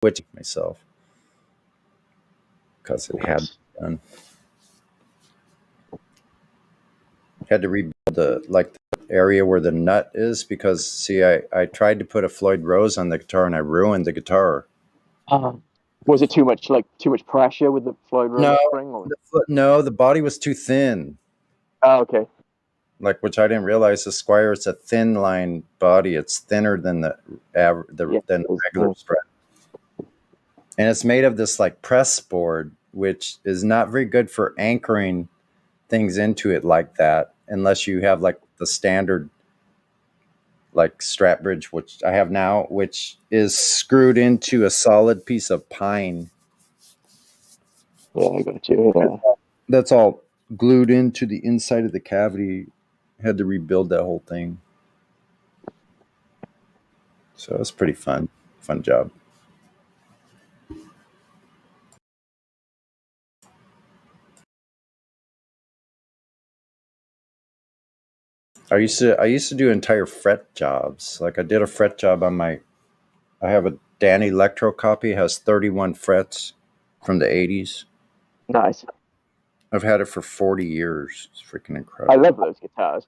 switching myself because it had Nice. done. Had to rebuild the area where the nut is because see, I tried to put a Floyd Rose on the guitar and I ruined the guitar. Was it too much pressure with the Floyd Rose No, spring? Or? no, the body was too thin. Oh, okay. Like which I didn't realize. The Squire, it's a thin line body. It's thinner than Yeah, than the regular Strat, and it's made of this like press board, which is not very good for anchoring things into it like that, unless you have like the standard like Strat bridge, which I have now, which is screwed into a solid piece of pine. Yeah, I got you. Yeah. That's all glued into the inside of the cavity. Had to rebuild that whole thing. So it was pretty fun job. I used to do entire fret jobs. Like I did a fret job on my. I have a Danny Electro copy. It has 31 frets from the 80s. Nice. I've had it for 40 years. It's freaking I incredible. love those guitars.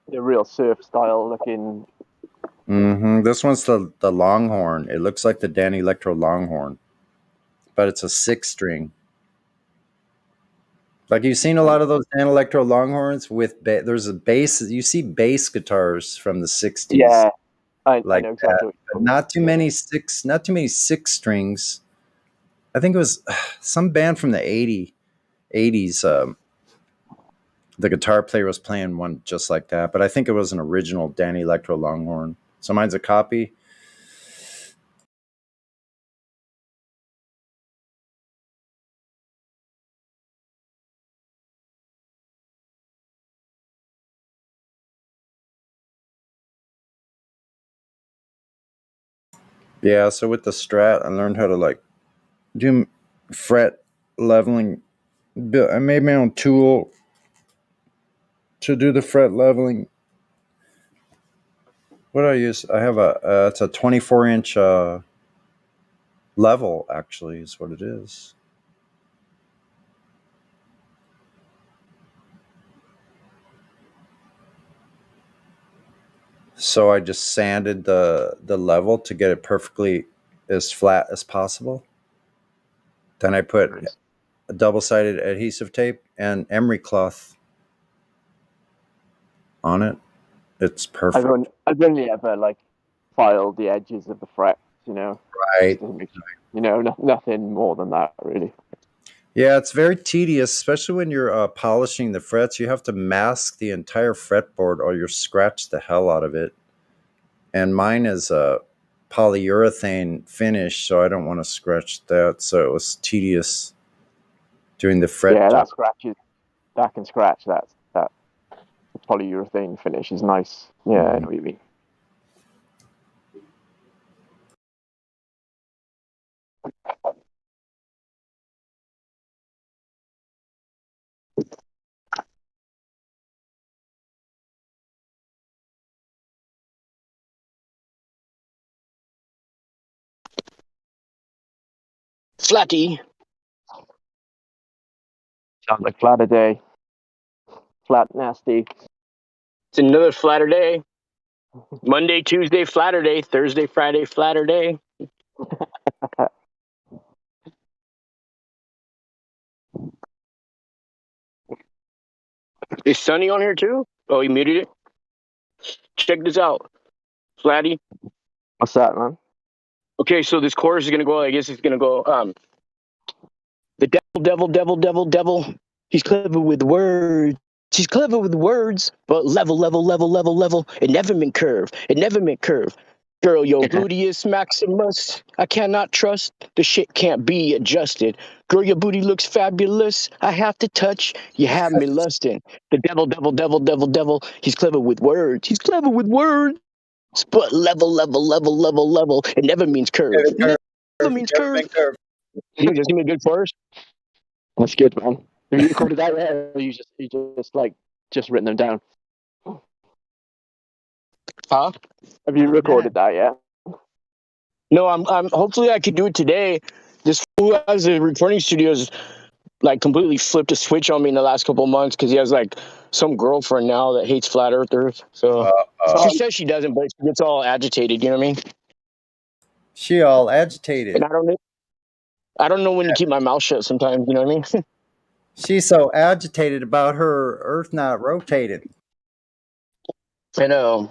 They're real surf style looking. This one's the Longhorn. It looks like the Danny Electro Longhorn, but it's a 6 string. Like you've seen a lot of those Dan Electro Longhorns with there's a bass. You see bass guitars from the 60s Yeah, I like know that. exactly what But you're talking about. not too many 6 strings. I think it was some band from the 80s. The guitar player was playing one just like that, but I think it was an original Danny Electro Longhorn. So mine's a copy. Yeah, so with the Strat, I learned how to like do fret leveling. I made my own tool to do the fret leveling. What do I use? I have it's a 24-inch level. Actually, is what it is. So I just sanded the level to get it perfectly as flat as possible. Then I put Nice. a double-sided adhesive tape and emery cloth on it. It's perfect. I've only ever like filed the edges of the frets, just Right. to make sure, nothing more than that really. Yeah, it's very tedious, especially when you're polishing the frets. You have to mask the entire fretboard or you'll scratch the hell out of it. And mine is a polyurethane finish, so I don't want to scratch that. So it was tedious doing the fret Yeah, job. that can scratch that polyurethane finish is nice. Yeah, I know what you mean. Flatty. Sounds like flatter day. Flat nasty. It's another flatter day. Monday, Tuesday, flatter day. Thursday, Friday, flatter day. Is Sunny on here too? Oh, he muted it. Check this out, Flatty. What's that, man? Okay, so this chorus is gonna go. I guess it's gonna go. The devil. He's clever with words. He's clever with words, but level. It never meant curve. It never meant curve. Girl, your gluteus maximus, I cannot trust. The shit can't be adjusted. Girl, your booty looks fabulous. I have to touch. You have me lusting. The devil. He's clever with words. He's clever with words, but level. It never means curve. Never means curve. You just give me a good chorus. That's good, man. Have you recorded that yet, or you just written them down? Huh? Have you recorded that yet? No, I'm. Hopefully, I could do it today. This fool has a recording studios like completely flipped a switch on me in the last couple of months because he has like some girlfriend now that hates flat earthers. So she Uh-oh. says she doesn't, but she gets all agitated. You know what I mean? She all And agitated. I don't know when to keep my mouth shut. Sometimes, you know what I mean? She's so agitated about her Earth not rotating. And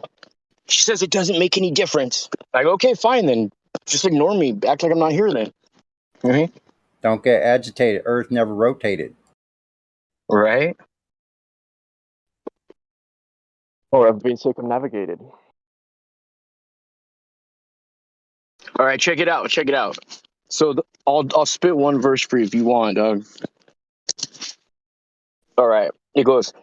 she says it doesn't make any difference. Like, okay, fine then. Just ignore me. Act like I'm not here then. You know what I mean? Don't get agitated. Earth never rotated. Right? Or have been circumnavigated. All right, check it out. Check it out. So I'll spit one verse for you if you want, dog. All right. It goes,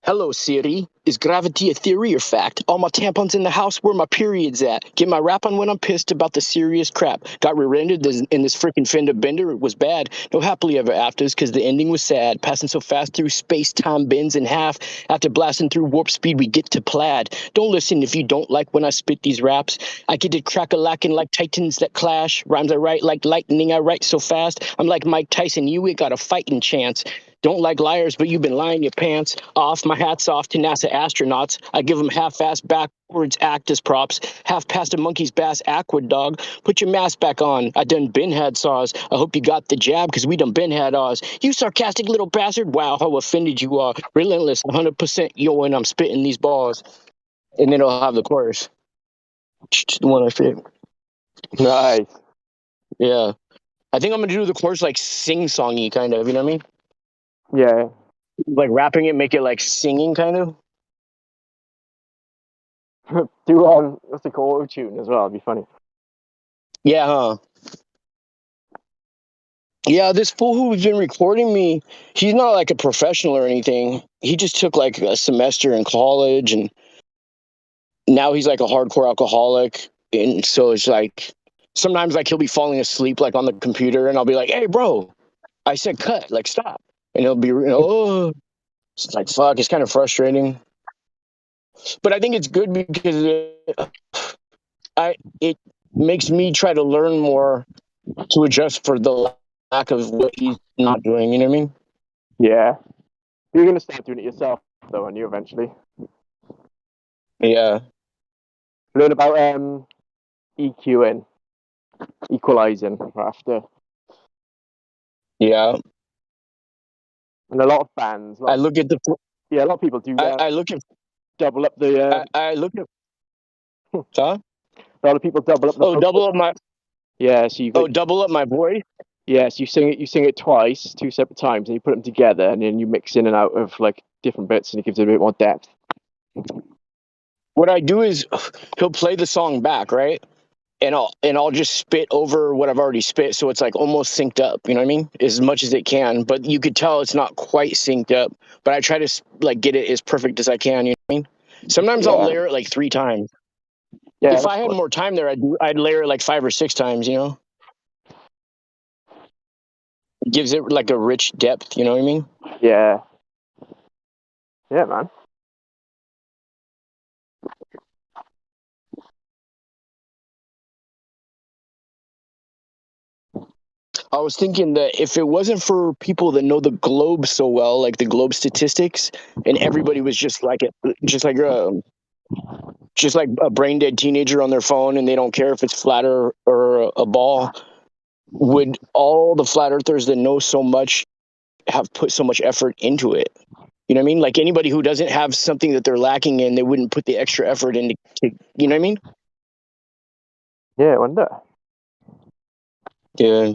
hello, Siri. Is gravity a theory or fact? All my tampons in the house, where my periods at? Get my rap on when I'm pissed about the serious crap. Got rear-ended in this freaking fender bender. It was bad. No happily ever afters, because the ending was sad. Passing so fast through space-time bends in half. After blasting through warp speed, we get to plaid. Don't listen if you don't like when I spit these raps. I get it crack-a-lacking like titans that clash. Rhymes I write like lightning, I write so fast. I'm like Mike Tyson, you ain't got a fighting chance. Don't like liars, but you've been lying your pants off. My hat's off to NASA astronauts. I give them half-assed backwards act as props. Half past a monkey's bass aquad dog. Put your mask back on. I done been had saws. I hope you got the jab, because we done been had ours. You sarcastic little bastard. Wow, how offended you are. Relentless, 100% yo when I'm spitting these balls. And then I'll have the chorus. The one I fit. Nice. Yeah. I think I'm going to do the chorus like sing-songy kind of, you know what I mean? Yeah. Like rapping it, make it like singing kind of. Do what's it called? Auto-tune as well. It'd be funny. Yeah, huh? Yeah, this fool who's been recording me, he's not like a professional or anything. He just took like a semester in college and now he's like a hardcore alcoholic. And so it's like sometimes like he'll be falling asleep like on the computer and I'll be like, hey, bro, I said cut, like stop. And he'll be, oh, it's like, fuck, it's kind of frustrating. But I think it's good because it makes me try to learn more to adjust for the lack of what he's not doing. You know what I mean? Yeah. You're gonna start doing it yourself, though, aren't you? Eventually, Yeah. learn about EQing, equalizing after, Yeah. and a lot of bands. I look at the. Yeah, a lot of people do I look at. double up the. I look at. Huh? A lot of people double up the. Oh, double up my. Yeah, so you Oh, double up my voice. yeah, so you sing it twice, two separate times, and you put them together, and then you mix in and out of like different bits, and it gives it a bit more depth. What I do is, he'll play the song back, right? And I'll just spit over what I've already spit, so it's like almost synced up. You know what I mean? As much as it can, but you could tell it's not quite synced up. But I try to like get it as perfect as I can. You know what I mean? Sometimes I'll Yeah. layer it like 3 times. Yeah, If I had more time there, I'd layer it like 5 or 6 times. You know, it gives it like a rich depth. You know what I mean? yeah, yeah, man. I was thinking that if it wasn't for people that know the globe so well, like the globe statistics, and everybody was just like a brain dead teenager on their phone, and they don't care if it's flat or a ball, would all the flat earthers that know so much have put so much effort into it? You know what I mean? Like anybody who doesn't have something that they're lacking in, they wouldn't put the extra effort into. You know what I mean? Yeah, I wonder. Yeah.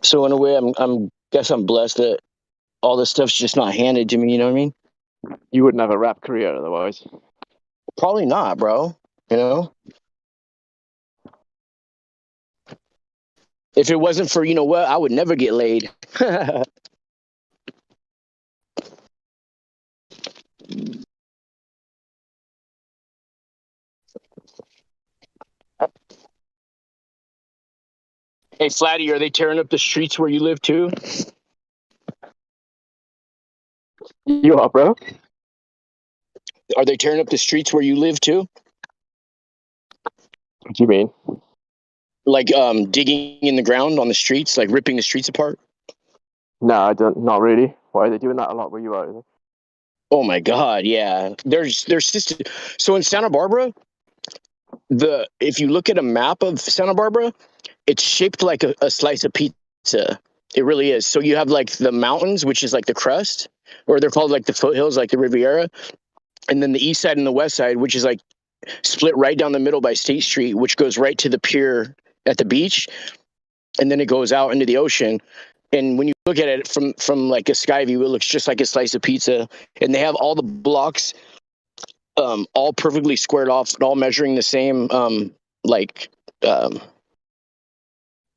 So in a way, I'm guess I'm blessed that all this stuff's just not handed to me. You know what I mean? You wouldn't have a rap career otherwise. Probably not, bro. You know, if it wasn't for, you know what, I would never get laid. Hey, Flatty, are they tearing up the streets where you live too? You are, bro. Are they tearing up the streets where you live too? What do you mean? Like digging in the ground on the streets, like ripping the streets apart? No, I don't. Not really. Why are they doing that a lot where you are? Oh my God, yeah. There's system. So in Santa Barbara, if you look at a map of Santa Barbara, it's shaped like a slice of pizza. It really is. So you have like the mountains, which is like the crust, or they're called like the foothills, like the Riviera, and then the east side and the west side, which is like split right down the middle by State Street, which goes right to the pier at the beach, and then it goes out into the ocean. And when you look at it from like a sky view, it looks just like a slice of pizza. And they have all the blocks all perfectly squared off, all measuring the same like um,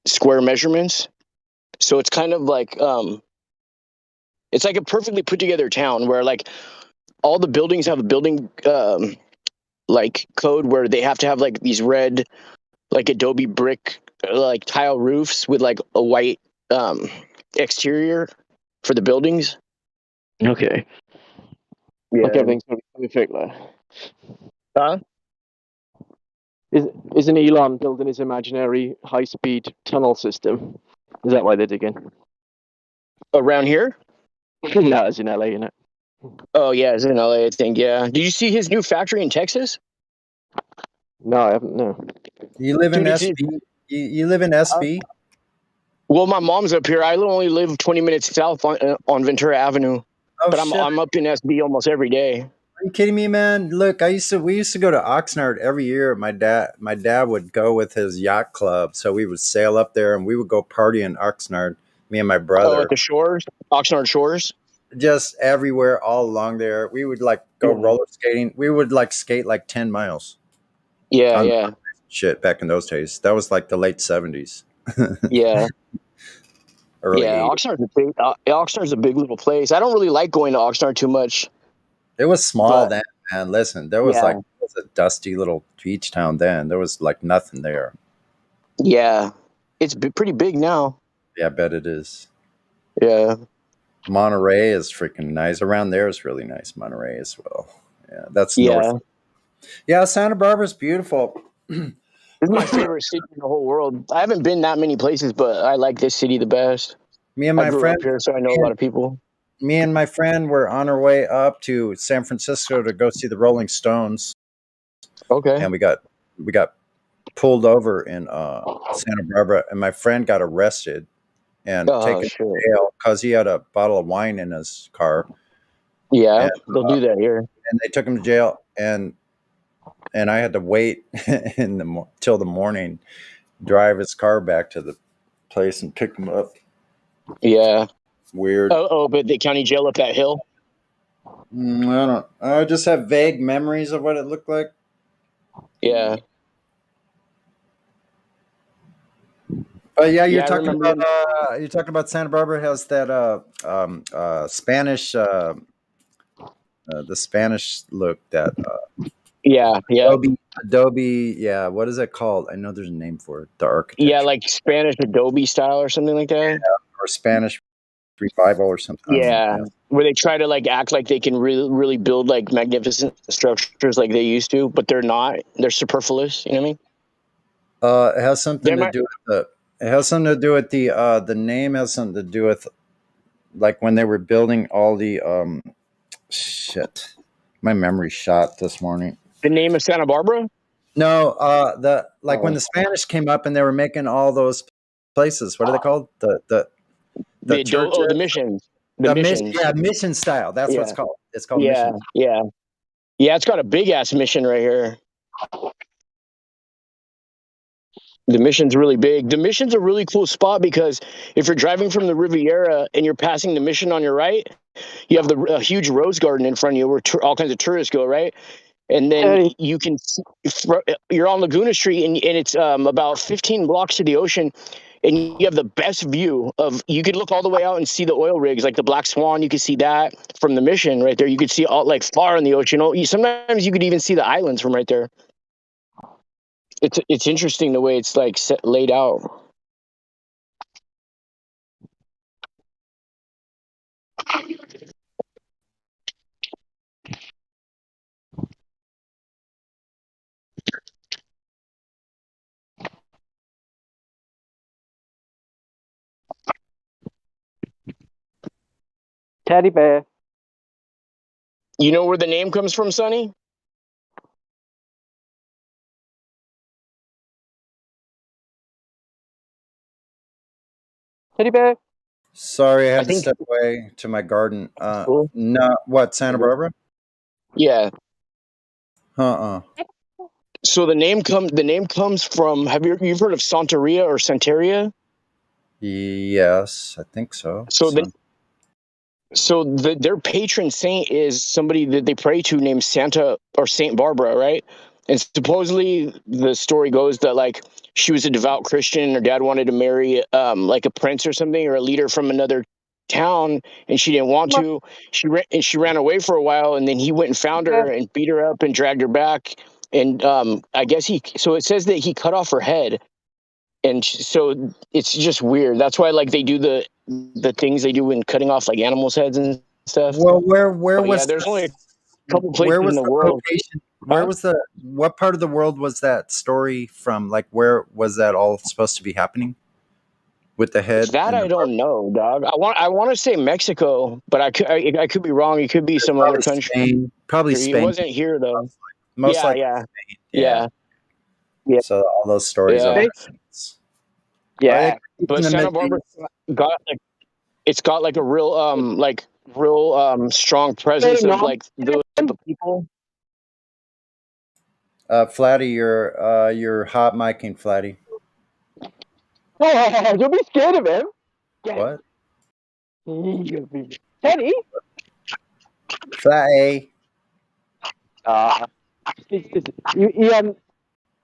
square measurements. So it's kind of like it's like a perfectly put together town where like all the buildings have a building like code where they have to have like these red like adobe brick like tile roofs with like a white exterior for the buildings. Okay. Like Yeah. everything's gonna be perfect there. Huh? Isn't Elon building his imaginary high-speed tunnel system? Is that why they're digging? Around here? No, it's in LA, isn't it? Oh yeah, it's in LA, I think. Yeah. Did you see his new factory in Texas? No, I haven't. No. You live in Dude, SB? You live in SB? well, my mom's up here. I only live 20 minutes south on Ventura Avenue, Oh but I'm shit! I'm up in SB almost every day. Are you kidding me, man? Look, we used to go to Oxnard every year. My dad would go with his yacht club, so we would sail up there and we would go party in Oxnard. Me and my Oh, at brother, the shores, Oxnard Shores. just everywhere, all along there. We would like go Yeah, roller skating. We would like skate like 10 miles yeah, on yeah, shit back in those days. That was like the late 70s, yeah, early yeah. 80s. Oxnard's a big little place. I don't really like going to Oxnard too much, It was small but then, man. Listen, there was like yeah, it was a dusty little beach town then. There was like nothing there. yeah, it's pretty big now. Yeah, I bet it is. Yeah, Monterey is freaking nice. Around there is really nice. Monterey as well. Yeah, that's north. yeah. Yeah, Santa Barbara's beautiful. This is my favorite city in the whole world. I haven't been that many places, but I like this city the best. Me and I my grew friend, up here, so I know a me lot and, of people. me and my friend were on our way up to San Francisco to go see the Rolling Stones, Okay. and we got pulled over in Santa Barbara, and my friend got arrested and Oh, taken sure. to jail because he had a bottle of wine in his car, Yeah, and they'll do that here. they took him to jail, and I had to wait till the morning, drive his car back to the place and pick him up. Yeah. Weird. Oh, but the county jail up that hill. I don't. I just have vague memories of what it looked like. Yeah. But yeah, Yeah, I remember. you're talking about Santa Barbara has that Spanish the Spanish look that Yeah, yeah, Adobe, yeah, what is it called? I know there's a name for it. The yeah, architecture like Spanish Adobe style or something like that. or Spanish revival or something. I don't know. Yeah, Yeah. where they try to like act like they can really, really build like magnificent structures like they used to, but they're not. They're superfluous. You know what I mean? It has something They to might. do with it has something to do with the name has something to do with like when they were building all the shit. My memory shot this morning. The name of Santa Barbara. No, the like when Oh, the Spanish came up and they were making all those places. What are they called? The the churches, missions. The the mission. missions. Yeah, mission style. That's what Yeah, it's called. It's called yeah, mission. yeah, yeah. It's got a big ass mission right here. The mission's really big. The mission's a really cool spot because if you're driving from the Riviera and you're passing the mission on your right, you have a huge rose garden in front of you where all kinds of tourists go, right? And then Hey, you can you're on Laguna Street and it's about 15 blocks to the ocean, and you have the best view of. You could look all the way out and see the oil rigs, like the Black Swan. You could see that from the mission right there. You could see all like far in the ocean. Sometimes you could even see the islands from right there. It's interesting the way it's like laid out. Teddy bear. You know where the name comes from, Sonny? Teddy bear. Sorry, I I had to think. step away to my garden. Cool. No, what, Santa Barbara? Yeah. Uh-uh. So the name comes from. You've heard of Santeria or Santeria? Yes, I think so. So their patron saint is somebody that they pray to named Santa or Saint Barbara, right? And supposedly the story goes that like she was a devout Christian and her dad wanted to marry like a prince or something or a leader from another town, and she didn't want to. She ran away for a while, and then he went and found her and beat her up and dragged her back. And I guess so it says that he cut off her head, and so it's just weird. That's why like they do the things they do when cutting off like animals' heads and stuff. Well, where But yeah, was there's only a couple places where in was the the world. location? Where Huh? was what part of the world was that story from? Like, where was that all supposed to be happening with the head That and I the don't know, dog. I want to say Mexico, but I could be wrong. It could be some other probably country. Spain? Probably It Spain. wasn't here though. Most Yeah, likely yeah, Spain. Yeah. yeah, yeah, So all those stories yeah. always. Are they Yeah. But in the Santa Middle Barbara East? got like it's got like a real strong presence of like those type of people. Flatty, you're hot micing, Flatty. Don't be scared of him. What? Teddy. Flatty. He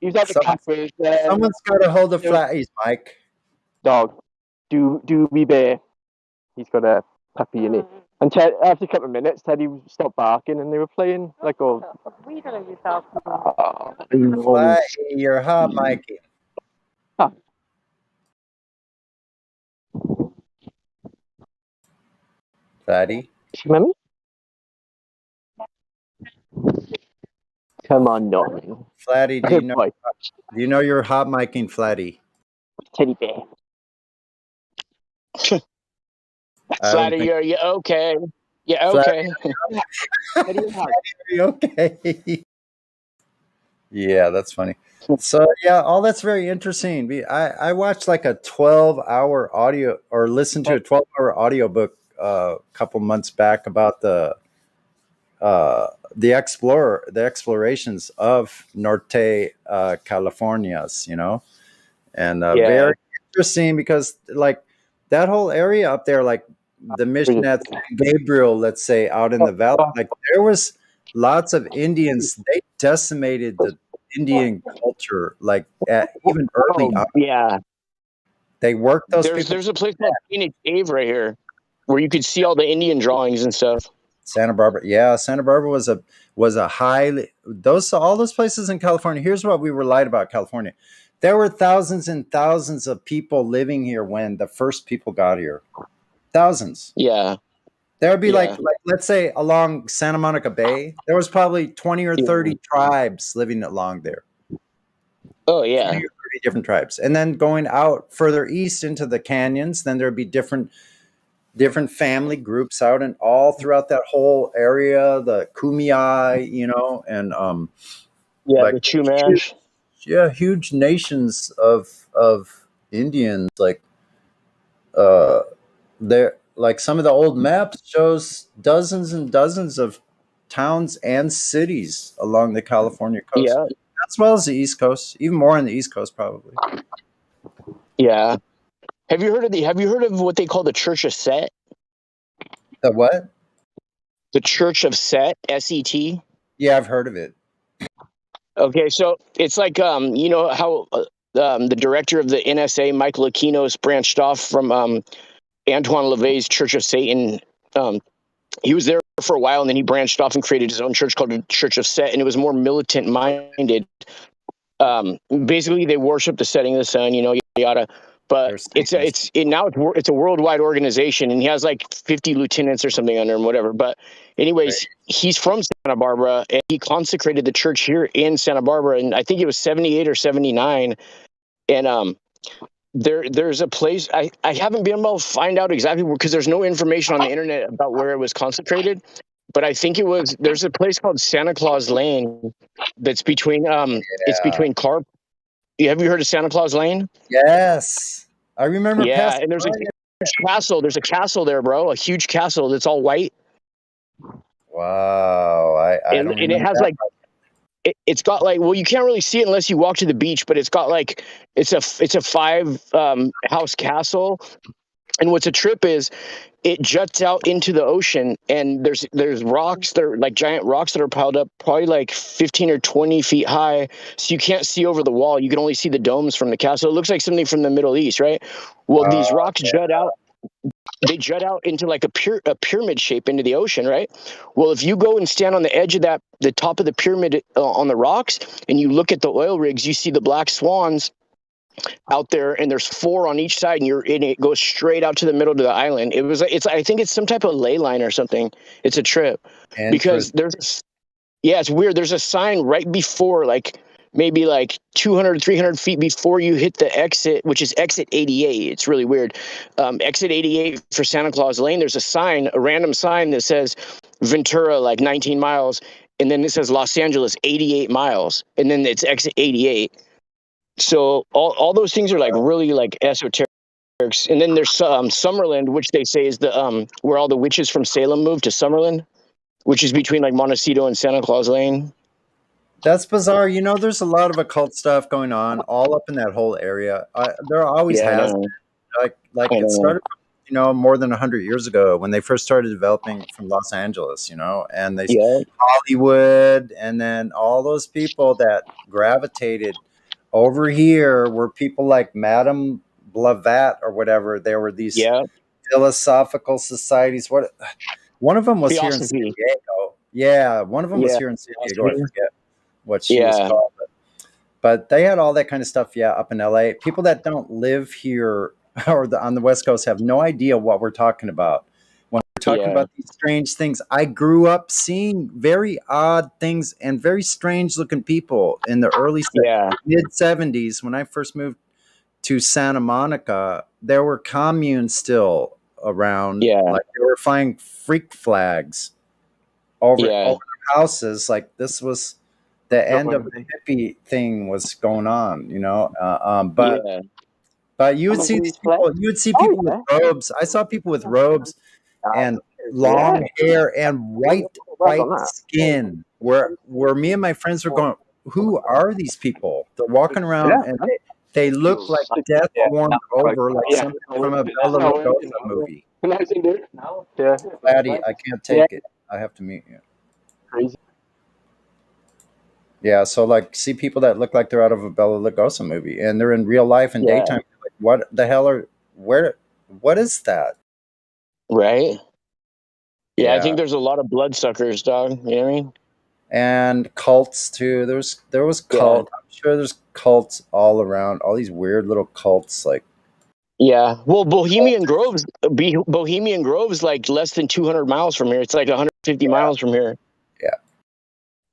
was at the Someone's, back with someone's got to hold the Flatty's mic. dog. Doobie Bear. He's got a puppy in it. And after a couple of minutes, Teddy stopped barking, and they were playing like all. Flatty, you're hot micing. Ah. Flatty. Mummy? Come on, darling. Flatty, Good boy. do you know you're hot micing, Flatty? Teddy Bear. I don't Flatty, think you okay? Yeah, Flatty, okay. Teddy and Hug. are you okay? Yeah, that's funny. So yeah, all that's very interesting. I watched like a 12-hour audio or listened to a 12-hour audiobook a couple months back about the explorations of Norte Californias, and Yeah, very interesting because like that whole area up there, like the mission at San Gabriel, let's say out in the valley, like there was lots of Indians. They decimated the Indian culture, like even early on. yeah. They worked those people. There's a place called Phoenix Cave right here where you could see all the Indian drawings and stuff. Santa Barbara, yeah, Santa Barbara was a highly all those places in California. Here's what we were lied about California. There were thousands and thousands of people living here when the first people got here. Thousands. Yeah, There would be yeah. like let's say along Santa Monica Bay, there was probably 20 or 30 tribes living along there. Oh yeah, 20 or 30 different tribes. And then going out further east into the canyons, then there'd be different family groups out and all throughout that whole area, the Kumeyaay, and yeah. like The Chumash. huge nations of Indians, like there, like some of the old maps shows dozens and dozens of towns and cities along the California coast, Yeah, as well as the East Coast, even more on the East Coast, probably. yeah. Have you heard of what they call the Church of Set? The what? The Church of Set, SET. Yeah, I've heard of it. Okay, so it's like you know how the director of the NSA, Michael Aquinos, branched off from Antoine LaVey's Church of Satan. He was there for a while, and then he branched off and created his own church called the Church of Set, and it was more militant minded. Basically, they worship the setting of the sun, yada yada. But it's a worldwide organization, and he has like 50 lieutenants or something under him, whatever. But anyways, he's from Santa Barbara, and he consecrated the church here in Santa Barbara, and I think it was 78 or 79. And there's a place I haven't been able to find out exactly where, because there's no information on the internet about where it was concentrated, but I think there's a place called Santa Claus Lane that's between it's Yeah. between Carp. Have you heard of Santa Claus Lane? Yes. I remember Yeah, passing and there's a by it. huge castle. There's a castle there, bro. A huge castle that's all white, Wow. I don't and it remember has that. like it's got like, well, you can't really see it unless you walk to the beach, but it's got like it's a five house castle, and what's a trip is it juts out into the ocean, and there's rocks that are like giant rocks that are piled up probably like 15 or 20 feet high, so you can't see over the wall. You can only see the domes from the castle. It looks like something from the Middle East, right? Well, these rocks jut out. They jut out into like a pyramid shape into the ocean, right? Well, if you go and stand on the edge of the top of the pyramid on the rocks, and you look at the oil rigs, you see the black swans out there, and there's four on each side, and it goes straight out to the middle of the island. I think it's some type of ley line or something. It's a trip because Interesting. yeah, it's weird. There's a sign right before, like maybe like 200, 300 feet before you hit the exit, which is exit 88. It's really weird. Exit 88 for Santa Claus Lane. There's a sign, a random sign that says Ventura, like 19 miles. And then it says Los Angeles, 88 miles. And then it's exit 88. So all those things are like really like esoteric. And then there's Summerlin, which they say is the where all the witches from Salem moved to Summerlin, which is between like Montecito and Santa Claus Lane. That's bizarre. There's a lot of occult stuff going on all up in that whole area. There always Yeah, I has know. been. Like I it know. started, more than 100 years ago when they first started developing from Los Angeles, and Yeah, Hollywood, and then all those people that gravitated over here were people like Madame Blavat or whatever. There were these yeah. philosophical societies. One of them was here in San Theosophy. Diego. Yeah, one of them was Yeah, here in San Diego. I theosophy. forget what she was Yeah, called, but they had all that kind of stuff. Yeah, up in LA, people that don't live here or on the West Coast have no idea what we're talking about when we're talking yeah, about these strange things. I grew up seeing very odd things and very strange looking people in the yeah, mid 70s when I first moved to Santa Monica. There were communes still around, yeah, like they were flying freak flags over yeah, their houses. Like this was the end of the hippie thing was going on, yeah, but you would see these people. You would see people with robes. I saw people with robes and long hair and white skin. Where me and my friends were going, who are these people? They're walking around and they look like death warmed over, like something from a Bela Lugosi movie. Yeah, Laddie, I can't take it. I have to meet you. crazy. Yeah, so like see people that look like they're out of a Bela Lugosi movie and they're in real life and yeah. daytime. Like, what the hell what is that? Right. Yeah, I Yeah. think there's a lot of bloodsuckers, dog. You know what I mean? And cults too. There was cult. I'm sure there's cults all around. All these weird little cults like Yeah. Well, Bohemian Grove's like less than 200 miles from here. It's like 150 miles from here. Yeah.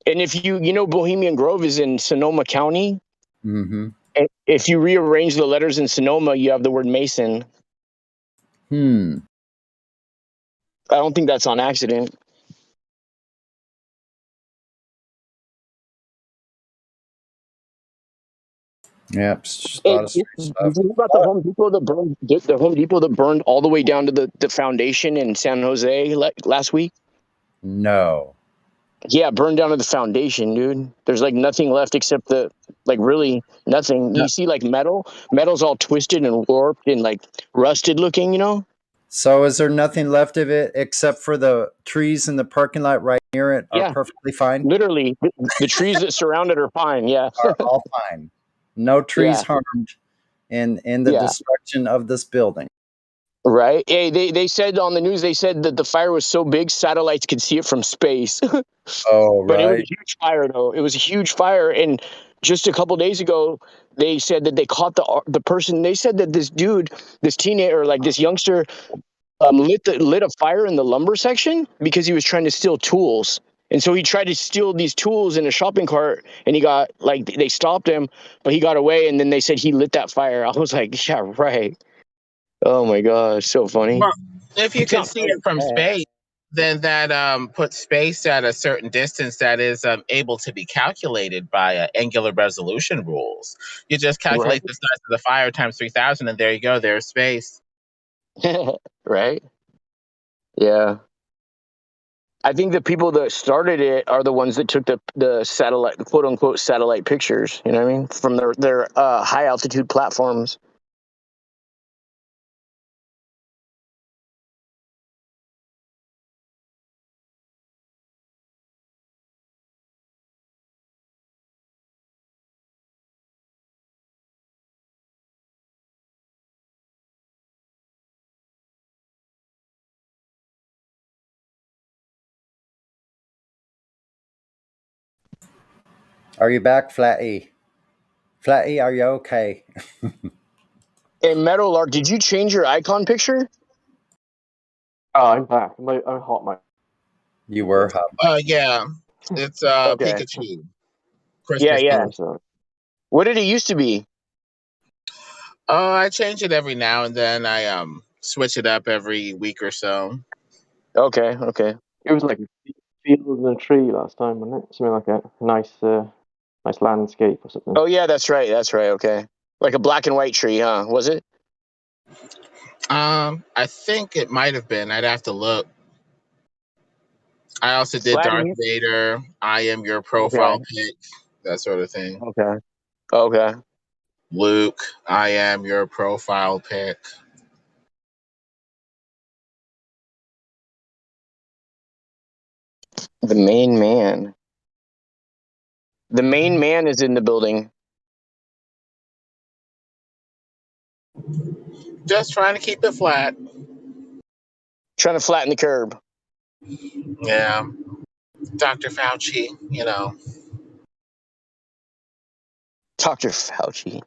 And if you know Bohemian Grove is in Sonoma County. Mm-hmm. And if you rearrange the letters in Sonoma, you have the word Mason. I don't think that's on accident. Yeah, it's just a Hey, lot of did strange you stuff. hear about the Home Depot that burned all the way down to the foundation in San Jose last week? No. Yeah, burned down to the foundation, dude. There's like nothing left except really nothing. No. You see like metal's all twisted and warped and like rusted looking. So is there nothing left of it except for the trees in the parking lot right near it are Yeah, perfectly fine? literally the trees that surround it are fine. Yeah. Are all fine. No trees Yeah. harmed in the Yeah. destruction of this building. Right. Hey, they said on the news, they said that the fire was so big satellites could see it from space. Oh, But it was a right. huge fire, though. It was a huge fire, and just a couple days ago, they said that they caught the person. They said that this dude, this teenager, like this youngster, lit a fire in the lumber section because he was trying to steal tools, And so he tried to steal these tools in a shopping cart, and he got like they stopped him, but he got away. And then they said he lit that fire. I was like, yeah, right. Oh my gosh, so funny. Well, if you It's can not see funny, it from it's bad. space, then that puts space at a certain distance that is able to be calculated by angular resolution rules. You just Right. calculate the size of the fire times 3,000, and there you go. There's space. Right? Yeah. I think the people that started it are the ones that took the satellite, quote unquote, satellite pictures. You know what I mean? From their high altitude platforms. Are you back, Flatty? Flatty, are you okay? Hey, Meadowlark, did you change your icon picture? Oh, I'm back. I'm hot, mate. You were hot. Yeah, it's Okay. Pikachu. Yeah, Christmas yeah. color. So, What did it used to be? I change it every now and then. I switch it up every week or so. Okay, okay. it was like a field and a tree last time, wasn't it? Something like a nice landscape or something. Oh yeah, that's right. That's right. Okay. Like a black and white tree, huh? Was it? I think it might have been. I'd have to look. I also did Darth Flatty. Vader. I am your Okay. profile pic. That sort of thing. Okay. Okay. Luke. I am your profile pic. The main man. The main man is in the building. Just trying to keep it flat. Trying to flatten the curb. Yeah. Dr. Fauci, you know. Dr. Fauci.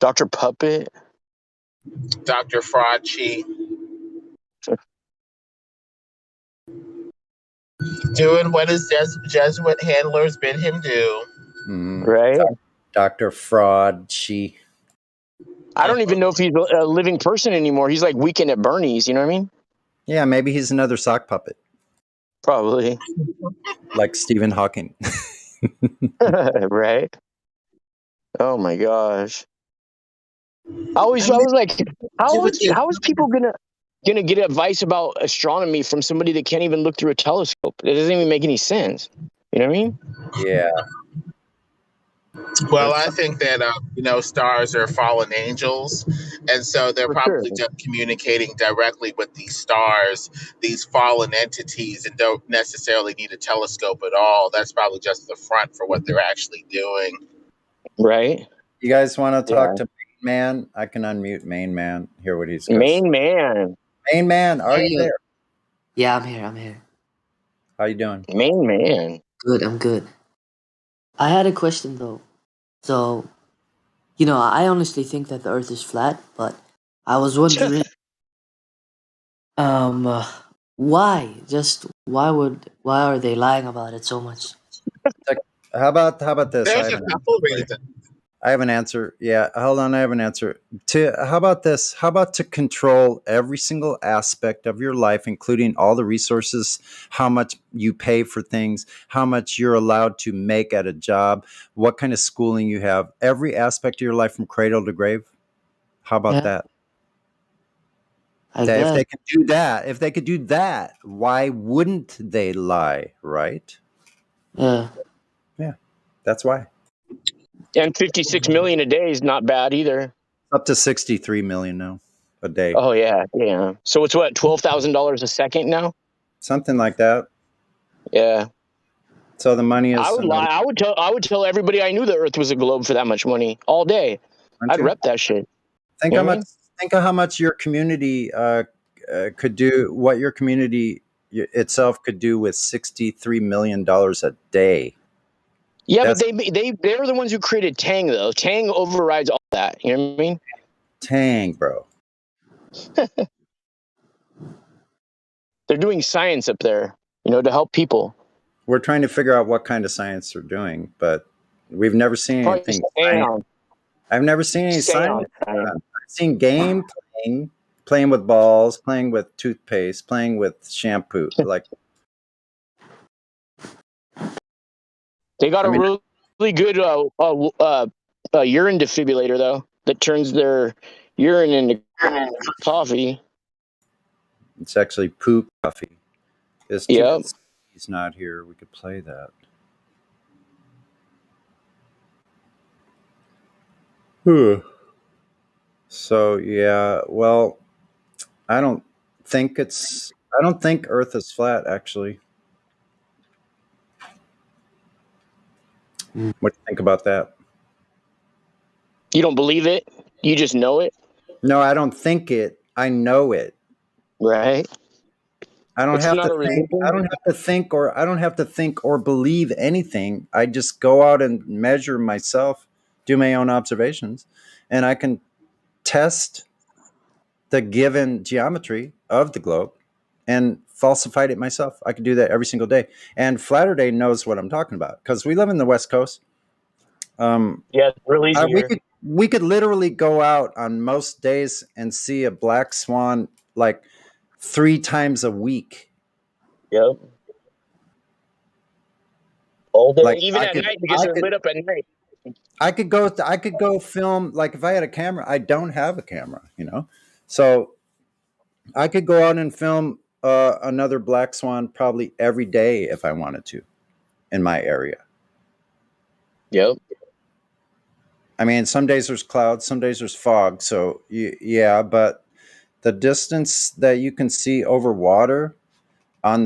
Dr. Puppet. Dr. Frauci. Doing what his Jesuit handlers bid him do. Right? Dr. Fraud, she. I don't even know if he's a living person anymore. He's like Weekend at Bernie's, you know what I mean? Yeah, maybe he's another sock puppet, Probably. like Stephen Hawking. Right? Oh my gosh. I was like, how is people gonna get advice about astronomy from somebody that can't even look through a telescope? It doesn't even make any sense. You know what I mean? Yeah. Well, I think that stars are fallen angels, and so they're For sure. probably just communicating directly with these stars, these fallen entities, and don't necessarily need a telescope at all. That's probably just the front for what they're actually doing. Right? You guys want to Yeah. talk to Main Man? I can unmute Main Man. Hear what he's got. Main man. Main Man, are you there? Yeah, I'm here. How you doing? Main man. Good, I'm good. I had a question though. So, I honestly think that the Earth is flat, but I was wondering, why? Just why are they lying about it so much? How about this? There's a couple reasons. I have an answer. Yeah, hold on. I have an answer. How about this? How about to control every single aspect of your life, including all the resources, how much you pay for things, how much you're allowed to make at a job, what kind of schooling you have, every aspect of your life from cradle to grave? How about that? I If guess. they could do that, why wouldn't they lie, right? Yeah. Yeah, that's why. And 56 million a day is not bad either. Up to 63 million now a day. Oh yeah, yeah. So it's what, $12,000 a second now? Something like that. Yeah. So the money is. I would lie. I would tell everybody I knew the Earth was a globe for that much money all day. I'd rep that shit. Think how much. Think of how much your community could do. What your community itself could do with $63 million a day. Yeah, but they're the ones who created Tang though. Tang overrides all that. You know what I mean? Tang, bro. They're doing science up there, to help people. we're trying to figure out what kind of science they're doing, but we've never seen Probably anything. seance. I've never seen any Seance. science. I've seen game playing with balls, playing with toothpaste, playing with shampoo. Like, They got I a mean, really good urine defibrillator though that turns their urine into coffee. it's actually poo coffee. It's too Yep. bad he's not here. We could play that. So yeah, well, I don't think Earth is flat. Actually, what do you think about that? You don't believe it? You just know it, No, I don't think it. I know it. right? I don't It's have not to a think. religion. I don't have to think or believe anything. I just go out and measure myself, do my own observations, and I can test the given geometry of the globe and falsified it myself. I could do that every single day. And Flatter Day knows what I'm talking about because we live in the West Coast. Yeah, it's real easy here. We could literally go out on most days and see a black swan like 3 times a week. Yep. All day, Like even at night because they're lit up at night. I could go film, like if I had a camera. I don't have a camera, so I could go out and film another black swan probably every day if I wanted to in my area. Yep. I mean, some days there's clouds, some days there's fog. So yeah, but the distance that you can see over water on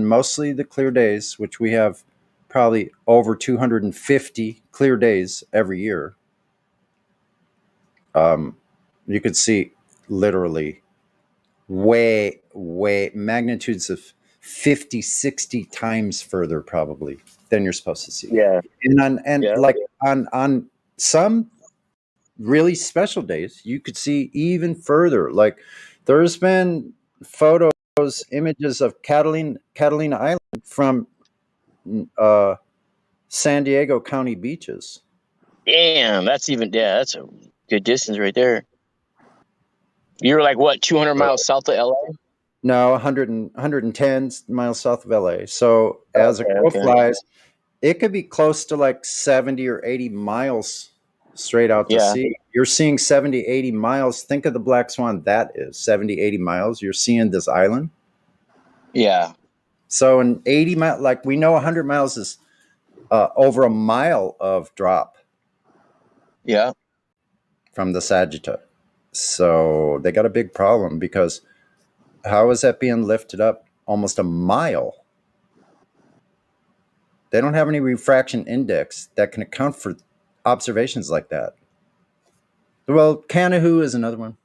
mostly the clear days, which we have probably over 250 clear days every year, you could see literally way magnitudes of 50, 60 times further probably than you're supposed to see. Yeah. Like on some really special days, you could see even further. Like there's been images of Catalina Island from San Diego County beaches. Damn, that's a good distance right there. You're like what, 200 miles south of LA? No, 110 miles south of LA. So as a crow flies, it could be close to like 70 or 80 miles straight out to sea. You're seeing 70, 80 miles. Think of the black swan that is 70, 80 miles. You're seeing this island. Yeah. So in 80 miles, like we know 100 miles is over a mile of drop. Yeah. From the Sagitta. So they got a big problem because how is that being lifted up almost a mile? They don't have any refraction index that can account for observations like that. Well, Canahoo is another one.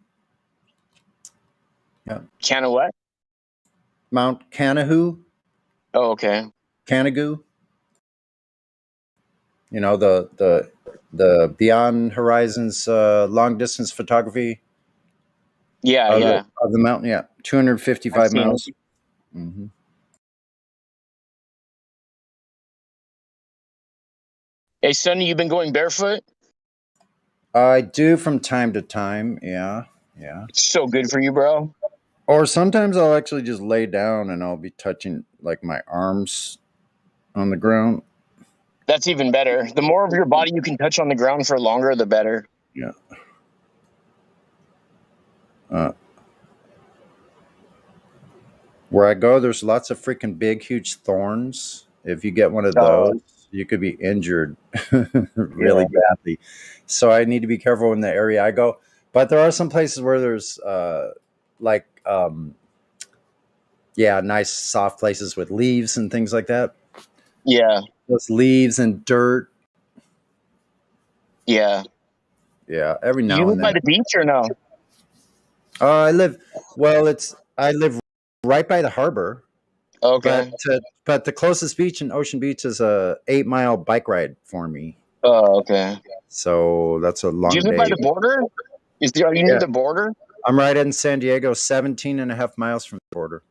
Yeah. Cana what? Mount Canahoo. Oh, okay. Canagoo. The Beyond Horizons long distance photography. Yeah, of the mountain. Yeah, 255 miles. Mm-hmm. Hey, Sonny, you been going barefoot? I do from time to time. Yeah. It's so good for you, bro. Or sometimes I'll actually just lay down and I'll be touching like my arms on the ground. That's even better. The more of your body you can touch on the ground for longer, the better. Yeah. Where I go, there's lots of freaking big, huge thorns. If you get one of those, you could be injured really badly. So I need to be careful in the area I go. But there are some places where there's nice soft places with leaves and things like that. Yeah. Those leaves and dirt. Yeah. Yeah. Every now you and live then. by the beach or no? I live right by the harbor. Okay. But the closest beach in Ocean Beach is a 8-mile bike ride for me. Oh, okay. So that's a long day. Do you live by the border? Are you near the border? I'm right in San Diego, 17 and a half miles from the border.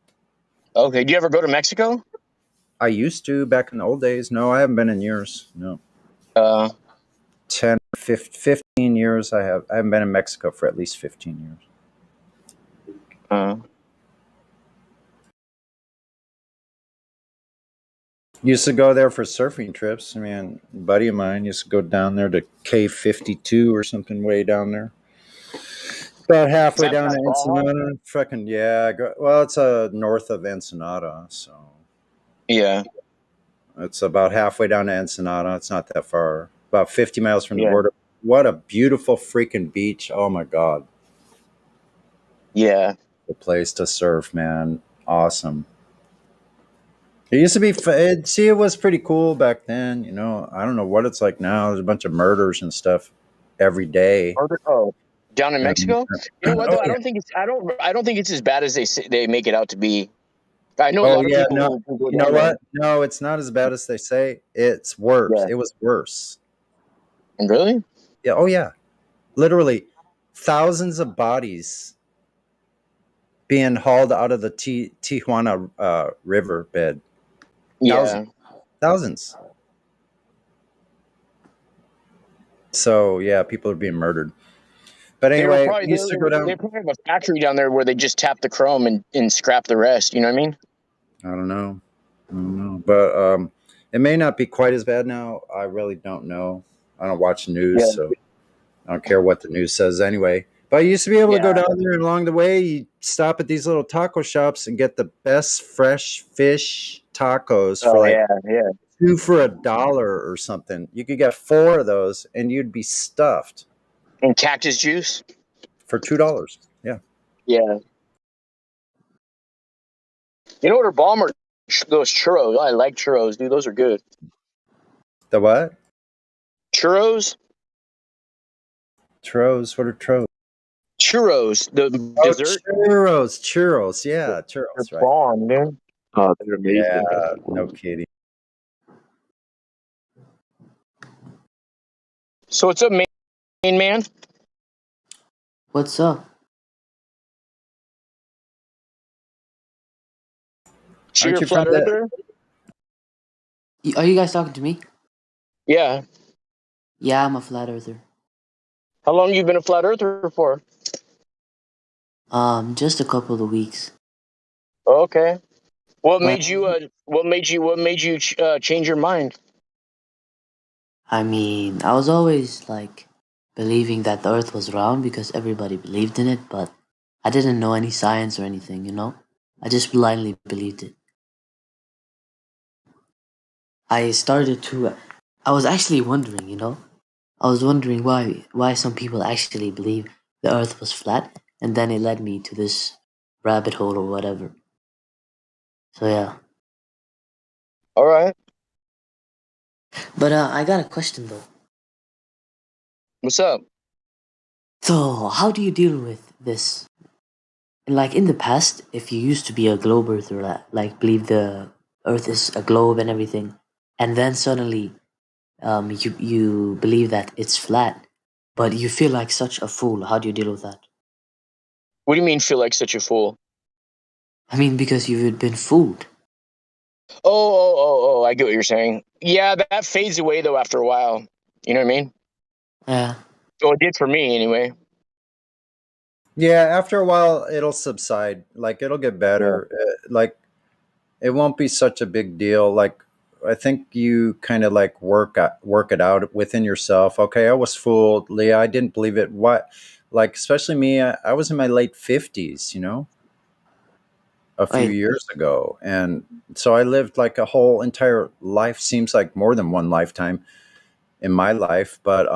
Okay. Do you ever go to Mexico? I used to back in the old days. No, I haven't been in years. No. Uh, 10, 15 years I have. I haven't been in Mexico for at least 15 years. uh, Used to go there for surfing trips. I mean, a buddy of mine used to go down there to K52 or something way down there. About is halfway that down to past Baja? Ensenada. Fucking yeah. Well, it's north of Ensenada, so Yeah, it's about halfway down to Ensenada. It's not that far. About 50 miles from the yeah, border. What a beautiful freaking beach! Oh my god, yeah. the place to surf, man. Awesome. It used to be. See, it was pretty cool back then. You know, I don't know what it's like now. There's a bunch of murders and stuff every day. Oh, down in And, Mexico. You know what oh though? I yeah. don't think it's. I don't think it's as bad as they make it out to be. I know a Oh lot of yeah. people No, who go you know down there. what? No, it's not as bad as they say. It's worse. Yeah, It was worse. and really? Yeah. Oh yeah. Literally, thousands of bodies being hauled out of the Tijuana river bed. Thousands. Yeah. Thousands. So yeah, people are being murdered. But They were anyway, probably we used to go they down. probably have a factory down there where they just tap the chrome and scrap the rest. You know what I mean? I don't know. I don't know. But it may not be quite as bad now. I really don't know. I don't watch the news, Yeah. so I don't care what the news says anyway. But I used to be able to Yeah. go down there, and along the way, you stop at these little taco shops and get the best fresh fish tacos for Oh like yeah, yeah. 2 for $1 or something. You could get 4 of those, and you'd be stuffed And cactus juice. for $2. Yeah. Yeah. You know what are bomb are those churros? I like churros, dude. Those are good. The what? Churros. Churros. What are churros? Churros, the Oh, dessert. churros. Churros. Yeah, They're churros. Right. bomb, dude. Oh, they're Yeah. amazing. No kidding. So what's up, main man? What's up? So you're Aren't a you from flat that? earther? Are you guys talking to me? Yeah. Yeah, I'm a flat earther. How long you been a flat earther for? Just a couple of weeks. Okay. What But made you? What made you change your mind? I mean, I was always like believing that the earth was round because everybody believed in it, but I didn't know any science or anything, you know? I just blindly believed it. I started to I was actually wondering, you know? I was wondering why some people actually believe the earth was flat, and then it led me to this rabbit hole or whatever. So yeah. All right. But I got a question though. What's up? So, how do you deal with this? Like in the past, if you used to be a globe earther, like believe the earth is a globe and everything, and then suddenly you believe that it's flat, but you feel like such a fool. How do you deal with that? What do you mean? Feel like such a fool? I mean, because you've been fooled. Oh! I get what you're saying. Yeah, that fades away though after a while. You know what I mean? Yeah. Well, it did for me anyway. Yeah, after a while, it'll subside. Like it'll get Yeah. better. Like it won't be such a big deal. Like I think you kind of like work it out within yourself. Okay, I was fooled, Leah. I didn't believe it. What? Like especially me, I was in my late 50s. You know, a few Wait. years ago, and so I lived like a whole entire life. Seems like more than one lifetime in my life, but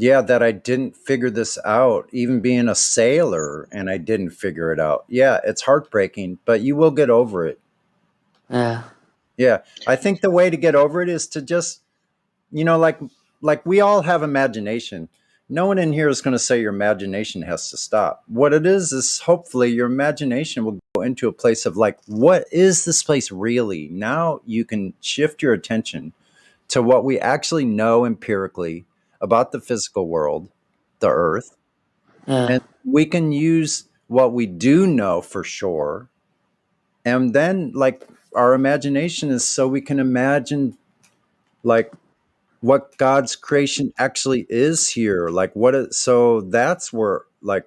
yeah, that I didn't figure this out, even being a sailor, and I didn't figure it out. Yeah, it's heartbreaking, but you will get over it. Yeah. Yeah, I think the way to get over it is to just, you know, like we all have imagination. No one in here is going to say your imagination has to stop. What it is hopefully your imagination will go into a place of like, what is this place really? Now you can shift your attention to what we actually know empirically about the physical world, the earth, Yeah. and we can use what we do know for sure, and then like our imagination is so we can imagine like what God's creation actually is here. Like what it, so that's where like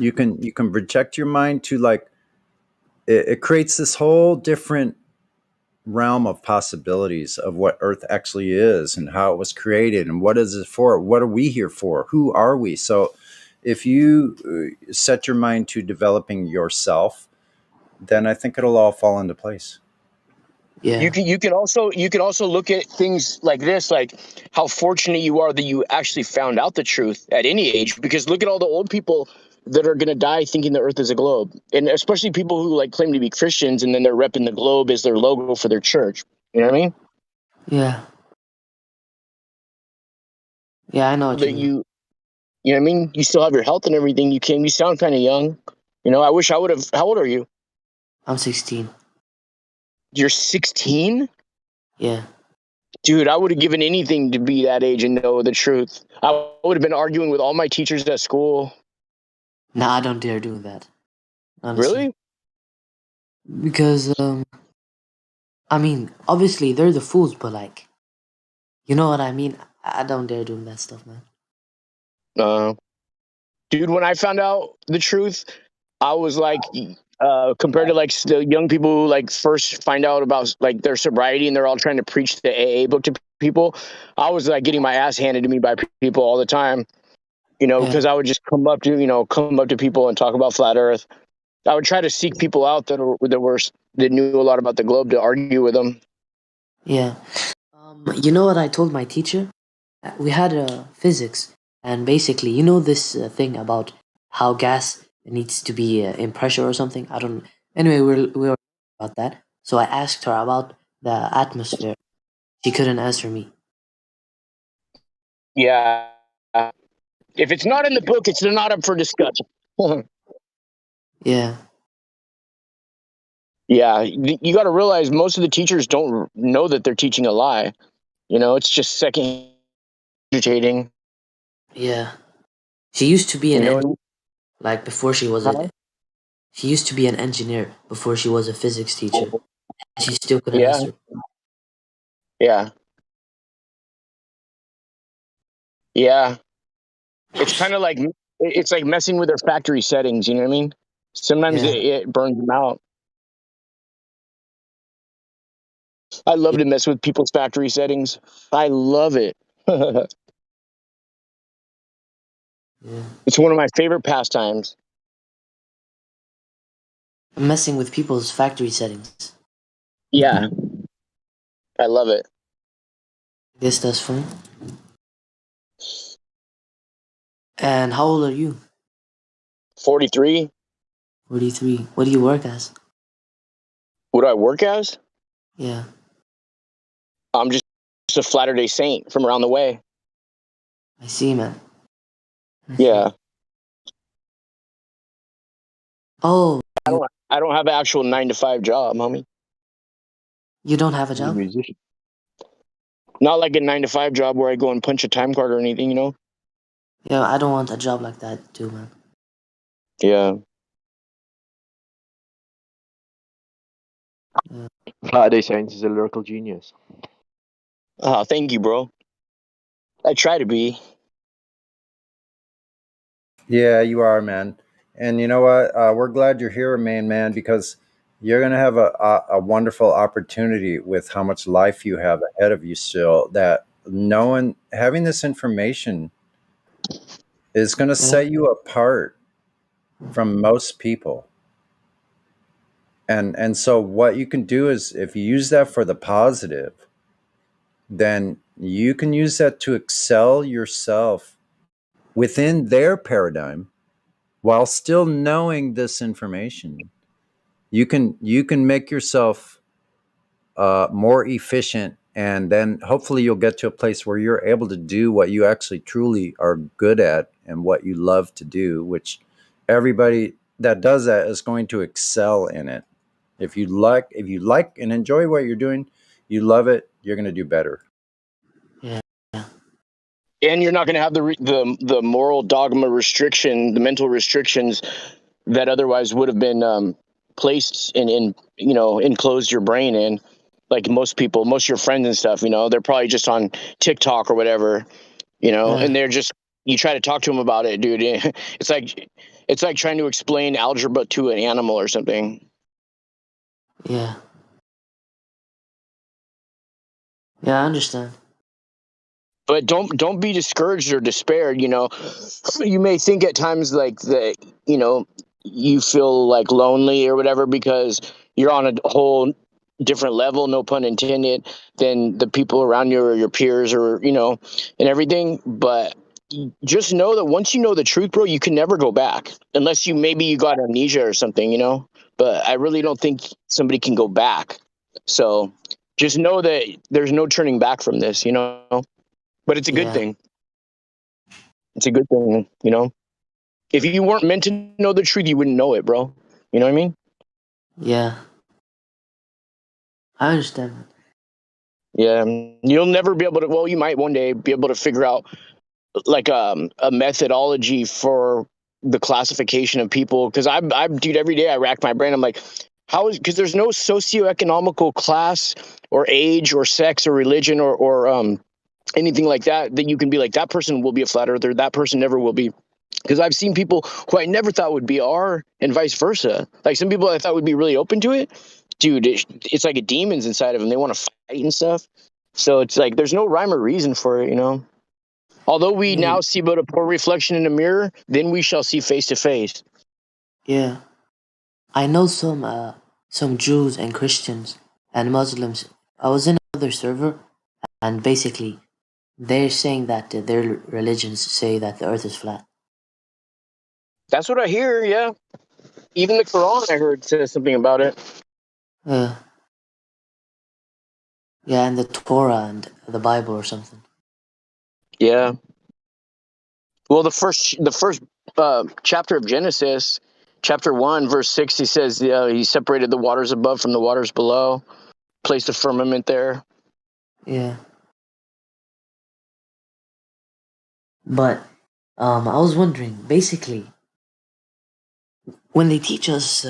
you can project your mind to like it creates this whole different realm of possibilities of what Earth actually is and how it was created and what is it for? What are we here for? Who are we? So if you set your mind to developing yourself, then I think it'll all fall into place. Yeah. You can also look at things like this, like how fortunate you are that you actually found out the truth at any age. Because look at all the old people that are going to die thinking the Earth is a globe, and especially people who like claim to be Christians and then they're repping the globe as their logo for their church. You know what I mean? Yeah. Yeah, I know what you That mean. you know what I mean? You still have your health and everything. You sound kind of young. You know, I wish I would have. How old are you? I'm 16. You're 16? Yeah. Dude, I would have given anything to be that age and know the truth. I would have been arguing with all my teachers at school. Nah, I don't dare do that. Honestly. Really? Because I mean, obviously they're the fools, but like, you know what I mean? I don't dare doing that stuff, man. Uh, Dude, when I found out the truth, I was like, compared to like the young people who like first find out about like their sobriety and they're all trying to preach the AA book to people, I was like getting my ass handed to me by people all the time. You know, Yeah. because I would just come up to people and talk about flat Earth. I would try to seek people out that knew a lot about the globe to argue with them. Yeah. You know what I told my teacher? We had physics, and basically, you know this thing about how gas needs to be in pressure or something. I don't. Anyway, we were about that. So I asked her about the atmosphere. She couldn't answer me. Yeah. If it's not in the book, it's not up for discussion. Yeah. Yeah, you got to realize most of the teachers don't know that they're teaching a lie. You know, it's just second agitating. Yeah. She used to be You an know, like before she was huh? a. She used to be an engineer before she was a physics teacher. She still couldn't Yeah, answer. yeah, yeah. It's kind of like it's like messing with their factory settings. You know what I mean? Sometimes Yeah. it burns them out. I love Yeah. to mess with people's factory settings. I love it. Yeah. It's one of my favorite pastimes. Messing with people's factory settings. Yeah, I love it. I guess that's fun. And how old are you? 43. 43. What do you work as? What do I work as? Yeah. I'm just a Latter Day Saint from around the way. I see, man. Yeah. Oh, I don't have an actual 9 to 5 job, homie. you don't have a He's a job? musician. Not like a 9 to 5 job where I go and punch a time card or anything, you know? Yeah, I don't want a job like that too, man. Yeah. Yeah. Latter-day Saints is a lyrical genius. Oh, thank you, bro. I try to be. Yeah, you are, man. And you know what? We're glad you're here, main man, because you're going to have a wonderful opportunity with how much life you have ahead of you still. That knowing, having this information is going to Yeah. set you apart from most people. And so what you can do is if you use that for the positive, then you can use that to excel yourself within their paradigm while still knowing this information. You can make yourself more efficient, and then hopefully you'll get to a place where you're able to do what you actually truly are good at and what you love to do, which everybody that does that is going to excel in it. If you like and enjoy what you're doing, you love it, you're going to do better. Yeah. And you're not going to have the moral dogma restriction, the mental restrictions that otherwise would have been placed in enclosed your brain in. Like most people, most of your friends and stuff, they're probably just on TikTok or whatever, and they're just, you try to talk to them about it, dude. It's like trying to explain algebra to an animal or something. Yeah. Yeah, I understand. But don't be discouraged or despaired. You may think at times like that. You feel like lonely or whatever because you're on a whole different level, no pun intended, than the people around you or your peers or and everything. But just know that once you know the truth, bro, you can never go back unless you got amnesia or something. But I really don't think somebody can go back. So just know that there's no turning back from this. But it's a good Yeah. thing. It's a good thing, If you weren't meant to know the truth, you wouldn't know it, bro. You know what I mean? Yeah. I understand. Yeah. You'll never be able to, well, you might one day be able to figure out like a methodology for the classification of people. Cause dude, every day I rack my brain. I'm like, because there's no socioeconomical class or age or sex or religion or anything like that you can be like, that person will be a flat earther. That person never will be. Because I've seen people who I never thought would be and vice versa. Like some people I thought would be really open to it. Dude, it's like a demon's inside of them. They want to fight and stuff. So it's like there's no rhyme or reason for it. Although we now see but a poor reflection in a mirror, then we shall see face to face. Yeah. I know some Jews and Christians and Muslims. I was in another server, and basically they're saying that their religions say that the earth is flat. That's what I hear, yeah. Even the Quran, I heard, says something about it. Yeah, and the Torah and the Bible or something. Yeah. Well, the first chapter of Genesis, chapter 1, verse 6, he says he separated the waters above from the waters below, placed a firmament there. Yeah. But I was wondering, basically, when they teach us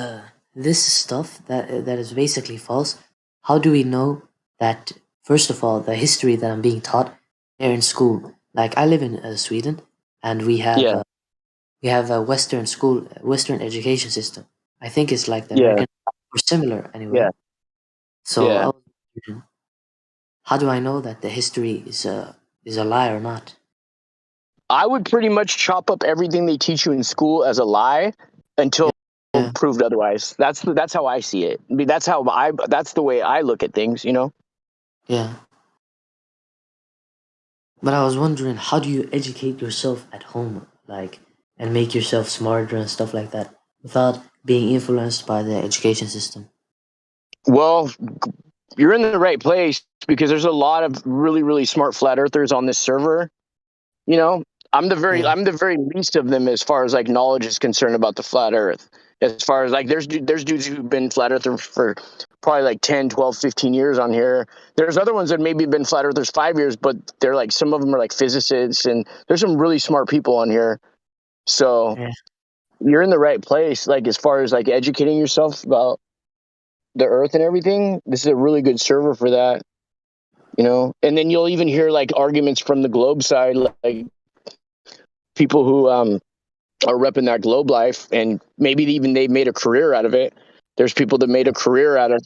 this stuff that is basically false, how do we know that, first of all, the history that I'm being taught here in school? Like, I live in Sweden, and we have a Western education system. I think it's like the American, or similar anyway. So I was wondering, how do I know that the history is a lie or not? I would pretty much chop up everything they teach you in school as a lie until proved otherwise. That's how I see it. I mean, that's the way I look at things. Yeah. But I was wondering, how do you educate yourself at home, like, and make yourself smarter and stuff like that, without being influenced by the education system? Well, you're in the right place because there's a lot of really, really smart flat earthers on this server. I'm the very least of them as far as like knowledge is concerned about the flat earth. As far as like there's dudes who've been flat earthers for probably like 10, 12, 15 years on here. There's other ones that maybe been flat earthers 5 years, but they're like, some of them are like physicists, and there's some really smart people on here. So you're in the right place, like as far as like educating yourself about the earth and everything. This is a really good server for that. And then you'll even hear like arguments from the globe side, like people who are repping that globe life, and maybe even they made a career out of it. There's people that made a career out of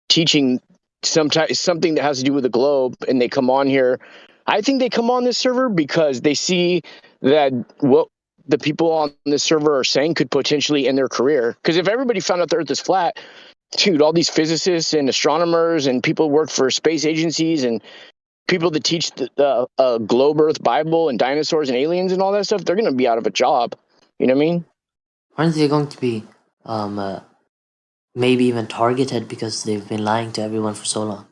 teaching something that has to do with the globe, and they come on here. I think they come on this server because they see that what the people on this server are saying could potentially end their career. Because if everybody found out the earth is flat, dude, all these physicists and astronomers and people who work for space agencies and people that teach the globe earth Bible and dinosaurs and aliens and all that stuff, they're going to be out of a job. You know what I mean? Aren't they going to be maybe even targeted because they've been lying to everyone for so long?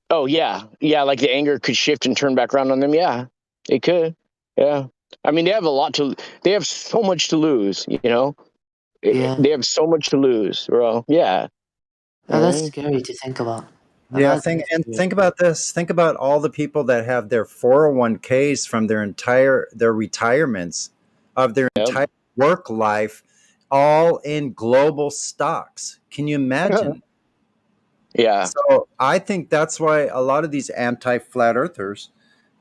Oh, yeah. Yeah, like the anger could shift and turn back around on them. Yeah, it could. Yeah. I mean, they have so much to lose, Yeah. They have so much to lose, bro. Yeah. That's scary to think about. Yeah, think about this. Think about all the people that have their 401ks from their retirements of their entire work life all in global stocks. Can you imagine? Yeah. So I think that's why a lot of these anti-flat earthers,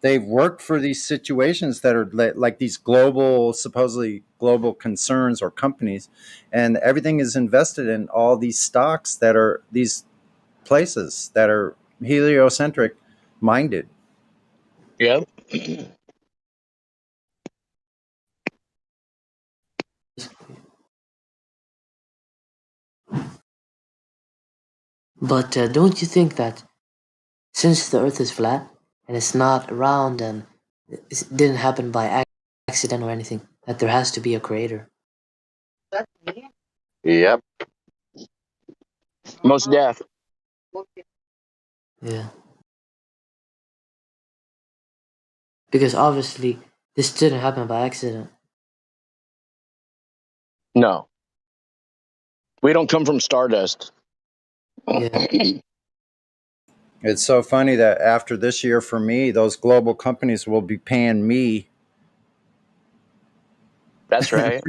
they've worked for these situations that are like these global, supposedly global concerns or companies, and everything is invested in all these stocks that are these places that are heliocentric minded. Yeah. But don't you think that since the Earth is flat and it's not round and it didn't happen by accident or anything, that there has to be a creator? Yep. Most deaf. Yeah. Because obviously this didn't happen by accident. No. We don't come from stardust. Yeah. It's so funny that after this year for me, those global companies will be paying me. That's right.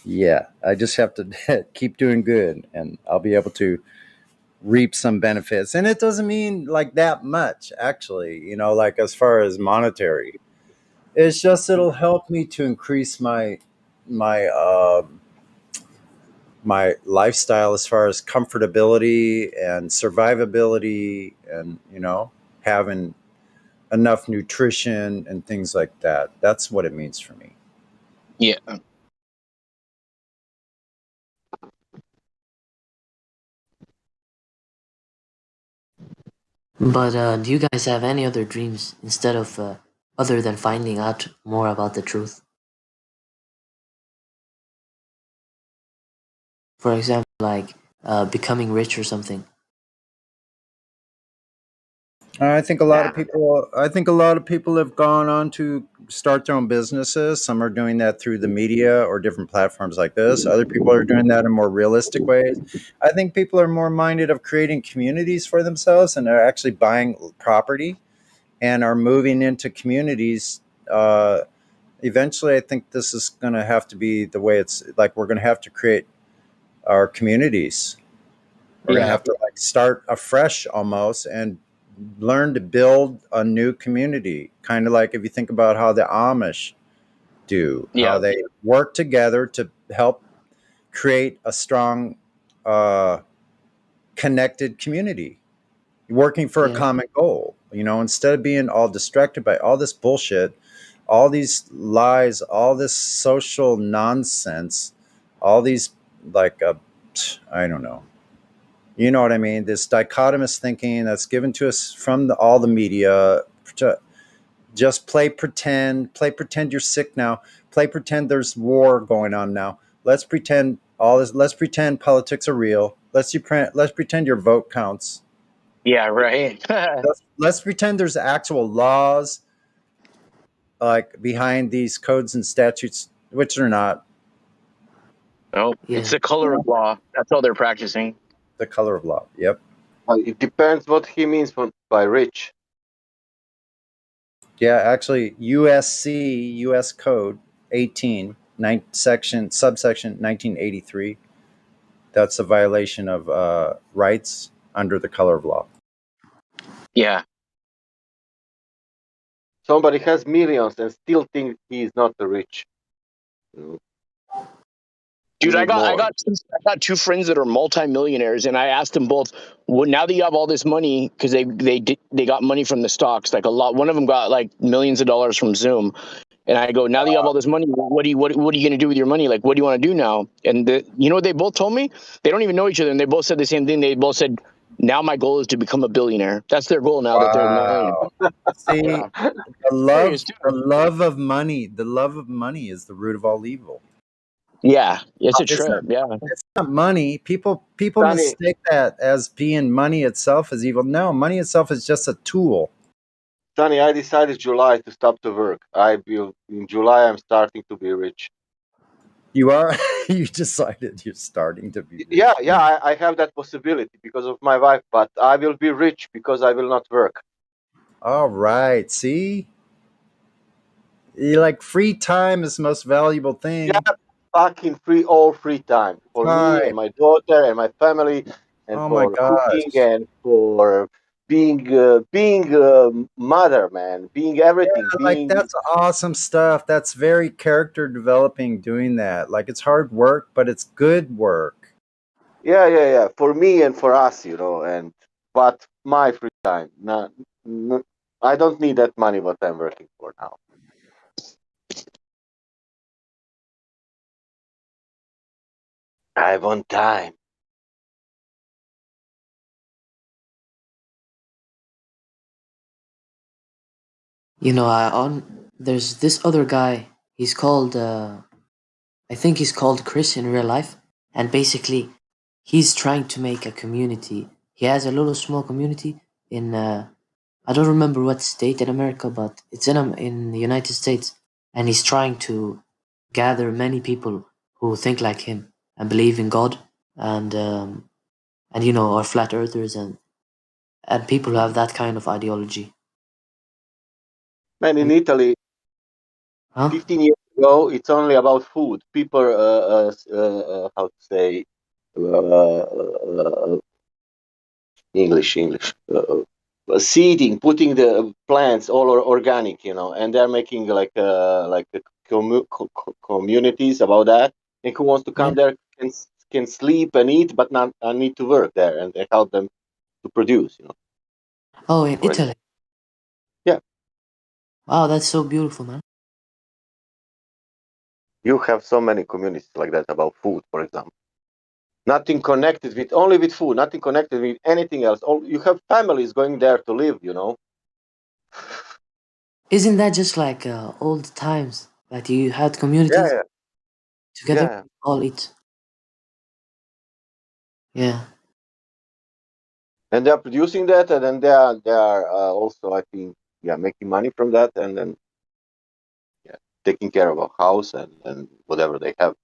Yeah, I just have to keep doing good and I'll be able to reap some benefits. And it doesn't mean like that much, actually, like as far as monetary. It's just it'll help me to increase my my lifestyle as far as comfortability and survivability and having enough nutrition and things like that. That's what it means for me. Yeah. But do you guys have any other dreams instead of other than finding out more about the truth? For example, like becoming rich or something. I think a lot of people. I think a lot of people have gone on to start their own businesses. Some are doing that through the media or different platforms like this. Other people are doing that in more realistic ways. I think people are more minded of creating communities for themselves and are actually buying property and are moving into communities. Eventually, I think this is going to have to be the way it's like. We're going to have to create our communities. We're going to Yeah. have to like start afresh almost and learn to build a new community. Kind of like if you think about how the Amish do, how Yeah. they work together to help create a strong, connected community, working for a Yeah. common goal. Instead of being all distracted by all this bullshit, all these lies, all this social nonsense, all these like, I don't know. You know what I mean? This dichotomous thinking that's given to us from all the media to just play pretend you're sick now, play pretend there's war going on now. Let's pretend all this. Let's pretend politics are real. Let's pretend your vote counts. Yeah. Right. Let's pretend there's actual laws like behind these codes and statutes, which are not. No. It's Yeah. the color of law. That's all they're practicing. The color of law. Yep. It depends what he means by rich. Yeah, actually, U.S. Code 18, subsection 1983. That's a violation of rights under the color of law. Yeah. Somebody has millions and still think he is not the rich. Dude, I Need more. got two friends that are multimillionaires, and I asked them both. Well, now that you have all this money, because they got money from the stocks, like a lot. One of them got like millions of dollars from Zoom, and I go, now that you have all this money, what are you going to do with your money? Like, what do you want to do now? And you know what they both told me? They don't even know each other, and they both said the same thing. They both said, now my goal is to become a billionaire. That's their goal now that they're millionaires. Wow. See, Yeah. the Serious, too. love of money, the love of money is the root of all evil. Yeah, it's a It's trip. Yeah. not money. People Sonny, mistake that as being money itself as evil. No, money itself is just a tool. Sonny, I decided July to stop to work. In July I'm starting to be rich. You are you decided you're starting to be rich. Yeah, I have that possibility because of my wife, but I will be rich because I will not work. All right. See? like free time is the most valuable thing. Yeah, fucking all free time for me Time. and my daughter and my family, and Oh my for cooking gosh. and for being mother, man, being everything, Like being that's awesome stuff. That's very character developing doing that. Like it's hard work, but it's good work. yeah, for me and for us, and but my free time, I don't need that money what I'm working for now. I want time. You know, there's this other guy. He's called I think he's called Chris in real life, and basically, he's trying to make a community. He has a little small community in I don't remember what state in America, but it's in the United States, and he's trying to gather many people who think like him and believe in God, and you know, are flat earthers and people who have that kind of ideology. Man, in And, Italy, huh? 15 years ago, it's only about food. People, how to say, English, seeding, putting the plants all organic, and they're making like communities about that. And who wants to Yeah. come there can sleep and eat, but not need to work there, and they help them to produce, Oh, in for Italy. example. Yeah, Wow, that's so beautiful, man. you have so many communities like that about food, for example. Nothing connected with only with food, nothing connected with anything else. You have families going there to live. Isn't that just like old times that you had Yeah, communities yeah, together, yeah. all eat? Yeah. And they are producing that, and then they are also, I think, yeah, making money from that, and then yeah, taking care of a house and whatever they have.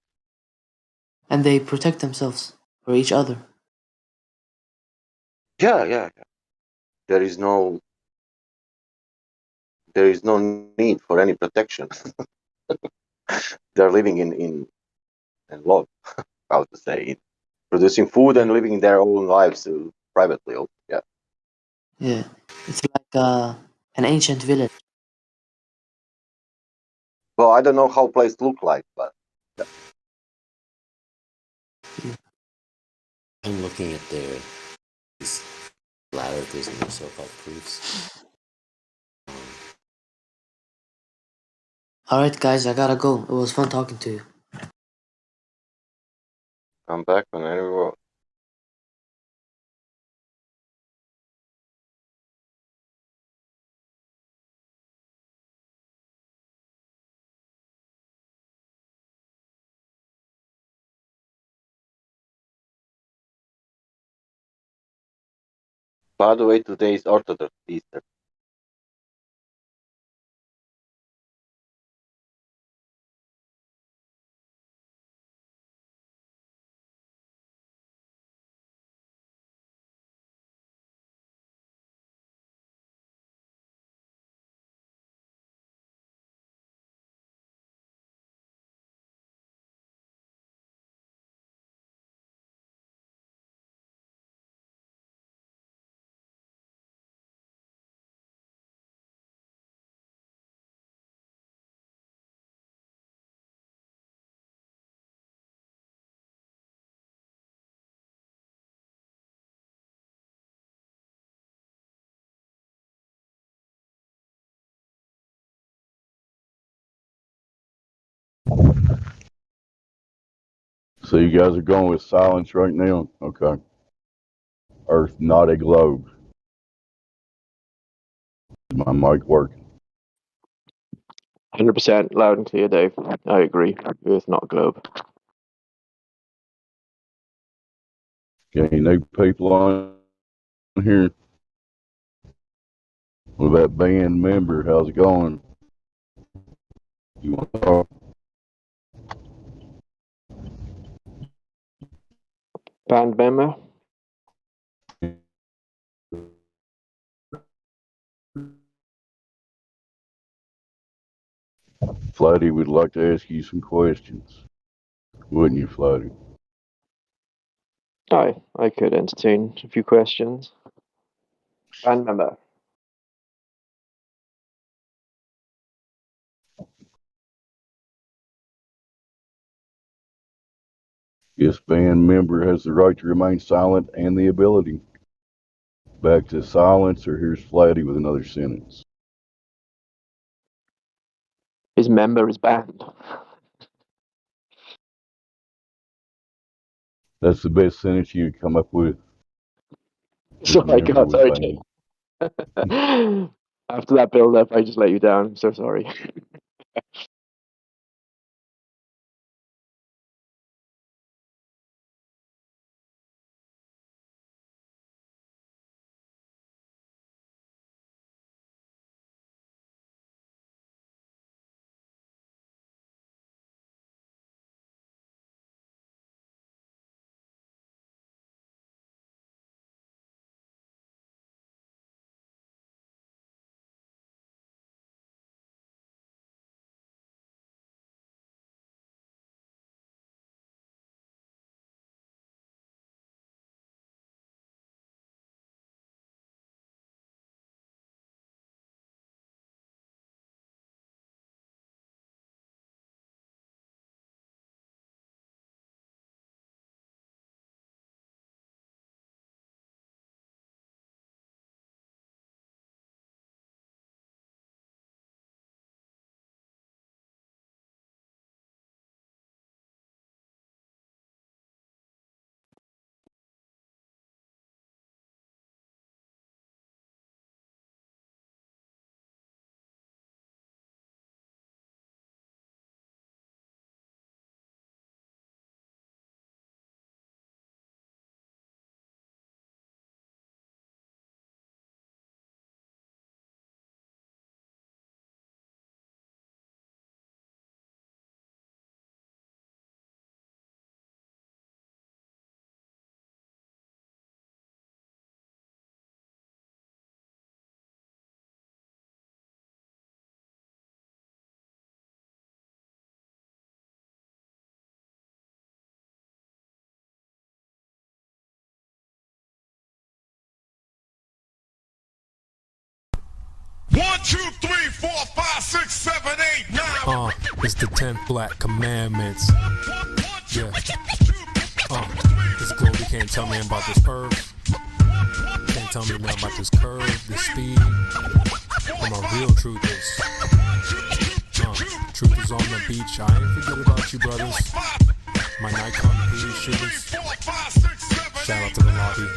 And they protect themselves for each other. Yeah. There is no need for any protection. They're living in love. How to say it? Producing food Yeah. and living their own lives privately. Also. Yeah. Yeah. It's like an ancient village. Well, I don't know how place look like, but I'm looking at these flat earthers and their so-called proofs. All right, guys, I gotta go. It was fun talking to you. come back whenever. By the way, today is Orthodox Easter. So you guys are going with silence right now? Okay. Earth, not a globe. Is my mic working? 100% loud and clear, Dave. I agree. Earth, not globe. Any new people on here? With that band member, how's it going? You want to talk? Band member. Flatty would like to ask you some questions. Wouldn't you, Flatty? I could entertain a few questions. And member. Yes, band member has the right to remain silent and the ability. Back to silence, or here's Flatty with another sentence. His member is banned. That's the best sentence you could come up with. So I Member got was sorry, banned. Jake. After that build up, I just let you down. I'm so sorry. One, two, three, 4, 5, 6, 7, 8, 9. It's the 10 black commandments. Yeah. This globe, you can't tell me about this earth. Can't tell me nothing about this curve, this speed. Where my real truth is. Truth is on the beach. I ain't forget about you, brothers. My Nikon PD shooters. Shout out to the lobby.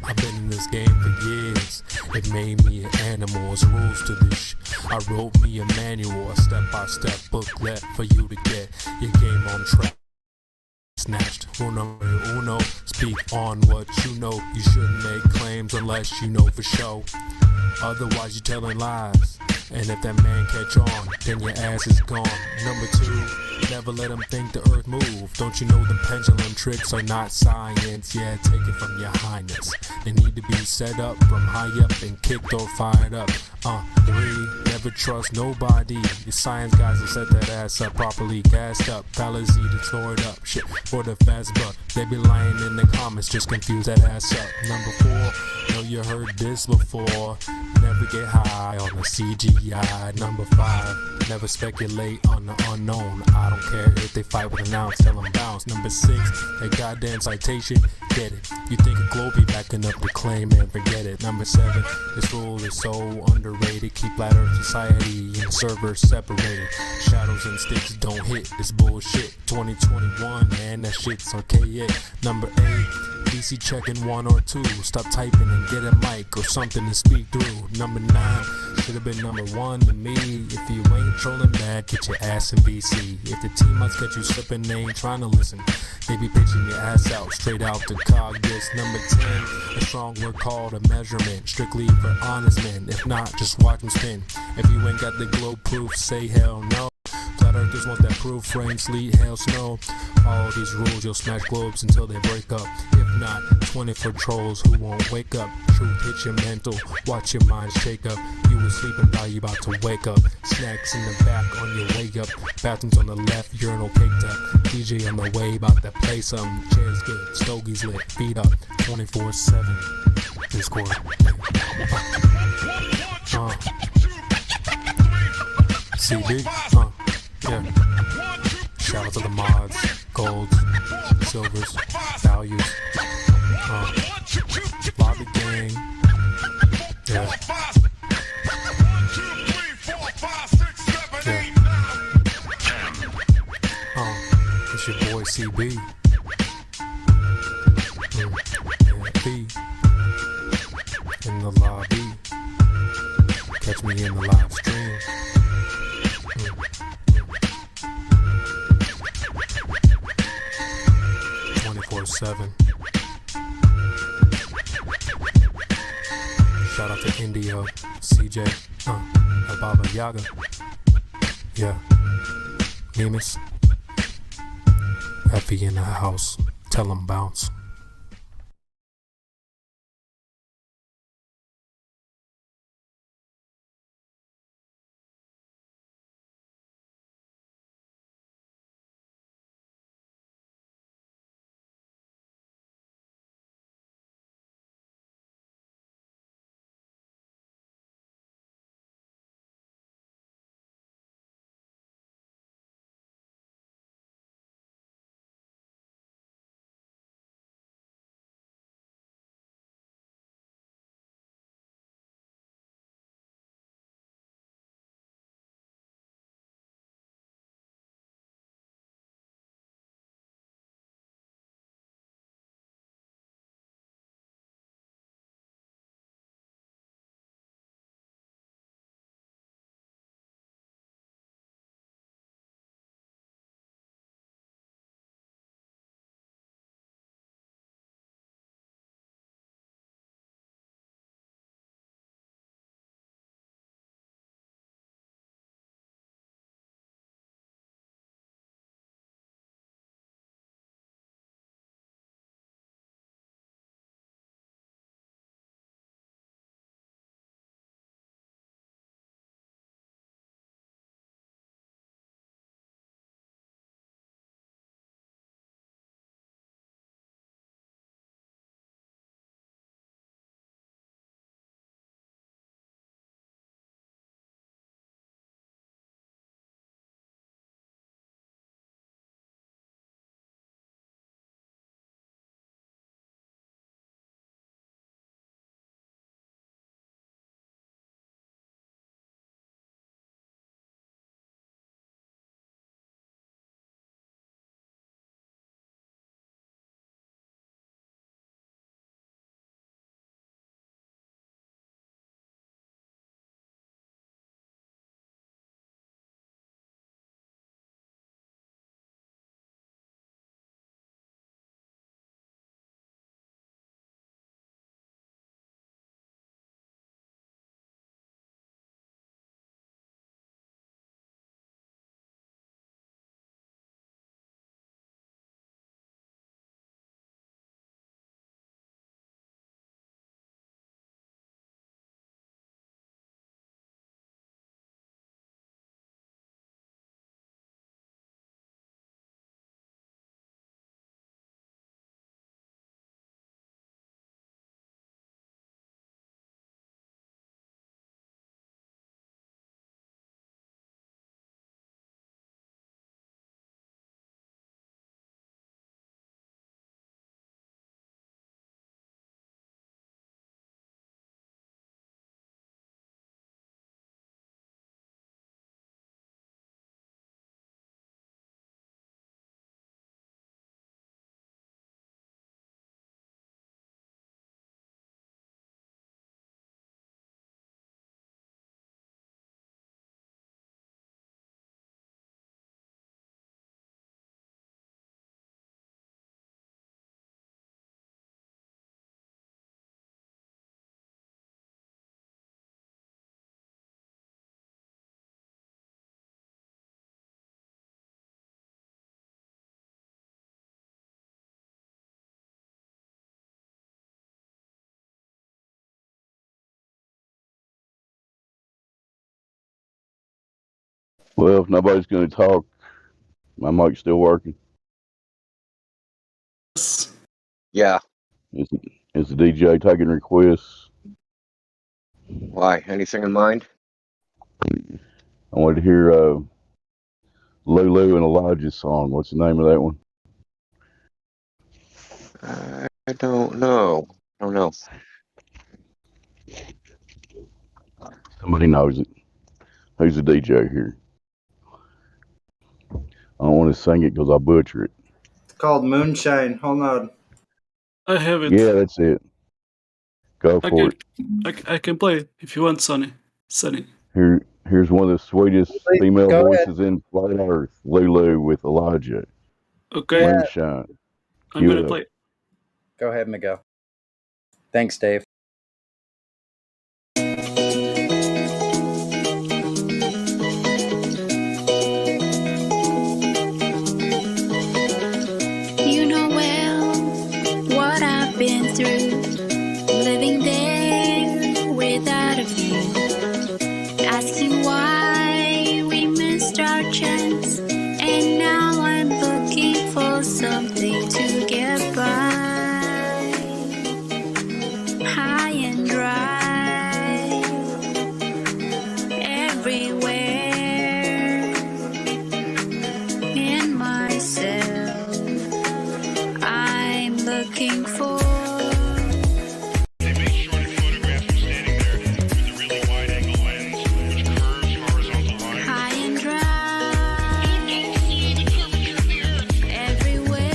I've been in this game for years. It made me an animal. There's rules to this. I wrote me a manual, a step-by-step booklet for you to get your game on track. Snatched, uno, speak on what you know. You shouldn't make claims unless you know for sure. Otherwise you're telling lies. And if that man catch on, then your ass is gone. Number 2, never let them think the earth move. Don't you know the pendulum tricks are not science? Yeah, take it from your highness. They need to be set up from high up and kicked or fired up. 3, never trust nobody. The science guys will set that ass up properly gassed up. Fallacy to tore it up. Shit for the fast buck. They be lying in the comments, just confuse that ass up. Number 4, know you heard this before. Never get high on the CGI. Number 5, never speculate on the unknown. I don't care if they fight with an ounce, tell them bounce. Number 6, that goddamn citation, get it. You think a globe be backing up the claim and forget it. Number 7, this rule is so underrated. Keep flat earth society and servers separated. Shadows and sticks don't hit, this bullshit. 2021, man, that shit's archaic. Number 8, DC checking 1 or 2. Stop typing and get a mic or something to speak through. Number 9, should've been number 1 to me. If you ain't trolling mad, get your ass in VC. If the teammates got you slipping, they ain't trying to listen. They be pitching your ass out, straight out to cog this. Number 10, a strong word called a measurement. Strictly for honest men, if not, just watch them spin. If you ain't got the globe proof, say hell no. Flat earthers want that proof, rain, sleet, hail, snow. All these rules, you'll smash globes until they break up. If not, 24 trolls who won't wake up. Truth hit your mental, watch your mind shake up. You were sleeping now you about to wake up. Snacks in the back on your way up. Bathrooms on the left, urinal caked up. DJ on the way, about to play some. Chairs good, stogies lit, feet up. 24/7. Discord. CB, yeah. Shout out to the mods, golds, silvers, values, lobby gang, yeah. It's your boy CB. And B in the lobby. Catch me in the live stream. 24/7. Shout out to Indio, CJ, Baba Yaga. Yeah. Nemus. Effie in the house. Tell 'em bounce. Well, if nobody's going to talk, my mic's still working. Yeah. Is the DJ taking requests? Why? Anything in mind? I wanted to hear Lulu and Elijah's song. What's the name of that one? I don't know. I don't know. Somebody knows it. Who's the DJ here? I don't want to sing it because I'll butcher it. It's called Moonshine. Hold on. I have it. Yeah, that's it. Go for it. I can play it if you want, Sonny. Here's one of the sweetest female Go voices in planet Earth, Lulu with Elijah. Okay. Yeah. Moonshine. I'm going to play it. Go ahead, Miguel. Thanks, Dave. You know well what I've been through, living there without a view, asking why we missed our chance, and now I'm looking for something to get by, high and dry, everywhere in myself I'm looking for. They make sure to photograph you standing there with a really wide angle lens, which curves horizontal lines. High and dry, everywhere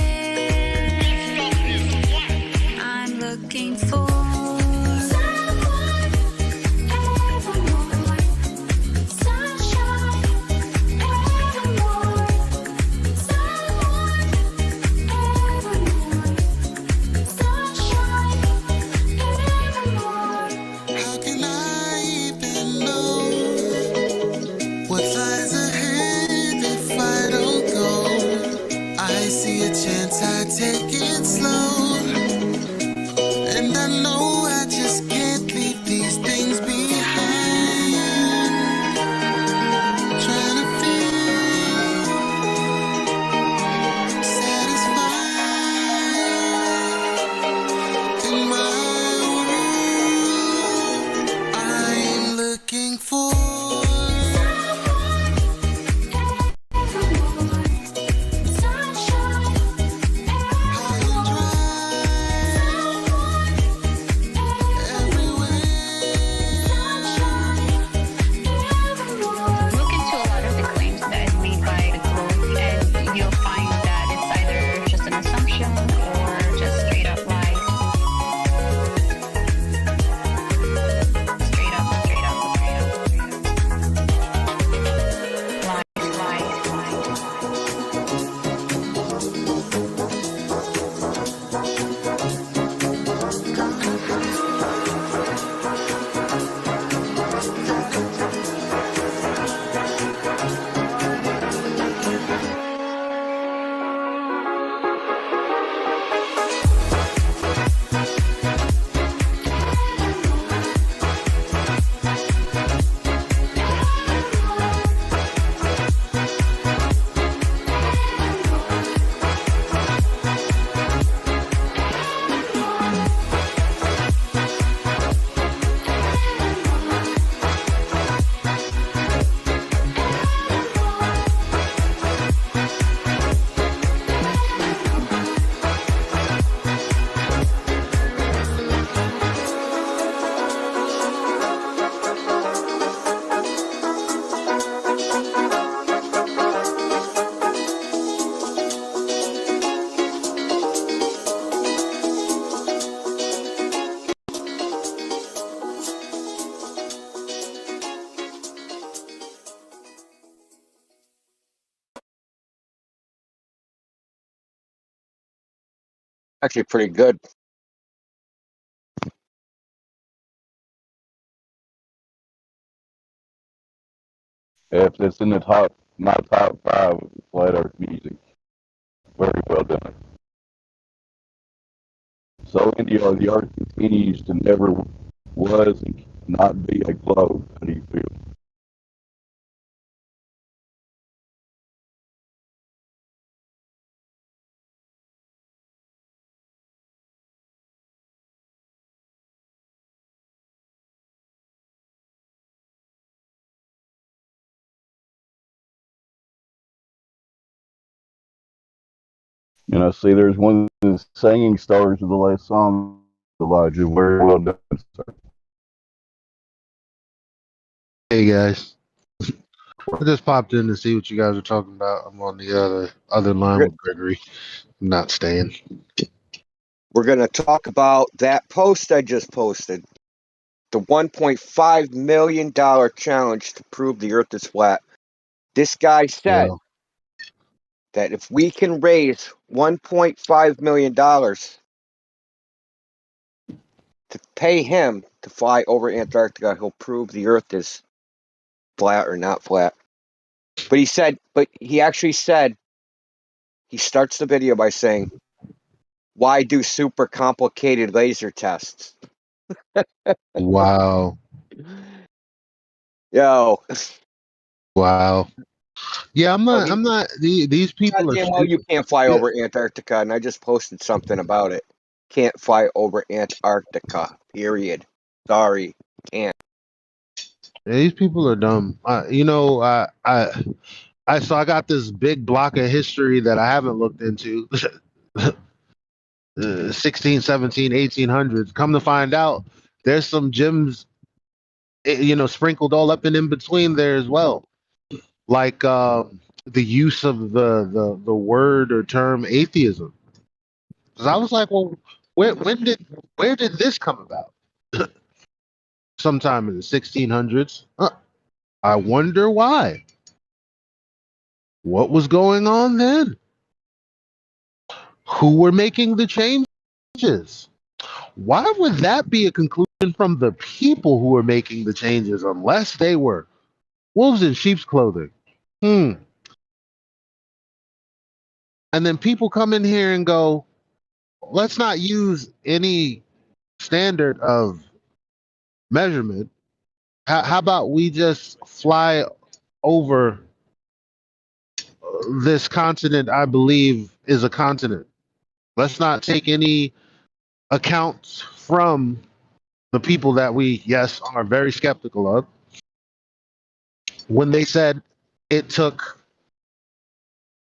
I'm looking for someone evermore, sunshine evermore, someone evermore, sunshine evermore. How can I even know what lies ahead if I don't go? I see a chance, I take it slow, and I know I just can't leave these things behind. Trying to feel satisfied in my world. I'm looking for Sunshine high and dry everywhere. Look into a lot of the claims that is made by the globe, and you'll find that it's either just an assumption or just straight up lies. Straight up. Actually, pretty good. If it's in my top 5 of flat Earth music, very well done. So, India, the Earth continues to never was and not be a globe. How do you feel? And I see there's one of the singing stars of the last song, Elijah. Very well done, sir. Hey guys, I just popped in to see what you guys are talking about. I'm on the other line with Gregory. I'm not staying. We're going to talk about that post I just posted. The $1.5 million challenge to prove the earth is flat. This guy said that if we can raise $1.5 million to pay him to fly over Antarctica, he'll prove the earth is flat or not flat. But he actually said, he starts the video by saying, why do super complicated laser tests? Wow. Yo. Wow. Yeah, I'm not. These people are Goddamn well you stupid. can't fly Yeah. over Antarctica, and I just posted something about it. Can't fly over Antarctica. Period. Sorry, can't. These people are dumb. So I got this big block of history that I haven't looked into. 16, 17, 1800s. Come to find out, there's some gems, sprinkled all up and in between there as well. Like the use of the word or term atheism. Because I was like, well, where did this come about? Sometime in the 1600s. I wonder why. What was going on then? Who were making the changes? Why would that be a conclusion from the people who were making the changes unless they were wolves in sheep's clothing? And then people come in here and go, let's not use any standard of measurement. How about we just fly over this continent? I believe is a continent. Let's not take any accounts from the people that we, yes, are very skeptical of. When they said it took,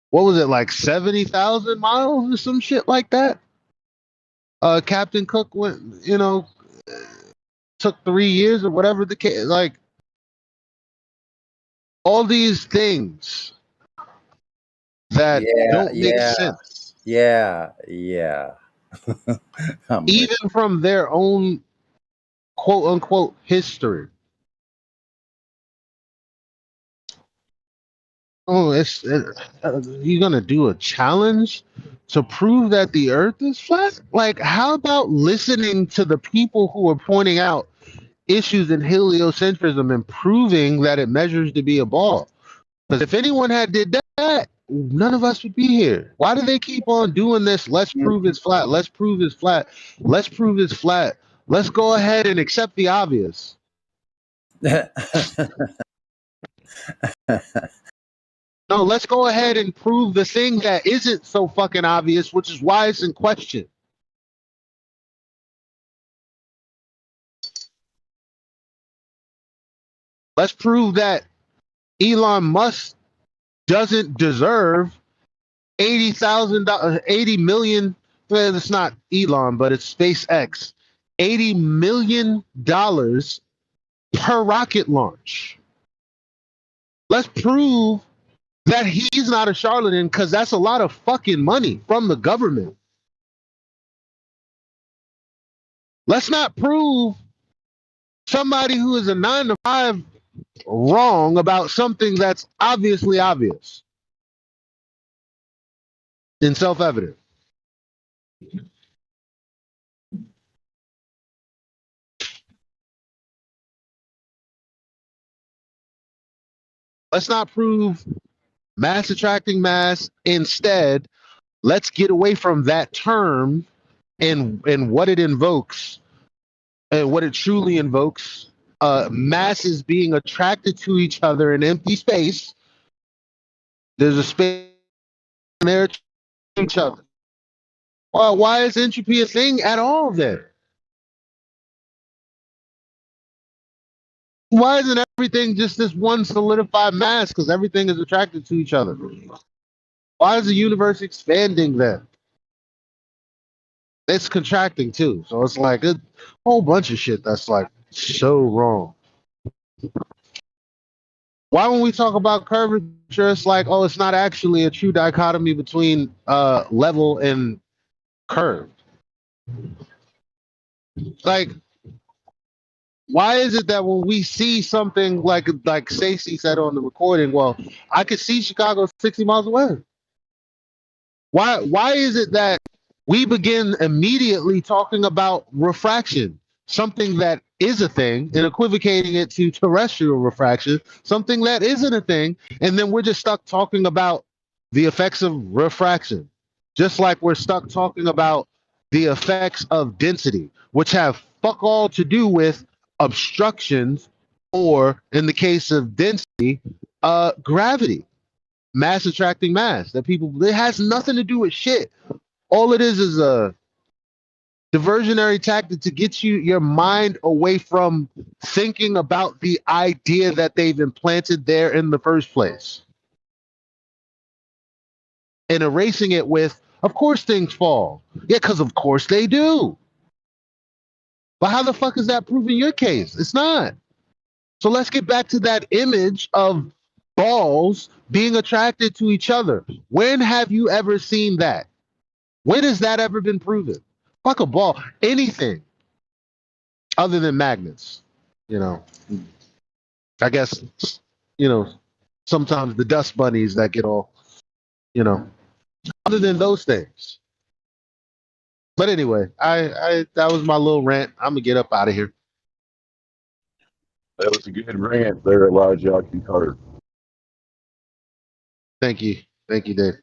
what was it, like 70,000 miles or some shit like that? Captain Cook went, took 3 years or whatever the case. Like, all these things that don't make sense. Yeah. Even from their own quote unquote history. Oh, you're gonna do a challenge to prove that the Earth is flat? Like, how about listening to the people who are pointing out issues in heliocentrism and proving that it measures to be a ball? Because if anyone had did that, none of us would be here. Why do they keep on doing this? Let's prove it's flat. Let's prove it's flat. Let's prove it's flat. Let's go ahead and accept the obvious. No, let's go ahead and prove the thing that isn't so fucking obvious, which is why it's in question. Let's prove that Elon Musk doesn't deserve $80,000, 80 million. Well, it's not Elon, but it's SpaceX. $80 million per rocket launch. Let's prove that he's not a charlatan, because that's a lot of fucking money from the government. Let's not prove somebody who is a 9-to-5 wrong about something that's obviously obvious and self-evident. Let's not prove mass attracting mass. Instead, let's get away from that term and what it invokes and what it truly invokes. Masses being attracted to each other in empty space. There's a space there to each other. Well, why is entropy a thing at all then? Why isn't everything just this one solidified mass? Because everything is attracted to each other. Why is the universe expanding then? It's contracting too. So it's like a whole bunch of shit that's like so wrong. Why when we talk about curvature, it's like, oh, it's not actually a true dichotomy between level and curve. Like, why is it that when we see something like Stacey said on the recording, well, I could see Chicago 60 miles away. Why is it that we begin immediately talking about refraction, something that is a thing, and equivocating it to terrestrial refraction, something that isn't a thing, and then we're just stuck talking about the effects of refraction, just like we're stuck talking about the effects of density, which have fuck all to do with obstructions, or in the case of density, gravity, mass attracting mass. That people, it has nothing to do with shit. All it is a diversionary tactic to get your mind away from thinking about the idea that they've implanted there in the first place, and erasing it with, of course things fall. Yeah, because of course they do. But how the fuck is that proving your case? It's not. So let's get back to that image of balls being attracted to each other. When have you ever seen that? When has that ever been proven? Fuck a ball. Anything other than magnets. You know, I guess, sometimes the dust bunnies that get all, other than those things. But anyway, I that was my little rant. I'm gonna get up out of here. That was a good rant there, Elijah. I concur. Thank you. Thank you, Dave.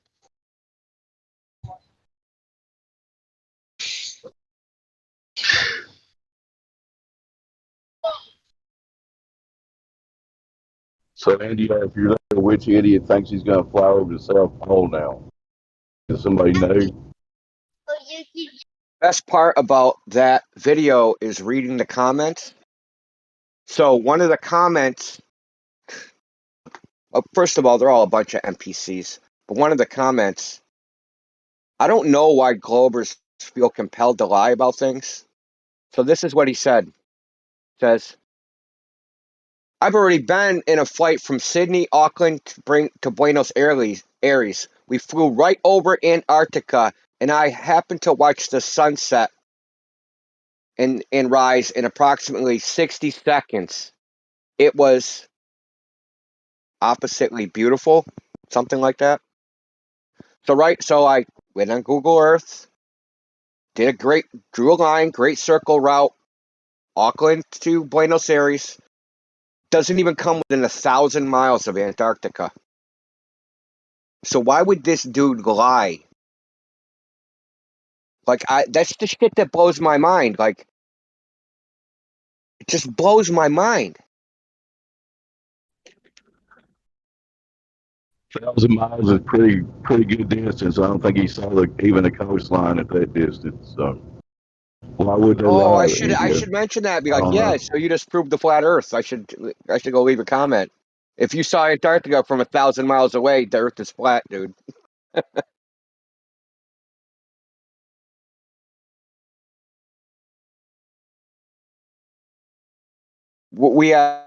So, Andy, if you're there, which idiot thinks he's going to fly over the South Pole now? Does somebody know? Best part about that video is reading the comments. So one of the comments, well, first of all, they're all a bunch of NPCs. But one of the comments, I don't know why Globers feel compelled to lie about things. So this is what he said. Says, I've already been in a flight from Sydney, Auckland to Buenos Aires. We flew right over Antarctica, and I happened to watch the sunset and rise in approximately 60 seconds. It was oppositely beautiful, something like that. So I went on Google Earth, drew a line, great circle route, Auckland to Buenos Aires. Doesn't even come within 1,000 miles of Antarctica. So why would this dude lie? Like, that's the shit that blows my mind. Like, it just blows my mind. 1,000 miles is pretty good distance. I don't think he saw even the coastline at that distance. So why would they Oh, lie? I should mention that. Be like, yeah, so you just proved the flat Earth. I should go leave a comment. If you saw Antarctica from 1,000 miles away, the Earth is flat, dude. We have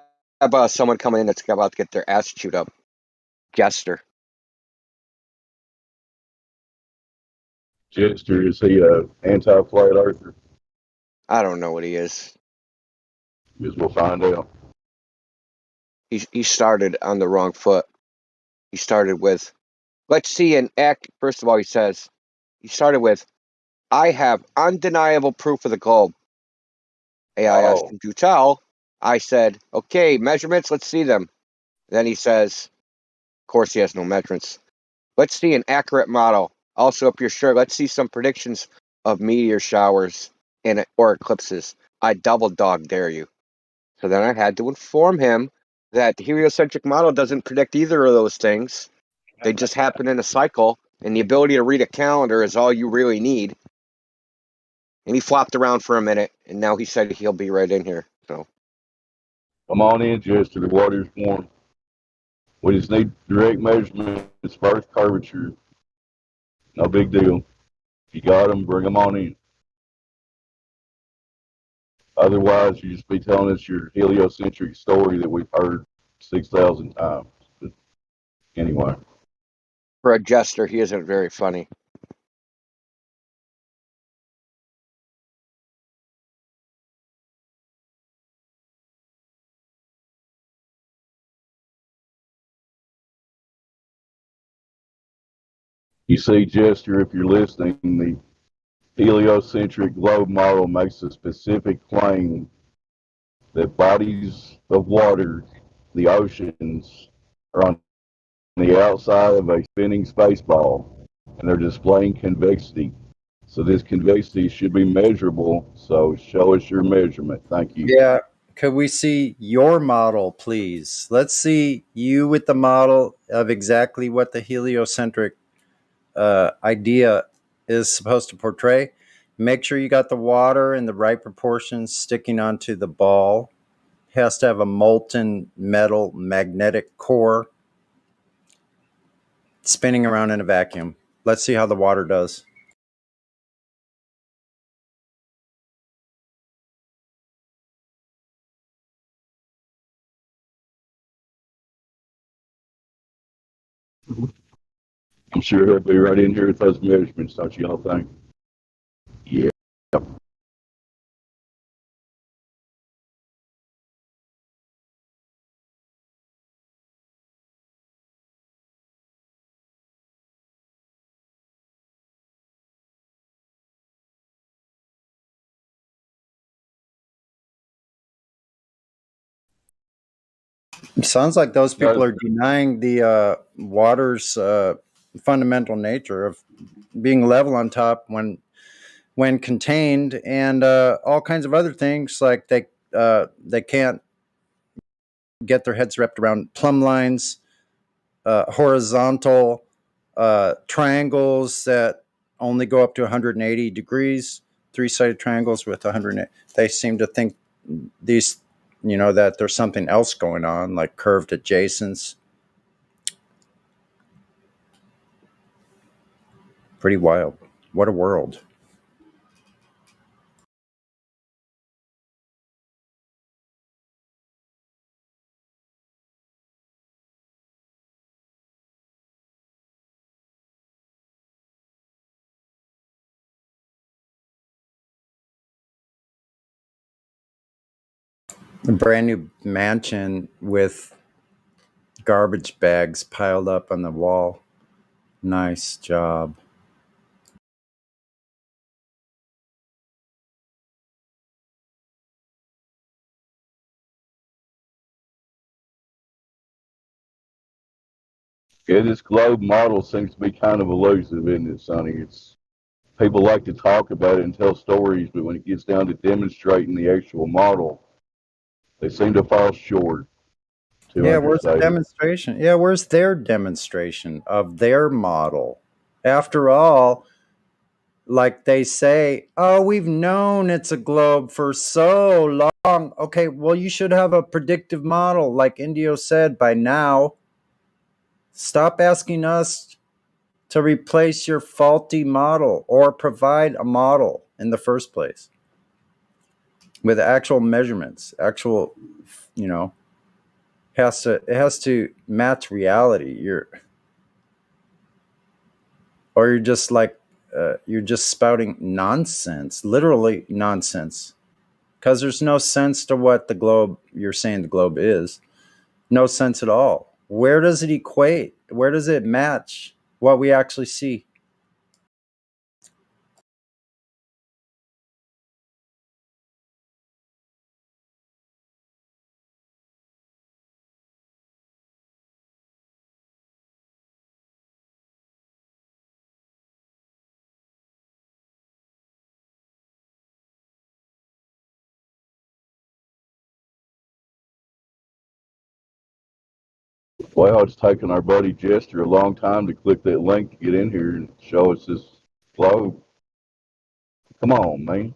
someone coming in that's about to get their ass chewed up. Jester. Jester, is he a anti-flat earther? I don't know what he is. Guess we'll find out. He started on the wrong foot. He started with, let's see an act. First of all, he started with, I have undeniable proof of the globe. AI asked him to tell. I said, okay, measurements, let's see them. Then he says, of course he has no measurements. Let's see an accurate model. Also, if you're sure, let's see some predictions of meteor showers or eclipses. I double dog dare you. So then I had to inform him that the heliocentric model doesn't predict either of those things. They just happen in a cycle, and the ability to read a calendar is all you really need. And he flopped around for a minute, and now he said he'll be right in here. So Come on in, Jester. The water's warm. We just need direct measurements, first curvature. No big deal. If you got them, bring them on in. Otherwise, you just be telling us your heliocentric story that we've heard 6,000 times. But anyway, For a jester, he isn't very funny. you see, Jester, if you're listening, the heliocentric globe model makes a specific claim that bodies of water, the oceans, are on the outside of a spinning space ball, and they're displaying convexity. So this convexity should be measurable. So show us your measurement. Thank you. Yeah. Could we see your model, please? Let's see you with the model of exactly what the heliocentric idea is supposed to portray. Make sure you got the water in the right proportions sticking onto the ball. It has to have a molten metal magnetic core spinning around in a vacuum. Let's see how the water does. I'm sure he'll be right in here with those measurements, don't you all think? Yeah. It sounds like those people No, are denying the water's fundamental nature of being level on top when contained, and all kinds of other things like they can't get their heads wrapped around plumb lines, horizontal triangles that only go up to 180 degrees, three-sided triangles with 180. They seem to think these, that there's something else going on, like curved adjacents. Pretty wild. What a world. A brand new mansion with garbage bags piled up on the wall. Nice job. yeah, this globe model seems to be kind of elusive, isn't it, Sonny? It's people like to talk about it and tell stories, but when it gets down to demonstrating the actual model, they seem to fall short. To Yeah, where's the understate it. demonstration? Yeah, where's their demonstration of their model? After all, like they say, oh, we've known it's a globe for so long. Okay, well, you should have a predictive model, like Indio said by now. Stop asking us to replace your faulty model or provide a model in the first place with actual measurements, actual, you know, it has to match reality. You're just like you're just spouting nonsense, literally nonsense, because there's no sense to what the globe you're saying the globe is. No sense at all. Where does it equate? Where does it match what we actually see? Well, it's taken our buddy Jester a long time to click that link to get in here and show us this globe. Come on, man.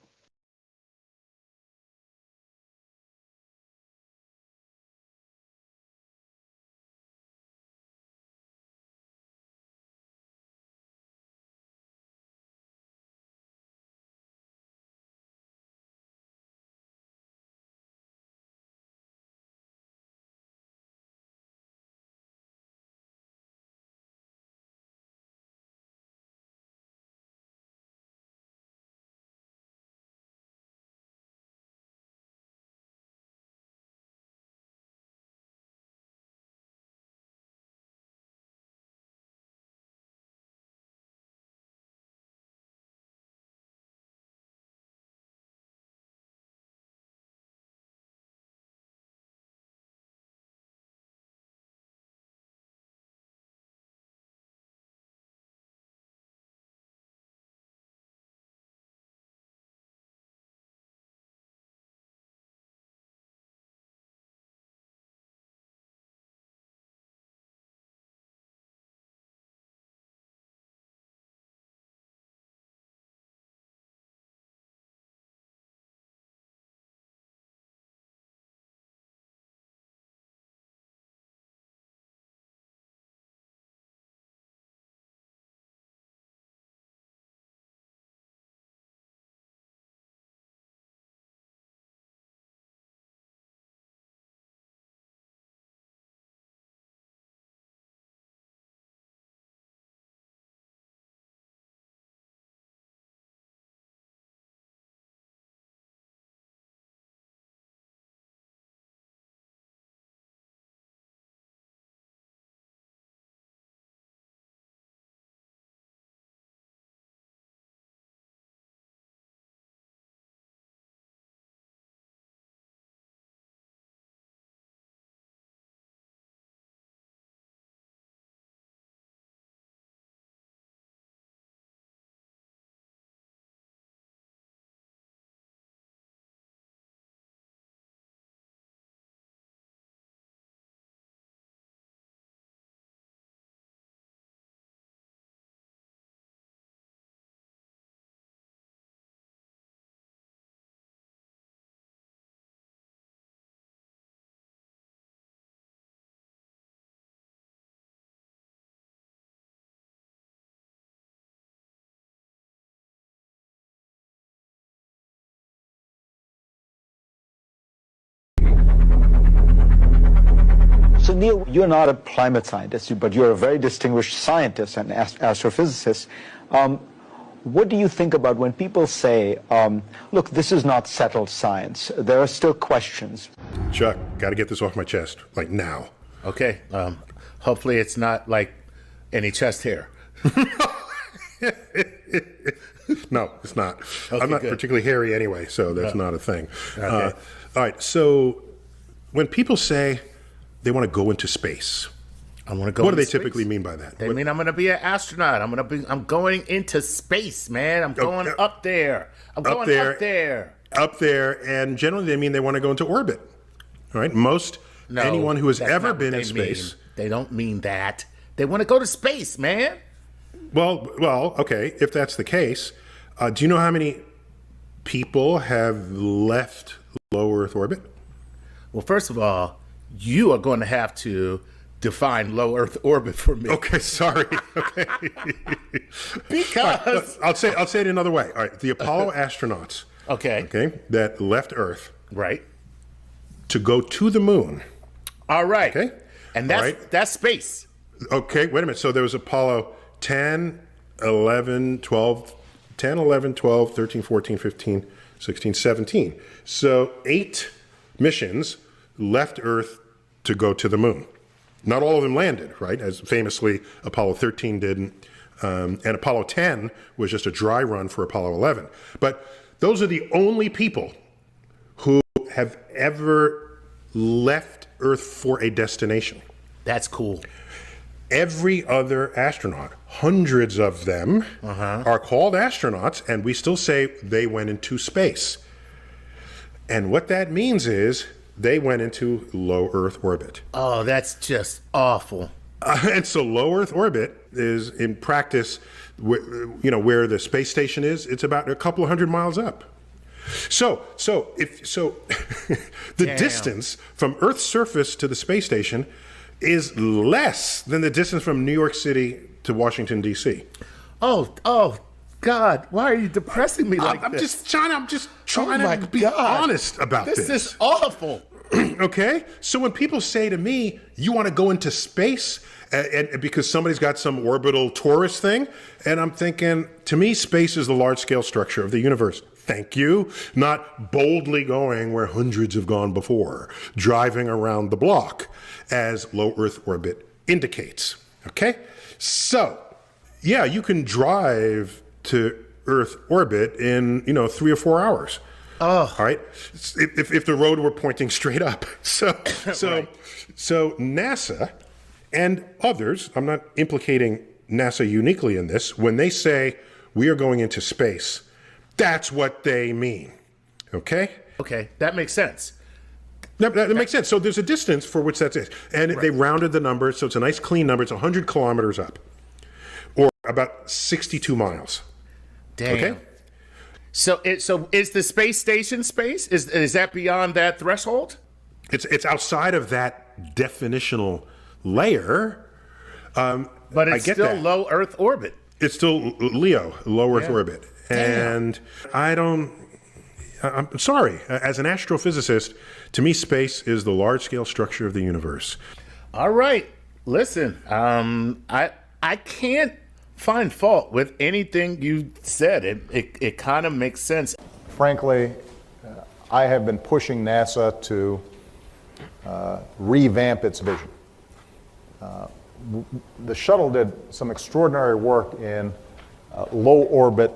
So Neil, you're not a climate scientist, but you're a very distinguished scientist and astrophysicist. What do you think about when people say, look, this is not settled science. There are still questions. Chuck, got to get this off my chest, like now. Okay. Hopefully it's not like any chest hair. No, it's not. Okay, I'm not good. particularly hairy anyway, so that's not a thing. Okay. All right, so when people say they want to go into space, I want to go. What do they into space. typically mean by that? They mean I'm going to be an astronaut. I'm going into space, man. I'm going up there. I'm going up there. Up there, and generally they mean they want to go into orbit. All right, anyone who has ever been in space. They don't mean that. They want to go to space, man. Well, okay. If that's the case, do you know how many people have left low Earth orbit? Well, first of all, you are going to have to define low Earth orbit for me. Okay, sorry. Okay. Because I'll say it another way. All right, the Apollo astronauts. Okay, that left Earth. Right. To go to the moon. All right. Okay. And that's space. Okay, wait a minute. So there was Apollo 10, 11, 12, 10, 11, 12, 13, 14, 15, 16, 17. So 8 missions left Earth to go to the moon. Not all of them landed, right? As famously Apollo 13 didn't. And Apollo 10 was just a dry run for Apollo 11. But those are the only people who have ever left Earth for a destination. That's cool. Every other astronaut, hundreds of them, are called astronauts, and we still say they went into space. And what that means is they went into low Earth orbit. Oh, that's just awful. And so low Earth orbit is, in practice, where the space station is. It's about a couple of 100 miles up. So the distance from Earth's surface to the space station is less than the distance from New York City to Washington, D.C. Oh, God, why are you depressing me like I'm this? just trying to be honest about this. This is awful. Okay? So when people say to me, you want to go into space, and because somebody's got some orbital tourist thing, and I'm thinking, to me, space is the large-scale structure of the universe. Thank you. Not boldly going where hundreds have gone before, driving around the block, as low Earth orbit indicates. Okay? So, yeah, you can drive to Earth orbit in, 3 or 4 hours. Oh. All right? If the road were pointing straight up. So NASA and others, I'm not implicating NASA uniquely in this, when they say we are going into space, that's what they mean. Okay? Okay, that makes sense. That makes sense. So there's a distance for which that's it. And they rounded the number, so it's a nice clean number. It's 100 kilometers up, or about 62 miles. Damn. Okay? So is the space station space? Is that beyond that threshold? It's outside of that definitional layer. But it's still low Earth orbit. It's still LEO, low Earth orbit. And I'm sorry, as an astrophysicist, to me, space is the large-scale structure of the universe. All right. Listen, I can't find fault with anything you said. It kind of makes sense. Frankly, I have been pushing NASA to revamp its vision. The shuttle did some extraordinary work in low orbit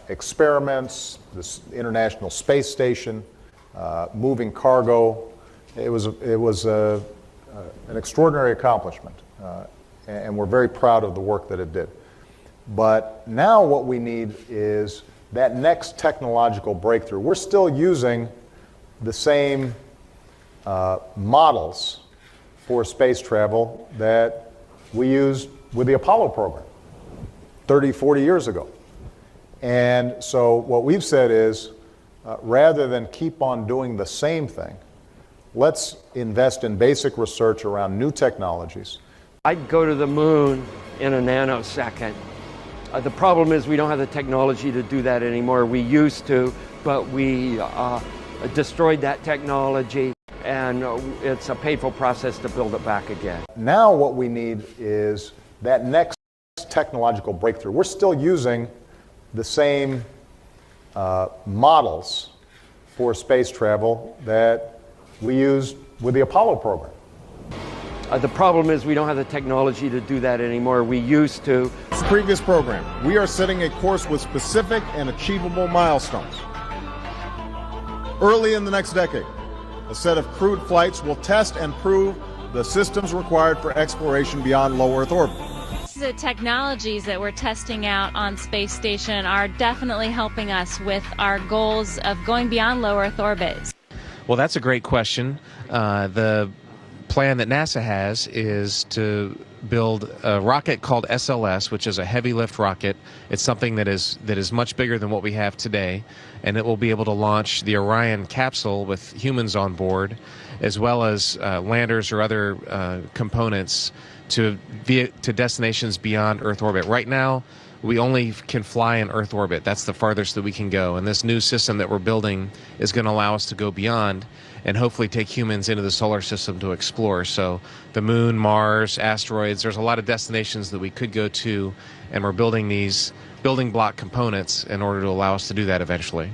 experiments, this International Space Station, moving cargo. It was an extraordinary accomplishment, and we're very proud of the work that it did. But now what we need is that next technological breakthrough. We're still using the same models for space travel that we used with the Apollo program 30, 40 years ago. And so what we've said is, rather than keep on doing the same thing, let's invest in basic research around new technologies. I'd go to the moon in a nanosecond. The problem is we don't have the technology to do that anymore. We used to, but we destroyed that technology. and it's a painful process to build it back again. Now what we need is that next technological breakthrough. We're still using the same models for space travel that we used with the Apollo program. The problem is we don't have the technology to do that anymore. We used to. Previous program, we are setting a course with specific and achievable milestones. Early in the next decade, a set of crewed flights will test and prove the systems required for exploration beyond low Earth orbit. The technologies that we're testing out on space station are definitely helping us with our goals of going beyond low Earth orbit. Well, that's a great question. The plan that NASA has is to build a rocket called SLS, which is a heavy lift rocket. It's something that is much bigger than what we have today, and it will be able to launch the Orion capsule with humans on board, as well as landers or other components to destinations beyond Earth orbit. Right now, we only can fly in Earth orbit. That's the farthest that we can go. And this new system that we're building is going to allow us to go beyond and hopefully take humans into the solar system to explore. So the moon, Mars, asteroids, there's a lot of destinations that we could go to, and we're building these building block components in order to allow us to do that eventually.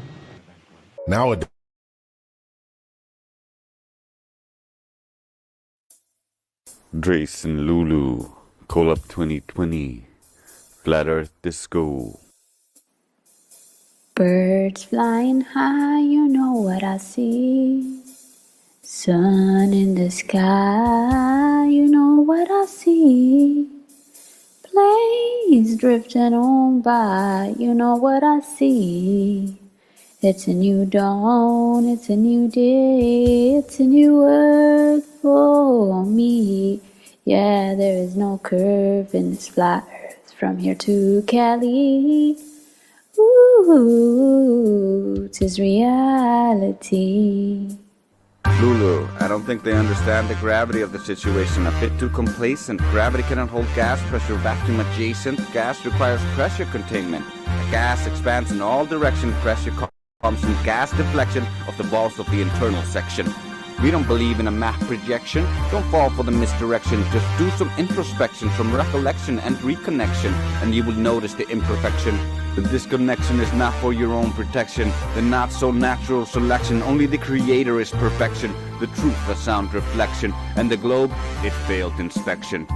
Nowadays, Drace and Lulu, Call Up 2020, Flat Earth Disco. Birds flying high, you know what I see. Sun in the sky, you know what I see. Planes drifting on by, you know what I see. It's a new dawn, it's a new day, it's a new earth for me. Yeah, there is no curve in this flat earth from here to Cali. Ooh, 'tis reality. Lulu, I don't think they understand the gravity of the situation. A bit too complacent. Gravity cannot hold gas pressure vacuum adjacent. Gas requires pressure containment. A gas expands in all directions. Pressure comes from gas deflection of the walls of the internal section. We don't believe in a map projection. Don't fall for the misdirection. Just do some introspection from recollection and reconnection, and you will notice the imperfection. The disconnection is not for your own protection. The not so natural selection. Only the creator is perfection. The truth a sound reflection. And the globe, it failed inspection.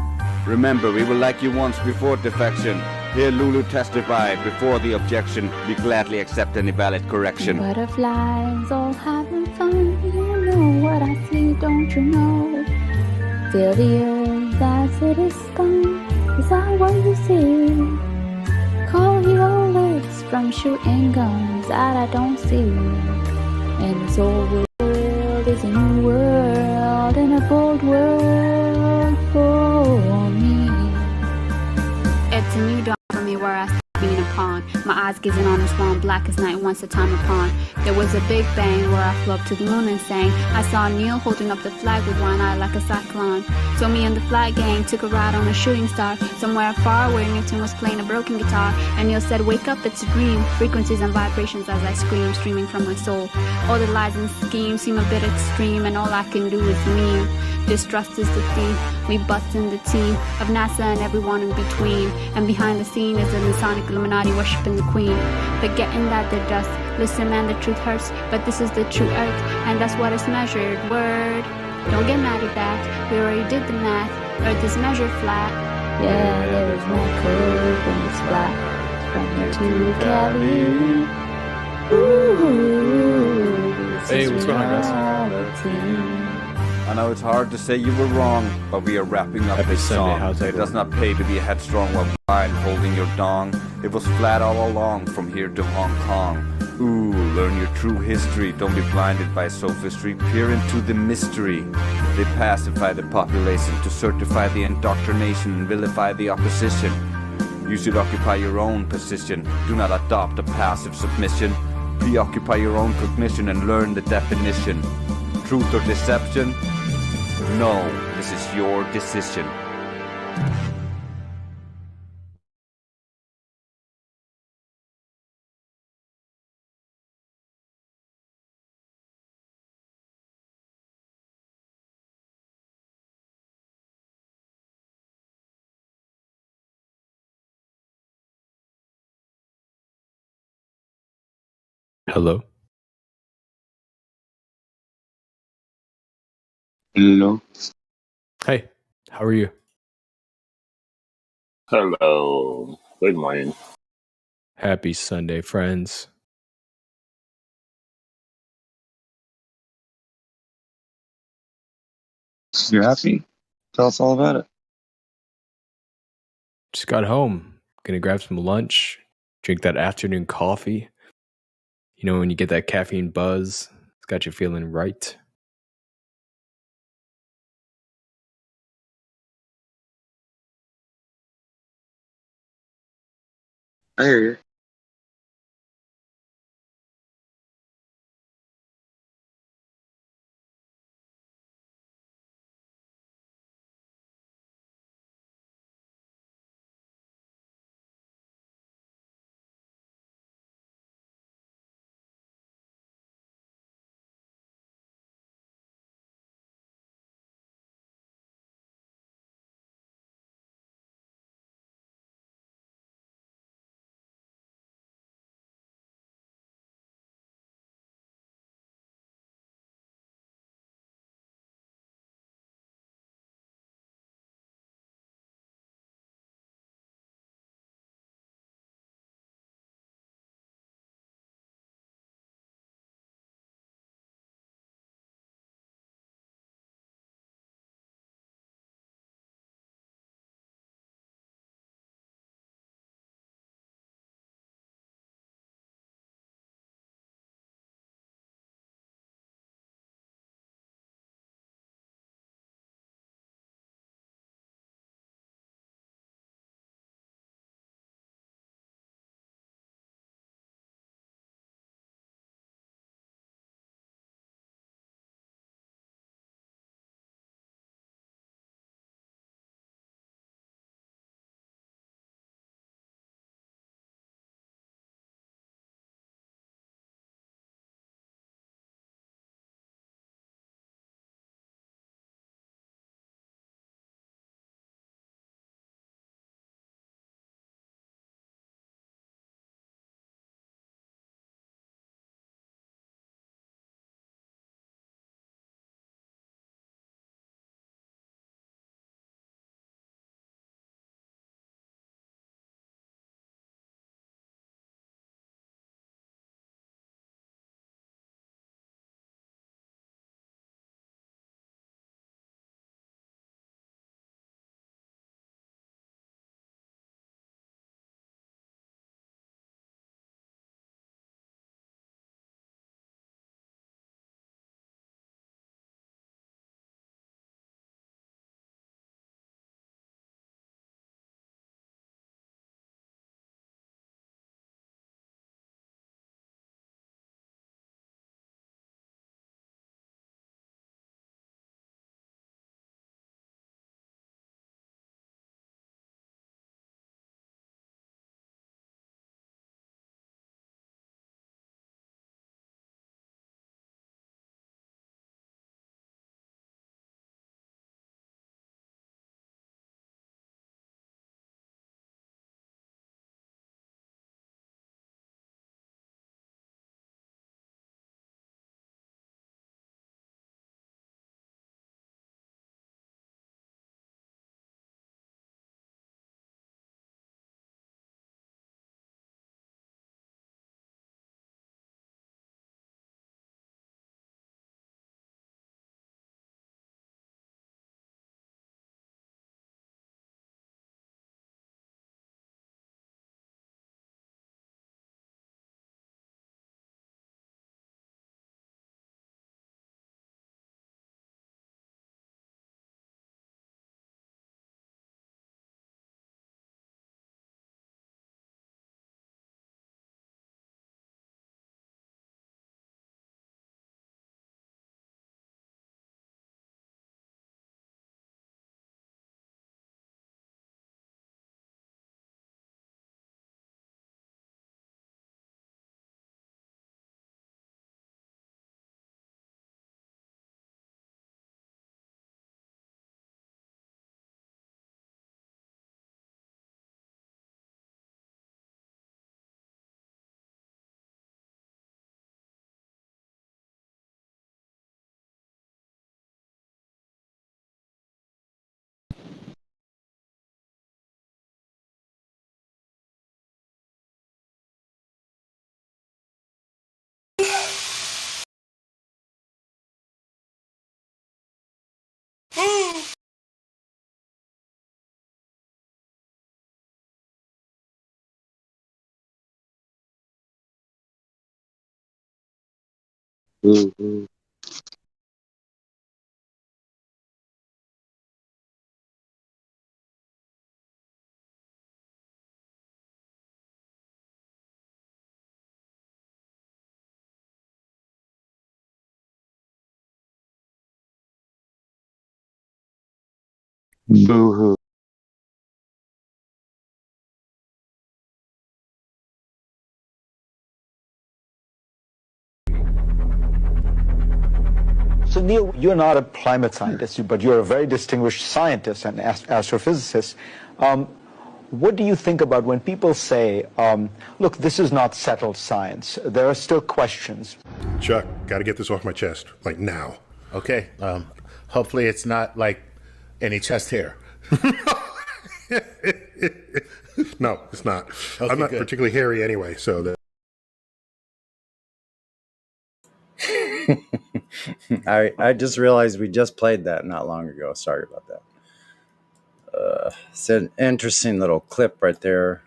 Remember, we were like you once before defection. Hear Lulu testify before the objection. We gladly accept any valid correction. Butterflies all having fun. You know what I see, don't you know? Feel the earth as it is spun. Is that what you see? Call your legs from shooting guns that I don't see. And this old world is a new world and a bold world for me. It's a new dawn for me where I start being a pawn. My eyes gazing on this one black as night once a time upon. There was a big bang where I flew up to the moon and sang. I saw Neil holding up the flag with one eye like a cyclone. So me and the flag gang took a ride on a shooting star. Somewhere far where Newton was playing a broken guitar. And Neil said, wake up, it's a dream. Frequencies and vibrations as I scream, streaming from my soul. All the lies and schemes seem a bit extreme, and all I can do is meme. Distrust is the theme. We bust in the team of NASA and everyone in between. And behind the scene is the Masonic Illuminati worshipping the Queen. Forgetting that they're dust. Listen, man, the truth hurts, but this is the true earth, and that's what is measured. Word. Don't get mad at that. We already did the math. Earth is measured flat. Yeah, there is no curve in this flat from here to Cali. Ooh, hey, what's going on, guys? I know it's hard to say you were wrong, but we are wrapping up this song. It does not pay to be headstrong while blind holding your dong. It was flat all along, from here to Hong Kong. Ooh, learn your true history. Don't be blinded by sophistry. Peer into the mystery. They pacify the population to certify the indoctrination and vilify the opposition. You should occupy your own position. Do not adopt a passive submission. Preoccupy your own cognition and learn the definition. Truth or deception? No, this is your decision. Hello. Hello. Hey, how are you? Hello. Good morning. Happy Sunday, friends. You happy? Tell us all about it. Just got home. Gonna grab some lunch, drink that afternoon coffee. You know, when you get that caffeine buzz, it's got you feeling right. I hear you. Mm-hmm. Boo-hoo. So Neil, you're not a climate scientist, but you're a very distinguished scientist and astrophysicist. What do you think about when people say, look, this is not settled science, there are still questions? Chuck, got to get this off my chest, like now. Okay. Hopefully it's not like any chest hair. No, it's not. Okay, I'm not good. particularly hairy anyway, so that. I just realized we just played that not long ago. Sorry about that. It's an interesting little clip right there.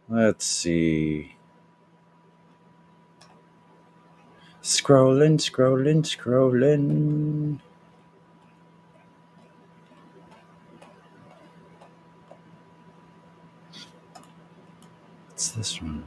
Let's see. Scrolling. What's this one?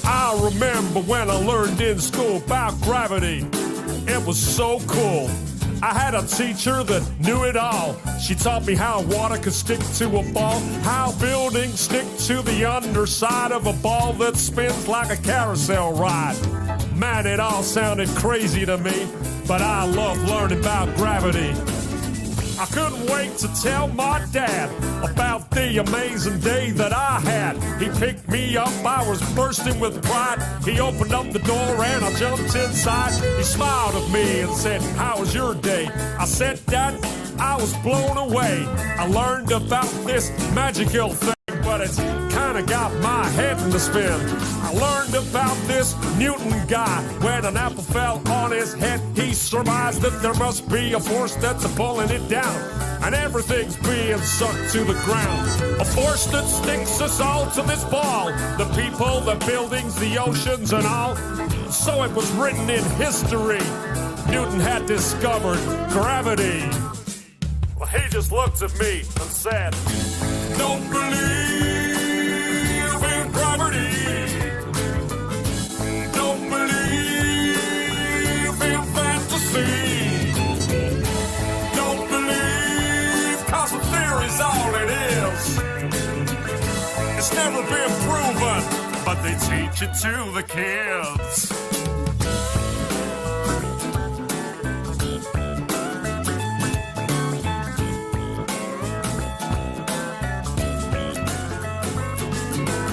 I remember when I learned in school about gravity. It was so cool. I had a teacher that knew it all. She taught me how water could stick to a ball, how buildings stick to the underside of a ball that spins like a carousel ride. Man, it all sounded crazy to me, but I love learning about gravity. I couldn't wait to tell my dad about the amazing day that I had. He picked me up, I was bursting with pride. He opened up the door and I jumped inside. He smiled at me and said, "How was your day?" I said, "Dad, I was blown away. I learned about this magical thing, but it's kinda got my head in the spin. I learned about this Newton guy. When an apple fell on his head, he surmised that there must be a force that's pulling it down, and everything's being sucked to the ground. A force that sticks us all to this ball, the people, the buildings, the oceans, and all. So it was written in history. Newton had discovered gravity." Well, he just looked at me and said, "Don't believe in gravity. Don't believe in fantasy. Don't believe, 'cause the theory's all it is. It's never been proven, but they teach it to the kids."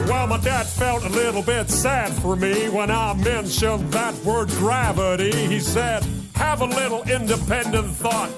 Well, my dad felt a little bit sad for me when I mentioned that word gravity. He said, "Have a little independent thought,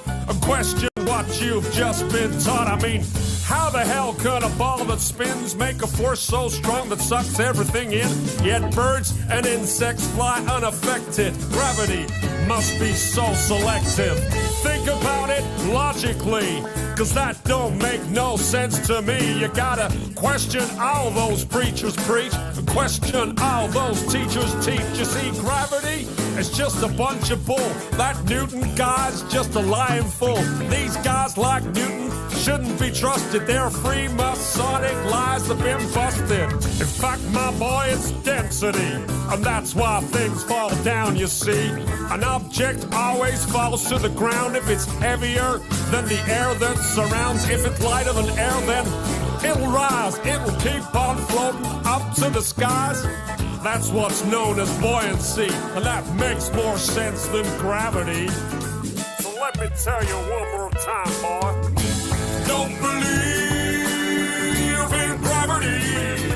question what you've just been taught. I mean, how the hell could a ball that spins make a force so strong that sucks everything in? Yet birds and insects fly unaffected. Gravity must be so selective. think about it logically, cause that don't make no sense to me. You gotta question all those preachers preach, question all those teachers teach. You see, gravity is just a bunch of bull. That Newton guy's just a lying fool. These guys like Newton shouldn't be trusted. Their free Masonic lies have been busted. In fact, my boy, it's density, and that's why things fall down, you see. An object always falls to the ground if it's heavier than the air that surrounds. If it's lighter than air, then it'll rise. It'll keep on floating up to the skies. That's what's known as buoyancy, and that makes more sense than gravity. So let me tell you one more time, boy. Don't believe in gravity.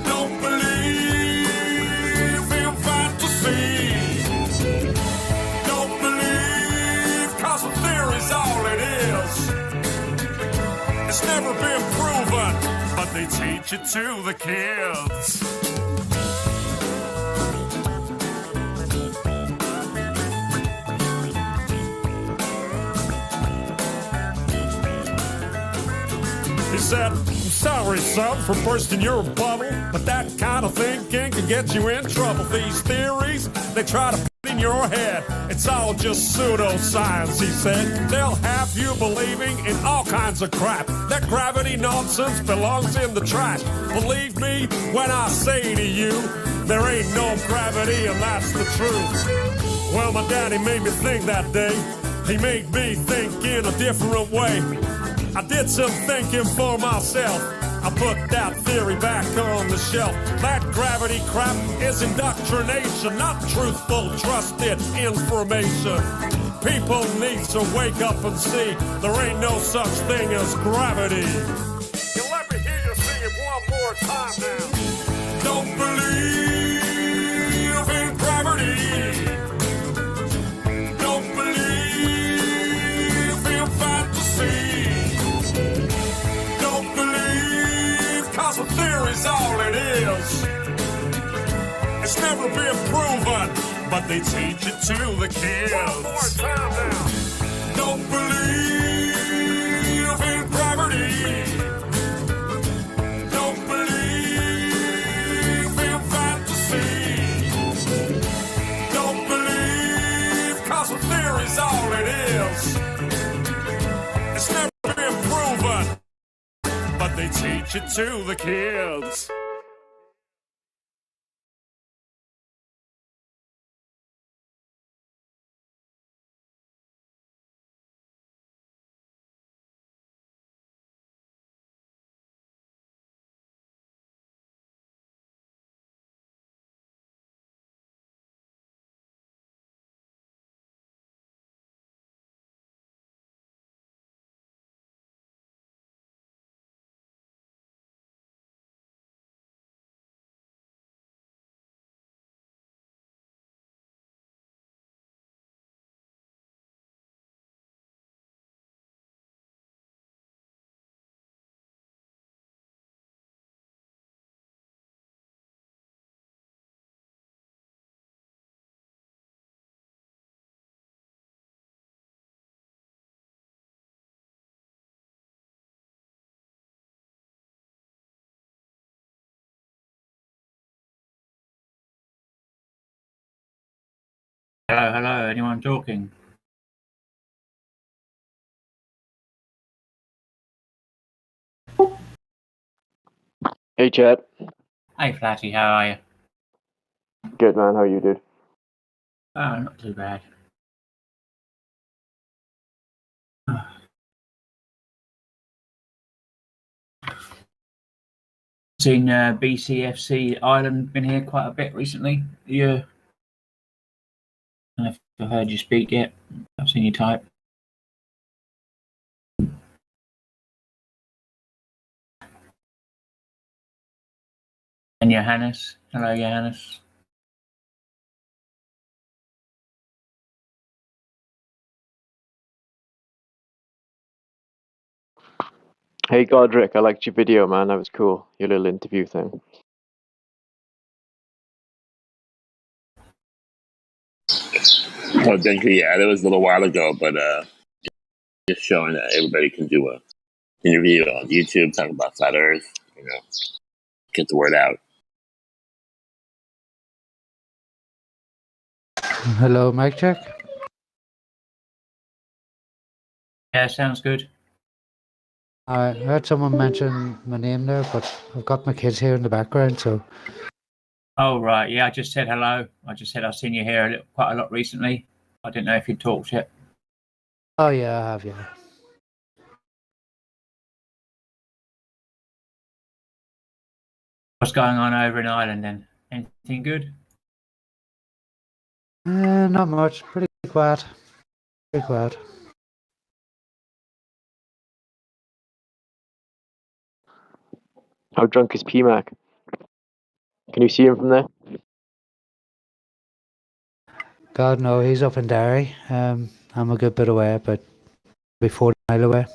Don't believe in fantasy. Don't believe, cause a theory's all it is. It's never been proven, but they teach it to the kids. He said, I'm sorry, son, for bursting your bubble, but that kind of thinking can get you in trouble. These theories, they try to put in your head. It's all just pseudoscience, he said. They'll have you believing in all kinds of crap. That gravity nonsense belongs in the trash. Believe me when I say to you, there ain't no gravity, and that's the truth. Well, my daddy made me think that day. He made me think in a different way. I did some thinking for myself. I put that theory back on the shelf. That gravity crap is indoctrination, not truthful, trusted information. People need to wake up and see there ain't no such thing as gravity. You let me hear you sing it one more time now. Don't believe in gravity. Don't believe in fantasy. Cause a theory's all it is. It's never been proven, but they teach it to the kids. One more time now. Don't believe in gravity. Don't believe in fantasy. Don't believe, cause a theory's all it is. It's never been proven, but they teach it to the kids. Hello, hello, anyone talking? Hey, Chad. Hey, Flatty, how are you? Good, man. How are you, dude? Oh, not too bad. Seen BCFC Ireland been here quite a bit recently. Yeah. I don't know if I've heard you speak yet. I've seen you type. And Johannes. Hello, Johannes. Hey, Godric. I liked your video, man. That was cool. Your little interview thing. Oh, thank you. Yeah, that was a little while ago, but just showing that everybody can do a interview on YouTube, talk about flat Earth, get the word out. Hello, mic check. Yeah, sounds good. I heard someone mention my name there, but I've got my kids here in the background, so. Oh, right. Yeah, I just said hello. I just said I've seen you here quite a lot recently. I didn't know if you'd talked yet. Oh, yeah, I have, yeah. What's going on over in Ireland then? Anything good? Not much. Pretty quiet. Pretty quiet. How drunk is PMAC? Can you see him from there? God, no, he's up in Derry. I'm a good bit away, but maybe 40 miles away.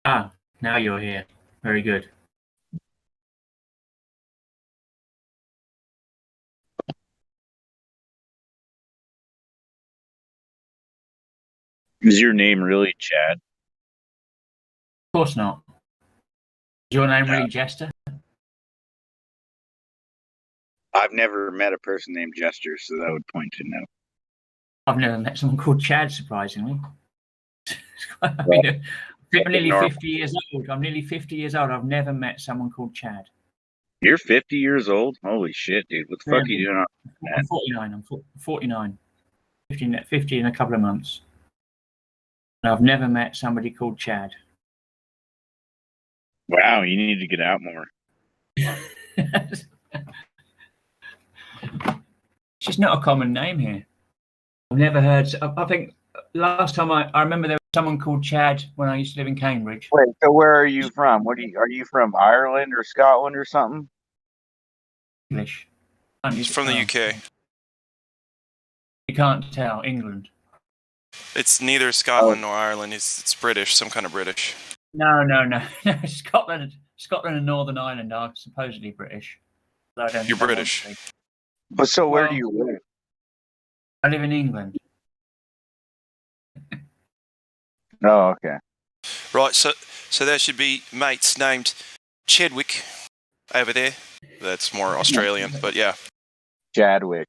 Ah, now you're here. Very good. Is your name really Chad? Of course not. Is your name really Jester? I've never met a person named Jester, so that would point to no. I've never met someone called Chad, surprisingly. I mean, I'm nearly 50 years old. I'm nearly 50 years old. I've never met someone called Chad. You're 50 years old? Holy shit, dude. What the fuck are you doing on that? I'm 49. I'm 49. 50 in a couple of months. And I've never met somebody called Chad. Wow, you need to get out more. It's just not a common name here. I've never heard. I think last time I remember there was someone called Chad when I used to live in Cambridge. Wait, so where are you from? Are you from Ireland or Scotland or something? English. He's from the UK. You can't tell. England. It's neither Scotland nor Ireland. It's British, some kind of British. No. Scotland and Northern Ireland are supposedly British. You're British. But so where do you live? I live in England. Oh, okay. Right, so there should be mates named Chadwick over there. That's more Australian, but yeah. Chadwick.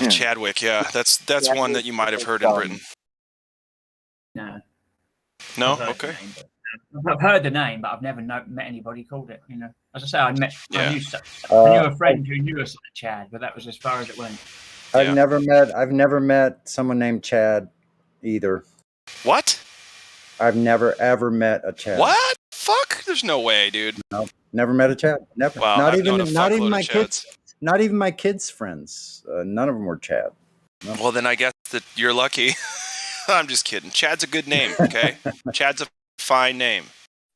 Chadwick, yeah. That's one that you might have heard in Britain. No. No? Okay. I've heard the name, but I've never met anybody called it. You know, as I say, I knew a friend who knew a Chad, but that was as far as it went. I've never met someone named Chad either. What? I've never ever met a Chad. What? Fuck? There's no way, dude. No, never met a Chad. Never. Wow, not I've known even my kids. Not even my kids' friends. None of them were Chad. No. Well, then I guess that you're lucky. I'm just kidding. Chad's a good name, okay? Chad's a fine name.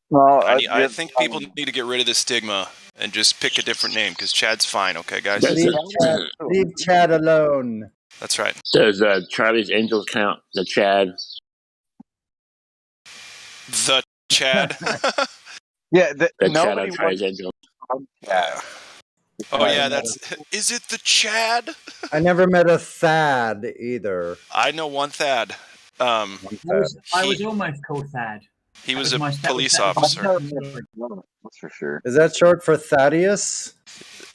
Well, I think people need to get rid of this stigma and just pick a different name because Chad's fine, okay, guys? Leave Chad alone. That's right. Does Charlie's Angels count? The Chad? The Chad. Yeah, The nobody Chad wants Angel. yeah. Oh yeah, that's. Is it the Chad? I never met a Thad either. I know one Thad. One I Thad. was almost called Thad. He That was a my- that police that was officer. That's for sure. Is that short for Thaddeus?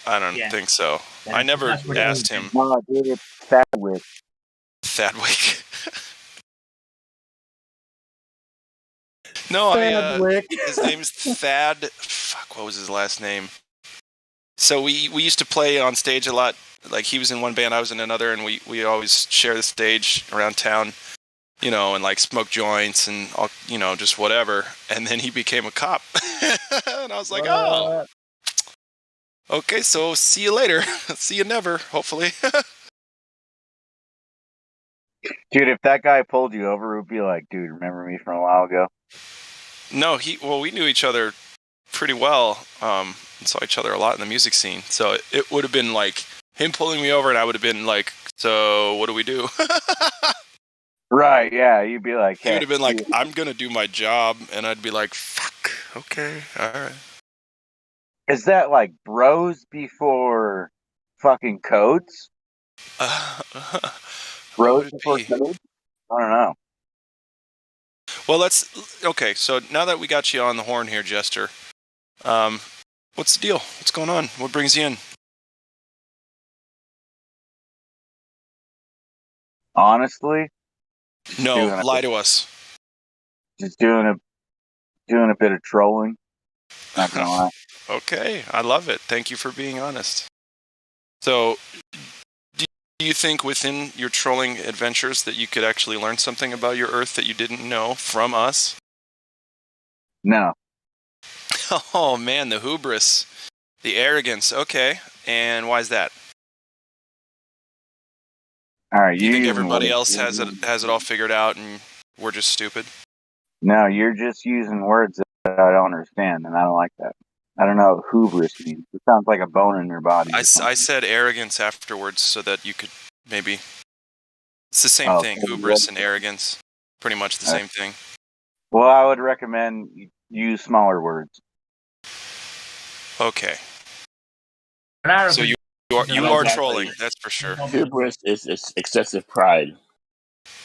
I don't Yeah. think so. Yeah, I never that's what it asked is. him. No, dude, it's Thadwick. Thadwick. No, his name's Thad. Fuck, what was his last name? So we used to play on stage a lot. Like he was in one band, I was in another, and we always share the stage around town, you know, and like smoke joints and all, you know, just whatever. And then he became a cop, and I was like, oh, okay, so see you later. See you never, hopefully. Dude, if that guy pulled you over, it would be like, dude, remember me from a while ago? No, we knew each other pretty well. And saw each other a lot in the music scene. So it would have been like him pulling me over, and I would have been like, so what do we do? Right, yeah, you'd be like, He would have been like, I'm gonna do my job, and I'd be like, fuck, okay, all right. Is that like bros before fucking codes? Bros before codes? I don't know. Well, okay. So now that we got you on the horn here, Jester, what's the deal? What's going on? What brings you in? Honestly, No, lie to us. Just doing a bit of trolling. Not gonna lie. Okay, I love it. Thank you for being honest. So, do you think within your trolling adventures that you could actually learn something about your Earth that you didn't know from us? No. Oh man, the hubris, the arrogance. Okay, and why is that? All right, You think everybody else has it all figured out, and we're just stupid? No, you're just using words that I don't understand, and I don't like that. I don't know what hubris means. It sounds like a bone in your body. I said arrogance afterwards so that you could maybe... It's the same thing, hubris and arrogance. Pretty much the same thing. Well, I would recommend you use smaller words. Okay. So you are trolling, that's for sure. Hubris is excessive pride.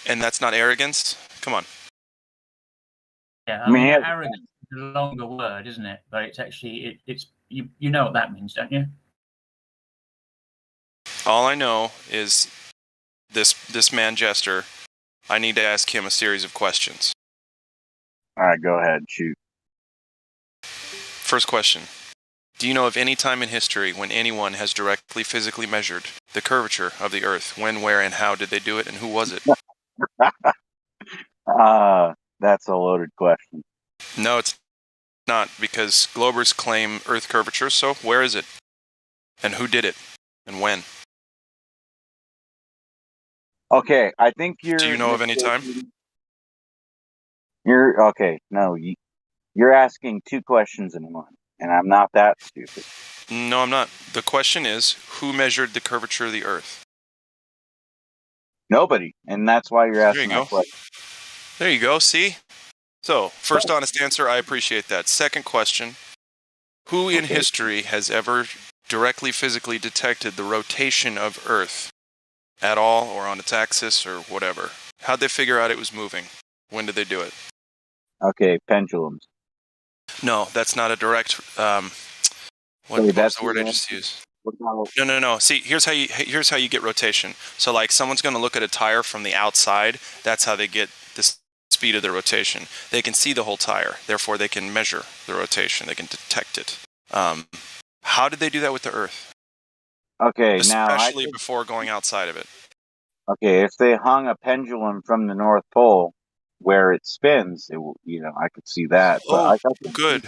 And that's not arrogance? Come on. Yeah, I mean, arrogance is a longer word, isn't it? But it's actually it's you know what that means, don't you? All I know is this man Jester. I need to ask him a series of questions. All right, go ahead, shoot. First question. Do you know of any time in history when anyone has directly physically measured the curvature of the Earth? When, where, and how did they do it, and who was it? That's a loaded question. No, it's not, because Globers claim Earth curvature, so where is it? And who did it? And when? Okay, I think you're... Do you know of any time? You're... Okay, no, you're asking two questions in one, and I'm not that stupid. No, I'm not. The question is, who measured the curvature of the Earth? Nobody, and that's why you're asking that question. There you go, see? So, first honest answer, I appreciate that. Second question, who in history has ever directly physically detected the rotation of Earth at all, or on its axis, or whatever? How'd they figure out it was moving? When did they do it? Okay, pendulums. No, that's not a direct... what was the word I just used? No. See, here's how you get rotation. So, like, someone's going to look at a tire from the outside. That's how they get the speed of the rotation. They can see the whole tire. Therefore, they can measure the rotation. They can detect it. How did they do that with the Earth? Okay, especially before going outside of it. Okay, if they hung a pendulum from the North Pole where it spins, I could see that. But good.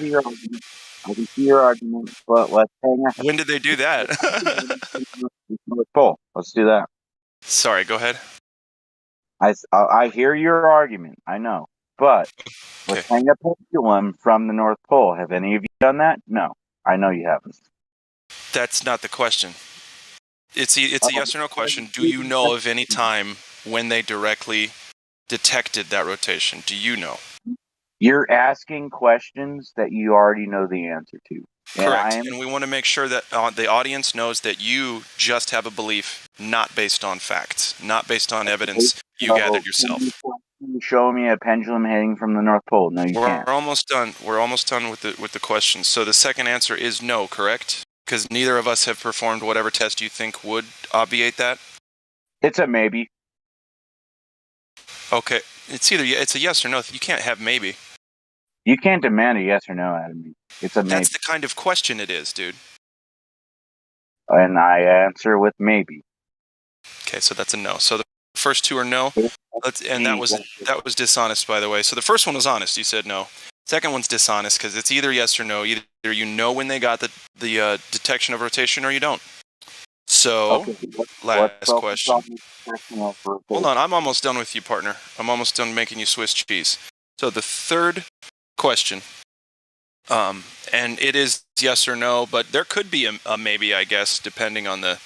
I can see your argument, but let's hang out. When did they do that? North Pole. Let's do that. Sorry, go ahead. I hear your argument. I know, but let's hang a pendulum from the North Pole. Have any of you done that? No, I know you haven't. That's not the question. It's a yes or no question. Do you know of any time when they directly detected that rotation? Do you know? You're asking questions that you already know the answer to. Correct. And we want to make sure that the audience knows that you just have a belief not based on facts, not based on evidence you gathered yourself. Can you show me a pendulum hanging from the North Pole? No, you We're can't. almost done. We're almost done with the questions. So the second answer is no, correct? Because neither of us have performed whatever test you think would obviate that. It's a maybe. Okay. It's a yes or no. You can't have maybe. You can't demand a yes or no out of me. It's a maybe. That's the kind of question it is, dude. And I answer with maybe. Okay, so that's a no. So the first two are no. And that was dishonest, by the way. So the first one was honest. You said no. Second one's dishonest because it's either yes or no. Either you know when they got the detection of rotation or you don't. So, last question. Hold on, I'm almost done with you, partner. I'm almost done making you Swiss cheese. So the third question, and it is yes or no, but there could be a maybe, I guess, depending on the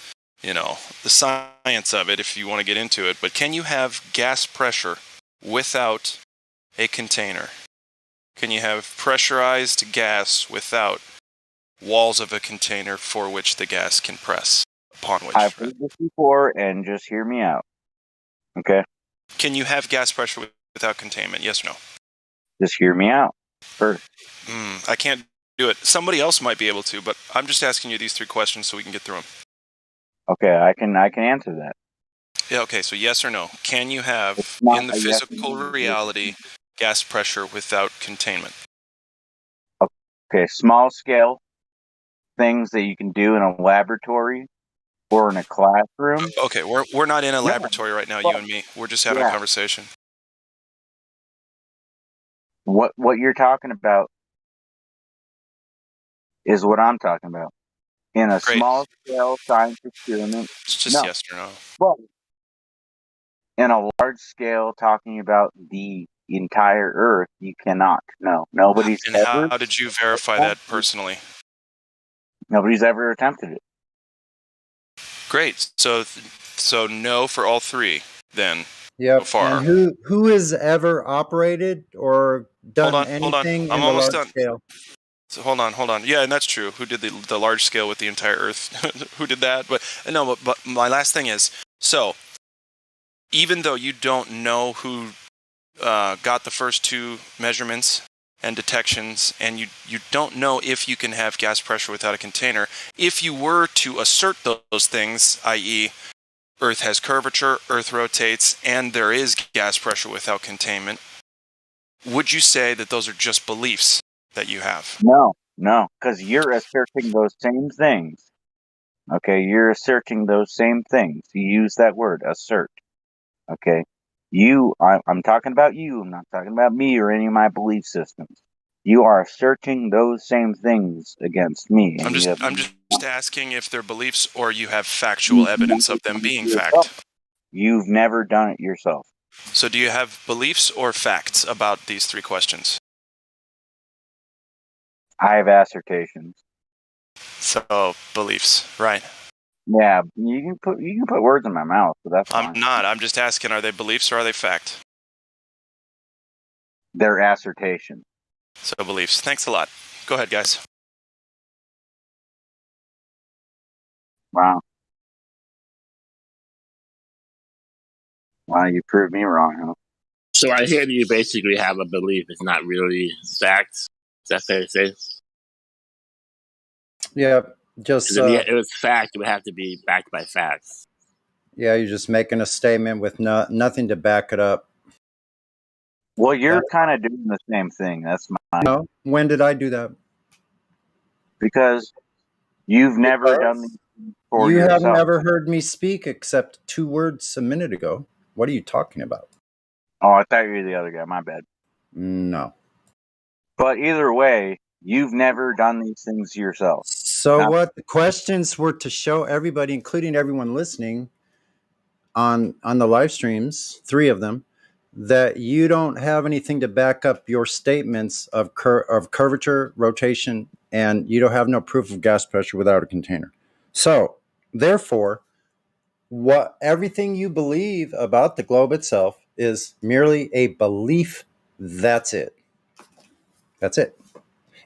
science of it, if you want to get into it. But can you have gas pressure without a container? Can you have pressurized gas without walls of a container for which the gas can press? Upon which I've heard this before, and just hear me out. Okay? Can you have gas pressure without containment? Yes or no? Just hear me out first. I can't do it. Somebody else might be able to, but I'm just asking you these three questions so we can get through them. Okay, I can answer that. Yeah, okay, so yes or no. Can you have, in the physical reality, gas pressure without containment? Okay, small scale things that you can do in a laboratory or in a classroom. Okay, we're not in a laboratory right now, you and me. We're just having a conversation. What you're talking about is what I'm talking about. In a small scale science experiment. It's just yes or no. Well, in a large scale talking about the entire Earth, you cannot. No. Nobody's And how did you verify that personally? Nobody's ever attempted it. Great. So no for all three then. Yep. So far. And who has ever operated or done anything in I'm the almost large done. scale? So hold on. Yeah, and that's true. Who did the large scale with the entire Earth? Who did that? But no. But my last thing is, so even though you don't know who got the first two measurements and detections, and you don't know if you can have gas pressure without a container, if you were to assert those things, i.e., Earth has curvature, Earth rotates, and there is gas pressure without containment, would you say that those are just beliefs that you have? No, because you're asserting those same things. Okay, you're asserting those same things. You use that word, assert. Okay, I'm talking about you. I'm not talking about me or any of my belief systems. You are asserting those same things against me. I'm just asking if they're beliefs or you have factual evidence of them being fact. You've never done it yourself. So do you have beliefs or facts about these three questions? I have assertions. So beliefs, right? Yeah, you can put words in my mouth, but that's fine. I'm not. I'm just asking, are they beliefs or are they fact? They're assertion. So beliefs. Thanks a lot. Go ahead, guys. Wow, you proved me wrong, huh? So I hear you basically have a belief it's not really facts. Is that fair to say? Yeah, just if it was fact, it would have to be backed by facts. Yeah, you're just making a statement with nothing to back it up. Well, you're kind of doing the same thing. That's my. No, when did I do that? Because you've never done these things for yourself. You have never heard me speak except 2 words a minute ago. What are you talking about? Oh, I thought you were the other guy. My bad. No. But either way, you've never done these things yourself. So what the questions were to show everybody, including everyone listening on the live streams, 3 of them, that you don't have anything to back up your statements of curvature, rotation, and you don't have no proof of gas pressure without a container. So, therefore, everything you believe about the globe itself is merely a belief. That's it. That's it.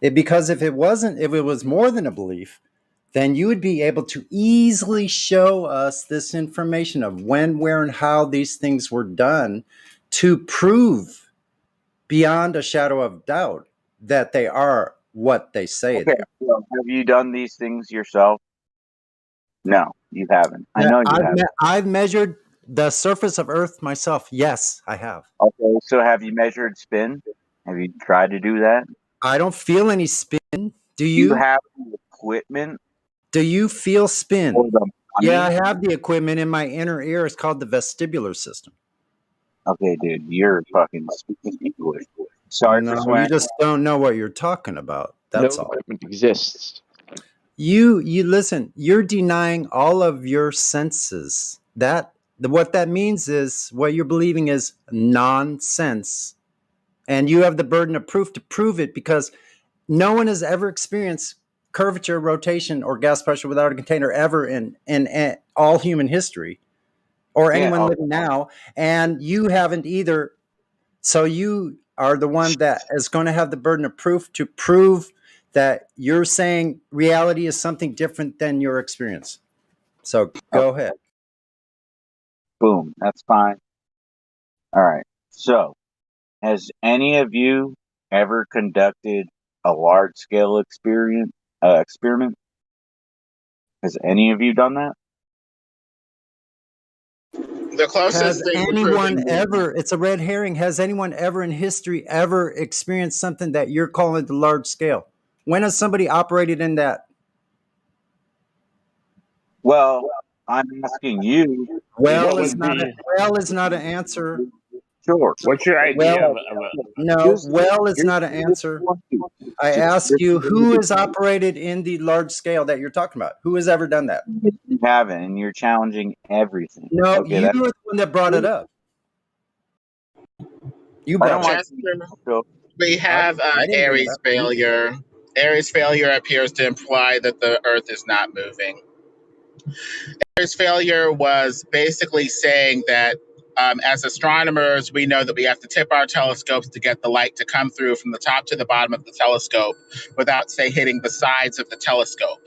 Because if it was more than a belief, then you would be able to easily show us this information of when, where, and how these things were done to prove beyond a shadow of doubt that they are what they say Okay, they are. well, have you done these things yourself? No, you haven't. I know you haven't. I've measured the surface of Earth myself. Yes, I have. Okay, so have you measured spin? Have you tried to do that? I don't feel any spin. Do Do you? you have the equipment Do you feel spin? or the Yeah, money? I have the equipment in my inner ear. It's called the vestibular system. Okay, dude, you're fucking speaking English. Sorry for No, you swearing. just don't know what you're talking about. No That's all. equipment exists. You listen, you're denying all of your senses. What that means is what you're believing is nonsense. And you have the burden of proof to prove it, because no one has ever experienced curvature, rotation, or gas pressure without a container ever in all human history, or Yeah, anyone living now. And you haven't either. So you are the one that is going to have the burden of proof to prove that you're saying reality is something different than your experience. So go ahead. boom, that's fine. All right. So, has any of you ever conducted a large scale experiment? Has any of you done that? The closest Has thing to anyone proving ever, it's a red herring, has anyone ever in history ever experienced something that you're calling the large scale? When has somebody operated in that? Well, I'm asking you. Well What is would not be? an answer. Sure. What's your idea Well, of a? no, well is not an answer. I ask you, who has operated in the large scale that you're talking about? Who has ever done that? You haven't, and you're challenging everything. No, Okay, you that's. were the one that brought it up. You I brought don't it up. want Chester, to. we have I didn't bring it Aries up. failure. Aries failure appears to imply that the Earth is not moving. Aries failure was basically saying that as astronomers, we know that we have to tip our telescopes to get the light to come through from the top to the bottom of the telescope without, say, hitting the sides of the telescope.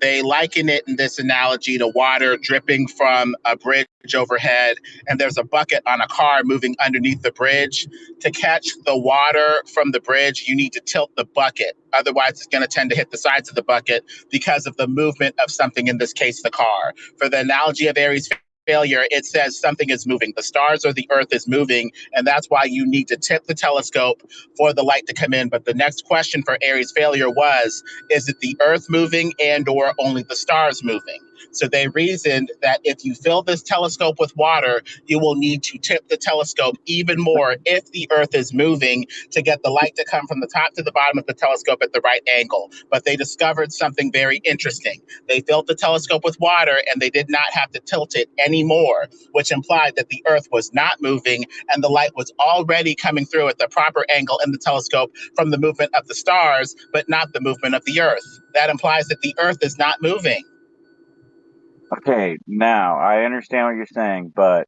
They liken it in this analogy to water dripping from a bridge overhead, and there's a bucket on a car moving underneath the bridge. To catch the water from the bridge, you need to tilt the bucket. Otherwise, it's going to tend to hit the sides of the bucket because of the movement of something, in this case, the car. For the analogy of Aries failure, it says something is moving. The stars or the Earth is moving, and that's why you need to tip the telescope for the light to come in. But the next question for Aries failure was, is it the Earth moving and or only the stars moving? So they reasoned that if you fill this telescope with water, you will need to tip the telescope even more if the Earth is moving to get the light to come from the top to the bottom of the telescope at the right angle. But they discovered something very interesting. They filled the telescope with water and they did not have to tilt it anymore, which implied that the Earth was not moving and the light was already coming through at the proper angle in the telescope from the movement of the stars, but not the movement of the Earth. That implies that the Earth is not moving. Okay, now I understand what you're saying, but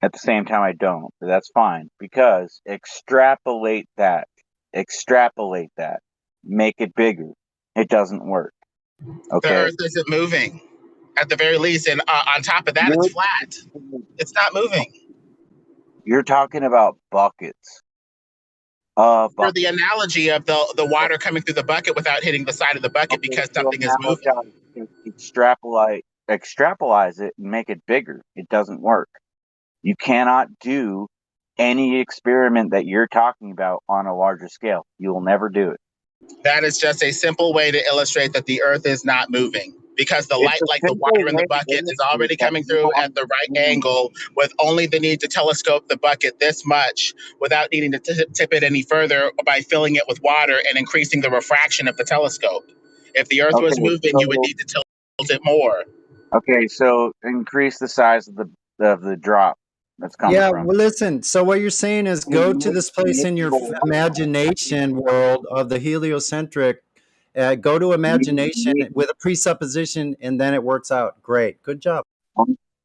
at the same time, I don't. But that's fine, because extrapolate that. Extrapolate that. Make it bigger. It doesn't work. The Okay? Earth isn't moving at the very least. And on top of that, it's flat. It's not moving. You're talking about buckets. For the analogy of the water coming through the bucket without hitting the side of the bucket because something is moving. Extrapolate it and make it bigger. It doesn't work. You cannot do any experiment that you're talking about on a larger scale. You will never do it. That is just a simple way to illustrate that the Earth is not moving, because the light, like the water in the bucket, is already coming through at the right angle with only the need to telescope the bucket this much without needing to tip it any further by filling it with water and increasing the refraction of the telescope. If the Earth was moving, you would need to tilt it more. Okay, so increase the size of the drop that's coming from. Well, listen. So what you're saying is go to this place in your imagination world of the heliocentric. Go to imagination with a presupposition, and then it works out. Great. Good job.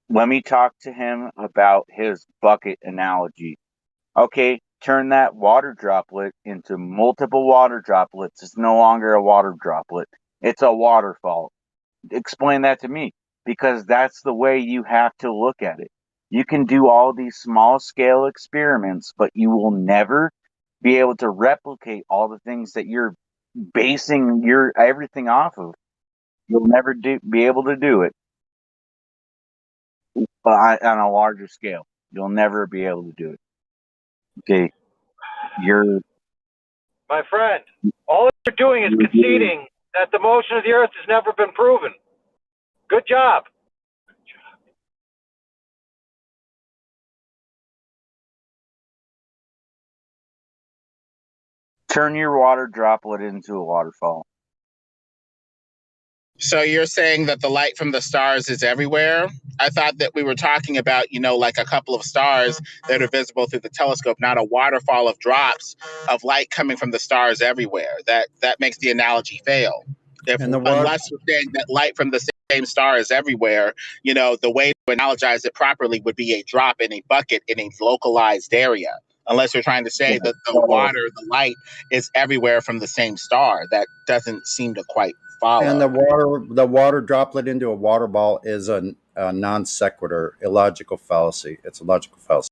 Let me talk to him about his bucket analogy. Okay, turn that water droplet into multiple water droplets. It's no longer a water droplet. It's a waterfall. Explain that to me, because that's the way you have to look at it. You can do all these small scale experiments, but you will never be able to replicate all the things that you're basing your everything off of. You'll never be able to do it on a larger scale. You'll never be able to do it. Okay, My friend, all you're doing is conceding that the motion of the Earth has never been proven. Good job. turn your water droplet into a waterfall. So you're saying that the light from the stars is everywhere? I thought that we were talking about, like a couple of stars that are visible through the telescope, not a waterfall of drops of light coming from the stars everywhere. That makes the analogy fail. Unless we're saying that light from the same star is everywhere, the way to analogize it properly would be a drop in a bucket in a localized area. Unless you're trying to say that the light is everywhere from the same star. That doesn't seem to quite follow. And the water droplet into a water ball is a non sequitur, illogical fallacy. It's a logical fallacy.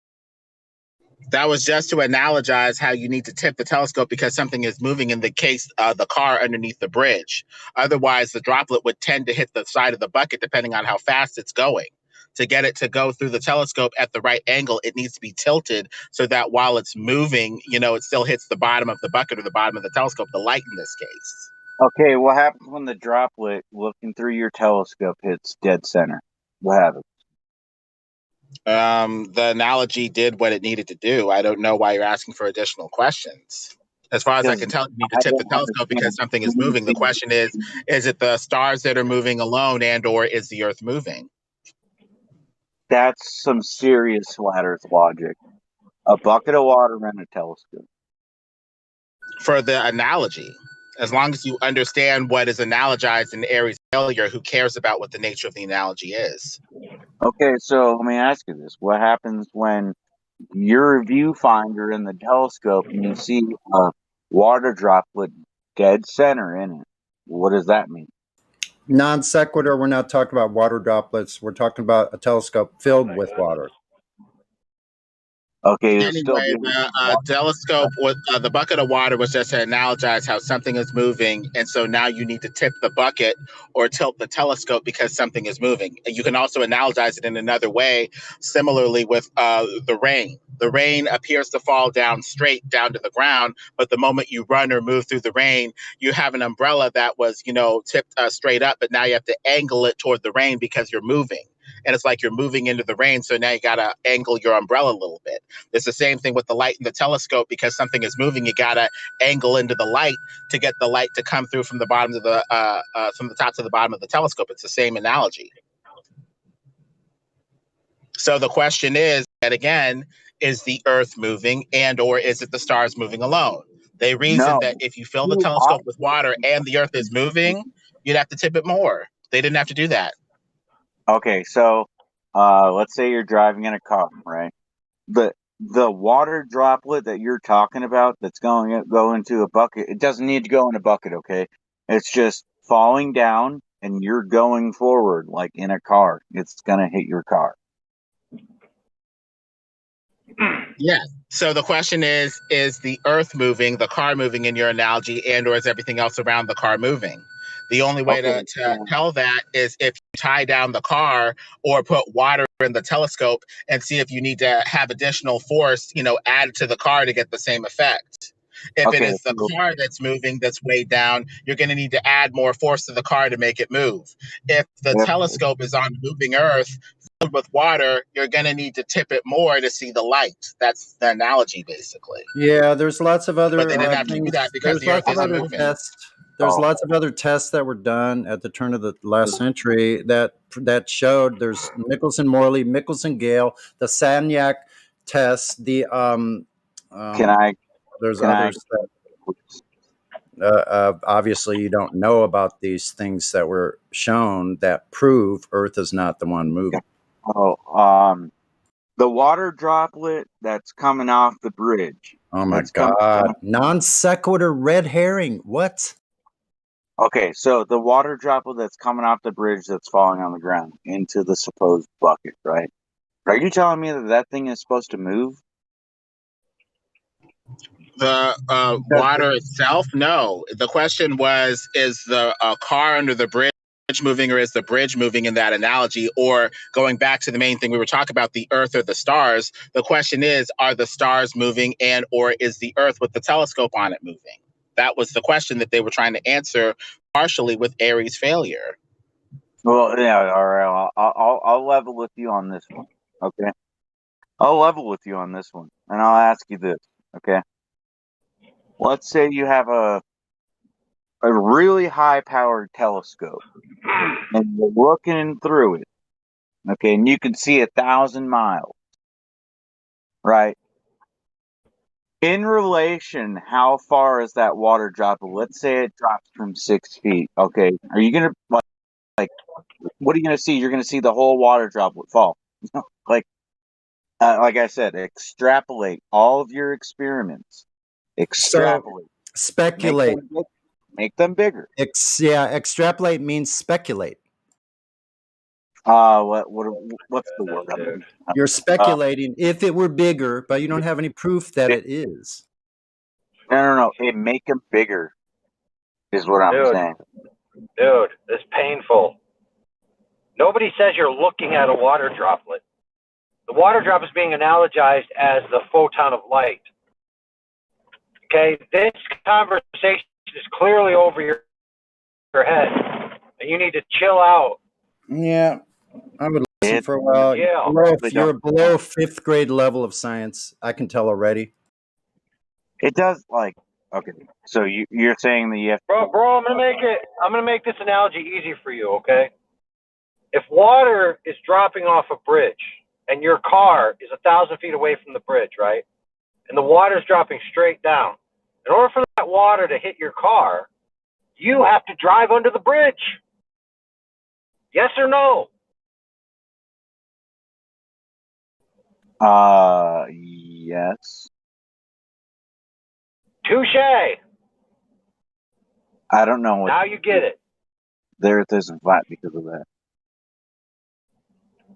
That was just to analogize how you need to tip the telescope because something is moving in the case the car underneath the bridge. Otherwise, the droplet would tend to hit the side of the bucket depending on how fast it's going. To get it to go through the telescope at the right angle, it needs to be tilted so that while it's moving, it still hits the bottom of the bucket or the bottom of the telescope, the light in this case. Okay, what happens when the droplet looking through your telescope hits dead center? What happens? The analogy did what it needed to do. I don't know why you're asking for additional questions. As far as I can tell, you need to tip the telescope because something is moving. The question is it the stars that are moving alone and or is the Earth moving? That's some serious flat Earth logic. A bucket of water and a telescope. For the analogy, as long as you understand what is analogized in Aries failure, who cares about what the nature of the analogy is? Okay, so let me ask you this. What happens when your viewfinder in the telescope and you see a water droplet dead center in it? What does that mean? Non sequitur, we're not talking about water droplets. We're talking about a telescope filled with water. Okay. Anyway, the telescope with the bucket of water was just to analogize how something is moving, and so now you need to tip the bucket or tilt the telescope because something is moving. And you can also analogize it in another way, similarly with the rain. The rain appears to fall down straight down to the ground, but the moment you run or move through the rain, you have an umbrella that was, tipped straight up, but now you have to angle it toward the rain because you're moving. And it's like you're moving into the rain, so now you got to angle your umbrella a little bit. It's the same thing with the light in the telescope. Because something is moving, you got to angle into the light to get the light to come through from the bottom of the from the top to the bottom of the telescope. It's the same analogy. So the question is, yet again, is the Earth moving and or is it the stars moving alone? They reasoned that if you fill the telescope with water and the Earth is moving, you'd have to tip it more. They didn't have to do that. Okay, so let's say you're driving in a car, right? The water droplet that you're talking about that's go into a bucket, it doesn't need to go in a bucket, okay? It's just falling down and you're going forward like in a car. It's going to hit your car. Yeah. So the question is the Earth moving, the car moving in your analogy, and or is everything else around the car moving? The only way to tell that is if you tie down the car or put water in the telescope and see if you need to have additional force, added to the car to get the same effect. If it is the car that's moving, that's weighed down, you're going to need to add more force to the car to make it move. If the telescope is on moving Earth filled with water, you're going to need to tip it more to see the light. That's the analogy, basically. Yeah, there's lots of other but they didn't have to do that because the Earth isn't moving. There's lots of other tests that were done at the turn of the last century that showed there's Michelson-Morley, Michelson-Gale, the Sagnac test, the there's others that obviously you don't know about these things that were shown that prove Earth is not the one moving. The water droplet that's coming off the bridge, Oh my that's coming God. from. Non sequitur red herring. What? Okay, so the water droplet that's coming off the bridge that's falling on the ground into the supposed bucket, right? Are you telling me that that thing is supposed to move? The water itself? No. The question was, is the car under the bridge moving, or is the bridge moving in that analogy? Or going back to the main thing we were talking about, the Earth or the stars, the question is, are the stars moving, and or is the Earth with the telescope on it moving? That was the question that they were trying to answer, partially with Aries' failure. Well, yeah, all right. I'll level with you on this one. Okay, I'll level with you on this one, and I'll ask you this. Okay, let's say you have a really high powered telescope, and you're looking through it. Okay, and you can see 1,000 miles. Right. In relation, how far is that water droplet? Let's say it drops from 6 feet. Okay, are you gonna like what are you gonna see? You're gonna see the whole water droplet fall. like like I said, extrapolate all of your experiments. Extrapolate. Speculate. Make them bigger. Extrapolate means speculate. What's the word? You're speculating if it were bigger, but you don't have any proof that it is. No. It make them bigger is what I'm saying. Dude, it's painful. Nobody says you're looking at a water droplet. The water drop is being analogized as the photon of light. Okay, this conversation is clearly over your head, and you need to chill out. Yeah, I would listen for a while. Yeah. You're below 5th grade level of science. I can tell already. It does okay. So you're saying that you have Bro, I'm gonna make this analogy easy for you, okay? If water is dropping off a bridge and your car is 1,000 feet away from the bridge, right? And the water is dropping straight down. In order for that water to hit your car, you have to drive under the bridge. Yes or no? Yes. Touche. I don't know what. Now you get it. The Earth isn't flat because of that.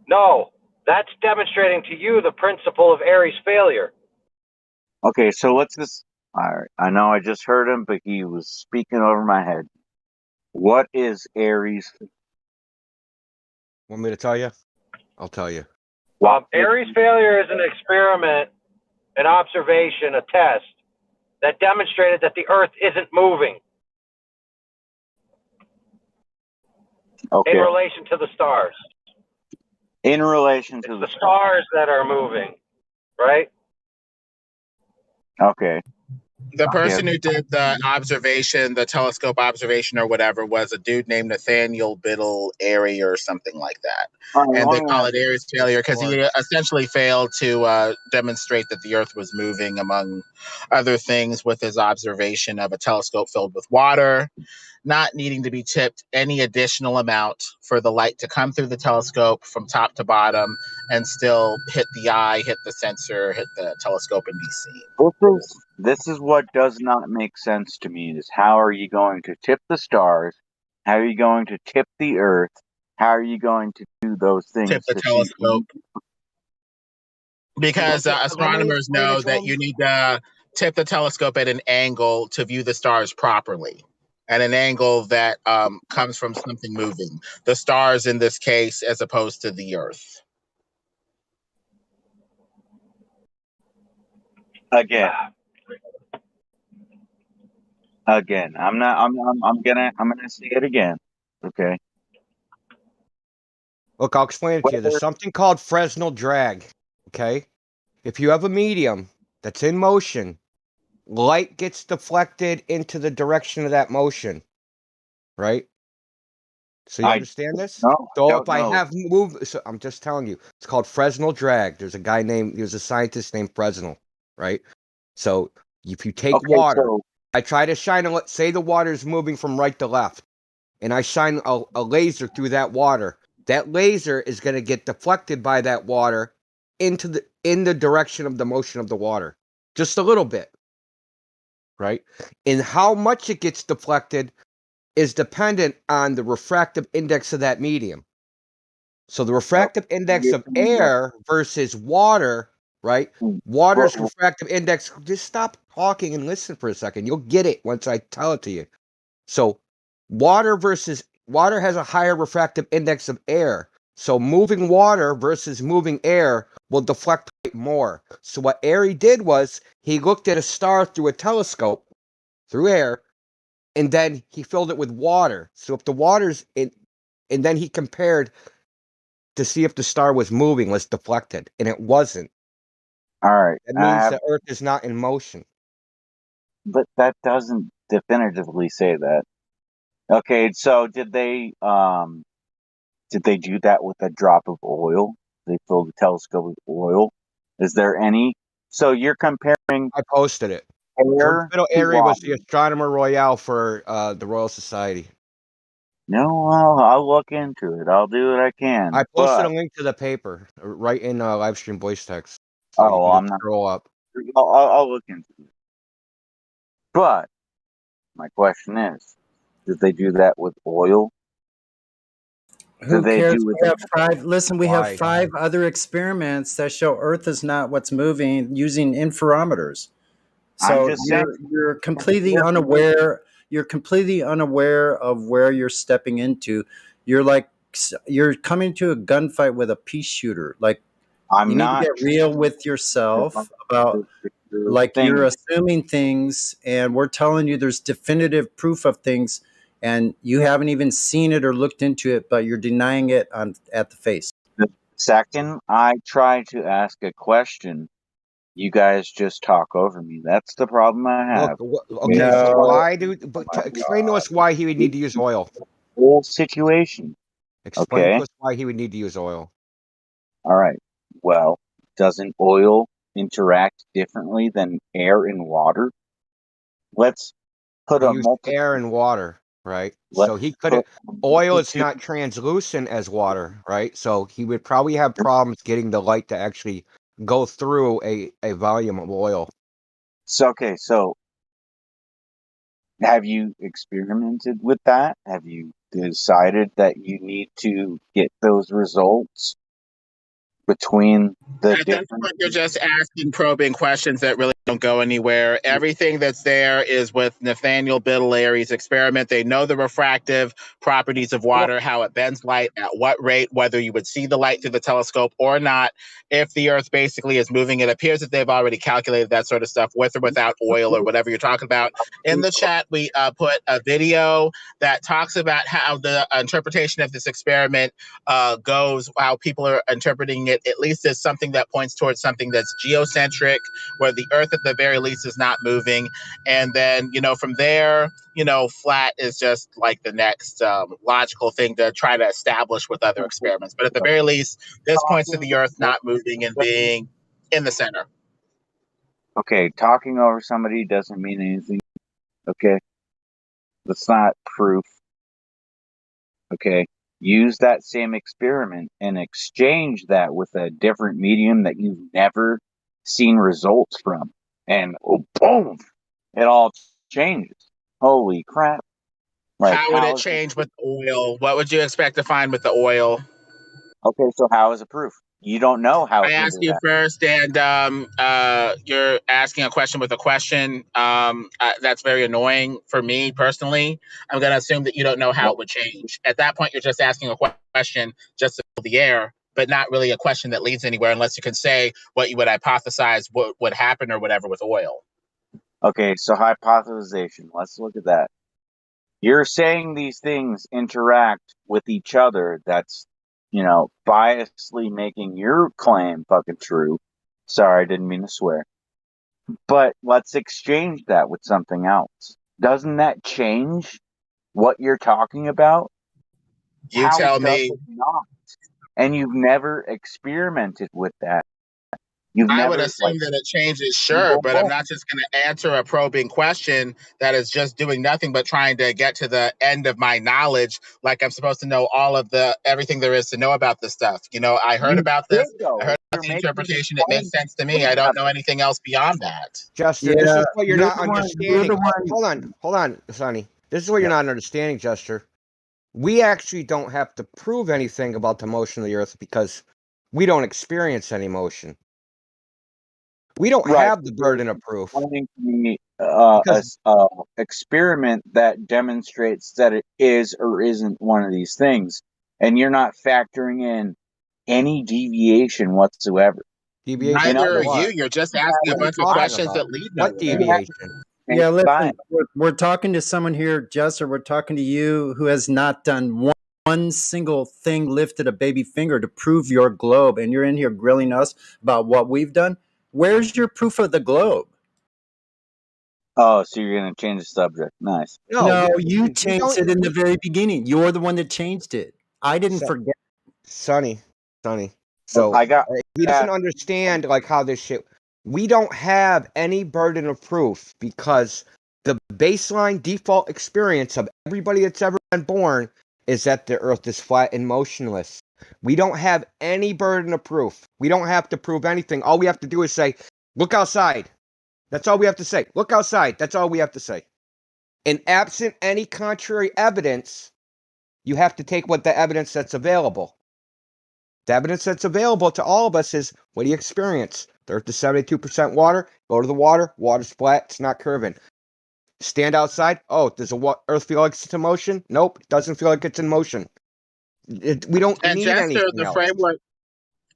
No, that's demonstrating to you the principle of Aries' failure. Okay, so let's just. All right, I know I just heard him, but he was speaking over my head. What is Aries? Want me to tell you? I'll tell you. Aries' failure is an experiment, an observation, a test that demonstrated that the Earth isn't moving. Okay. In relation to the stars. In relation to the stars that are moving, right? Okay. The person who did the observation, the telescope observation or whatever, was a dude named Nathaniel Biddle Airy or something like that. And they call it Aries failure because he essentially failed to demonstrate that the Earth was moving, among other things, with his observation of a telescope filled with water, not needing to be tipped any additional amount for the light to come through the telescope from top to bottom and still hit the eye, hit the sensor, hit the telescope and be seen. This is what does not make sense to me is how are you going to tip the stars? How are you going to tip the Earth? How are you going to do those things? Tip the telescope. Because astronomers know that you need to tip the telescope at an angle to view the stars properly. At an angle that comes from something moving. The stars in this case, as opposed to the Earth. Again, I'm gonna say it again. Okay. Look, I'll explain it to you. There's something called Fresnel drag. Okay? If you have a medium that's in motion, light gets deflected into the direction of that motion. Right? So you understand this? No, so if I have moved, so I'm just telling you, it's called Fresnel drag. There's a scientist named Fresnel, right? So if you take water, I try to shine say the water is moving from right to left, and I shine a laser through that water. That laser is going to get deflected by that water in the direction of the motion of the water. just a little bit, right? And how much it gets deflected is dependent on the refractive index of that medium. So the refractive index of air versus water, right? Water's refractive index, just stop talking and listen for a second. You'll get it once I tell it to you. So water has a higher refractive index of air. So moving water versus moving air will deflect more. So what Airy did was he looked at a star through a telescope, through air, and then he filled it with water. So if the water's in, and then he compared to see if the star was moving, was deflected, and it wasn't. All right. That means the Earth is not in motion. But that doesn't definitively say that. Okay, so did they do that with a drop of oil? They filled the telescope with oil. Is there any? So you're comparing. I posted it. Air George to Airy was water. the astronomer royale for the Royal Society. No, I'll look into it. I'll do what I can. I posted but, a link to the paper right in Livestream voice text. So oh, you I'm can not. scroll up. I'll look into it. But my question is, did they do that with oil? Who Did they cares? do it? We have five. Listen, we have Why? 5 other experiments that show Earth is not what's moving using interferometers. I'm So just saying. you're completely unaware. You're completely unaware of where you're stepping into. You're coming to a gunfight with a pea shooter. Like I'm you need to not get real with yourself about. Like thing. you're assuming things, and we're telling you there's definitive proof of things, and you haven't even seen it or looked into it, but you're denying it at the face. The second I try to ask a question, you guys just talk over me. That's the problem I have. Okay, so why explain to us why he would need to use oil? Whole situation. Explain Okay. to us why he would need to use oil. All right. Well, doesn't oil interact differently than air and water? Let's put He a used air and water, right? So he couldn't. Oil is not translucent as water, right? So he would probably have problems getting the light to actually go through a volume of oil. So okay, so have you experimented with that? Have you decided that you need to get those results between the At this point, you're just asking probing questions that really don't go anywhere. Everything that's there is with Nathaniel Biddle-Airy's experiment. They know the refractive properties of water, how it bends light, at what rate, whether you would see the light through the telescope or not. If the Earth basically is moving, it appears that they've already calculated that sort of stuff with or without oil or whatever you're talking about. In the chat, we put a video that talks about how the interpretation of this experiment goes, how people are interpreting it, at least as something that points towards something that's geocentric, where the Earth at the very least is not moving. And then, from there, flat is just like the next logical thing to try to establish with other experiments. But at the very least, this points to the Earth not moving and being in the center. Okay, talking over somebody doesn't mean anything. Okay? That's not proof. Okay? Use that same experiment and exchange that with a different medium that you've never seen results from. And boom! It all changes. Holy crap. Like, how would it change with oil? What would you expect to find with the oil? Okay, so how is it proof? You don't know how I it asked did you that. first, and you're asking a question with a question. That's very annoying for me personally. I'm going to assume that you don't know how it would change. At that point, you're just asking a question just to fill the air, but not really a question that leads anywhere unless you can say what you would hypothesize what would happen or whatever with oil. Okay, so hypothesization. Let's look at that. You're saying these things interact with each other. That's, biasly making your claim fucking true. Sorry, I didn't mean to swear. But let's exchange that with something else. Doesn't that change what you're talking about? You tell me. Does it not? And you've never experimented with that. You've I would never assume that it changes, sure, but I'm not just going to answer a probing question that is just doing nothing but trying to get to the end of my knowledge, like I'm supposed to know all of the everything there is to know about this stuff. You know, I heard You about should, this. I though. heard You're about the making interpretation. It makes sense to me. fun I don't of know it. anything else beyond that. Jester, this is what you're not understanding. Hold on, Sonny. This is what you're not understanding, Jester. We actually don't have to prove anything about the motion of the Earth because we don't experience any motion. We don't Right. have the burden of proof. Explaining to me a experiment that demonstrates that it is or isn't one of these things, and you're not factoring in any deviation whatsoever. Deviation In Neither other are you. words, You're just you asking a have bunch of a questions bias. that lead What nowhere. deviation? Yeah, listen, Bias. we're talking to someone here, Jess, or we're talking to you who has not done one single thing, lifted a baby finger to prove your globe, and you're in here grilling us about what we've done. Where's your proof of the globe? Oh, so you're going to change the subject. Nice. No, you changed it in the very beginning. You're the one that changed it. I didn't forget. Sonny. So he doesn't understand like how this shit. We don't have any burden of proof because the baseline default experience of everybody that's ever been born is that the Earth is flat and motionless. We don't have any burden of proof. We don't have to prove anything. All we have to do is say, "Look outside." That's all we have to say. Look outside. That's all we have to say. And absent any contrary evidence, you have to take what the evidence that's available. The evidence that's available to all of us is, what do you experience? The Earth is 72% water. Go to the water. Water's flat. It's not curving. Stand outside. Oh, does the Earth feel like it's in motion? Nope. It doesn't feel like it's in motion. We don't And need Jester, anything the else. framework.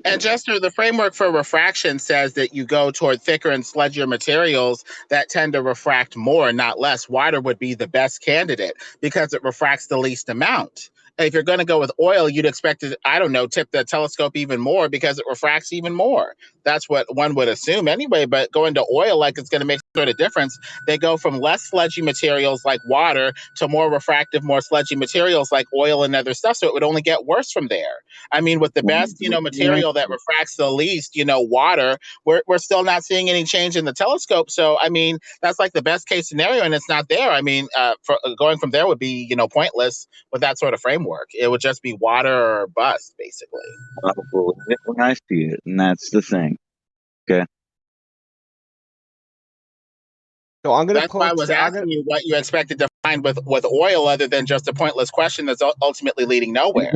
And Jester, the framework for refraction says that you go toward thicker and sludgier materials that tend to refract more, not less. Water would be the best candidate because it refracts the least amount. If you're going to go with oil, you'd expect to, I don't know, tip the telescope even more because it refracts even more. That's what one would assume anyway. But going to oil, like it's going to make sort of difference. They go from less sludgy materials like water to more refractive, more sludgy materials like oil and other stuff. So it would only get worse from there. I mean, with the best, material that refracts the least, water, we're still not seeing any change in the telescope. So, I mean, that's like the best case scenario, and it's not there. I mean, going from there would be, pointless with that sort of framework. It would just be water or bust, basically. I'll believe it when I see it, and that's the thing. Okay. So I'm gonna That's why I was asking you what you expected to find with oil, other than just a pointless question that's ultimately leading nowhere.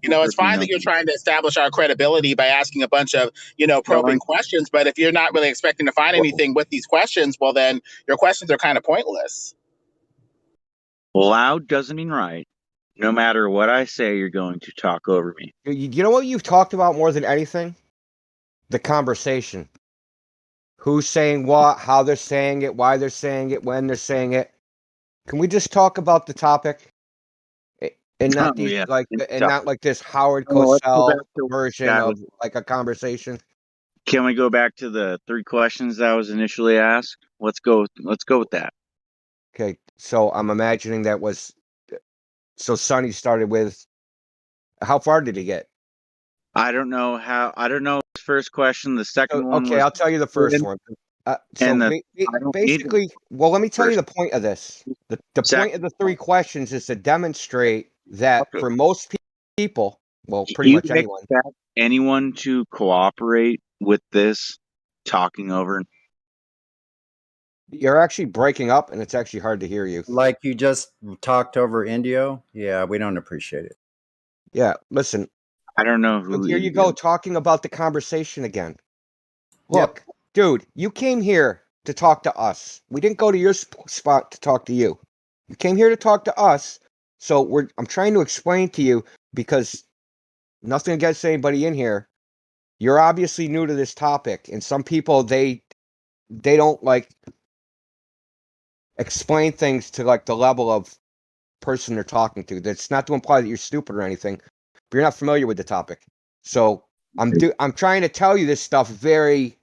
It's fine that you're trying to establish our credibility by asking a bunch of, probing questions. But if you're not really expecting to find anything with these questions, well, then your questions are kind of pointless. Loud doesn't mean right. No matter what I say, you're going to talk over me. You know what you've talked about more than anything? The conversation. Who's saying what, how they're saying it, why they're saying it, when they're saying it. Can we just talk about the topic? And not not like this Howard Cosell version of like a conversation. Can we go back to the 3 questions that was initially asked? Let's go with that. Okay, so I'm imagining that was so Sonny started with how far did he get? I don't know his first question. The second one was, I'll tell you the first one. Basically, well, let me tell you the point of this. The point of the 3 questions is to demonstrate that for most people, well, pretty much anyone. Anyone to cooperate with this talking over? You're actually breaking up, and it's actually hard to hear you. Like you just talked over Indio? Yeah, we don't appreciate it. Yeah, listen. I don't know who. Here you go, talking about the conversation again. Look, dude, you came here to talk to us. We didn't go to your spot to talk to you. You came here to talk to us. So I'm trying to explain to you, because nothing against anybody in here. You're obviously new to this topic, and some people they don't like explain things to like the level of person they're talking to. That's not to imply that you're stupid or anything, but you're not familiar with the topic. So I'm trying to tell you this stuff in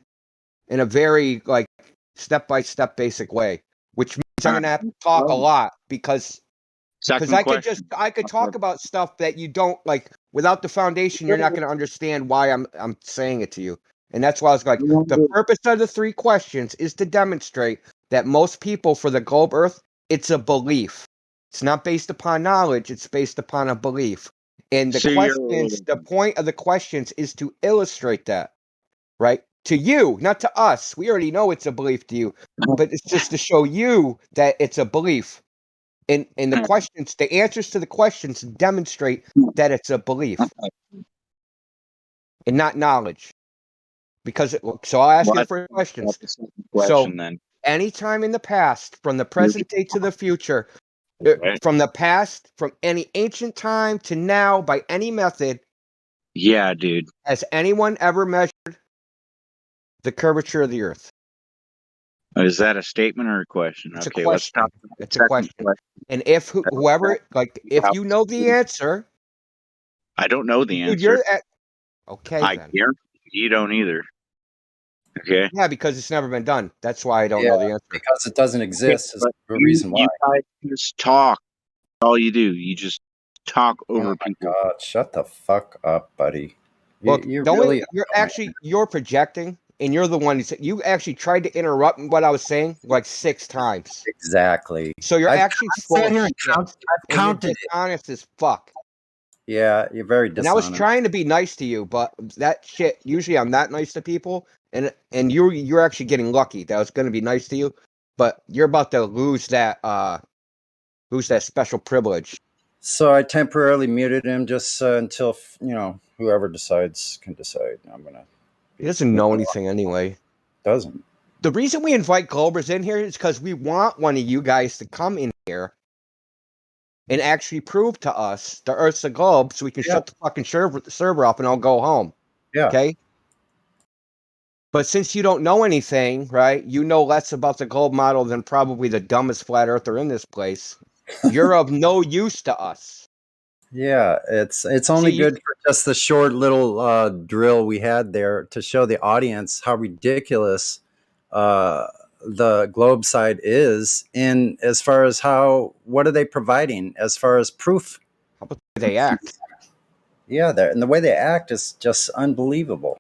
a very like step-by-step basic way, which means I'm gonna have to talk a lot because I could talk about stuff that you don't like without the foundation. You're not gonna understand why I'm saying it to you. And that's why I was like, the purpose of the 3 questions is to demonstrate that most people for the globe Earth, it's a belief. It's not based upon knowledge, it's based upon a belief. And the So questions, the point of the questions is to illustrate that, right? To you, not to us. We already know it's a belief to you, but it's just to show you that it's a belief. And the questions, the answers to the questions demonstrate that it's a belief and not knowledge. Because so I'll ask you the first questions. So then. anytime in the past, from the present day to the future, from the past, from any ancient time to now, by any method, Yeah, dude. has anyone ever measured the curvature of the Earth? Is that a statement or a question? It's Okay, a let's question. stop. It's a question. And if whoever, like, if you know the answer, I don't know the dude, answer. you're at. Okay, I then. guarantee you don't either. Okay. Yeah, because it's never been done. That's why I don't Yeah, know the answer. because it doesn't exist is But the reason why. you guys just talk. All you do, you just talk Oh over my people. God, shut the fuck up, buddy. Look, You're the only really you're projecting, and you're the one who said you actually tried to interrupt what I was saying like 6 times. exactly. So you're actually full sat of here and shit, I've and counted you're it. dishonest as fuck. Yeah, you're very And I was dishonest. trying to be nice to you, but that shit. Usually, I'm not nice to people, and you're actually getting lucky. That I was going to be nice to you, but you're about to lose that special privilege. So I temporarily muted him just until whoever decides can decide. I'm gonna. He doesn't know anything anyway. Doesn't. The reason we invite Globers in here is because we want one of you guys to come in here and actually prove to us the Earth's a globe, so we can shut the fucking server up and I'll go home. Yeah. Okay. But since you don't know anything, right? You know less about the globe model than probably the dumbest flat earther in this place. You're of no use to us. Yeah, it's only good for just the short little drill we had there to show the audience how ridiculous the globe side is in as far as what are they providing as far as proof. How about they act? Yeah, and the way they act is just unbelievable.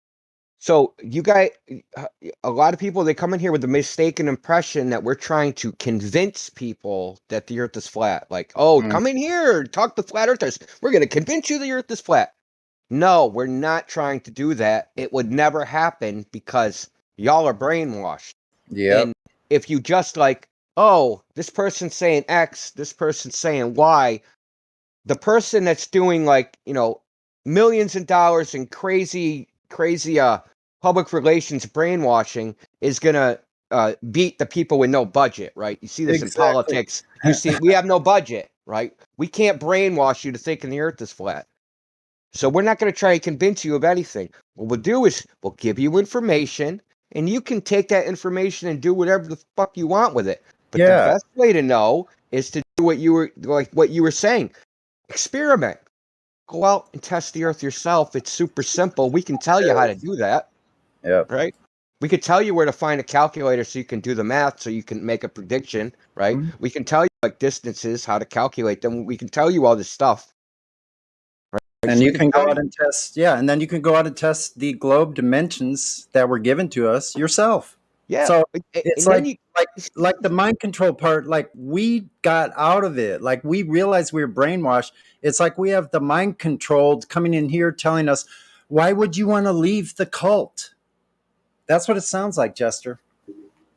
So you guys, a lot of people, they come in here with the mistaken impression that we're trying to convince people that the Earth is flat. Like, oh, come in here, talk to flat earthers. We're going to convince you the Earth is flat. No, we're not trying to do that. It would never happen because y'all are brainwashed. Yeah. And if you just like, oh, this person's saying X, this person's saying Y, the person that's doing like, millions of dollars in crazy public relations brainwashing is gonna beat the people with no budget, right? You see this in politics. You see, we have no budget, right? We can't brainwash you to thinking the Earth is flat. So we're not going to try and convince you of anything. What we'll do is we'll give you information, and you can take that information and do whatever the fuck you want with it. But the best way to know is to do what you were saying. Experiment. Go out and test the Earth yourself. It's super simple. We can tell you how to do that. Yeah. Right? We could tell you where to find a calculator so you can do the math so you can make a prediction, right? Mm-hmm. We can tell you like distances, how to calculate them. We can tell you all this stuff. Right? And you can go out and test, and then you can go out and test the globe dimensions that were given to us yourself. Yeah. So it's like the mind control part, like we got out of it. Like we realized we were brainwashed. It's like we have the mind controlled coming in here telling us, why would you want to leave the cult? That's what it sounds like, Jester.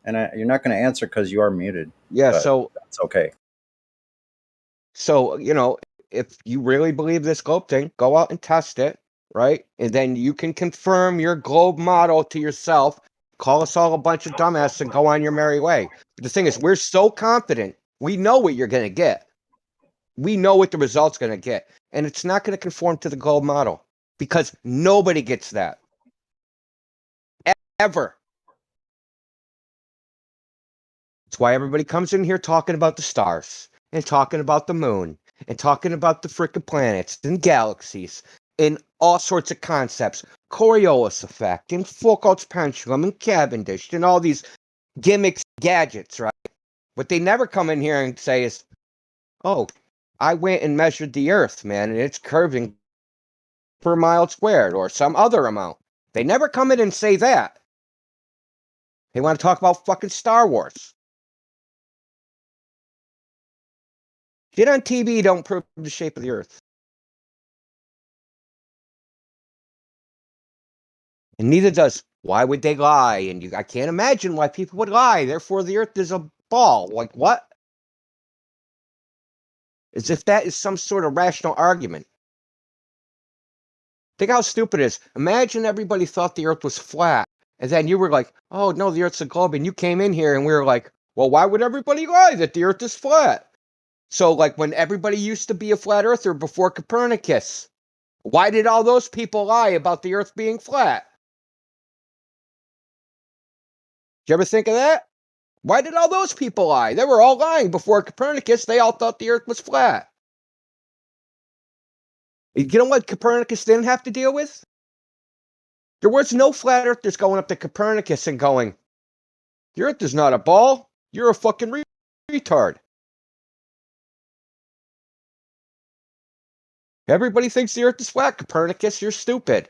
And you're not going to answer because you are muted. Yeah, so that's okay. So, if you really believe this globe thing, go out and test it, right? And then you can confirm your globe model to yourself. Call us all a bunch of dumbasses and go on your merry way. But the thing is, we're so confident. We know what you're going to get. We know what the result's going to get. And it's not going to conform to the globe model because nobody gets that. Ever. That's why everybody comes in here talking about the stars and talking about the moon and talking about the frickin' planets and galaxies and all sorts of concepts. Coriolis effect and Foucault's pendulum and Cavendish and all these gimmicks, gadgets, right? What they never come in here and say is, oh, I went and measured the Earth, man, and it's curving per mile squared or some other amount. They never come in and say that. They want to talk about fucking Star Wars. Shit on TV don't prove the shape of the Earth. And neither does, why would they lie? And I can't imagine why people would lie. Therefore, the Earth is a ball. Like, what? As if that is some sort of rational argument. Think how stupid it is. Imagine everybody thought the Earth was flat. And then you were like, oh, no, the Earth's a globe. And you came in here and we were like, well, why would everybody lie that the Earth is flat? So, like, when everybody used to be a flat earther before Copernicus, why did all those people lie about the Earth being flat? Did you ever think of that? Why did all those people lie? They were all lying before Copernicus. They all thought the Earth was flat. You know what Copernicus didn't have to deal with? There was no flat earthers going up to Copernicus and going, the Earth is not a ball. You're a fucking retard. Everybody thinks the Earth is flat, Copernicus. You're stupid.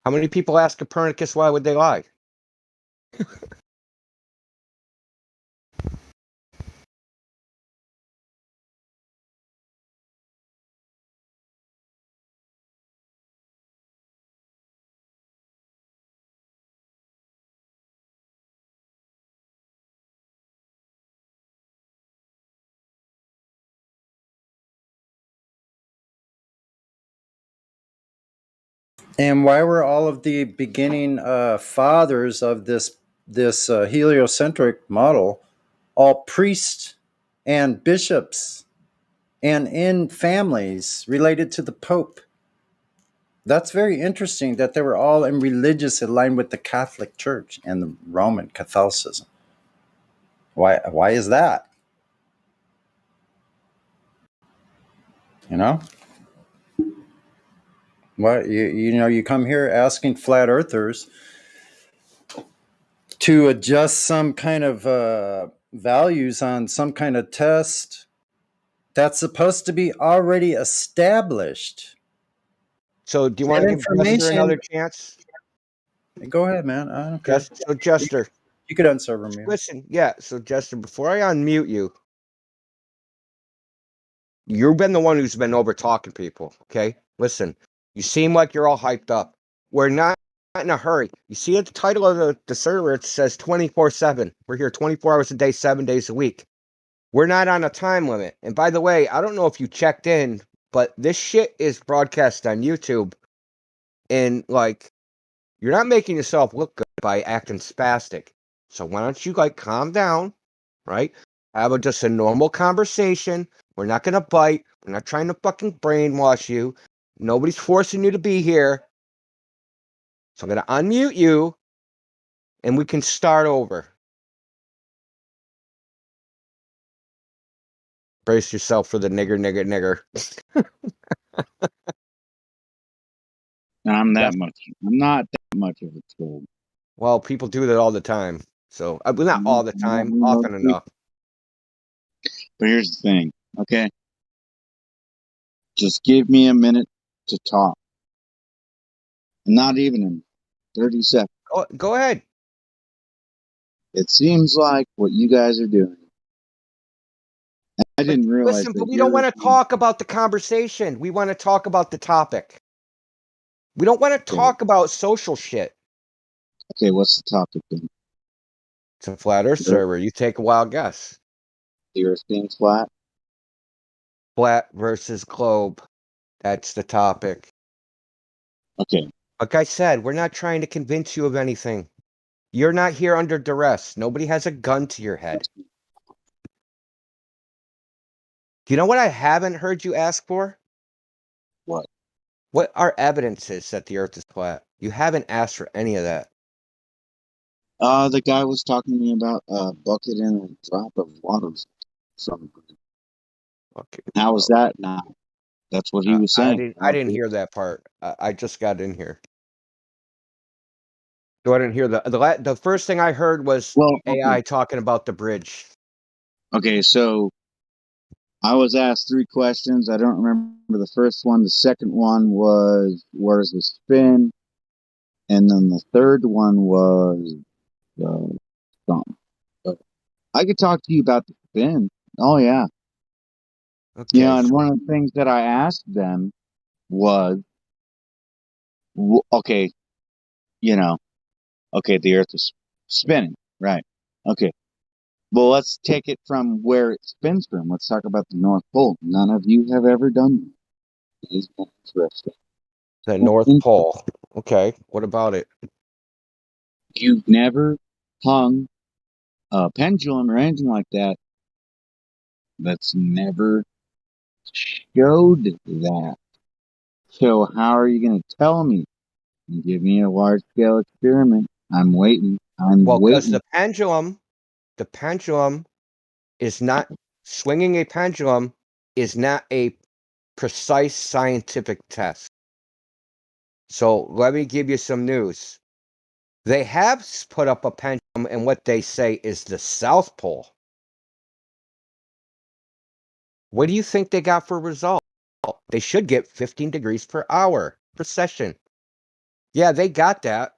How many people ask Copernicus why would they lie? And why were all of the beginning fathers of this heliocentric model all priests and bishops and in families related to the Pope? That's very interesting that they were all in religious aligned with the Catholic Church and the Roman Catholicism. Why is that? You know? What you come here asking flat earthers to adjust some kind of values on some kind of test that's supposed to be already established. So do you want to give Jester another chance? Go ahead, man. I don't care. So Jester, you could unserver me. Listen, yeah. So Jester, before I unmute you, you've been the one who's been over talking people. Okay, listen. You seem like you're all hyped up. We're not in a hurry. You see at the title of the server, it says 24/7. We're here 24 hours a day, 7 days a week. We're not on a time limit. And by the way, I don't know if you checked in, but this shit is broadcast on YouTube. And, like, you're not making yourself look good by acting spastic. So why don't you, like, calm down, right? Have just a normal conversation. We're not going to bite. We're not trying to fucking brainwash you. Nobody's forcing you to be here. So I'm going to unmute you, and we can start over. Brace yourself for the nigger. I'm not that much of a troll. Well, people do that all the time. So, well, not all the time, often enough. But here's the thing, okay? Just give me a minute to talk. Not even in 30 seconds. Go ahead. It seems like what you guys are doing. I didn't realize. Listen, but we don't want to talk about the conversation. We want to talk about the topic. We don't want to talk about social shit. Okay, what's the topic then? It's a flat Earth server. You take a wild guess. The Earth being flat? Flat versus globe. That's the topic. Okay. Like I said, we're not trying to convince you of anything. You're not here under duress. Nobody has a gun to your head. Do you know what I haven't heard you ask for? What? What are evidences that the Earth is flat? You haven't asked for any of that. The guy was talking to me about a bucket and a drop of water. Okay. How was that now? That's what he was saying. I didn't hear that part. I just got in here. So I didn't hear the first thing I heard was AI talking about the bridge. Okay, so I was asked 3 questions. I don't remember the first one. The second one was, where's the spin? And then the third one was something. But I could talk to you about the spin. Oh, yeah. Okay. And one of the things that I asked them was, okay, the Earth is spinning, right? Okay. Well, let's take it from where it spins from. Let's talk about the North Pole. None of you have ever done that. It is interesting. The North Pole. Okay. What about it? You've never hung a pendulum or anything like that. That's never showed that. So how are you going to tell me? You give me a large-scale experiment. I'm waiting. Well, because the pendulum is not swinging a pendulum is not a precise scientific test. So let me give you some news. They have put up a pendulum and what they say is the South Pole. What do you think they got for result? They should get 15 degrees per hour precession. Yeah, they got that.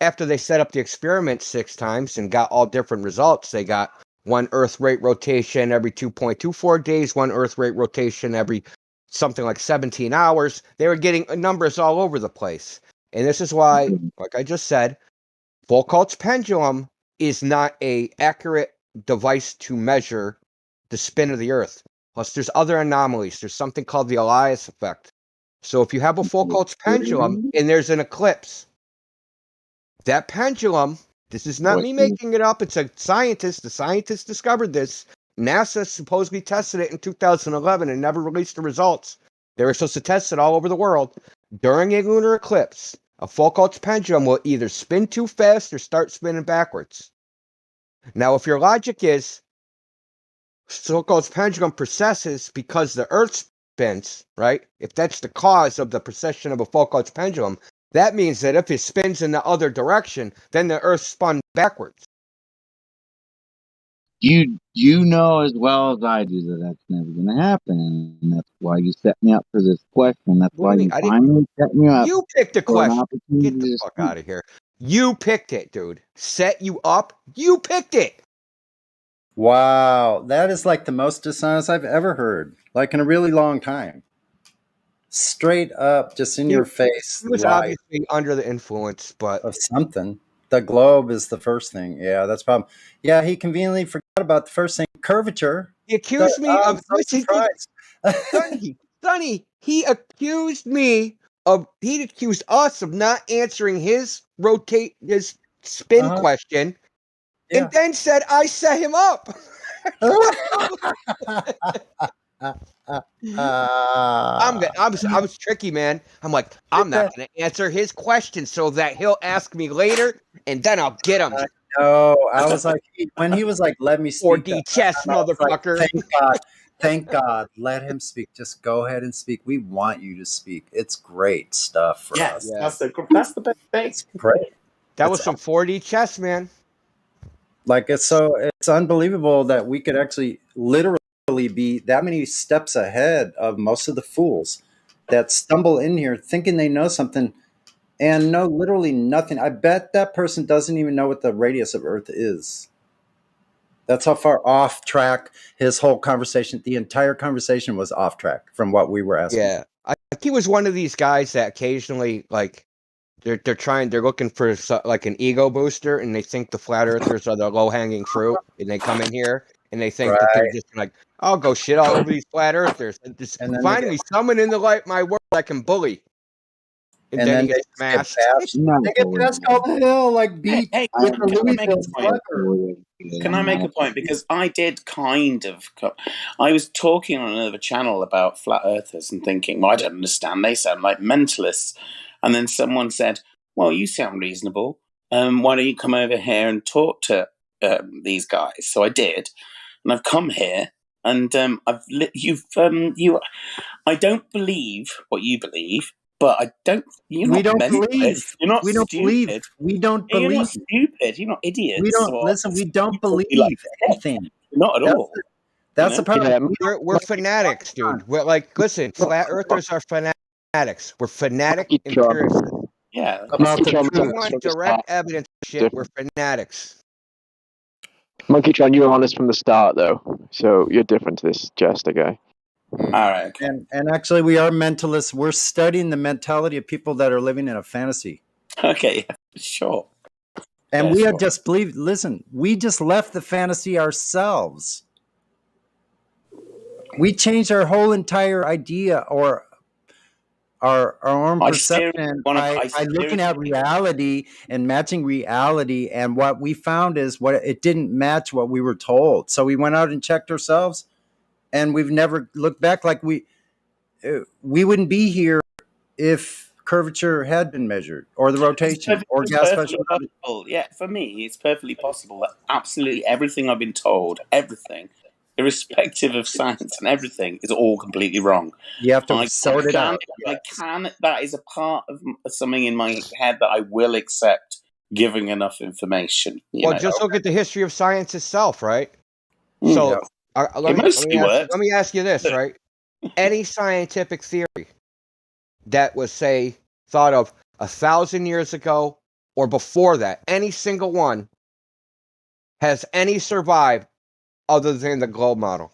After they set up the experiment 6 times and got all different results, they got 1 Earth rate rotation every 2.24 days, 1 Earth rate rotation every something like 17 hours. They were getting numbers all over the place. And this is why, like I just said, Foucault's pendulum is not an accurate device to measure the spin of the Earth. Plus, there's other anomalies. There's something called the Elias effect. So if you have a Foucault's pendulum and there's an eclipse, that pendulum, this is not me making it up, it's a scientist. The scientist discovered this. NASA supposedly tested it in 2011 and never released the results. They were supposed to test it all over the world. During a lunar eclipse, a Foucault's pendulum will either spin too fast or start spinning backwards. Now, if your logic is Foucault's pendulum precesses because the Earth spins, right? If that's the cause of the precession of a Foucault's pendulum, that means that if it spins in the other direction, then the Earth spun backwards. You know as well as I do that that's never going to happen, and that's why you set me up for this question. That's why you finally set me up. You picked the for an question. opportunity Get the to fuck speak. out of here. You picked it, dude. Set you up. You picked it. Wow, that is like the most dishonest I've ever heard, like in a really long time. Straight up, just in your face. He was lie obviously under the influence, but of something. The globe is the first thing. Yeah, that's the problem. Yeah, he conveniently forgot about the first thing, curvature. He accused me I'm of so surprised. Sonny, he accused us of not answering his spin question, and then said I set him up. I was tricky, man. I'm like, I'm not going to answer his question so that he'll ask me later, and then I'll get him. No, I was like, when he was like, let me speak. 4D chess, motherfucker. Like, thank God. Thank God. Let him speak. Just go ahead and speak. We want you to speak. It's great stuff for us. That's the best thing. It's great. That was some 4D chess, man. Like, it's unbelievable that we could actually literally be that many steps ahead of most of the fools that stumble in here thinking they know something and know literally nothing. I bet that person doesn't even know what the radius of Earth is. That's how far off track his whole conversation, the entire conversation was off track from what we were asking. Yeah. I think he was one of these guys that occasionally, like, they're looking for like an ego booster, and they think the flat earthers are the low hanging fruit, and they come in here and they think that they're just like, I'll go shit all over these flat earthers, and just finally someone in my world I can bully, and then he gets smashed. They get past Calder Hill like beat with the Louisville Slugger. Can I make a point? Because I did I was talking on another channel about flat earthers and thinking, well, I don't understand. They sound like mentalists. And then someone said, well, you sound reasonable. Why don't you come over here and talk to these guys? So I did. And I've come here and I don't believe what you believe, but I don't. You're We not don't mental. believe. You're not We don't believe. stupid. We don't You're not believe. stupid. You're not idiots. We don't or listen. We don't you probably like believe anything. not at That's all. the, that's the problem. Yeah, We don't we're fanatics, dude. We're like, listen, flat earthers are fanatics. We're fanatic empiricists. Yeah. about the If we truth. want direct evidence of shit, we're fanatics. Monkeytron, you were honest from the start, though, so you're different to this Jester guy. All right. Okay. And actually, we are mentalists. We're studying the mentality of people that are living in a fantasy. Okay. Yeah, sure. And Yeah, we sure. have just believed. Listen, we just left the fantasy ourselves. We changed our whole entire idea or our own I perception seriously by looking at reality and matching reality. And what we found is what it didn't match what we were told. So we went out and checked ourselves, and we've never looked back. Like we wouldn't be here if curvature had been measured, or the rotation, or It's gas perfectly pressure. possible. Yeah, for me, it's perfectly possible that absolutely everything I've been told, everything, irrespective of science and everything, is all completely wrong. You have to sort it out. I can. That is a part of something in my head that I will accept, giving enough information. Well, just look at the history of science itself, right? Mm. So Yeah. let It me ask you this, right? Any scientific theory that was, say, thought of 1,000 years ago or before that, any single one, has any survived other than the globe model?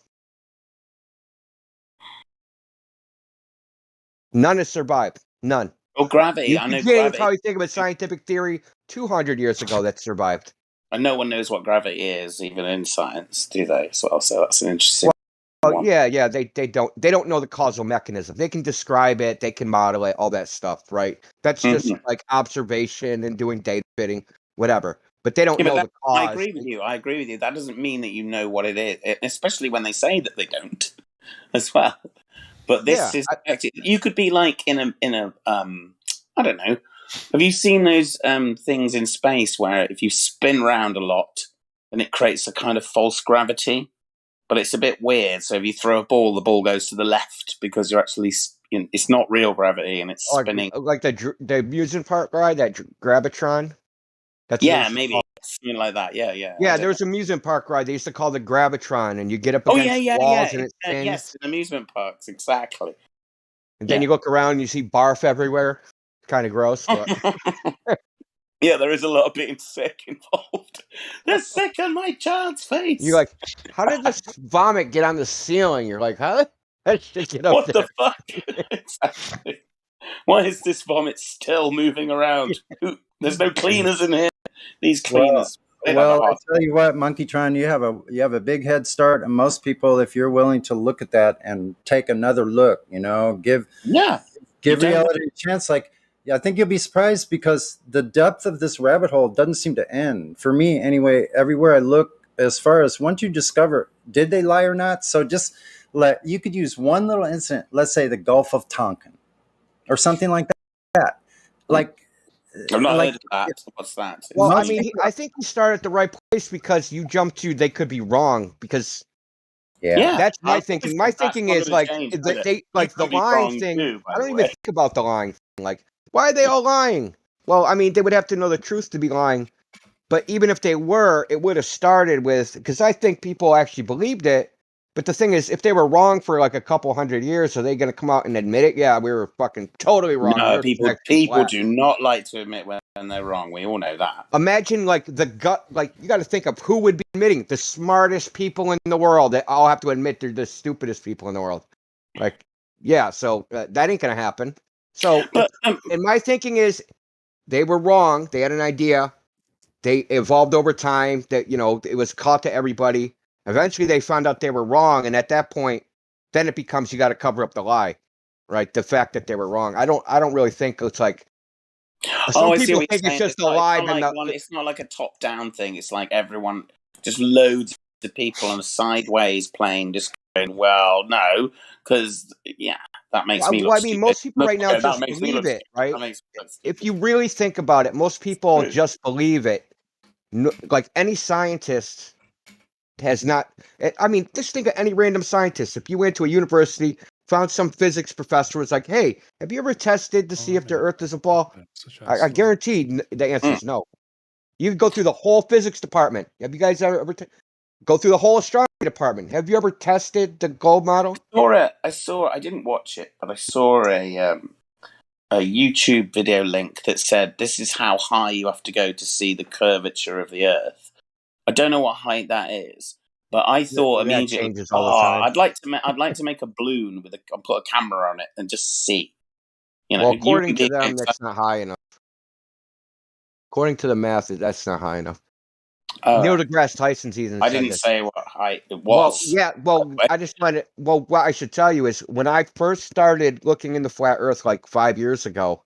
None has survived. None. Oh, gravity. You I know can't gravity. probably think of a scientific theory 200 years ago that survived. And no one knows what gravity is, even in science, do they? As well, so that's an interesting. Well, yeah, they don't know the causal mechanism. They can describe it, they can model it, all that stuff, right? That's just like observation and doing data fitting, whatever. But they don't know the cause. I agree with you. I agree with you. That doesn't mean that you know what it is, especially when they say that they don't, as well. But this is you could be like in a I don't know. Have you seen those things in space where if you spin round a lot, then it creates a kind of false gravity? But it's a bit weird. So if you throw a ball, the ball goes to the left because you're actually, it's not real gravity and it's spinning. Like the amusement park ride, that Gravitron. That's maybe something like that. Yeah. Yeah, there was an amusement park ride they used to call the Gravitron, and you get up against walls and it spins. Yes, in amusement parks, exactly. And then you look around and you see barf everywhere. Kind of gross. But... Yeah, there is a lot of being sick involved. They're sick on my child's face. You're like, how did this vomit get on the ceiling? You're like, how did it get up what there? The fuck? Exactly. Why is this vomit still moving around? There's no cleaners in here. These cleaners. Well, I tell you what, Monkeytron, you have a big head start, and most people, if you're willing to look at that and take another look, give reality a chance. Like, I think you'll be surprised because the depth of this rabbit hole doesn't seem to end. For me, anyway, everywhere I look, as far as once you discover, did they lie or not? So just you could use one little incident, let's say the Gulf of Tonkin or something like that. Like, I've not heard of that. What's that? Well, I mean, I think you start at the right place because you jump to they could be wrong because that's my thinking. My thinking is like the lying thing. I don't even think about the lying thing. Like, why are they all lying? Well, I mean, they would have to know the truth to be lying. But even if they were, it would have started with because I think people actually believed it. But the thing is, if they were wrong for like a couple hundred years, are they going to come out and admit it? Yeah, we were fucking totally wrong. No, people do not like to admit when they're wrong. We all know that. Imagine like the gut, like you got to think of who would be admitting the smartest people in the world. They all have to admit they're the stupidest people in the world. Like, yeah, so that ain't going to happen. So, and my thinking is they were wrong. They had an idea. They evolved over time that, it was caught to everybody. Eventually they found out they were wrong. And at that point, then it becomes, you got to cover up the lie, right? The fact that they were wrong. I don't really think it's like, some people think it's just a lie. It's not like a top down thing. It's like everyone, just loads of people on a sideways plane just going, well, no, because that makes me look stupid. Most people right now just believe it, right? If you really think about it, most people just believe it. No, like any scientist has not. I mean, just think of any random scientist. If you went to a university, found some physics professor was like, "Hey, have you ever tested to see if the Earth is a ball?" I guarantee the answer is no. You can go through the whole physics department. Have you guys ever go through the whole astronomy department? Have you ever tested the gold model? I saw. I didn't watch it, but I saw a YouTube video link that said this is how high you have to go to see the curvature of the Earth. I don't know what height that is, but I thought That immediately, changes all the time. I'd like to make a balloon with and put a camera on it and just see. You know, Well, you according would to be them, excited. that's not high enough. According to the math, that's not high enough. All Neil right. deGrasse Tyson's even I said didn't this. say what height it Well, was. yeah. Well, I just wanted. Well, what I should tell you is when I first started looking into flat Earth like 5 years ago,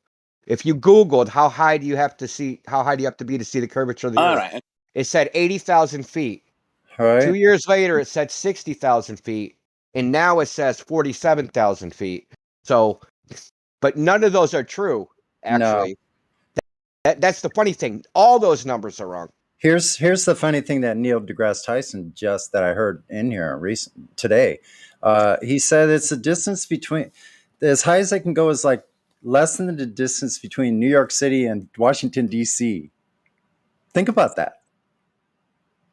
if you Googled how high do you have to be to see the curvature of the All Earth, right. it said 80,000 feet. Right. 2 years later, it said 60,000 feet, and now it says 47,000 feet. So, but none of those are true. Actually, that's the funny thing. All those numbers are wrong. Here's the funny thing that Neil deGrasse Tyson that I heard in here today. He said it's the distance between as high as they can go is like less than the distance between New York City and Washington D.C. Think about that.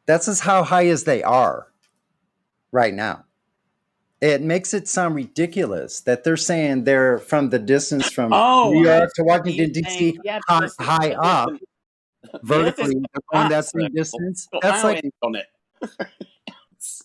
That's as how high as they are right now. It makes it sound ridiculous that they're saying they're from the distance from New York to Washington D.C. high up. Vertically, they're going that same distance. That's like on it.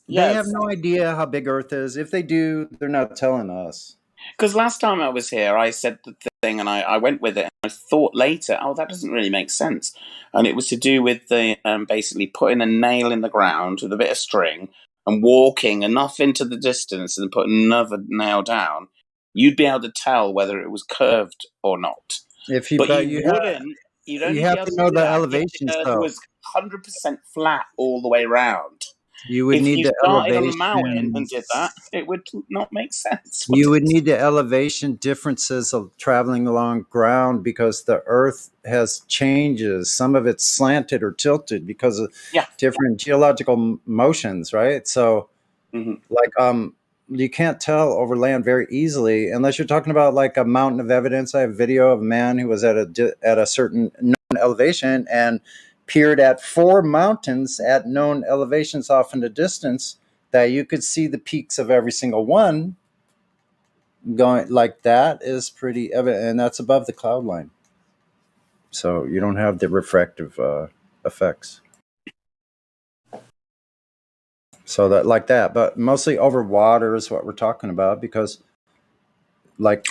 they have no idea how big Earth is. If they do, they're not telling us. Because last time I was here, I said the thing, and I went with it. And I thought later, oh, that doesn't really make sense. And it was to do with the basically putting a nail in the ground with a bit of string and walking enough into the distance and put another nail down. You'd be able to tell whether it was curved or not. If you, but but you you wouldn't. You'd only you be have able to to know do the that if elevations, the Earth though. was 100% flat all the way around. You would If need you the started on a mountain and elevations. did that, it would not make sense. You would need the elevation differences of traveling along ground because the Earth has changes. Some of it's slanted or tilted because of different geological motions, right? So, you can't tell over land very easily unless you're talking about like a mountain of evidence. I have video of a man who was at a certain known elevation and peered at 4 mountains at known elevations off in the distance that you could see the peaks of every single one. Going like that is pretty evident, and that's above the cloud line, so you don't have the refractive effects. So that like that, but mostly over water is what we're talking about because, like,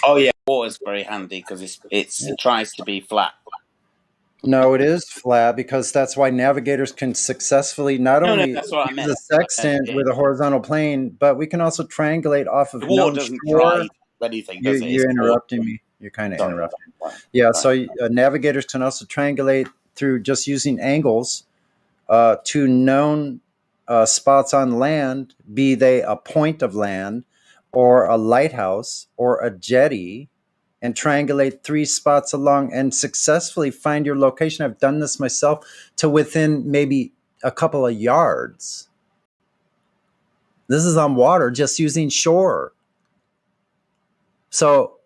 water's very handy because it tries to be flat. No, it is flat because that's why navigators can successfully not only that's what I use meant. a sextant with a horizontal plane, but we can also triangulate off of The water known doesn't shore. try anything, does it? You're interrupting me. You're kind of interrupting. Yeah, so navigators can also triangulate through just using angles to known spots on land, be they a point of land or a lighthouse or a jetty, and triangulate 3 spots along and successfully find your location. I've done this myself to within maybe a couple of yards. This is on water, just using shore. So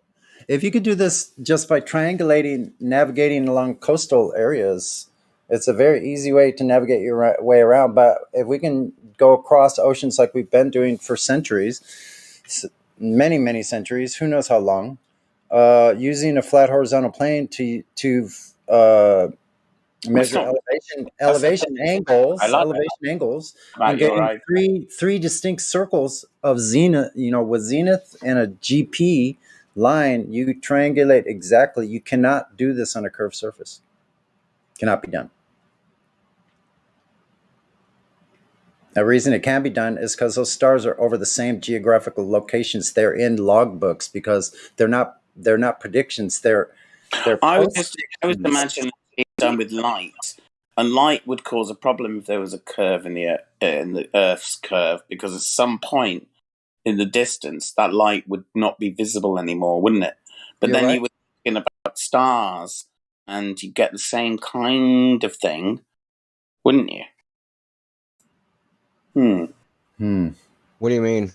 if you could do this just by triangulating, navigating along coastal areas, it's a very easy way to navigate your way around. But if we can go across oceans like we've been doing for centuries, many, many centuries, who knows how long, using a flat horizontal plane to measure elevation angles, and getting three distinct circles of zenith, with zenith and a GP line, you triangulate exactly. You cannot do this on a curved surface. Cannot be done. The reason it can be done is because those stars are over the same geographical locations. They're in logbooks because they're not predictions. I was imagining it done with light, and light would cause a problem if there was a curve in the Earth's curve, because at some point in the distance that light would not be visible anymore, wouldn't it? But then you were thinking about stars, and you get the same kind of thing, wouldn't you? What do you mean?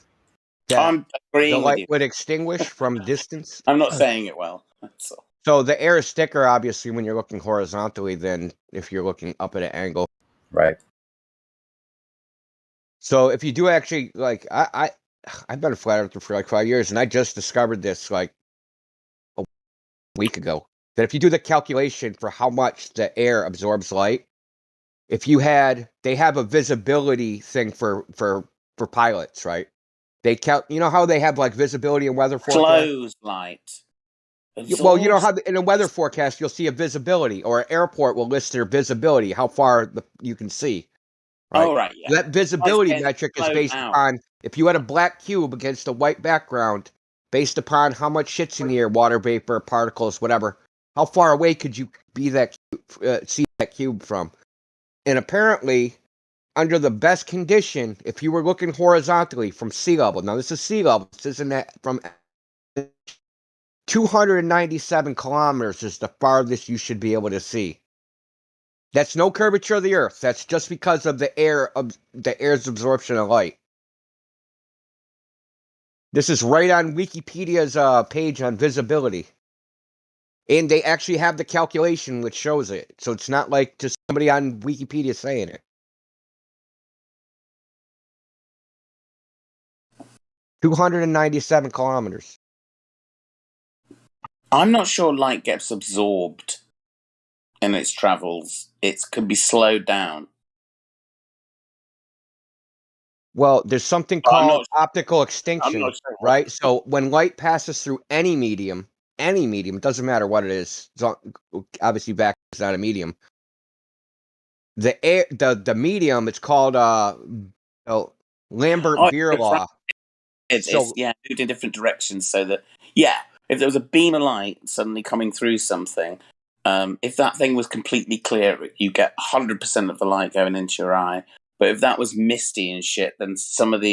I agree the agreeing with light you. would extinguish from distance. I'm not saying it well. That's all. So the air is thicker, obviously, when you're looking horizontally than if you're looking up at an angle. Right. So if you do actually, like, I've been a flat earther for like 5 years, and I just discovered this like a week ago, that if you do the calculation for how much the air absorbs light, they have a visibility thing for pilots, right? They count, you know how they have like visibility and weather forecast? Close light. Well, you know how in a weather forecast you'll see a visibility, or an airport will list their visibility, how far you can see. Right? Oh, right, yeah. That visibility Light metric is slowed based down. upon if you had a black cube against a white background, based upon how much shit's in the air, water vapor, particles, whatever. How far away could you see that cube from? And apparently, under the best condition, if you were looking horizontally from sea level, now this is sea level, this isn't that from 297 kilometers is the farthest you should be able to see. That's no curvature of the Earth. That's just because of the air's absorption of light. This is right on Wikipedia's page on visibility. And they actually have the calculation which shows it. So it's not like just somebody on Wikipedia saying it. 297 kilometers. I'm not sure light gets absorbed in its travels. It can be slowed down. Well, there's something called optical extinction, right? So when light passes through any medium, it doesn't matter what it is. Obviously, vacuum is not a medium. The medium, it's called Lambert-Beer law. It's moved in different directions, so that if there was a beam of light suddenly coming through something, if that thing was completely clear, you get 100% of the light going into your eye. But if that was misty and shit, then some of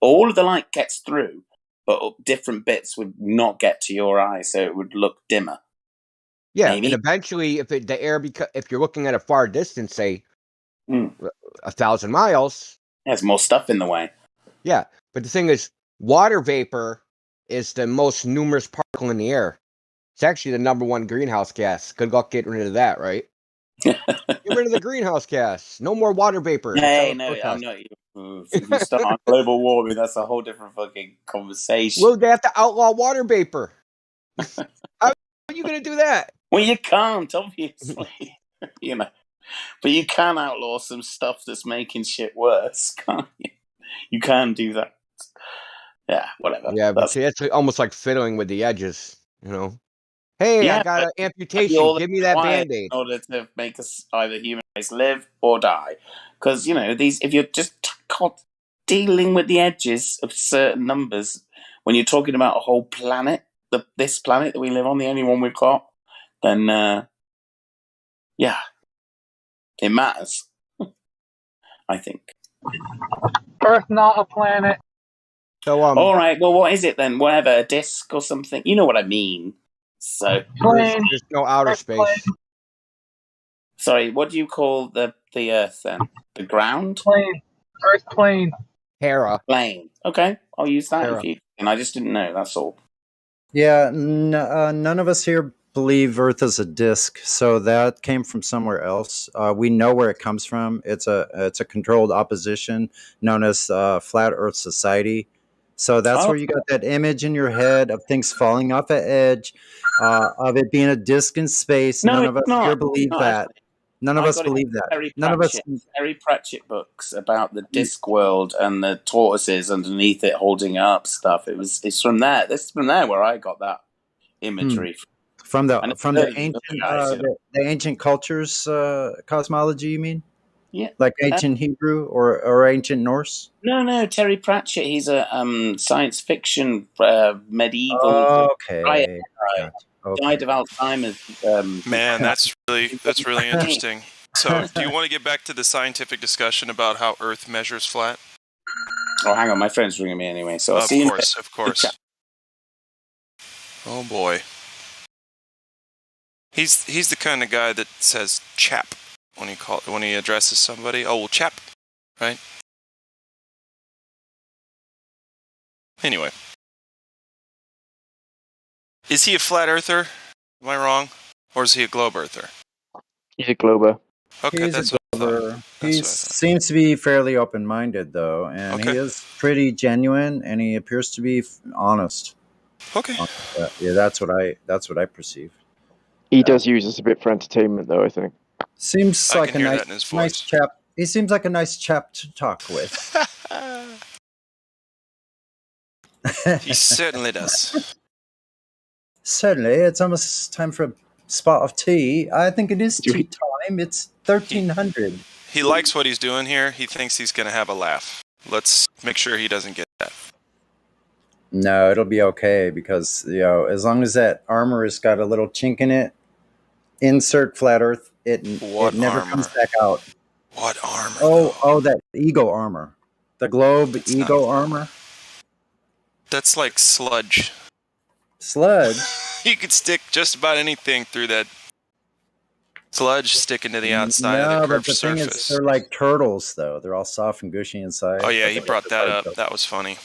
all of the light gets through, but different bits would not get to your eye, so it would look dimmer. Yeah, Maybe. And eventually, if you're looking at a far distance, say 1,000 miles, there's more stuff in the way. Yeah, but the thing is, water vapor is the most numerous particle in the air. It's actually the number one greenhouse gas. Good luck getting rid of that, right? Get rid of the greenhouse gas. No more water vapor. Hey, no, I'm not. If you start on global warming, that's a whole different fucking conversation. Well, they have to outlaw water vapor. How are you going to do that? Well, you can't, obviously. But you can outlaw some stuff that's making shit worse, can't you? You can do that. Yeah, whatever. Yeah, but see, it's almost like fiddling with the edges, Hey, I got an amputation. Give me that Band-Aid. In order to make us either human race live or die. Because, if you're just dealing with the edges of certain numbers, when you're talking about a whole planet, this planet that we live on, the only one we've got, then, it matters. I think. Earth not a planet. So, all right, well, what is it then? Whatever, a disc or something? You know what I mean. So there's no outer space. Sorry, what do you call the Earth then? The ground? Plane. Earth plane. Hera. Plane. Okay, I'll use that Hera. if you. And I just didn't know. That's all. Yeah, none of us here believe Earth is a disk, so that came from somewhere else. We know where it comes from. It's a controlled opposition known as Flat Earth Society. So that's where you got that image in your head of things falling off an edge, of it being a disk in space. None of us here believe that. None of us believe that. None of us. Terry Pratchett books about the disk world and the tortoises underneath it holding up stuff. It's from there. This is from there where I got that imagery. From the ancient cultures cosmology, you mean? Yeah, like ancient Hebrew or ancient Norse. No, Terry Pratchett. He's a science fiction medieval. Okay. Died of Alzheimer's. Man, that's really interesting. So, do you want to get back to the scientific discussion about how Earth measures flat? Oh, hang on, my friend's ringing me anyway. So I'll see you. Of course. Oh boy. He's the kind of guy that says "chap" when he addresses somebody. Oh, well, chap, right? Anyway. Is he a flat earther? Am I wrong? Or is he a globe earther? He's a glober. Okay, He's that's a what I thought. glober. He seems to be fairly open-minded, though, and he is pretty genuine, and he appears to be honest. Okay. Yeah, that's what I perceive. He does use us a bit for entertainment, though, I think. Seems I like can a hear nice, that in his nice voice. chap. He seems like a nice chap to talk with. He certainly does. Certainly, it's almost time for a spot of tea. I think it is tea time. It's 1300. He likes what he's doing here. He thinks he's going to have a laugh. Let's make sure he doesn't get that. No, it'll be okay because, as long as that armor has got a little chink in it, insert flat earth, it never comes back out. What armor? Oh, that ego armor. The globe ego armor. That's like sludge. Sludge? You could stick just about anything through that sludge sticking to the outside of the curved but the surface. thing is, they're like turtles, though. They're all soft and gushy inside. Oh, yeah, he brought that up. That was funny.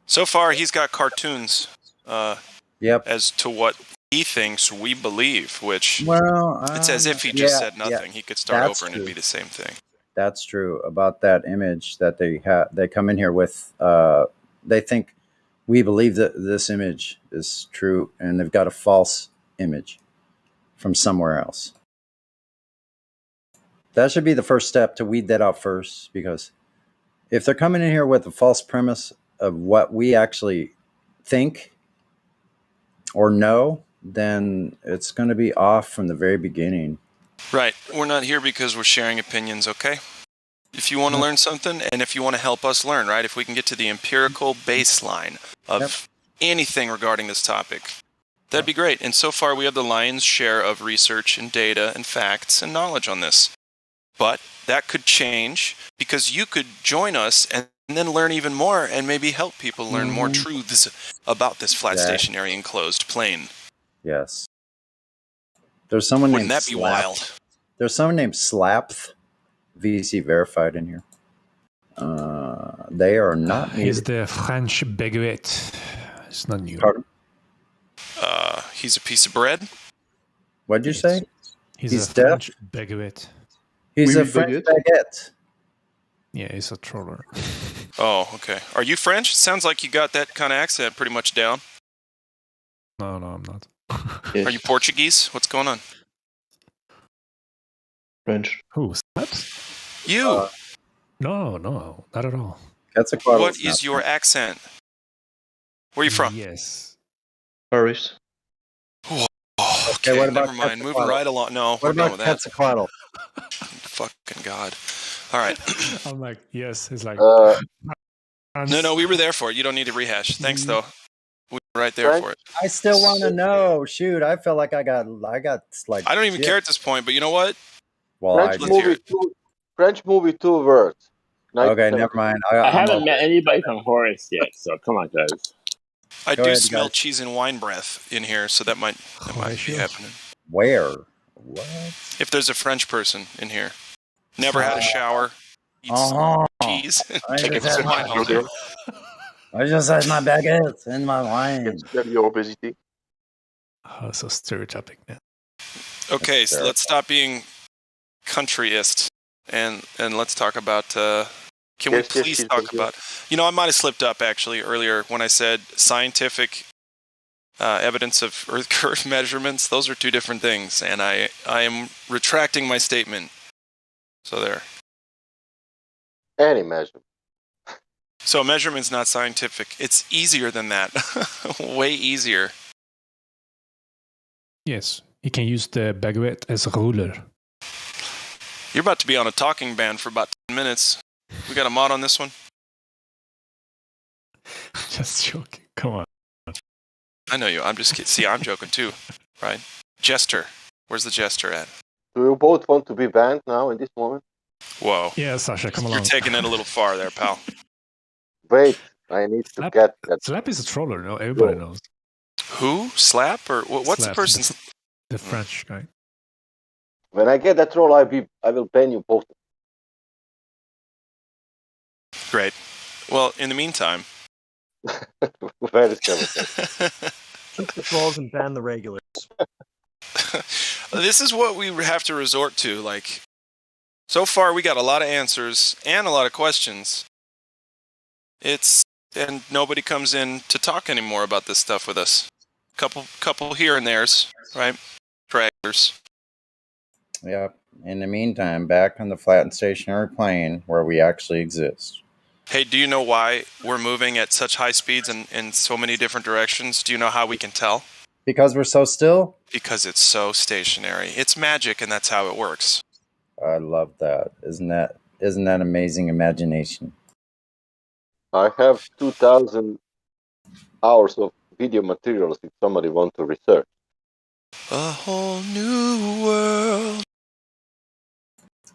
So far, he's got cartoons as to what he thinks we believe, which it's as if he just said nothing. He could start over and it'd be the same thing. That's true about that image that they come in here with. They think we believe that this image is true, and they've got a false image from somewhere else. That should be the first step, to weed that out first, because if they're coming in here with a false premise of what we actually think or know, then it's going to be off from the very beginning. Right. We're not here because we're sharing opinions, okay? If you want to learn something, and if you want to help us learn, right? If we can get to the empirical baseline of anything regarding this topic, that'd be great. And so far, we have the lion's share of research and data and facts and knowledge on this. But that could change because you could join us and then learn even more and maybe help people learn more truths about this flat stationary enclosed plane. Yes. There's someone Wouldn't named that be wild? There's someone named Slapth, VC verified in here. They are not He's needed. the French baguette. It's not new. Pardon? He's a piece of bread? What'd you say? He's a deaf? French baguette. He's a French baguette. Yeah, he's a troller. Oh, okay. Are you French? Sounds like you got that kind of accent pretty much down. No, I'm not. Are you Portuguese? What's going on? French. Who? What? You. No, not at all. What is your accent? Where are you from? Yes. Paris. Okay, what about never mind. Moving Quetzalcoatl? right along. No, What we're done about with that. Quetzalcoatl? Fucking God. All right. I'm like, yes. He's like, No, we were there for it. You don't need to rehash. Thanks, though. We were right there for it. I still want to know. Shoot, I feel like I got like. I don't even care at this point, but you know what? Well, Let's hear it. French movie, 2 words. Okay, never mind. I haven't met anybody from Horace yet, so come on, guys. I Go do ahead, smell guys. cheese and wine breath in here, so that might be happening. Where? What? If there's a French person in here, never had a shower, eats cheese, I chicken just and wine all day. I just had my baguette and my wine. Your obesity. oh, so stereotypic, man. Okay, so let's stop being countryist and let's talk about. Can we please talk about? I might have slipped up actually earlier when I said scientific evidence of Earth curve measurements. Those are two different things, and I am retracting my statement. So there. Any measure. So measurement's not scientific. It's easier than that. Way easier. Yes, you can use the baguette as a ruler. You're about to be on a talking ban for about 10 minutes. We got a mod on this one? Just joking. Come on. I know you. I'm just kidding. See, I'm joking too, right? Jester. Where's the jester at? Do you both want to be banned now in this moment? Whoa. Yeah, Sasha, come along. You're taking it a little far there, pal. Wait, I need to get that. Slap is a troller, no? Everybody knows. Who? Slap? Or what's Slap, the person's... The French guy. When I get that role, I will ban you both. Great. Well, in the meantime, Very discriminatory. Keep the trolls and ban the regulars. This is what we have to resort to. Like, so far we got a lot of answers and a lot of questions. And nobody comes in to talk anymore about this stuff with us. Couple here and there's, right? Dragglers. Yeah. In the meantime, back on the flat and stationary plane where we actually exist. Hey, do you know why we're moving at such high speeds and in so many different directions? Do you know how we can tell? Because we're so still? Because it's so stationary. It's magic, and that's how it works. I love that. Isn't that amazing imagination? I have 2,000 hours of video materials if somebody wants to research. A whole new world.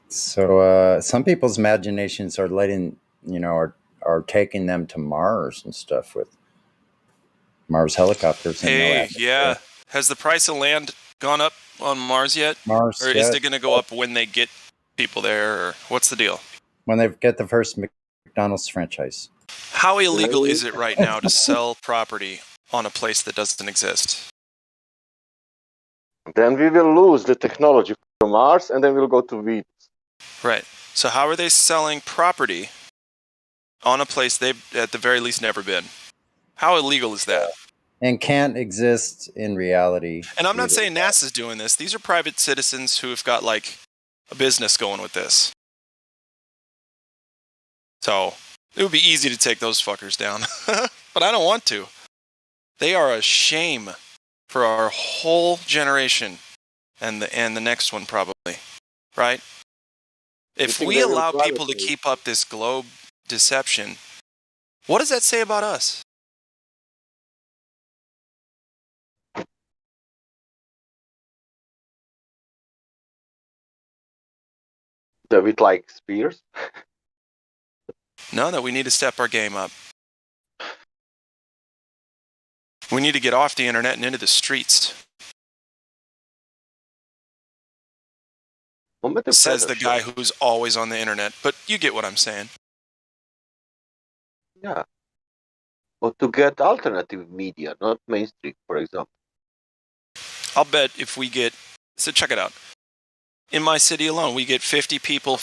So some people's imaginations are are taking them to Mars and stuff with Mars helicopters. Hey, yeah. Has the price of land gone up on Mars yet? Mars, or is it going to go up when they get people there, or what's the deal? When they get the first McDonald's franchise. How illegal is it right now to sell property on a place that doesn't exist? Then we will lose the technology from Mars, and then we'll go to Venus. Right. So how are they selling property on a place they've, at the very least, never been? How illegal is that? And can't exist in reality. And I'm not saying NASA's doing this. These are private citizens who have got, like, a business going with this. So it would be easy to take those fuckers down. But I don't want to. They are a shame for our whole generation and the next one probably. Right? If we allow people to keep up this globe deception, what does that say about us? That we like spears? No, that we need to step our game up. We need to get off the internet and into the streets. Says the guy who's always on the internet, but you get what I'm saying. Yeah. Or to get alternative media, not mainstream, for example. I'll bet if we get... So check it out. In my city alone, we get 50 people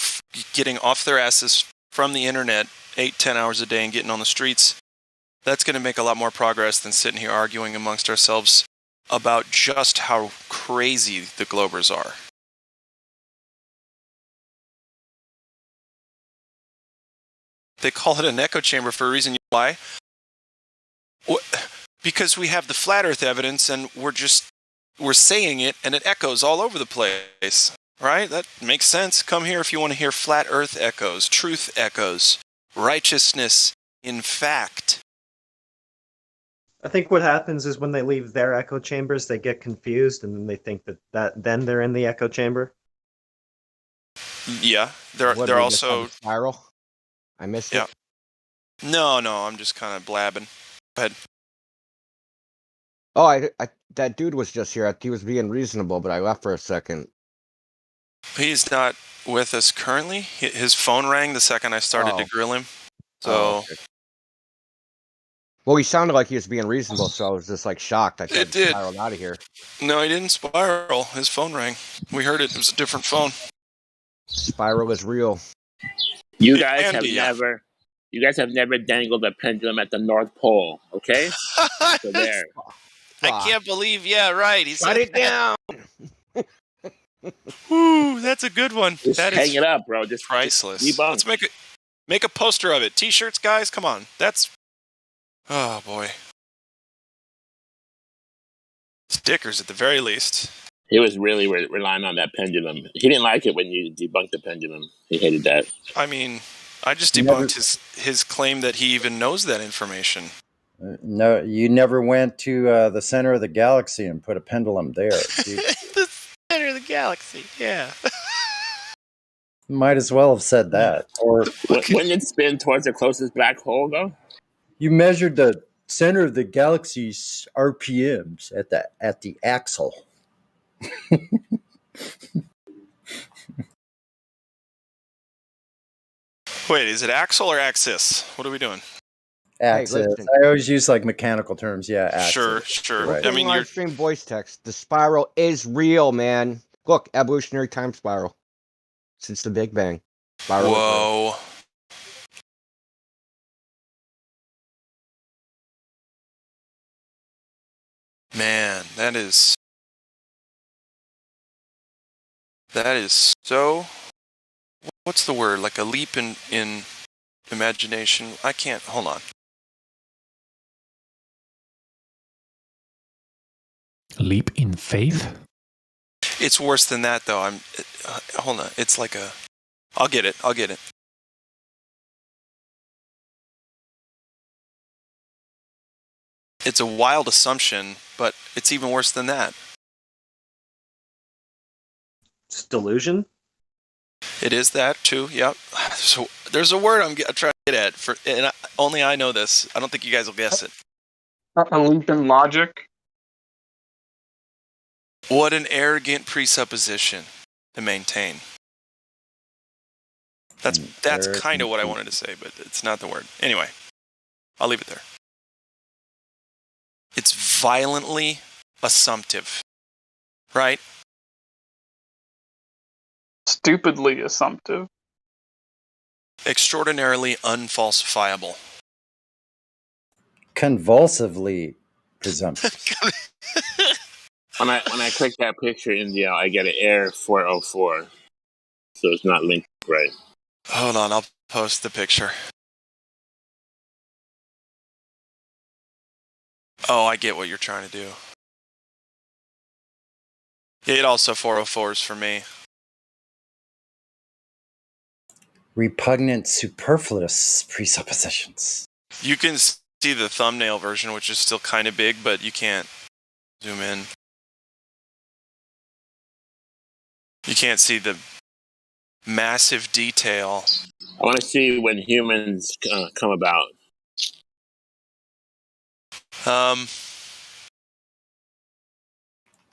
getting off their asses from the internet 8-10 hours a day and getting on the streets. That's going to make a lot more progress than sitting here arguing amongst ourselves about just how crazy the Globers are. They call it an echo chamber for a reason. You know why? Because we have the flat Earth evidence and we're saying it and it echoes all over the place. Right? That makes sense. Come here if you want to hear flat Earth echoes, truth echoes, righteousness in fact. I think what happens is when they leave their echo chambers, they get confused and then they think that then they're in the echo chamber. Yeah, they're also spiral. I missed it. No, I'm just kind of blabbing. Go ahead. Oh, I that dude was just here. He was being reasonable, but I left for a second. He's not with us currently. His phone rang the second I started to grill him. So, okay. Well, he sounded like he was being reasonable, so I was just like shocked. I tried to spiral out of here. No, he didn't spiral. His phone rang. We heard it. It was a different phone. Spiral is real. You guys have never dangled a pendulum at the North Pole, okay? So there. I can't believe. Yeah, right. He Shut it down. Ooh, that's a good one. Just that hang is it up, bro. Just priceless. Let's make a poster of it. T-shirts, guys. Come on. That's. Oh boy. Stickers at the very least. He was really relying on that pendulum. He didn't like it when you debunked the pendulum. He hated that. I mean, I just debunked his claim that he even knows that information. No, you never went to the center of the galaxy and put a pendulum there. The center of the galaxy, yeah. Might as well have said that. Or wouldn't it spin towards the closest black hole, though? You measured the center of the galaxy's RPMs at the axle. Wait, is it axle or axis? What are we doing? Axis. listen. I always use like mechanical terms. Yeah, axis. Sure. Right. I mean, live stream voice text. The spiral is real, man. Look, evolutionary time spiral. Since the Big Bang. Spiral is real. whoa. Man, that is so. What's the word? Like a leap in imagination. I can't. Hold on. A leap in faith? It's worse than that, though. Hold on. It's like a. I'll get it. It's a wild assumption, but it's even worse than that. It's delusion. It is that too. Yep. So there's a word I'm trying to get at, and only I know this. I don't think you guys will guess it. A leap in logic. What an arrogant presupposition to maintain. That's kind of what I wanted to say, but it's not the word. Anyway, I'll leave it there. It's violently assumptive, right? Stupidly assumptive. Extraordinarily unfalsifiable. Convulsively presumptive. When I click that picture, India, I get an error 404, so it's not linked right. Hold on, I'll post the picture. Oh, I get what you're trying to do. It also 404s for me. Repugnant, superfluous presuppositions. You can see the thumbnail version, which is still kind of big, but you can't zoom in. You can't see the massive detail. I want to see when humans come about. I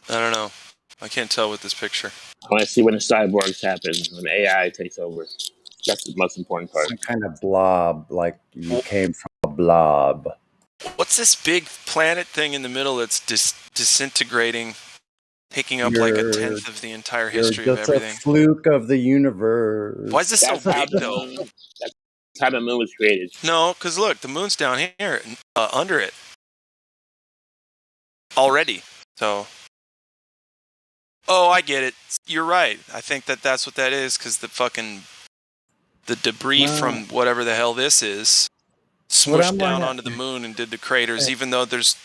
don't know. I can't tell with this picture. I want to see when the cyborgs happen, when AI takes over. That's the most important part. Some kind of blob, like you came from a blob. What's this big planet thing in the middle that's disintegrating, taking up like a tenth of the entire history of just everything? A fluke of the universe. Why is this so big, though? That's how the moon was created. No, because look, the moon's down here, under it. Already. So... Oh, I get it. You're right. I think that's what that is, because the debris from whatever the hell this is smushed down onto the moon and did the craters, even though the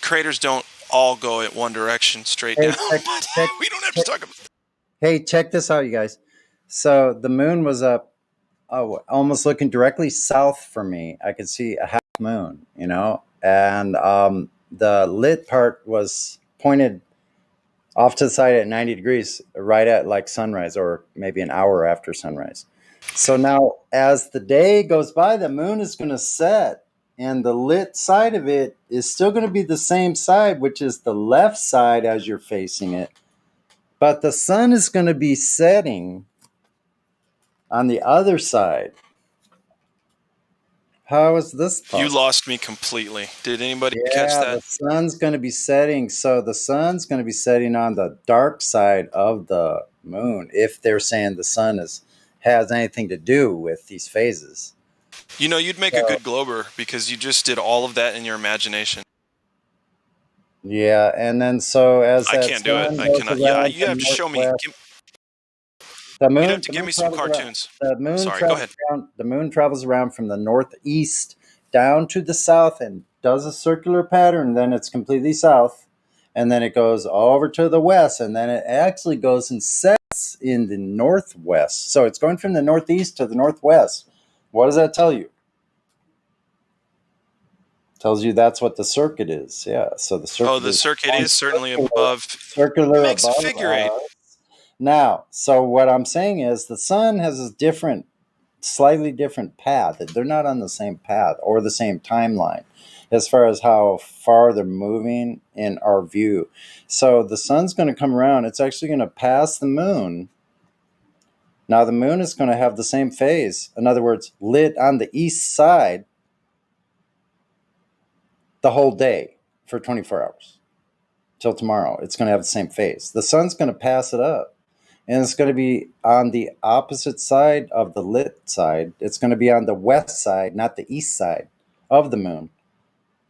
craters don't all go at one direction straight down. We don't have to talk about that. Hey, check this out, you guys. So the moon was up, almost looking directly south for me. I could see a half moon, and the lit part was pointed off to the side at 90 degrees, right at like sunrise, or maybe an hour after sunrise. So now as the day goes by, the moon is going to set, and the lit side of it is still going to be the same side, which is the left side as you're facing it. But the sun is going to be setting on the other side. How is this possible? You lost me completely. Did anybody catch that? The sun's going to be setting. So the sun's going to be setting on the dark side of the moon, if they're saying the sun has anything to do with these phases. You'd make a good glober, because you just did all of that in your imagination. Yeah, and then so as I can't do it. I cannot. Yeah, you have to show me. The moon, you'd have to give me some cartoons. The moon Sorry, go ahead. The moon travels around from the northeast down to the south and does a circular pattern. Then it's completely south, and then it goes over to the west, and then it actually goes and sets in the northwest. So it's going from the northeast to the northwest. What does that tell you? Tells you that's what the circuit is. Yeah. So the circuit. Oh, the circuit is certainly above. Circular makes above a figure eight. Now, so what I'm saying is the sun has a slightly different path. They're not on the same path or the same timeline as far as how far they're moving in our view. So the sun's going to come around. It's actually going to pass the moon. Now the moon is going to have the same phase. In other words, lit on the east side. the whole day for 24 hours till tomorrow. It's going to have the same phase. The sun's going to pass it up, and it's going to be on the opposite side of the lit side. It's going to be on the west side, not the east side of the moon.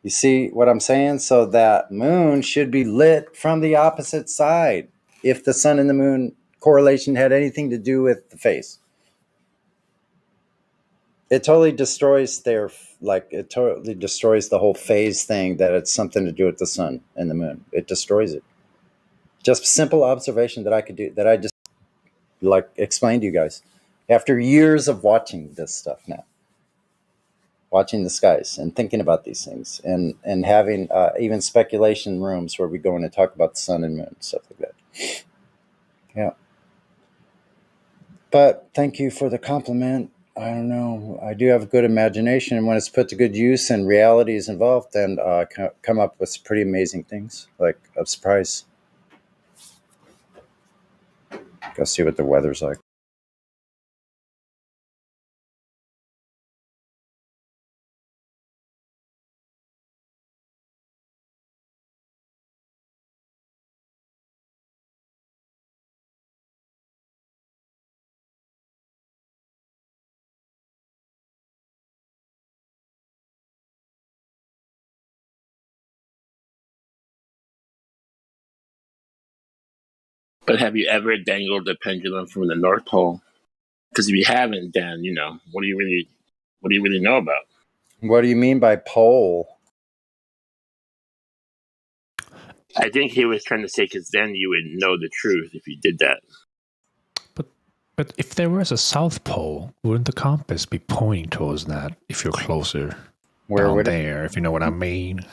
You see what I'm saying? So that moon should be lit from the opposite side if the sun and the moon correlation had anything to do with the phase. It totally destroys it totally destroys the whole phase thing that it's something to do with the sun and the moon. It destroys it. Just simple observation that I could do, that I just explained to you guys after years of watching this stuff now. Watching the skies and thinking about these things and having even speculation rooms where we go in and talk about the sun and moon and stuff like that. Yeah. But thank you for the compliment. I don't know. I do have a good imagination, and when it's put to good use and reality is involved, then come up with pretty amazing things, like a surprise. Go see what the weather's like. But have you ever dangled the pendulum from the North Pole? Because if you haven't, then what do you really know about? What do you mean by pole? I think he was trying to say because then you would know the truth if you did that. But if there was a South Pole, wouldn't the compass be pointing towards that if you're closer down would it? there, if you know what I mean?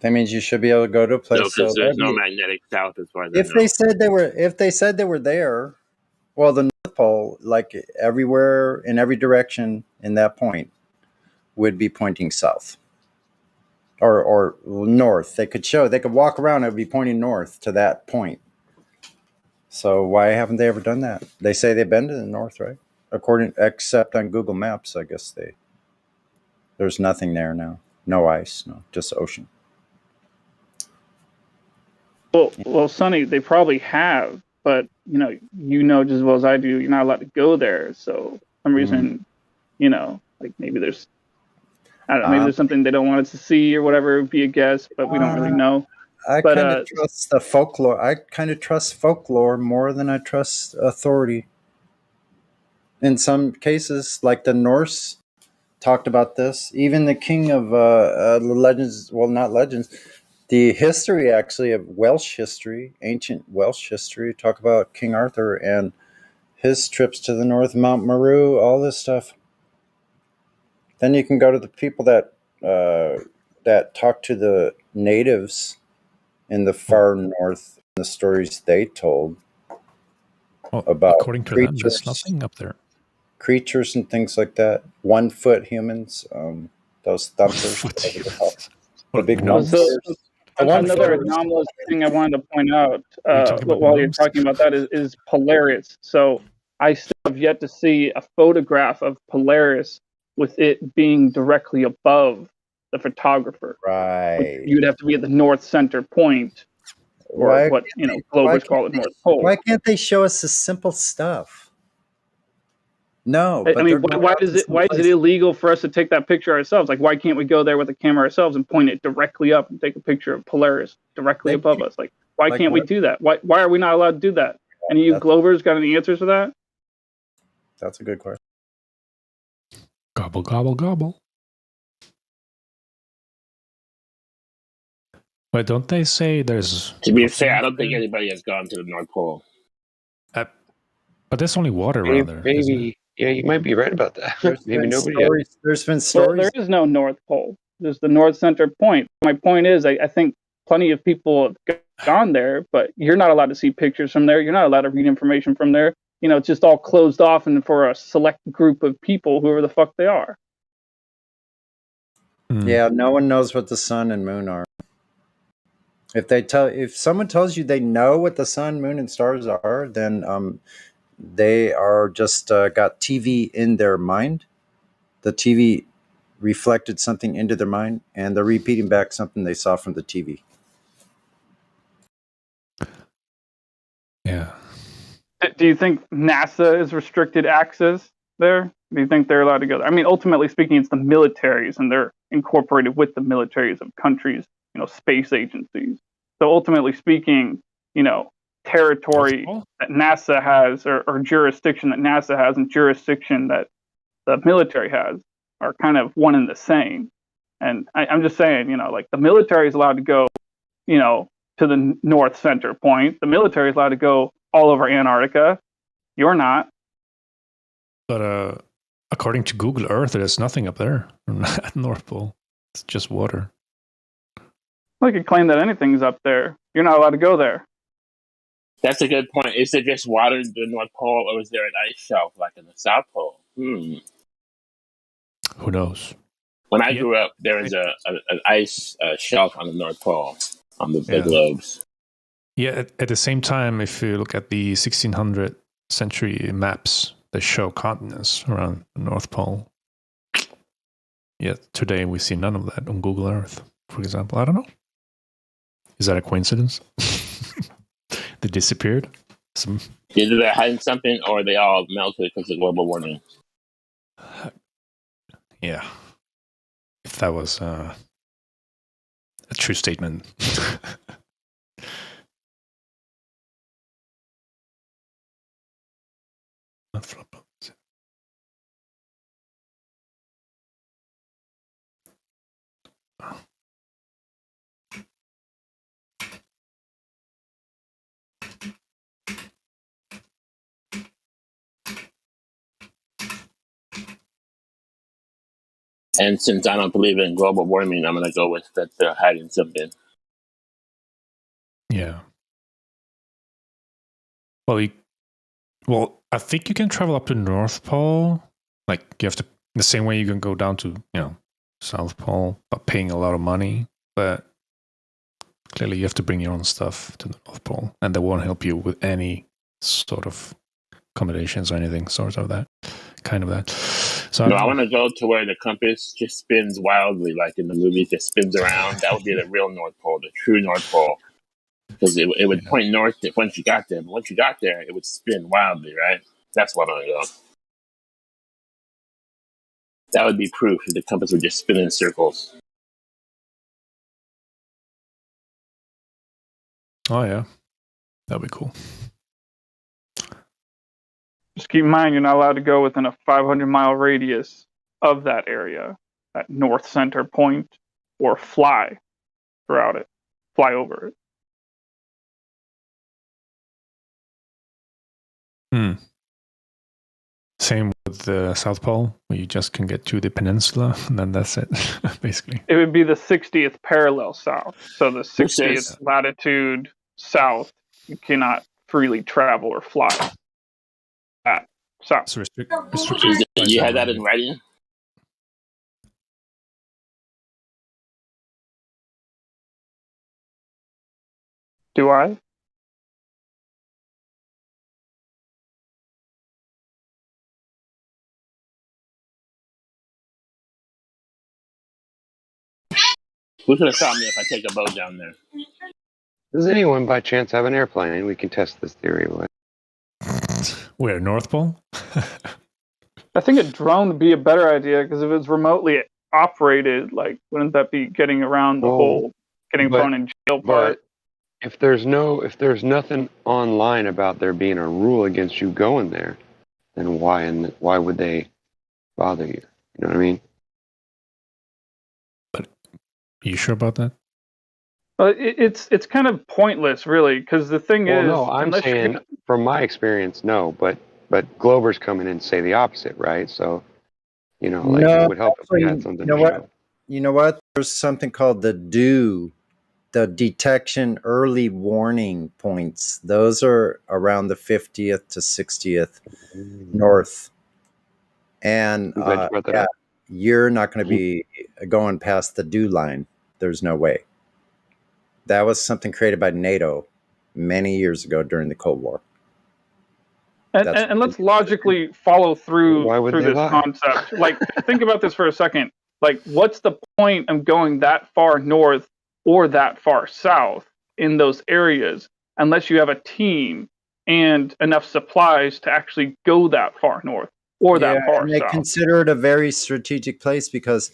That means you should be able to go to a place. No, because there's no magnetic south as far as If they said they were there, well, the North Pole, like everywhere in every direction in that point, would be pointing south or north. They could walk around. It would be pointing north to that point. So why haven't they ever done that? They say they've been to the north, right? Except on Google Maps, I guess there's nothing there now. No ice, no, just ocean. Well, Sonny, they probably have, but you know just as well as I do, you're not allowed to go there. So for some reason, like maybe there's, I don't know, maybe there's something they don't want us to see or whatever. It would be a guess, but we don't really know. I kind of trust the folklore. I kind of trust folklore more than I trust authority. In some cases, like the Norse talked about this. Even the king of the legends, well, not legends, the history actually of Welsh history, ancient Welsh history, talk about King Arthur and his trips to the north, Mount Meru, all this stuff. Then you can go to the people that talk to the natives in the far north, the stories they told about according to them, there's nothing up there. Creatures and things like that. 1 foot humans, those thumpers, the big monsters. Another anomalous thing I wanted to point out while you're talking about that is Polaris. So I still have yet to see a photograph of Polaris with it being directly above the photographer. Right. You'd have to be at the north center point, or what Globers call it North Pole. Why can't they show us the simple stuff? No, I mean, why is it illegal for us to take that picture ourselves? Like, why can't we go there with the camera ourselves and point it directly up and take a picture of Polaris directly above us? Like, why can't we do that? Why are we not allowed to do that? Any of you Glovers got any answers for that? That's a good question. Gobble, gobble, gobble. But don't they say there's... To be fair, I don't think anybody has gone to the North Pole. But there's only water around there. Maybe, yeah, you might be right about that. Maybe nobody. There's been stories. Well, there is no North Pole. There's the North Center point. My point is, I think plenty of people have gone there, but you're not allowed to see pictures from there. You're not allowed to read information from there. It's just all closed off and for a select group of people, whoever the fuck they are. Yeah, no one knows what the sun and moon are. If someone tells you they know what the sun, moon, and stars are, then they are just got TV in their mind. The TV reflected something into their mind, and they're repeating back something they saw from the TV. Yeah. Do you think NASA is restricted access there? Do you think they're allowed to go there? I mean, ultimately speaking, it's the militaries, and they're incorporated with the militaries of countries, space agencies. So ultimately speaking, territory that NASA has, or jurisdiction that NASA has, and jurisdiction that the military has, are kind of one and the same. And I'm just saying, like the military is allowed to go, to the North Center point. The military is allowed to go all over Antarctica. You're not. But according to Google Earth, there's nothing up there at North Pole. It's just water. I could claim that anything's up there. You're not allowed to go there. That's a good point. Is it just water in the North Pole, or is there an ice shelf like in the South Pole? Who knows? When I grew up, there was an ice shelf on the North Pole, on the globes. Yeah, at the same time, if you look at the 1600 century maps, they show continents around the North Pole. Yet today we see none of that on Google Earth, for example. I don't know. Is that a coincidence? They disappeared? Either they're hiding something, or they all melted because of global warming. Yeah. If that was a true statement. And since I don't believe in global warming, I'm going to go with that they're hiding something. Yeah. Well, I think you can travel up to North Pole. Like, you have to, the same way you can go down to, South Pole, but paying a lot of money. But clearly you have to bring your own stuff to the North Pole, and they won't help you with any sort of accommodations or anything sort of that, kind of that. So I want to go to where the compass just spins wildly, like in the movies, just spins around. That would be the real North Pole, the true North Pole. Because it would point north once you got there. But once you got there, it would spin wildly, right? That's what I want to go. That would be proof that the compass would just spin in circles. Oh, yeah. That'd be cool. Just keep in mind, you're not allowed to go within a 500-mile radius of that area, that North Center point, or fly throughout it, fly over it. Same with the South Pole, where you just can get to the peninsula, and then that's it, basically. It would be the 60th parallel south. So the 60th latitude south, you cannot freely travel or fly that south. So you had that in writing? Do I? Who's going to stop me if I take a boat down there? Does anyone by chance have an airplane? We can test this theory with. Where, North Pole? I think a drone would be a better idea, because if it's remotely operated, like, wouldn't that be getting around the whole getting thrown in jail part? But if there's nothing online about there being a rule against you going there, then why would they bother you? You know what I mean? But are you sure about that? It's kind of pointless, really, because the thing is, no, I'm saying from my experience, no, but Glover's coming in and say the opposite, right? So, it would help if we had something to show. You know what? There's something called the DEW, the detection early warning points. Those are around the 50th to 60th north. And you're not going to be going past the DEW line. There's no way. That was something created by NATO many years ago during the Cold War. And let's logically follow through this concept. Like, think about this for a second. Like, what's the point of going that far north or that far south in those areas unless you have a team and enough supplies to actually go that far north or Yeah, that far and they south? consider it a very strategic place because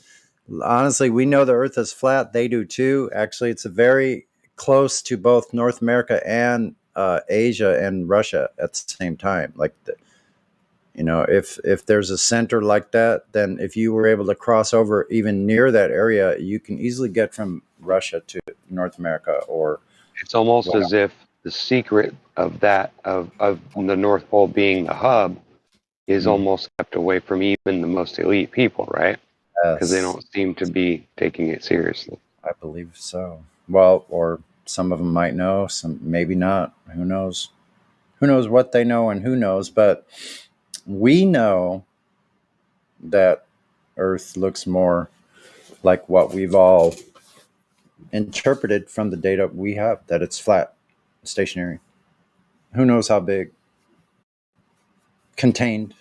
honestly, we know the Earth is flat. They do too. Actually, it's a very close to both North America and Asia and Russia at the same time. Like, if there's a center like that, then if you were able to cross over even near that area, you can easily get from Russia to North America. Or It's almost wow. as if the secret of that of the North Pole being the hub is almost kept away from even the most elite people, right? Because they Yes, don't seem to be taking it seriously. I believe so. Well, or some of them might know, some maybe not. Who knows? Who knows what they know and who knows? But we know that Earth looks more like what we've all interpreted from the data we have, that it's flat, stationary. Who knows how big? Contained.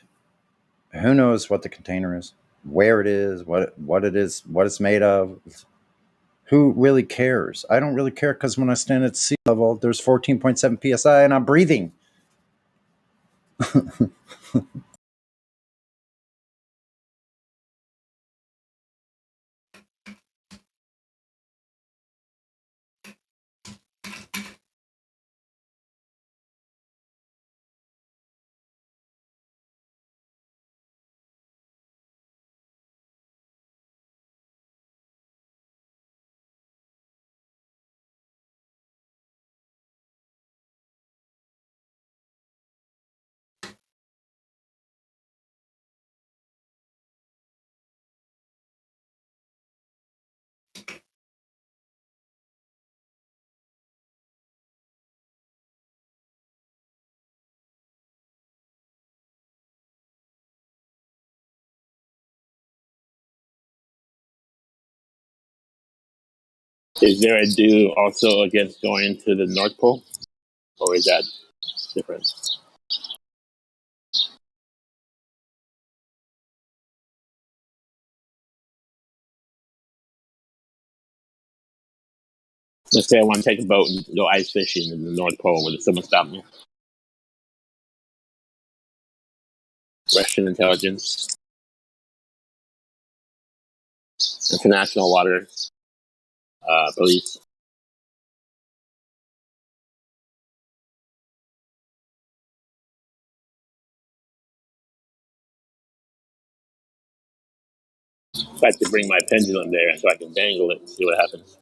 Who knows what the container is, where it is, what it is, what it's made of. Who really cares? I don't really care because when I stand at sea level, there's 14.7 psi and I'm breathing. Is there a do also against going to the North Pole, or is that different? Let's say I want to take a boat and go ice fishing in the North Pole. Would someone stop me? Russian intelligence, international water police. I'd like to bring my pendulum there so I can dangle it and see what happens.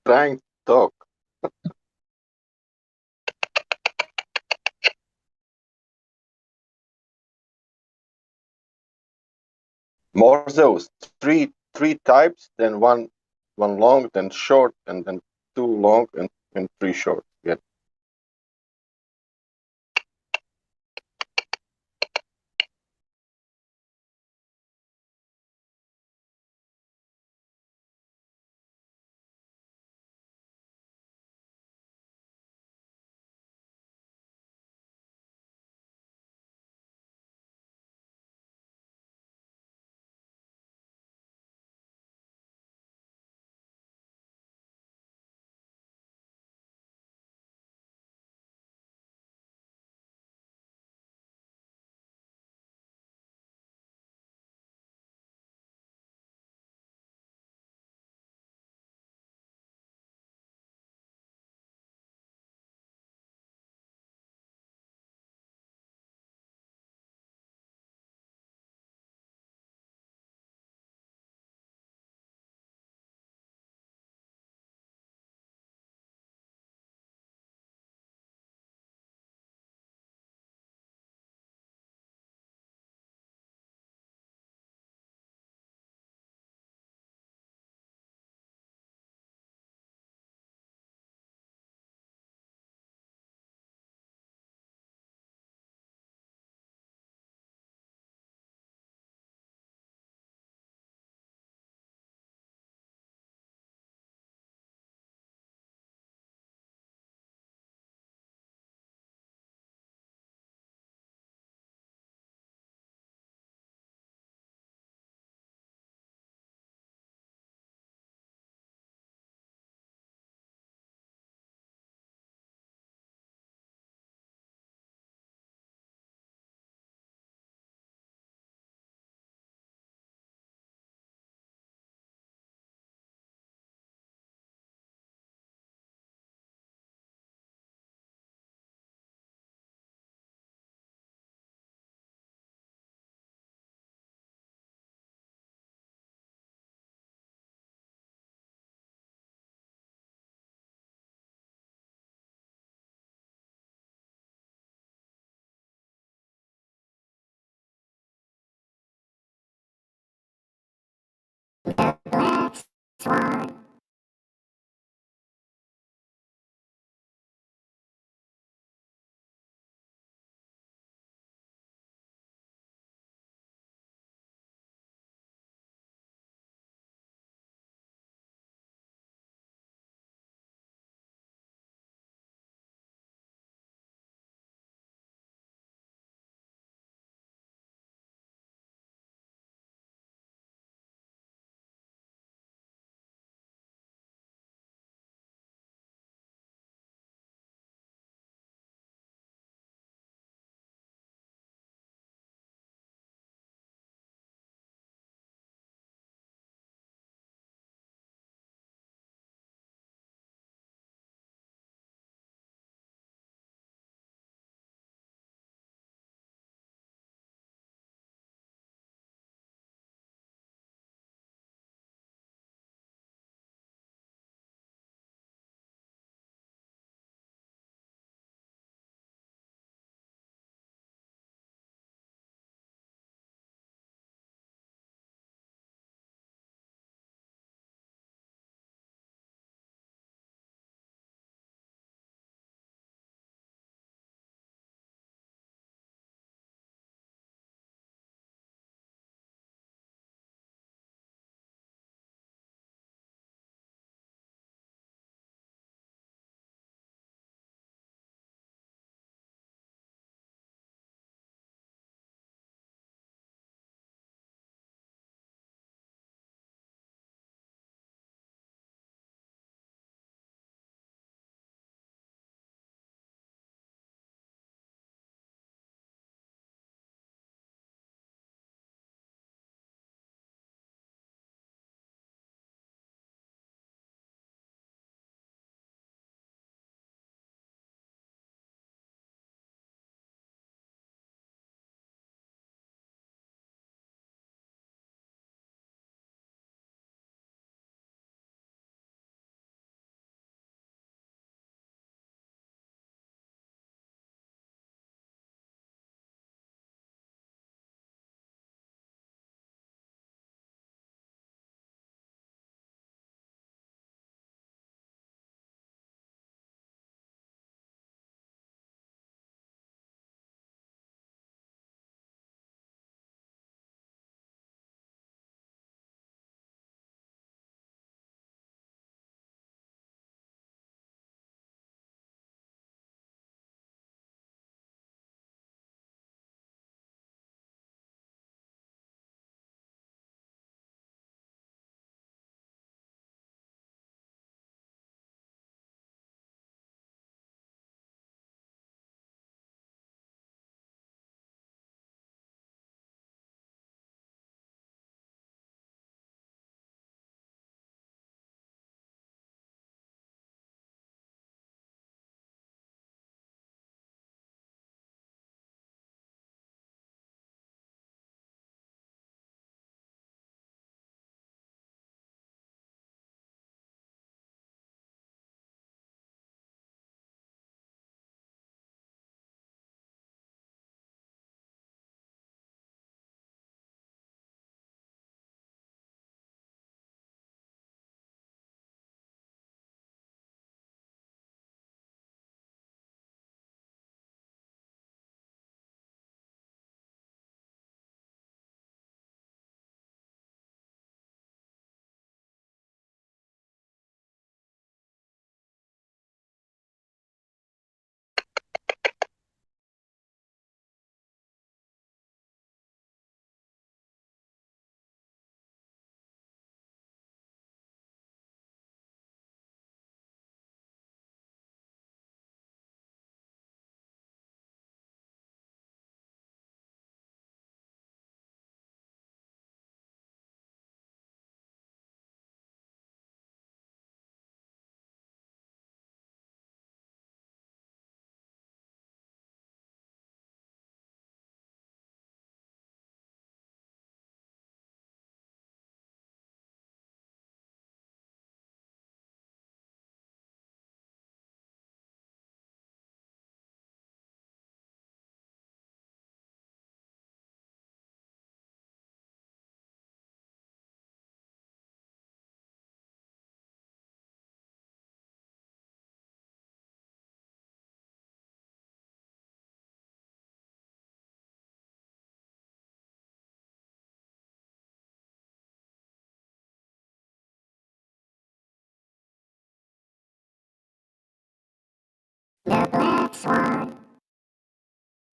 trying to talk. More those three types, then one long, then short, and then two long and three short. Yeah.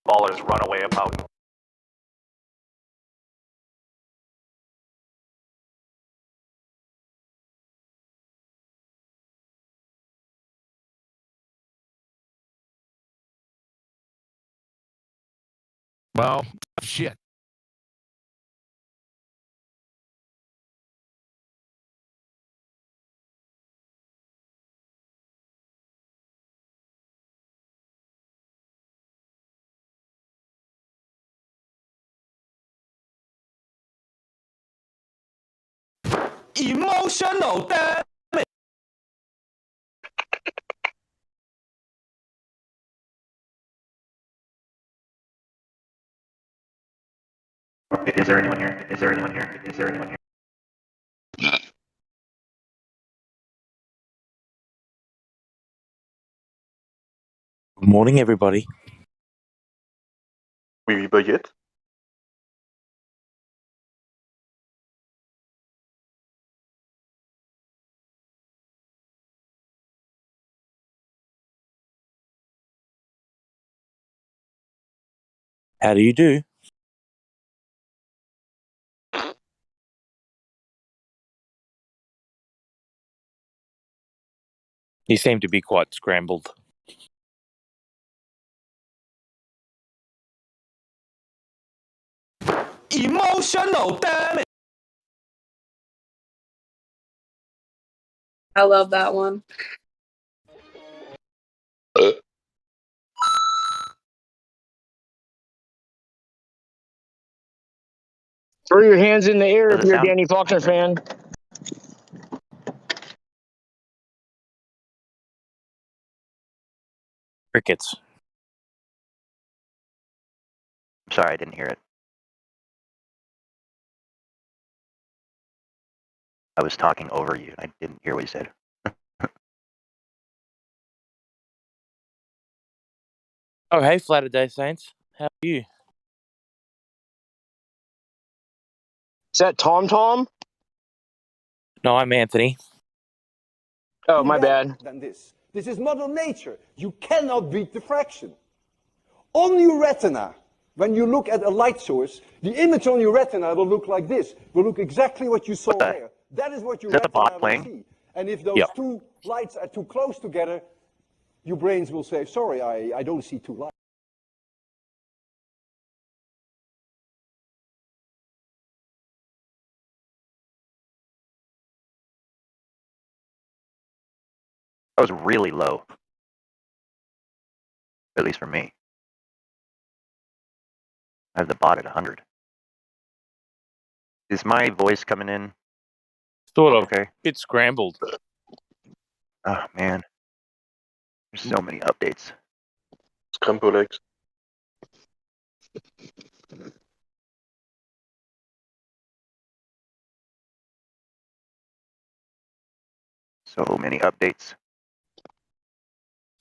Ballers run away about. Well, shit. Emotional damage. Is there anyone here? Is there anyone here? Is there anyone here? Good morning, everybody. Oui, baguette. How do you do? You seem to be quite scrambled. Emotional damage. I love that one. Throw your hands in the air Does if it you're a sound? Danny Faulkner fan. Crickets. Sorry, I didn't hear it. I was talking over you. I didn't hear what you said. Oh, hey, Flatter Day Saints. How are you? Is that Tom Tom? No, I'm Anthony. Oh, my bad. Than this. This is Mother Nature. You cannot beat diffraction. On your retina, when you look at a light source, the image on your retina will look like this. Will look exactly what you saw there. That is what your Is that the retina bot will playing? see. And if those Yep. two lights are too close together, your brains will say, sorry, I don't see two lights. That was really low. At least for me. I have the bot at 100. Is my voice coming in? Sort of. Okay. Bit scrambled. Oh, man. There's so many updates. Scramble eggs. So many updates.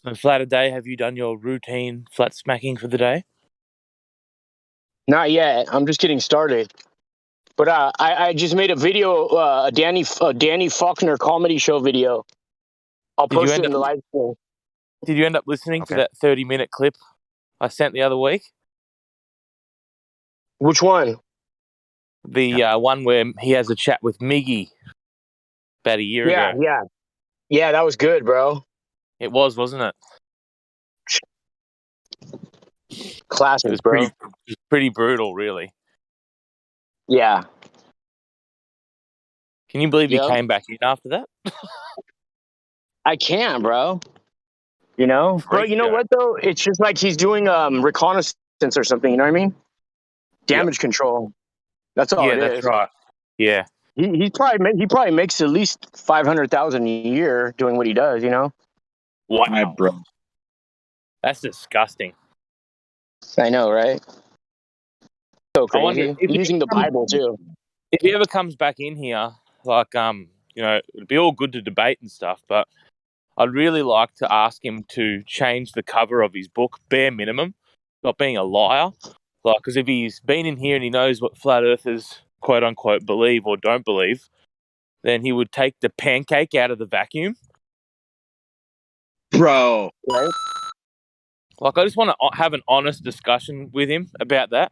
So, Flatter Day, have you done your routine flat smacking for the day? Not yet. I'm just getting started. But I just made a video, a Danny Faulkner comedy show video. I'll Did you post it end in the up? live stream. Did you end up listening to Okay. that 30-minute clip I sent the other week? Which one? The one where he has a chat with Miggy about a year Yeah, ago. yeah. Yeah, that was good, bro. It was, wasn't it? Classic, It was bro. pretty brutal, really. Yeah. Can you believe he Yep. came back in after that? I can, bro. You know? But you know what, though? It's just like he's doing reconnaissance or something, you know what I mean? Damage control. That's all Yeah, it that's is. right. Yeah. He probably makes at least 500,000 a year doing what he does, you know? Wow. That's disgusting. I know, right? So I wonder crazy. Using the Bible too. if he ever comes back in here, like it'd be all good to debate and stuff, but I'd really like to ask him to change the cover of his book, bare minimum, not being a liar. Like, because if he's been in here and he knows what flat earthers quote unquote believe or don't believe, then he would take the pancake out of the vacuum. Bro. Right? Like, I just want to have an honest discussion with him about that.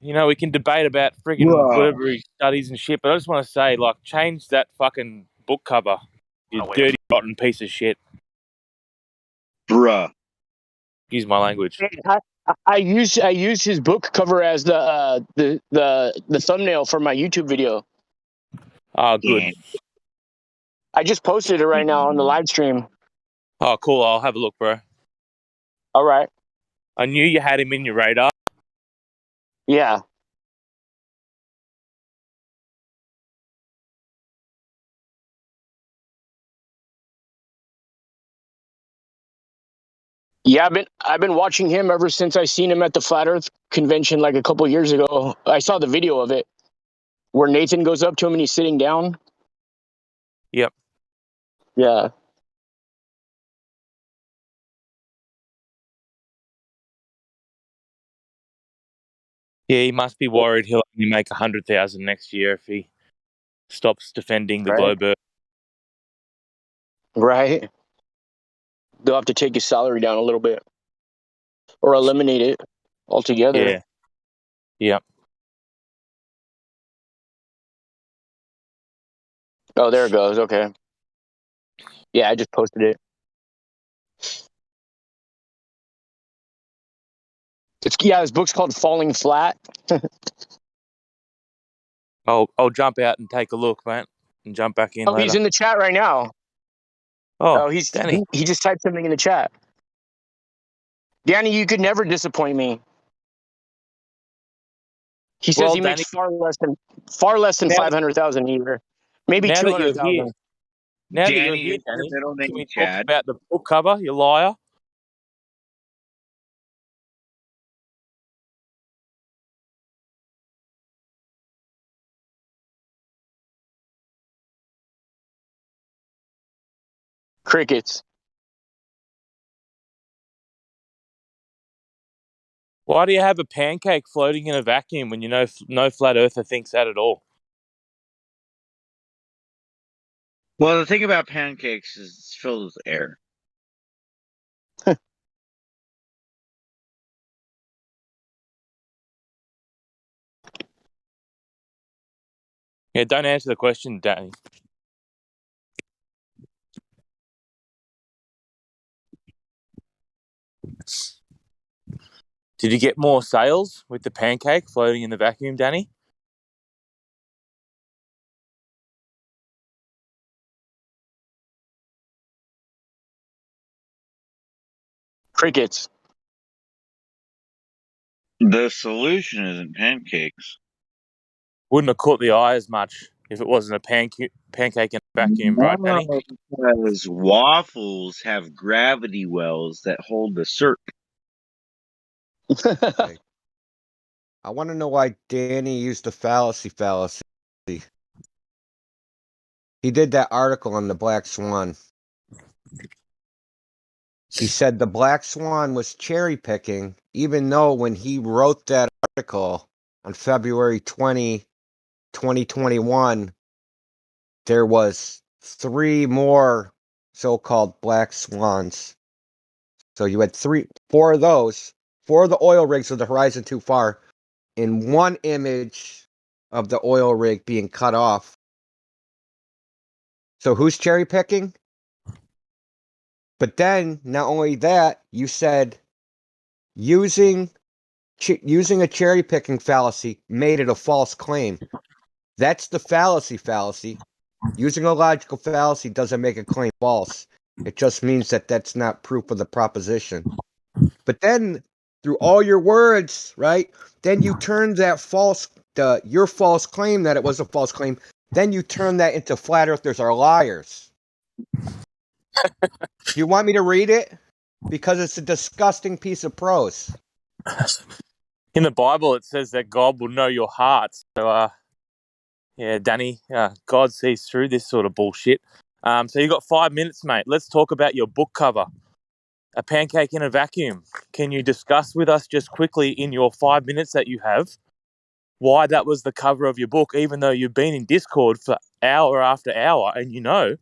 You know, we can debate about friggin' Bruh. whatever he studies and shit, but I just want to say, like, change that fucking book cover, you dirty, rotten piece of shit. Bruh. Excuse my language. I use his book cover as the thumbnail for my YouTube video. Oh, good. I just posted it right now on the live stream. Oh, cool. I'll have a look, bro. All right. I knew you had him in your radar. Yeah. Yeah, I've been watching him ever since I seen him at the Flat Earth convention like a couple years ago. I saw the video of it where Nathan goes up to him and he's sitting down. Yep. Yeah. Yeah, he must be worried he'll only make 100,000 next year if he stops defending the Right. Globe Earth. Right. They'll have to take his salary down a little bit or eliminate it altogether. Yeah. Yep. Oh, there it goes. Okay. Yeah, I just posted it. His book's called Falling Flat. I'll jump out and take a look, mate, and jump back in Oh, later. he's in the chat right now. Oh, he's Danny. he just typed something in the chat. Danny, you could never disappoint me. He says he Danny, makes far less than 500,000 a year, maybe now that 200,000. you're here, Danny, can we talk about the book cover? You liar. Crickets. Why do you have a pancake floating in a vacuum when you know no flat earther thinks that at all? Well, the thing about pancakes is it's filled with air. Yeah, don't answer the question, Danny. Did you get more sales with the pancake floating in the vacuum, Danny? Crickets. The solution isn't pancakes. Wouldn't have caught the eye as much if it wasn't a pancake in a vacuum, right, Danny? No, because waffles have gravity wells that hold the syrup. Okay. I want to know why Danny used the fallacy. He did that article on the Black Swan. He said the Black Swan was cherry picking, even though when he wrote that article on February 20, 2021, there was 3 more so-called black swans. So you had 4 of those, 4 of the oil rigs with the horizon too far, in one image of the oil rig being cut off. So who's cherry picking? But then, not only that, you said using a cherry picking fallacy made it a false claim. That's the fallacy. Using a logical fallacy doesn't make a claim false. It just means that that's not proof of the proposition. But then, through all your words, right? Then you turn that your false claim that it was a false claim. Then you turn that into flat earthers are liars. Do you want me to read it? Because it's a disgusting piece of prose. In the Bible, it says that God will know your hearts. So, yeah, Danny, God sees through this sort of bullshit. So you got 5 minutes, mate. Let's talk about your book cover, A Pancake in a Vacuum. Can you discuss with us just quickly in your 5 minutes that you have why that was the cover of your book, even though you've been in Discord for hour after hour and you know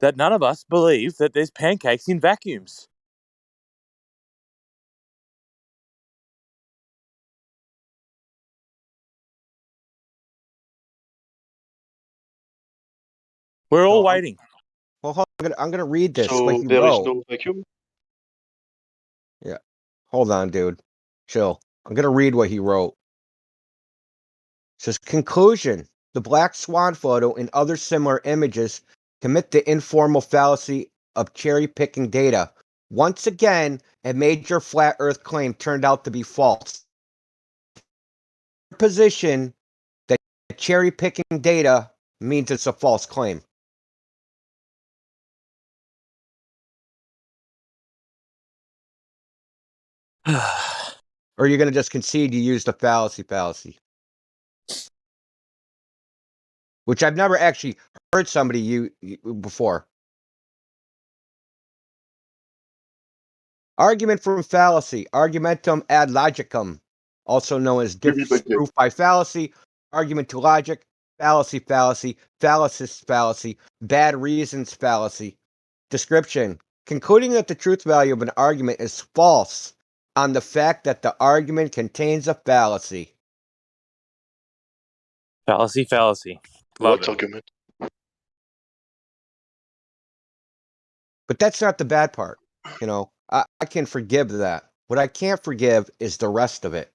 that none of us believe that there's pancakes in vacuums? We're all waiting. Well, hold on, I'm gonna read this. So what he there is wrote. no vacuum. Yeah. Hold on, dude. Chill. I'm gonna read what he wrote. It says conclusion. The black swan photo and other similar images commit the informal fallacy of cherry picking data. Once again, a major flat earth claim turned out to be false. Position that cherry picking data means it's a false claim. Or you're going to just concede you used a fallacy, which I've never actually heard somebody use before. Argument from fallacy, argumentum ad logicum, also known as disproof by fallacy, argument to logic, fallacy, fallacious fallacy, bad reasons fallacy. Description: concluding that the truth value of an argument is false on the fact that the argument contains a fallacy. Fallacy. Love What it. argument? But that's not the bad part. You know, I can forgive that. What I can't forgive is the rest of it.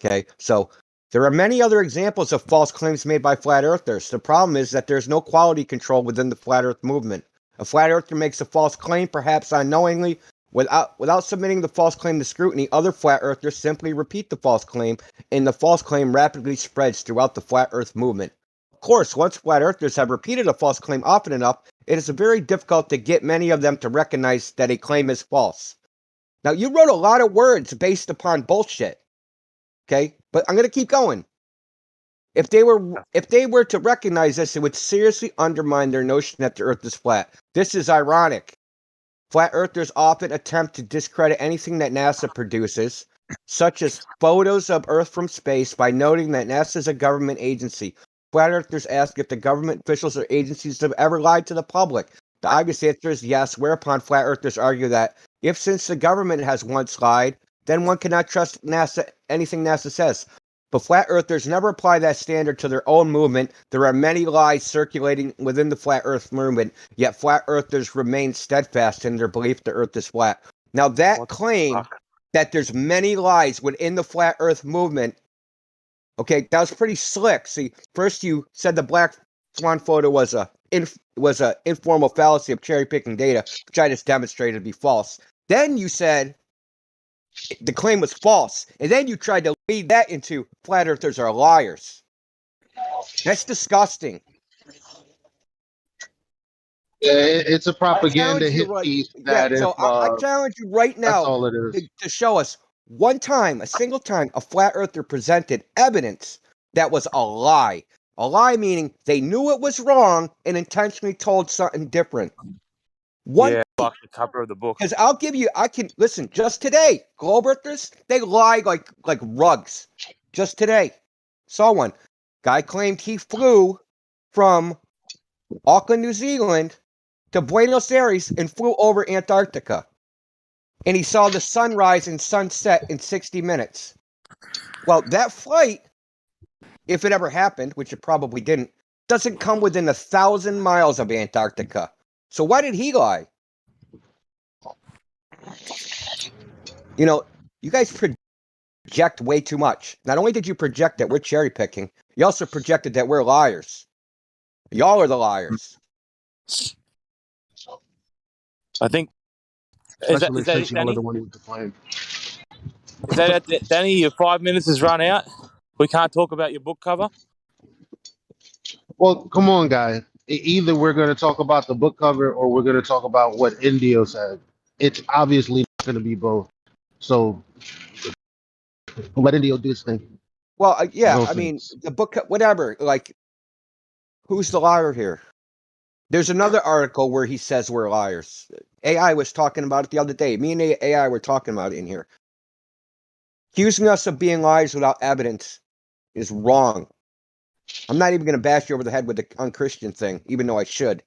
Okay, so there are many other examples of false claims made by flat earthers. The problem is that there's no quality control within the flat earth movement. A flat earther makes a false claim, perhaps unknowingly, without submitting the false claim to scrutiny. Other flat earthers simply repeat the false claim, and the false claim rapidly spreads throughout the flat earth movement. Of course, once flat earthers have repeated a false claim often enough, it is very difficult to get many of them to recognize that a claim is false. Now, you wrote a lot of words based upon bullshit. Okay, but I'm going to keep going. If they were to recognize this, it would seriously undermine their notion that the Earth is flat. This is ironic. Flat earthers often attempt to discredit anything that NASA produces, such as photos of Earth from space, by noting that NASA is a government agency. Flat earthers ask if the government officials or agencies have ever lied to the public. The obvious answer is yes, whereupon flat earthers argue that since the government has once lied, then one cannot trust NASA, anything NASA says. But flat earthers never apply that standard to their own movement. There are many lies circulating within the flat earth movement, yet flat earthers remain steadfast in their belief the earth is flat. Now that claim that there's many lies within the flat earth movement, okay, that was pretty slick. See, first you said the black swan photo was a informal fallacy of cherry picking data, which I just demonstrated to be false. Then you said the claim was false, and then you tried to lead that into flat earthers are liars. That's disgusting. Yeah, it's a propaganda hit piece. That so I challenge you right now. That's all it is. To show us one time, a single time, a flat earther presented evidence that was a lie. A lie meaning they knew it was wrong and intentionally told something different. Yeah, like the cover of the book. Because I can listen. Just today, globe earthers, they lie like rugs. Just today, saw one guy claimed he flew from Auckland, New Zealand, to Buenos Aires and flew over Antarctica, and he saw the sunrise and sunset in 60 minutes. Well, that flight, if it ever happened, which it probably didn't, doesn't come within 1,000 miles of Antarctica. So why did he lie? You know, you guys project way too much. Not only did you project that we're cherry picking, you also projected that we're liars. Y'all are the liars. I think. Especially Is that since it, y'all are Danny? the one with the plan. Is that it, Danny? Your 5 minutes has run out. We can't talk about your book cover. Well, come on, guys. Either we're going to talk about the book cover or we're going to talk about what Indio said. It's obviously not going to be both. So let Indio do his thing. Well, yeah, No I mean, offense. the book, whatever. Like, who's the liar here? There's another article where he says we're liars. AI was talking about it the other day. Me and AI were talking about it in here. Accusing us of being liars without evidence is wrong. I'm not even going to bash you over the head with the unchristian thing, even though I should.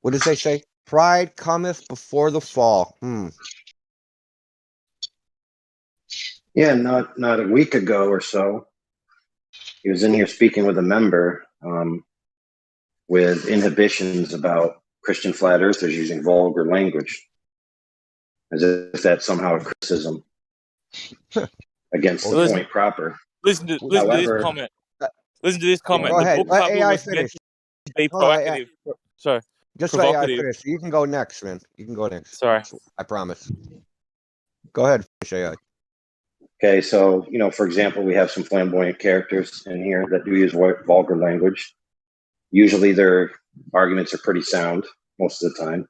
What does they say? Pride cometh before the fall. Yeah, not a week ago or so, he was in here speaking with a member with inhibitions about Christian flat earthers using vulgar language, as if that's somehow a criticism against the listen, point proper. listen to this However, comment. Listen to this comment. Go The ahead. book Let cover AI was meant finish. to be Hold on, AI. proactive. Sorry, Just let AI provocative. finish. You can go next, man. You can go next. Sorry. I promise. Go ahead, finish AI. okay, so, for example, we have some flamboyant characters in here that do use vulgar language. Usually their arguments are pretty sound most of the time,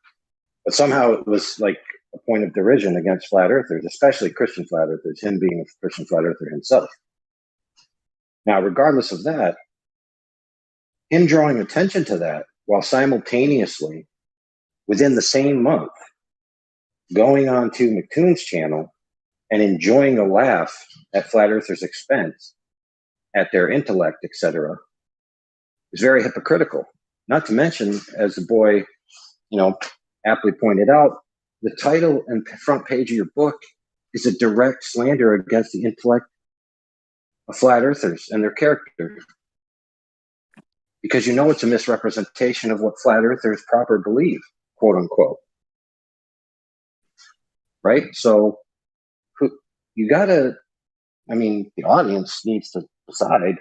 but somehow it was like a point of derision against flat earthers, especially Christian flat earthers, him being a Christian flat earther himself. Now, regardless of that, him drawing attention to that while simultaneously, within the same month, going on to McToon's channel and enjoying a laugh at flat earthers' expense, at their intellect, etc., is very hypocritical. Not to mention, as the boy, aptly pointed out, the title and front page of your book is a direct slander against the intellect of flat earthers and their character. Because it's a misrepresentation of what flat earthers proper believe, quote unquote. Right? So you gotta, the audience needs to decide,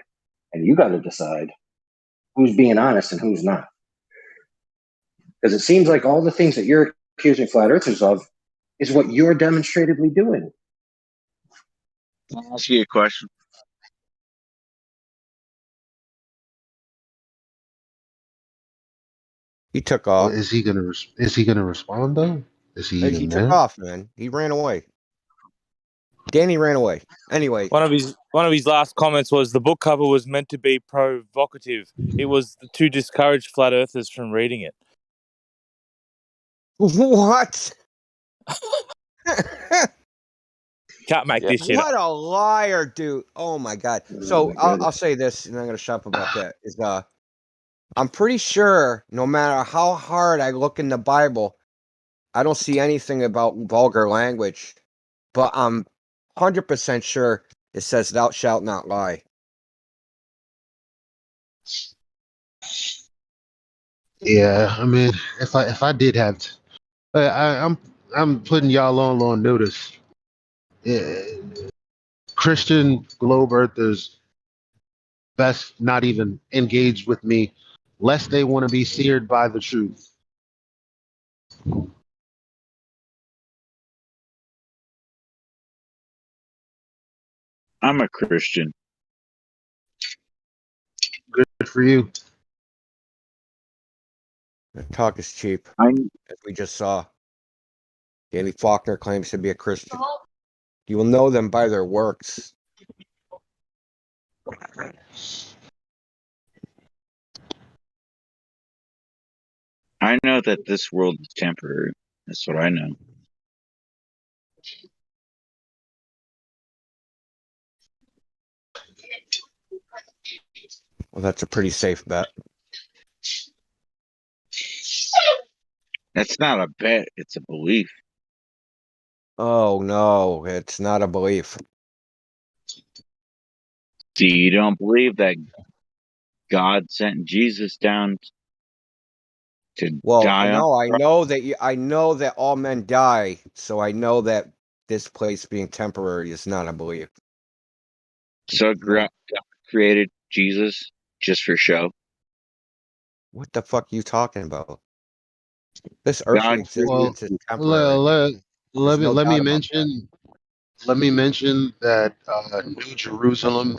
and you gotta decide who's being honest and who's not. Because it seems like all the things that you're accusing flat earthers of is what you're demonstratively doing. I'll ask you a question. He took off. Well, is he gonna respond though? Is he even He there? took off, man. He ran away. Danny ran away. Anyway, One of his last comments was the book cover was meant to be provocative. It was to discourage flat earthers from reading it. What? Can't make this shit What up. a liar, dude! Oh my god. So I'll say this, and I'm gonna shut up about that. Is I'm pretty sure no matter how hard I look in the Bible, I don't see anything about vulgar language, but I'm 100% sure it says thou shalt not lie. Yeah, if I did have, I'm putting y'all on notice. Christian globe earthers best not even engage with me, lest they want to be seared by the truth. I'm a Christian. Good for you. The talk is cheap, as we just saw. Danny Faulkner claims to be a Christian. You will know them by their works. I know that this world is temporary. That's what I know. Well, that's a pretty safe bet. That's not a bet. It's a belief. Oh, no, it's not a belief. So you don't believe that God sent Jesus down to Well, die I know that all men die, so I know that this place being temporary is not a belief. So God created Jesus just for show. What the fuck are you talking about? This earthly existence is temporary. Let me mention that New Jerusalem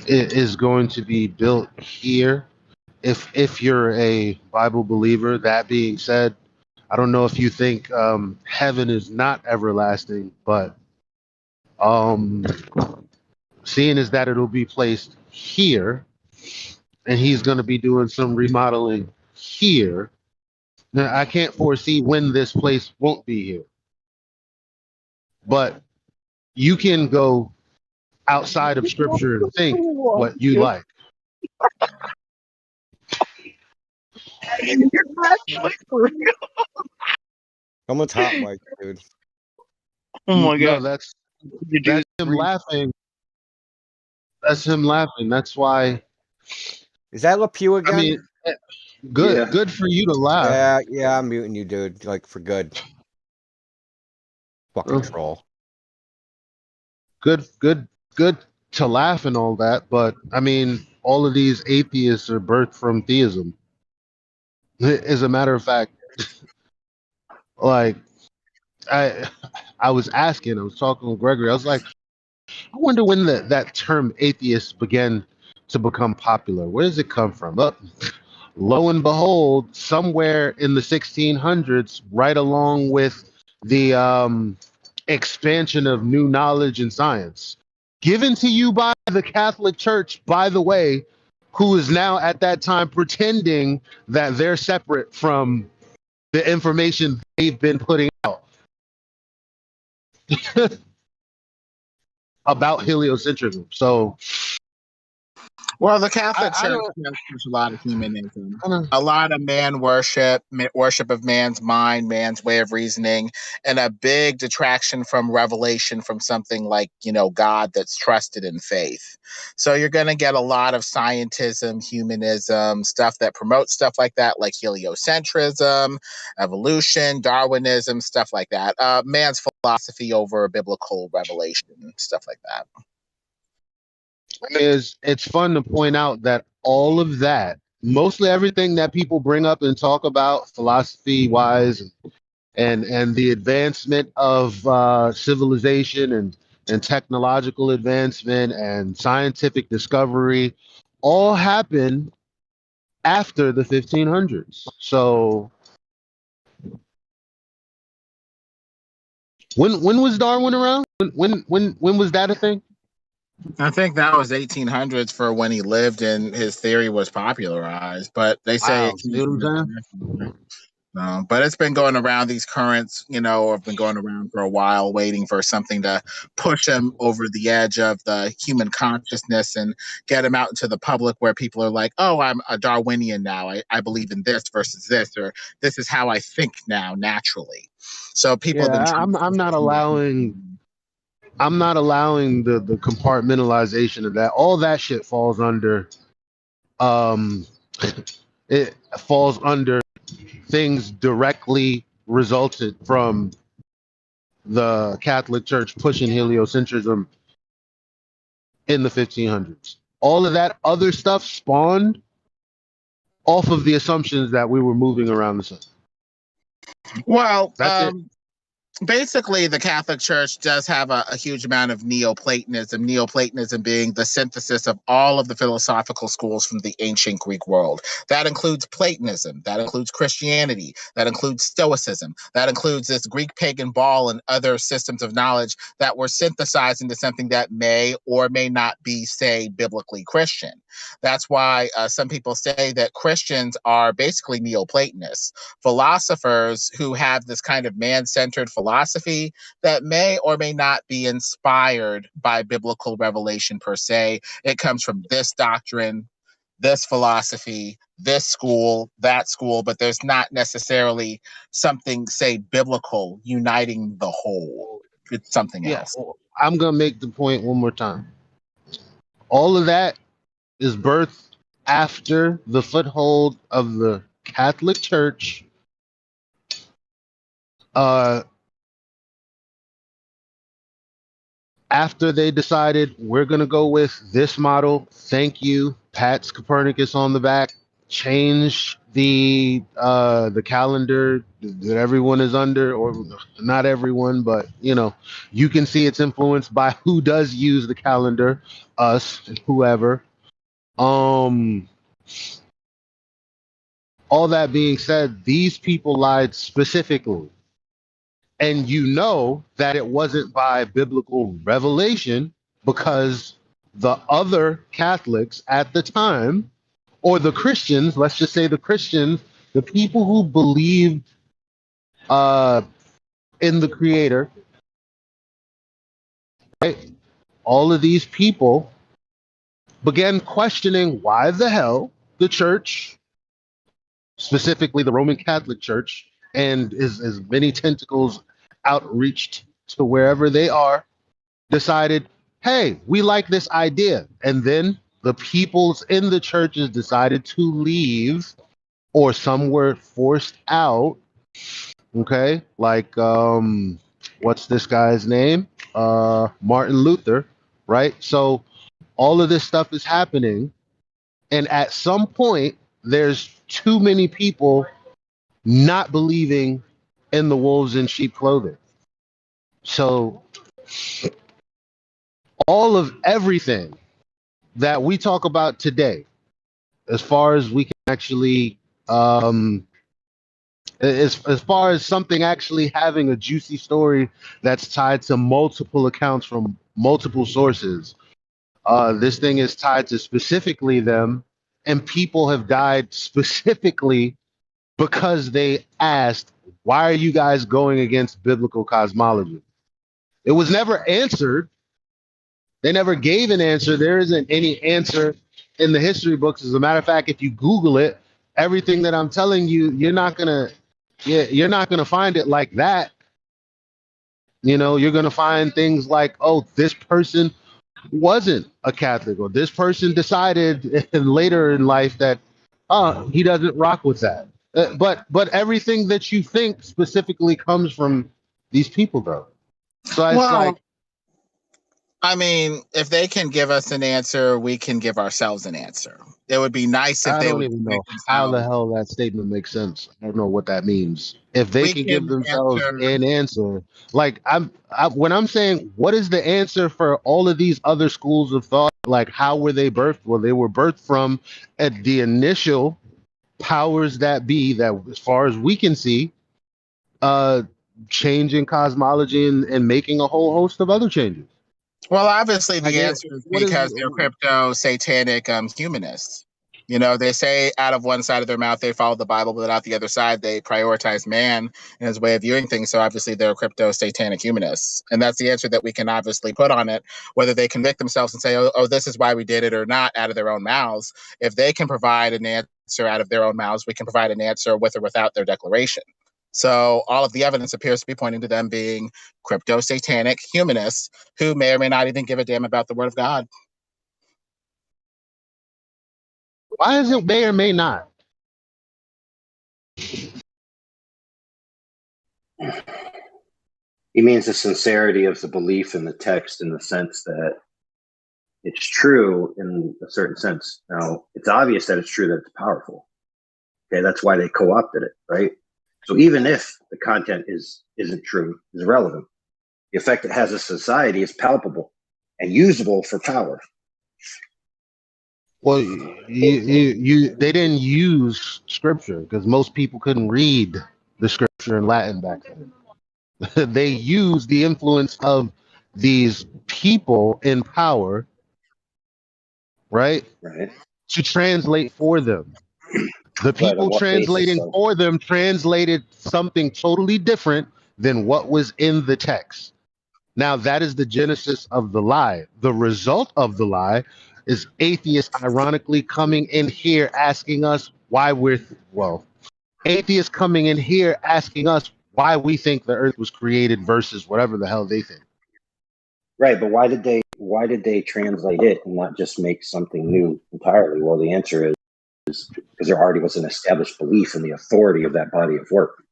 is going to be built here. If you're a Bible believer, that being said, I don't know if you think heaven is not everlasting, but seeing as that it'll be placed here, and he's going to be doing some remodeling here. Now, I can't foresee when this place won't be here, but you can go outside of Scripture and think what you like. You're actually for real. Someone's hot mic, dude. Oh my No, god. that's You do him laughing. That's him laughing. That's why. Is that LePew again? I mean, good, Yeah. good for you to laugh. Yeah, I'm muting you, dude. Like for good. Fucking troll. Good to laugh and all that, but I mean, all of these atheists are birthed from theism. As a matter of fact, like I, I was talking with Gregory. I was like, I wonder when that term atheist began to become popular. Where does it come from? Lo and behold, somewhere in the 1600s, right along with the expansion of new knowledge and science, given to you by the Catholic Church, by the way, who is now at that time pretending that they're separate from the information they've been putting out about heliocentrism. So, Well, the Catholic I Church don't. does push a lot of humanism, I don't a lot of man worship, worship of man's mind, man's way of reasoning, and a big detraction from revelation from something like, God that's trusted in faith. So you're going to get a lot of scientism, humanism, stuff that promotes stuff like that, like heliocentrism, evolution, Darwinism, stuff like that. Man's philosophy over biblical revelation, stuff like that. It's fun to point out that all of that, mostly everything that people bring up and talk about philosophy wise, and the advancement of civilization and technological advancement and scientific discovery, all happened after the 1500s. So when was Darwin around? When was that a thing? I think that was 1800s for when he lived and his theory was popularized, but they say Wow, it see came what from I'm his saying? grandfather. But it's been going around, these currents, have been going around for a while, waiting for something to push him over the edge of the human consciousness and get him out into the public where people are like, oh, I'm a Darwinian now. I believe in this versus this, or this is how I think now naturally. So people have been Yeah, trying to I'm push not more. allowing the compartmentalization of that. All that shit falls under um it falls under things directly resulted from the Catholic Church pushing heliocentrism in the 1500s. All of that other stuff spawned off of the assumptions that we were moving around the sun. Well, That's it. basically, the Catholic Church does have a huge amount of Neoplatonism. Neoplatonism being the synthesis of all of the philosophical schools from the ancient Greek world. That includes Platonism. That includes Christianity. That includes Stoicism. That includes this Greek pagan ball and other systems of knowledge that were synthesized into something that may or may not be, say, biblically Christian. That's why some people say that Christians are basically Neoplatonists, philosophers who have this kind of man-centered philosophy that may or may not be inspired by biblical revelation per se. It comes from this doctrine, this philosophy, this school, that school, but there's not necessarily something, say, biblical uniting the whole. It's something Yeah, else. I'm gonna make the point one more time. All of that is birthed after the foothold of the Catholic Church uh, after they decided we're going to go with this model, thank you, Pat's Copernicus on the back, change the calendar that everyone is under, or not everyone, but you can see it's influenced by who does use the calendar, us, whoever. Um, all that being said, these people lied specifically, and that it wasn't by biblical revelation because the other Catholics at the time, or the Christians, let's just say the Christians, the people who believed uh, in the Creator, right? All of these people began questioning why the hell the church specifically the Roman Catholic Church, and as many tentacles outreached to wherever they are, decided, hey, we like this idea. And then the peoples in the churches decided to leave, or some were forced out. Okay, like what's this guy's name? Martin Luther, right? So all of this stuff is happening, and at some point, there's too many people not believing in the wolves in sheep clothing. So all of everything that we talk about today, as far as we can actually, as far as something actually having a juicy story that's tied to multiple accounts from multiple sources, this thing is tied to specifically them, and people have died specifically because they asked, why are you guys going against biblical cosmology? It was never answered. They never gave an answer. There isn't any answer in the history books. As a matter of fact, if you Google it, everything that I'm telling you, you're not gonna find it like that. You know, you're gonna find things like, oh, this person wasn't a Catholic, or this person decided later in life that he doesn't rock with that. But everything that you think specifically comes from these people, though. So it's Well, like, I mean, if they can give us an answer, we can give ourselves an answer. It would be nice if I they don't would even know make how the themselves. hell that statement makes sense. I don't know what that means. If they We can give can themselves answer. an answer, like when I'm saying what is the answer for all of these other schools of thought, like how were they birthed? Well, they were birthed from at the initial powers that be, that as far as we can see, uh changing cosmology and making a whole host of other changes. Well, obviously, Like the answer is what is because they're crypto satanic humanists. You know, they say out of one side of their mouth they follow the Bible, but out the other side they prioritize man and his way of viewing things. So obviously, they're crypto satanic humanists, and that's the answer that we can obviously put on it. Whether they convict themselves and say, "Oh, this is why we did it," or not, out of their own mouths, if they can provide an answer out of their own mouths, we can provide an answer with or without their declaration. So all of the evidence appears to be pointing to them being crypto satanic humanists who may or may not even give a damn about the word of God. why is it may or may not? He means the sincerity of the belief in the text, in the sense that it's true in a certain sense. Now, it's obvious that it's true, that it's powerful. Okay, that's why they co-opted it, right? So even if the content isn't true, is irrelevant. The effect it has on society is palpable and usable for power. Well, they didn't use scripture because most people couldn't read the scripture in Latin back then. They used the influence of these people in power, right, Right. to translate for them. The Right. On people what basis, translating though? for them translated something totally different than what was in the text. Now, that is the genesis of the lie. The result of the lie is atheists ironically coming in here asking us why atheists coming in here asking us why we think the earth was created versus whatever the hell they think. Right, but why did they translate it and not just make something new entirely? Well, the answer is because there already was an established belief in the authority of that body of work.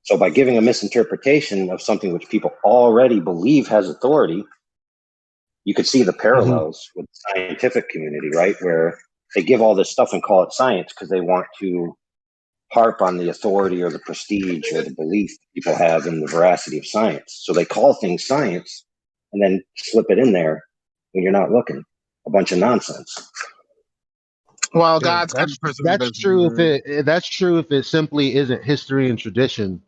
So by giving a misinterpretation of something which people already believe has authority, you could see the parallels with the scientific community, right? Where they give all this stuff and call it science because they want to harp on the authority or the prestige or the belief people have in the veracity of science. So they call things science and then slip it in there when you're not looking. A bunch of nonsense. Well, Yeah, God's going to preserve that's his true word. that's true if it simply isn't history and tradition.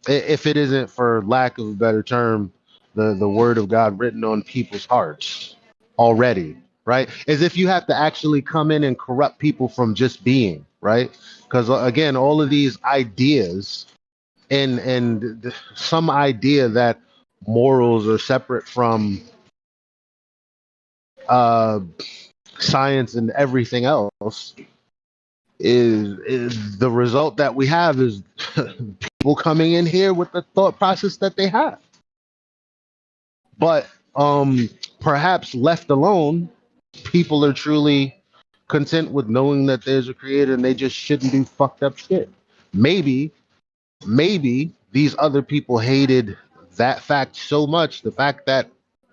If it isn't, for lack of a better term, the word of God written on people's hearts already, right? As if you have to actually come in and corrupt people from just being, right? Because again, all of these ideas and some idea that morals are separate from uh, science and everything else is the result that we have is people coming in here with the thought process that they have. But perhaps left alone, people are truly content with knowing that there's a creator and they just shouldn't do fucked up shit. Maybe these other people hated that fact so much, the fact that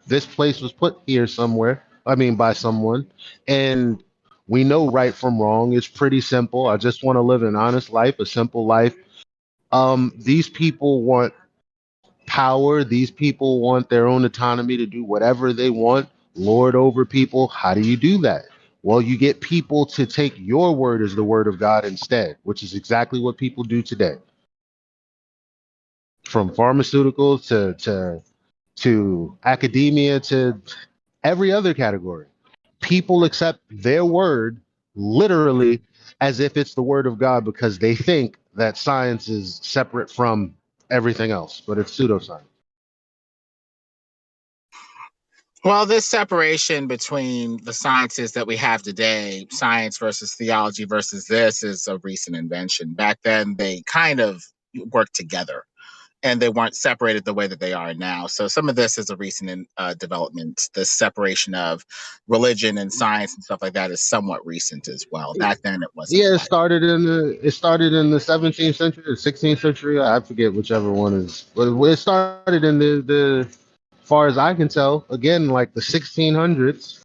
this place was put here somewhere, I mean by someone, and we know right from wrong. It's pretty simple. I just want to live an honest life, a simple life. These people want power. These people want their own autonomy to do whatever they want, lord over people. How do you do that? Well, you get people to take your word as the word of God instead, which is exactly what people do today. From pharmaceuticals to academia to every other category. People accept their word literally as if it's the word of God because they think that science is separate from everything else, but it's pseudoscience. Well, this separation between the sciences that we have today, science versus theology versus this, is a recent invention. Back then, they kind of worked together and they weren't separated the way that they are now. So some of this is a recent development. The separation of religion and science and stuff like that is somewhat recent as well. Back then, it wasn't Yeah, quite. it started in the 17th century, the 16th century. I forget whichever one is, but it started in the far as I can tell, again like the 1600s.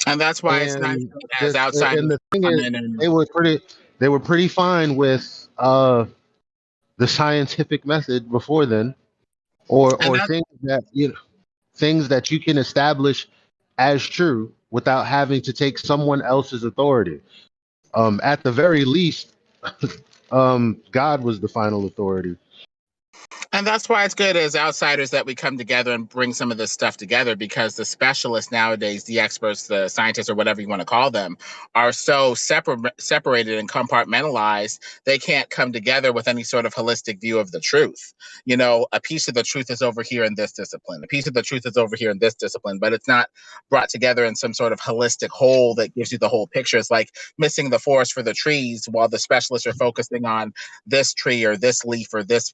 And that's why it's nice And as this outsiders and the thing come is, in and they were pretty fine with the scientific method before then, and or that's things that you can establish as true without having to take someone else's authority. At the very least, God was the final authority. And that's why it's good as outsiders that we come together and bring some of this stuff together, because the specialists nowadays, the experts, the scientists, or whatever you want to call them, are so separated and compartmentalized, they can't come together with any sort of holistic view of the truth. You know, a piece of the truth is over here in this discipline, a piece of the truth is over here in this discipline, but it's not brought together in some sort of holistic whole that gives you the whole picture. It's like missing the forest for the trees while the specialists are focusing on this tree or this leaf or this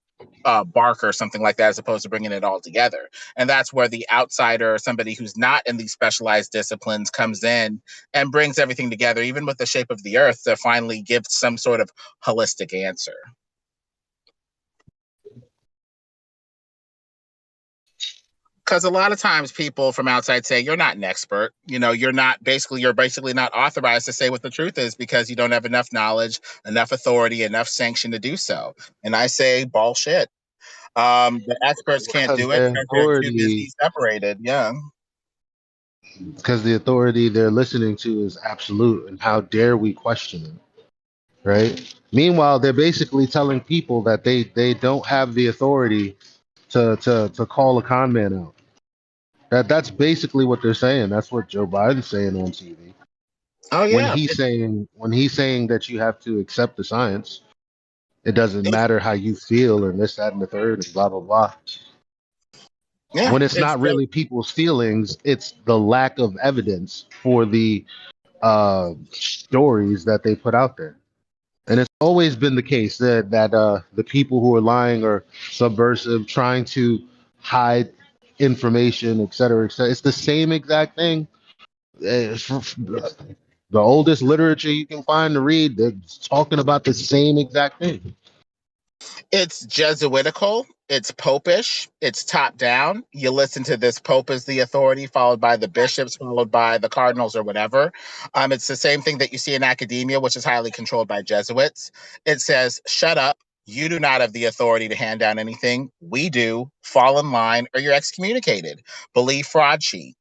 bark or something like that, as opposed to bringing it all together. And that's where the outsider, or somebody who's not in these specialized disciplines, comes in and brings everything together, even with the shape of the earth, to finally give some sort of holistic answer. Because a lot of times people from outside say you're not an expert, you're basically not authorized to say what the truth is because you don't have enough knowledge, enough authority, enough sanction to do so. And I say bullshit. The experts can't Because do it their because they're too busy authority, separated. Yeah. because the authority they're listening to is absolute, and how dare we question it, right? Meanwhile, they're basically telling people that they don't have the authority to call a con man out. That's basically what they're saying. That's what Joe Biden's saying on TV Oh when yeah. he's saying that you have to accept the science. It doesn't It's, matter how you feel and this, that, and the third, and blah blah blah. yeah. When it's It's not really people's feelings, it's the lack of evidence for the stories that they put out there. And it's always been the case that the people who are lying are subversive, trying to hide information, et cetera, et cetera. It's the same exact thing. The oldest literature you can find to read, they're talking about the same exact thing. It's Jesuitical, it's popish, it's top down. You listen to this pope as the authority, followed by the bishops, followed by the cardinals or whatever. It's the same thing that you see in academia, which is highly controlled by Jesuits. It says, shut up. You do not have the authority to hand down anything. We do. Fall in line or you're excommunicated. Believe fraud sheet.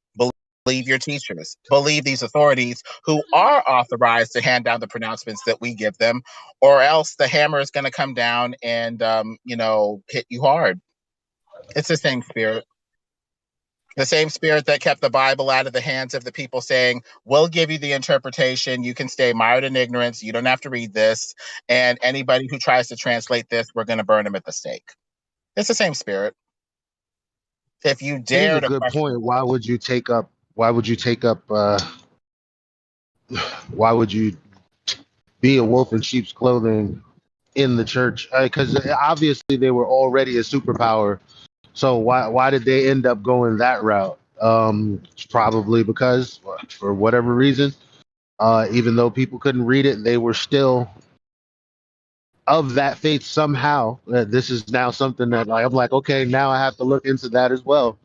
Believe your teachers. Believe these authorities who are authorized to hand down the pronouncements that we give them, or else the hammer is going to come down and hit you hard. It's the same spirit. The same spirit that kept the Bible out of the hands of the people, saying, we'll give you the interpretation. You can stay mired in ignorance. You don't have to read this. And anybody who tries to translate this, we're going to burn them at the stake. It's the same spirit. If you Here's dare a to good question, point. Why would you be a wolf in sheep's clothing in the church? Because obviously they were already a superpower. So why did they end up going that route? Probably because, for whatever reason, even though people couldn't read it, they were still of that faith somehow. This is now something that I'm like, okay, now I have to look into that as well.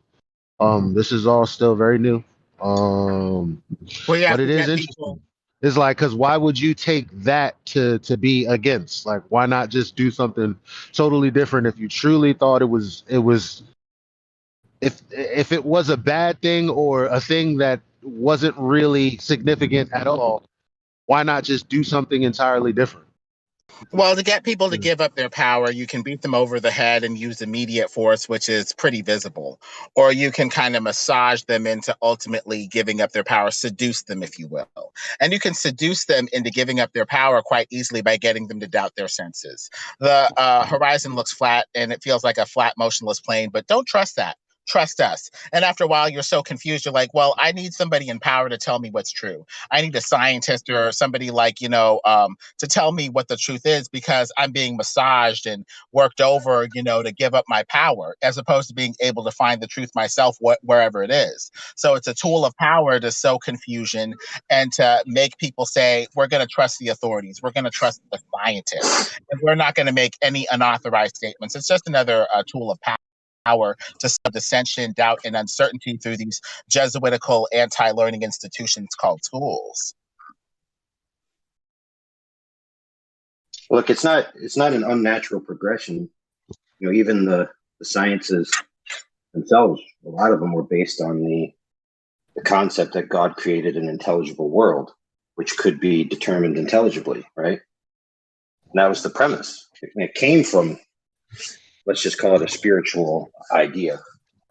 This is all still very new. Well, you But have it to is get interesting. people. It's like, because why would you take that to be against? Like, why not just do something totally different if you truly thought it was if it was a bad thing or a thing that wasn't really significant at all, why not just do something entirely different? Well, to get people to give up their power, you can beat them over the head and use immediate force, which is pretty visible. Or you can kind of massage them into ultimately giving up their power, seduce them, if you will. And you can seduce them into giving up their power quite easily by getting them to doubt their senses. The horizon looks flat and it feels like a flat, motionless plane, but don't trust that. Trust us. And after a while, you're so confused. You're like, well, I need somebody in power to tell me what's true. I need a scientist or somebody like, to tell me what the truth is because I'm being massaged and worked over, to give up my power as opposed to being able to find the truth myself wherever it is. So it's a tool of power to sow confusion and to make people say, we're going to trust the authorities. We're going to trust the scientists. And we're not going to make any unauthorized statements. It's just another tool of power to sow dissension, doubt, and uncertainty through these Jesuitical anti-learning institutions called schools. Look, it's not an unnatural progression. Even the sciences themselves, a lot of them were based on the concept that God created an intelligible world, which could be determined intelligibly, right? And that was the premise. It came from, let's just call it a spiritual idea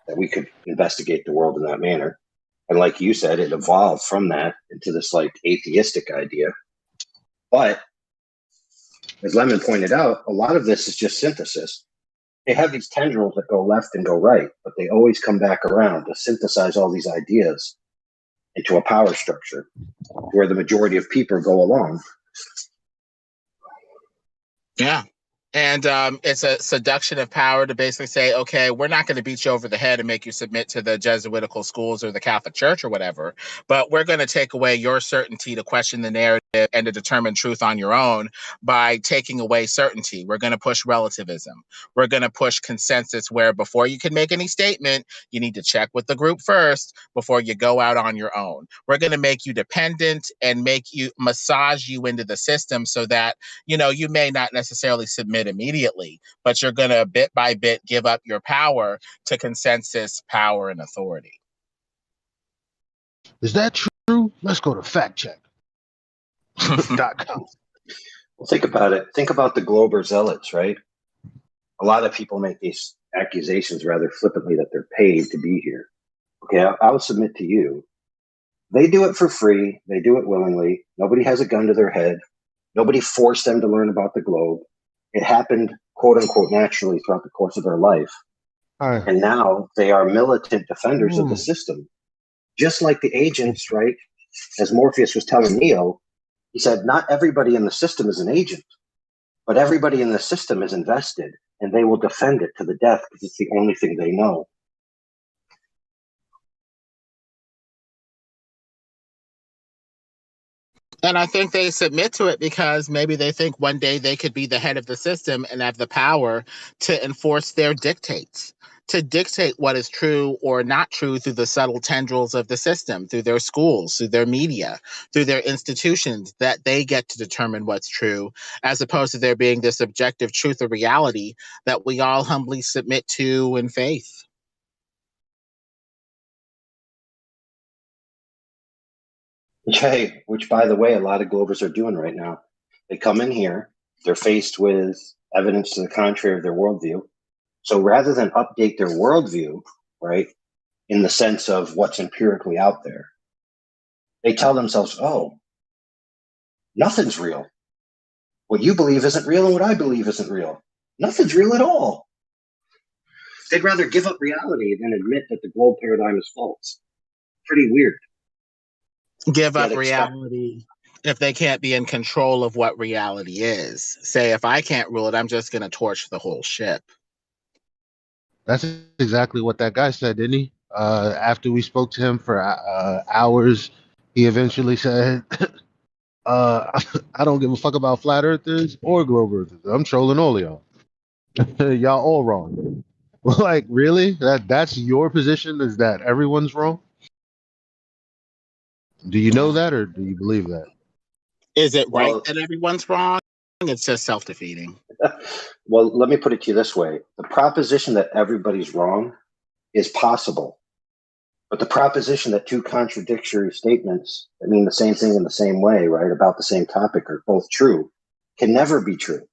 that we could investigate the world in that manner. And like you said, it evolved from that into this like atheistic idea. But as Lemon pointed out, a lot of this is just synthesis. They have these tendrils that go left and go right, but they always come back around to synthesize all these ideas into a power structure where the majority of people go along. Yeah. And it's a seduction of power to basically say, okay, we're not going to beat you over the head and make you submit to the Jesuitical schools or the Catholic Church or whatever, but we're going to take away your certainty to question the narrative and to determine truth on your own by taking away certainty. We're going to push relativism. We're going to push consensus where before you can make any statement, you need to check with the group first before you go out on your own. We're going to make you dependent and massage you into the system so that you may not necessarily submit immediately, but you're going to bit by bit give up your power to consensus, power, and authority. Is that true? Let's go to factcheck.com. Well, think about it. Think about the Glober zealots, right? A lot of people make these accusations rather flippantly that they're paid to be here. Okay, I'll submit to you. They do it for free. They do it willingly. Nobody has a gun to their head. Nobody forced them to learn about the globe. It happened, quote unquote, naturally throughout the course of their life. And now they are militant defenders of the system. Just like the agents, right? As Morpheus was telling Neo, he said, not everybody in the system is an agent, but everybody in the system is invested and they will defend it to the death because it's the only thing they know. And I think they submit to it because maybe they think one day they could be the head of the system and have the power to enforce their dictates, to dictate what is true or not true through the subtle tendrils of the system, through their schools, through their media, through their institutions, that they get to determine what's true, as opposed to there being this objective truth or reality that we all humbly submit to in faith. Which, by the way, a lot of Globers are doing right now. They come in here, they're faced with evidence to the contrary of their worldview. So rather than update their worldview, right, in the sense of what's empirically out there, they tell themselves, oh, nothing's real. What you believe isn't real and what I believe isn't real. Nothing's real at all. They'd rather give up reality than admit that the globe paradigm is false. Pretty weird. Give up reality if they can't be in control of what reality is. Say, if I can't rule it, I'm just going to torch the whole ship. That's exactly what that guy said, didn't he? After we spoke to him for hours, he eventually said, I don't give a fuck about flat earthers or globe earthers. I'm trolling all of y'all. Y'all all wrong. Like, really? That's your position, is that everyone's wrong? Do you know that, or do you believe that? Is it right Well, that everyone's wrong? It's just self-defeating. well, let me put it to you this way. The proposition that everybody's wrong is possible. But the proposition that two contradictory statements that mean the same thing in the same way, right, about the same topic are both true, can never be true.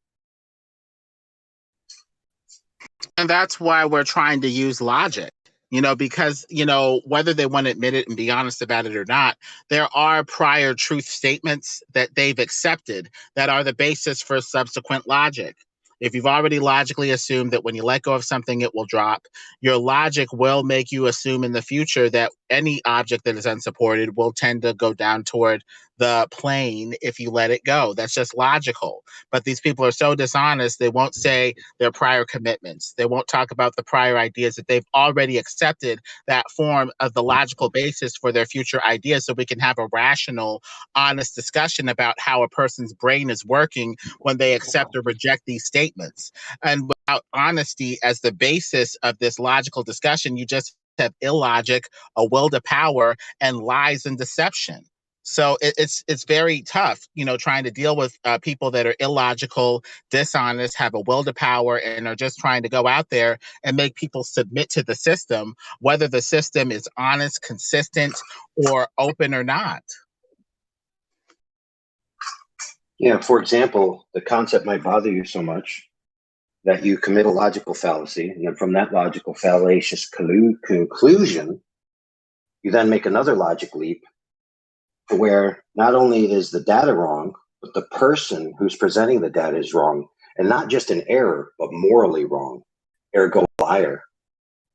And that's why we're trying to use logic, because, whether they want to admit it and be honest about it or not, there are prior truth statements that they've accepted that are the basis for subsequent logic. If you've already logically assumed that when you let go of something, it will drop, your logic will make you assume in the future that any object that is unsupported will tend to go down toward the plane if you let it go. That's just logical. But these people are so dishonest, they won't say their prior commitments. They won't talk about the prior ideas that they've already accepted that form of the logical basis for their future ideas, so we can have a rational, honest discussion about how a person's brain is working when they accept or reject these statements. And without honesty as the basis of this logical discussion, you just have illogic, a will to power, and lies and deception. So it's very tough, trying to deal with people that are illogical, dishonest, have a will to power, and are just trying to go out there and make people submit to the system, whether the system is honest, consistent, or open or not. Yeah, for example, the concept might bother you so much that you commit a logical fallacy, and then from that logical fallacious conclusion, you then make another logic leap to where not only is the data wrong, but the person who's presenting the data is wrong, and not just an error, but morally wrong, ergo liar.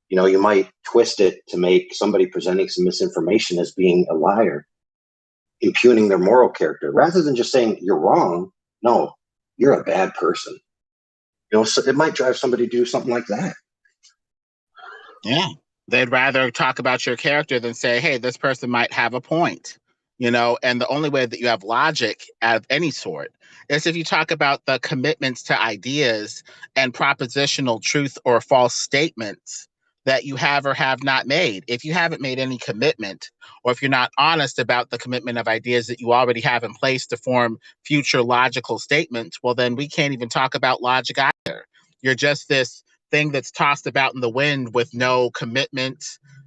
You might twist it to make somebody presenting some misinformation as being a liar, impugning their moral character, rather than just saying you're wrong. No, you're a bad person. So it might drive somebody to do something like that. Yeah. They'd rather talk about your character than say, hey, this person might have a point. And the only way that you have logic out of any sort is if you talk about the commitments to ideas and propositional truth or false statements that you have or have not made. If you haven't made any commitment, or if you're not honest about the commitment of ideas that you already have in place to form future logical statements, well, then we can't even talk about logic either. You're just this thing that's tossed about in the wind with no commitment,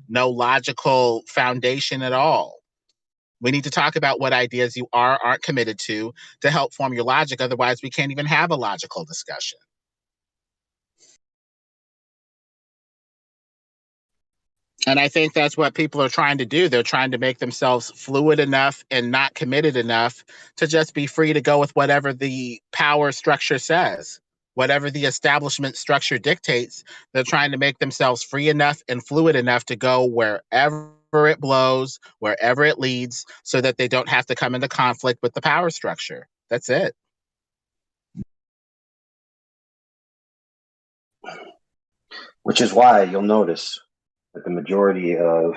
no logical foundation at all. We need to talk about what ideas you aren't committed to help form your logic. Otherwise, we can't even have a logical discussion. And I think that's what people are trying to do. They're trying to make themselves fluid enough and not committed enough to just be free to go with whatever the power structure says, whatever the establishment structure dictates. They're trying to make themselves free enough and fluid enough to go wherever it blows, wherever it leads, so that they don't have to come into conflict with the power structure. That's it. Which is why you'll notice that the majority of,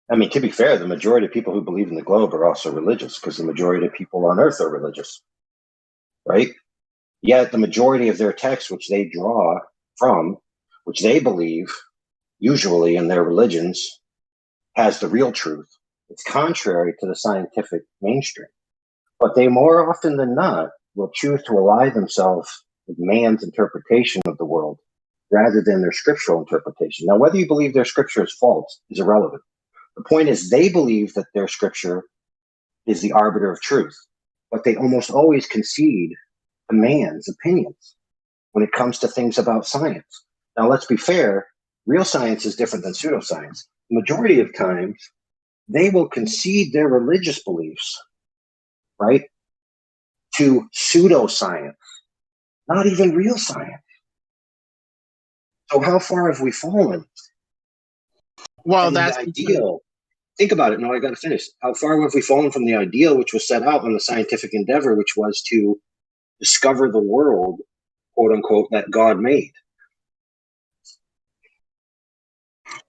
to be fair, the majority of people who believe in the globe are also religious, because the majority of people on Earth are religious, right? Yet the majority of their texts, which they draw from, which they believe, usually in their religions, has the real truth. It's contrary to the scientific mainstream. But they more often than not will choose to ally themselves with man's interpretation of the world rather than their scriptural interpretation. Now, whether you believe their scripture is false is irrelevant. The point is they believe that their scripture is the arbiter of truth, but they almost always concede to man's opinions when it comes to things about science. Now, let's be fair, real science is different than pseudoscience. The majority of times, they will concede their religious beliefs, right, to pseudoscience, not even real science. So how far have we fallen? Well, that's ideal. think about it. No, I got to finish. How far have we fallen from the ideal which was set out on the scientific endeavor, which was to discover the world, quote unquote, that God made?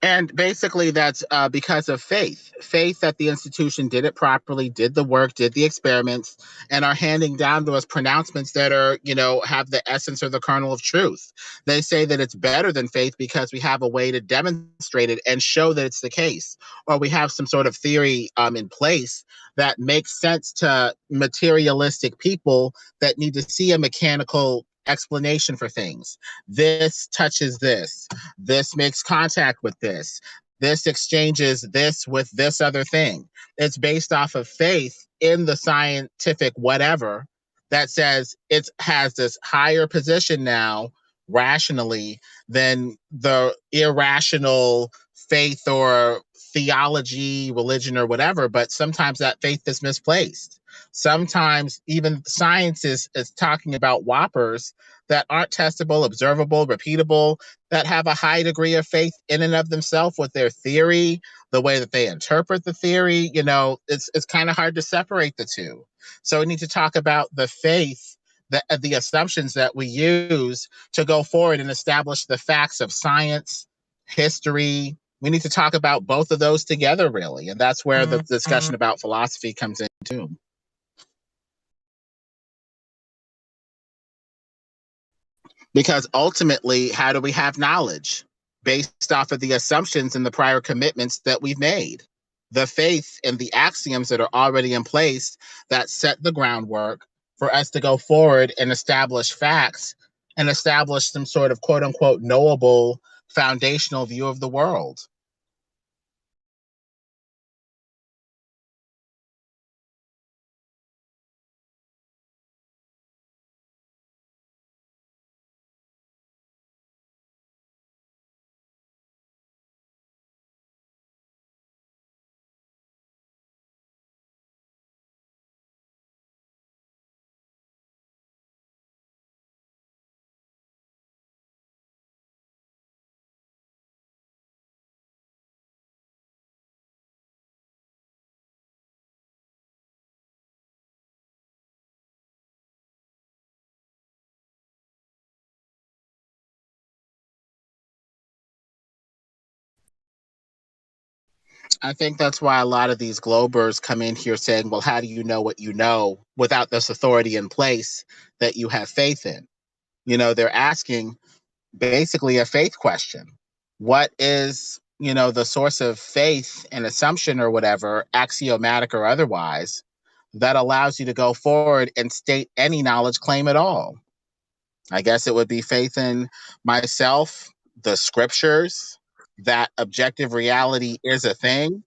And basically, that's because of faith. Faith that the institution did it properly, did the work, did the experiments, and are handing down to us pronouncements that are, have the essence or the kernel of truth. They say that it's better than faith because we have a way to demonstrate it and show that it's the case, or we have some sort of theory in place that makes sense to materialistic people that need to see a mechanical explanation for things. This touches this. This makes contact with this. This exchanges this with this other thing. It's based off of faith in the scientific whatever that says it has this higher position now rationally than the irrational faith or theology, religion, or whatever. But sometimes that faith is misplaced. Sometimes even science is talking about whoppers that aren't testable, observable, repeatable, that have a high degree of faith in and of themselves with their theory, the way that they interpret the theory. It's kind of hard to separate the two. So we need to talk about the faith, the assumptions that we use to go forward and establish the facts of science, history. We need to talk about both of those together, really. And that's where the discussion about philosophy comes in too. Because ultimately, how do we have knowledge? Based off of the assumptions and the prior commitments that we've made. The faith and the axioms that are already in place that set the groundwork for us to go forward and establish facts and establish some sort of quote unquote knowable foundational view of the world. I think that's why a lot of these Globers come in here saying, well, how do you know what you know without this authority in place that you have faith in? They're asking basically a faith question. What is, the source of faith and assumption or whatever, axiomatic or otherwise, that allows you to go forward and state any knowledge claim at all? I guess it would be faith in myself, the scriptures, that objective reality is a thing,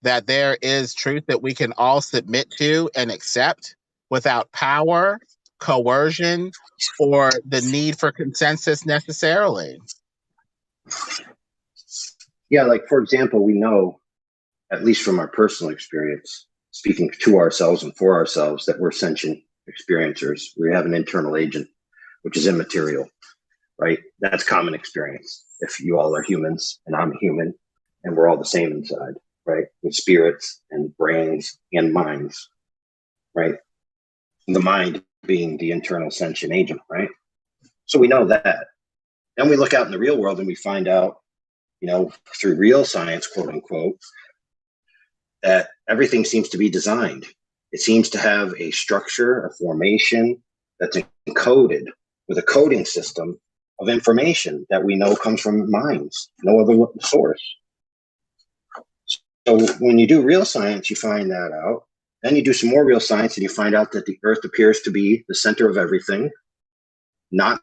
that there is truth that we can all submit to and accept without power, coercion, or the need for consensus necessarily. Yeah, like for example, we know, at least from our personal experience, speaking to ourselves and for ourselves, that we're sentient experiencers. We have an internal agent, which is immaterial, right? That's common experience. If you all are humans and I'm a human and we're all the same inside, right? With spirits and brains and minds, right? The mind being the internal sentient agent, right? So we know that. Then we look out in the real world and we find out, through real science, quote unquote, that everything seems to be designed. It seems to have a structure, a formation that's encoded with a coding system of information that we know comes from minds, no other source. So when you do real science, you find that out. Then you do some more real science and you find out that the Earth appears to be the center of everything, not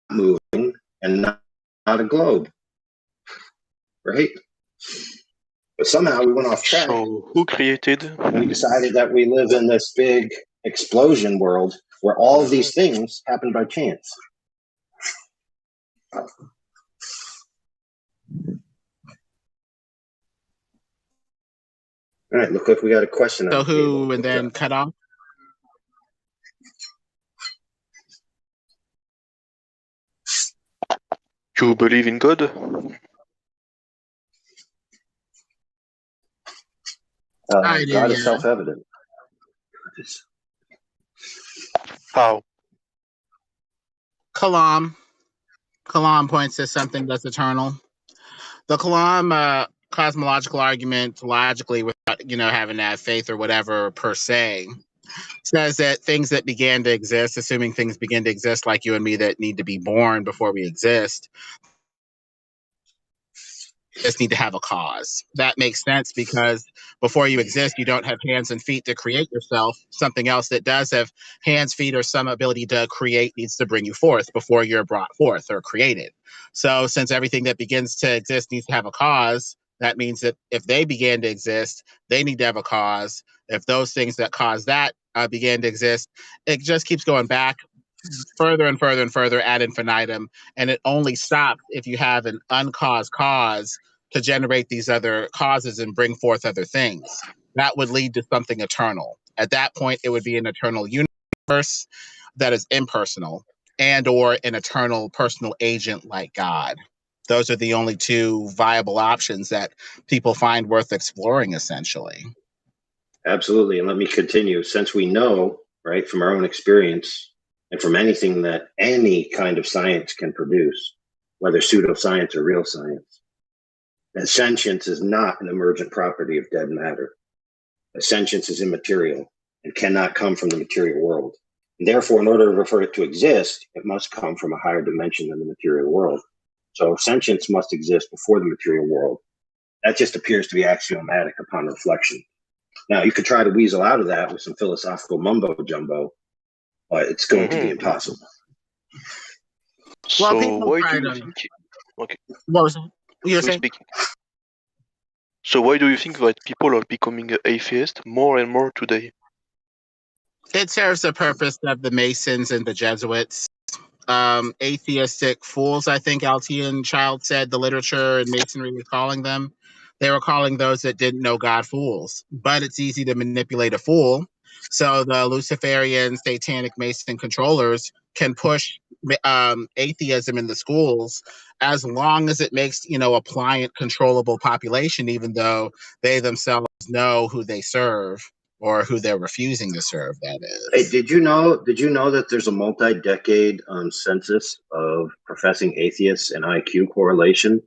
moving, and not a globe, right? But somehow we went off track. So who created? And we decided that we live in this big explosion world where all of these things happen by chance. All right, look like we got a question. So who, and then cut off? You believe in God? I do, God is yeah. self-evident. How? Kalam points to something that's eternal. The Kalam cosmological argument, logically, without having to have faith or whatever per se, says that things that began to exist, assuming things begin to exist like you and me that need to be born before we exist, just need to have a cause. That makes sense because before you exist, you don't have hands and feet to create yourself. Something else that does have hands, feet, or some ability to create needs to bring you forth before you're brought forth or created. So since everything that begins to exist needs to have a cause, that means that if they began to exist, they need to have a cause. If those things that cause that began to exist, it just keeps going back further and further and further ad infinitum, and it only stops if you have an uncaused cause to generate these other causes and bring forth other things. That would lead to something eternal. At that point, it would be an eternal universe that is impersonal, and or an eternal personal agent like God. Those are the only two viable options that people find worth exploring, essentially. Absolutely. And let me continue. Since we know, right, from our own experience and from anything that any kind of science can produce, whether pseudoscience or real science, that sentience is not an emergent property of dead matter. That sentience is immaterial and cannot come from the material world. And therefore, in order for it to exist, it must come from a higher dimension than the material world. So sentience must exist before the material world. That just appears to be axiomatic upon reflection. Now, you could try to weasel out of that with some philosophical mumbo jumbo, but it's going to be impossible. So why do you think? Okay. What was you saying? Speaking. So why do you think that people are becoming atheist more and more today? It serves the purpose of the Masons and the Jesuits. Atheistic fools, I think Altian Child said the literature and Masonry was calling them. They were calling those that didn't know God fools. But it's easy to manipulate a fool. So the Luciferian satanic Mason controllers can push atheism in the schools as long as it makes, a pliant, controllable population, even though they themselves know who they serve or who they're refusing to serve, that is. Hey, did you know that there's a multi-decade census of professing atheists and IQ correlation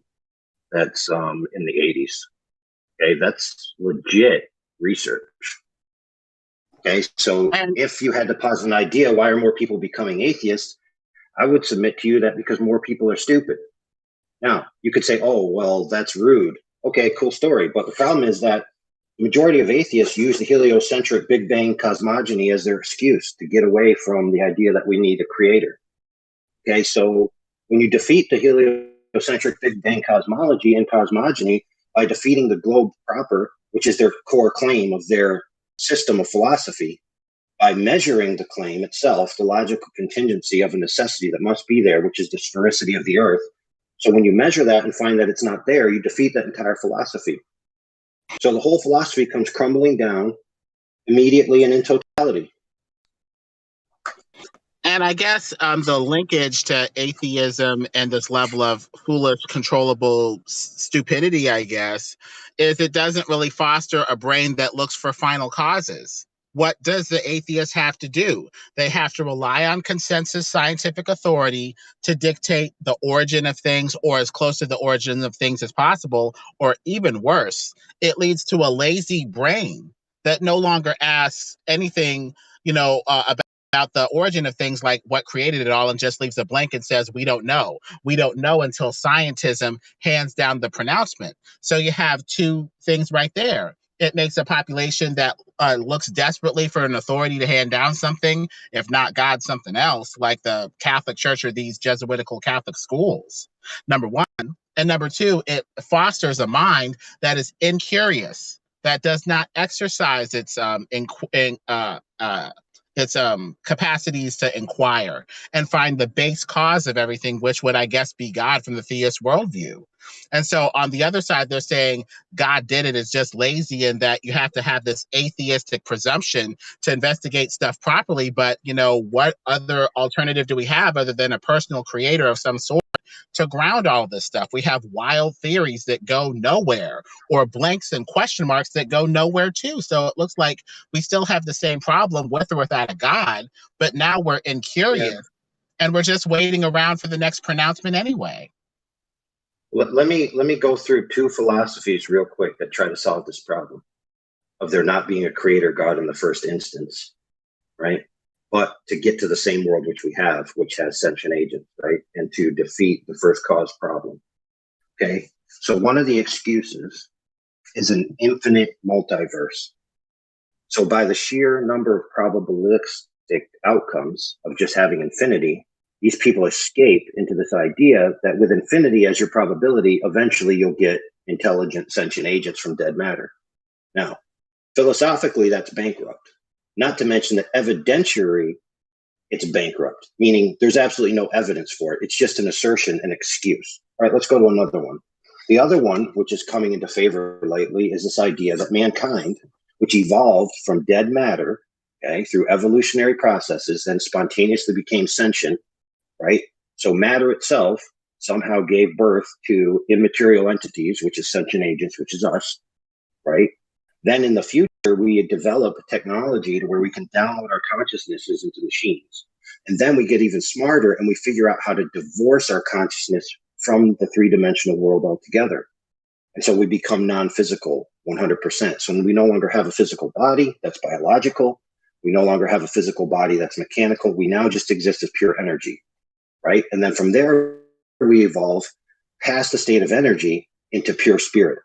that's in the 80s? Okay, that's legit research. Okay, so if you had to posit an idea, why are more people becoming atheists? I would submit to you that because more people are stupid. Now, you could say, oh, well, that's rude. Okay, cool story. But the problem is that the majority of atheists use the heliocentric Big Bang cosmogony as their excuse to get away from the idea that we need a creator. Okay, so when you defeat the heliocentric Big Bang cosmology and cosmogony by defeating the globe proper, which is their core claim of their system of philosophy, by measuring the claim itself, the logical contingency of a necessity that must be there, which is the sphericity of the earth. So when you measure that and find that it's not there, you defeat that entire philosophy. So the whole philosophy comes crumbling down immediately and in totality. And I guess the linkage to atheism and this level of foolish, controllable stupidity, I guess, is it doesn't really foster a brain that looks for final causes. What does the atheist have to do? They have to rely on consensus scientific authority to dictate the origin of things, or as close to the origin of things as possible, or even worse, it leads to a lazy brain that no longer asks anything, about the origin of things like what created it all, and just leaves a blank and says, we don't know. We don't know until scientism hands down the pronouncement. So you have two things right there. It makes a population that looks desperately for an authority to hand down something, if not God, something else, like the Catholic Church or these Jesuitical Catholic schools, number one. And number two, it fosters a mind that is incurious, that does not exercise its capacities to inquire and find the base cause of everything, which would, I guess, be God from the theist worldview. And so on the other side, they're saying God did it, is just lazy, and that you have to have this atheistic presumption to investigate stuff properly. But, what other alternative do we have other than a personal creator of some sort to ground all this stuff. We have wild theories that go nowhere, or blanks and question marks that go nowhere too. So it looks like we still have the same problem with or without a God, but now we're incurious and we're just waiting around for the next pronouncement anyway. Let me go through two philosophies real quick that try to solve this problem of there not being a creator God in the first instance, right? But to get to the same world which we have, which has sentient agents, right? And to defeat the first cause problem. Okay. So one of the excuses is an infinite multiverse. So by the sheer number of probabilistic outcomes of just having infinity, these people escape into this idea that with infinity as your probability, eventually you'll get intelligent sentient agents from dead matter. Now, philosophically, that's bankrupt. Not to mention that evidentiary, it's bankrupt, meaning there's absolutely no evidence for it. It's just an assertion, an excuse. All right, let's go to another one. The other one, which is coming into favor lately, is this idea that mankind, which evolved from dead matter, okay, through evolutionary processes, then spontaneously became sentient, right? So matter itself somehow gave birth to immaterial entities, which is sentient agents, which is us, right? Then in the future, we develop technology to where we can download our consciousnesses into machines. And then we get even smarter and we figure out how to divorce our consciousness from the three-dimensional world altogether. And so we become non-physical 100%. So we no longer have a physical body that's biological. We no longer have a physical body that's mechanical. We now just exist as pure energy, right? And then from there, we evolve past the state of energy into pure spirit.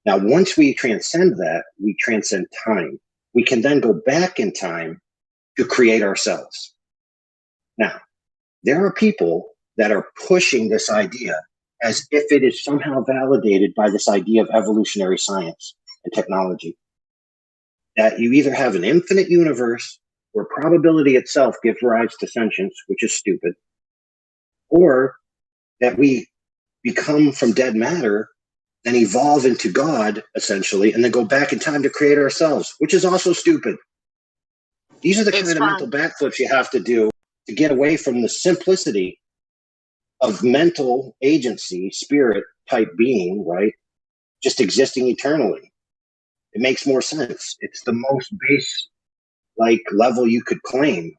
Now, once we transcend that, we transcend time. We can then go back in time to create ourselves. Now, there are people that are pushing this idea as if it is somehow validated by this idea of evolutionary science and technology. That you either have an infinite universe where probability itself gives rise to sentience, which is stupid, or that we become from dead matter and evolve into God, essentially, and then go back in time to create ourselves, which is also stupid. These are the kind of mental backflips you have to do to get away from the simplicity of mental agency, spirit type being, right? Just existing eternally. It makes more sense. It's the most base like level you could claim.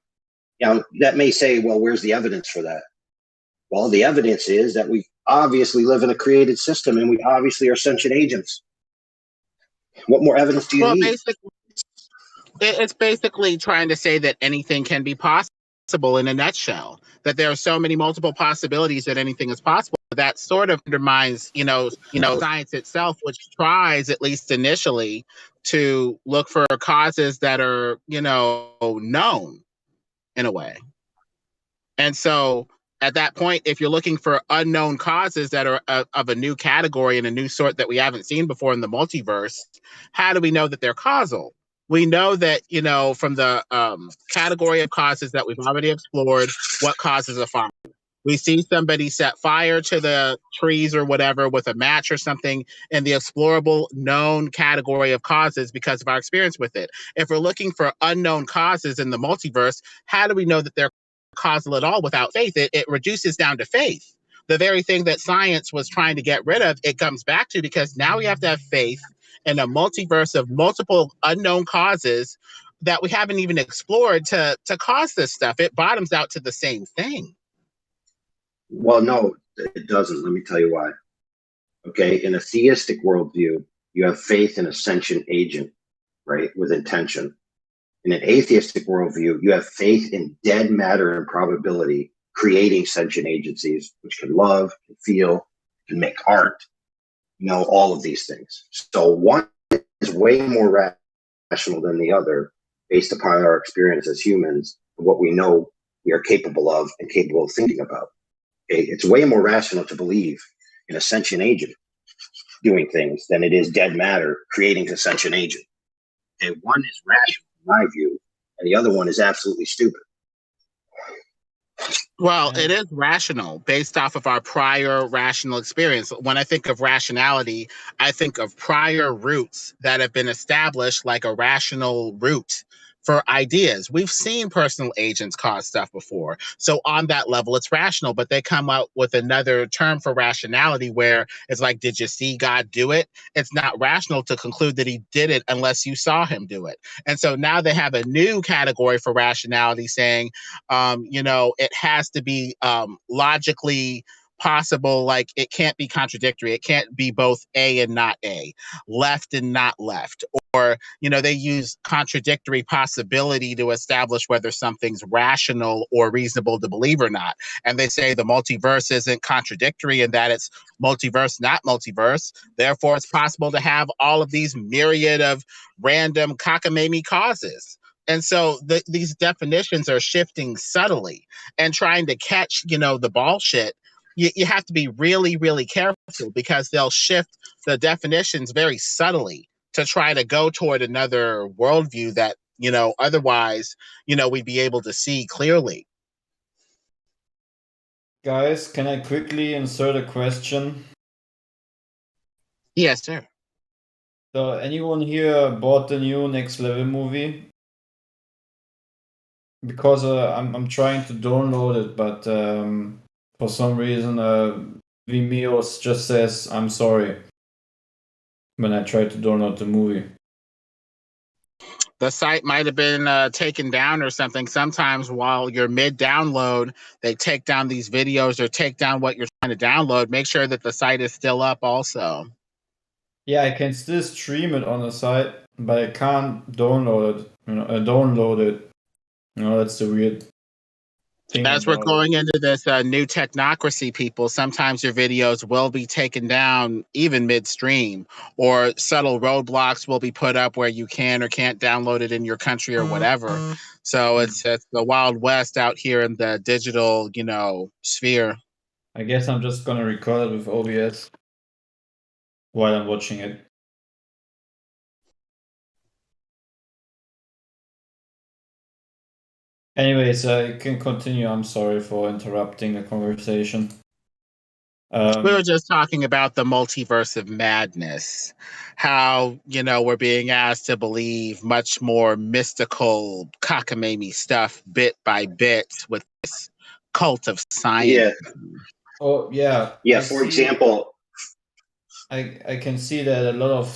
Now, that may say, well, where's the evidence for that? Well, the evidence is that we obviously live in a created system and we obviously are sentient agents. What more evidence do you need? It's basically trying to say that anything can be possible in a nutshell, that there are so many multiple possibilities that anything is possible. That sort of undermines, science itself, which tries, at least initially, to look for causes that are, known in a way. And so at that point, if you're looking for unknown causes that are of a new category and a new sort that we haven't seen before in the multiverse, how do we know that they're causal? We know that, from the category of causes that we've already explored, what causes a fire. We see somebody set fire to the trees or whatever with a match or something in the explorable known category of causes because of our experience with it. If we're looking for unknown causes in the multiverse, how do we know that they're causal at all without faith? It reduces down to faith. The very thing that science was trying to get rid of, it comes back to, because now we have to have faith in a multiverse of multiple unknown causes that we haven't even explored to cause this stuff. It bottoms out to the same thing. Well, no, it doesn't. Let me tell you why. Okay, in a theistic worldview, you have faith in a sentient agent, right, with intention. In an atheistic worldview, you have faith in dead matter and probability creating sentient agencies, which can love, can feel, can make art, all of these things. So one is way more rational than the other based upon our experience as humans and what we know we are capable of and capable of thinking about. Okay? It's way more rational to believe in a sentient agent doing things than it is dead matter creating a sentient agent. Okay? One is rational, in my view, and the other one is absolutely stupid. Well, it is rational based off of our prior rational experience. When I think of rationality, I think of prior roots that have been established like a rational root for ideas. We've seen personal agents cause stuff before. So on that level, it's rational, but they come out with another term for rationality where it's like, did you see God do it? It's not rational to conclude that he did it unless you saw him do it. And so now they have a new category for rationality saying, it has to be logically possible. Like it can't be contradictory. It can't be both A and not A, left and not left. Or, they use contradictory possibility to establish whether something's rational or reasonable to believe or not. And they say the multiverse isn't contradictory in that it's multiverse, not multiverse. Therefore, it's possible to have all of these myriad of random cockamamie causes. And so these definitions are shifting subtly and trying to catch, the bullshit. You have to be really, really careful because they'll shift the definitions very subtly to try to go toward another worldview that, otherwise, we'd be able to see clearly. Guys, can I quickly insert a question? Yes, sir. So, anyone here bought the new Next Level movie? Because I'm trying to download it, but for some reason Vimeo just says I'm sorry when I try to download the movie. The site might have been taken down or something. Sometimes while you're mid-download, they take down these videos or take down what you're trying to download. Make sure that the site is still up also. Yeah, I can still stream it on the site, but I can't download it. Download it. That's the weird thing. As we're going into this new technocracy, people, sometimes your videos will be taken down even midstream, or subtle roadblocks will be put up where you can or can't download it in your country or whatever. So it's the Wild West out here in the digital, sphere. I guess I'm just gonna record it with OBS while I'm watching it. Anyways, you can continue. I'm sorry for interrupting the conversation. We were just talking about the multiverse of madness, how, we're being asked to believe much more mystical, cockamamie stuff bit by bit with this cult of science. Yeah. Oh, yeah. Yeah, for example, I can see that a lot of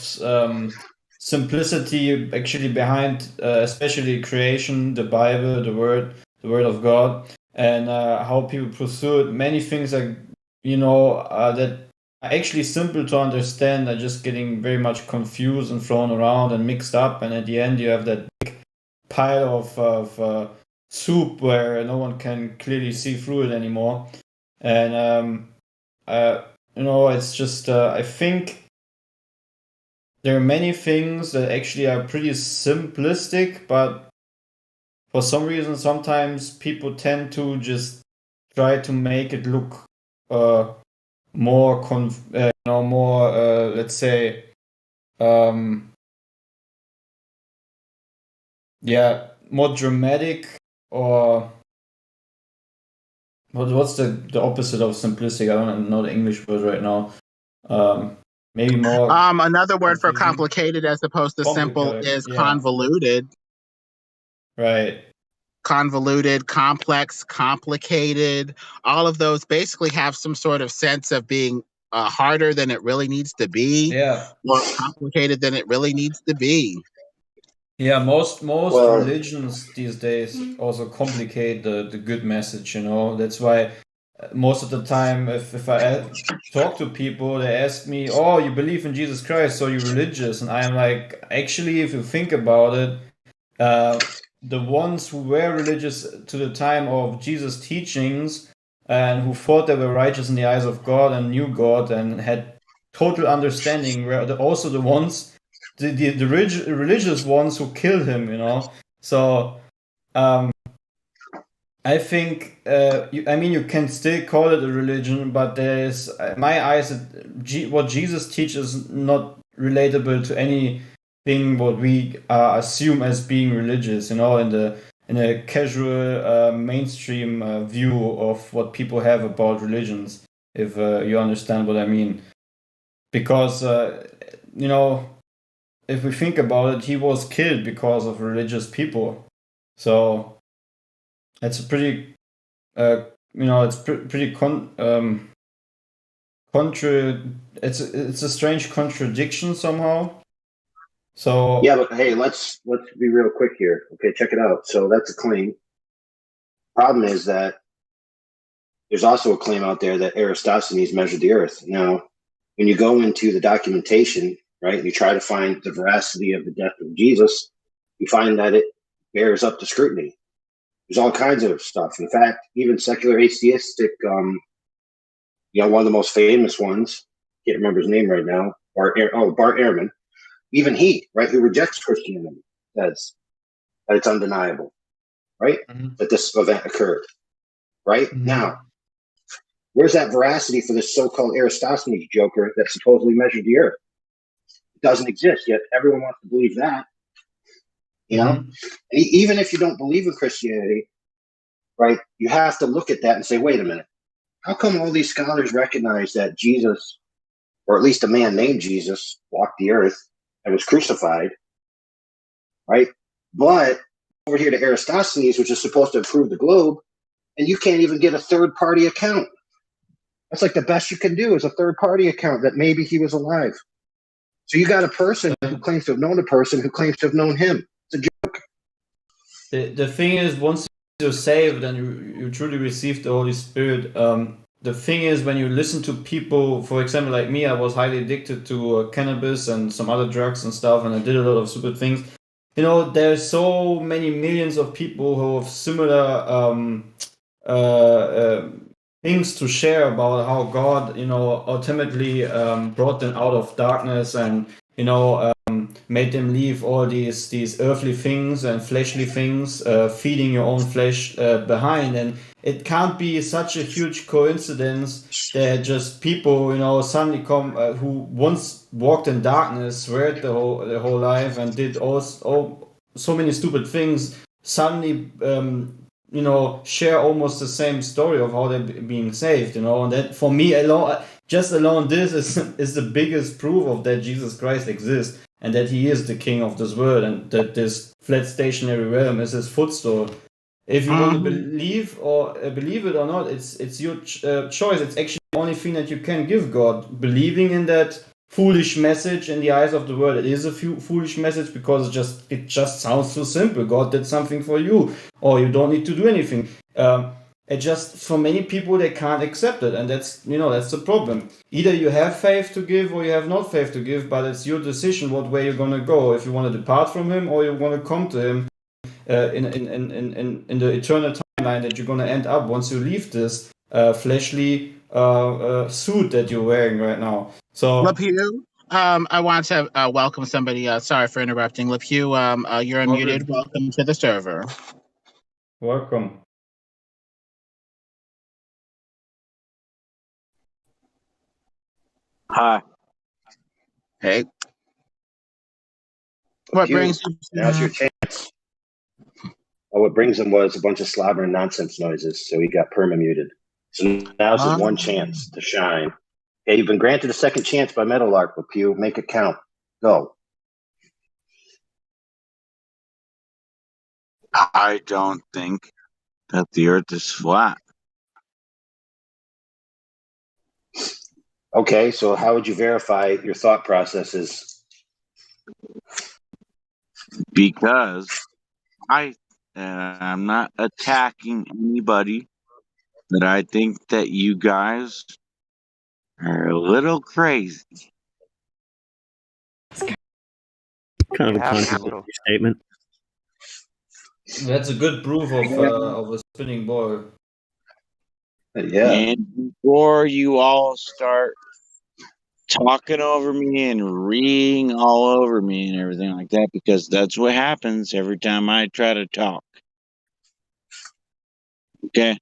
simplicity actually behind, especially creation, the Bible, the Word of God, and how people pursue it. Many things are, that are actually simple to understand are just getting very much confused and thrown around and mixed up. And at the end, you have that big pile of soup where no one can clearly see through it anymore. And it's just I think there are many things that actually are pretty simplistic, but for some reason, sometimes people tend to just try to make it look more, let's say, more dramatic, or what's the opposite of simplistic? I don't know the English word right now. Maybe more. Another word for complicated as opposed to simple is convoluted. Right. Convoluted, complex, complicated. All of those basically have some sort of sense of being harder than it really needs to be. Yeah. More complicated than it really needs to be. Yeah, most religions these days also complicate the good message, That's why most of the time, if I talk to people, they ask me, "Oh, you believe in Jesus Christ, so you're religious?" And I'm like, actually, if you think about it, the ones who were religious to the time of Jesus' teachings and who thought they were righteous in the eyes of God and knew God and had total understanding were also the ones, the religious ones who killed him, So I think, you can still call it a religion, but there's, in my eyes, what Jesus teaches is not relatable to anything what we assume as being religious, in a casual mainstream view of what people have about religions, if you understand what I mean. Because, if we think about it, he was killed because of religious people. So it's a pretty, it's pretty it's a strange contradiction somehow. So yeah, but hey, let's be real quick here. Okay, check it out. So that's a claim. Problem is that there's also a claim out there that Eratosthenes measured the earth. Now, when you go into the documentation, right, you try to find the veracity of the death of Jesus, you find that it bears up to scrutiny. There's all kinds of stuff. In fact, even secular atheistic, one of the most famous ones, can't remember his name right now, Bart Ehrman, even he, right, who rejects Christianity, says that it's undeniable, right, that this event occurred, right? Now, where's that veracity for this so-called Eratosthenes joker that supposedly measured the earth? It doesn't exist, yet everyone wants to believe that. And even if you don't believe in Christianity, right, you have to look at that and say, wait a minute, how come all these scholars recognize that Jesus, or at least a man named Jesus, walked the earth and was crucified, right? But over here to Eratosthenes, which is supposed to improve the globe, and you can't even get a third-party account. That's like the best you can do is a third-party account that maybe he was alive. So you got a person who claims to have known a person who claims to have known him. It's a joke. The thing is, once you're saved and you truly receive the Holy Spirit, the thing is, when you listen to people, for example, like me, I was highly addicted to cannabis and some other drugs and stuff, and I did a lot of stupid things. There's so many millions of people who have similar things to share about how God, ultimately brought them out of darkness and, made them leave all these earthly things and fleshly things, feeding your own flesh behind. And it can't be such a huge coincidence that just people, suddenly come who once walked in darkness, swear their whole life and did so many stupid things, suddenly share almost the same story of how they're being saved, and that for me alone this is the biggest proof of that Jesus Christ exists and that he is the king of this world and that this flat stationary realm is his footstool. If you want to believe it or not, it's your choice. It's actually the only thing that you can give God, believing in that foolish message in the eyes of the world. It is a foolish message because it just sounds so simple. God did something for you, or you don't need to do anything. It just, for many people, they can't accept it, and that's the problem. Either you have faith to give or you have not faith to give, but it's your decision what way you're gonna go. If you want to depart from him or you want to come to him in the eternal timeline that you're gonna end up once you leave this fleshly suit that you're wearing right now. So LePew, I want to welcome somebody. Sorry for interrupting. LePew, you're unmuted. Welcome to the server. Welcome. Hi. Hey. What brings you? Now's your chance. What brings him was a bunch of slobber and nonsense noises, so he got perma-muted. So now's his one chance to shine. Okay, you've been granted a second chance by Meadowlark, LePew. Make it count. Go. I don't think that the earth is flat. Okay, so how would you verify your thought processes? Because I'm not attacking anybody, but I think that you guys are a little crazy. Kind of a contradictory statement. That's a good proof of a spinning ball. Yeah. And before you all start talking over me and reading all over me and everything like that, because that's what happens every time I try to talk. Okay?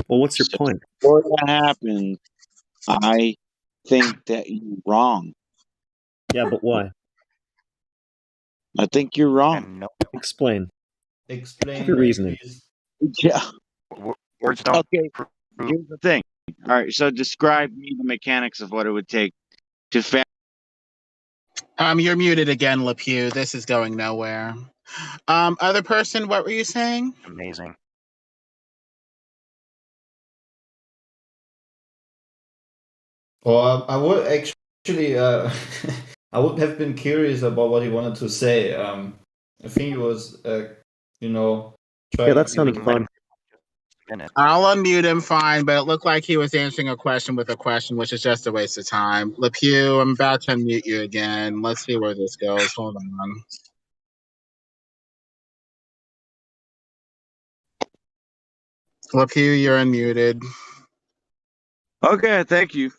Well, what's your point? Before that happens, I think that you're wrong. Yeah, but why? I think you're wrong. Explain. Explain your reasoning. Yeah. Words don't. Okay. Here's the thing. All right. So describe me the mechanics of what it would take to You're muted again, LePew. This is going nowhere. Other person, what were you saying? Amazing. Or I would actually, I would have been curious about what he wanted to say. I think he was, trying that to sounded give fun. I'll unmute him, fine, but it looked like he was answering a question with a question, which is just a waste of time. LePew, I'm about to unmute you again. Let's see where this goes. Hold on. LePew, you're unmuted. Okay, thank you.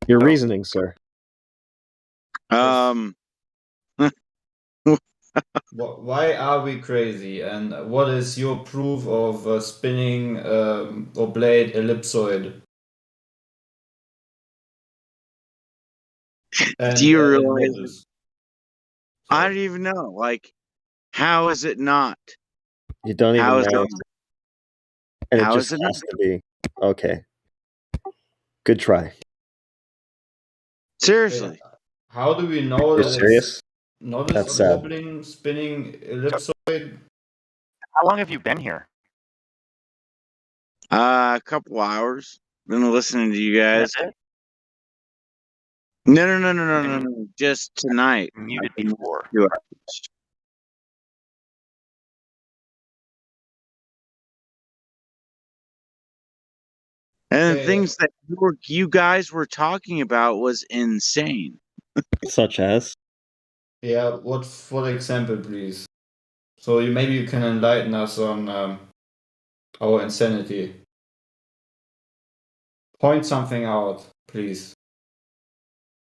Your reasoning, sir. Why are we crazy? And what is your proof of spinning oblate ellipsoid? Do you And realize? Moses. I don't even know. Like, how is it not? You don't How even is know. it? And it How just is it has to be. Okay. Good try. Seriously. How do we know You're that serious? it's not That's a sad. wobbling, spinning ellipsoid? How long have you been here? A couple hours. Been listening to you guys. That's it? No. Just tonight. Muted I've been before. 2 hours. And the things that you guys were talking about was insane. Such as? Yeah, what for example, please? So maybe you can enlighten us on our insanity. Point something out, please.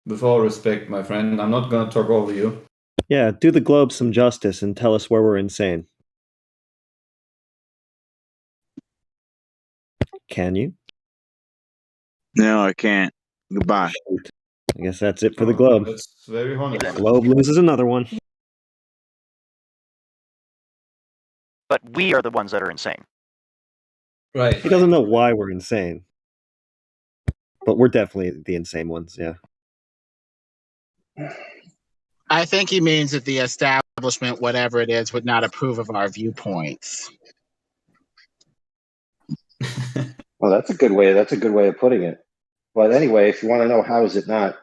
With all respect, my friend, I'm not going to talk over you. Yeah, do the globe some justice and tell us where we're insane. Can you? No, I can't. Goodbye. I guess that's it for the globe. That's very honest. The globe loses another one. But we are the ones that are insane. Right. He doesn't know why we're insane. But we're definitely the insane ones, yeah. I think he means that the establishment, whatever it is, would not approve of our viewpoints. Well, that's a good way. That's a good way of putting it. But anyway, if you want to know how is it not,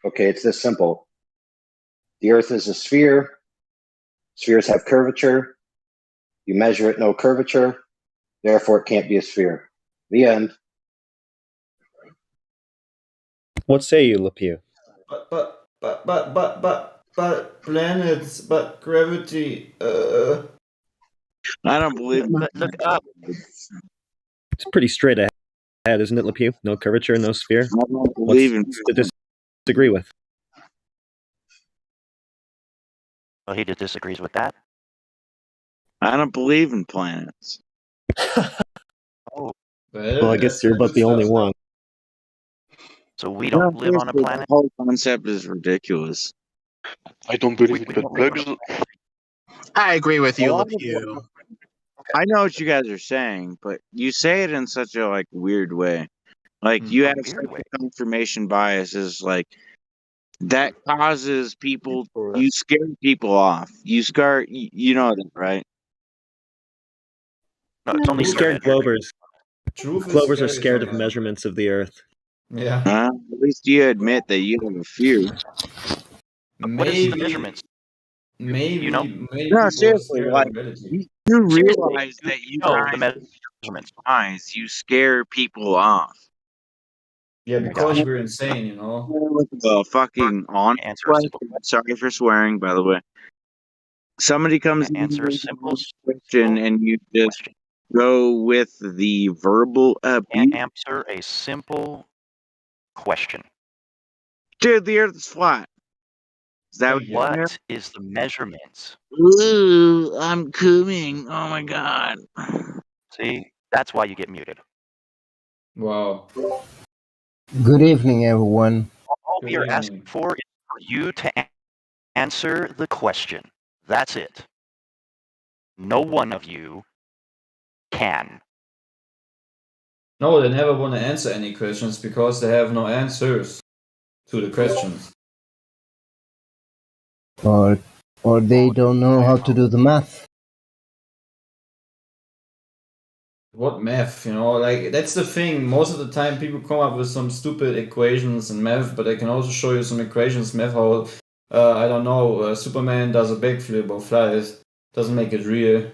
okay, it's this simple. The Earth is a sphere. Spheres have curvature. You measure it, no curvature. Therefore, it can't be a sphere. The end. What say you, LePew? But planets, but gravity. I don't believe in Look up. It's pretty straight ahead, isn't it, LePew? No curvature, no sphere. I don't believe in What's to disagree with? Well, he just disagrees with that. I don't believe in planets. Oh. Well, I guess you're but the only one. So we don't live on a seriously, planet? The whole concept is ridiculous. I don't believe in bugs. I agree with you, A lot of LePew. I know what you guys are saying, but you say it in such a like weird way. Like you have such a confirmation bias is like that causes people you scare people off. You scare you know that, right? No, it's only We're scared Glovers. Truth is Glovers are scary scared of sometimes. measurements of the Earth. Yeah. At least you admit that you have a fear. What is the measurements? Maybe, You know? maybe No, people are seriously, scared like of reality. you Seriously, realize that you know the guys measurements. eyes, you scare people off. Yeah, because we're insane, you know. With the fucking on Answer a simple sorry for swearing, by the way. Somebody comes in answer a with simple a question and you just go with the verbal abuse. answer a simple question. Dude, the earth is flat. Is that What is the measurements? Ooh, I'm coming. Oh my god. See, that's why you get muted. Wow. Good evening, everyone. All we are asking for is for you to answer the question. That's it. No one of you can. No, they never want to answer any questions because they have no answers to the questions. Or they don't know how to do the math. What math, like that's the thing. Most of the time people come up with some stupid equations and math, but I can also show you some equations, math, how, I don't know, Superman does a backflip or flies. Doesn't make it real.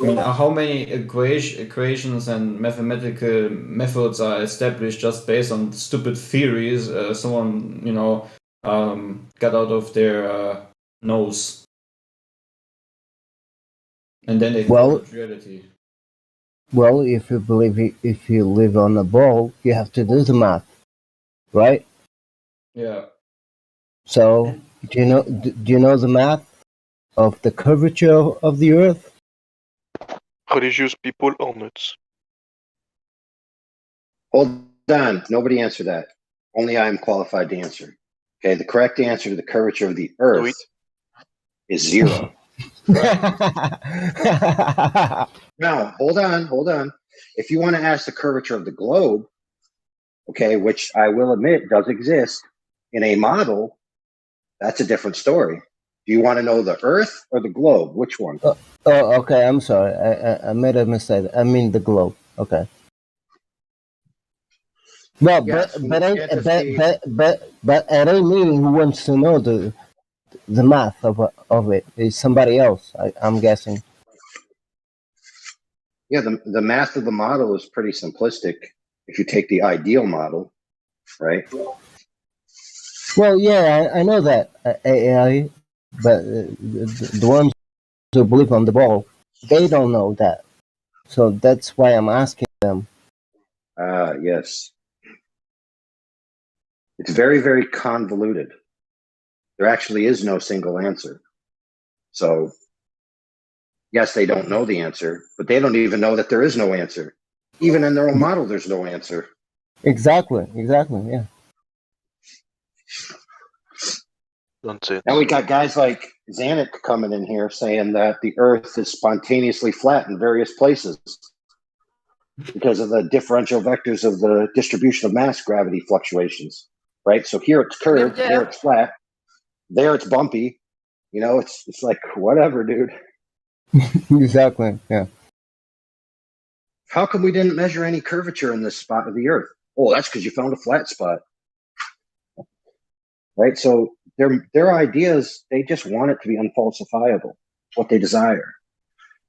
I mean, how many equations and mathematical methods are established just based on stupid theories someone, got out of their nose? And then they thought it's reality. Well, if you live on a ball, you have to do the math, right? Yeah. So do you know the math of the curvature of the Earth? Religious people are nuts. Hold on. Nobody answered that. Only I am qualified to answer. Okay, the correct answer to the curvature of the Earth is 0. Now, hold on. If you want to ask the curvature of the globe, okay, which I will admit does exist in a model, that's a different story. Do you want to know the Earth or the globe? Which one? Oh, okay. I'm sorry. I made a mistake. I mean the globe. Okay. Well, Yes, but I don't mean who wants to know the math of it. It's somebody else. I'm guessing. Yeah, the math of the model is pretty simplistic if you take the ideal model, right? Well, yeah, I know that AI, but the ones who believe on the ball, they don't know that. So that's why I'm asking them. Yes. It's very, very convoluted. There actually is no single answer. So, yes, they don't know the answer, but they don't even know that there is no answer. Even in their own model, there's no answer. Exactly, yeah. Now we got guys like Zanuck coming in here saying that the Earth is spontaneously flat in various places because of the differential vectors of the distribution of mass gravity fluctuations, right? So here it's curved, there it's flat, there it's bumpy. It's like whatever, dude. Exactly, yeah. How come we didn't measure any curvature in this spot of the Earth? Oh, that's because you found a flat spot, right? So their ideas, they just want it to be unfalsifiable, what they desire.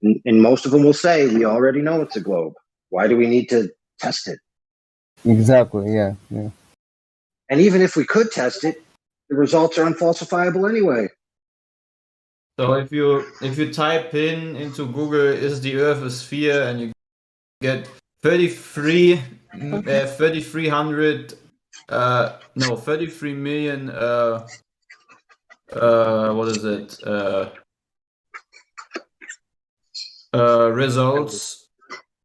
And most of them will say, we already know it's a globe. Why do we need to test it? Exactly, yeah. And even if we could test it, the results are unfalsifiable anyway. So if you type into Google, is the Earth a sphere, and you get 33 million what is it? Results,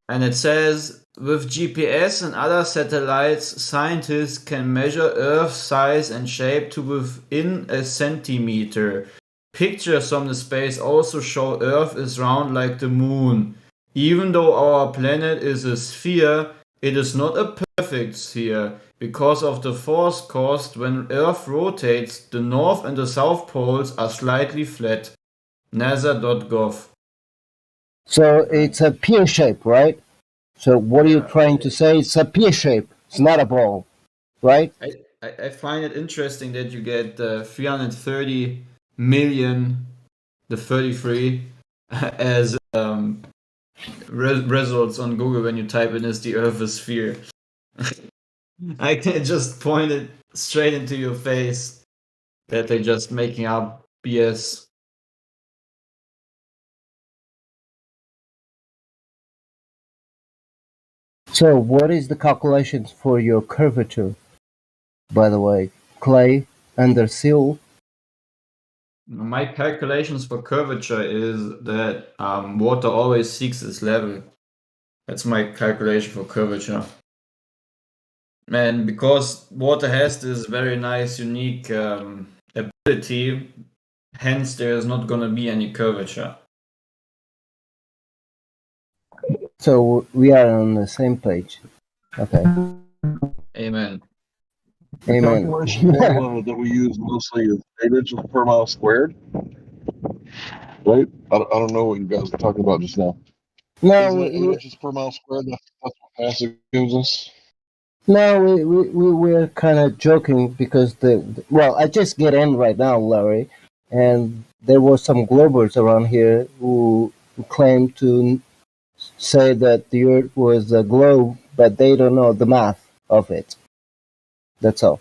and it says with GPS and other satellites, scientists can measure Earth's size and shape to within a centimeter. Pictures from the space also show Earth is round like the moon. Even though our planet is a sphere, it is not a perfect sphere. Because of the force caused when Earth rotates, the north and the south poles are slightly flat. NASA.gov. So it's a pear shape, right? So what are you trying to say? It's a pear shape. It's not a ball, right? I find it interesting that you get 330 million, the 33, as results on Google when you type in "is the Earth a sphere?" I can just point it straight into your face that they're just making up BS. So what is the calculations for your curvature, by the way? Clay under seal? My calculations for curvature is that water always seeks its level. That's my calculation for curvature. And because water has this very nice, unique ability, hence there is not going to be any curvature. So we are on the same page. Okay. Amen. The Amen. calculation formula that we use mostly is 8 inches per mile squared, right? I don't know what you guys were talking about just now. No, Isn't it 8 inches per mile squared? That's what NASA gives us. no, we were kind of joking because well, I just get in right now, Larry, and there were some Globers around here who claimed to say that the Earth was a globe, but they don't know the math of it. That's all.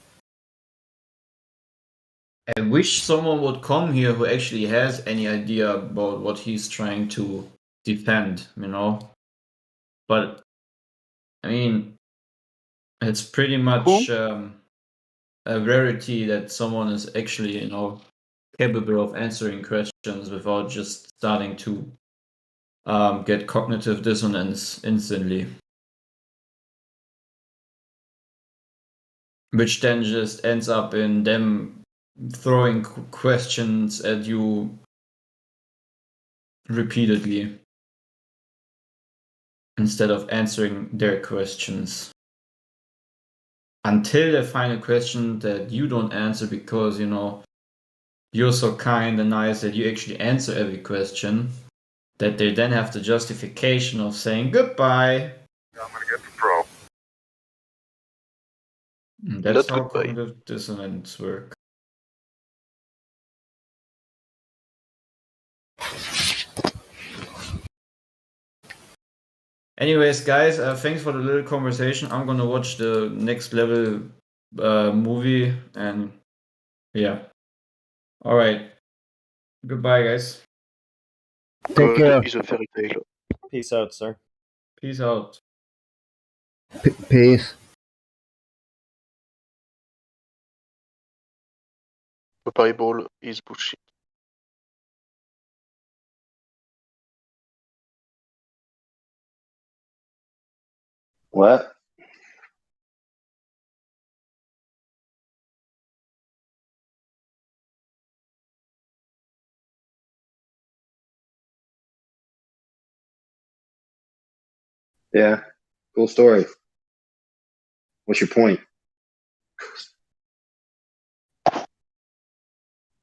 I wish someone would come here who actually has any idea about what he's trying to defend, you know? But, I mean, it's pretty much a rarity that someone is actually, you know, capable of answering questions without just starting to get cognitive dissonance instantly. Which then just ends up in them throwing questions at you repeatedly instead of answering their questions. Until they find a question that you don't answer because, you know, you're so kind and nice that you actually answer every question, that they then have the justification of saying goodbye. I'm gonna get the pro. That's Not how goodbye. cognitive dissonance work. Anyways, guys, thanks for the little conversation. I'm gonna watch the next level movie, and yeah. All right. Goodbye, guys. Take care. Is a fairy tale. Peace out, sir. Peace out. Peace. The Bible is bullshit. What? Yeah. Cool story. What's your point?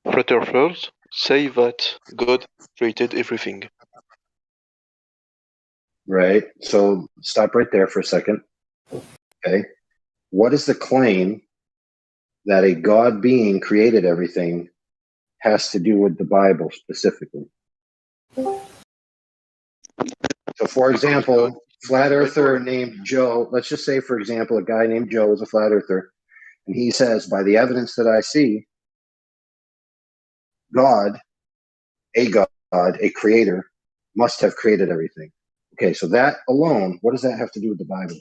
Flat earthers say that God created everything. Right. So stop right there for a second. Okay. What is the claim that a God being created everything has to do with the Bible specifically? So, for example, flat earther named Joe, let's just say, for example, a guy named Joe is a flat earther, and he says, by the evidence that I see, God, a creator, must have created everything. Okay, so that alone, what does that have to do with the Bible?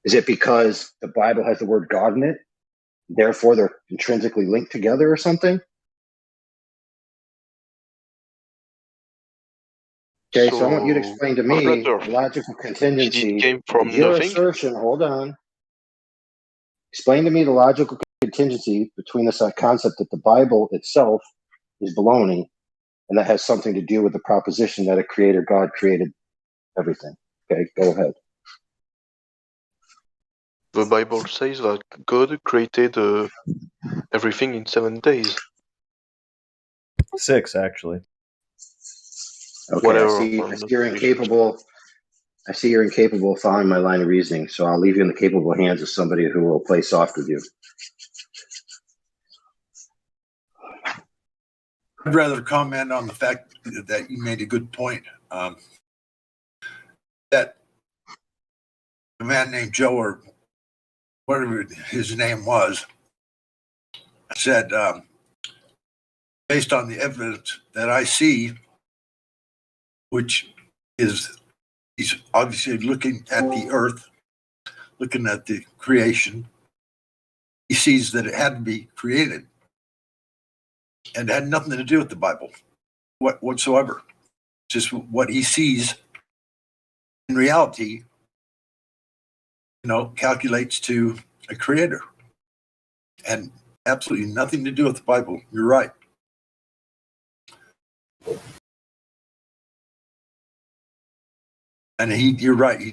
Is it because the Bible has the word God in it? Therefore, they're intrinsically linked together or something? Okay, so I want you to explain to me the logical contingency of your assertion. Hold on. Explain to me the logical contingency between this concept that the Bible itself is baloney, and that has something to do with the proposition that a creator God created everything. Okay, go ahead. The Bible says that God created everything in 7 days. 6, actually. Okay, Whatever. I see you're incapable. I see you're incapable of following my line of reasoning, so I'll leave you in the capable hands of somebody who will play soft with you. I'd rather comment on the fact that you made a good point. That a man named Joe, or whatever his name was, said, based on the evidence that I see, which is, he's obviously looking at the earth, looking at the creation, he sees that it had to be created. And it had nothing to do with the Bible whatsoever. Just what he sees in reality, calculates to a creator. And absolutely nothing to do with the Bible. You're right. And you're right. He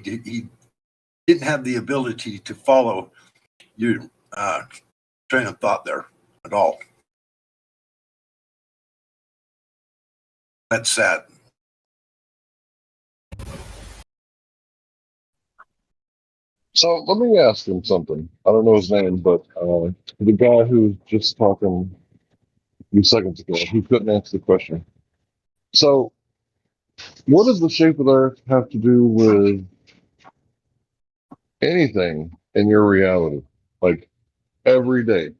didn't have the ability to follow your train of thought there at all. That's sad. So let me ask him something. I don't know his name, but the guy who was just talking a few seconds ago, he couldn't answer the question. So, what does the shape of the Earth have to do with anything in your reality? Like every day?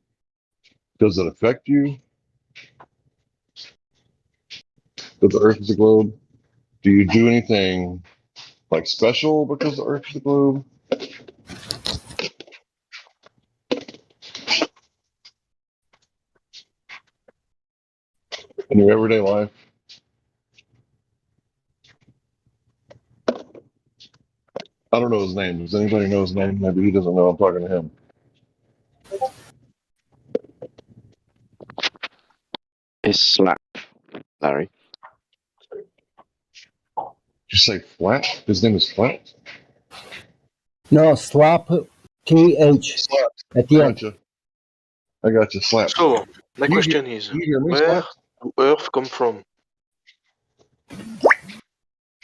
Does it affect you? That the Earth is a globe? Do you do anything like special because the Earth is a globe? In your everyday life? I don't know his name. Does anybody know his name? Maybe he doesn't know I'm talking to him. It's Slap, Larry. Did you say Flat? His name is Flat? No, Slap, KH Slap. at the I end. gotcha. I got you, Slap. So, my You question is, you hear me, where Slap? do Earth come from?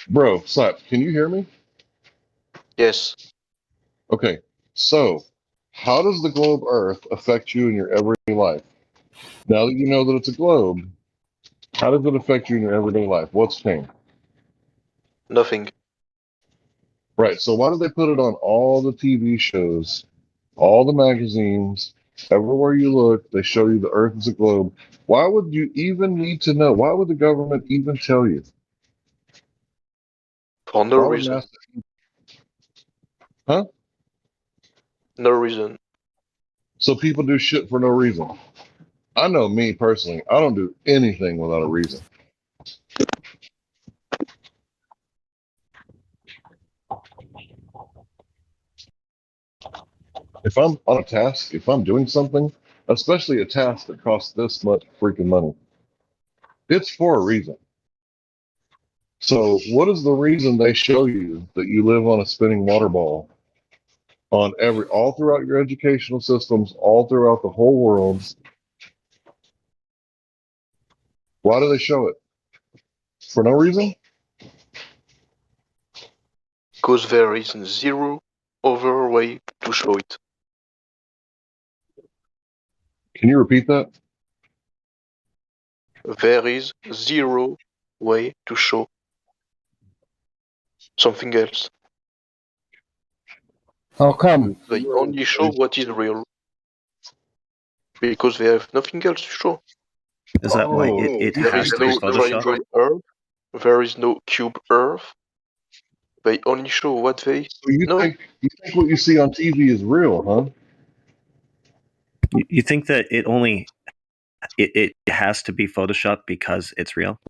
Bro, Slap, can you hear me? Yes, Okay, so how does the globe Earth affect you in your everyday life? Now that you know that it's a globe, how does it affect you in your everyday life? What's changed? nothing. Right, so why do they put it on all the TV shows, all the magazines, everywhere you look, they show you the Earth is a globe? Why would you even need to know? Why would the government even tell you? For no Why would reason. NASA? Huh? No reason. So people do shit for no reason. I know me personally, I don't do anything without a reason. If I'm on a task, if I'm doing something, especially a task that costs this much freaking money, it's for a reason. So, what is the reason they show you that you live on a spinning water ball on all throughout your educational systems, all throughout the whole world? Why do they show it? For no reason? Because there is zero other way to show it. Can you repeat that? There is zero way to show something else. How come? They only show what is real. Because they have nothing else to show. Is that why it There has is to be no Photoshopped? triangle Earth. There is no cube Earth. They only show what they So you know. think what you see on TV is real, huh? You think that it has to be Photoshopped because it's real?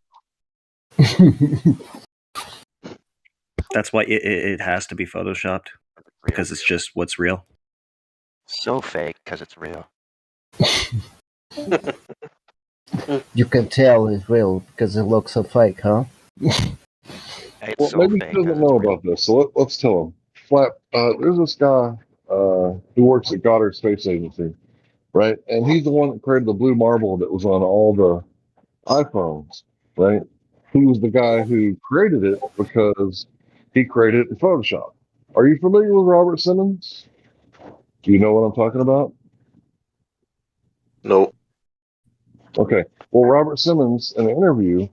That's why it has to be Photoshopped, because it's just what's real. So fake because it's real. You can tell it's real because it looks so fake, huh? It's Well, so maybe fake he doesn't 'cause it's know real. about this, so let's tell him. Flap, there's this guy who works at Goddard Space Agency, right? And he's the one that created the blue marble that was on all the iPhones, right? He was the guy who created it because he created it in Photoshop. Are you familiar with Robert Simmons? Do you know what I'm talking about? No. Okay. Well, Robert Simmons, in an interview,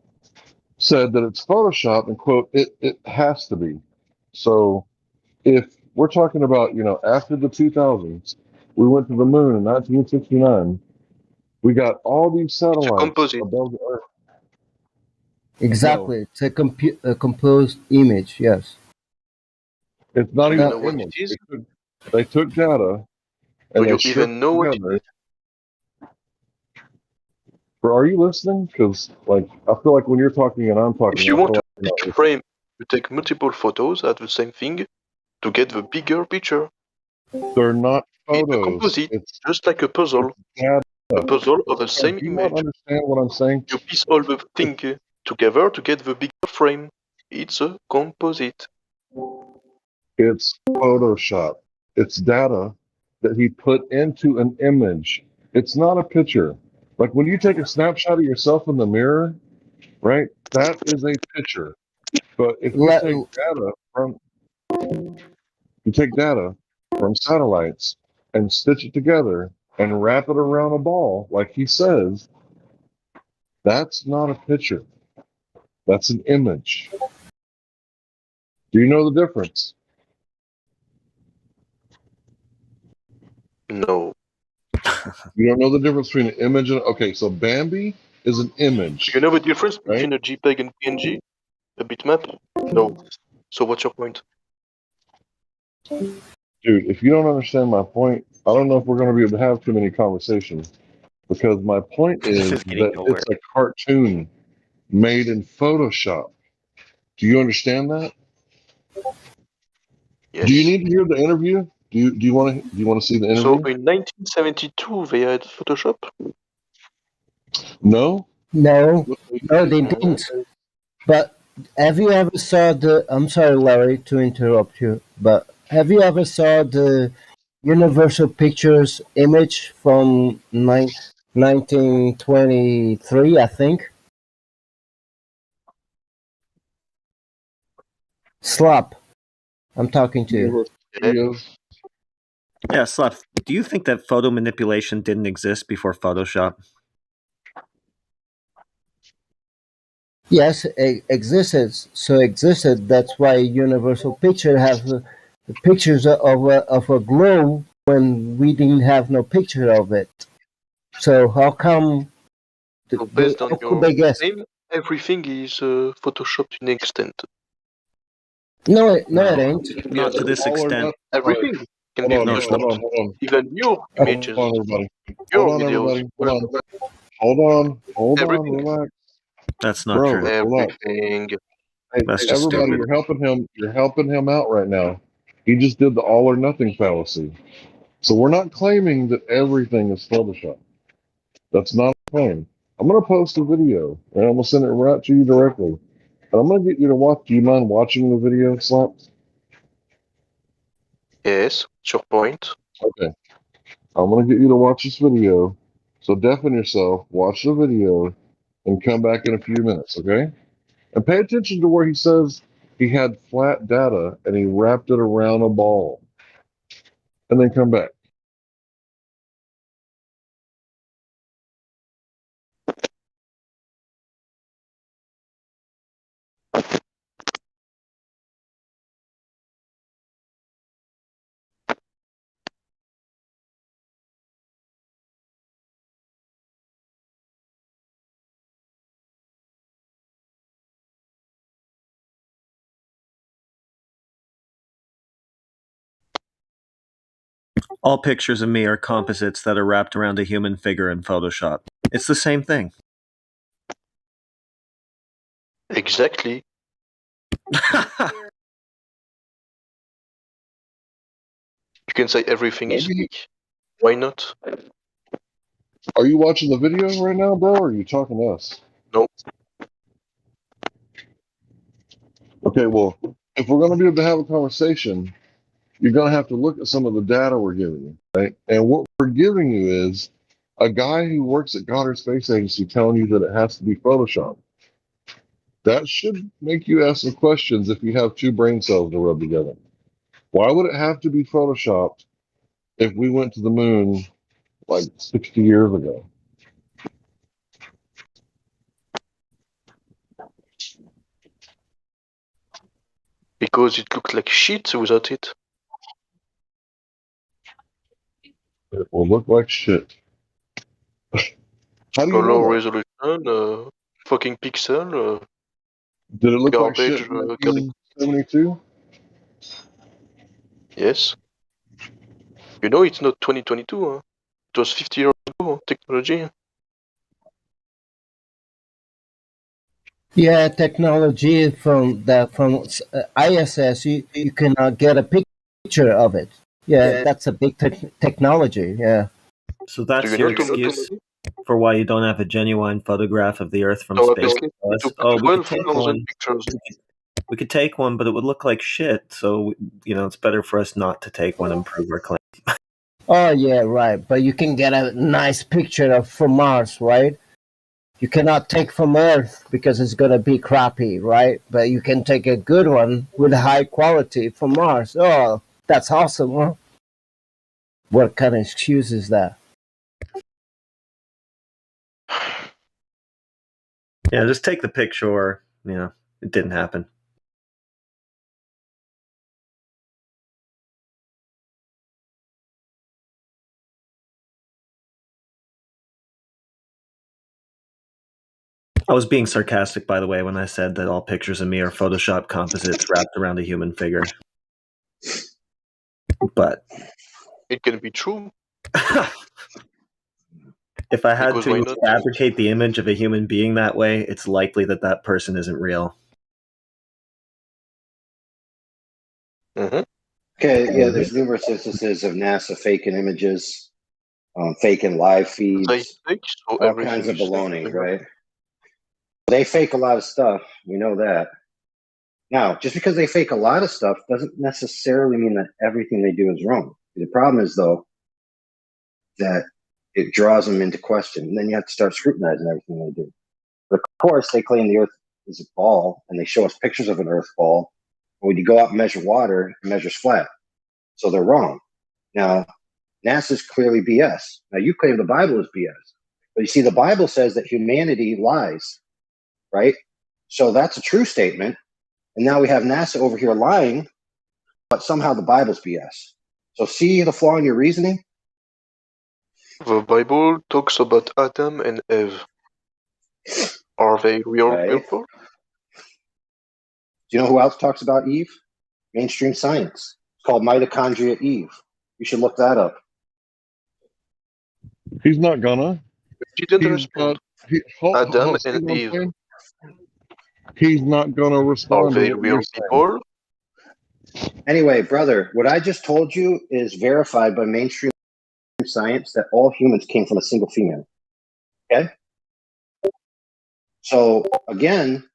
said that it's Photoshop and quote, it has to be. So if we're talking about, after the 2000s, we went to the moon in 1969, we got all these It's a satellites composite. above the Earth. Exactly. No, It's a composed image, yes. it's not Do even you an know what image. it is? They took data Do and they you stripped even it know what it together. is? Bro, are you listening? Because, I feel like when you're talking and I'm If talking, you I want feel a like you're not big listening. frame, you take multiple photos at the same thing to get the bigger picture. They're not It's a photos. composite, It's just like a puzzle. data. A puzzle of the Bro, same do you not image. understand what I'm saying? You piece all the things together to get the bigger frame. It's a composite. It's Photoshop. It's data that he put into an image. It's not a picture. Like when you take a snapshot of yourself in the mirror, right? That is a picture. But if you Let, take data from satellites and stitch it together and wrap it around a ball, like he says, that's not a picture. That's an image. Do you know the difference? No. You don't know the difference between an image and okay. So Bambi is an image. You know the difference right? between a JPEG and PNG? A bitmap? No. So what's your point? Dude, if you don't understand my point, I don't know if we're going to be able to have too many conversations because my point is is getting that nowhere. it's a cartoon made in Photoshop. Do you understand that? Yes. Do you need to hear the interview? Do you want to see the interview? So in 1972 they had Photoshop? No. no, they didn't. But have you ever saw the? I'm sorry, Larry, to interrupt you. But have you ever saw the Universal Pictures image from 1923? I think. Slop, I'm talking to you. Yeah, Slap, do you think that photo manipulation didn't exist before Photoshop? Yes, it existed. So existed. That's why Universal Picture have pictures of a globe when we didn't have no picture of it. So how come? So based on how could your they guess? name, everything is photoshopped to an extent. No, it ain't. Not to this extent. Everything can be photoshopped. Even your images, Hold on, everybody. your Hold on, videos, everybody. Hold on, everything. relax. That's not Bro, true. relax. Everything. Hey, That's just everybody, stupid. you're helping him out right now. He just did the all or nothing fallacy. So we're not claiming that everything is Photoshop. That's not a claim. I'm gonna post a video and I'm gonna send it right to you directly. And I'm gonna get you to watch. Do you mind watching the video, Slap? Yes, what's your point? Okay. I'm gonna get you to watch this video. So deafen yourself, watch the video, and come back in a few minutes, okay? And pay attention to where he says he had flat data and he wrapped it around a ball. And then come back. All pictures of me are composites that are wrapped around a human figure in Photoshop. It's the same thing. Exactly. You can say everything is fake. Why not? Are you watching the video right now, bro, or are you talking to us? No. Okay, well, if we're going to be able to have a conversation, you're going to have to look at some of the data we're giving you, right? And what we're giving you is a guy who works at Goddard Space Agency telling you that it has to be Photoshop. That should make you ask some questions if you have two brain cells to rub together. Why would it have to be Photoshopped if we went to the moon like 60 years ago? Because it looks like shit without it. It will look like shit. How do you know Low that? resolution, fucking pixel, Did it look like garbage, shit in 1972? Yes. You know it's not 2022, huh? It was 50 years ago, technology. Yeah, technology from ISS, you cannot get a picture of it. Yeah, that's a big technology. Yeah. So that's your excuse for why you don't have a genuine photograph of the Earth from So space? basically, it took Oh, we could 12,000 pictures. We could take one, but it would look like shit. So, it's better for us not to take one and prove our claim. Oh yeah, right. But you can get a nice picture of from Mars, right? You cannot take from Earth because it's gonna be crappy, right? But you can take a good one with high quality from Mars. Oh, that's awesome, huh? What kind of excuse is that? Yeah, just take the picture or, it didn't happen. I was being sarcastic, by the way, when I said that all pictures of me are Photoshop composites wrapped around a human figure. But it can be true. If I had Because why to not? fabricate the image of a human being that way, it's likely that that person isn't real. Mm-hmm. Okay, yeah, there's numerous instances of NASA faking images, faking live They feeds, fake, so all everything kinds of is fake. baloney, right? They fake a lot of stuff. We know that. Now, just because they fake a lot of stuff doesn't necessarily mean that everything they do is wrong. The problem is, though, that it draws them into question. And then you have to start scrutinizing everything they do. But of course, they claim the Earth is a ball, and they show us pictures of an Earth ball. And when you go out and measure water, it measures flat. So they're wrong. Now, NASA's clearly BS. Now, you claim the Bible is BS. But you see, the Bible says that humanity lies, right? So that's a true statement. And now we have NASA over here lying, but somehow the Bible's BS. So see the flaw in your reasoning? The Bible talks about Adam and Eve. Are they real people? Do you know who else talks about Eve? Mainstream science. It's called Mitochondria Eve. You should look that up. He's not gonna. She didn't He's respond. Adam Adam and Eve. He's not gonna Are respond to they what real you're saying. people? Anyway, brother, what I just told you is verified by mainstream science that all humans came from a single female. Okay? So, again,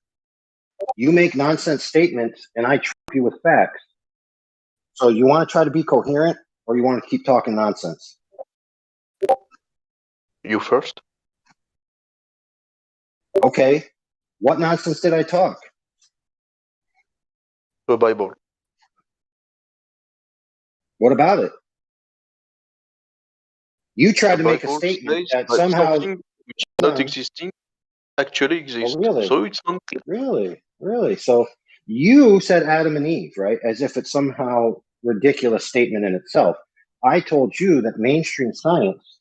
you make nonsense statements and I trip you with facts. So, you want to try to be coherent or you want to keep talking nonsense? You first. Okay. What nonsense did I talk? The Bible. What about it? You tried The to make a Bible statement says that somehow something which is not existing actually exists. really? So it's not clear. Really? So you said Adam and Eve, right? As if it's somehow ridiculous statement in itself. I told you that mainstream science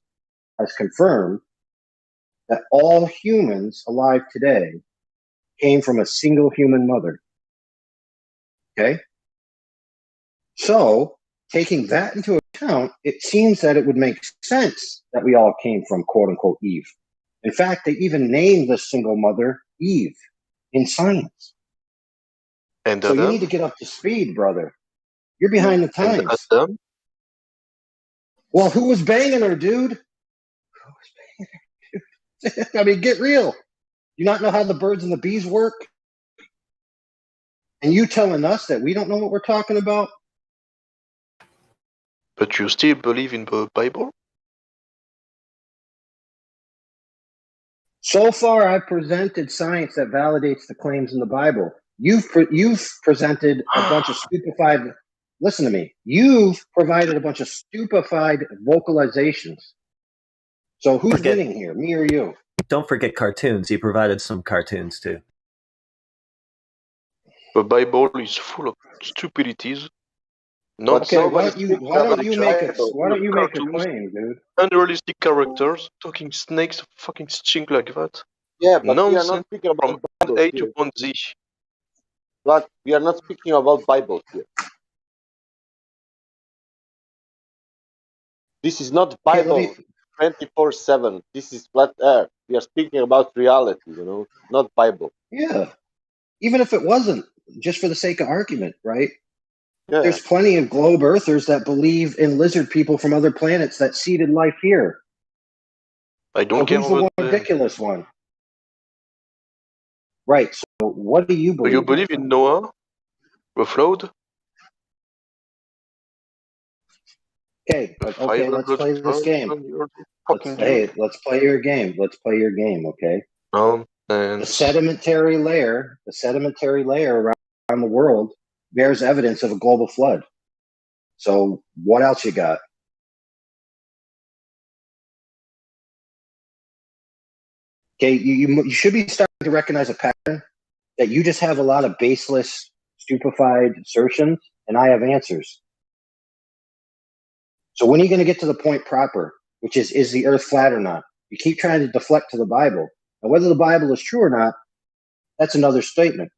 has confirmed that all humans alive today came from a single human mother. Okay? So, taking that into account, it seems that it would make sense that we all came from quote unquote Eve. In fact, they even named the single mother Eve in science. And so Adam? You need to get up to speed, brother. You're behind the times. And Adam? Well, who was banging her, dude? I mean, get real. You not know how the birds and the bees work? And you telling us that we don't know what we're talking about? But you still believe in the Bible? So far, I've presented science that validates the claims in the Bible. You've presented a bunch of stupefied. Listen to me. You've provided a bunch of stupefied vocalizations. So who's winning here, me or you? Don't forget cartoons. He provided some cartoons too. The Bible is full of stupidities. Okay, why don't you make a claim, dude? Unrealistic characters, talking snakes, fucking stink like that. Yeah, but Nonsense we are not speaking about from Bible A here. to point Z. But we are not speaking about Bible here. This is not Bible 24/7. This is flat earth. We are speaking about reality, not Bible. Yeah. Even if it wasn't, just for the sake of argument, right? Yeah. There's plenty of globe earthers that believe in lizard people from other planets that seeded life here. I don't care who's the what one ridiculous one? Right. So what do you believe? Do you believe in Noah? The flood? Okay, The okay, let's play this game. Let's play your game. Let's play your game, okay? The sedimentary layer around the world bears evidence of a global flood. So what else you got? Okay, you should be starting to recognize a pattern that you just have a lot of baseless, stupefied assertions, and I have answers. So when are you going to get to the point proper, which is the earth flat or not? You keep trying to deflect to the Bible. And whether the Bible is true or not, that's another statement.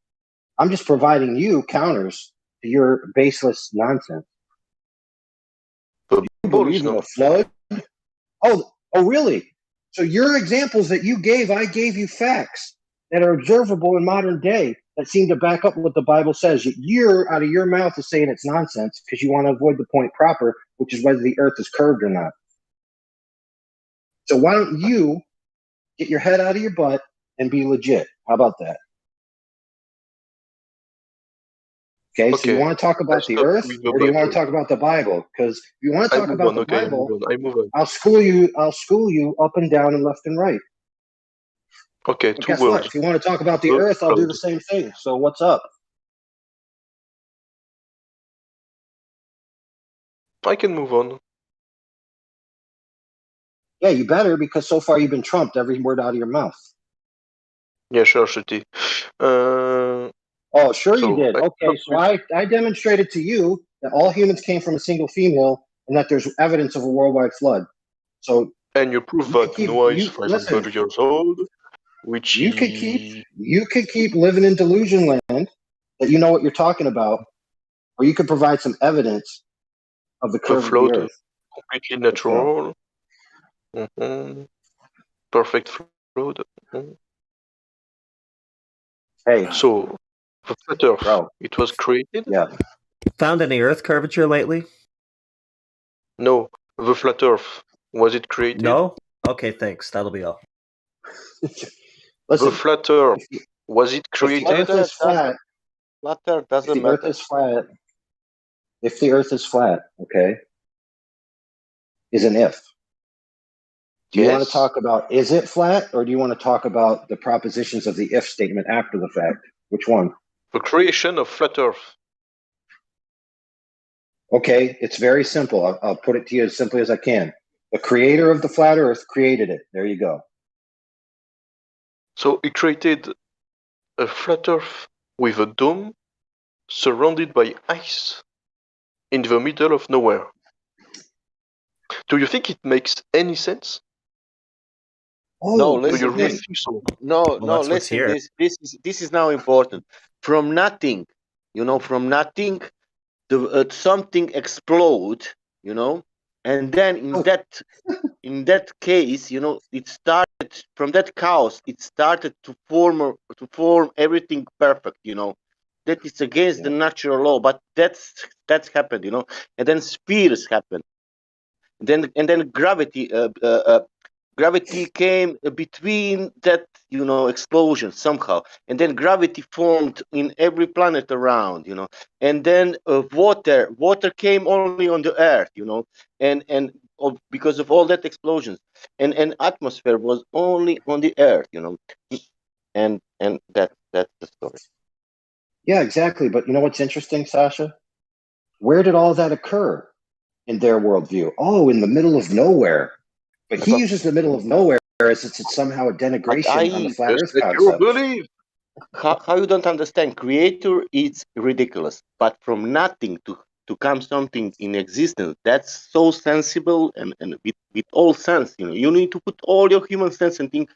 I'm just providing you counters to your baseless nonsense. You believe in a flood? Oh, really? So your examples that you gave, I gave you facts that are observable in modern day that seem to back up what the Bible says. You're out of your mouth is saying it's nonsense because you want to avoid the point proper, which is whether the earth is curved or not. So why don't you get your head out of your butt and be legit? How about that? Okay, so you want to talk about the earth or do you want to talk about the Bible? Because if you want to talk about the Bible, I'll school you up and down and left and right. Okay, but guess what? If you want to talk about the earth, I'll do the same thing. So what's up? I can move on. Yeah, you better, because so far you've been trumped every word out of your mouth. Yeah, sure, Shitty. Oh, sure you did. Okay, so I demonstrated to you that all humans came from a single female and that there's evidence of a worldwide flood. So and you prove that Noah is 500 years old, which you could keep living in delusion land that you know what you're talking about, or you could provide some evidence of the curve of the earth. Completely natural. Perfect flood. Hey. So the flat Earth, it was created? Yeah. Found any Earth curvature lately? No. The flat Earth, was it created? No? Okay, thanks. That'll be all. Listen, the flat Earth, was it created? If the Earth is flat, flat Earth doesn't matter. If the Earth is flat, okay, is an if. Do you want to talk about is it flat, or do you want to talk about the propositions of the if statement after the fact? Which one? The creation of flat Earth. Okay, it's very simple. I'll put it to you as simply as I can. The creator of the flat Earth created it. There you go. So he created a flat Earth with a dome surrounded by ice in the middle of nowhere. Do you think it makes any sense? No, Do listen. you really think so? No, listen. This is now important. From nothing, from nothing, something explode, and then in that case, it started from that chaos. It started to form everything perfect. That is against the natural law, but that's happened. And then spheres happened. And then gravity came between that explosion somehow, and then gravity formed in every planet around, and then water came only on the earth, and because of all that explosions, and atmosphere was only on the earth, and that's the story. Yeah, exactly. But you know what's interesting, Sasha? Where did all that occur in their worldview? Oh, in the middle of nowhere. But he uses the middle of nowhere as it's somehow a denigration on the flat Earth concept. How you don't understand? Creator is ridiculous, but from nothing to come something in existence, that's so sensible and with all sense. You need to put all your human sense and think.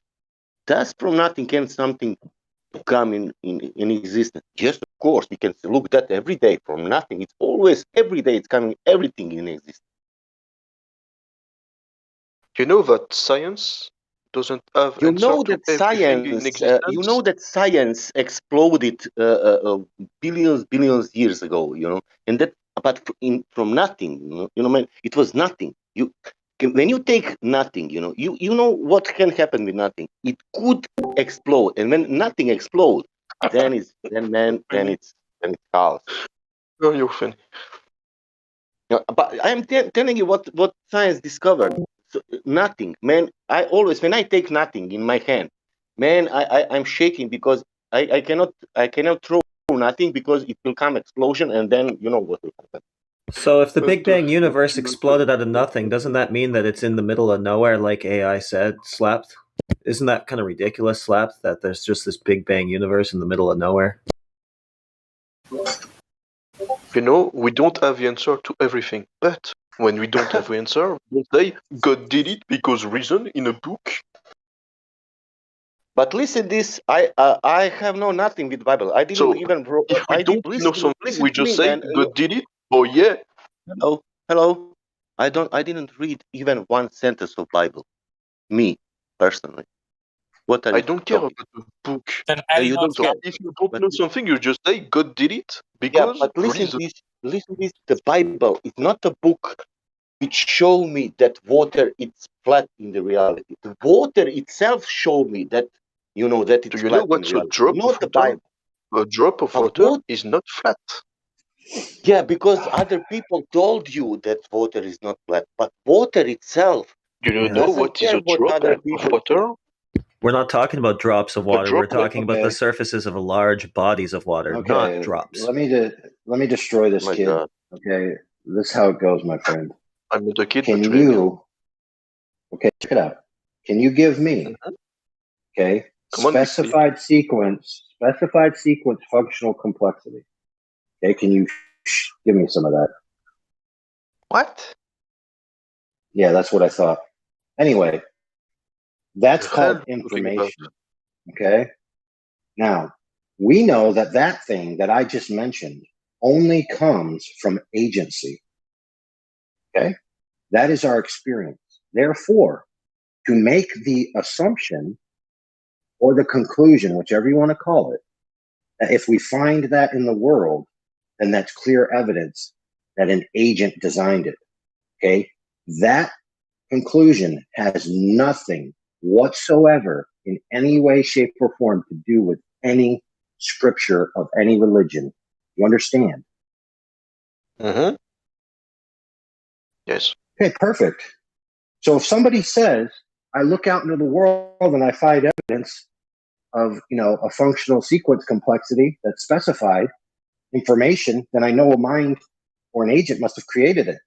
That's from nothing can something to come in existence. Yes, of course, we can look that every day from nothing. It's always every day. It's coming everything in existence. You know that science doesn't have answer to everything in existence. You know that science exploded billions years ago. And that, but from nothing. Man, it was nothing. When you take nothing, you know what can happen with nothing. It could explode, and when nothing explodes, then it's and it's chaos. Oh, you're funny. But I'm telling you what science discovered. So, nothing, man. I always, when I take nothing in my hand, man, I'm shaking because I cannot throw nothing because it will come explosion and then you know what will happen. So if the Big Bang universe exploded out of nothing, doesn't that mean that it's in the middle of nowhere, like AI said, Slapped? Isn't that kind of ridiculous, Slapped, that there's just this Big Bang universe in the middle of nowhere? You know, we don't have the answer to everything, but when we don't have the answer, we say God did it because reason in a book. But listen, this I have no nothing with Bible. I didn't So even. if we don't know something, Listen we to just me, say man. God did it. Oh yeah. Hello. I didn't read even one sentence of Bible. Me personally. What are I you don't care talking? about the book. Then how do you You know don't it's So care. God? if you don't But know something, you just say God did it yeah, because but reason. listen this. The Bible is not a book which show me that water is flat in the reality. The water itself show me that that Do it's you know flat in what's a reality. drop of Not the water? Bible. A drop of A water water. is not flat. Yeah, because other people told you that water is not flat, but water itself Do you know doesn't what is care a what drop other of people say. water? We're not talking about drops of A water. We're droplet. talking about the surfaces of large bodies of water, not Okay, drops. let me destroy this My kid. God. Okay, this is how it goes, my friend. I'm not a kid, Can but maybe. you? Okay, check it out. Can you give me? Okay, Come on, specified sequence functional complexity. Okay, can you give me some of that? What? Yeah, that's what I thought. Anyway, that's The hell called are you talking about? information. Okay. Now, we know that thing that I just mentioned only comes from agency. Okay. That is our experience. Therefore, to make the assumption or the conclusion, whichever you want to call it, that if we find that in the world, then that's clear evidence that an agent designed it. Okay. That conclusion has nothing whatsoever in any way, shape, or form to do with any scripture of any religion. You understand? Mm-hmm. Yes. Okay, perfect. So if somebody says, I look out into the world and I find evidence of, a functional sequence complexity that's specified information, then I know a mind or an agent must have created it.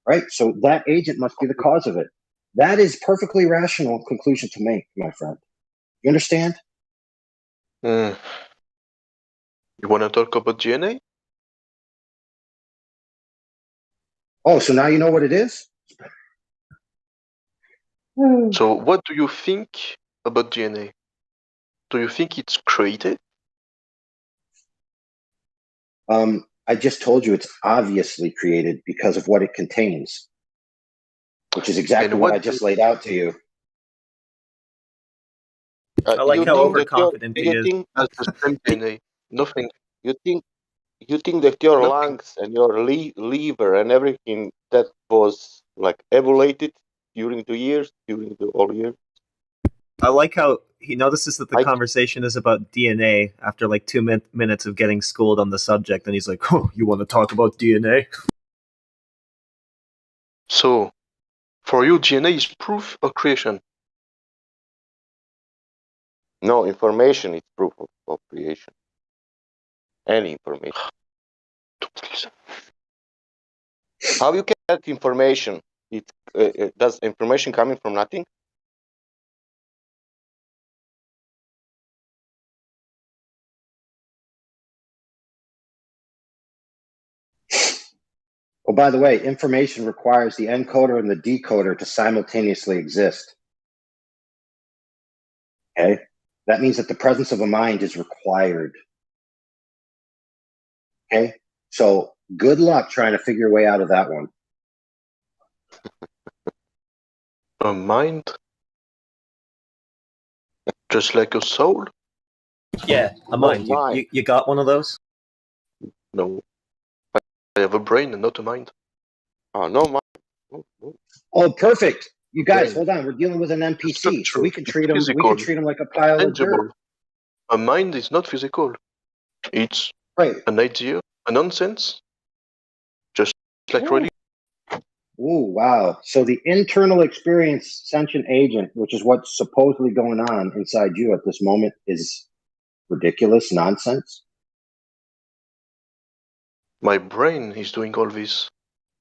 Right? So that agent must be the cause of it. That is perfectly rational conclusion to make, my friend. You understand? You want to talk about DNA? Oh, so now you know what it is? So what do you think about DNA? Do you think it's created? I just told you it's obviously created because of what it contains, which is exactly what I just laid out to you. I like how overconfident he is. Has the same DNA. Nothing. You think that your Nothing. lungs and your liver and everything that was like evaluated during the years, during the all year? I like how he notices that the conversation is about DNA after like 2 minutes of getting schooled on the subject, and he's like, "Oh, you want to talk about DNA?" So, for you, DNA is proof or creation? No, information is proof of creation. Any information. How you can get information? Does information coming from nothing? Oh, by the way, information requires the encoder and the decoder to simultaneously exist. Okay? That means that the presence of a mind is required. Okay? So good luck trying to figure your way out of that one. A mind? Just like a soul? Yeah, a mind. You got one of those? No. I have a brain and not a mind. Oh, no mind. Oh, perfect. You guys, hold on. We're dealing with an NPC, so we can treat them. We can treat them like a pile of dirt. A mind is not physical. It's Right. An idea, a nonsense, just like really. Ooh, wow. So the internal experience sentient agent, which is what's supposedly going on inside you at this moment, is ridiculous nonsense. My brain is doing all this.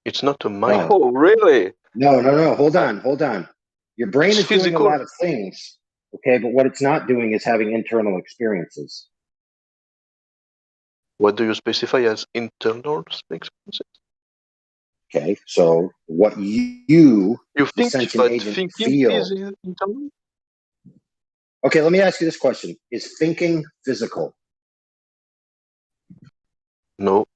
It's not a mind. Oh, really? No. Hold on. Your brain It's is doing a physical. lot of things, okay, but what it's not doing is having internal experiences. What do you specify as internal experiences? Okay, so what you You the think sentient that agent, thinking feel. is internal? Okay, let me ask you this question. Is thinking physical? No.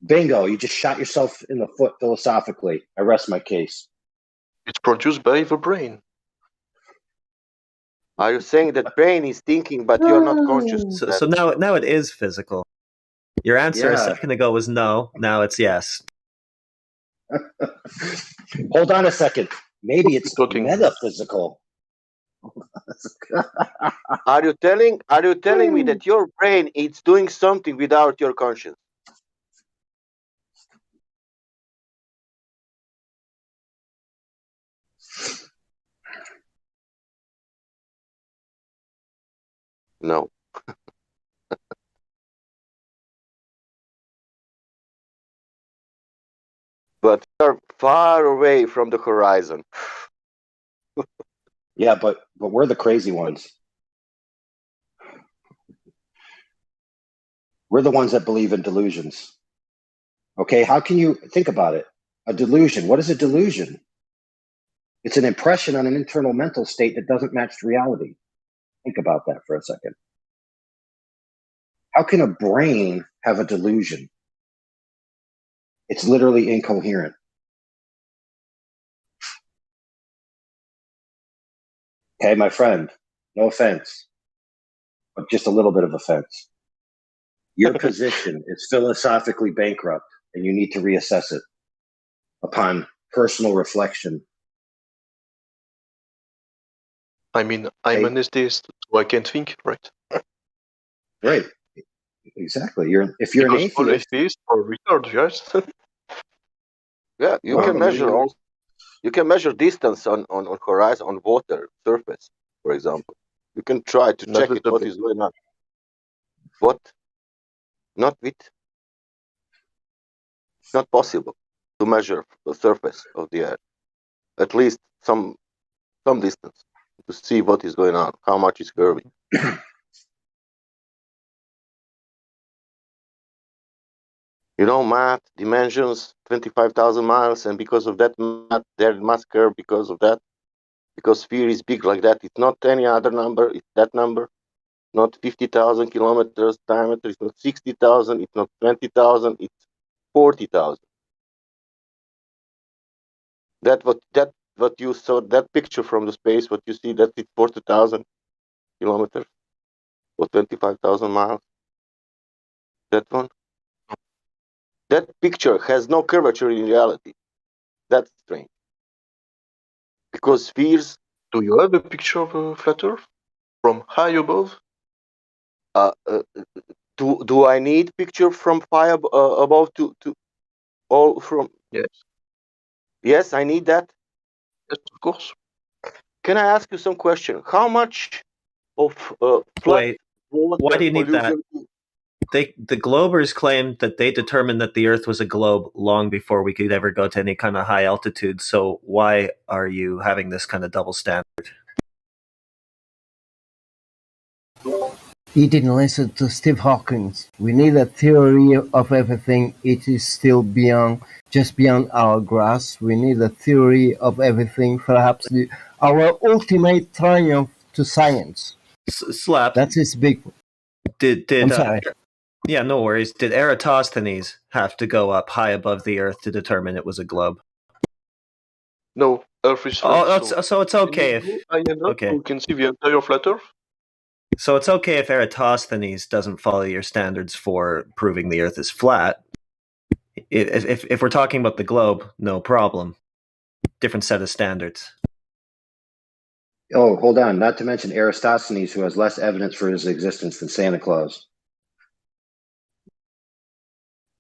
Bingo, you just shot yourself in the foot philosophically. I rest my case. It's produced by the brain. Are you saying that brain is thinking, but you're not conscious? So now it is physical. Your answer a Yeah. second ago was no. Now it's yes. Hold on a second. Maybe it's metaphysical. Are you telling me that your brain is doing something without your conscience? No. But you're far away from the horizon. Yeah, but we're the crazy ones. We're the ones that believe in delusions. Okay, how can you think about it? A delusion. What is a delusion? It's an impression on an internal mental state that doesn't match reality. Think about that for a second. How can a brain have a delusion? It's literally incoherent. Okay, my friend, no offense, but just a little bit of offense. Your position is philosophically bankrupt, and you need to reassess it upon personal reflection. I mean, I'm an atheist, so I can't think, right? Right. Exactly. If you're because an atheist, all atheists are retarded, yes. Yeah, you Well, can measure also. You can measure distance on horizon, on water surface, for example. You can try to Not check with it, the what is going on. What? Not with? Not possible to measure the surface of the Earth. At least some distance to see what is going on, how much is curving. You know, math, dimensions, 25,000 miles, and because of that math, there must curve because of that. Because sphere is big like that. It's not any other number, it's that number. Not 50,000 kilometers diameter, it's not 60,000, it's not 20,000, it's 40,000. What you saw, that picture from the space, what you see, that's it 40,000 kilometers or 25,000 miles. That one. That picture has no curvature in reality. That's strange. Because spheres. Do you have a picture of a flat Earth from high above? Do I need picture from high above to all from? Yes. Yes, I need that. Yes, of course. Can I ask you some question? How much of flat Wait, water why do you need that? pollution? The Globers claimed that they determined that the Earth was a globe long before we could ever go to any kind of high altitude. So why are you having this kind of double standard? He didn't listen to Steve Hawkins. We need a theory of everything. It is still just beyond our grasp. We need a theory of everything. Perhaps our ultimate triumph to science. Slap. That's his big. I'm sorry. Yeah, no worries. Did Eratosthenes have to go up high above the Earth to determine it was a globe? No, Earth is flat. So it's okay if we can see the entire flat Earth. So it's okay if Eratosthenes doesn't follow your standards for proving the Earth is flat. If we're talking about the globe, no problem. Different set of standards. Oh, hold on. Not to mention Aristophanes, who has less evidence for his existence than Santa Claus.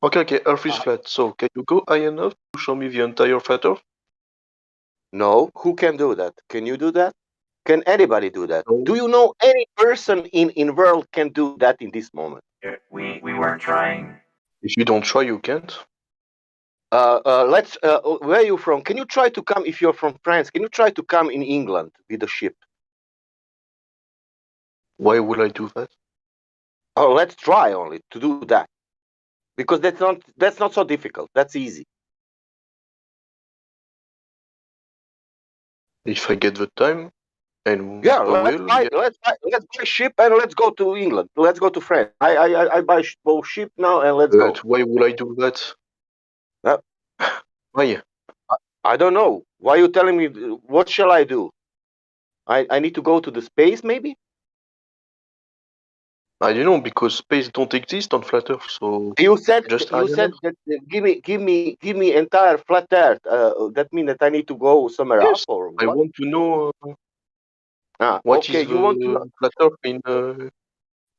Okay, Earth is flat. So can you go high enough to show me the entire flat Earth? No, who can do that? Can you do that? Can anybody do that? No. Do you know any person in world can do that in this moment? We weren't trying. If you don't try, you can't. Where are you from? Can you try to come, if you're from France, can you try to come in England with a ship? Why would I do that? Oh, let's try only to do that. Because that's not so difficult. That's easy. If I get the time and Yeah, the will, yeah. let's buy ship and let's go to England. Let's go to France. I buy ship now and let's go. But why would I do that? Why? I don't know. Why are you telling me? What shall I do? I need to go to the space, maybe? I don't know, because space don't exist on flat Earth, so You said just high enough. that give me entire flat Earth. That means that I need to go somewhere Yes, up or I what? want to know what Okay, is you want to know? the flat Earth in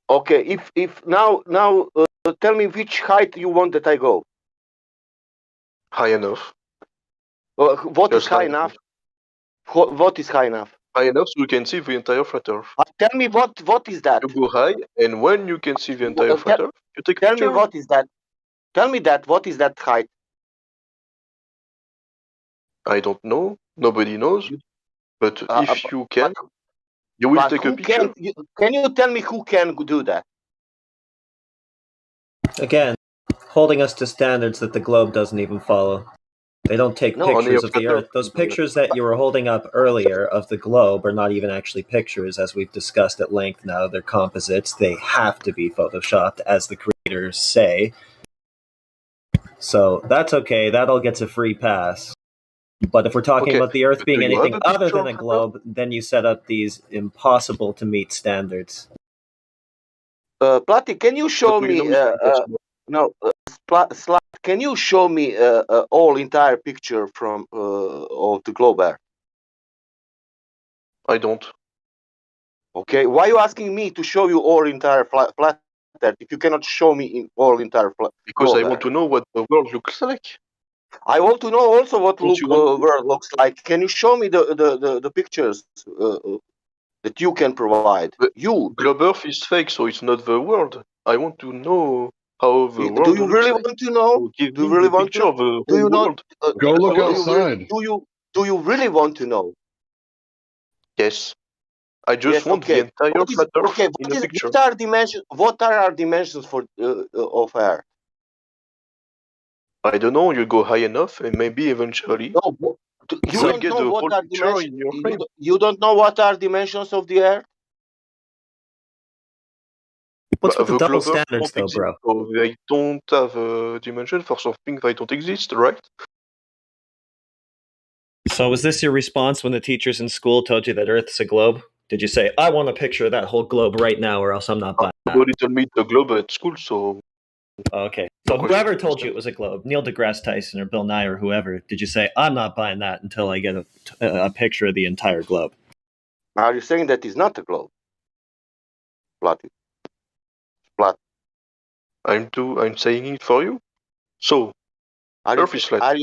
Okay, if now tell me which height you want that I go. high enough. What is Just high enough? What is high enough? High enough so you can see the entire flat Earth. Tell me what is that? You go high, and when you can see the entire flat Earth, you take a Tell me picture. what is that? Tell me that. What is that height? I don't know. Nobody knows. But if you can, you will take a picture. Can you tell me who can do that? Again, holding us to standards that the globe doesn't even follow. They don't take pictures of the Earth. Those pictures that you were holding up earlier of the globe are not even actually pictures, as we've discussed at length now. They're composites. They have to be photoshopped, as the creators say. So that's okay. That all gets a free pass. But if we're talking about the Earth being anything other than a globe, then you set up these impossible to meet standards. Plati, can you show me? Can you show me all entire picture from of the globe Earth? I don't. Okay, why are you asking me to show you all entire flat Earth if you cannot show me in all entire flat? Because I want to know what the world looks like. I want to know also what world looks like. Can you show me the pictures that you can provide? Globe Earth is fake, so it's not the world. I want to know how the world Do you looks really like. want to know? So give Do you me really the want picture to? of the Do you whole not? world. Go look outside. Do you really want to know? Yes. I just want the entire flat Earth in a picture. What are our dimensions for of Earth? I don't know. You go high enough, and maybe eventually You don't get know the what whole are picture dimensions. in your frame. You don't know what are dimensions of the Earth. What's with the double Globe Earth standards, don't though, exist, bro? so they don't have a dimension for something that don't exist, right? So was this your response when the teachers in school told you that Earth's a globe? Did you say, I want a picture of that whole globe right now, or else I'm not buying that? Nobody told me the globe at school, so... Okay. So whoever told you it was a globe, Neil deGrasse Tyson or Bill Nye or whoever, did you say, I'm not buying that until I get a picture of the entire globe? Are you saying that is not a globe? Plati. I'm saying it for you. So, Earth is flat.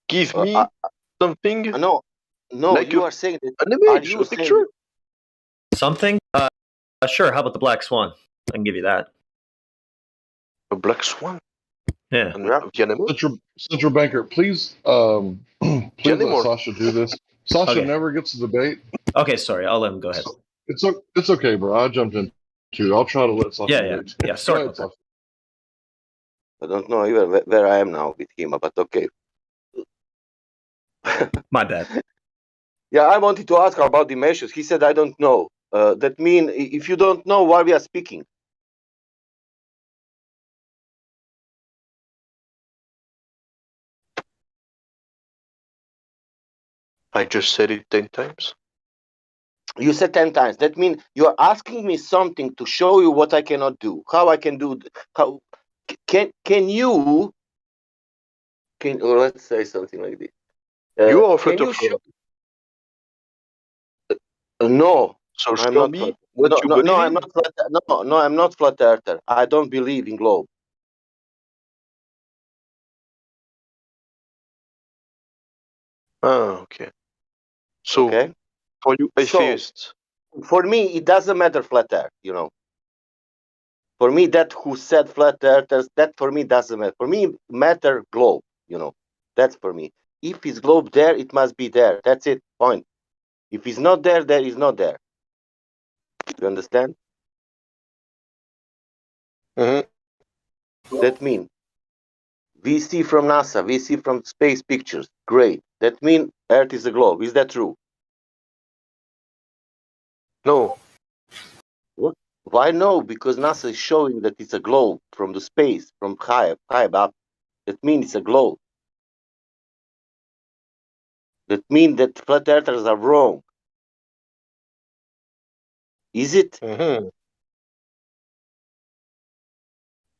Give me something. No, like you are saying that. An image, a picture. Something? Sure. How about the black swan? I can give you that. A black swan. Yeah. Central Banker, please, please let Sasha do this. Sasha never gets the debate. Okay, sorry. I'll let him go ahead. It's okay, bro. I jumped in too. I'll try to let Sasha. Yeah. Sorry about that. I don't know even where I am now with him, but okay. My bad. Yeah, I wanted to ask about the measures. He said, I don't know. That means if you don't know why we are speaking. I just said it 10 times. You said 10 times. That means you are asking me something to show you what I cannot do. How I can do? How can you? Let's say something like this. You are a flat earther. No. So I'm show not me what you believe in. I'm not flat. No, I'm not flat earther. I don't believe in globe. Ah, okay. So, Okay. for you So, atheists, for me, it doesn't matter flat Earth. You know. For me, that who said flat earthers, that for me doesn't matter. For me, matter globe, you know. That's for me. If it's globe there, it must be there. That's it. Point. If it's not there, there is not there. You understand? That means we see from NASA, we see from space pictures. Great. That means Earth is a globe. Is that true? No. What? Why no? Because NASA is showing that it's a globe from the space, from high up. That means it's a globe. That means that flat earthers are wrong. Is it?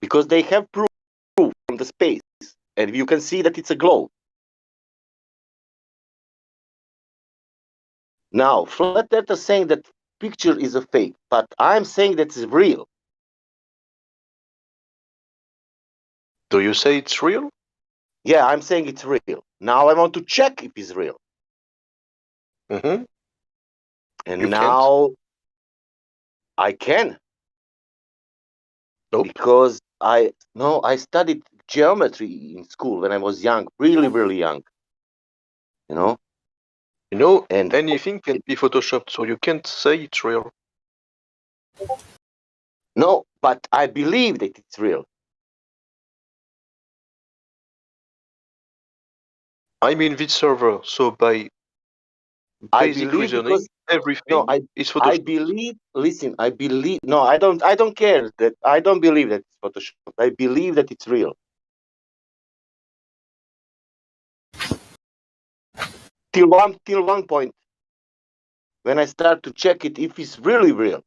Because they have proof from the space, and you can see that it's a globe. Now, flat earth is saying that picture is a fake, but I'm saying that it's real. Do you say it's real? Yeah, I'm saying it's real. Now I want to check if it's real. And you now can't? I can. Nope. Because I studied geometry in school when I was young, really young. You know? You know, and anything can be photoshopped, so you can't say it's real. No, but I believe that it's real. I'm in this server, so by basic reasoning, everything is I photoshopped. believe. Listen, I believe. No, I don't. I don't care that. I don't believe that it's Photoshop. I believe that it's real. Till one point, when I start to check it, if it's really real.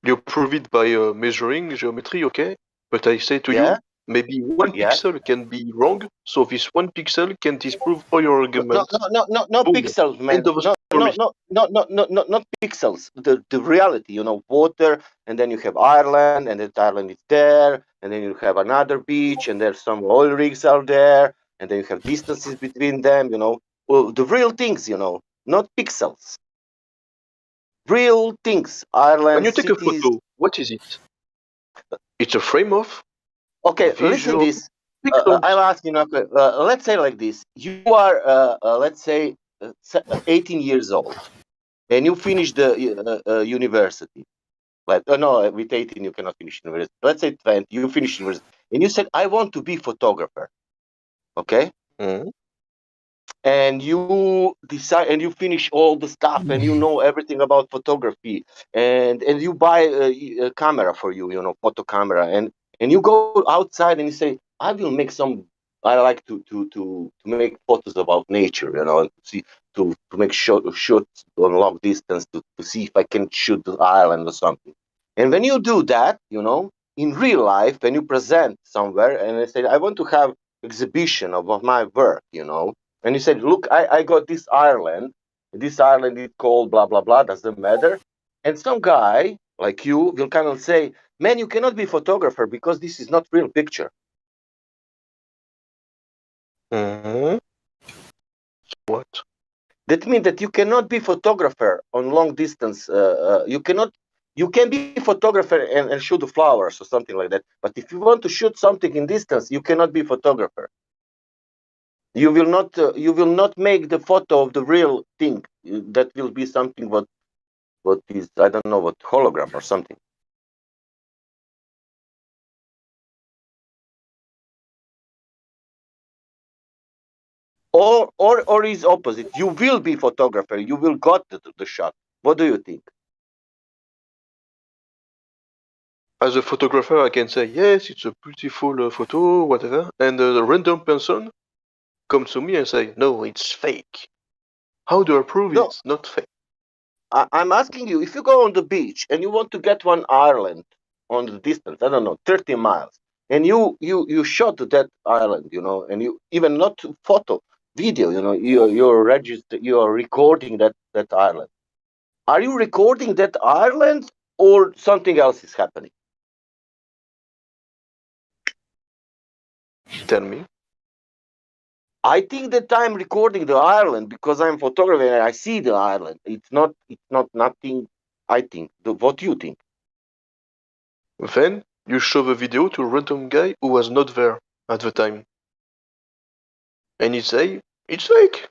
You prove it by measuring geometry, okay? But I say to you, maybe one pixel can be wrong, so this one pixel can disprove all your arguments. No Boom. pixels, man. End of the story. Not pixels. The reality, you know, water, and then you have Ireland, and that Ireland is there, and then you have another beach, and there's some oil rigs out there, and then you have distances between them, you know. Well, the real things, you know, not pixels. Real things. Ireland, When you take cities. a photo, what is it? It's a frame of Okay, listen visual this. pixels. I'm asking. Okay, let's say like this. You are, let's say, 18 years old, and you finish the university. Like, no, with 18 you cannot finish university. Let's say 20, you finish university, and you said, "I want to be photographer." Okay. And you decide, and you finish all the stuff, and you know everything about photography, and you buy a camera for you, you know, photo camera, and you go outside and you say, I will make some. I like to make photos about nature, you know, to make shots on long distance to see if I can shoot the island or something. And when you do that, you know, in real life, when you present somewhere, and I say, I want to have exhibition of my work, you know, and you said, look, I got this island. This island is called blah, blah, blah. Doesn't matter. And some guy like you will come and say, man, you cannot be a photographer because this is not real picture. What? That means that you cannot be photographer on long distance. You can be photographer and shoot the flowers or something like that. But if you want to shoot something in distance, you cannot be photographer. You will not make the photo of the real thing. That will be something what is, I don't know, what, hologram or something. Or is opposite. You will be photographer. You will got the shot. What do you think? As a photographer, I can say, yes, it's a beautiful photo, whatever. And a random person comes to me and say, no, it's fake. How do I prove it's not fake? I'm asking you, if you go on the beach and you want to get one island on the distance, I don't know, 30 miles, and you shot that island, you know, and you even not photo, video, you know, you're recording that island. Are you recording that island or something else is happening? Tell me. I think that I'm recording the island because I'm a photographer and I see the island. It's not nothing. I think. What do you think? Then you show the video to a random guy who was not there at the time. And he say, it's fake.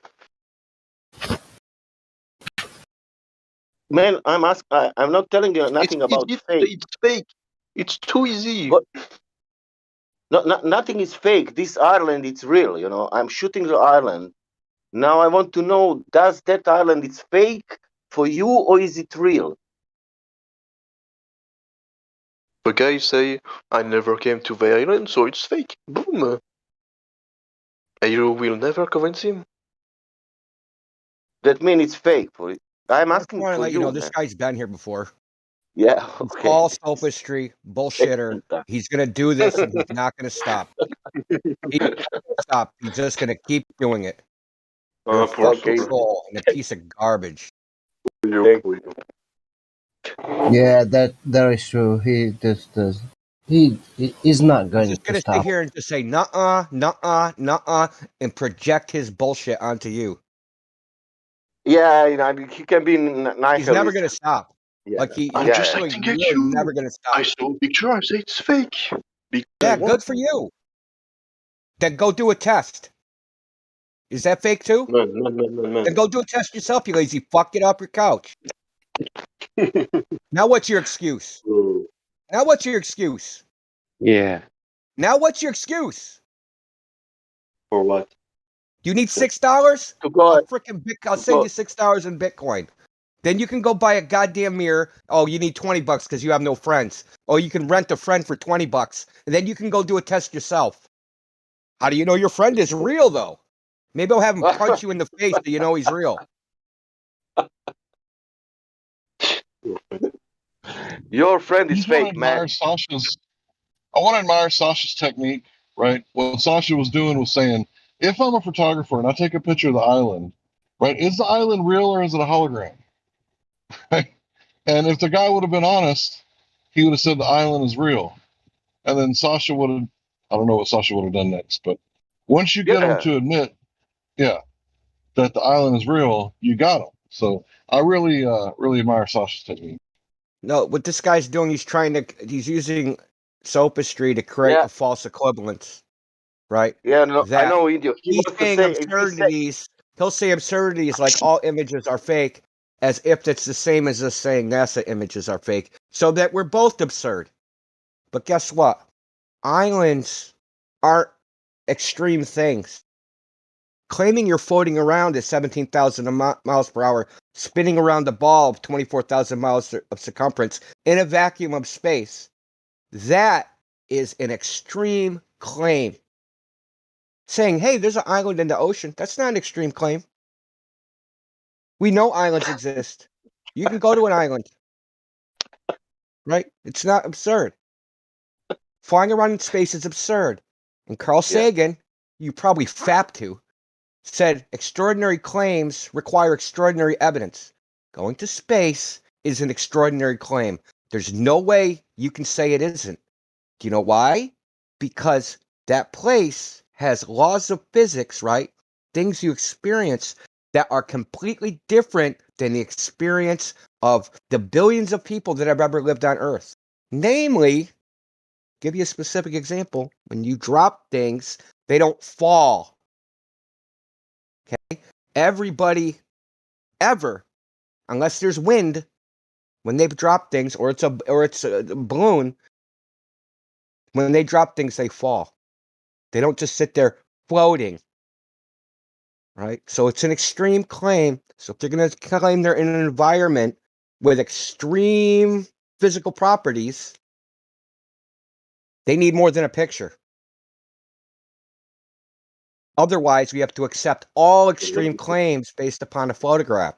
Man, I'm not telling you nothing about fake. It's fake. It's too easy. But nothing is fake. This island, it's real. You know, I'm shooting the island. Now I want to know: does that island is fake for you or is it real? The guy say, I never came to the island, so it's fake. Boom. And you will never convince him. That means it's fake for it. I'm I asking want to for let you you, know man. this guy's been here before. Yeah. He's Okay. all sophistry, bullshitter. He's gonna do this, and he's not gonna stop. He's not gonna stop. He's just gonna keep doing it. You're a fucking troll and a piece of garbage. Yeah, that is true. He just does. He is not He's going just to gonna sit stop. here and just say nuh-uh, nuh-uh, nuh-uh, and project his bullshit onto you. Yeah, you know, he can be nice. He's never gonna stop. Yeah. Like I'm you're just really, acting at you're you. never gonna stop. I saw a picture, I say it's fake. Yeah, good for you. Then go do a test. Is that fake too? Man. Then go do a test yourself, you lazy fuck. Get off your couch. Now what's your excuse? Now what's your excuse? Yeah. Now what's your excuse? For what? You need $6? To go. I'll send you $6 in Bitcoin. Then you can go buy a goddamn mirror. Oh, you need $20 because you have no friends. Oh, you can rent a friend for $20, and then you can go do a test yourself. How do you know your friend is real though? Maybe I'll have him punch you in the face so you know he's real. Your friend is I want to fake, man. I want to admire Sasha's technique, right? What Sasha was doing was saying, if I'm a photographer and I take a picture of the island, right, is the island real or is it a hologram? Right? And if the guy would have been honest, he would have said the island is real. And then Sasha would have, I don't know what Sasha would have done next, but once you get him to admit, that the island is real, you got him. So I really, really admire Sasha's technique. No, what this guy's doing, he's using sophistry to create a false equivalence, right? Yeah, no, I know, idiot. He He's wants to saying say absurdities. He'll say absurdities like all images are fake, as if it's the same as us saying NASA images are fake, so that we're both absurd. But guess what? Islands aren't extreme things. Claiming you're floating around at 17,000 miles per hour, spinning around a ball of 24,000 miles of circumference in a vacuum of space, that is an extreme claim. Saying, hey, there's an island in the ocean, that's not an extreme claim. We know islands exist. You can go to an island. Right? It's not absurd. Flying around in space is absurd. And Carl Sagan, you probably fapped to, said extraordinary claims require extraordinary evidence. Going to space is an extraordinary claim. There's no way you can say it isn't. Do you know why? Because that place has laws of physics, right? Things you experience that are completely different than the experience of the billions of people that have ever lived on Earth. Namely, give you a specific example, when you drop things, they don't fall. Okay? Everybody ever, unless there's wind, when they've dropped things, or it's a balloon, when they drop things, they fall. They don't just sit there floating. Right? So it's an extreme claim. So if they're going to claim they're in an environment with extreme physical properties, they need more than a picture. Otherwise, we have to accept all extreme claims based upon a photograph.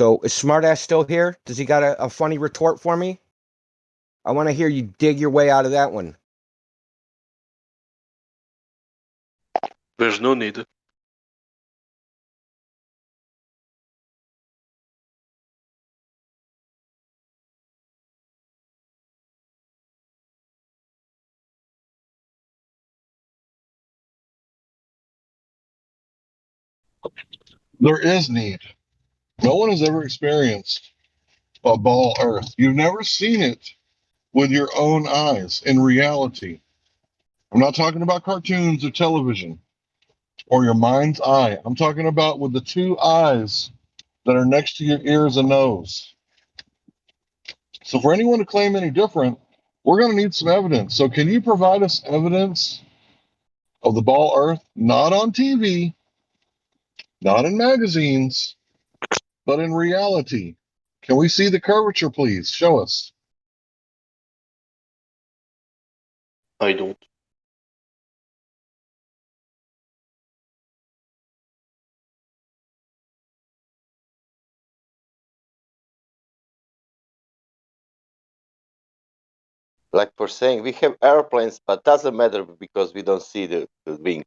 So is Smartass still here? Does he got a funny retort for me? I want to hear you dig your way out of that one. There's no need. There is need. No one has ever experienced a ball Earth. You've never seen it with your own eyes in reality. I'm not talking about cartoons or television or your mind's eye. I'm talking about with the two eyes that are next to your ears and nose. So for anyone to claim any different, we're going to need some evidence. So can you provide us evidence of the ball Earth, not on TV, not in magazines, but in reality? Can we see the curvature, please? Show us. I don't. Like for saying we have airplanes, but doesn't matter because we don't see the wings.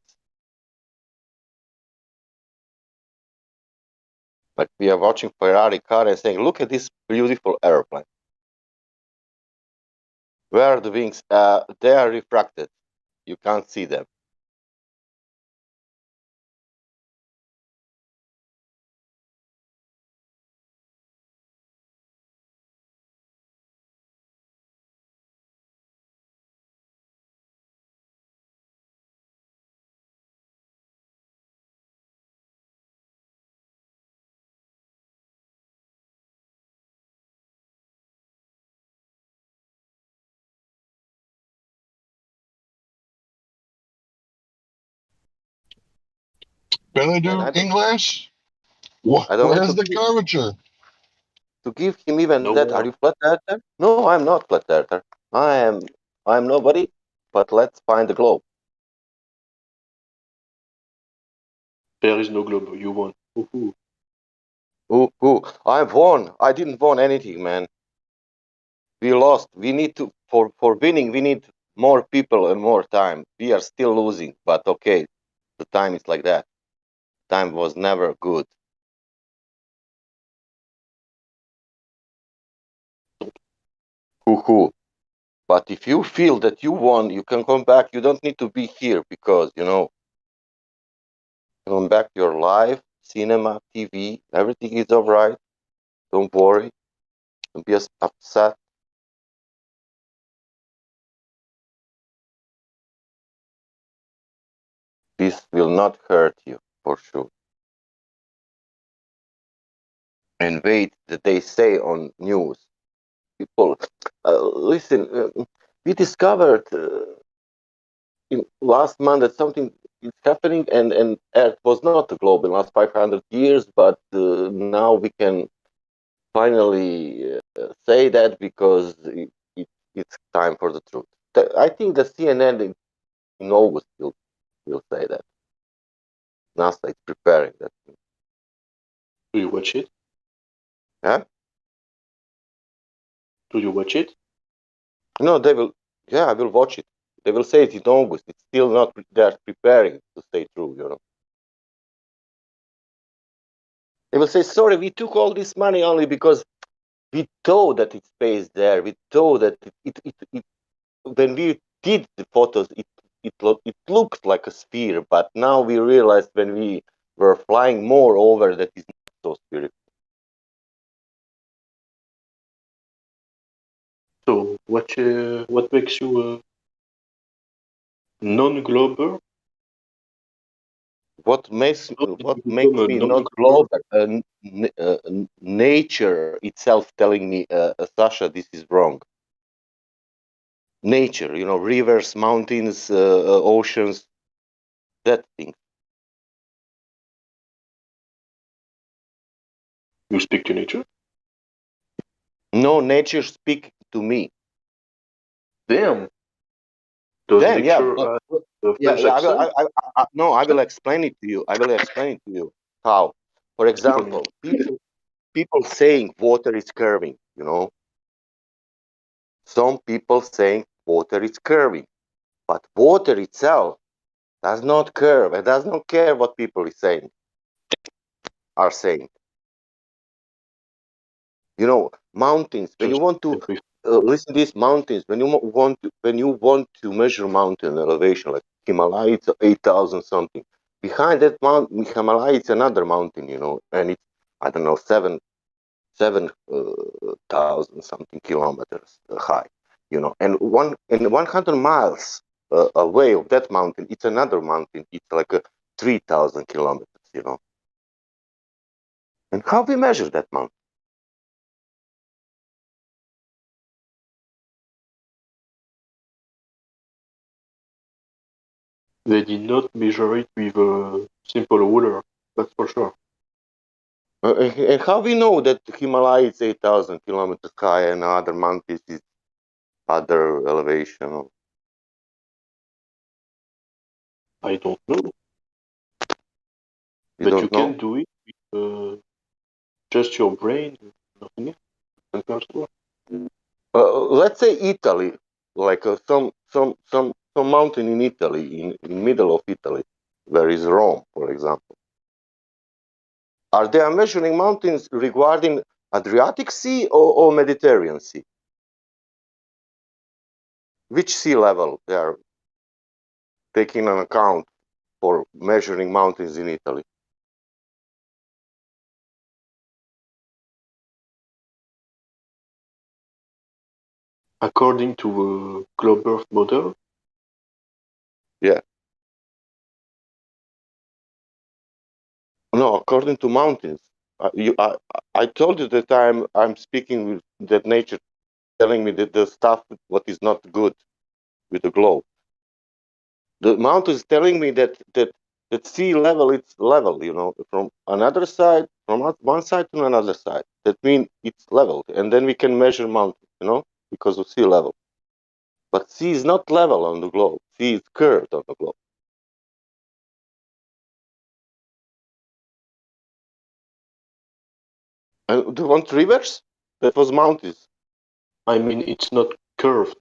Like we are watching Ferrari car and saying, look at this beautiful airplane. Where are the wings? They are refracted. You can't see them. Can they do English? I don't want Where's the curvature? to give him even No that. Are more. you flat earther? No, I'm not flat earther. I'm nobody. But let's find the globe. There is no globe. You won. Woohoo. Ooh, I've won. I didn't won anything, man. We lost. We need to for winning. We need more people and more time. We are still losing, but okay. The time is like that. Time was never good. Hoo. But if you feel that you won, you can come back. You don't need to be here because come back to your life, cinema, TV. Everything is all right. Don't worry. Don't be upset. This will not hurt you for sure. And wait that they say on news. People, listen. We discovered in last month that something is happening, and Earth was not a globe in the last 500 years, but now we can finally say that because it's time for the truth. I think the CNN in August will say that. NASA is preparing that. Do you watch it? Huh? Do you watch it? No, they will. Yeah, I will watch it. They will say it in August. It's still not. They're preparing to stay true. They will say, "Sorry, we took all this money only because we thought that it's space there. We thought that it when we did the photos, it looked like a sphere, but now we realized when we were flying more over that it's not so spherical." So what makes you a non-glober? What makes How did you become makes a me not non-glober? global? Nature itself telling me, Sasha, this is wrong. Nature, rivers, mountains, oceans, that thing. You speak to nature? No, nature speak to me. Damn. Does Then, yeah, nature have a yeah, French yeah. accent? No, I will explain it to you. I will explain it to you how. For Explain. example, people saying water is curving. Some people saying water is curving, but water itself does not curve. It does not care what people are saying. Mountains. When you want to listen to these mountains, when you want to measure mountain elevation, like Himalaya, it's 8,000 something. behind that mountain, Himalaya, it's another mountain, and it's, I don't know, 7,000 something kilometers high, and 100 miles away of that mountain, it's another mountain. It's like 3,000 kilometers. And how we measure that mountain? They did not measure it with a simple ruler, that's for sure. And how we know that Himalaya is 8,000 kilometers high and other mountains is other elevation? I don't know. You but you know? can do it with just your brain, nothing else. Let's say Italy, like some mountain in Italy, in middle of Italy, where is Rome, for example. Are they measuring mountains regarding Adriatic Sea or Mediterranean Sea? Which sea level they are taking an account for measuring mountains in Italy? According to a globe Earth model? Yeah. No, according to mountains. I told you that I'm speaking with that nature telling me that the stuff what is not good with the globe. The mountain is telling me that sea level it's level, from another side, from one side to another side. That means it's leveled, and then we can measure mountain, because of sea level. But sea is not level on the globe. Sea is curved on the globe. And do you want rivers? That was mountains. I mean, it's not curved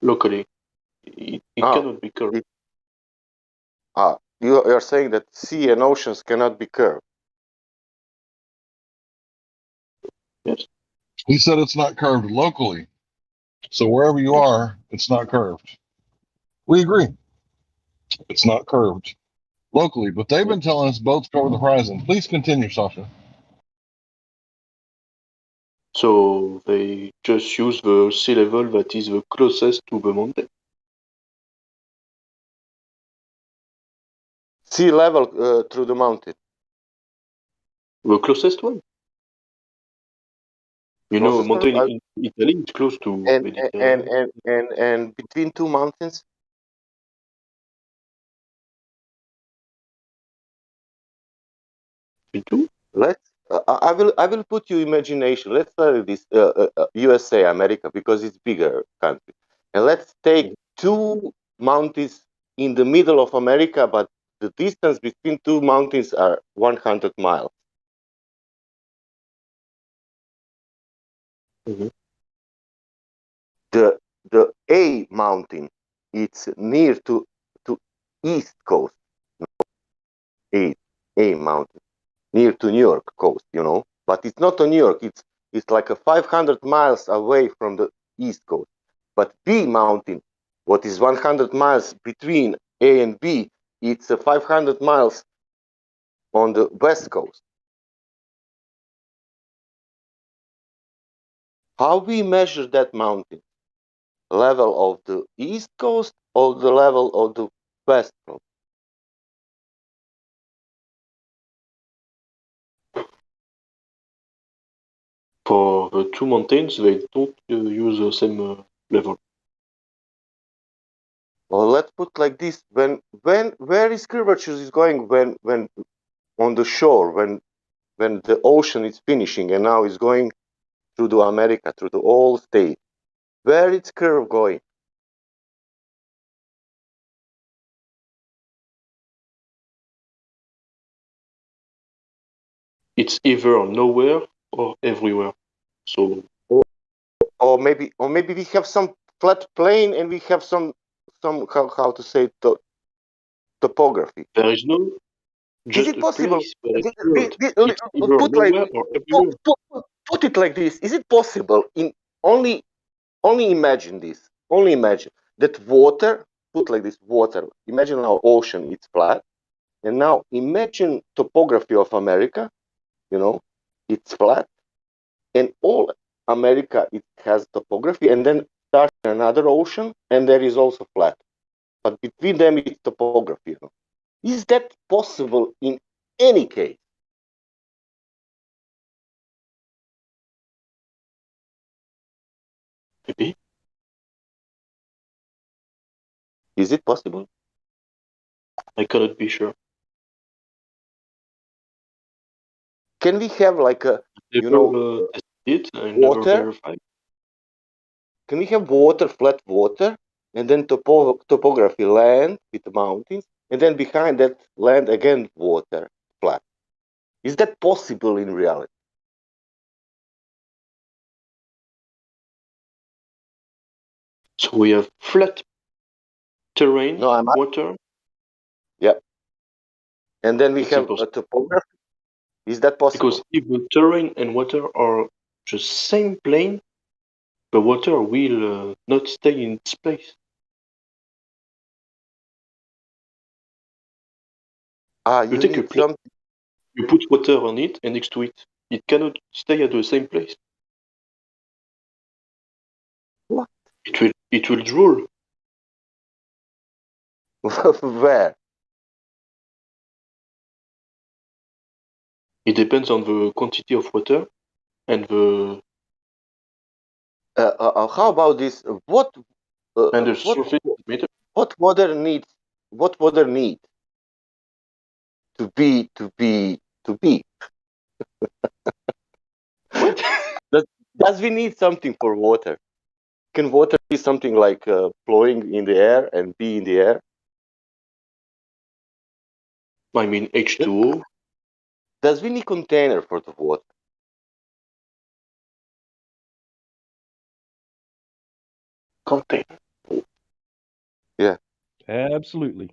locally. It cannot be curved. You are saying that sea and oceans cannot be curved. Yes. He said it's not curved locally. So wherever you are, it's not curved. We agree. It's not curved locally, but they've been telling us both cover the horizon. Please continue, Sasha. So they just use the sea level that is the closest to the mountain. Sea level through the mountain. The closest one. You know, a mountain in Italy is close to Mediterranean. And between two mountains. I will put you imagination. Let's start this USA, America, because it's bigger country, and let's take two mountains in the middle of America, but the distance between two mountains are 100 miles. Mm-hmm. The A mountain, it's near to east coast. A mountain near to New York coast, but it's not on New York. It's like 500 miles away from the east coast. But B mountain, what is 100 miles between A and B, it's 500 miles on the west coast. How we measure that mountain? Level of the east coast or the level of the west coast? For the two mountains, they don't use the same level. Well, let's put like this: where is curvature is going when on the shore when the ocean is finishing and now is going through the America, through the whole state, where is curve going? It's either nowhere or everywhere. So or maybe we have some flat plane and we have some how to say topography. There is no just is it a possible? place where it's curved. It's either Put like nowhere or everywhere. put it like this: is it possible in only imagine this? Only imagine that water put like this water. Imagine our ocean, it's flat. And now imagine topography of America, you know, it's flat. And all America, it has topography. And then start another ocean, and there is also flat. But between them, it's topography. You know? Is that possible in any case? Maybe. Is it possible? I cannot be sure. Can we have like a, you Never know, tested it. I never water? verified. Can we have water, flat water, and then topography, land with the mountains, and then behind that land again water, flat? Is that possible in reality? So we have flat terrain, No, water. Yeah. And then we It's have a impossible. topography. Is that possible? Because if the terrain and water are the same plane, the water will not stay in its place. You take a need plate, you put water on it, and next to it, it cannot stay at the same place. What? It will drool. Where? It depends on the quantity of water and the How about this? What? and the surface meter. What water needs? What water need to be? What? Does we need something for water? Can water be something like flowing in the air and be in the air? I mean H2O. Does we need container for the water? Container. Yeah. Absolutely.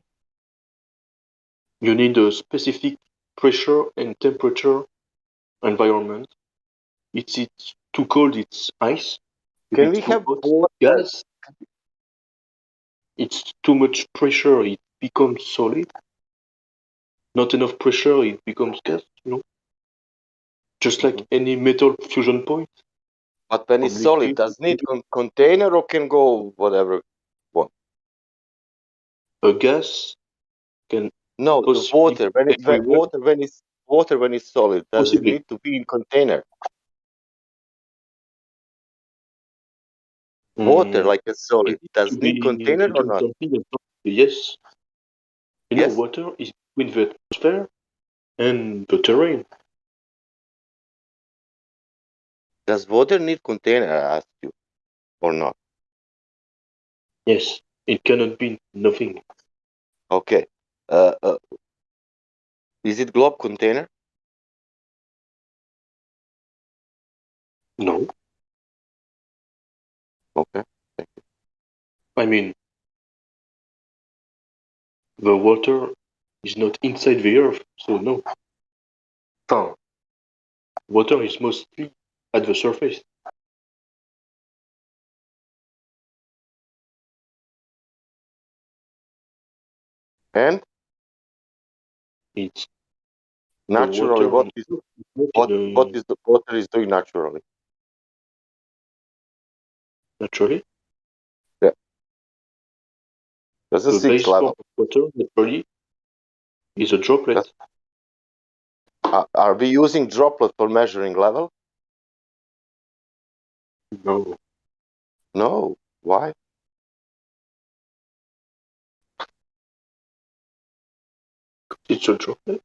You need a specific pressure and temperature environment. It's too cold, it's ice. If Can it's we too have hot, water? gas. It's too much pressure, it becomes solid. Not enough pressure, it becomes gas, you know? Just like any metal fusion point. But when it's solid, does need container or can go whatever one? A gas can No, the water. When it's solid, does it Possibly. need to be in container? Water like a solid. Does it need container or not? Yes. You know, Yes? water is between the atmosphere and the terrain. Does water need container? I ask you, or not? Yes. It cannot be nothing. Okay. Is it globe container? No. Okay. Thank you. I mean, the water is not inside the earth, so no. Water is mostly at the surface. And it's naturally, what is the water is doing naturally? Naturally? Yeah. That's a The 6 base form level. of water naturally is a droplet. Are we using droplet for measuring level? No. No. Why? It's a droplet.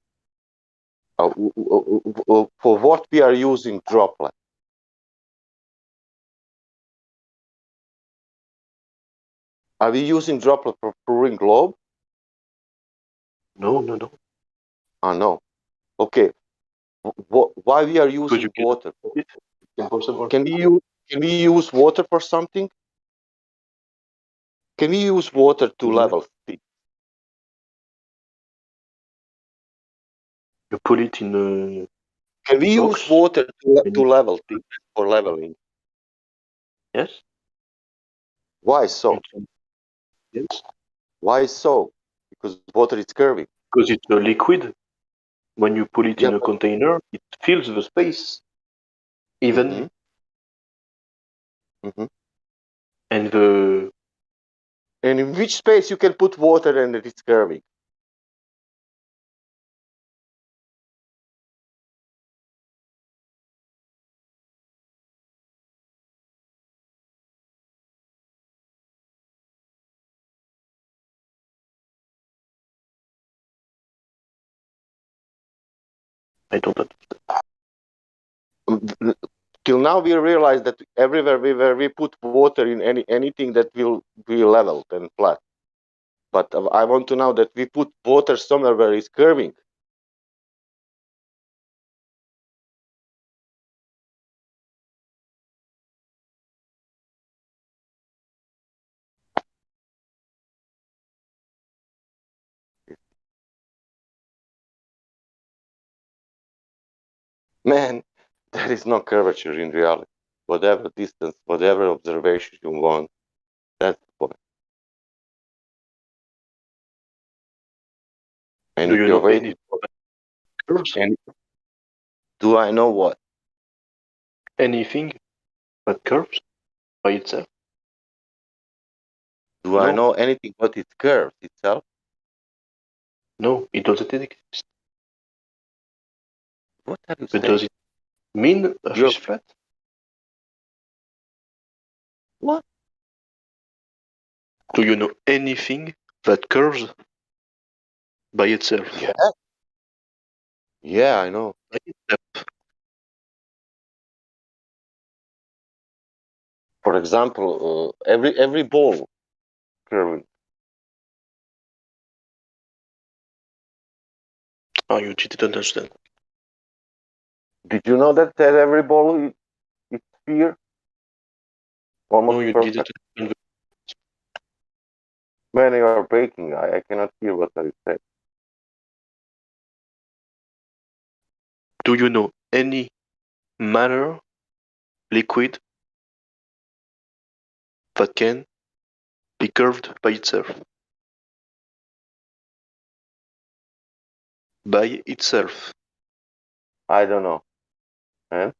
For what we are using droplet? Are we using droplet for pouring globe? No. No. Okay. Why we are using water? Can we use water for something? Can we use water to level things? You put it in a Can we box? use water to level things for leveling? Yes. Why so? Yes. Why so? Because water is curving. Because it's a liquid. When you put it Yeah, in a container, it fills the space evenly. Mhm. And in which space you can put water and it is curving? I don't understand. Till now we realize that everywhere where we put water in anything that will be leveled and flat. But I want to know that we put water somewhere where it's curving. Man, there is no curvature in reality. Whatever distance, whatever observation you want, that's the point. And do if you you're know waiting, curves? and do I know what? Anything that curves by itself? Do I know anything but its curves itself? No, it doesn't exist. What are you But saying? does it mean Earth is flat? What? Do you know anything that curves by itself? Yeah. Yeah, I know. For example, every ball curving. Oh, you didn't understand. Did you know that every ball is sphere? Almost No, you perfect. didn't. Man, you are breaking. I cannot hear what you say. Do you know any matter, liquid, that can be curved by itself? By itself. I don't know. And?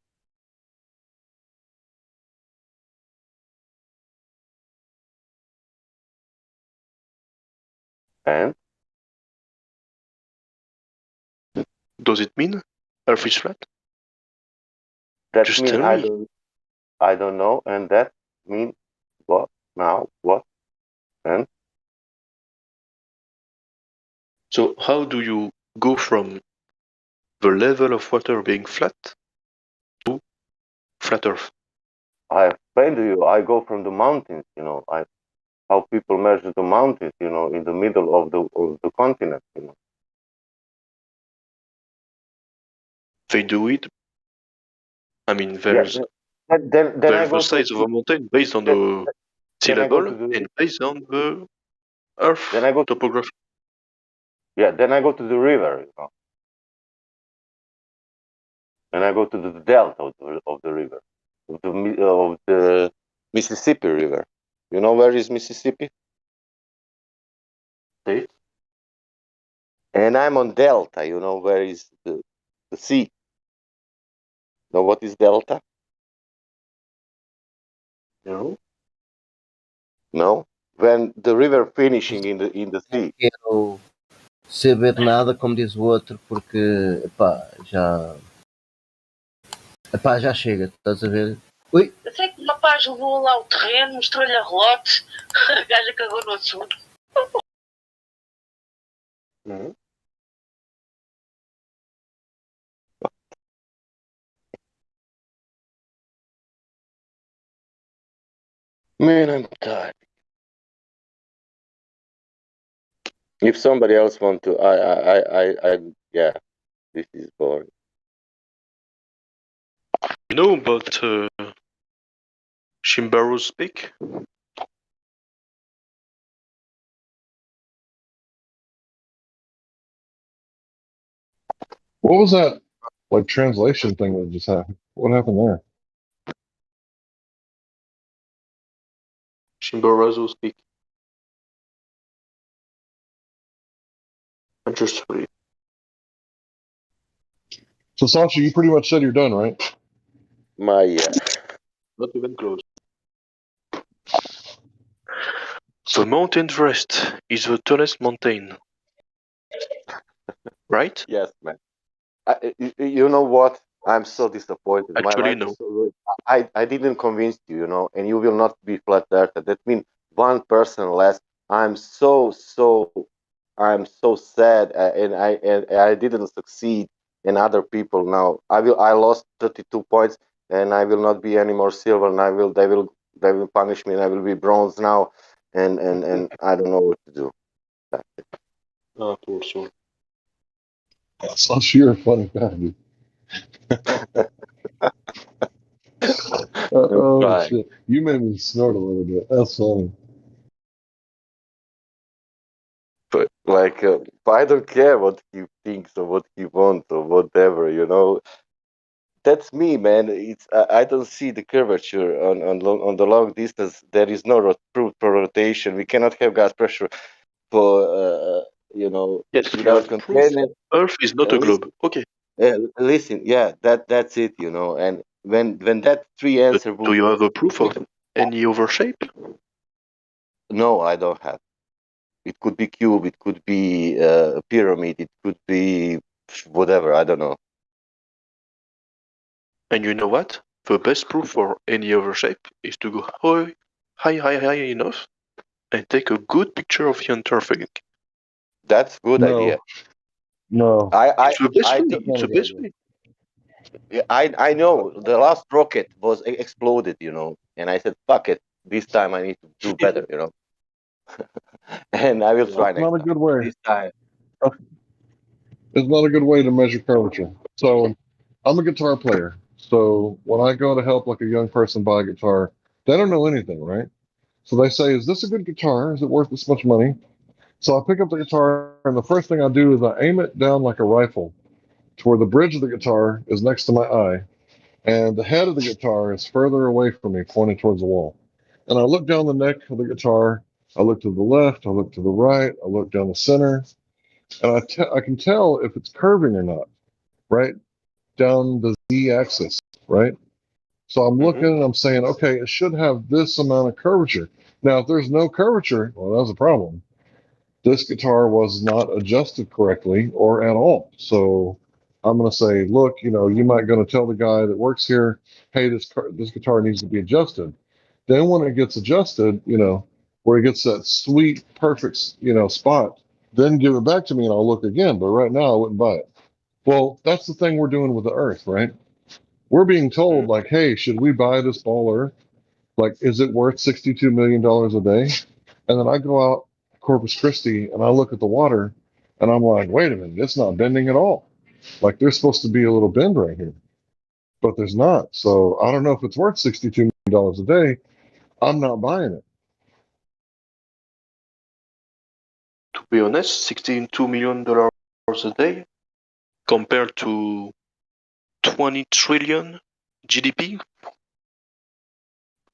And? Does it mean Earth is flat? That Just means tell me. I don't know. And that means what? Now what? And? So how do you go from the level of water being flat to flat Earth? I explained to you. I go from the mountains. How people measure the mountains. In the middle of the continent. They do it. I mean, Yeah. there's Then I go the size of a mountain based on the sea then I go level to the and based on the Earth then I go topography. yeah. Then I go to the river. And I go to the delta of the river, of the Mississippi River. You know where is Mississippi? State. And I'm on delta. You know where is the sea? Know what is delta? No. No. When the river finishing in the sea. Quero saber nada, como diz o outro, porque já chega, estás a ver? Ui! Eu sei que o rapaz levou lá o terreno, mostrou-lhe a relote, a gaja cagou no assunto. Man, I'm tired. If somebody else want to, yeah, this is boring. You know about Shimbaro's Peak? What was that like translation thing that just happened? What happened there? Chimborazo's Peak. I'm just reading. So Sasha, you pretty much said you're done, right? Not even close. The Mount Everest is the tallest mountain, right? Yes, man. You know what? I'm so disappointed. My Actually, life no. is so good. I didn't convince you, and you will not be flat earther. That means one person less. I'm so sad, and I didn't succeed. And other people now, I lost 32 points, and I will not be any more silver. And they will punish me, and I will be bronze now, and I don't know what to do. Ah, poor soul. Sasha, you're a funny guy, dude. Oh Right. shit! You made me snort a little bit. That's funny. But like, I don't care what he thinks or what he wants or whatever. That's me, man. I don't see the curvature on the long distance. There is no proof for rotation. We cannot have gas pressure for Yes, you without have proof. containment. Earth is not a globe. Listen, Okay. listen. Yeah, that's it. And when that three But answer do book, you have a proof of any other shape? no, I don't have. It could be cube. It could be a pyramid. It could be whatever. I don't know. And you know what? The best proof for any other shape is to go high enough and take a good picture of the entire thing. That's a good idea. No, no. It's the best I way. took. It's the best way. Yeah, I know the last rocket was exploded, and I said, "Fuck it, this time I need to do better," and I will try That's next not a time. good way. This time, It's not a good way to measure curvature. So, I'm a guitar player. So when I go to help like a young person buy a guitar, they don't know anything, right? So they say, "Is this a good guitar? Is it worth this much money?" So I pick up the guitar, and the first thing I do is I aim it down like a rifle to where the bridge of the guitar is next to my eye, and the head of the guitar is further away from me, pointed towards the wall. And I look down the neck of the guitar. I look to the left. I look to the right. I look down the center, and I can tell if it's curving or not, right? Down the Z axis, right? So I'm looking Mm-hmm. and I'm saying, okay, it should have this amount of curvature. Now, if there's no curvature, well, that's a problem. This guitar was not adjusted correctly or at all. So I'm going to say, look, you might going to tell the guy that works here, hey, this guitar needs to be adjusted. Then when it gets adjusted, where it gets that sweet, perfect, spot, then give it back to me and I'll look again. But right now, I wouldn't buy it. Well, that's the thing we're doing with the Earth, right? We're being told, like, hey, should we buy this ball Earth? Like, is it worth $62 million a day? And then I go out Corpus Christi and I look at the water and I'm like, wait a minute, it's not bending at all. Like, there's supposed to be a little bend right here, but there's not. So I don't know if it's worth $62 million a day. I'm not buying it. To be honest, $62 million a day compared to 20 trillion GDP,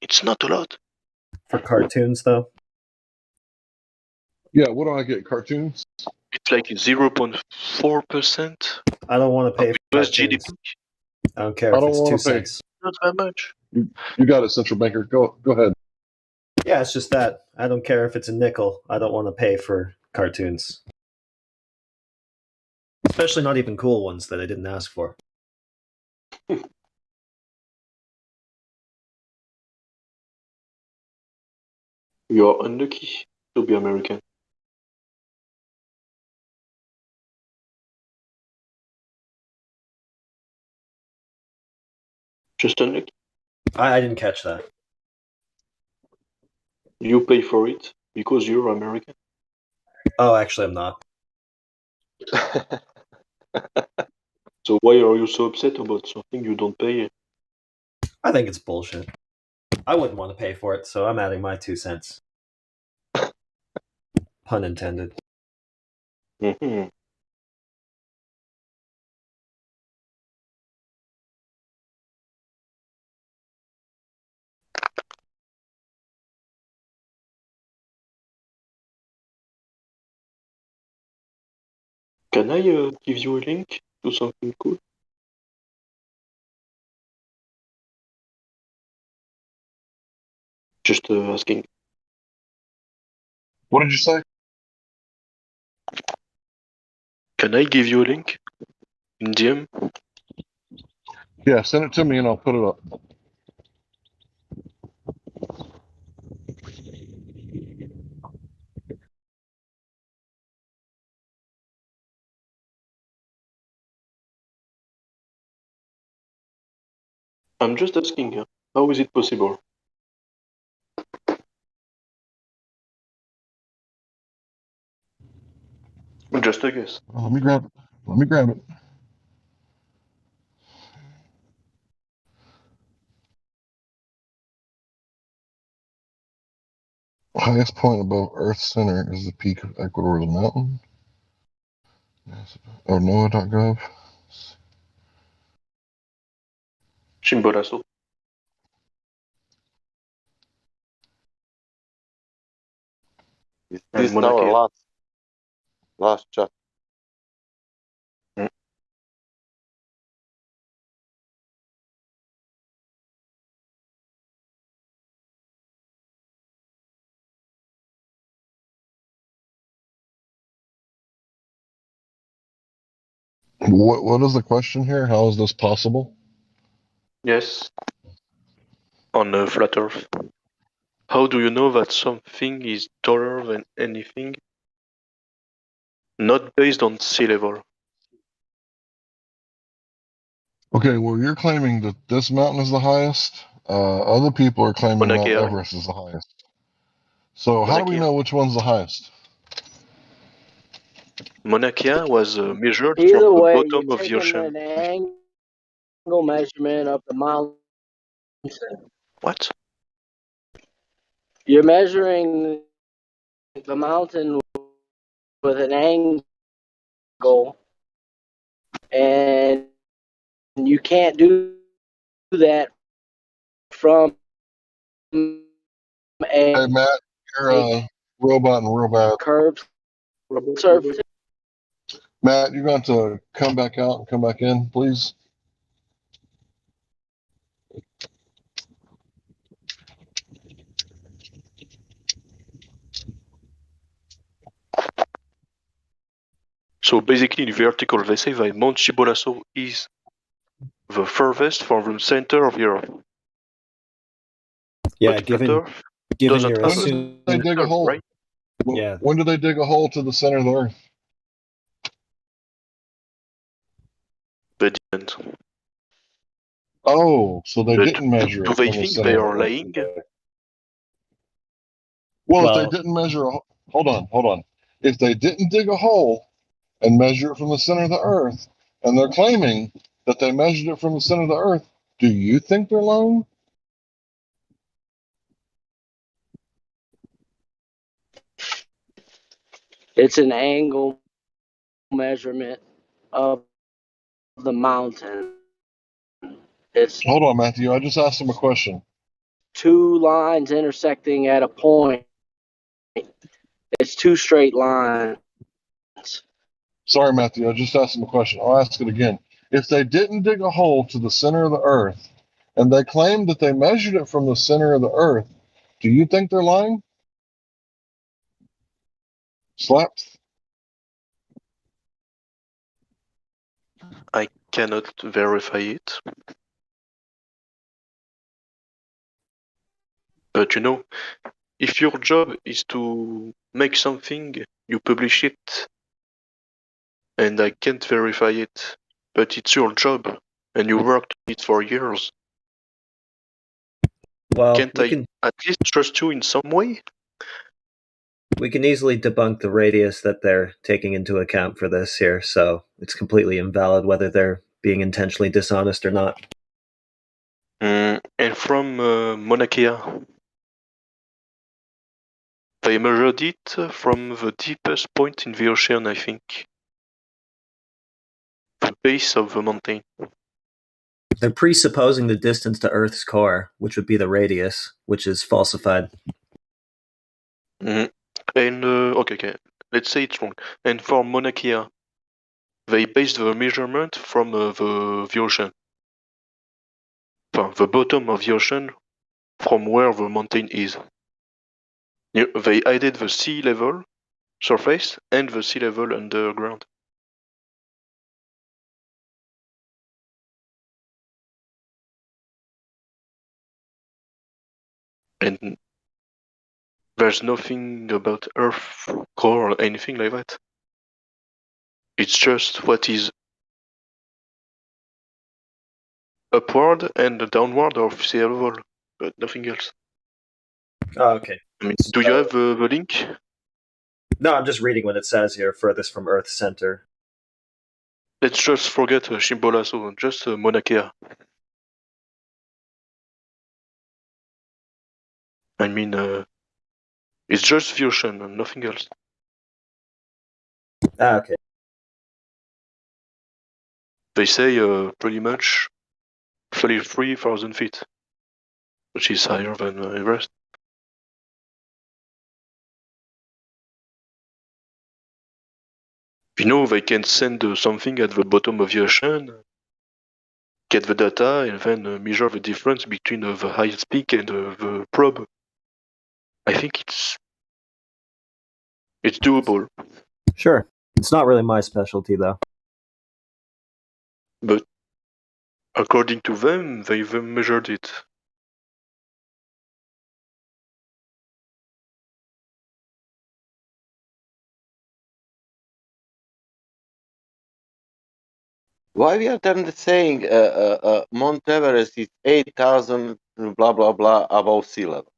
it's not a lot. For cartoons, though? Yeah, what do I get? Cartoons? It's like 0.4% I don't want to pay of for US cartoons. GDP. I don't care I if don't it's want 2 to pay. cents. Not that much. You got it, central banker. Go ahead. Yeah, it's just that. I don't care if it's a nickel. I don't want to pay for cartoons. Especially not even cool ones that I didn't ask for. You're unlucky to be American. Just unlucky. I didn't catch that. You pay for it because you're American. Oh, actually, I'm not. So why are you so upset about something you don't pay? I think it's bullshit. I wouldn't want to pay for it, so I'm adding my 2 cents. Pun intended. Mm-hmm. Can I give you a link to something cool? Just asking. What did you say? Can I give you a link in DM? Yeah, send it to me and I'll put it up. I'm just asking, how is it possible? Just a guess. Let me grab it. Let me grab it. Highest point above Earth's center is the peak of Ecuador's mountain. Oh, NOAA.gov. Chimborazo. Is And this Mauna our Kea. last chat? What is the question here? How is this possible? Yes. On a flat Earth. How do you know that something is taller than anything? Not based on sea level. Okay, well, you're claiming that this mountain is the highest. Other people are claiming Mauna Mount Kea. Everest is the highest. So how Mauna do we Kea. know which one's the highest? Mauna Kea was measured from Either the way, bottom you're of the taking ocean. an angle measurement of the mountain. What? You're measuring the mountain with an angle, and you can't do that from Hey, a Matt, you're a robot and real bad. curved surface. Matt, you're going to come back out and come back in, please. So basically, in the article, they say that Mount Chimborazo is the furthest from the center of the Earth. Yeah, But given flat Earth given doesn't your have When a did they assumed dig a center, hole? right? yeah. When did they dig a hole to the center of the Earth? They didn't. Oh, so they But didn't measure do it they from the think they center of the are Earth, lying? did they? Well, if they Well, didn't measure hold on. If they didn't dig a hole and measure it from the center of the Earth, and they're claiming that they measured it from the center of the Earth, do you think they're lying? It's an angle measurement of the mountain. It's Hold on, Matthew. I just asked him a question. two lines intersecting at a point. It's two straight lines. Sorry, Matthew. I just asked him a question. I'll ask it again. If they didn't dig a hole to the center of the Earth, and they claim that they measured it from the center of the Earth, do you think they're lying? Slaps? I cannot verify it. But you know, if your job is to make something, you publish it. And I can't verify it. But it's your job, and you worked on it for years. well, Can't I at least trust you in some way? we can easily debunk the radius that they're taking into account for this here, so it's completely invalid whether they're being intentionally dishonest or not. And from Mauna Kea, they measured it from the deepest point in the ocean, I think. The base of the mountain. They're presupposing the distance to Earth's core, which would be the radius, which is falsified. And okay, let's say it's wrong. And for Mauna Kea, They based the measurement from the ocean. The bottom of the ocean from where the mountain is. They added the sea level surface and the sea level underground. And there's nothing about Earth core or anything like that. It's just what is upward and downward of sea level, but nothing else. Oh, okay. I mean, do you have the link? No, I'm just reading what it says here. Furthest from Earth's center. Let's just forget Shimbola, just Mauna Kea. I mean, it's just the ocean and nothing else. Ah, okay. They say pretty much 33,000 feet, which is higher than Everest. You know, they can send something at the bottom of the ocean, get the data, and then measure the difference between the highest peak and the probe. I think it's doable. Sure. It's not really my specialty, though. But according to them, they've measured it. Why we are then saying Mount Everest is 8,000 blah blah blah above sea level?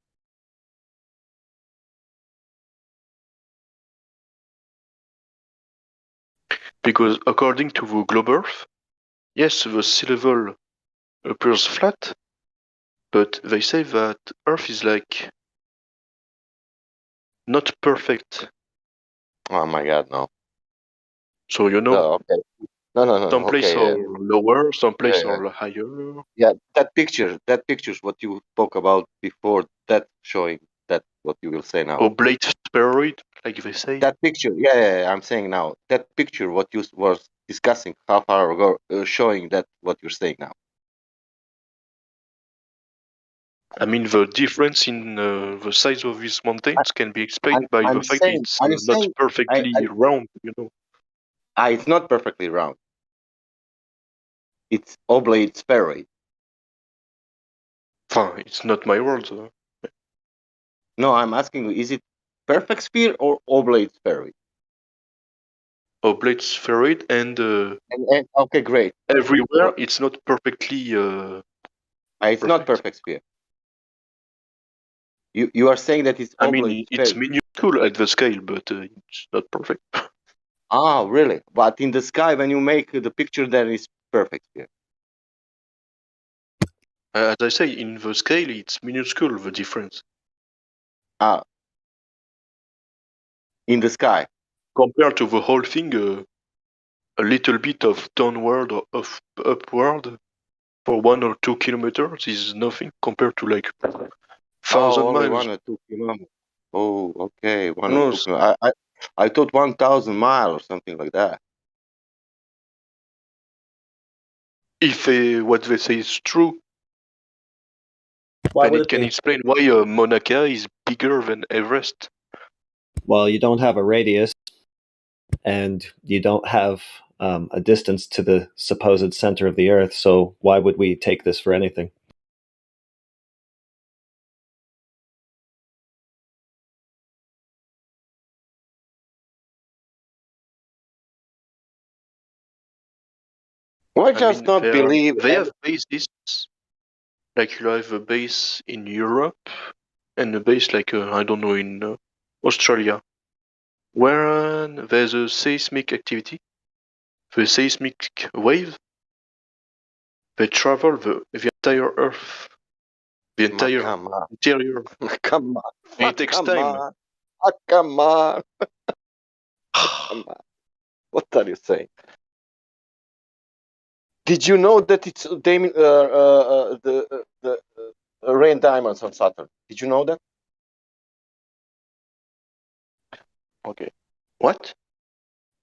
Because according to the globe Earth, yes, the sea level appears flat, but they say that Earth is like not perfect. Oh my God, no. So you know, okay. No. some places Okay. are lower, some places Yeah. are higher. Yeah, that picture's what you spoke about before. That showing that what you will say now. Oblate spheroid, like they say. That picture, yeah, I'm saying now. That picture, what you was discussing half hour ago, showing that what you're saying now. I mean, the difference in the size of these mountains can be explained by I'm the fact that saying, it's I'm not saying, perfectly round, you know. it's not perfectly round. It's oblate spheroid. It's not my world. No, I'm asking you, is it perfect sphere or oblate spheroid? Oblate spheroid and okay, great. everywhere it's not perfectly. It's not perfect sphere. You are saying that it's I oblate mean, it's spheroid. minuscule at the scale, but it's not perfect. Ah, really? But in the sky, when you make the picture, then it's perfect sphere. As I say, in the scale, it's minuscule, the difference. Ah. In the sky. Compared to the whole thing, a little bit of downward or of upward for 1 or 2 kilometers is nothing compared to like 1,000 only miles. 1 or 2 kilometers. Oh, okay, 1 No, or 2 kilometers. I thought 1,000 miles or something like that. if what they say is true, Why then would it it can be? explain why Mauna Kea is bigger than Everest. Well, you don't have a radius, and you don't have a distance to the supposed center of the Earth, so why would we take this for anything? Why just not believe? They have bases, like you have a base in Europe and a base like, I don't know, in Australia, where there's a seismic activity. The seismic wave, they travel the entire Earth, the entire Come on. interior. Come on. And it takes time. On. Come on. Come on. What are you saying? Did you know that it's the rain diamonds on Saturn? Did you know that? Okay. What?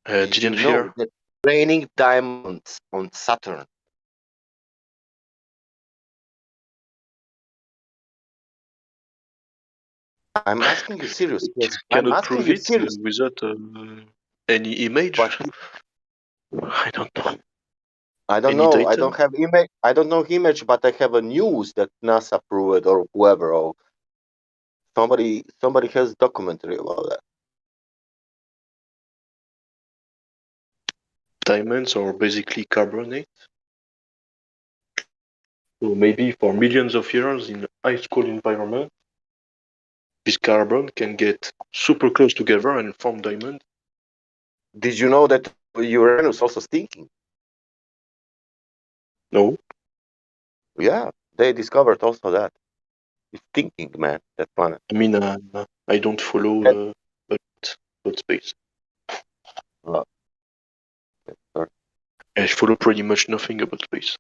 Did you Didn't know hear. that raining diamonds on Saturn. I'm asking you serious question. I'm Cannot asking prove you it serious. without any image. But I don't know. I don't Any know. I data? don't have image. I don't know image, but I have a news that NASA proved or whoever or somebody has documentary about that. Diamonds are basically carbonate. So maybe for millions of years in ice cold environment, this carbon can get super close together and form diamond. Did you know that Uranus also stinking? No. Yeah, they discovered also that. It's stinking, man, that planet. I mean, I don't follow about space. Sorry. I follow pretty much nothing about space.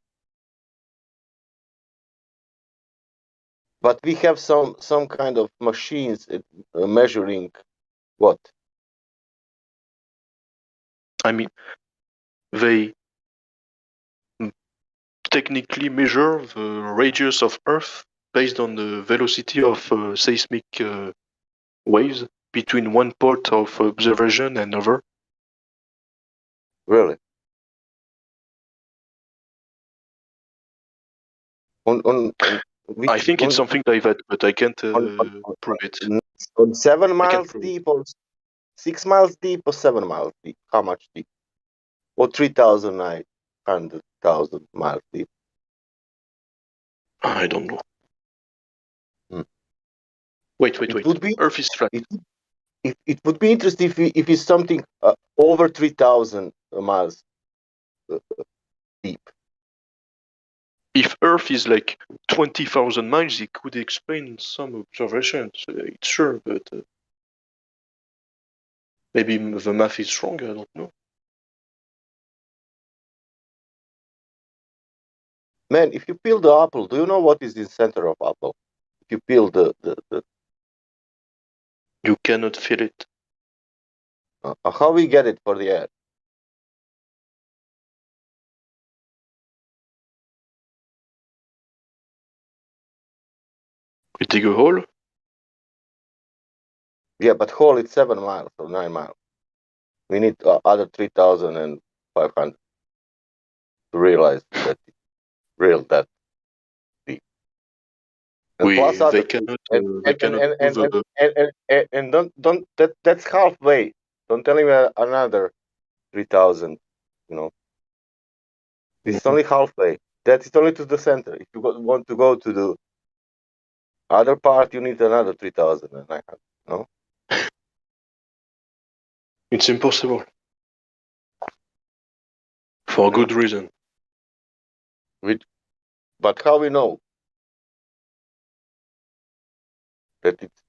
But we have some kind of machines measuring what? I mean, they technically measure the radius of Earth based on the velocity of seismic waves between one point of observation and another. Really? I think it's something like that, but I can't prove it. On 7 I can't miles prove it. deep or 6 miles deep or 7 miles deep? How much deep? Or 3,900,000 miles deep? I don't know. Hmm. Wait. Would be, Earth is flat. it would be interesting if it's something over 3,000 miles deep. If Earth is like 20,000 miles, it could explain some observations. It's sure, but maybe the math is wrong. I don't know. Man, if you peel the apple, do you know what is in the center of apple? If you peel the You cannot feel it. how we get it for the air? We dig a hole. Yeah, but hole is 7 miles or 9 miles. We need other 3,500 to realize that it's real that deep. And plus They other cannot. and They cannot prove. and don't that's halfway. Don't tell me another 3,000. You know, this is only halfway. That is only to the center. If you want to go to the other part, you need another 3,900. No, It's impossible. For good reason. But how we know that it's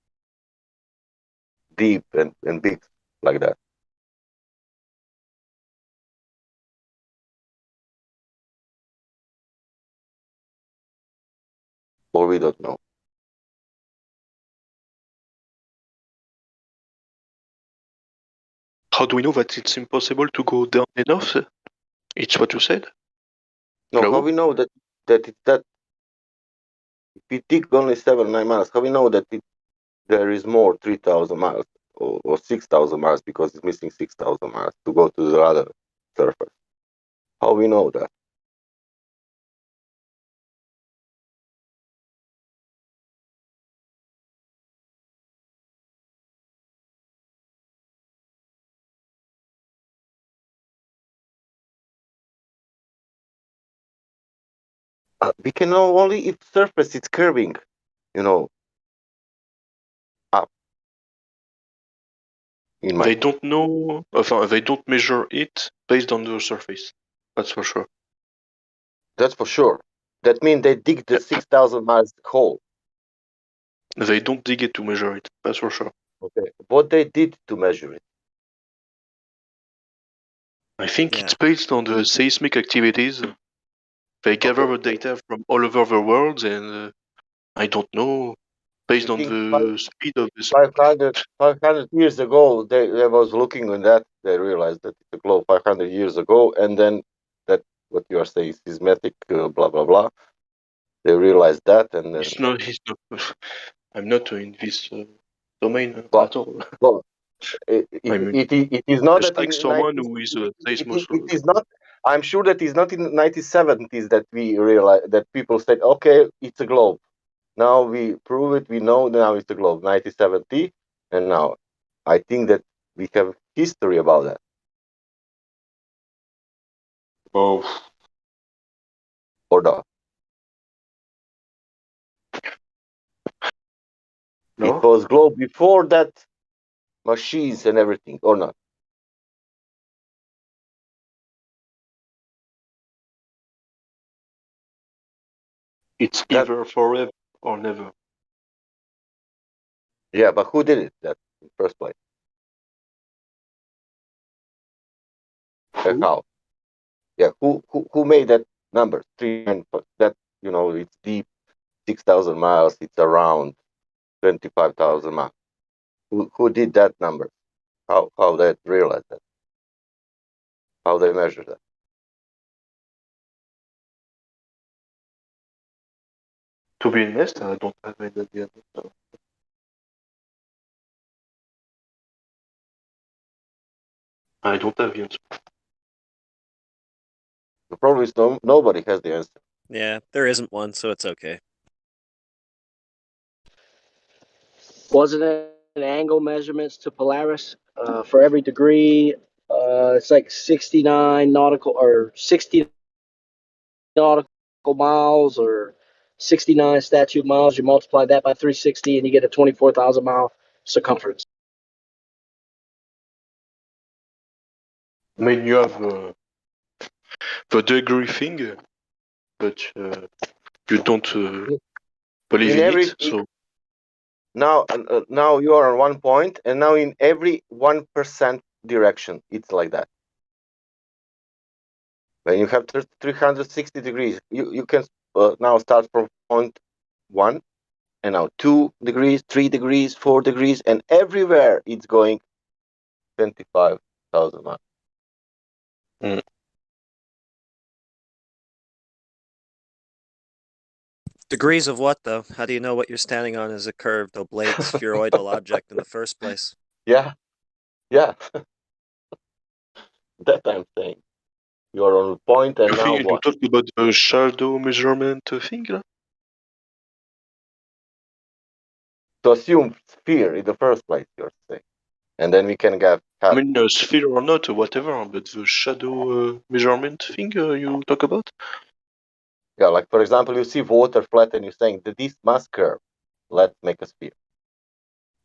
deep and big like that? Or we don't know. How do we know that it's impossible to go down enough? It's what you said. No, Hello? how we know that it's that if we dig only 7-9 miles, how we know that there is more 3,000 miles or 6,000 miles because it's missing 6,000 miles to go to the other surface? How we know that? We can know only if surface is curving, you know, up. They don't know. They don't measure it based on the surface. That's for sure. That's for sure. That means they dig the 6,000 miles hole. They don't dig it to measure it. That's for sure. Okay. What they did to measure it? I think it's based on the seismic activities. They gather the data from all over the world, and I don't know, based on the speed of this. 500 years ago, they was looking on that. they realized that it's a globe 500 years ago, and then that what you are saying, seismic, blah blah blah. They realized that, and then It's not. He's not. I'm not in this domain at all. well, it is not just that like in someone 90, who is a it is not. I'm sure that it's not in the 1970s that we realized that people said, okay, it's a globe. Now we prove it. We know now it's a globe. 1970, and now I think that we have history about that. Oh, or not? No? It was globe before that, machines and everything, or not? It's either forever or never. Yeah, but who did it that in the first place? How? Yeah, who made that number? That it's deep, 6,000 miles. It's around 25,000 miles. Who did that number? How they realized that? How they measure that? To be honest, I don't have any idea. I don't have the answer. The problem is nobody has the answer. Yeah, there isn't one, so it's okay. Wasn't it angle measurements to Polaris for every degree? It's like 69 nautical or 60 nautical miles or 69 statute miles. You multiply that by 360 and you get a 24,000 mile circumference. I mean, you have the degree thing, but you don't believe in it. So now you are on 1 point, and now in every 1% direction, it's like that. When you have 360 degrees, you can now start from point 1, and now 2 degrees, 3 degrees, 4 degrees, and everywhere it's going 25,000 miles. Degrees of what, though? How do you know what you're standing on is a curved, oblate, spheroidal object in the first place? Yeah. That I'm saying. You are on a point, and now you what? talk about the shadow measurement thing, right? To assume sphere in the first place, you're saying. And then we can have I mean, sphere or not, whatever, but the shadow measurement thing you talk about? Yeah, like for example, you see water flat and you're saying that this must curve. Let's make a sphere.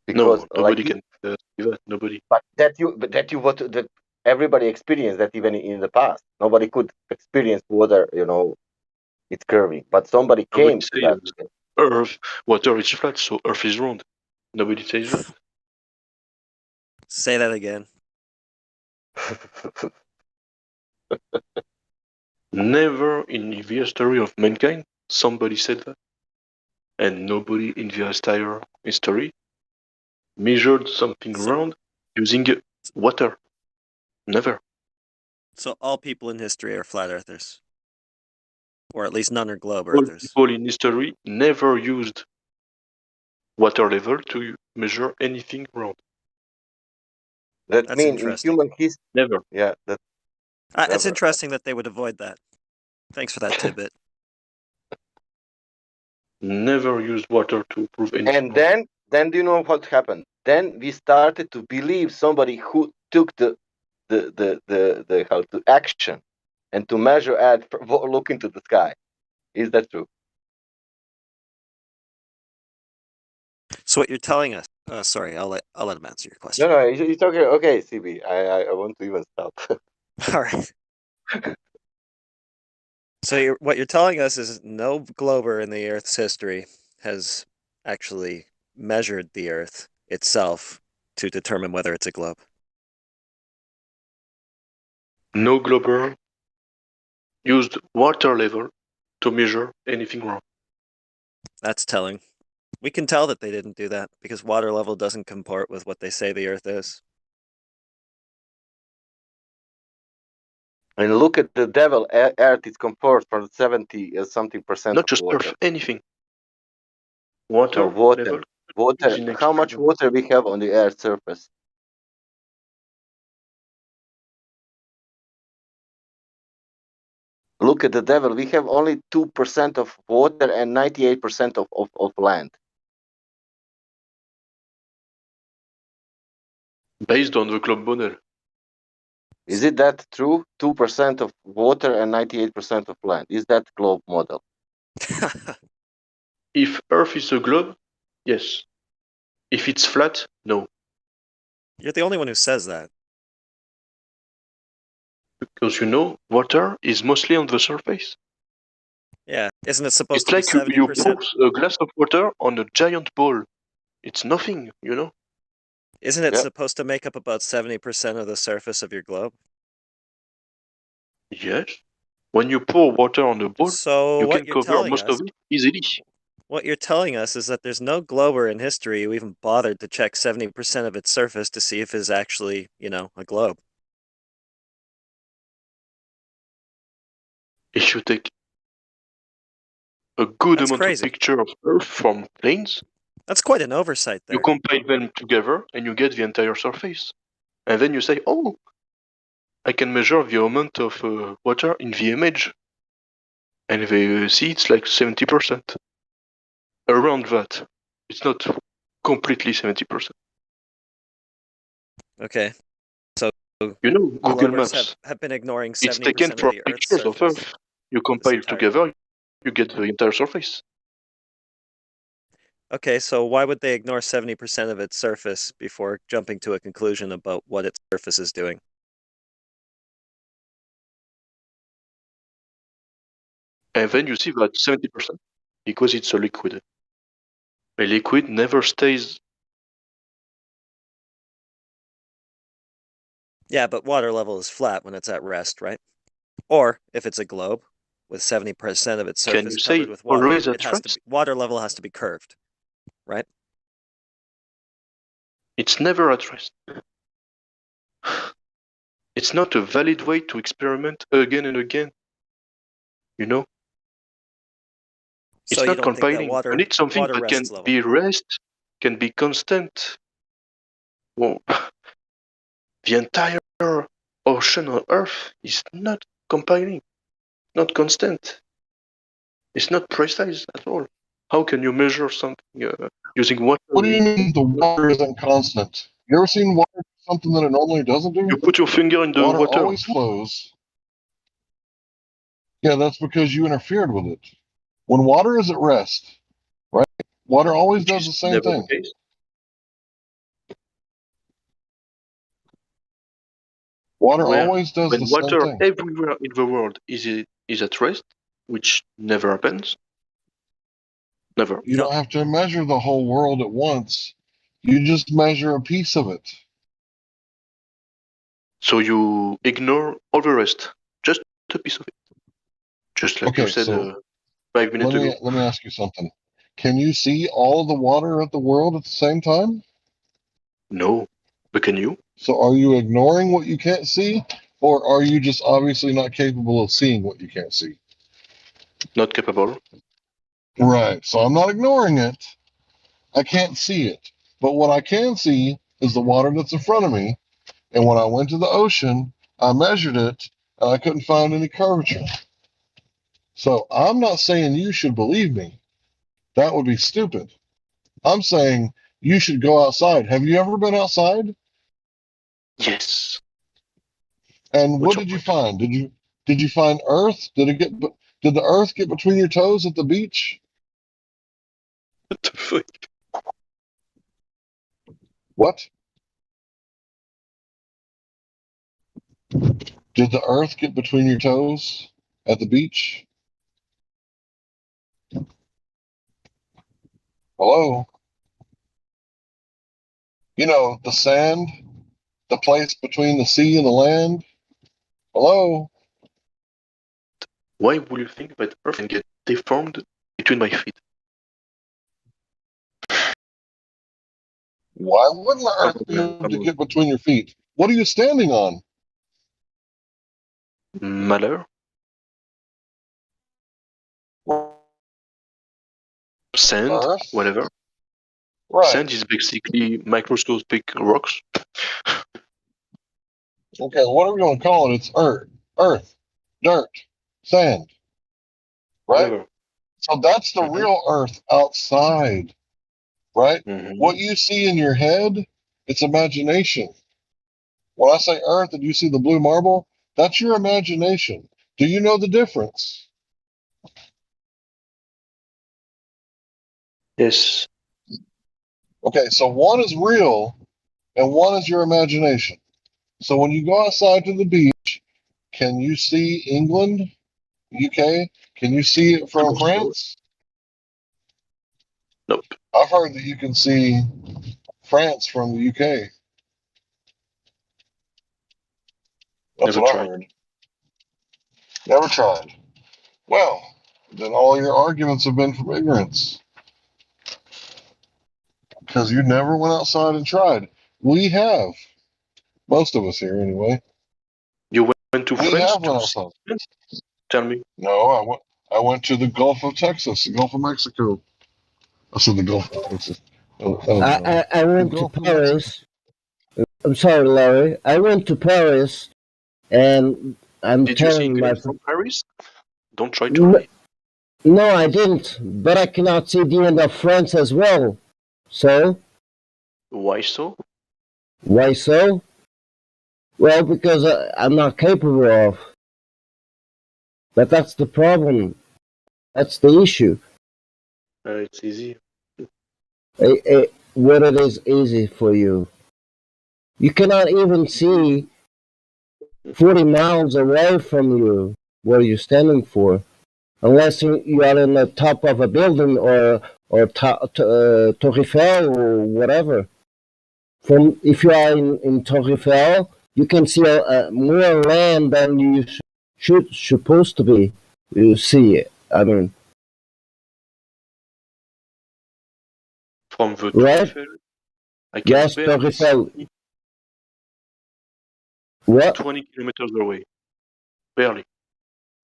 Because No, nobody can do that. Nobody. But that everybody experienced that even in the past. Nobody could experience water, it's curving. But somebody Nobody came to that. says Earth, water is flat, so Earth is round. Nobody says that. Say that again. Never in the history of mankind somebody said that. And nobody in the entire history measured something round using water. Never. So all people in history are flat earthers. Or at least none are globe All earthers. people in history never used water level to measure anything round. That means in human history. Never. Yeah. It's interesting that they would avoid that. Thanks for that tidbit. Never used water to prove anything. And then do you know what happened? Then we started to believe somebody who took the how to action and to measure at look into the sky. Is that true? So what you're telling us? Sorry, I'll let him answer your question. No, it's okay. Okay, CB, I want to even stop. All right. So what you're telling us is no glober in the Earth's history has actually measured the Earth itself to determine whether it's a globe. No glober used water level to measure anything round. That's telling. We can tell that they didn't do that because water level doesn't comport with what they say the Earth is. And look at the devil. Earth is composed from 70 something percent Not of just water. Earth, anything. No, Water, water. level, Water. in How much experience. water we have on the Earth's surface? Look at the devil. We have only 2% of water and 98% of land. Based on the globe model. Is it that true? 2% of water and 98% of land. Is that globe model? If Earth is a globe, yes. If it's flat, no. You're the only one who says that. Because water is mostly on the surface. Yeah, isn't it supposed It's to be like you 70%? pour a glass of water on a giant ball. It's nothing, Isn't it Yep. supposed to make up about 70% of the surface of your globe? Yes. When you pour water on a ball, So you what can you're cover telling most us, of it easily. what you're telling us is that there's no globe in history who even bothered to check 70% of its surface to see if it's actually, a globe. If you take a good That's amount of crazy. picture of Earth from planes, That's quite an oversight you there. compile them together and you get the entire surface. And then you say, oh, I can measure the amount of water in the image. And they see it's like 70%. Around that. It's not completely 70%. Okay. So Google Globers Maps. have been ignoring It's taken 70% of from the Earth's pictures of surface Earth. You this compile entire together, you get the entire surface. Okay, so why would they ignore 70% of its surface before jumping to a conclusion about what its surface is doing? And then you see that 70%, because it's a liquid. A liquid never stays. Yeah, but water level is flat when it's at rest, right? Or if it's a globe with 70% of its Can surface you say covered with water, always it at has to rest? be, water level has to be curved, right? It's never at rest. It's not a valid way to experiment again and again. So It's you not don't think that compiling. You need something water that can rests level? be rest, can be constant. Well, the entire ocean on Earth is not compiling, not constant. It's not precise at all. How can you measure something using water? What do you mean the water isn't constant? You ever seen water do something that it normally doesn't do? You put your finger in the Water water. always flows. Yeah, that's because you interfered with it. When water is at rest, right? Water always does the same Never thing. the case. Water Where always does when the same water thing. everywhere in the world is at rest, which never happens. Never. You don't have to measure the whole world at once. You just measure a piece of it. So you ignore all the rest, just a piece of it. Just like you Okay, said so 5 minutes ago. let me ask you something. Can you see all of the water of the world at the same time? No, but can you? So are you ignoring what you can't see, or are you just obviously not capable of seeing what you can't see? Not capable. Right. So I'm not ignoring it. I can't see it. But what I can see is the water that's in front of me. And when I went to the ocean, I measured it and I couldn't find any curvature. So I'm not saying you should believe me. That would be stupid. I'm saying you should go outside. Have you ever been outside? Yes. And Which what did you find? Did you find earth? Did the earth get between your toes at the beach? What the fuck? What? Did the earth get between your toes at the beach? Hello? You know, the sand, the place between the sea and the land? Hello? Why would you think that Earth can get deformed between my feet? Why wouldn't the earth be able to get between your feet? What are you standing on? Matter. Sand, Earth? whatever. Right. Sand is basically microscopic rocks. Okay, what are we going to call it? It's earth, dirt, sand, right? Whatever. So that's the real earth outside, right? What you see in your head, it's imagination. When I say earth and you see the blue marble, that's your imagination. Do you know the difference? Yes. Okay, so one is real and one is your imagination. So when you go outside to the beach, can you see England, UK? Can you see it from France? Nope. I've heard that you can see France from the UK. That's Never what I tried. heard. Never tried. Well, then all your arguments have been from ignorance. Because you never went outside and tried. We have. Most of us here, anyway. You went to We France have went to see outside. France? Tell me. No, I went to the Gulf of Texas, the Gulf of Mexico. I said the Gulf of Texas. I The went to Gulf of Mexico. Paris. I'm sorry, Larry. I went to Paris, and I'm Did you see telling my England from Paris? Don't try to lie. no, I didn't. But I cannot see the end of France as well. So Why so? why so? Well, because I'm not capable of. But that's the problem. That's the issue. It's easy. What it is easy for you. You cannot even see 40 miles away from you where you're standing for, unless you are in the top of a building or Torre Eiffel or whatever. From if you are in Torre Eiffel, you can see more land than you should supposed to be. You see it. I mean, From the right? Eiffel, I can Yes, Torre barely Eiffel. see What? 20 kilometers away. Barely.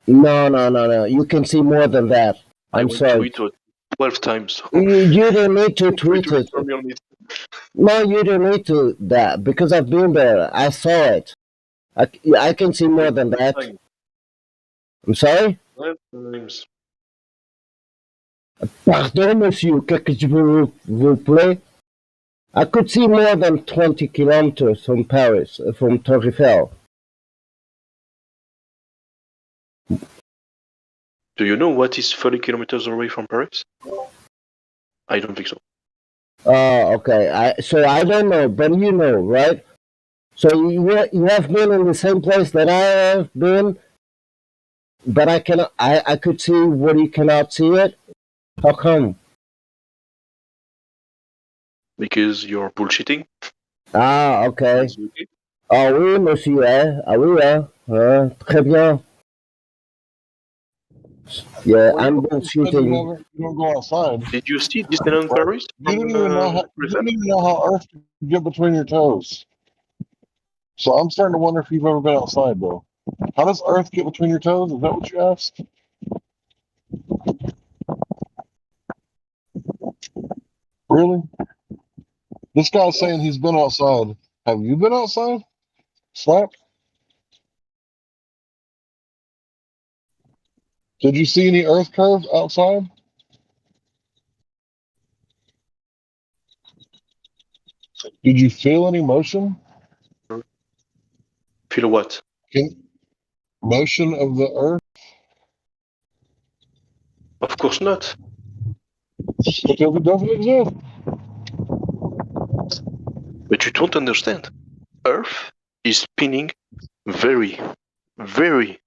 No. You can see more than that. I I'm went to sorry. it 12 times. You don't need to tweet Twitter is it. for me on it. No, you don't need to that because I've been there. I saw it. I can see more than that. I'm sorry? 12 times. Pardon, monsieur, qu'est-ce que je vous plaît? I could see more than 20 kilometers from Paris, from Torre Eiffel. Do you know what is 30 kilometers away from Paris? I don't think so. Oh, okay. So I don't know, but you know, right? So you have been in the same place that I have been, but I could see where you cannot see it. How come? Because you're bullshitting. Ah, okay. That's okay. Ah oui, monsieur. Ah oui, très bien. Yeah, Well, I'm you said you bullshitting. don't go outside. Did you see Disneyland Right? Paris? You didn't even know how Earth can get between your toes. So I'm starting to wonder if you've ever been outside, though. How does Earth get between your toes? Is that what you asked? Really? This guy's saying he's been outside. Have you been outside? Slap? Did you see any Earth curves outside? Did you feel any motion? Feel what? Motion of the Earth? Of course not. Because it doesn't exist. But you don't understand. Earth is spinning very, very,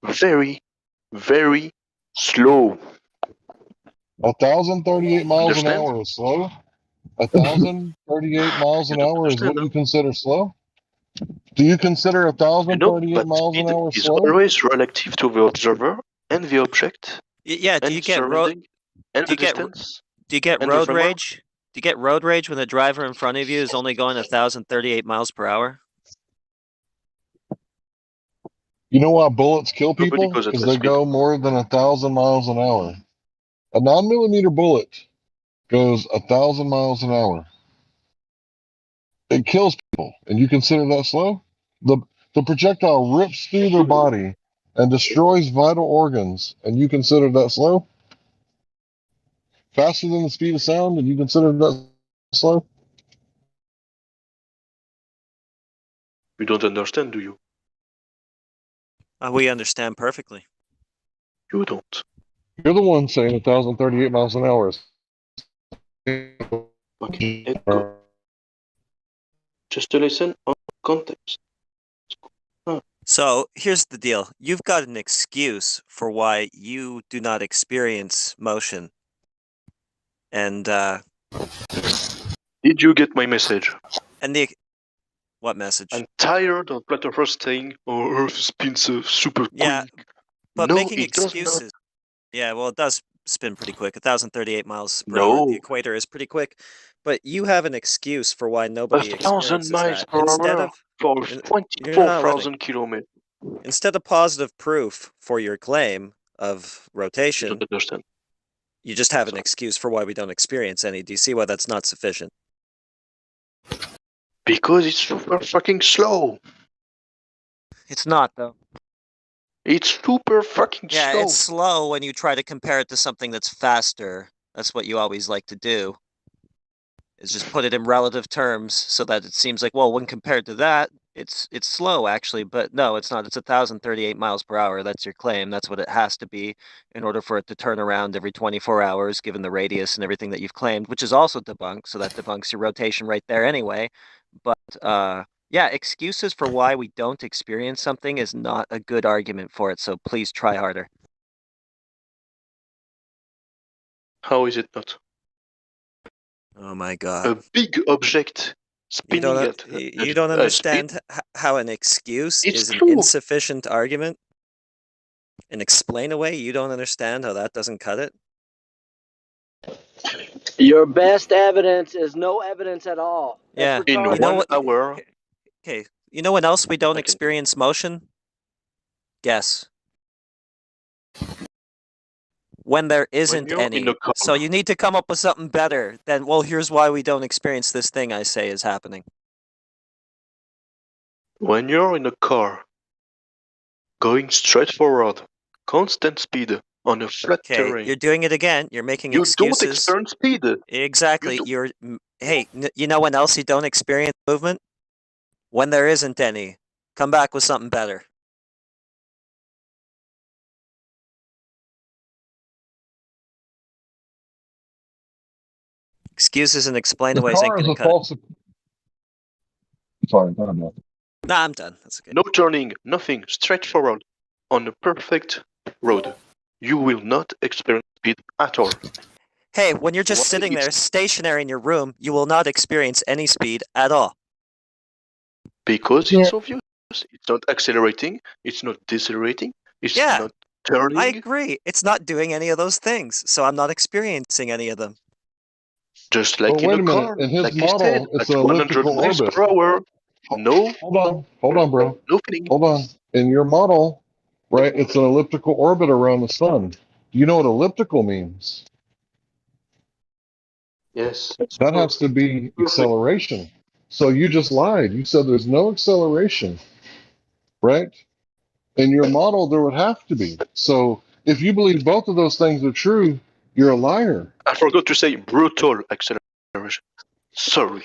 very, very slow. 1,038 miles an Understand? hour is slow. 1,038 miles an hour is what you consider slow? Do you consider I know, 1,038 but miles an speed hour is slow? always relative to the observer and the object. Yeah, do and you get surrounding and do the you get distance. do you get and the road thermal. rage? Do you get road rage when the driver in front of you is only going 1,038 miles per hour? You know why bullets kill Nobody people? goes at Because that they speed. go more than 1,000 miles an hour. A 9mm bullet goes 1,000 miles an hour. It kills people, and you consider that slow? The projectile rips through their body and destroys vital organs, and you consider that slow? Faster than the speed of sound, and you consider that slow? You don't understand, do you? We understand perfectly. You don't. You're the one saying 1,038 miles an hour is. Okay, echo. Just to listen on context. So here's the deal. You've got an excuse for why you do not experience motion. And did you get my message? And what message? I'm tired of Flat Earthers saying, "Oh, Earth spins super yeah, quick." but No, making it does excuses. not. Yeah, well, it does spin pretty quick. 1,038 miles per No. hour. The equator is pretty quick. But you have an excuse for why nobody 1,000 experiences miles that. per Instead hour of for you're not living. 24,000 kilometers. Instead of positive proof for your claim of rotation, you don't understand. You just have an excuse for why we don't experience any. Do you see why that's not sufficient? Because it's super fucking slow. It's not, though. It's super fucking Yeah, slow. it's slow when you try to compare it to something that's faster. That's what you always like to do. Is just put it in relative terms so that it seems like, well, when compared to that, it's slow actually, but no, it's not. It's 1,038 miles per hour. That's your claim. That's what it has to be in order for it to turn around every 24 hours, given the radius and everything that you've claimed, which is also debunked. So that debunks your rotation right there anyway. But yeah, excuses for why we don't experience something is not a good argument for it. So please try harder. How is it not? Oh my God. A big object spinning you don't understand how an excuse is an insufficient argument? And explain away, you don't understand how that doesn't cut it? Your best evidence is no evidence at all. Yeah. That's retarded. In 1 hour. Okay. You know when else we don't experience motion? Guess. When there isn't you're any. in a car. So you need to come up with something better than, well, here's why we don't experience this thing I say is happening. When you're in a car, going straight forward, constant speed on a flat terrain. You're doing it again. You're making You excuses. don't experience speed. Exactly. Hey, you know when else you don't experience movement? When there isn't any. Come back with something better. Excuses and explainaways ain't gonna cut it. Sorry, I'm done. Nah, I'm done. That's okay. No turning, nothing, straight forward on a perfect road. You will not experience speed at all. Hey, when you're just sitting there stationary in your room, you will not experience any speed at all. Because it's obvious. It's not accelerating, it's not decelerating, it's not turning. I agree. It's not doing any of those things, so I'm not experiencing any of them. Just like But in wait a a minute, car, in his like you model, said, it's at an 100 elliptical miles orbit. per hour. No. Hold on, bro. No feeling. Hold on. In your model, right, it's an elliptical orbit around the sun. Do you know what elliptical means? Yes. That has to be acceleration. So you just lied. You said there's no acceleration, right? In your model, there would have to be. So if you believe both of those things are true, you're a liar. I forgot to say brutal acceleration. Sorry.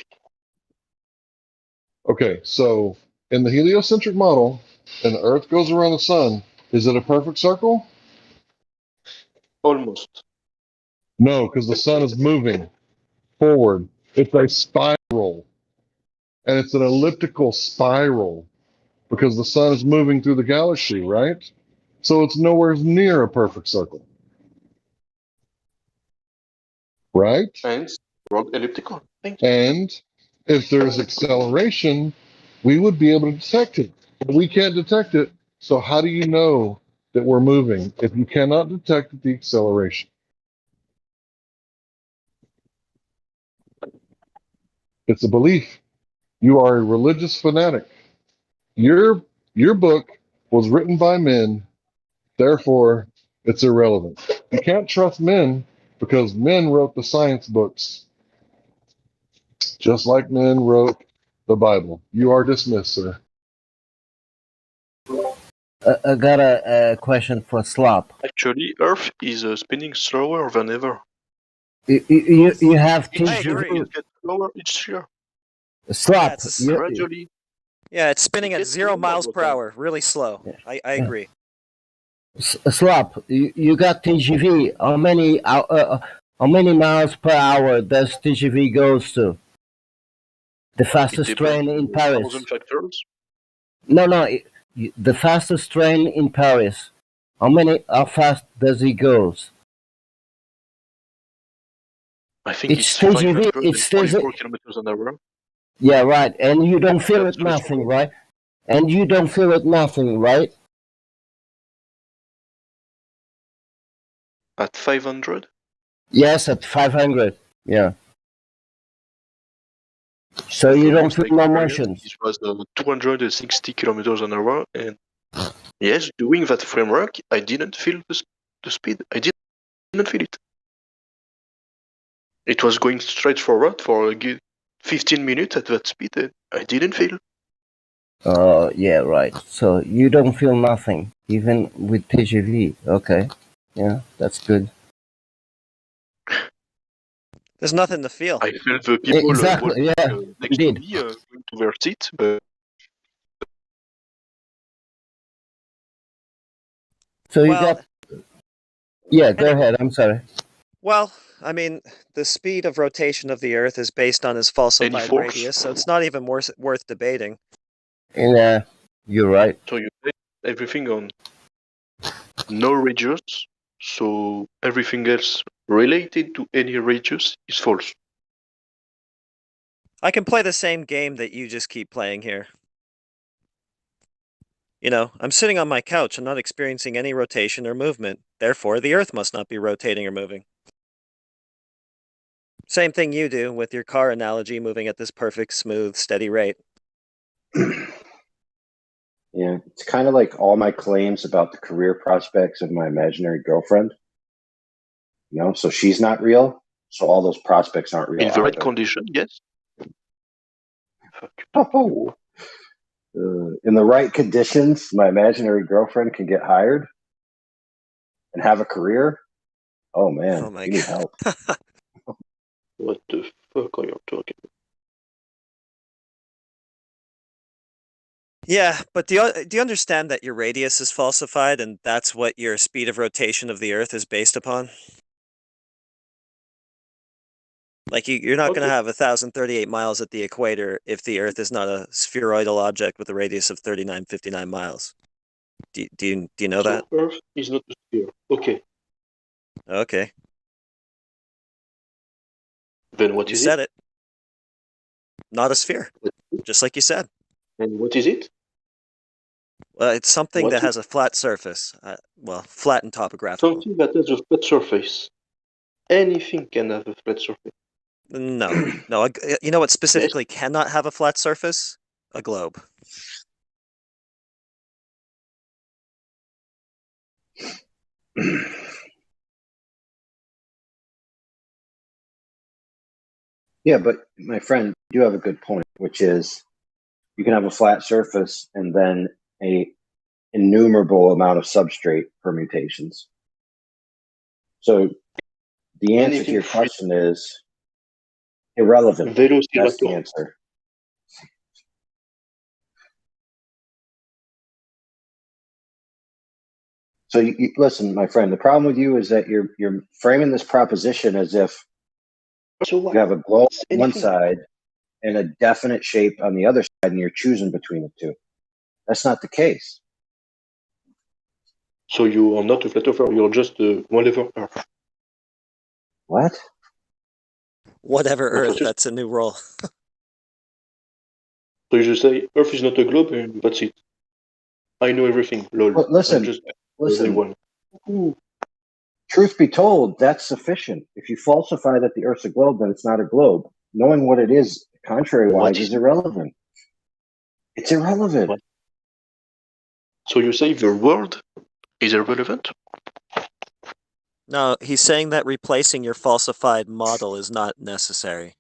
Okay, so in the heliocentric model, and the Earth goes around the sun, is it a perfect circle? Almost. No, because the sun is moving forward. It's a spiral. And it's an elliptical spiral because the sun is moving through the galaxy, right? So it's nowhere near a perfect circle. Right? And elliptical. And if there's acceleration, we would be able to detect it. But we can't detect it. So how do you know that we're moving if you cannot detect the acceleration? It's a belief. You are a religious fanatic. Your book was written by men, therefore it's irrelevant. You can't trust men because men wrote the science books, just like men wrote the Bible. You are dismissed, sir. I got a question for Slop. Actually, Earth is spinning slower than ever. You have I agree. It gets slower each year. Slop. Gradually. Yeah, it's spinning at gets 0 slower miles over per time. hour, really slow. I agree. Slop. You got TGV. How many miles per hour does TGV goes to? The It fastest depends train on in a Paris. thousand factors. No. The fastest train in Paris. How fast does it goes? I think It's it's TGV. 524 kilometers an hour. Yeah, right. And you don't feel That's it too nothing, slow. right? And you don't feel it nothing, right? At 500? Yes, at 500. Yeah. So Well, you from don't most feel my no experience, motions. it was 260 kilometers an hour, and yes, doing that framework, I didn't feel the speed. I didn't feel it. It was going straight forward for a good 15 minutes at that speed, and I didn't feel. Yeah, right. So you don't feel nothing, even with TGV. Okay. Yeah, that's good. There's nothing to feel. I felt the people Exactly. walking Yeah, next to indeed. me going to their seat, but So you Well, got. Yeah, go ahead. I'm sorry. Well, I mean, the speed of rotation of the Earth is based on its falsified force? radius, so it's not even worth debating. Yeah, you're right. So you base everything on no radius, so everything else related to any radius is false. I can play the same game that you just keep playing here. You know, I'm sitting on my couch and not experiencing any rotation or movement. Therefore, the Earth must not be rotating or moving. Same thing you do with your car analogy moving at this perfect, smooth, steady rate. Yeah, it's kind of like all my claims about the career prospects of my imaginary girlfriend. You know, so she's not real, so all those prospects aren't real In the right either. condition, yes. Oh. In the right conditions, my imaginary girlfriend can get hired and have a career. Oh man, Oh my you need help. What the fuck are you talking about? Yeah, but do you understand that your radius is falsified and that's what your speed of rotation of the Earth is based upon? Like you're not going to have 1,038 miles at the equator if the Earth is not a spheroidal object with a radius of 3959 miles. Do you know that? So Earth is not a sphere. Okay. Okay. Then what You is said it? it. Not a sphere, just like you said. And what is it? Well, it's something What's that has a flat surface. Well, flat and topographical. Something that has a flat surface. Anything can have a flat surface. No. You know what specifically cannot have a flat surface? A globe. Yeah, but my friend, you have a good point, which is you can have a flat surface and then a innumerable amount of substrate permutations. So the answer to your question is irrelevant. That's the answer. So you listen, my friend. The problem with you is that you're framing this proposition as if you have a globe on one side and a definite shape on the other side, and you're choosing between the two. That's not the case. So you are not a flat earther, you're just a whatever Earth. What? Whatever Earth, that's a new role. So you just say Earth is not a globe, and that's it. I know everything. Lol. Well, listen. Everyone. Truth be told, that's sufficient. If you falsify that the Earth's a globe, then it's not a globe. Knowing what it is, contrary-wise, is irrelevant. It's irrelevant. So you say the world is irrelevant? No, he's saying that replacing your falsified model is not necessary.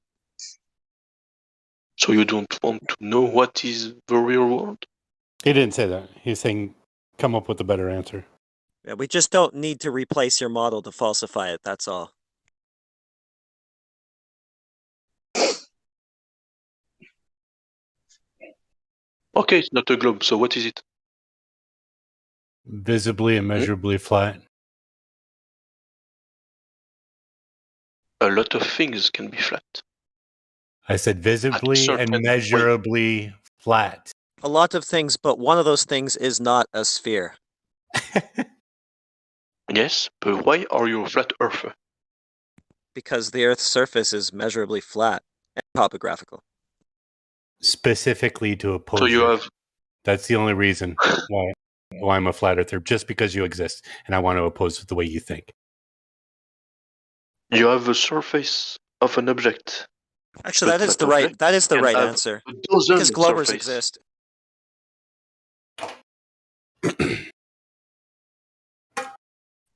So you don't want to know what is the real world? He didn't say that. He's saying come up with a better answer. Yeah, we just don't need to replace your model to falsify it, that's all. Okay, it's not a globe, so what is it? Visibly and measurably flat. A lot of things can be flat. I said visibly and measurably flat. A lot of things, but one of those things is not a sphere. Yes, but why are you a flat earther? Because the Earth's surface is measurably flat and topographical. Specifically to oppose So you you. have... That's the only reason why I'm a flat earther, just because you exist and I want to oppose the way you think. You have the surface of an object. Actually, that is the right answer. Because globers exist.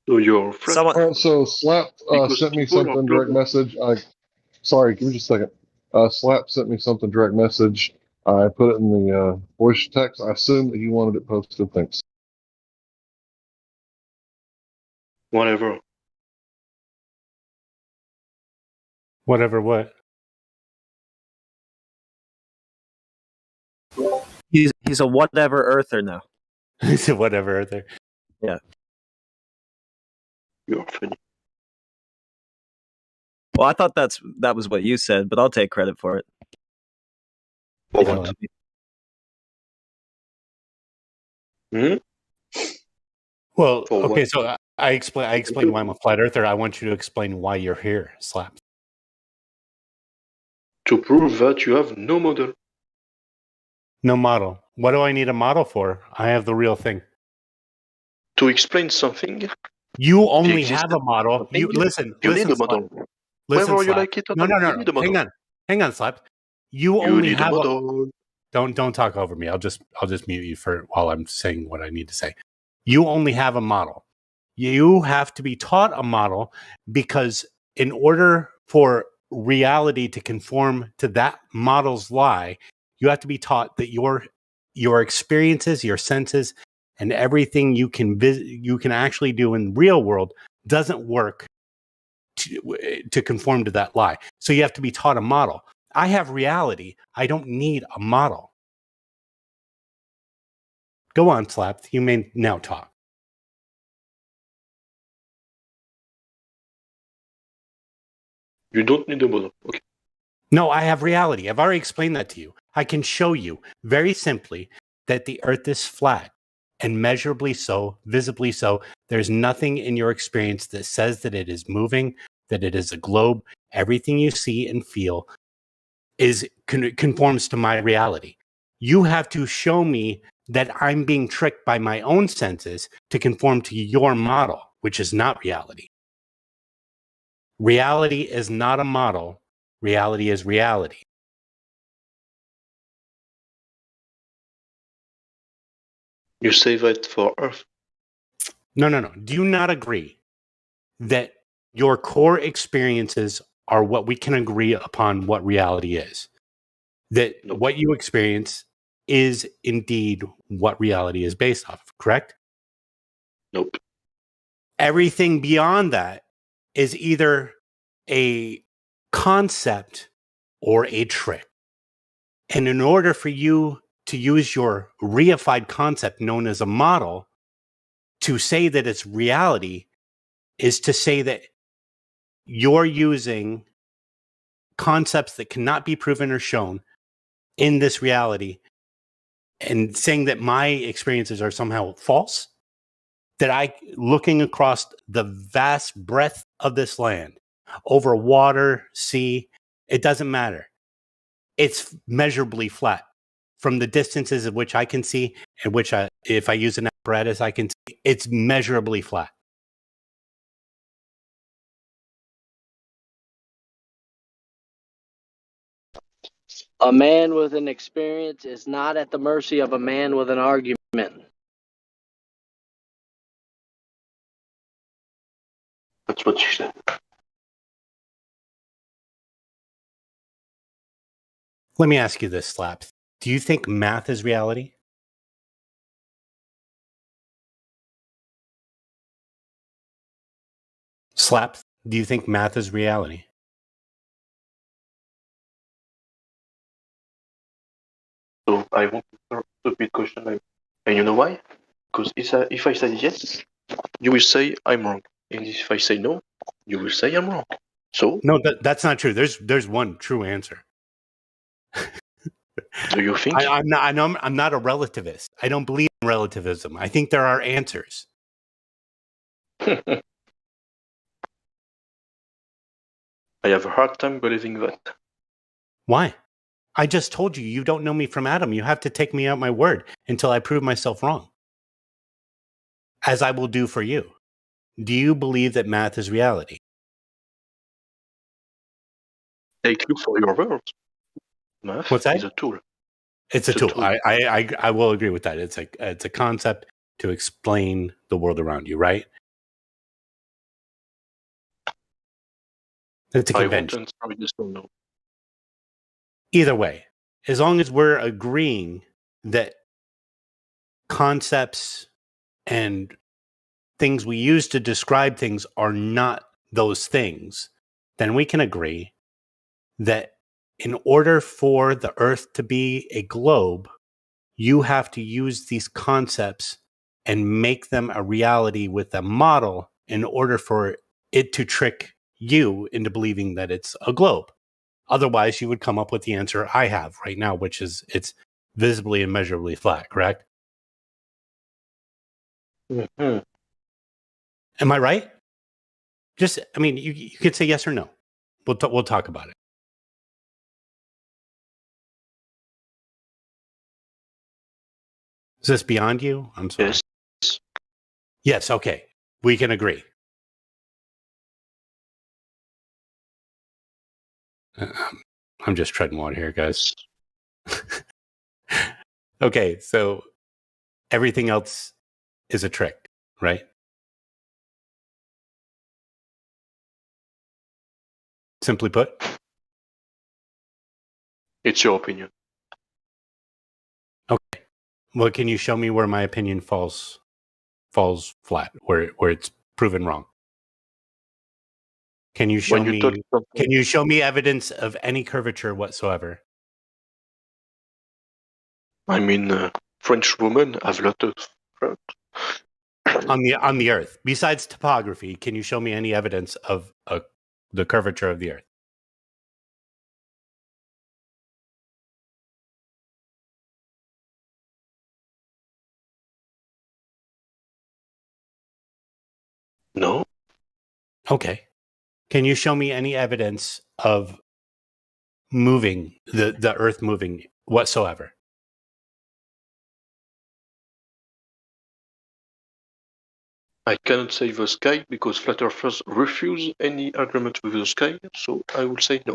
So you're flat. All right, so Slap sent me something direct message. Sorry, give me just a second. Slap sent me something direct message. I put it in the voice text. I assume that he wanted it posted. Thanks. Whatever. Whatever what? He's a whatever earther now. He's a whatever earther. Yeah. You're funny. Well, I thought that was what you said, but I'll take credit for it. For what? Well, For okay, what? so I explained why I'm a flat earther. I want you to explain why you're here, Slap. To prove that you have no model. No model. What do I need a model for? I have the real thing. To explain something. You only have a model. You listen. You listen, need a Slap. model. Listen, Whether you Slap. like it or No, not, no, you no. need a model. Hang on, Slap. You You only need a have model. Don't talk over me. I'll just mute you for while I'm saying what I need to say. You only have a model. You have to be taught a model because in order for reality to conform to that model's lie, you have to be taught that your experiences, your senses, and everything you can actually do in the real world doesn't work to conform to that lie. So you have to be taught a model. I have reality. I don't need a model. Go on, Slap. You may now talk. You don't need a model. Okay. No, I have reality. I've already explained that to you. I can show you very simply that the earth is flat and measurably so, visibly so. There's nothing in your experience that says that it is moving, that it is a globe. Everything you see and feel conforms to my reality. You have to show me that I'm being tricked by my own senses to conform to your model, which is not reality. Reality is not a model. Reality is reality. You say that for Earth. No. Do you not agree that your core experiences are what we can agree upon what reality is? That what you experience is indeed what reality is based off of, correct? Nope. Everything beyond that is either a concept or a trick. And in order for you to use your reified concept known as a model to say that it's reality is to say that you're using concepts that cannot be proven or shown in this reality and saying that my experiences are somehow false, that I, looking across the vast breadth of this land, over water, sea, it doesn't matter. It's measurably flat from the distances of which I can see and which if I use an apparatus, I can see it's measurably flat. A man with an experience is not at the mercy of a man with an argument. That's what she said. Let me ask you this, Slaps. Do you think math is reality? Slaps, do you think math is reality? So I want to repeat question. And you know why? Because if I say yes, you will say I'm wrong. And if I say no, you will say I'm wrong. So No, that's not true. There's one true answer. do you think? I'm not a relativist. I don't believe in relativism. I think there are answers. I have a hard time believing that. Why? I just told you, you don't know me from Adam. You have to take me at my word until I prove myself wrong. As I will do for you. Do you believe that math is reality? Take you for your words. Math What's that? is a tool. It's a tool. I will agree with that. It's a concept to explain the world around you, right? It's a convention. I won't answer yes or no. Either way, as long as we're agreeing that concepts and things we use to describe things are not those things, then we can agree that in order for the Earth to be a globe, you have to use these concepts and make them a reality with a model in order for it to trick you into believing that it's a globe. Otherwise, you would come up with the answer I have right now, which is it's visibly and measurably flat, correct? Mm-hmm. Am I right? You could say yes or no. We'll talk about it. Is this beyond you? I'm sorry. Yes. Yes, okay. We can agree. I'm just treading water here, guys. Okay, so everything else is a trick, right? Simply put? It's your opinion. Okay. Well, can you show me where my opinion falls flat, where it's proven wrong? Can you show me evidence of any curvature whatsoever? I mean, French women have lots of fruit. on the Earth, besides topography, can you show me any evidence of the curvature of the Earth? No. Okay. Can you show me any evidence of moving the Earth moving whatsoever? I cannot say the sky because flat earthers refuse any agreement with the sky, so I will say no.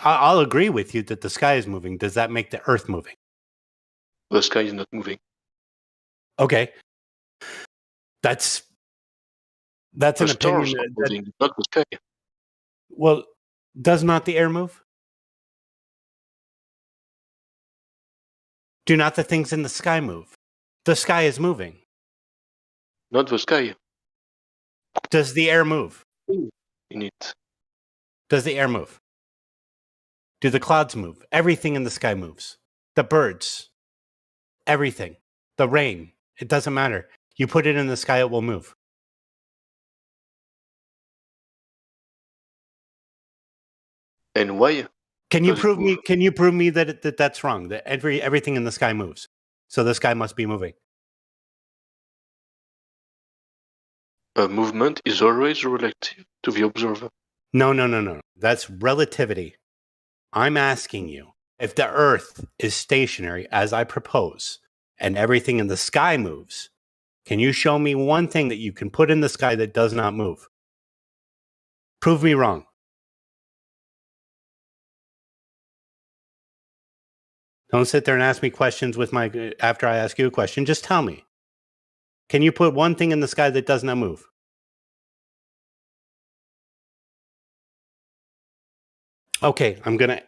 I'll agree with you that the sky is moving. Does that make the Earth moving? The sky is not moving. Okay. That's an opinion. Moving, not the sky. Well, does not the air move? Do not the things in the sky move? The sky is moving. Not the sky. Does the air move? In it. Does the air move? Do the clouds move? Everything in the sky moves. The birds. Everything. The rain. It doesn't matter. You put it in the sky, it will move. And why? Can you prove me that that's wrong? That everything in the sky moves. So the sky must be moving. A movement is always relative to the observer. No. That's relativity. I'm asking you, if the Earth is stationary as I propose, and everything in the sky moves, can you show me one thing that you can put in the sky that does not move? Prove me wrong. Don't sit there and ask me questions after I ask you a question. Just tell me. Can you put one thing in the sky that does not move? Okay, I'm gonna.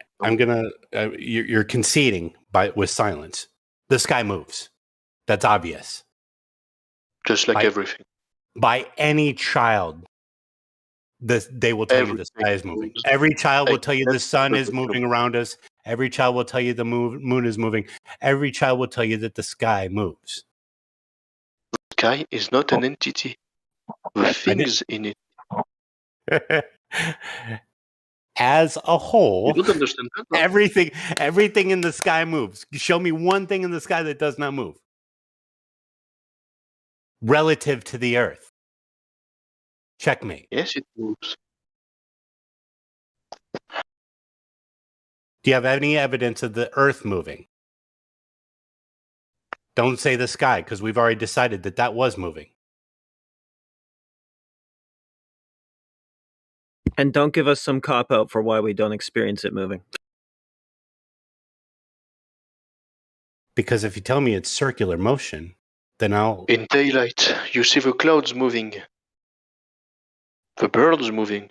You're conceding with silence. The sky moves. That's obvious. Just like everything. By any child, they will tell you the sky is moving. Every child will tell you the sun is moving around us. Every child will tell you the moon is moving. Every child will tell you that the sky moves. Sky is not an entity. The things in it. As a whole, you don't understand that, no? everything in the sky moves. Show me one thing in the sky that does not move relative to the Earth. Checkmate. Yes, it moves. Do you have any evidence of the Earth moving? Don't say the sky, because we've already decided that was moving. And don't give us some cop-out for why we don't experience it moving. Because if you tell me it's circular motion, then I'll... In daylight, you see the clouds moving. The birds moving.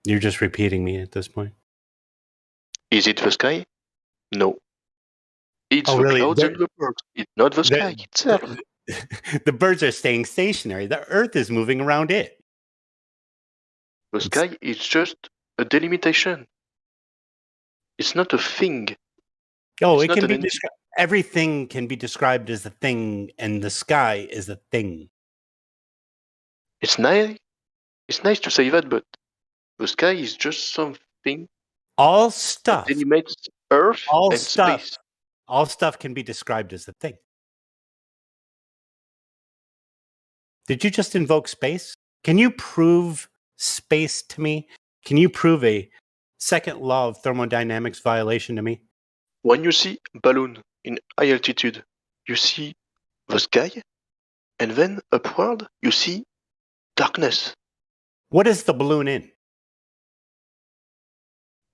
You're just repeating me at this point. Is it the sky? No. It's the clouds and the birds. It's not the sky itself. The birds are staying stationary. The Earth is moving around it. The sky is just a delimitation. It's not a thing. Oh, it's it can be described. Everything can be described as a thing, and the sky is a thing. It's nice to say that, but the sky is just something. All stuff. That delimits Earth and space. All stuff can be described as a thing. Did you just invoke space? Can you prove space to me? Can you prove a second law of thermodynamics violation to me? When you see balloon in high altitude, you see the sky, and then upward you see darkness. What is the balloon in?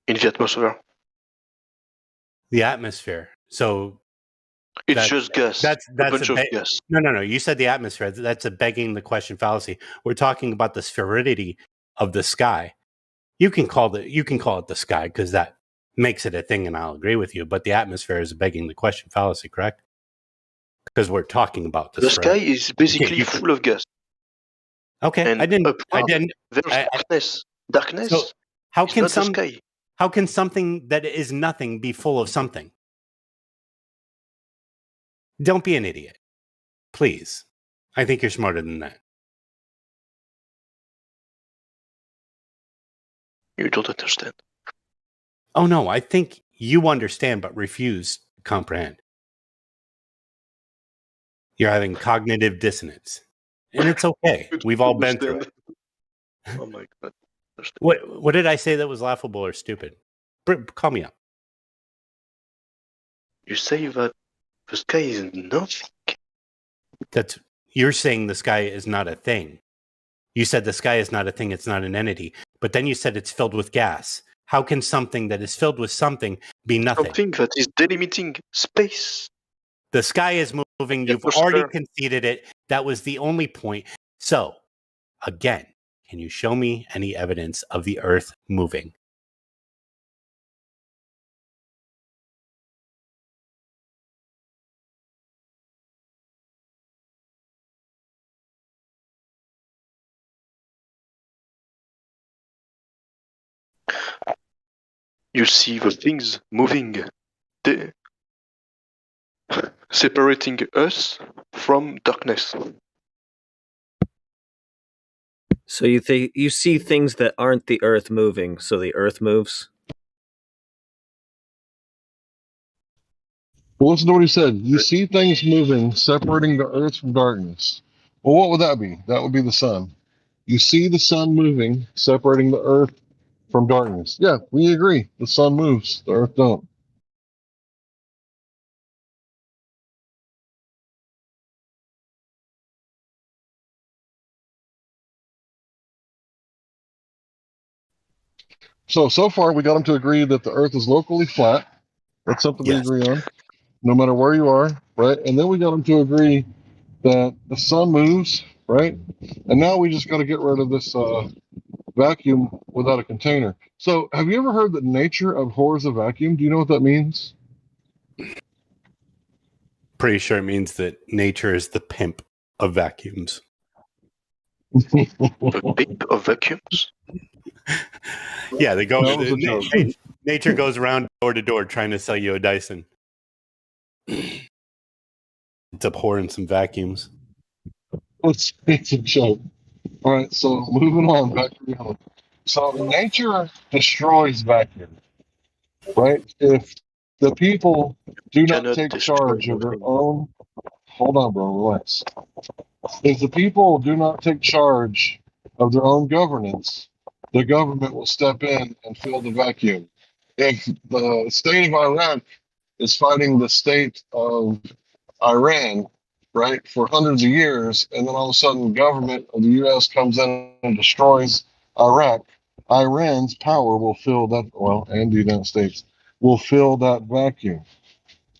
In the atmosphere. The atmosphere. So it's just gas. That's a bunch of gas. No. You said the atmosphere. That's a begging the question fallacy. We're talking about the sphericity of the sky. You can call it the sky because that makes it a thing, and I'll agree with you. But the atmosphere is begging the question fallacy, correct? Because we're talking about the sky is basically full of gas. Okay, and I didn't. There's darkness. Darkness. So how can something that is nothing be full of something? Don't be an idiot, please. I think you're smarter than that. You don't understand. Oh no, I think you understand but refuse to comprehend. You're having cognitive dissonance. And it's okay. We've all been through it. Oh my God. What did I say that was laughable or stupid? Call me up. You say that the sky is nothing. You're saying the sky is not a thing. You said the sky is not a thing, it's not an entity. But then you said it's filled with gas. How can something that is filled with something be nothing? Something that is delimiting space. The sky is moving. You've already conceded it. That was the only point. So, again, can you show me any evidence of the Earth moving? You see the things moving, separating us from darkness. So you see things that aren't the Earth moving, so the Earth moves? Well, listen to what he said. You see things moving, separating the earth from darkness. Well, what would that be? That would be the sun. You see the sun moving, separating the earth from darkness. Yeah, we agree. The sun moves, the earth don't. So far, we got them to agree that the earth is locally flat. That's something we agree on, no matter where you are, right? And then we got them to agree that the sun moves, right? And now we just got to get rid of this vacuum without a container. So, have you ever heard that nature abhors a vacuum? Do you know what that means? Pretty sure it means that nature is the pimp of vacuums. The pimp of vacuums? Yeah, they go. That was a joke. Nature goes around door to door trying to sell you a Dyson. It's abhorring some vacuums. It's a joke. All right, so moving on back to reality. So nature destroys vacuum, right? If the people do not Cannot take destroy charge of their nothing. own, hold on, bro, relax. If the people do not take charge of their own governance, the government will step in and fill the vacuum. If the state of Iraq is fighting the state of Iran, right, for hundreds of years, and then all of a sudden the government of the U.S. comes in and destroys Iraq, Iran's power will fill that, well, and the United States will fill that vacuum,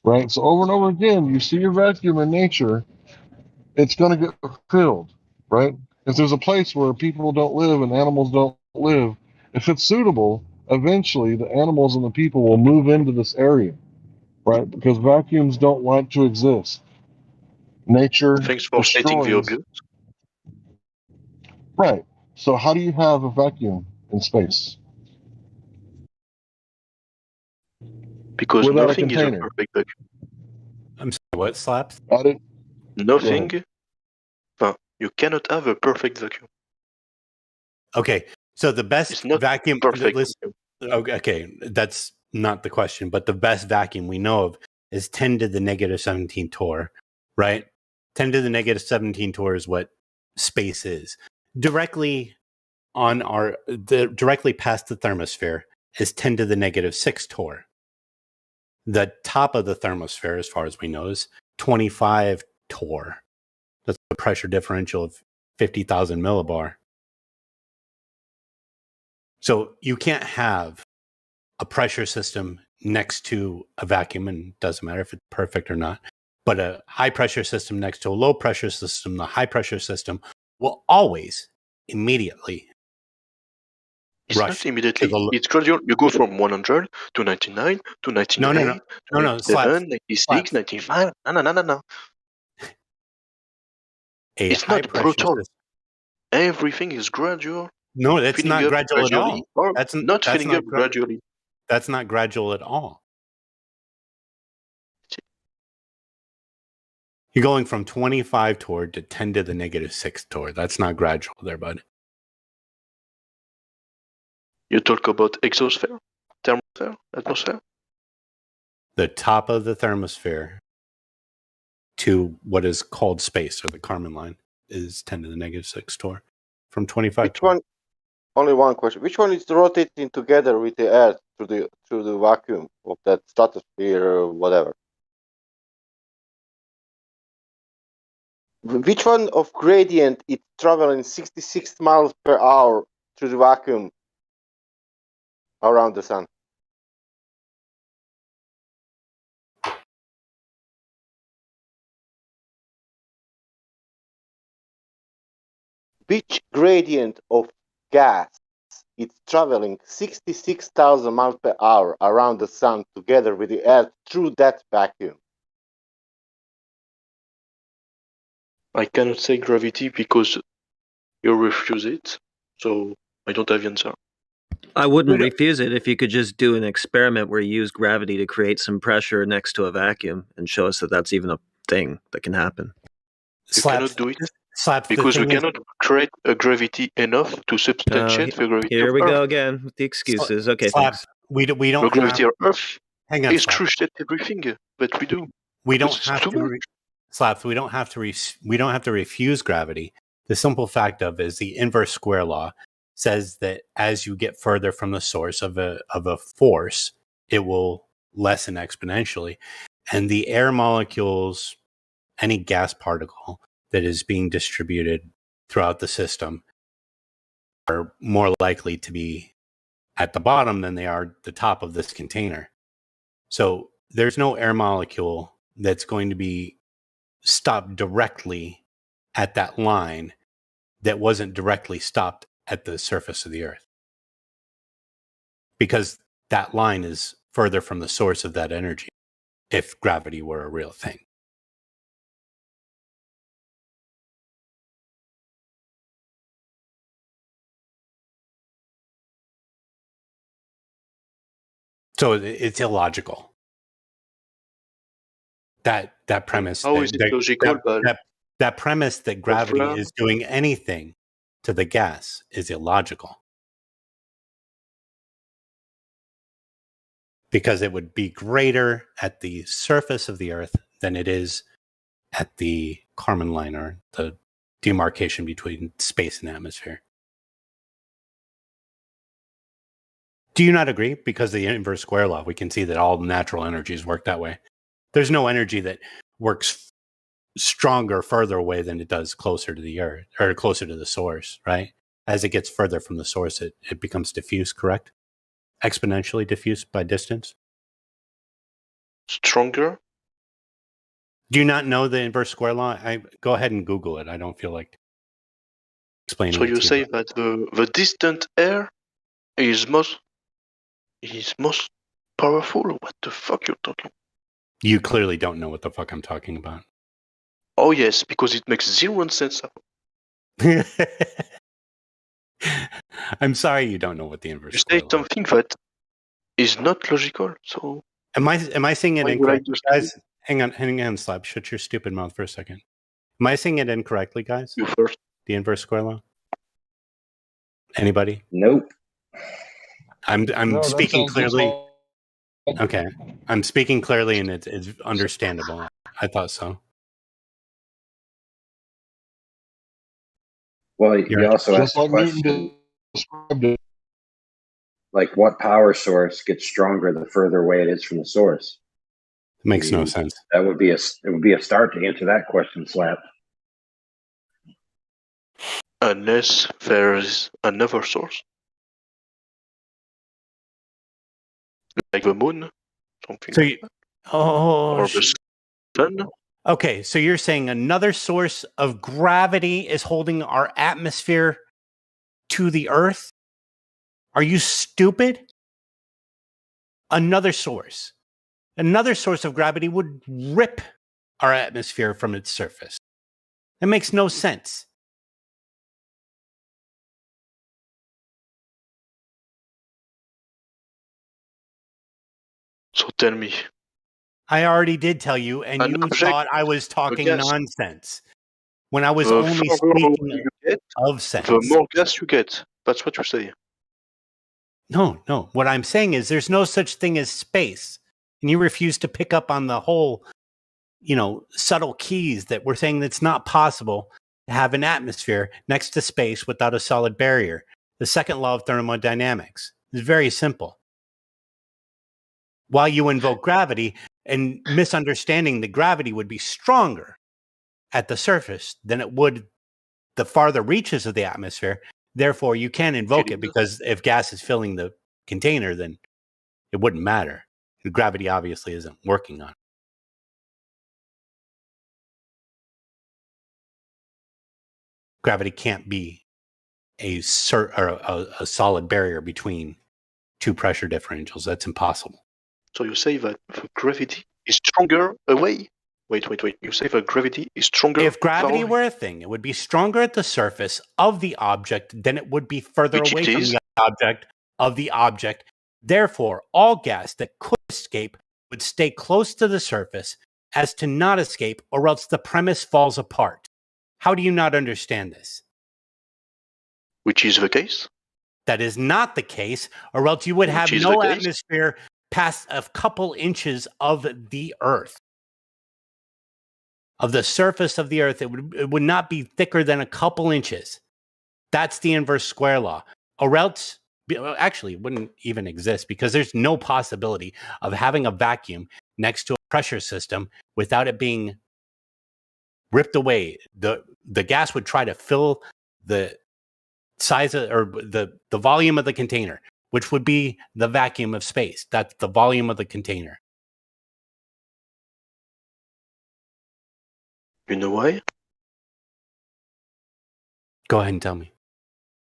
right? So over and over again, you see a vacuum in nature, it's going to get filled, right? If there's a place where people don't live and animals don't live, if it's suitable, eventually the animals and the people will move into this area, right? Because vacuums don't like to exist. Nature Thanks for stating the destroys. obvious. Right. So how do you have a vacuum in space? Because Without a nothing is a container. perfect vacuum. I'm sorry, what, Slaps? Nothing. You cannot have a perfect vacuum. Okay, so the best It's not vacuum. perfect. Okay, that's not the question, but the best vacuum we know of is 10 to the negative 17 torr, right? 10 to the negative 17 torr is what space is. Directly directly past the thermosphere is 10 to the negative 6 torr. The top of the thermosphere, as far as we know, is 25 torr. That's a pressure differential of 50,000 millibar. So you can't have a pressure system next to a vacuum, and it doesn't matter if it's perfect or not, but a high pressure system next to a low pressure system, the high pressure system will always immediately It's rush not immediately. It's gradual. You go from 100 to 99 to 98 No, to 97, 96, 95. No. It's high not pressure brutal. system. Everything is gradual. No, that's filling not up gradual at gradually, all. or That's not filling up gradually. That's not gradual at all. You're going from 25 torr to 10 to the negative 6 torr. That's not gradual there, bud. You talk about exosphere, thermosphere, atmosphere. The top of the thermosphere to what is called space, or the Kármán line, is 10 to the negative 6 torr from 25 Which one? Only one question. Which one is rotating together with the Earth through the vacuum of that stratosphere or whatever? Which one of gradient is traveling 66 miles per hour through the vacuum around the sun? Which gradient of gas is traveling 66,000 miles per hour around the sun together with the Earth through that vacuum? I cannot say gravity because you refuse it, so I don't have the answer. I wouldn't refuse it if you could just do an experiment where you use gravity to create some pressure next to a vacuum and show us that that's even a thing that can happen. You cannot do it because we cannot create a gravity enough to substantiate the gravity Here of we Earth. go again with the excuses. Okay, thanks. We don't The gravity have, of Earth hang on, is Slaps. crushed at everything that we do. We don't It's have too to much. Slaps. We don't have to refuse gravity. The simple fact of is the inverse square law says that as you get further from the source of a force, it will lessen exponentially, and the air molecules, any gas particle that is being distributed throughout the system, are more likely to be at the bottom than they are the top of this container. So there's no air molecule that's going to be stopped directly at that line that wasn't directly stopped at the surface of the Earth, because that line is further from the source of that energy, if gravity were a real thing. So it's illogical. That premise. How is it logical, but that premise that gravity is doing anything to the gas is illogical. Because it would be greater at the surface of the Earth than it is at the Kármán line, or the demarcation between space and atmosphere. Do you not agree? Because of the inverse square law, we can see that all natural energies work that way. There's no energy that works stronger further away than it does closer to the Earth, or closer to the source, right? As it gets further from the source, it becomes diffuse, correct? Exponentially diffuse by distance. Stronger? Do you not know the inverse square law? Go ahead and Google it. I don't feel like explaining So it you to say that the distant air is most powerful? What the fuck you're talking? You clearly don't know what the fuck I'm talking about. Oh yes, because it makes zero sense. I'm sorry you don't know what the inverse You square say law is. something that is not logical, so... Am I saying it Why would I incorrectly, just guys? Hang on, Slab. Shut your stupid mouth for a second. Am I saying it incorrectly, guys? You first. The inverse square law? Anybody? Nope. I'm No, that speaking sounds just clearly. like- Okay. I'm speaking clearly, and it's understandable. I thought so. Well, you also just asked the like Newton question, described it. like what power source gets stronger the further away it is from the source? It makes no sense. That would be a start to answer that question, Slap. Unless there is another source. Like the moon, something So like that. Or the sun. Okay, so you're saying another source of gravity is holding our atmosphere to the Earth? Are you stupid? Another source of gravity would rip our atmosphere from its surface. That makes no sense. So tell me. I already did tell you, and you thought I was talking nonsense when I was the only further speaking you get, of sense. the more gas you get. That's what you say. No. What I'm saying is there's no such thing as space. And you refuse to pick up on the whole, subtle keys that we're saying that's not possible to have an atmosphere next to space without a solid barrier. The second law of thermodynamics is very simple. While you invoke gravity and misunderstanding that gravity would be stronger at the surface than it would the farther reaches of the atmosphere, therefore you can't invoke it, because if gas is filling the container, then it wouldn't matter. The gravity obviously isn't working on it. Gravity can't be a solid barrier between two pressure differentials. That's impossible. So you say that the gravity is stronger away? Wait. You say that gravity is stronger? If gravity were a thing, it would be stronger at the surface of the object than it would be further away from the object of the object. Therefore, all gas that could escape would stay close to the surface as to not escape, or else the premise falls apart. How do you not understand this? Which is the case? That is not the case, or else you would have no atmosphere past a couple inches of the Earth. Of the surface of the Earth, it would not be thicker than a couple inches. That's the inverse square law. Or else, actually, it wouldn't even exist, because there's no possibility of having a vacuum next to a pressure system without it being ripped away. The gas would try to fill the size of, or the volume of the container, which would be the vacuum of space. That's the volume of the container. You know why? Go ahead and tell me.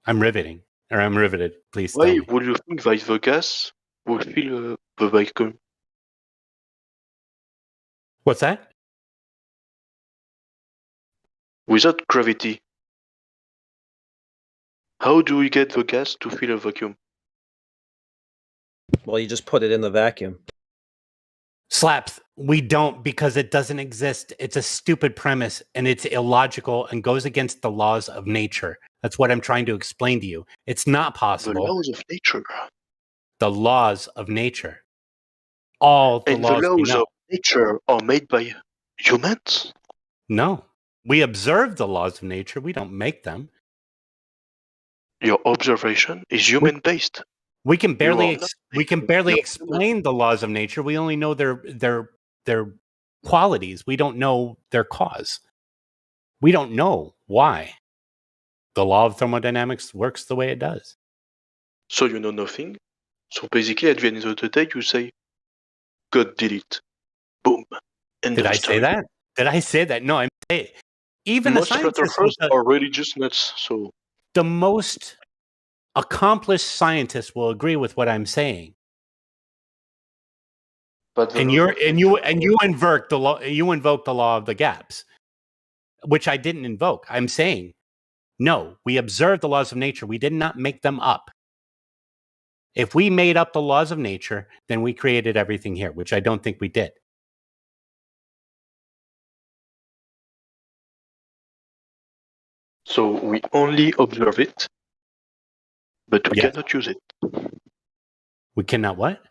I'm riveting, or I'm riveted. Please tell Why me. would you think that the gas will fill the vacuum? What's that? Without gravity, how do we get the gas to fill a vacuum? Well, you just put it in the vacuum. Slaps. We don't, because it doesn't exist. It's a stupid premise and it's illogical and goes against the laws of nature. That's what I'm trying to explain to you. It's not possible. The laws of nature. The laws of nature. All the And the laws we laws know. of nature are made by humans? No. We observe the laws of nature. We don't make them. Your observation is human based. We can barely You're explain the laws of nature. We only know their qualities. We don't know their cause. We don't know why the law of thermodynamics works the way it does. So you know nothing. So basically, at the end of the day, you say, God did it. Boom. End Did of I story. say that? Did I say that? No, I'm saying even Most the flat scientists earthers are religious nuts, so the most accomplished scientists will agree with what I'm saying. but And you invoke the law. You invoke the law of the gaps, which I didn't invoke. I'm saying, no, we observe the laws of nature. We did not make them up. If we made up the laws of nature, then we created everything here, which I don't think we did. So we only observe it, but we Yes. cannot use it. We cannot what?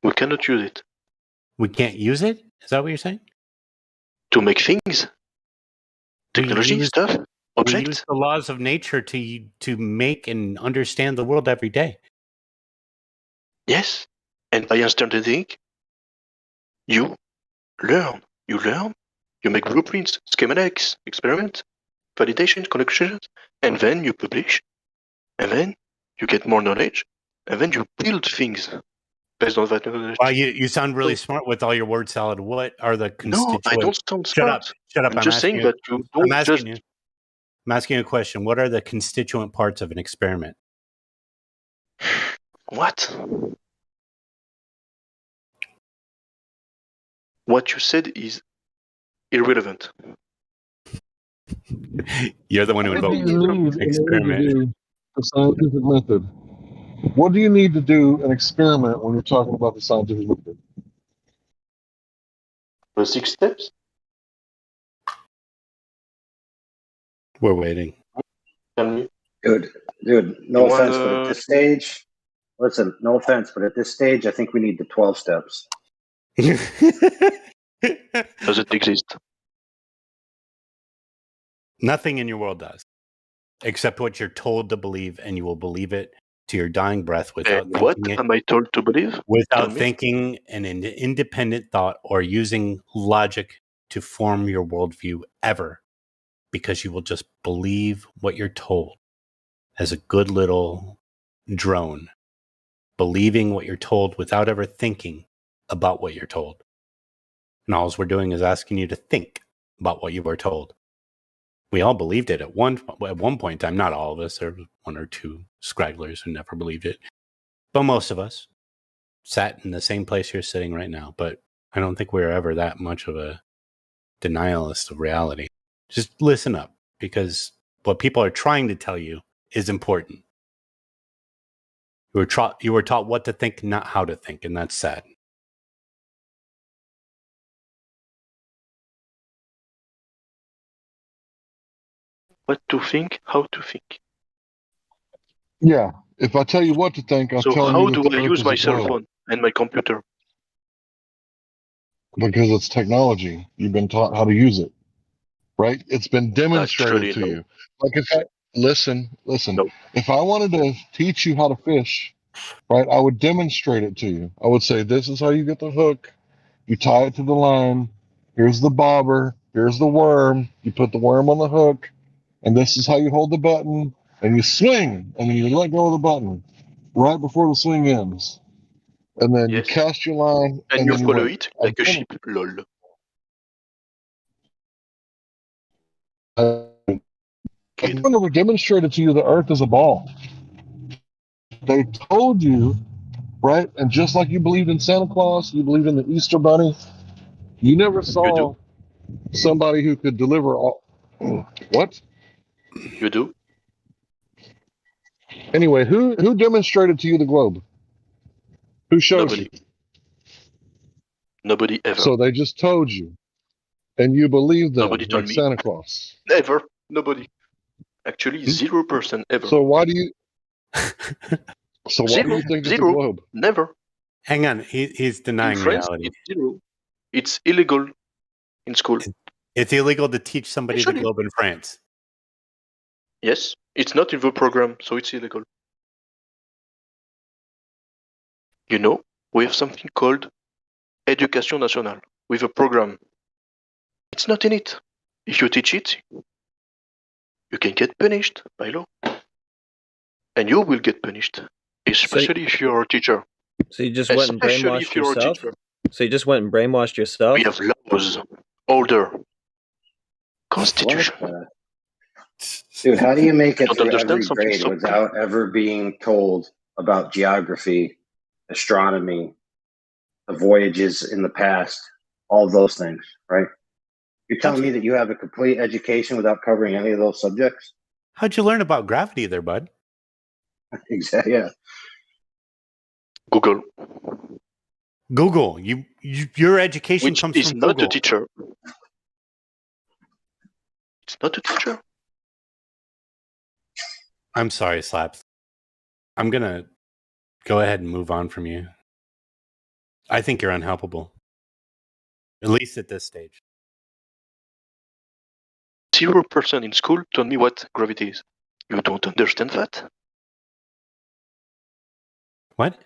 We cannot use it. We can't use it? Is that what you're saying? To make things? Technology, We use stuff? We use Objects? the laws of nature to make and understand the world every day. Yes. And by understanding, you learn. You learn. You make blueprints, schematics, experiment, validation, conclusions, and then you publish. And then you get more knowledge. And then you build things based on that knowledge. Well, you sound really smart with all your word salad. What are the No, I constituent? don't sound Shut up! smart. Shut up! I'm just saying that you don't just. I'm asking you a question. What are the constituent parts of an experiment? What? What you said is irrelevant. You're the one who What do invoked you need in order to experiment. do the scientific method? What do you need to do an experiment when you're talking about the scientific method? The 6 steps? We're waiting. Tell me. Dude, no offense, but at this stage, listen, no offense, but at this stage, I think we need the 12 steps. Does it exist? Nothing in your world does, except what you're told to believe, and you will believe it to your dying breath without And what am I told to believe? without thinking an independent thought or using logic to form your worldview ever, because you will just believe what you're told as a good little drone, believing what you're told without ever thinking about what you're told. And all we're doing is asking you to think about what you were told. We all believed it at one point in time. Not all of us. There was one or two scragglers who never believed it. But most of us sat in the same place you're sitting right now. But I don't think we were ever that much of a denialist of reality. Just listen up, because what people are trying to tell you is important. You were taught what to think, not how to think, and that's sad. What to think, how to think. Yeah, if I tell you what to think, I'm So telling how you that do the I Earth use is my a cell globe phone and my computer? because it's technology. You've been taught how to use it, right? It's been demonstrated to no. you. Like if I listen, No. if I wanted to teach you how to fish, right, I would demonstrate it to you. I would say, this is how you get the hook. You tie it to the line. Here's the bobber. Here's the worm. You put the worm on the hook, and this is how you hold the button. And you swing, and then you let go of the button right before the swing ends. And then you cast your line, And and you then you follow hook. it like a sheep, lol. kid. They never demonstrated to you the Earth is a ball. They told you, right? And just like you believed in Santa Claus, you believed in the Easter Bunny. You never saw somebody who could deliver all. What? You do? Anyway, who demonstrated to you the globe? Who showed Nobody. you? Nobody ever. So they just told you, and you believed them, Nobody told like me. Santa Claus. Never. Nobody. Actually, 0% ever. So why do you? So why do Zero. you think it's a Zero. globe? Never. Hang on, he's In denying France, reality. it's zero. It's illegal in school. It's illegal to teach somebody the Actually, globe in France. yes. It's not in the program, so it's illegal. You know, we have something called Education Nationale with a program. It's not in it. If you teach it, you can get punished by law. And you will get punished, especially if you're a teacher. So you just went and Especially if brainwashed you're a yourself? teacher. So you just went and brainwashed yourself? We have laws, order, constitution. Dude, how do you make it Don't through understand every something grade so without ever being told about geography, astronomy, the voyages in the past, all those things, right? You're telling me that you have a complete education without covering any of those subjects? How'd you learn about gravity there, bud? Exactly. Yeah. Google. Google. Your education Which comes is from not Google. a teacher. It's not a teacher. I'm sorry, Slaps. I'm gonna go ahead and move on from you. I think you're unhelpable. At least at this stage. 0% in school told me what gravity is. You don't understand that? What?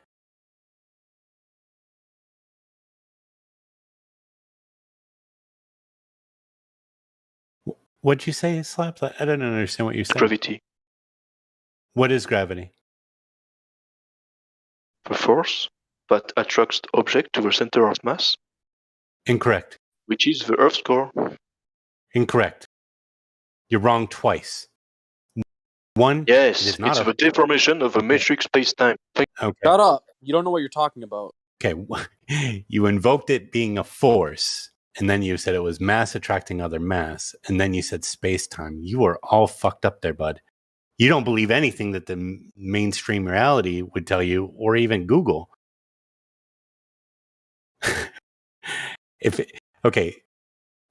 What'd you say, Slaps? I don't understand what you said. Gravity. What is gravity? The force that attracts object to the center of mass, Incorrect. which is the Earth's core. Incorrect. You're wrong twice. One, Yes, it is not it's a... the deformation of a metric space-time. Okay. Shut up. You don't know what you're talking about. Okay. You invoked it being a force, and then you said it was mass attracting other mass, and then you said space-time. You are all fucked up there, bud. You don't believe anything that the mainstream reality would tell you, or even Google. Okay,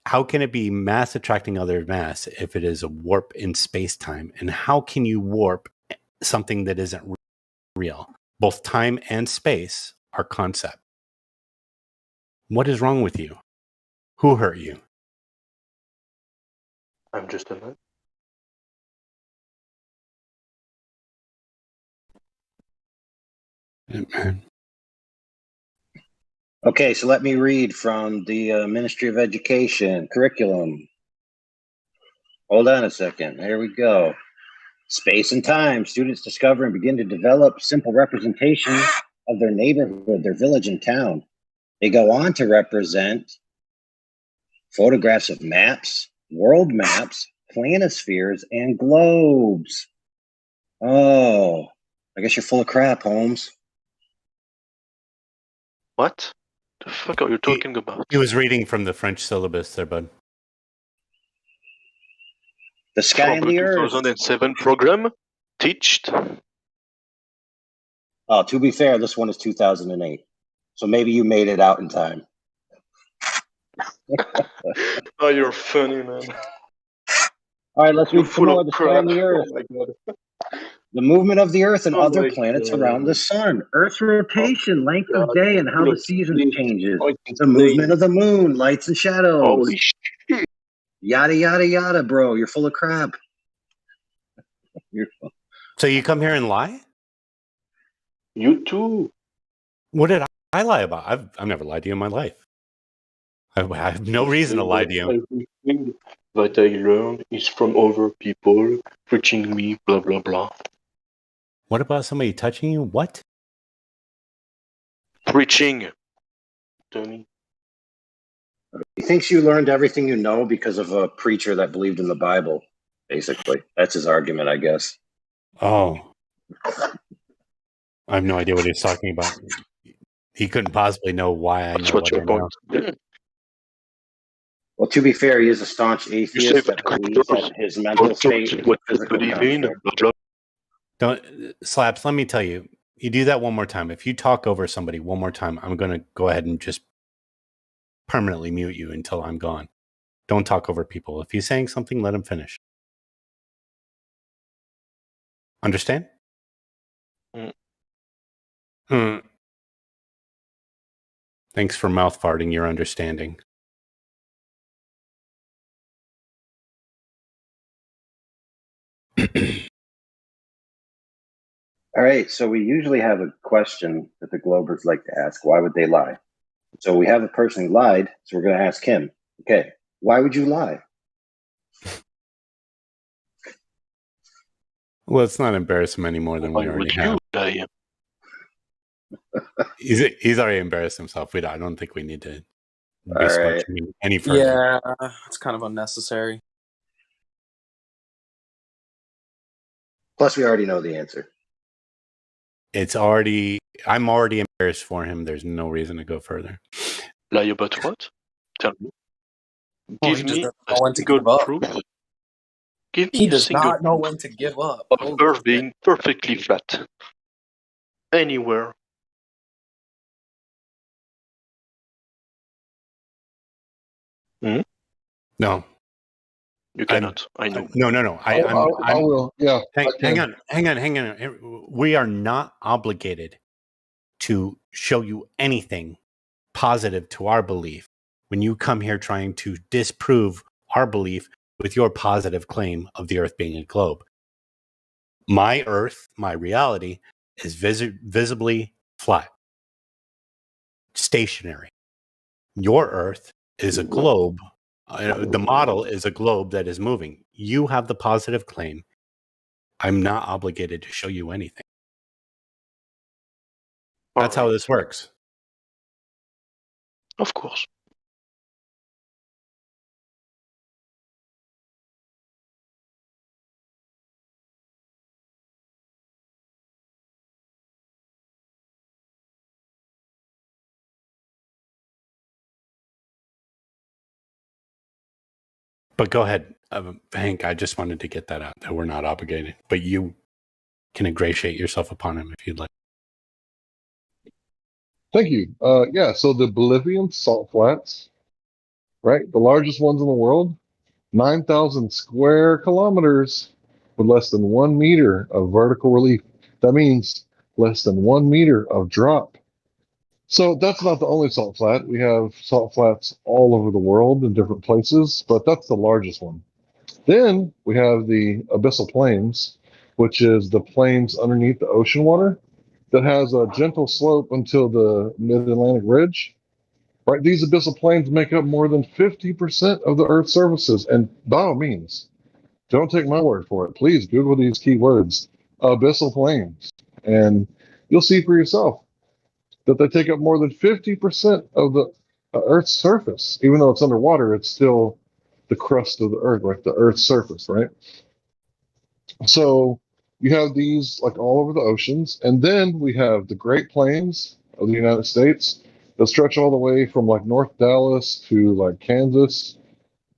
how can it be mass attracting other mass if it is a warp in space-time? And how can you warp something that isn't real? Both time and space are concept. What is wrong with you? Who hurt you? I'm just a man. Man. Okay, so let me read from the Ministry of Education curriculum. Hold on a second. Here we go. Space and time. Students discover and begin to develop simple representations of their neighborhood, their village, and town. They go on to represent photographs of maps, world maps, planispheres, and globes. Oh, I guess you're full of crap, Holmes. What the fuck are you talking about? He was reading from the French syllabus there, bud. The sky From and the the earth. 2007 program, teached. Oh, to be fair, this one is 2008. So maybe you made it out in time. Oh, you're funny, man. All right, let's You're read some full more. of The sky and crap. the earth. Oh my god. The movement of the earth and Oh other my planets god. around the sun. Earth's rotation, length of God, day, and how full the of seasons shit. changes. I can The movement say, of the moon, lights and shadows. holy shit. Yada, yada, yada, bro. You're full of crap. So you come here and lie? You too. What did I lie about? I've never lied to you in my life. I have no reason to lie to you. Everything that I learned is from other people preaching me, blah, blah, blah. What about somebody touching you? What? Preaching. Tony. He thinks you learned everything you know because of a preacher that believed in the Bible. basically. That's his argument, I guess. Oh, I have no idea what he's talking about. He couldn't possibly know why I know what I know. Well, to be fair, he is a staunch You say atheist that that believes that his mental state is what you physical believe in, construct. Don't Slaps. Let me tell you. You do that one more time. If you talk over somebody one more time, I'm going to go ahead and just permanently mute you until I'm gone. Don't talk over people. If he's saying something, let him finish. Understand? Mm. Thanks for mouth farting your understanding. All right, so we usually have a question that the Globers like to ask. Why would they lie? So we have a person who lied, so we're going to ask him. Okay, why would you lie? Well, let's not embarrass him any more than we already have. He's already embarrassed himself. I don't think we need to besmirch him any further. Yeah, it's kind of unnecessary. Plus, we already know the answer. I'm already embarrassed for him. There's no reason to go further. Lie about what? Tell me. Well, Give he me doesn't a know when to single give up. proof. Give He me a does single not know proof when to give up. of Holy Earth shit. being perfectly flat. Anywhere. Hmm? No. You cannot. I know. No. I will. Yeah, I can. Hang on. We are not obligated to show you anything positive to our belief when you come here trying to disprove our belief with your positive claim of the Earth being a globe. My Earth, my reality, is visibly flat, stationary. Your Earth is a globe. The model is a globe that is moving. You have the positive claim. I'm not obligated to show you anything. That's how this works. Of course. But go ahead, Hank. I just wanted to get that out, that we're not obligated. But you can ingratiate yourself upon him if you'd like. Thank you. Yeah, so the Bolivian salt flats, right? The largest ones in the world, 9,000 square kilometers with less than 1 meter of vertical relief. That means less than 1 meter of drop. So that's not the only salt flat. We have salt flats all over the world in different places, but that's the largest one. Then we have the abyssal plains, which is the plains underneath the ocean water that has a gentle slope until the mid-Atlantic ridge. Right, these abyssal plains make up more than 50% of the Earth's surfaces. And by all means, don't take my word for it. Please Google these keywords, abyssal plains, and you'll see for yourself that they take up more than 50% of the Earth's surface. Even though it's underwater, it's still the crust of the Earth, like the Earth's surface, right? So you have these like all over the oceans. And then we have the Great Plains of the United States that stretch all the way from like North Dallas to like Kansas.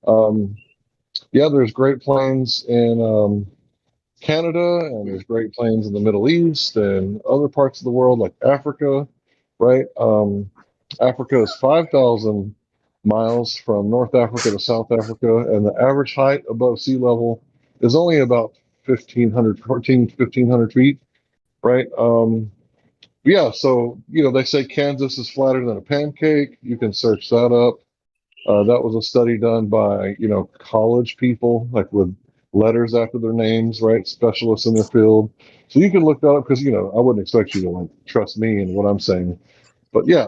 Yeah, there's Great Plains in Canada, and there's Great Plains in the Middle East and other parts of the world like Africa, right? Africa is 5,000 miles from North Africa to South Africa, and the average height above sea level is only about 1,500 feet, right? Yeah, so, they say Kansas is flatter than a pancake. You can search that up. That was a study done by, college people, like with letters after their names, right? Specialists in their field. So you can look that up because, I wouldn't expect you to like trust me and what I'm saying. But yeah,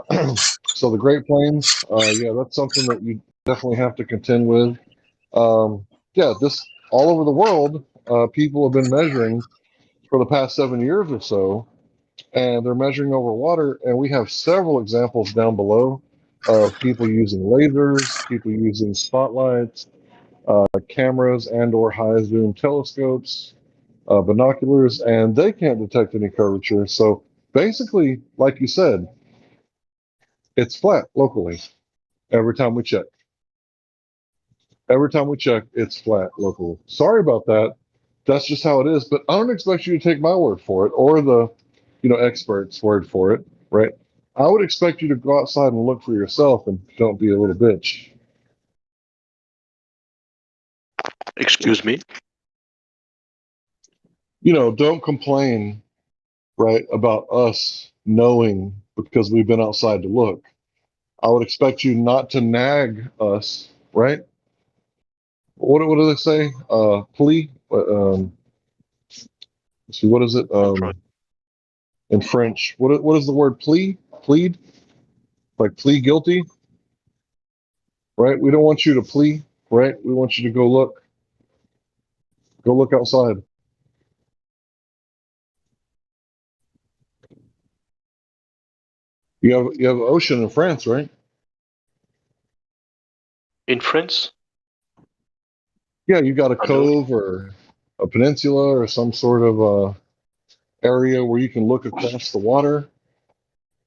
so the Great Plains, yeah, that's something that you definitely have to contend with. Yeah, this all over the world, people have been measuring for the past 7 years or so, and they're measuring over water. And we have several examples down below of people using lasers, people using spotlights, cameras and or high zoom telescopes, binoculars, and they can't detect any curvature. So basically, like you said, it's flat locally every time we check. Every time we check, it's flat locally. Sorry about that. That's just how it is. But I don't expect you to take my word for it or the, experts' word for it, right? I would expect you to go outside and look for yourself and don't be a little bitch. Excuse me? Don't complain, right, about us knowing because we've been outside to look. I would expect you not to nag us, right? What do they say? Plea? Let's see, what is it? In French. What is the word plea? Plead? Like plead guilty? Right? We don't want you to plea, right? We want you to go look. Go look outside. You have ocean in France, right? In France? Yeah, you got a cove or a peninsula or some sort of area where you can look across the water,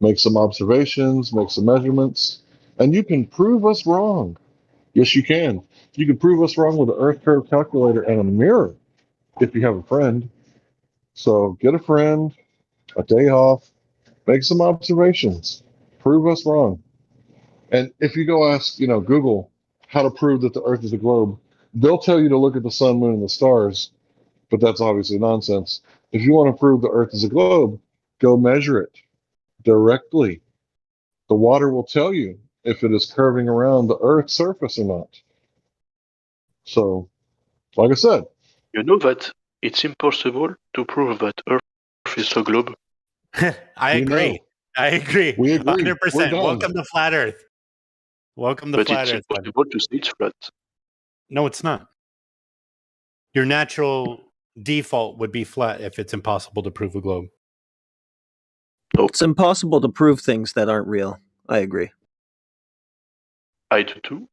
make some observations, make some measurements, and you can prove us wrong. Yes, you can. You can prove us wrong with an Earth curve calculator and a mirror if you have a friend. So get a friend, a day off, make some observations, prove us wrong. And if you go ask, Google how to prove that the Earth is a globe, they'll tell you to look at the sun, moon, and the stars, but that's obviously nonsense. If you want to prove the Earth is a globe, go measure it directly. The water will tell you if it is curving around the Earth's surface or not. So, like I said, You know that it's impossible to prove that Earth is a globe. I agree. I agree. We agree. 100%. We're done. Welcome to Flat Earth. Welcome to But Flat it's Earth. buddy. impossible to say it's flat. No, it's not. Your natural default would be flat if it's impossible to prove a globe. It's impossible to prove things that aren't real. I agree. I do too.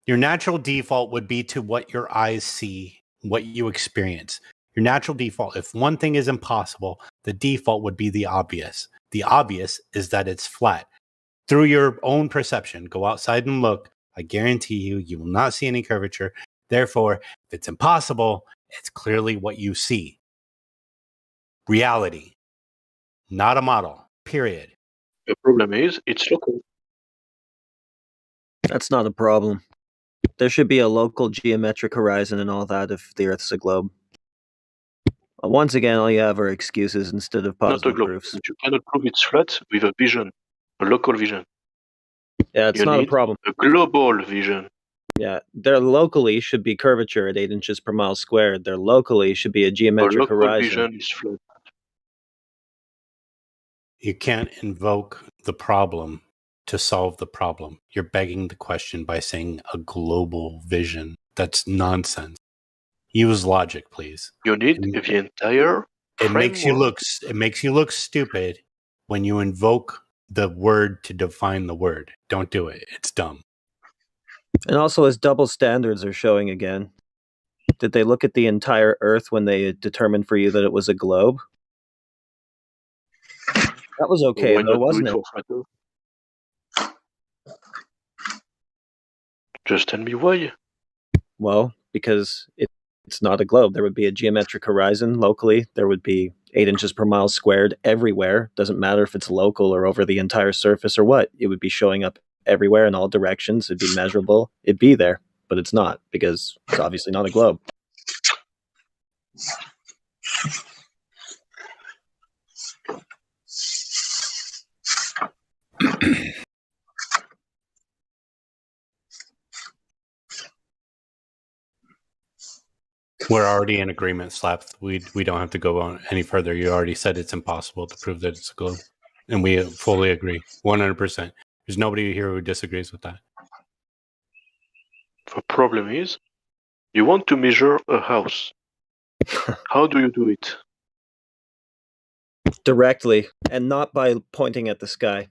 Your natural default would be to what your eyes see, what you experience. Your natural default, if one thing is impossible, the default would be the obvious. The obvious is that it's flat. Through your own perception, go outside and look. I guarantee you will not see any curvature. Therefore, if it's impossible, it's clearly what you see. Reality, not a model, period. The problem is, it's local. That's not a problem. There should be a local geometric horizon and all that if the Earth's a globe. Once again, all you have are excuses instead of Not a positive globe. proofs. You cannot prove it's flat with a vision, a local vision. Yeah, it's You not a need problem. a global vision. Yeah, there locally should be curvature at 8 inches per mile squared. There locally should be a A geometric local horizon. vision is flat. You can't invoke the problem to solve the problem. You're begging the question by saying a global vision. That's nonsense. Use logic, please. You need the entire It makes you framework. look stupid when you invoke the word to define the word. Don't do it. It's dumb. And also, as double standards are showing again, did they look at the entire Earth when they determined for you that it was a globe? That was okay, Why though, not do wasn't it it? for flat Earth? Just tell me why. Well, because it's not a globe. There would be a geometric horizon locally. There would be 8 inches per mile squared everywhere. Doesn't matter if it's local or over the entire surface or what. It would be showing up everywhere in all directions. It'd be measurable. It'd be there, but it's not because it's obviously not a globe. We're already in agreement, Slaps. We don't have to go on any further. You already said it's impossible to prove that it's a globe. And we fully agree. 100%. There's nobody here who disagrees with that. The problem is, you want to measure a house. How do you do it? Directly, and not by pointing at the sky.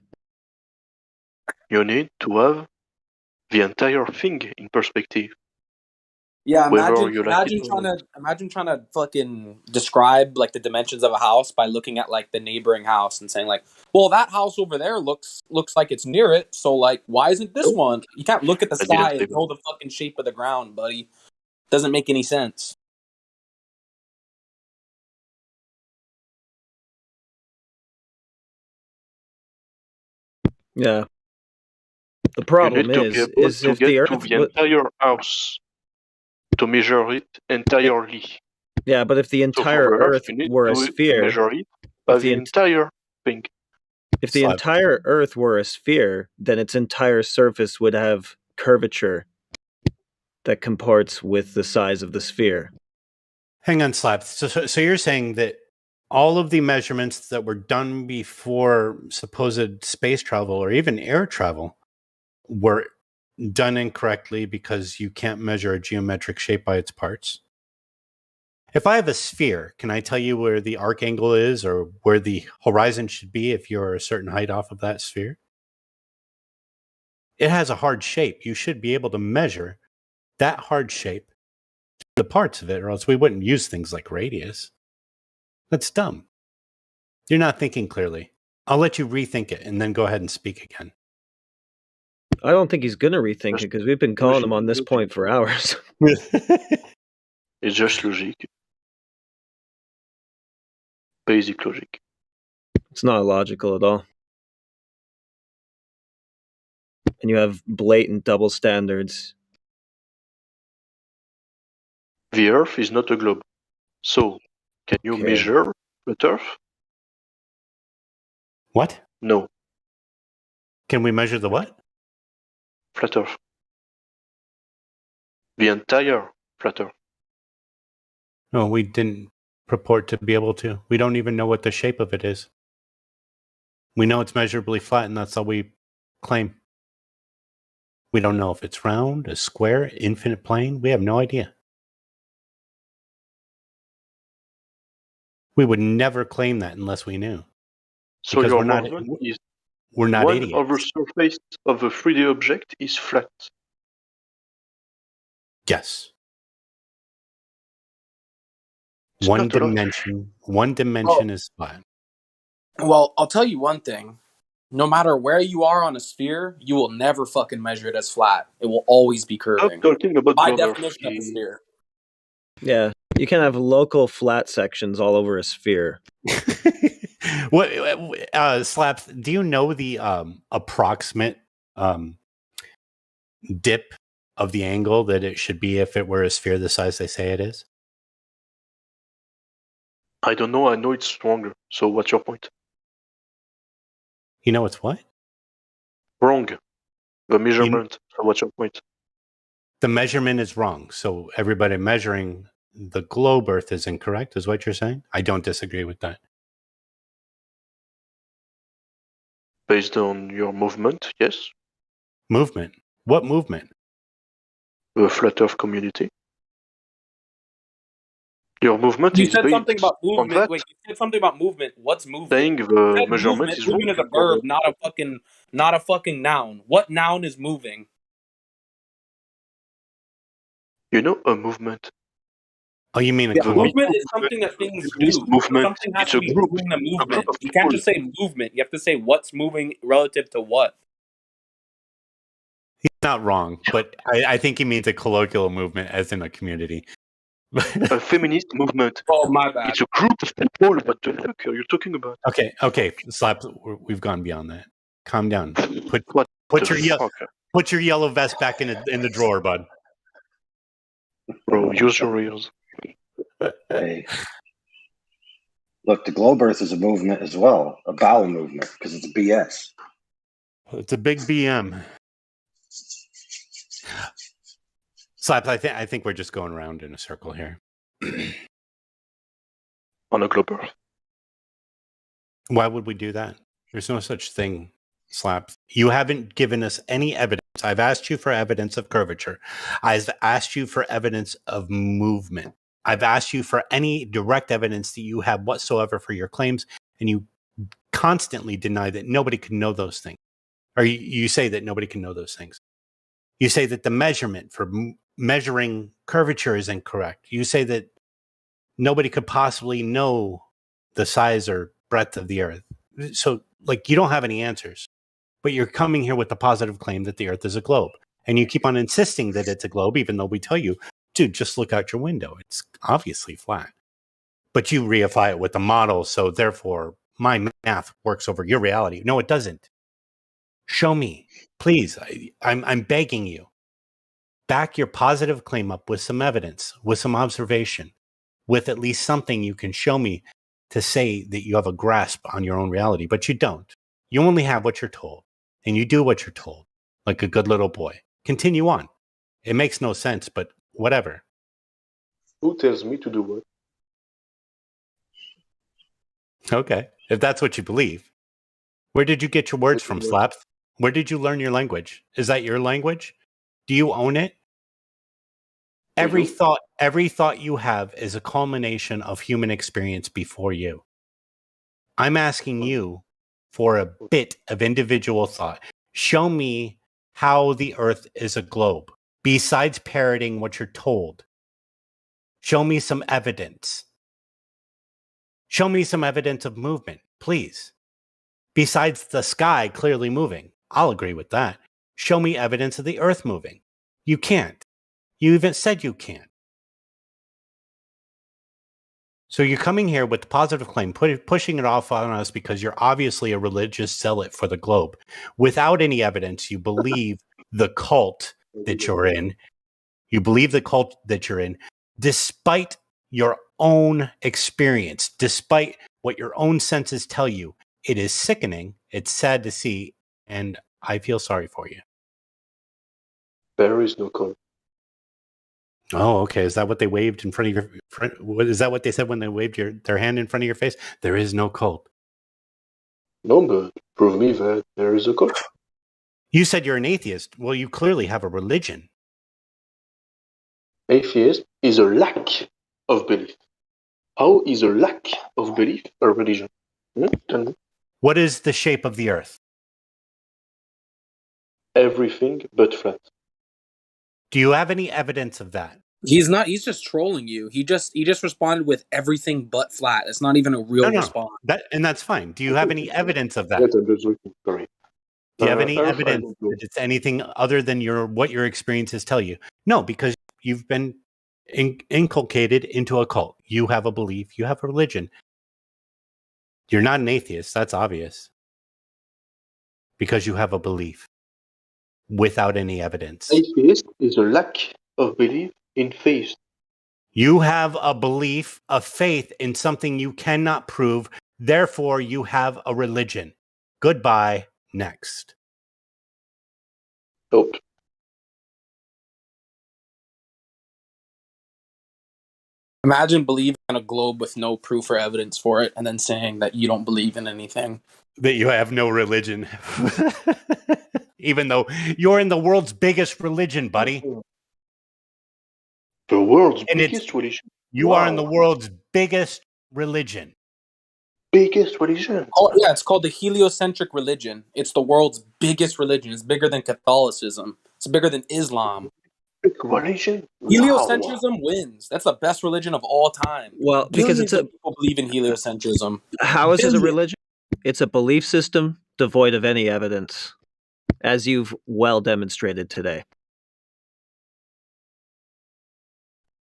You need to have the entire thing in perspective. Yeah, whether imagine you like it imagine or trying not. to imagine trying to fucking describe like the dimensions of a house by looking at like the neighboring house and saying like, well, that house over there looks like it's near it, so like why isn't this one? You can't look at the I didn't sky say and that. know the fucking shape of the ground, buddy. Doesn't make any sense. Yeah. The You problem need to be able is to if get the to Earth. the entire house to measure it entirely. Yeah, but if the So for entire the Earth, Earth you need were a to sphere, measure it by if the the entire thing. if the entire Earth were a sphere, then its entire surface would have curvature that comports with the size of the sphere. Hang on, Slap. So you're saying that all of the measurements that were done before supposed space travel or even air travel were done incorrectly because you can't measure a geometric shape by its parts? If I have a sphere, can I tell you where the arc angle is or where the horizon should be if you're a certain height off of that sphere? It has a hard shape. You should be able to measure that hard shape, the parts of it, or else we wouldn't use things like radius. That's dumb. You're not thinking clearly. I'll let you rethink it and then go ahead and speak again. I don't think he's going to rethink it because we've been calling him on this point for hours. It's just logic. Basic logic. It's not logical at all. And you have blatant double standards. The Earth is not a globe. So, can you measure the Earth? What? No. Can we measure the what? Flat Earth. The entire flat Earth. No, we didn't purport to be able to. We don't even know what the shape of it is. We know it's measurably flat, and that's all we claim. We don't know if it's round, a square, infinite plane. We have no idea. We would never claim that unless we knew. So Because your we're not movement is idiots. 1 over surface of a 3D object is flat. Yes. It's One not a lot. dimension is flat. Well, I'll tell you one thing. No matter where you are on a sphere, you will never fucking measure it as flat. It will always be curving. Stop talking about By geography. definition of a sphere. Yeah, you can have local flat sections all over a sphere. What Slaps, do you know the approximate dip of the angle that it should be if it were a sphere the size they say it is? I don't know. I know it's stronger. So what's your point? You know it's what? Wrong. The measurement. So what's your point? The measurement is wrong. So everybody measuring the globe Earth is incorrect, is what you're saying? I don't disagree with that. Based on your movement, yes. Movement? What movement? The flat Earth community. Your movement You is said something based about on movement. that. Wait, you said something about movement. What's movement? Saying You the said measurement movement. is wrong. Movement is a verb, not a fucking noun. What noun is moving? You know a movement. Oh, you mean a Yeah, colloquial? movement is something that things do. Movement. Something has It's to a be group. doing the A group movement. of You can't people. just say movement. You have to say what's moving relative to what. He's not wrong, but I think he means a colloquial movement as in a community. A feminist movement. Oh, my bad. It's a group of people. What the heck are you talking about? Okay, Slaps, we've gone beyond that. Calm down. Put fuck? your yellow vest back in the drawer, bud. Bro, use your ears. Hey. Look, the globe Earth is a movement as well, a bowel movement, because it's BS. It's a big BM. Slaps, I think we're just going around in a circle here. On a globe Earth. Why would we do that? There's no such thing, Slaps. You haven't given us any evidence. I've asked you for evidence of curvature. I've asked you for evidence of movement. I've asked you for any direct evidence that you have whatsoever for your claims, and you constantly deny that nobody can know those things. Or you say that nobody can know those things. You say that the measurement for measuring curvature is incorrect. You say that nobody could possibly know the size or breadth of the earth. So, like, you don't have any answers, but you're coming here with the positive claim that the earth is a globe. And you keep on insisting that it's a globe, even though we tell you, dude, just look out your window. It's obviously flat. But you reify it with the model, so therefore my math works over your reality. No, it doesn't. Show me, please. I'm begging you. Back your positive claim up with some evidence, with some observation, with at least something you can show me to say that you have a grasp on your own reality. But you don't. You only have what you're told, and you do what you're told, like a good little boy. Continue on. It makes no sense, but whatever. Who tells me to do what? Okay, if that's what you believe. Where did you get your words from, Slaps? Where did you learn your language? Is that your language? Do you own it? Every thought you have is a culmination of human experience before you. I'm asking you for a bit of individual thought. Show me how the earth is a globe, besides parroting what you're told. Show me some evidence. Show me some evidence of movement, please. Besides the sky clearly moving. I'll agree with that. Show me evidence of the earth moving. You can't. You even said you can't. So you're coming here with the positive claim, pushing it off on us because you're obviously a religious zealot for the globe. Without any evidence, you believe the cult that you're in. You believe the cult that you're in, despite your own experience, despite what your own senses tell you. It is sickening. It's sad to see, and I feel sorry for you. There is no cult. Oh, okay. Is that what they waved in front of your? Is that what they said when they waved their hand in front of your face? There is no cult. No, but prove me that there is a cult. You said you're an atheist. Well, you clearly have a religion. Atheist is a lack of belief. How is a lack of belief a religion? Tell me. What is the shape of the earth? Everything but flat. Do you have any evidence of that? He's not. He's just trolling you. He just responded with everything but flat. It's not even a real response. And that's fine. Do you have any evidence of that? Yes, I'm just looking. Sorry. Do you have any evidence that it's anything other than what your experiences tell you? No, because you've been inculcated into a cult. You have a belief. You have a religion. You're not an atheist. That's obvious. Because you have a belief without any evidence. Atheist is a lack of belief in faith. You have a belief, a faith in something you cannot prove. Therefore, you have a religion. Goodbye. Next. Nope. Imagine believing in a globe with no proof or evidence for it, and then saying that you don't believe in anything. That you have no religion. Even though you're in the world's biggest religion, buddy. The world's biggest religion? You are in the world's biggest religion. Biggest religion? Oh, yeah, it's called the heliocentric religion. It's the world's biggest religion. It's bigger than Catholicism. It's bigger than Islam. Big religion? Heliocentrism wins. That's the best religion of all time. Well, because it's people believe in heliocentrism. How is it a religion? It's a belief system devoid of any evidence, as you've well demonstrated today.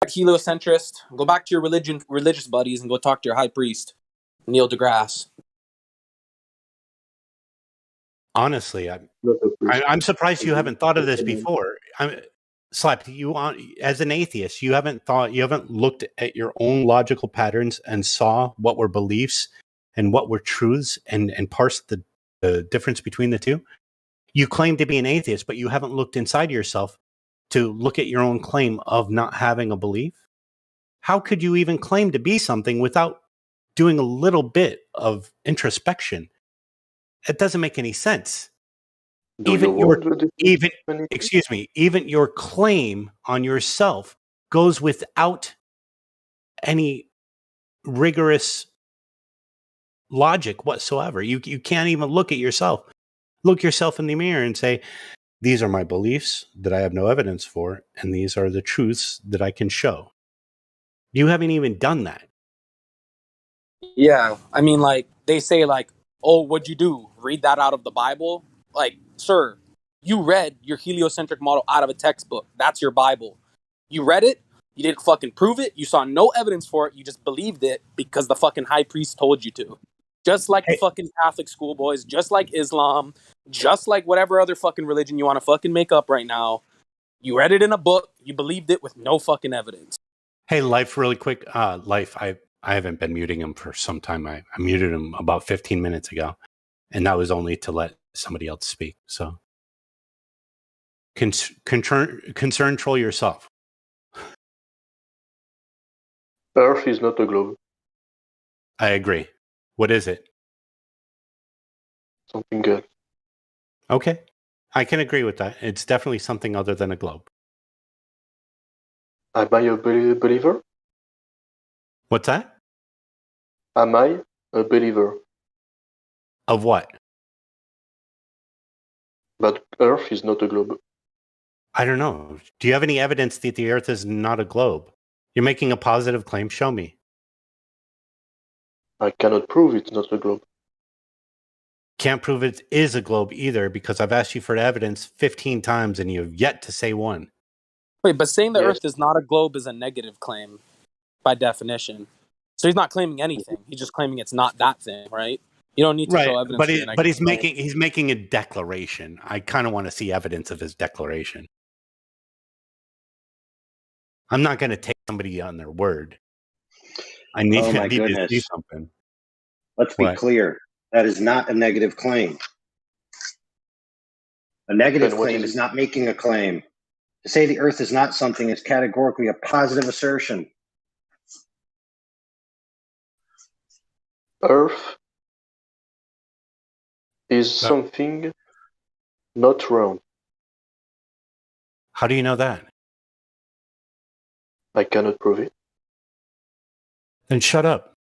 Heliocentrist, go back to your religious buddies and go talk to your high priest, Neil deGrasse. Honestly, I'm surprised you haven't thought of this before. Slap, you as an atheist, you haven't looked at your own logical patterns and saw what were beliefs and what were truths and parsed the difference between the two. You claim to be an atheist, but you haven't looked inside yourself to look at your own claim of not having a belief. How could you even claim to be something without doing a little bit of introspection? It doesn't make any sense. Even your claim on yourself goes without any rigorous logic whatsoever. You can't even look yourself in the mirror and say, These are my beliefs that I have no evidence for, and these are the truths that I can show. You haven't even done that. Yeah, I mean, like, they say, like, oh, what'd you do? Read that out of the Bible? Like, sir, you read your heliocentric model out of a textbook. That's your Bible. You read it, you didn't fucking prove it, you saw no evidence for it, you just believed it because the fucking high priest told you to. Just like the fucking Catholic schoolboys, just like Islam, just like whatever other fucking religion you want to fucking make up right now. You read it in a book, you believed it with no fucking evidence. Hey, Life, really quick. Life, I haven't been muting him for some time. I muted him about 15 minutes ago, and that was only to let somebody else speak. So, control yourself. Earth is not a globe. I agree. What is it? Something good. Okay. I can agree with that. It's definitely something other than a globe. Am I a believer? What's that? Am I a believer? Of what? But Earth is not a globe. I don't know. Do you have any evidence that the Earth is not a globe? You're making a positive claim. Show me. I cannot prove it's not a globe. Can't prove it is a globe either because I've asked you for evidence 15 times and you've yet to say one. Wait, but saying the Yes. Earth is not a globe is a negative claim by definition. So he's not claiming anything. He's just claiming it's not that thing, right? You don't need to show evidence. But for your negative claim. he's making a declaration. I kind of want to see evidence of his declaration. I'm not going to take somebody on their word. I need, Oh my I need to goodness. see something. Let's be What? clear. That is not a negative claim. A negative Then what claim is is it? not making a claim. To say the Earth is not something is categorically a positive assertion. Earth is something not round. How do you know that? I cannot prove it. Then shut up.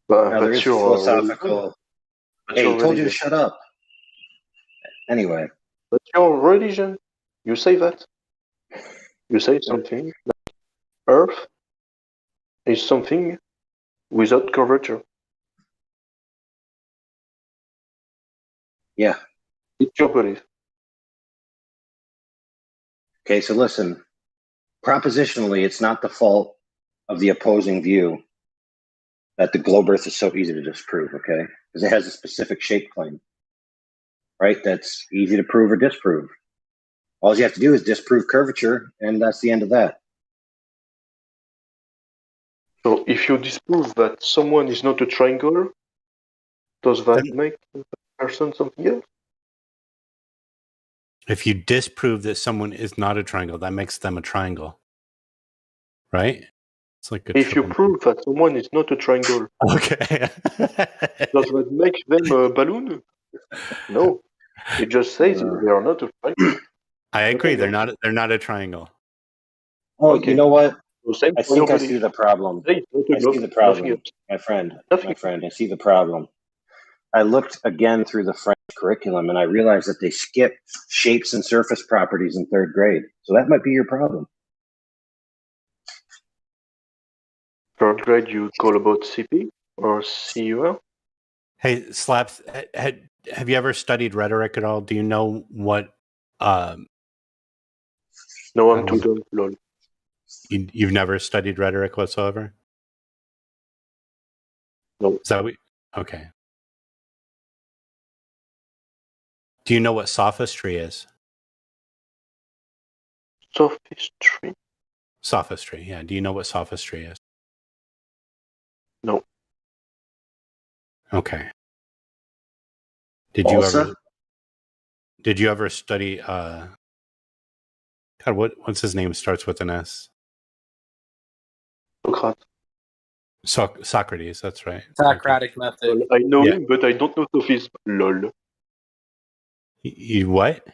Now, there That's is your philosophical. That's Hey, your he told you to religion. shut up. Anyway. That's your religion. You say that. You say something like Earth is something without curvature. Yeah. It's your belief. Okay, so listen. Propositionally, it's not the fault of the opposing view that the globe Earth is so easy to disprove, okay? Because it has a specific shape claim, right? That's easy to prove or disprove. All you have to do is disprove curvature, and that's the end of that. So if you disprove that someone is not a triangle, does that make the person something else? If you disprove that someone is not a triangle, that makes them a triangle. Right? It's like a If you triple. prove that someone is not a triangle, okay, does that make them a balloon? No. It just says they are not a triangle. I agree. They're not a triangle. Oh, Okay. you know what? So same I for your think I see belief. the problem. Say it's not a I globe, see the nothing problem, else. my friend. Nothing. My friend, I see the problem. I looked again through the French curriculum and I realized that they skip shapes and surface properties in third grade. So that might be your problem. Third grade, you call about CP or CUL? Hey, Slaps, have you ever studied rhetoric at all? Do you know what? No, I'm too dumb. Lol. You've never studied rhetoric whatsoever? No. Is that what? Okay. Do you know what sophistry is? Sophistry? Sophistry, yeah. Do you know what sophistry is? No. Okay. Did you ever study God, what's his name starts with an S? Socrates, that's right. Socratic method. Well, I know Yeah. him, but I don't know sophism. Lol. You what?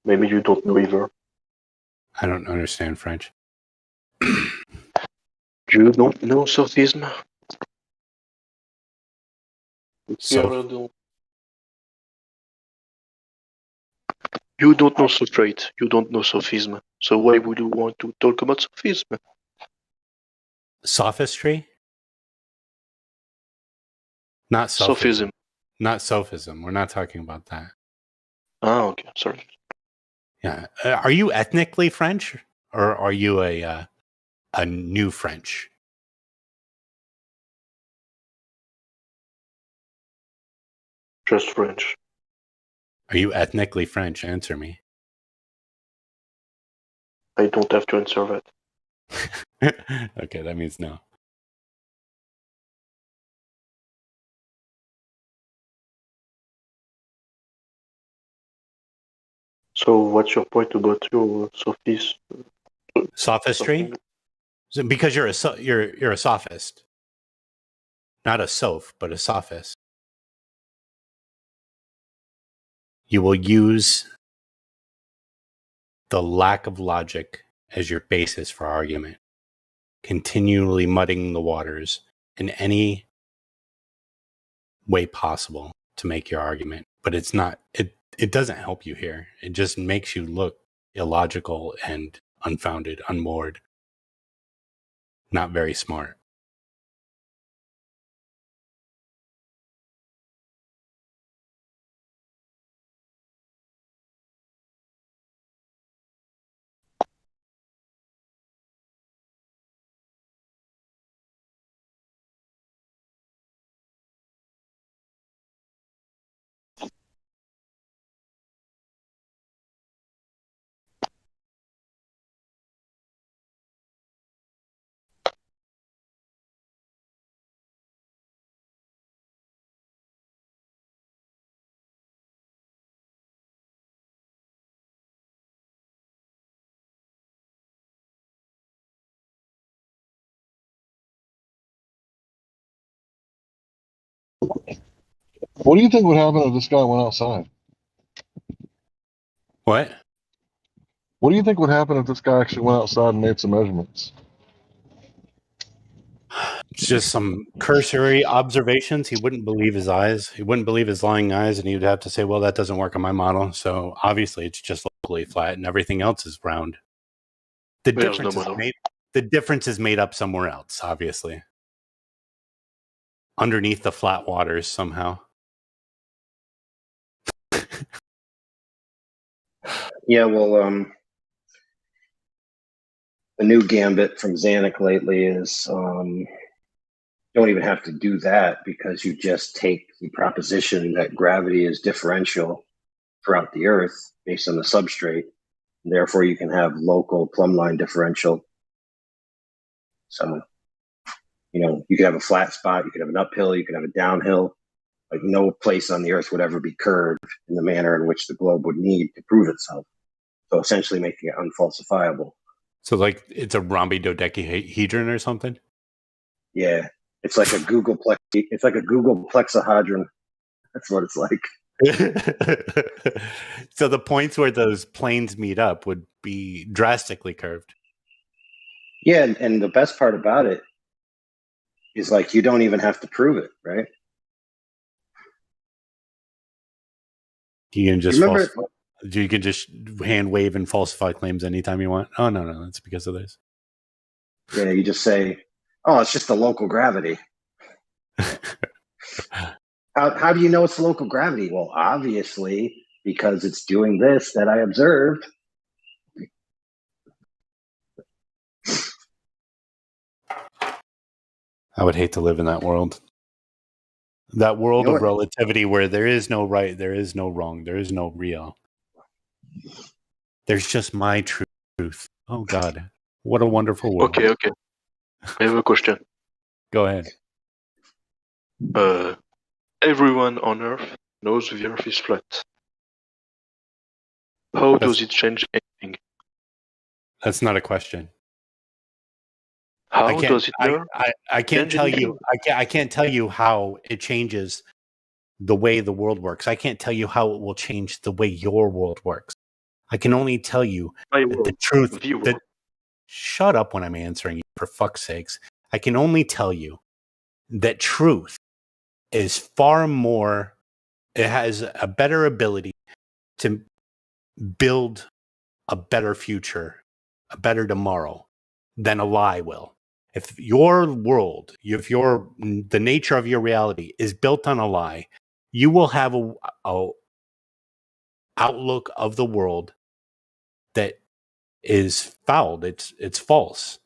Maybe you don't know either. I don't understand French. You don't know sophism? So, You don't know substrate. You don't know sophism. So why would you want to talk about sophism? sophistry? Not sophism. Sophism. Not sophism. We're not talking about that. Ah, okay. Sorry. Yeah. Are you ethnically French, or are you a new French? Just French. Are you ethnically French? Answer me. I don't have to answer that. Okay, that means no. So what's your point about your Sophistry? So because you're a sophist, not a soph, but a sophist. You will use the lack of logic as your basis for argument, continually muddying the waters in any way possible to make your argument. But it's not. It doesn't help you here. It just makes you look illogical and unfounded, unmoored, not very smart. What do you think would happen if this guy went outside? What? What do you think would happen if this guy actually went outside and made some measurements? It's just some cursory observations. He wouldn't believe his eyes. He wouldn't believe his lying eyes, and he would have to say, well, that doesn't work on my model. So obviously it's just locally flat and everything else is round. The difference is made up somewhere else, obviously. Underneath the flat waters somehow. Yeah, well, the new gambit from Zanuck lately is don't even have to do that because you just take the proposition that gravity is differential throughout the Earth based on the substrate. And therefore, you can have local plumb line differential. So, you could have a flat spot, you could have an uphill, you could have a downhill. Like no place on the Earth would ever be curved in the manner in which the globe would need to prove itself. So essentially making it unfalsifiable. So like it's a rhombi-dodecahedron or something? Yeah. It's like a Google plexahedron. That's what it's like. So the points where those planes meet up would be drastically curved. Yeah, and the best part about it is like you don't even have to prove it, right? You can just hand wave and falsify claims anytime you want. Oh no, that's because of this. Yeah, you just say, "Oh, it's just the local gravity." How do you know it's the local gravity? Well, obviously because it's doing this that I observed. I would hate to live in that world. That world of relativity where there is no right, there is no wrong, there is no real. There's just my truth. Oh God, what a wonderful world. Okay. I have a question. Go ahead. Everyone on Earth knows the Earth is flat. How does it change anything? That's not a question. How does it I can't tell you. I can't tell you how it changes the way the world works. I can't tell you how it will change the way your world works. I can only tell you the truth. Shut up when I'm answering you, for fuck's sakes. I can only tell you that truth is far more, it has a better ability to build a better future, a better tomorrow than a lie will. If your world, if the nature of your reality is built on a lie, you will have a outlook of the world that is fouled. It's false.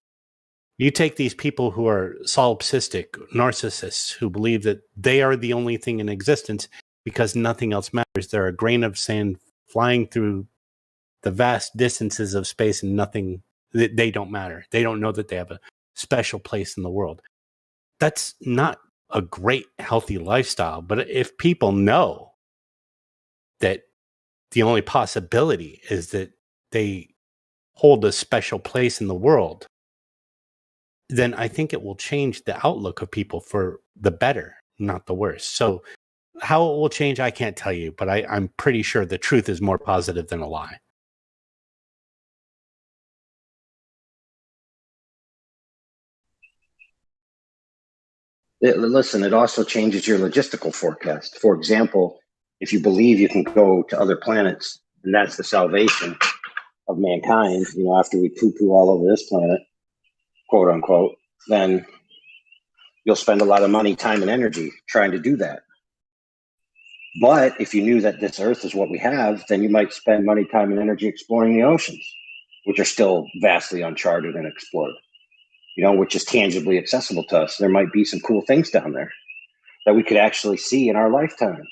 You take these people who are solipsistic narcissists who believe that they are the only thing in existence because nothing else matters. They're a grain of sand flying through the vast distances of space and nothing, they don't matter. They don't know that they have a special place in the world. That's not a great, healthy lifestyle. But if people know that the only possibility is that they hold a special place in the world, then I think it will change the outlook of people for the better, not the worse. So how it will change, I can't tell you, but I'm pretty sure the truth is more positive than a lie. Listen, it also changes your logistical forecast. For example, if you believe you can go to other planets and that's the salvation of mankind, after we poo-poo all over this planet, quote unquote, then you'll spend a lot of money, time, and energy trying to do that. But if you knew that this Earth is what we have, then you might spend money, time, and energy exploring the oceans, which are still vastly uncharted and explored, which is tangibly accessible to us. There might be some cool things down there that we could actually see in our lifetime.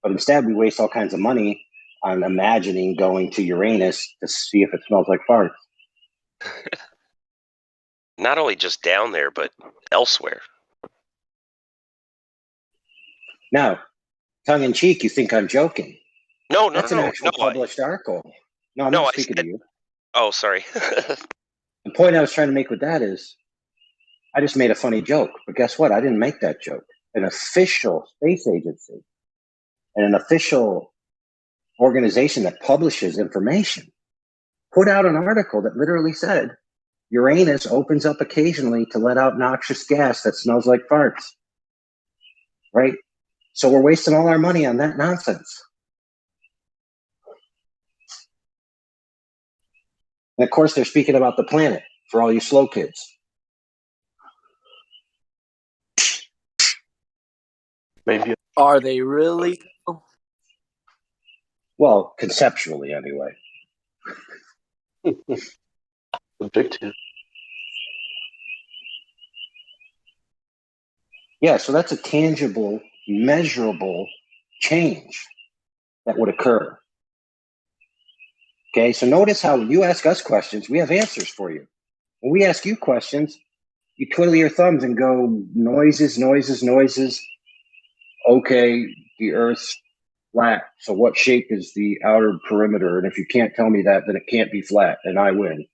But instead, we waste all kinds of money on imagining going to Uranus to see if it smells like farts. Not only just down there, but elsewhere. Now, tongue in cheek, you think I'm joking? No, That's an actual published article. No, I'm not speaking to you. Oh, sorry. The point I was trying to make with that is, I just made a funny joke, but guess what? I didn't make that joke. An official space agency and an official organization that publishes information put out an article that literally said Uranus opens up occasionally to let out noxious gas that smells like farts. Right? So we're wasting all our money on that nonsense. And of course, they're speaking about the planet for all you slow kids. Maybe. Are they really? Well, conceptually, anyway. Objective. Yeah, so that's a tangible, measurable change that would occur. Okay, so notice how when you ask us questions, we have answers for you. When we ask you questions, you twiddle your thumbs and go, noises, noises, noises. Okay, the Earth's flat. So what shape is the outer perimeter? And if you can't tell me that, then it can't be flat, and I win.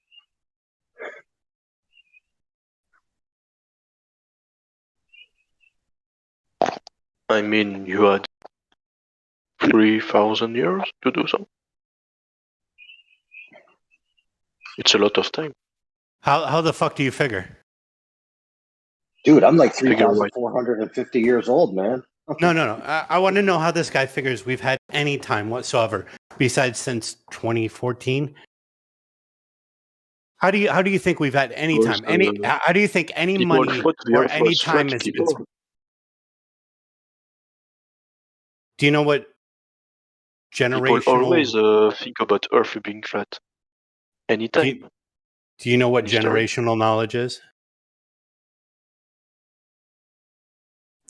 I mean, you had 3,000 years to do so. It's a lot of time. How the fuck do you figure? Dude, I'm like 3,450 years old, man. No. I want to know how this guy figures we've had any time whatsoever besides since 2014. How do you think we've had any time? How do you think any money or any time has been? Do you know what generational? People always think about Earth being flat. Anytime. Do you know what generational knowledge is?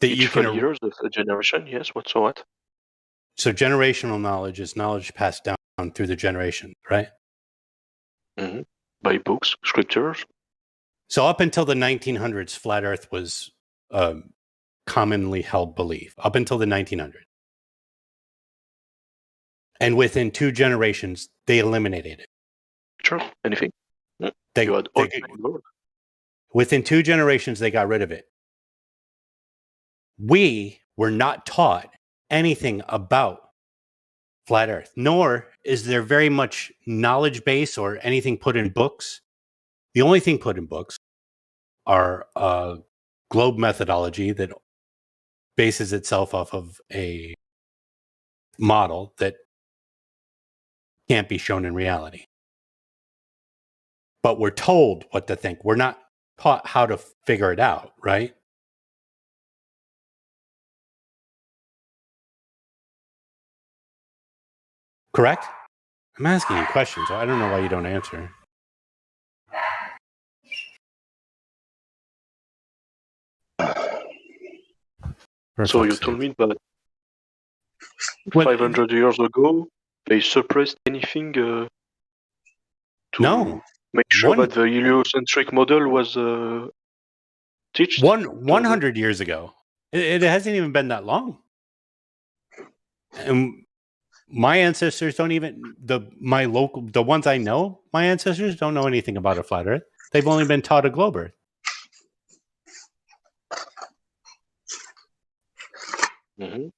That each you can 30 years of a generation, yes, what's so what? So generational knowledge is knowledge passed down through the generation, right? Mm-hmm. By books, scriptures. So up until the 1900s, flat Earth was commonly held belief. Up until the 1900s. And within 2 generations, they eliminated it. Sure. Anything? Within 2 generations, they got rid of it. We were not taught anything about flat Earth, nor is there very much knowledge base or anything put in books. The only thing put in books are globe methodology that bases itself off of a model that can't be shown in reality. But we're told what to think. We're not taught how to figure it out, right? Correct? I'm asking you questions, so I don't know why you don't answer. So you told me that 500 years ago they suppressed anything to make sure that the heliocentric model was teached? 100 years ago. It hasn't even been that long. And my ancestors don't even the ones I know, my ancestors don't know anything about a flat earth. They've only been taught a globe earth. Mm-hmm.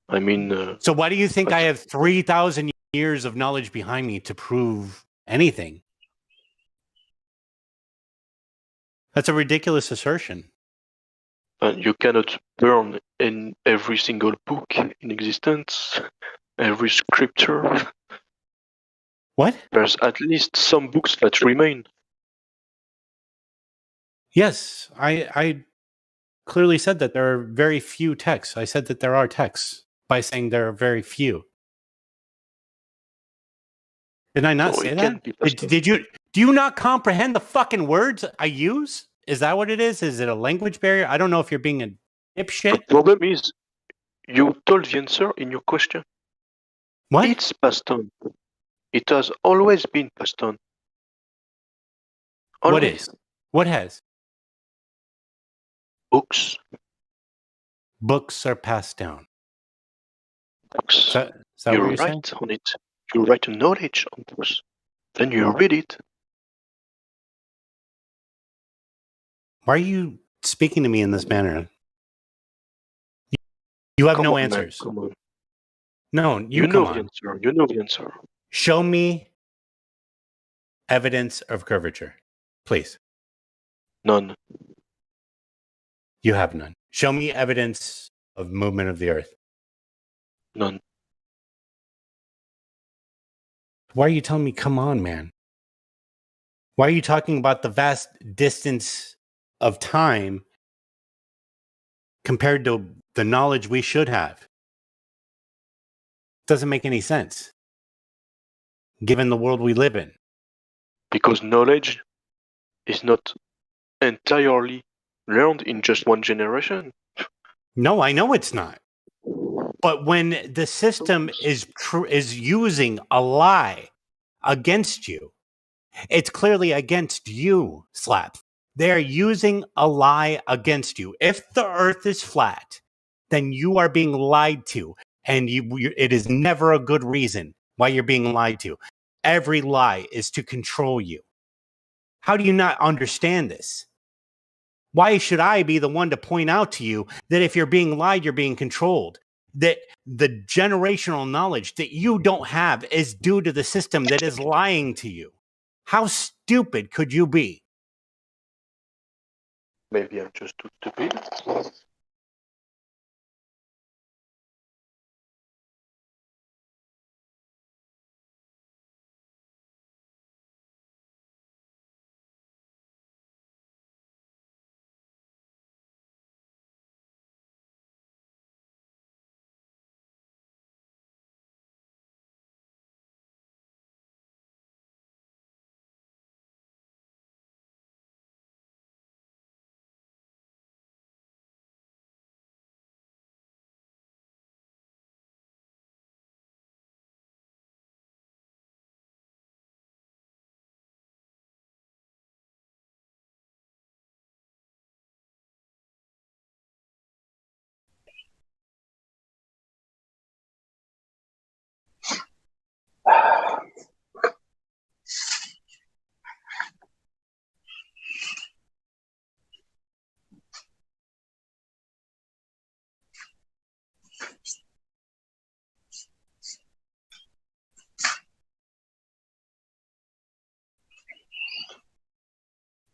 I mean, so why do you think I have 3,000 years of knowledge behind me to prove anything? That's a ridiculous assertion. You cannot burn in every single book in existence, every scripture. What? There's at least some books that remain. Yes, I clearly said that there are very few texts. I said that there are texts by saying there are very few. Did I not say that? Did you? Do you not comprehend the fucking words I use? Is that what it is? Is it a language barrier? I don't know if you're being a dipshit. The problem is, you told the answer in your question. What? It's passed on. It has always been passed on. Always. What is? What has? Books. Books are passed down. Books. Is that you what you're write saying? on it. You write knowledge on books. Then you read it. Why are you speaking to me in this manner? You have no answers. Man, come on. No, you know the answer. You know the answer. Show me evidence of curvature, please. None. You have none. Show me evidence of movement of the earth. None. Why are you telling me, come on, man? Why are you talking about the vast distance of time compared to the knowledge we should have? Doesn't make any sense, given the world we live in. Because knowledge is not entirely learned in just one generation. No, I know it's not. But when the system is using a lie against you, it's clearly against you, Slap. They're using a lie against you. If the earth is flat, then you are being lied to. And it is never a good reason why you're being lied to. Every lie is to control you. How do you not understand this? Why should I be the one to point out to you that if you're being lied, you're being controlled? That the generational knowledge that you don't have is due to the system that is lying to you. How stupid could you be? Maybe I'm just too stupid.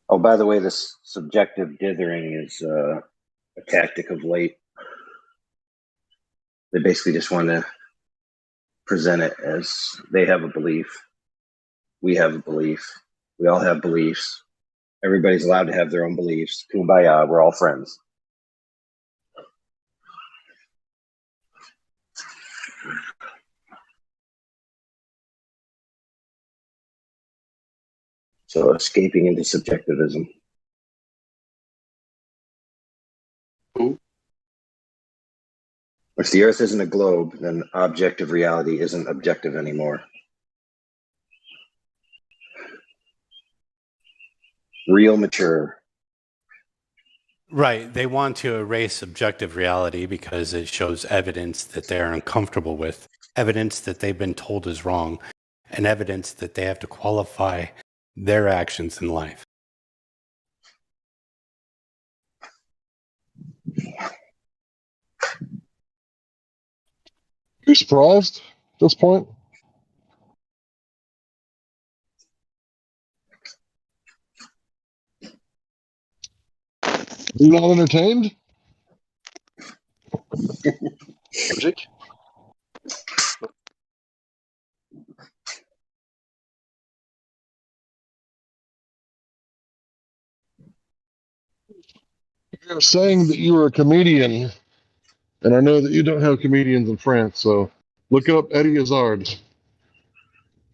Oh, by the way, this subjective dithering is a tactic of late. They basically just want to present it as they have a belief, we have a belief, we all have beliefs. Everybody's allowed to have their own beliefs. Kumbaya, we're all friends. So escaping into subjectivism. If the Earth isn't a globe, then objective reality isn't objective anymore. Real mature. Right. They want to erase objective reality because it shows evidence that they're uncomfortable with, evidence that they've been told is wrong, and evidence that they have to qualify their actions in life. You surprised at this point? You not entertained? Music? You're saying that you were a comedian, and I know that you don't have comedians in France, so look up Eddie Izzard.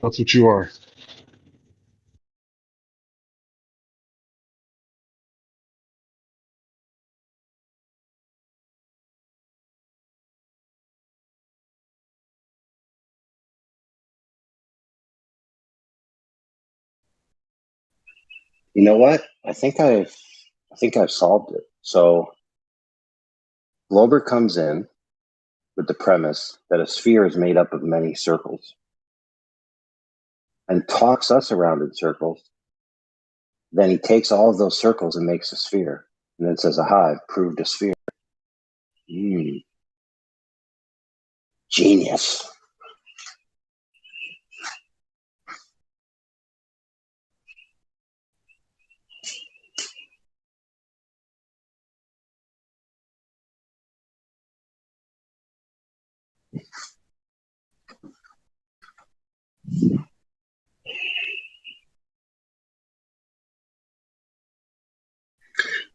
That's what you are. You know what? I think I've solved it. So Glober comes in with the premise that a sphere is made up of many circles and talks us around in circles. Then he takes all of those circles and makes a sphere and then says, aha, I've proved a sphere. Genius.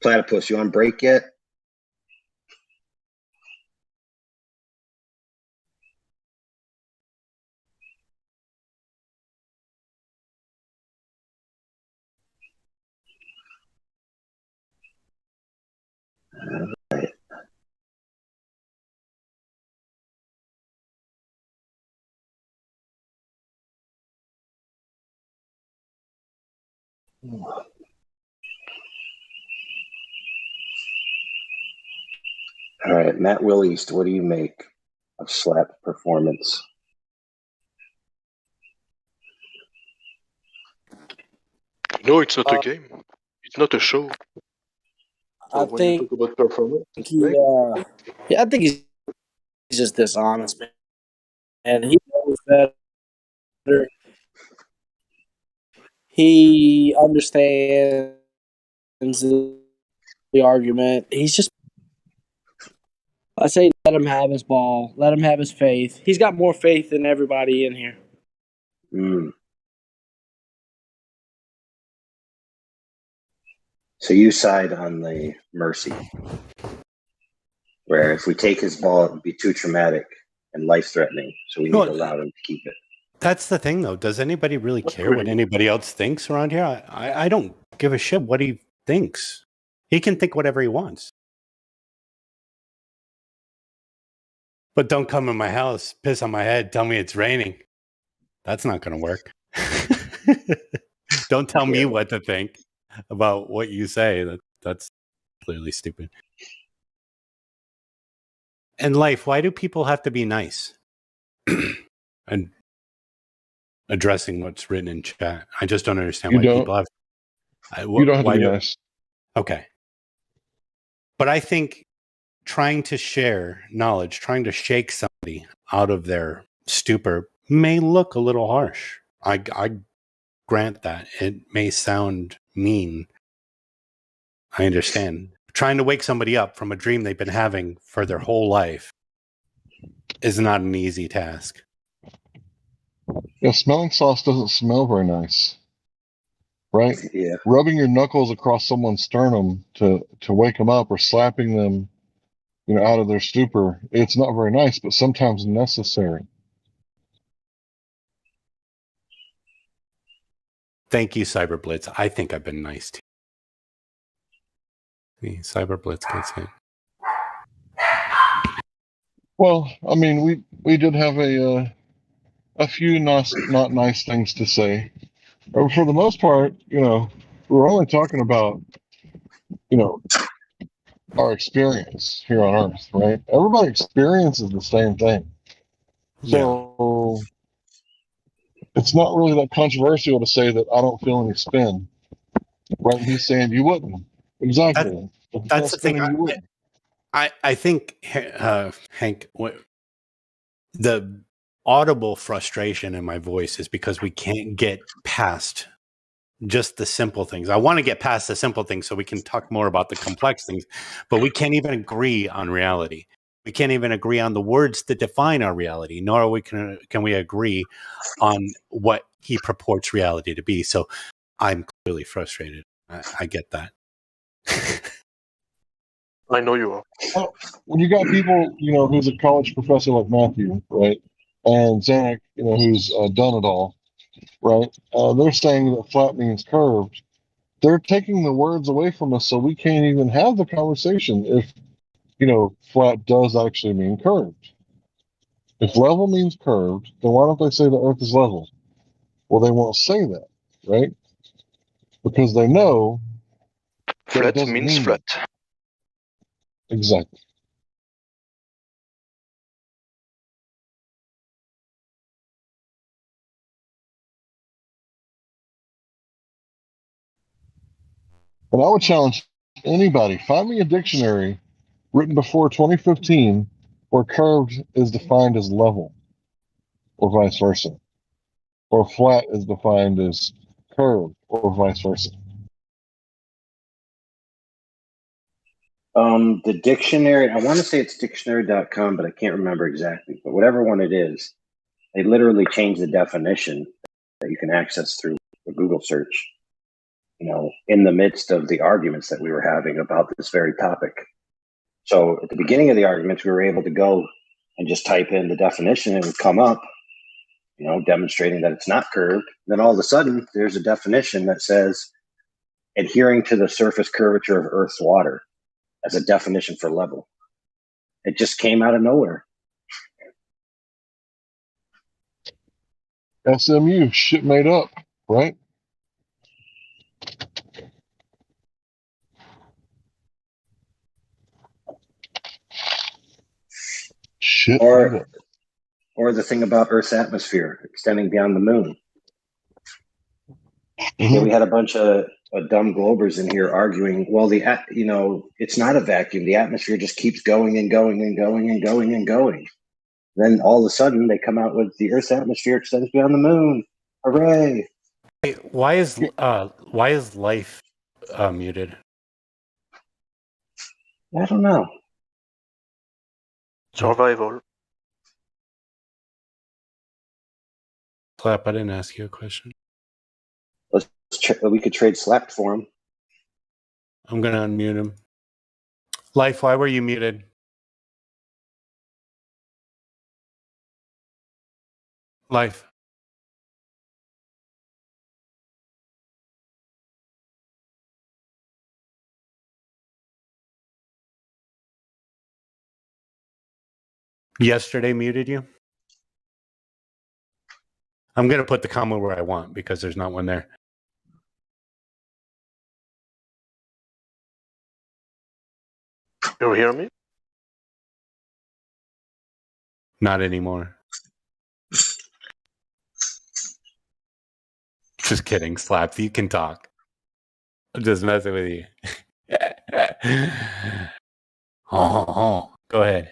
Platypus, you on break yet? All right, Matt Williest, what do you make of Slap performance? No, it's not a game. It's not a show. So I when you think talk about performance, it's he, fake. I think he's just dishonest, man. And he knows better. He understands the argument. He's just. I say let him have his ball. Let him have his faith. He's got more faith than everybody in here. So you side on the mercy, where if we take his ball, it would be too traumatic and life-threatening, so we need to allow him to keep it. That's the thing, though. Does anybody really care what anybody else thinks around here? I don't give a shit what he thinks. He can think whatever he wants. But don't come in my house, piss on my head, tell me it's raining. That's not going to work. Don't tell me what to think about what you say. That's clearly stupid. In life, why do people have to be nice? And addressing what's written in chat. I just don't understand why people have. You don't have to be nice. Okay. But I think trying to share knowledge, trying to shake somebody out of their stupor may look a little harsh. I grant that. It may sound mean. I understand. trying to wake somebody up from a dream they've been having for their whole life is not an easy task. Yeah, smelling sauce doesn't smell very nice, right? Yeah. Rubbing your knuckles across someone's sternum to wake them up, or slapping them, out of their stupor. It's not very nice, but sometimes necessary. Thank you, Cyberblitz. I think I've been nice to you. Cyberblitz gets it. Well, I mean, we did have a few not nice things to say. But for the most part, we're only talking about, our experience here on Earth, right? Everybody experiences the same thing. So it's not really that controversial to say that I don't feel any spin, right? He's saying you wouldn't. Exactly. That's the thing. You wouldn't. I think, Hank, the audible frustration in my voice is because we can't get past just the simple things. I want to get past the simple things so we can talk more about the complex things, but we can't even agree on reality. We can't even agree on the words that define our reality, nor can we agree on what he purports reality to be. So I'm clearly frustrated. I get that. I know you are. Well, when you got people, who's a college professor like Matthew, right, and Zanuck, who's done it all, right? They're saying that flat means curved. They're taking the words away from us, so we can't even have the conversation if, flat does actually mean curved. If level means curved, then why don't they say the Earth is level? Well, they won't say that, right? Because they know that it Flat doesn't means mean flat. that. Exactly. And I would challenge anybody, find me a dictionary written before 2015 where curved is defined as level, or vice versa, or flat is defined as curved, or vice versa. The dictionary, I want to say it's dictionary.com, but I can't remember exactly. But whatever one it is, they literally changed the definition that you can access through a Google search, in the midst of the arguments that we were having about this very topic. So at the beginning of the arguments, we were able to go and just type in the definition and it would come up, demonstrating that it's not curved. Then all of a sudden, there's a definition that says adhering to the surface curvature of Earth's water as a definition for level. It just came out of nowhere. SMU, shit made up, right? Shit made up. Or the thing about Earth's atmosphere extending beyond the moon. Mm-hmm. Yeah, we had a bunch of dumb globers in here arguing, well, it's not a vacuum. The atmosphere just keeps going and going and going and going and going. Then all of a sudden they come out with the Earth's atmosphere extends beyond the moon. Hooray! Hey, why is life muted? I don't know. Survival. Clap, I didn't ask you a question. We could trade Slack for him. I'm going to unmute him. Life, why were you muted? Life. Yesterday muted you? I'm going to put the comment where I want because there's not one there. You hear me? Not anymore. Just kidding, Slaps. You can talk. I'm just messing with you. Go ahead.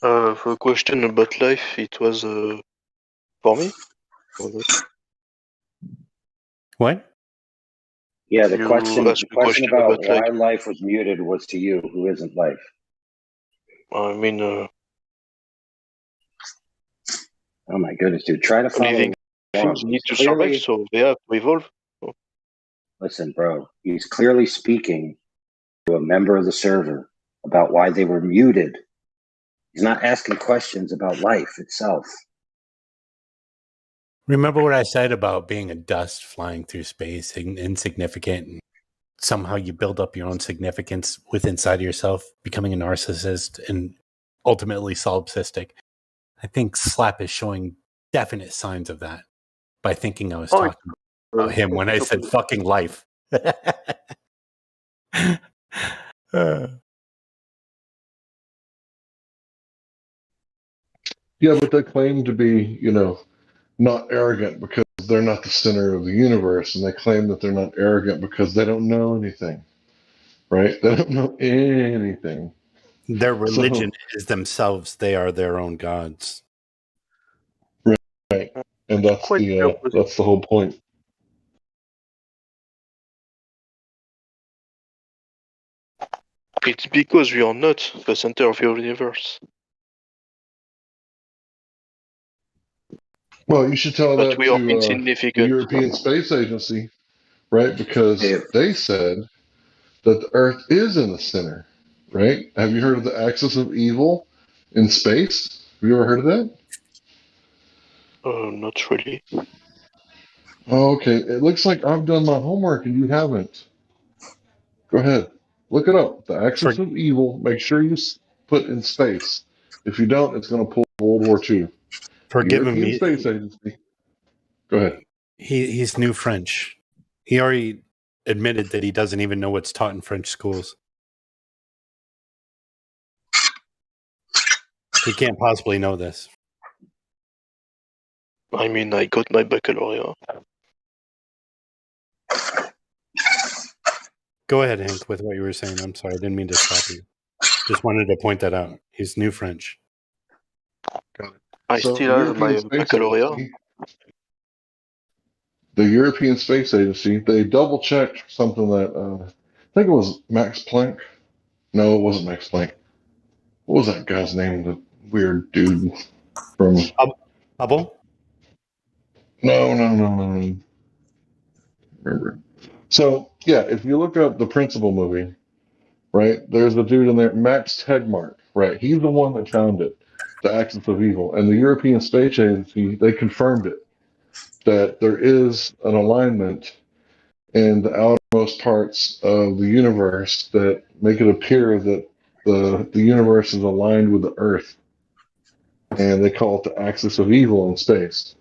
For a question about life, it was for me. What? Yeah, the You question asked a question about about like, why life was muted was to you, who isn't life. I mean, Oh my goodness, dude! Try to follow living along. things need He's to survive, clearly so they have to evolve. So, listen, bro. He's clearly speaking to a member of the server about why they were muted. He's not asking questions about life itself. Remember what I said about being a dust flying through space, insignificant, and somehow you build up your own significance within inside yourself, becoming a narcissist and ultimately solipsistic. I think Slap is showing definite signs of that by thinking I was talking about him when I said fucking life. Yeah, but they claim to be, not arrogant because they're not the center of the universe, and they claim that they're not arrogant because they don't know anything, right? They don't know anything. Their religion is themselves. They are their own gods. Right, and that's the whole point. it's because we are not the center of your universe. Well, you should tell But that we are to the insignificant. European Space Agency, right? Because they said that the Earth is in the center, right? Have you heard of the axis of evil in space? Have you ever heard of that? Not really. Oh, okay. It looks like I've done my homework and you haven't. Go ahead. Look it up. The axis of evil. Make sure you put in space. If you don't, it's going to pull World War II. For giving European me, Space Agency. Go ahead. he's new French. He already admitted that he doesn't even know what's taught in French schools. He can't possibly know this. I mean, I got my baccalaureate. Go ahead, Hank, with what you were saying. I'm sorry. I didn't mean to stop you. Just wanted to point that out. He's new French. I So still have my baccalaureate. The European Space Agency, they double checked something that I think it was Max Planck. No, it wasn't Max Planck. What was that guy's name? The weird dude from Hubble? No. Remember. So yeah, if you look up the Principal movie, right, there's a dude in there, Max Tegmark, right? He's the one that found it, the axis of evil, and the European Space Agency they confirmed it that there is an alignment in the outermost parts of the universe that make it appear that the universe is aligned with the Earth, and they call it the axis of evil in space.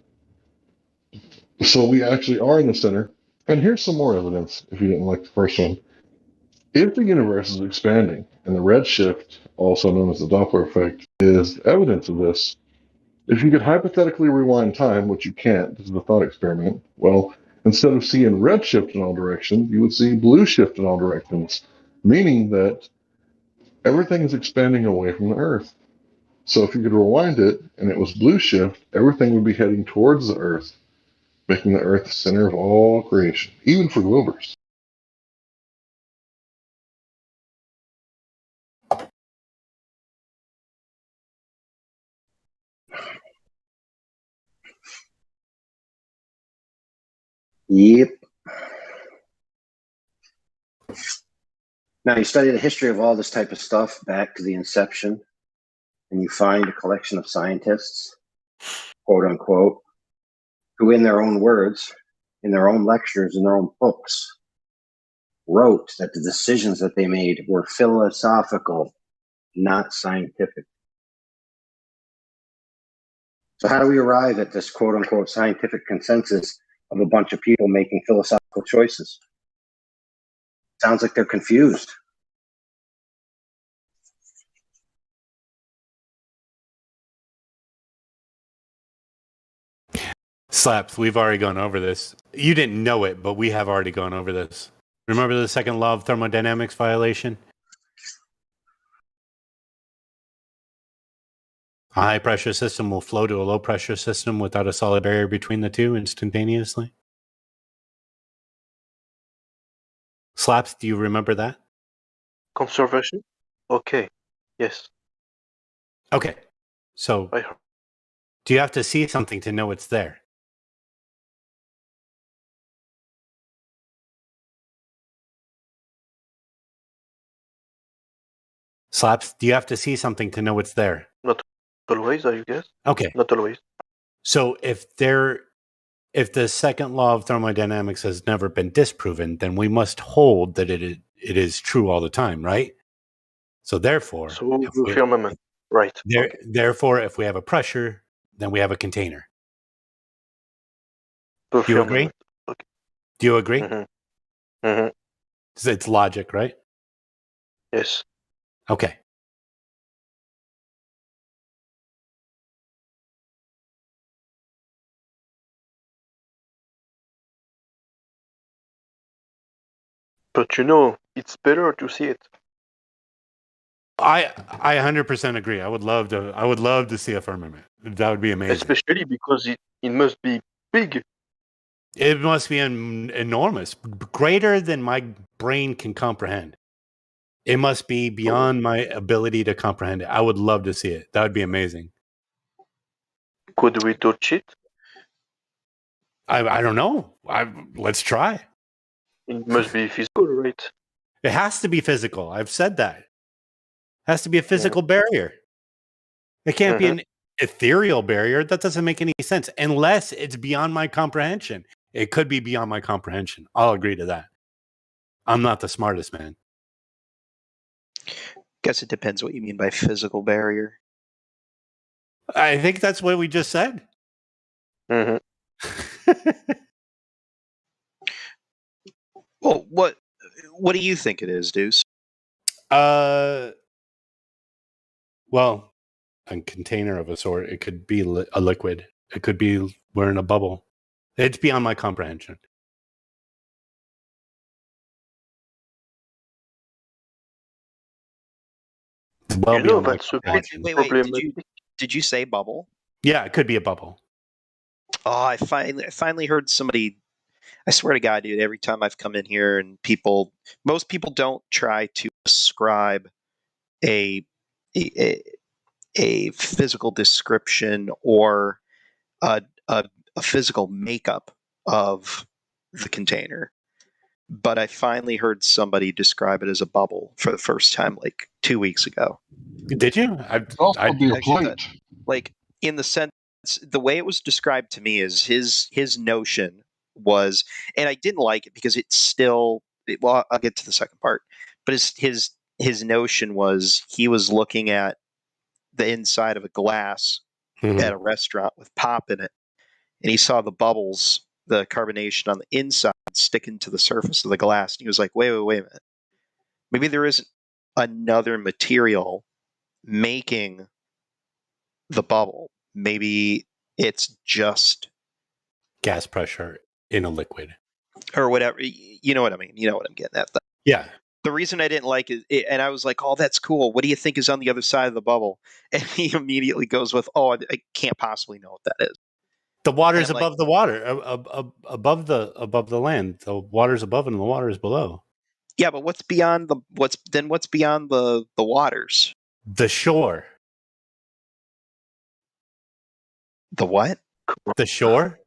So we actually are in the center. And here's some more evidence if you didn't like the first one. If the universe is expanding, and the redshift, also known as the Doppler effect, is evidence of this, if you could hypothetically rewind time, which you can't, this is a thought experiment, well, instead of seeing redshift in all directions, you would see blue shift in all directions, meaning that everything is expanding away from the Earth. So if you could rewind it and it was blue shift, everything would be heading towards the Earth, making the Earth the center of all creation, even for Wilbers. Yep. Now you study the history of all this type of stuff back to the inception, and you find a collection of scientists, quote unquote, who in their own words, in their own lectures, in their own books, wrote that the decisions that they made were philosophical, not scientific. So how do we arrive at this quote unquote scientific consensus of a bunch of people making philosophical choices? Sounds like they're confused. Slaps, we've already gone over this. You didn't know it, but we have already gone over this. Remember the second law of thermodynamics violation? A high pressure system will flow to a low pressure system without a solid barrier between the two instantaneously. Slaps, do you remember that? Conservation? Okay. Yes. Okay. So, I heard. do you have to see something to know it's there? Slaps, do you have to see something to know it's there? Not always, I guess. Okay. Not always. So if the second law of thermodynamics has never been disproven, then we must hold that it is true all the time, right? So therefore, So the firmament. Right. Okay. therefore, if we have a pressure, then we have a container. The Do you agree? firmament. Okay. Do you agree? Mm-hmm. Mm-hmm. It's logic, right? Yes. Okay. But you know, it's better to see it. I 100% agree. I would love to see a firmament. That would be amazing. Especially because it must be big. It must be enormous, greater than my brain can comprehend. It must be beyond my ability to comprehend it. I would love to see it. That would be amazing. Could we touch it? I don't know. Let's try. It must be physical, right? It has to be physical. I've said that. It has to be a physical barrier. It can't be an ethereal barrier. That doesn't make any sense unless it's beyond my comprehension. It could be beyond my comprehension. I'll agree to that. I'm not the smartest man. Guess it depends what you mean by physical barrier. I think that's what we just said. Mm-hmm. Well, what do you think it is, Deuce? Well, a container of a sort. It could be a liquid. It could be we're in a bubble. It's beyond my comprehension. Well, You know, beyond my that's a bit comprehension. Wait. Did you say bubble? Yeah, it could be a bubble. Oh, I finally heard somebody. I swear to God, dude, every time I've come in here and most people don't try to ascribe a physical description or a physical makeup of the container. But I finally heard somebody describe it as a bubble for the first time, like 2 weeks ago. Did you? Also be a plate. Like in the sense, the way it was described to me is his notion was, and I didn't like it because it's still. Well, I'll get to the second part, but his notion was he was looking at the inside of a glass at a restaurant with pop in it, and he saw the bubbles, the carbonation on the inside sticking to the surface of the glass. And he was like, wait a minute. Maybe there isn't another material making the bubble. Maybe it's just gas pressure in a liquid or whatever. You know what I mean? You know what I'm getting at. Yeah. The reason I didn't like it, and I was like, oh, that's cool. What do you think is on the other side of the bubble? And he immediately goes with, oh, I can't possibly know what that is. The water is above the water, above the land. The water's above and the water is below. Yeah, but what's beyond the waters? The shore. The what? The shore.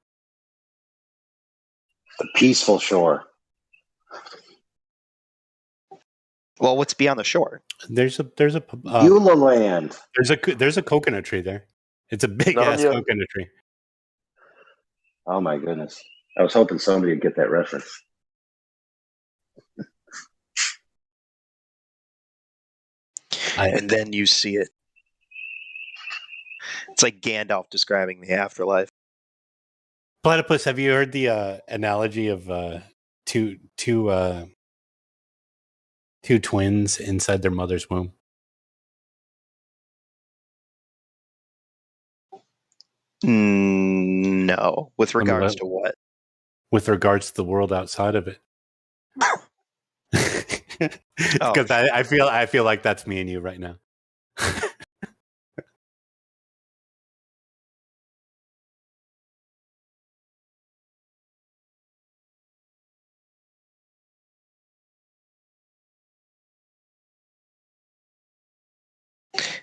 The peaceful shore. Well, what's beyond the shore? There's a Eula land. There's a coconut tree there. It's a big ass coconut tree. Oh my goodness! I was hoping somebody would get that reference. And then you see it. It's like Gandalf describing the afterlife. Platypus, have you heard the analogy of two twins inside their mother's womb? No. With regards to what? With regards to the world outside of it. Because I feel like that's me and you right now.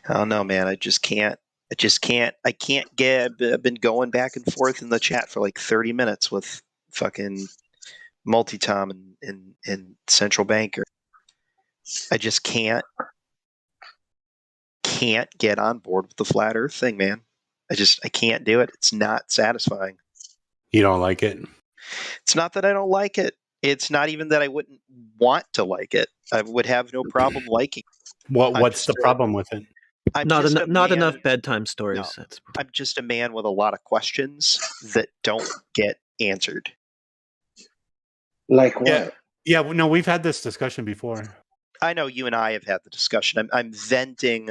I don't know, man. I just can't. I can't get. I've been going back and forth in the chat for like 30 minutes with fucking Multitom and Central Banker. I just can't get on board with the flat Earth thing, man. I can't do it. It's not satisfying. You don't like it? It's not that I don't like it. It's not even that I wouldn't want to like it. I would have no problem liking it. What's the problem with it? Not enough bedtime stories. No, I'm just a man with a lot of questions that don't get answered. Like what? Yeah, no, we've had this discussion before. I know you and I have had the discussion. I'm venting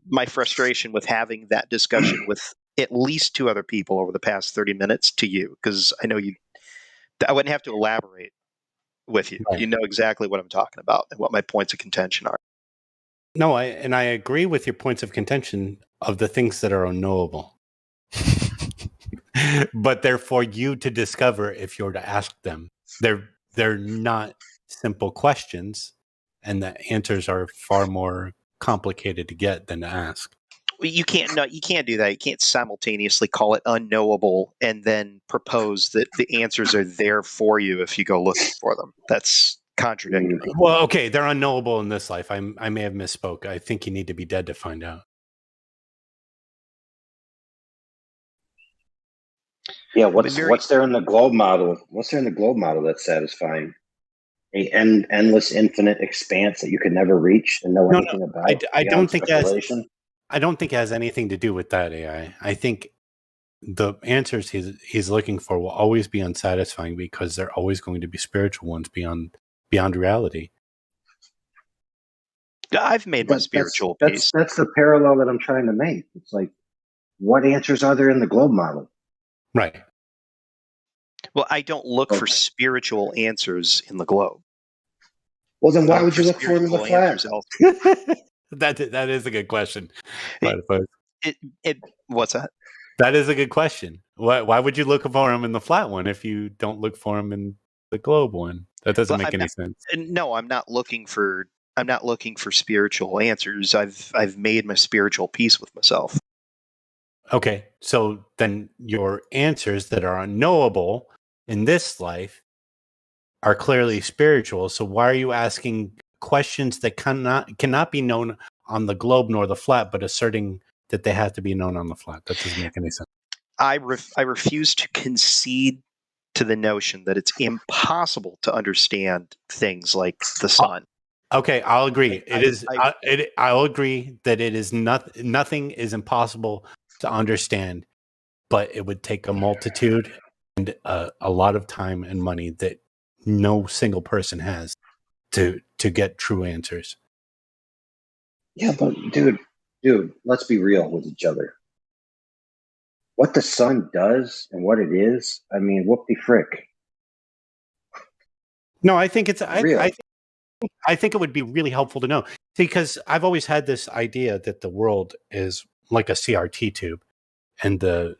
my frustration with having that discussion with at least 2 other people over the past 30 minutes to you, because I know you. I wouldn't have to elaborate with you. Right. You know exactly what I'm talking about and what my points of contention are. No, I agree with your points of contention of the things that are unknowable. But they're for you to discover if you're to ask them. They're not simple questions, and the answers are far more complicated to get than to ask. You can't do that. You can't simultaneously call it unknowable and then propose that the answers are there for you if you go looking for them. That's contradictory. Well, okay, they're unknowable in this life. I may have misspoke. I think you need to be dead to find out. Yeah, what's there in the globe model? What's there in the globe model that's satisfying? An endless, infinite expanse that you could never reach and know anything about. I don't think it has anything to do with that, AI. I think the answers he's looking for will always be unsatisfying because they're always going to be spiritual ones beyond reality. I've made my spiritual peace. That's the parallel that I'm trying to make. It's like, what answers are there in the globe model? Right. Well, I don't look for spiritual answers in the globe. Well, then why would you look for them in the flat? That is a good question. What's that? That is a good question. Why would you look for them in the flat one if you don't look for them in the globe one? That doesn't make any sense. No, I'm not looking for spiritual answers. I've made my spiritual peace with myself. Okay, so then your answers that are unknowable in this life are clearly spiritual. So why are you asking questions that cannot be known on the globe nor the flat, but asserting that they have to be known on the flat? That doesn't make any sense. I refuse to concede to the notion that it's impossible to understand things like the sun. Okay, I'll agree. I'll agree that it is nothing is impossible to understand, but it would take a multitude and a lot of time and money that no single person has to get true answers. Yeah, but dude, let's be real with each other. What the sun does and what it is, I mean, whoop-de frick. No, I think it's I think it would be really helpful to know, because I've always had this idea that the world is like a CRT tube, and the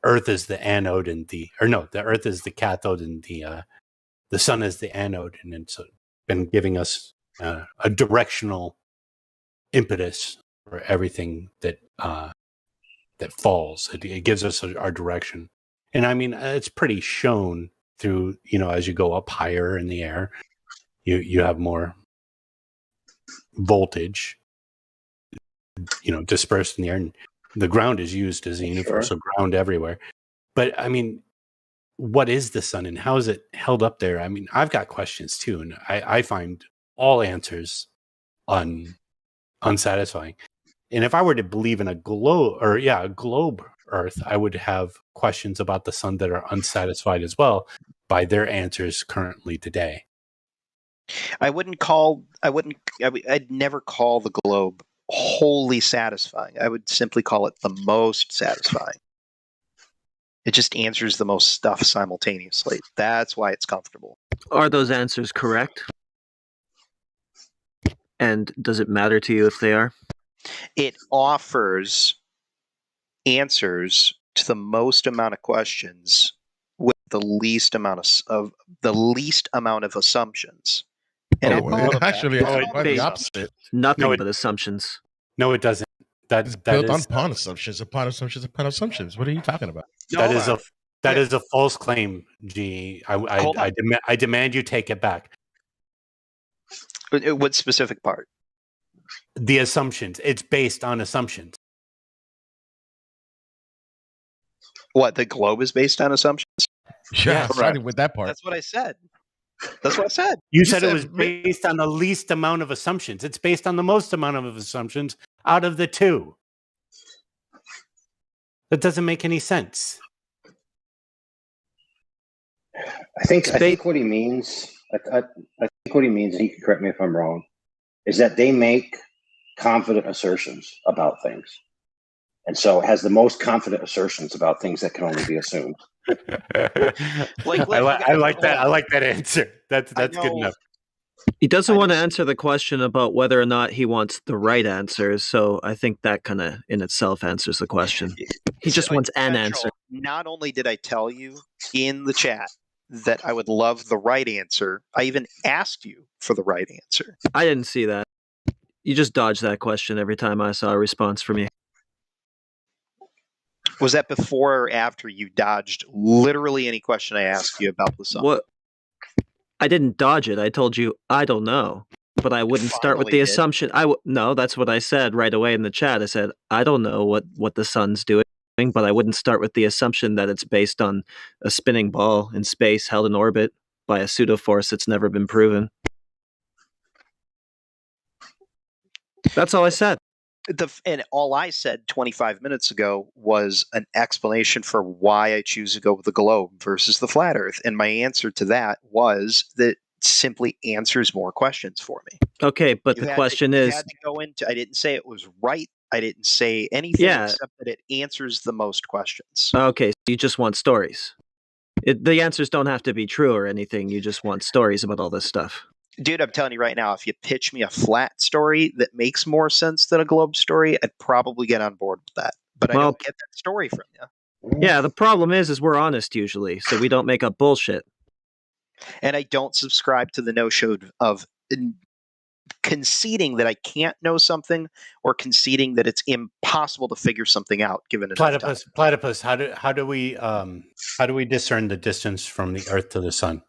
Earth is the anode and the Earth is the cathode and the sun is the anode, and it's been giving us a directional impetus for everything that falls. It gives us our direction, and I mean it's pretty shown through, as you go up higher in the air, you have more voltage, dispersed in the air, and the ground is used as a universal ground everywhere. But I mean, what is the sun and how is it held up there? I mean, I've got questions too, and I find all answers unsatisfying. And if I were to believe in a globe Earth, I would have questions about the sun that are unsatisfied as well by their answers currently today. I'd never call the globe wholly satisfying. I would simply call it the most satisfying. It just answers the most stuff simultaneously. That's why it's comfortable. Are those answers correct? And does it matter to you if they are? It offers answers to the most amount of questions with the least amount of assumptions. And actually, quite the opposite. Nothing but assumptions. No, it doesn't. It's built upon assumptions, upon assumptions, upon assumptions. What are you talking about? That is a false claim, G. I demand you take it back. What specific part? The assumptions. It's based on assumptions. What, the globe is based on assumptions? Yeah, I sided with that part. That's what I said. That's what I said. You said it was based on the least amount of assumptions. It's based on the most amount of assumptions out of the two. That doesn't make any sense. I think what he means, I think what he means, and he can correct me if I'm wrong, is that they make confident assertions about things. And so it has the most confident assertions about things that can only be assumed. I like that. I like that answer. That's good enough. He doesn't want to answer the question about whether or not he wants the right answers, so I think that kind of in itself answers the question. He just wants an answer. Not only did I tell you in the chat that I would love the right answer, I even asked you for the right answer. I didn't see that. You just dodged that question every time I saw a response from you. Was that before or after you dodged literally any question I asked you about the sun? What? I didn't dodge it. I told you I don't know, but I wouldn't start with the assumption. No, that's what I said right away in the chat. I said I don't know what the sun's doing, but I wouldn't start with the assumption that it's based on a spinning ball in space held in orbit by a pseudo force that's never been proven. That's all I said. And all I said 25 minutes ago was an explanation for why I choose to go with the globe versus the flat Earth. And my answer to that was that simply answers more questions for me. Okay, but the question is... had to go into, I didn't say it was right. I didn't say anything except that it answers the most questions. Okay, so you just want stories. The answers don't have to be true or anything. You just want stories about all this stuff. Dude, I'm telling you right now, if you pitch me a flat story that makes more sense than a globe story, I'd probably get on board with that. But I don't get that story from you. Yeah, the problem is we're honest usually, so we don't make up bullshit. And I don't subscribe to the notion of conceding that I can't know something or conceding that it's impossible to figure something out given enough time. Platypus, how do we discern the distance from the Earth to the sun?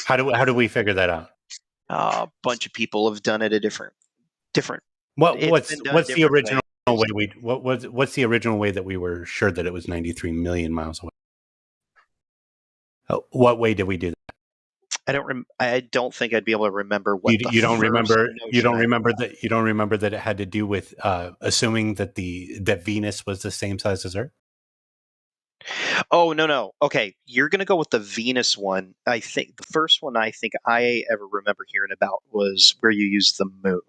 How do we figure that out? A bunch of people have done it a different. What's the original way? What's the original way that we were sure that it was 93 million miles away? What way did we do that? I don't think I'd be able to remember what you don't remember. You don't remember that. You don't remember that it had to do with assuming that that Venus was the same size as Earth. Oh, no. Okay, you're going to go with the Venus one. I think the first one I ever remember hearing about was where you used the moon.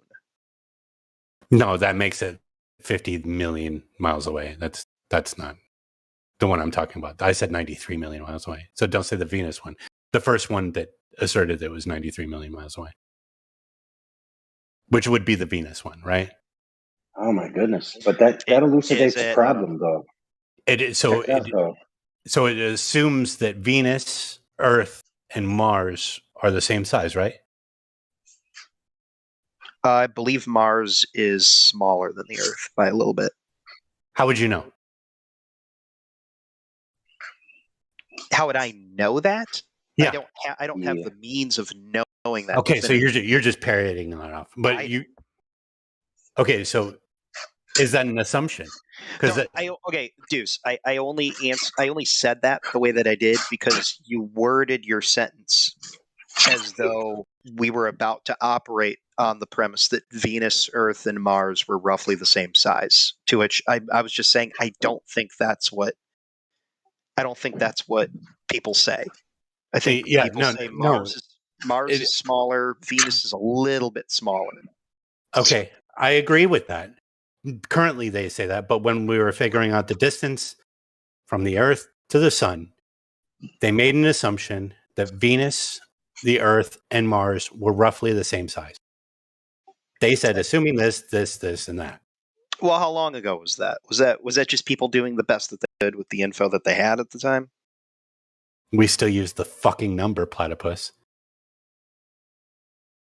No, that makes it 50 million miles away. That's not the one I'm talking about. I said 93 million miles away. So don't say the Venus one. The first one that asserted it was 93 million miles away, which would be the Venus one, right? Oh my goodness. But that elucidates the problem, though. It is so it assumes that Venus, Earth, and Mars are the same size, right? I believe Mars is smaller than the Earth by a little bit. How would you know? How would I know that? Yeah. I don't have the means of knowing that. Okay, so you're just parroting that off. But okay, so is that an assumption? Okay, Deuce. I only said that the way that I did because you worded your sentence as though we were about to operate on the premise that Venus, Earth, and Mars were roughly the same size. To which I was just saying I don't think that's what people say. I think people say Mars is smaller, Venus is a little bit smaller. Okay, I agree with that. Currently, they say that, but when we were figuring out the distance from the Earth to the Sun, they made an assumption that Venus, the Earth, and Mars were roughly the same size. They said, assuming this, and that. Well, how long ago was that? Was that just people doing the best that they could with the info that they had at the time? We still use the fucking number, Platypus.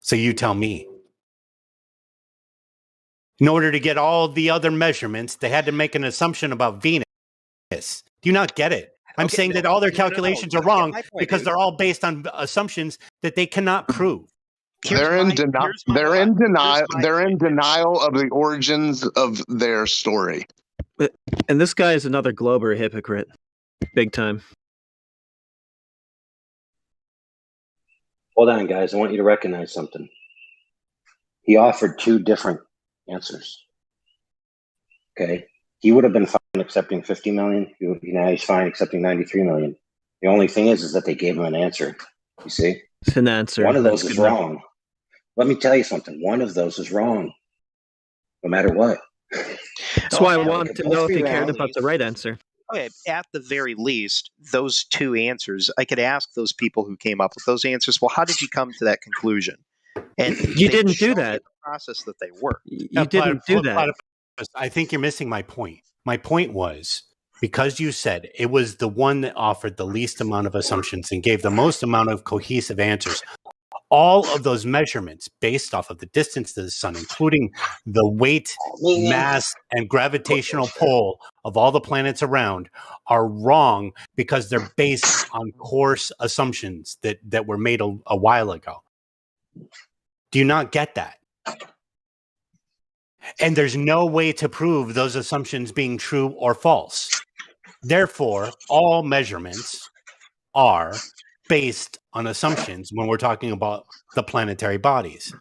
So you tell me. In order to get all the other measurements, they had to make an assumption about Venus. Do you not get it? I'm saying that all their calculations are wrong because they're all based on assumptions that they cannot prove. They're in denial. They're in denial. They're in denial of the origins of their story. And this guy is another Glober hypocrite, big time. Hold on, guys. I want you to recognize something. He offered two different answers. Okay. He would have been fine accepting 50 million. Now he's fine accepting 93 million. The only thing is that they gave him an answer. You see? It's an answer. One of those is wrong. Let me tell you something. One of those is wrong. No matter what. That's why I wanted to know if he cared about the right answer. Okay, at the very least, those two answers, I could ask those people who came up with those answers, well, how did you come to that conclusion? And you didn't do that. The process that they were. You didn't do that. I think you're missing my point. My point was, because you said it was the one that offered the least amount of assumptions and gave the most amount of cohesive answers, all of those measurements based off of the distance to the sun, including the weight, mass, and gravitational pull of all the planets around, are wrong because they're based on coarse assumptions that were made a while ago. Do you not get that? And there's no way to prove those assumptions being true or false. Therefore, all measurements are based on assumptions when we're talking about the planetary bodies.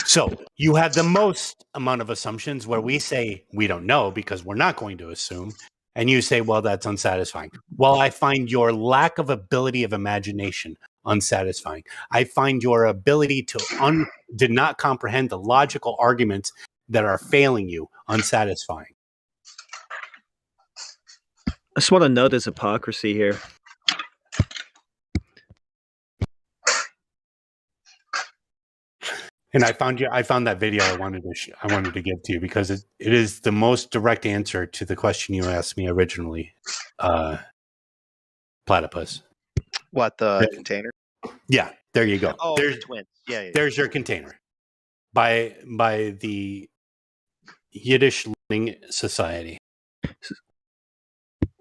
So you have the most amount of assumptions where we say we don't know because we're not going to assume. And you say, well, that's unsatisfying. Well, I find your lack of ability of imagination unsatisfying. I find your ability to not comprehend the logical arguments that are failing you unsatisfying. I just want to note his hypocrisy here. And I found that video I wanted to give to you because it is the most direct answer to the question you asked me originally. Platypus. What, the container? Yeah, there you go. Oh, the twins. Yeah. There's your container. By the Yiddish Learning Society.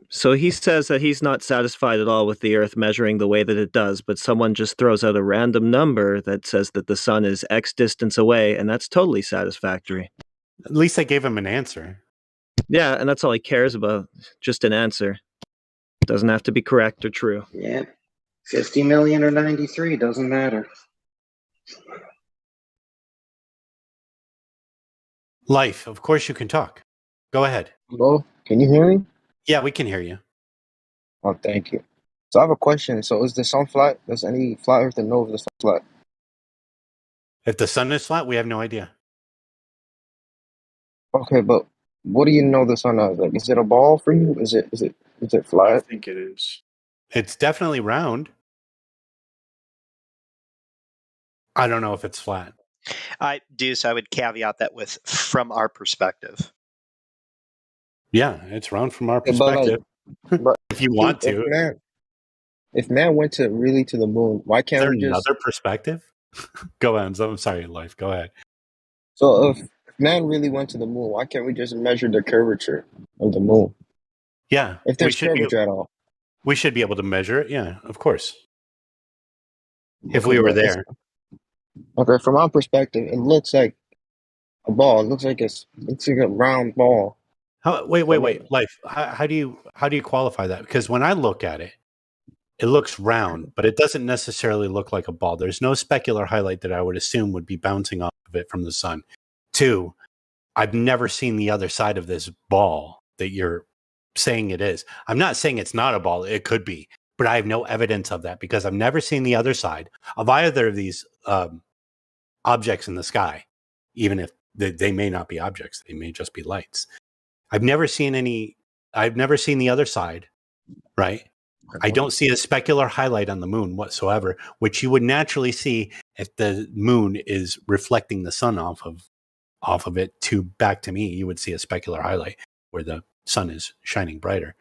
So he says that he's not satisfied at all with the Earth measuring the way that it does, but someone just throws out a random number that says that the sun is X distance away, and that's totally satisfactory. At least I gave him an answer. Yeah, and that's all he cares about. Just an answer. Doesn't have to be correct or true. Yeah. 50 million or 93, doesn't matter. Life, of course you can talk. Go ahead. Hello, can you hear me? Yeah, we can hear you. Oh, thank you. So I have a question. So is the sun flat? Does any flat earther know if the sun's flat? If the sun is flat, we have no idea. Okay, but what do you know the sun is? Like, is it a ball for you? Is it flat? I think it is. It's definitely round. I don't know if it's flat. Deuce, I would caveat that with from our perspective. Yeah, it's round from our perspective. But if you want to. If man went to the moon, why can't we just... another perspective? Go ahead. I'm sorry, Life. Go ahead. So if man really went to the moon, why can't we just measure the curvature of the moon? Yeah. If there's curvature at all. We should be able to measure it. Yeah, of course. If we were there. Okay, from our perspective, it looks like a ball. It looks like a round ball. Wait. Life. How do you qualify that? Because when I look at it, it looks round, but it doesn't necessarily look like a ball. There's no specular highlight that I would assume would be bouncing off of it from the sun. 2, I've never seen the other side of this ball that you're saying it is. I'm not saying it's not a ball. It could be, but I have no evidence of that because I've never seen the other side of either of these objects in the sky, even if they may not be objects. They may just be lights. I've never seen the other side, right? I don't see a specular highlight on the moon whatsoever, which you would naturally see if the moon is reflecting the sun off of it back to me. You would see a specular highlight where the sun is shining brighter.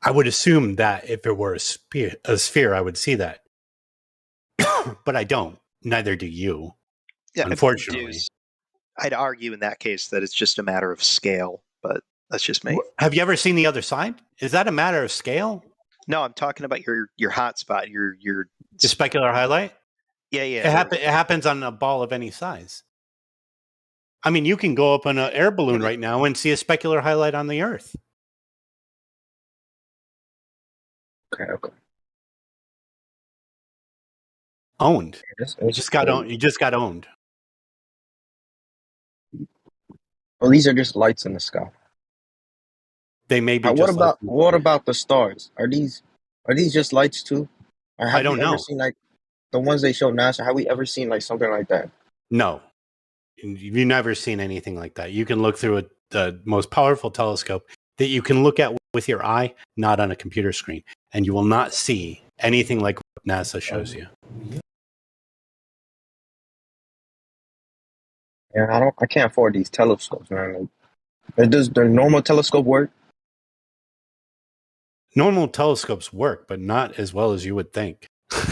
I would assume that if it were a sphere, I would see that. But I don't. Neither do you. Yeah, unfortunately. I'd argue in that case that it's just a matter of scale, but that's just me. Have you ever seen the other side? Is that a matter of scale? No, I'm talking about your hotspot, your The specular highlight? Yeah, yeah. It happens on a ball of any size. I mean, you can go up on an air balloon right now and see a specular highlight on the Earth. Okay. Owned. It's You just got owned. You just got owned. Well, these are just lights in the sky. They may be. What about the stars? Are these just lights too? Or have I don't you ever know. seen like the ones they showed NASA? Have we ever seen like something like that? No, you've never seen anything like that. You can look through the most powerful telescope that you can look at with your eye, not on a computer screen, and you will not see anything like what NASA shows you. Yeah, I can't afford these telescopes, man. Like, does the normal telescope work? Normal telescopes work, but not as well as you would think.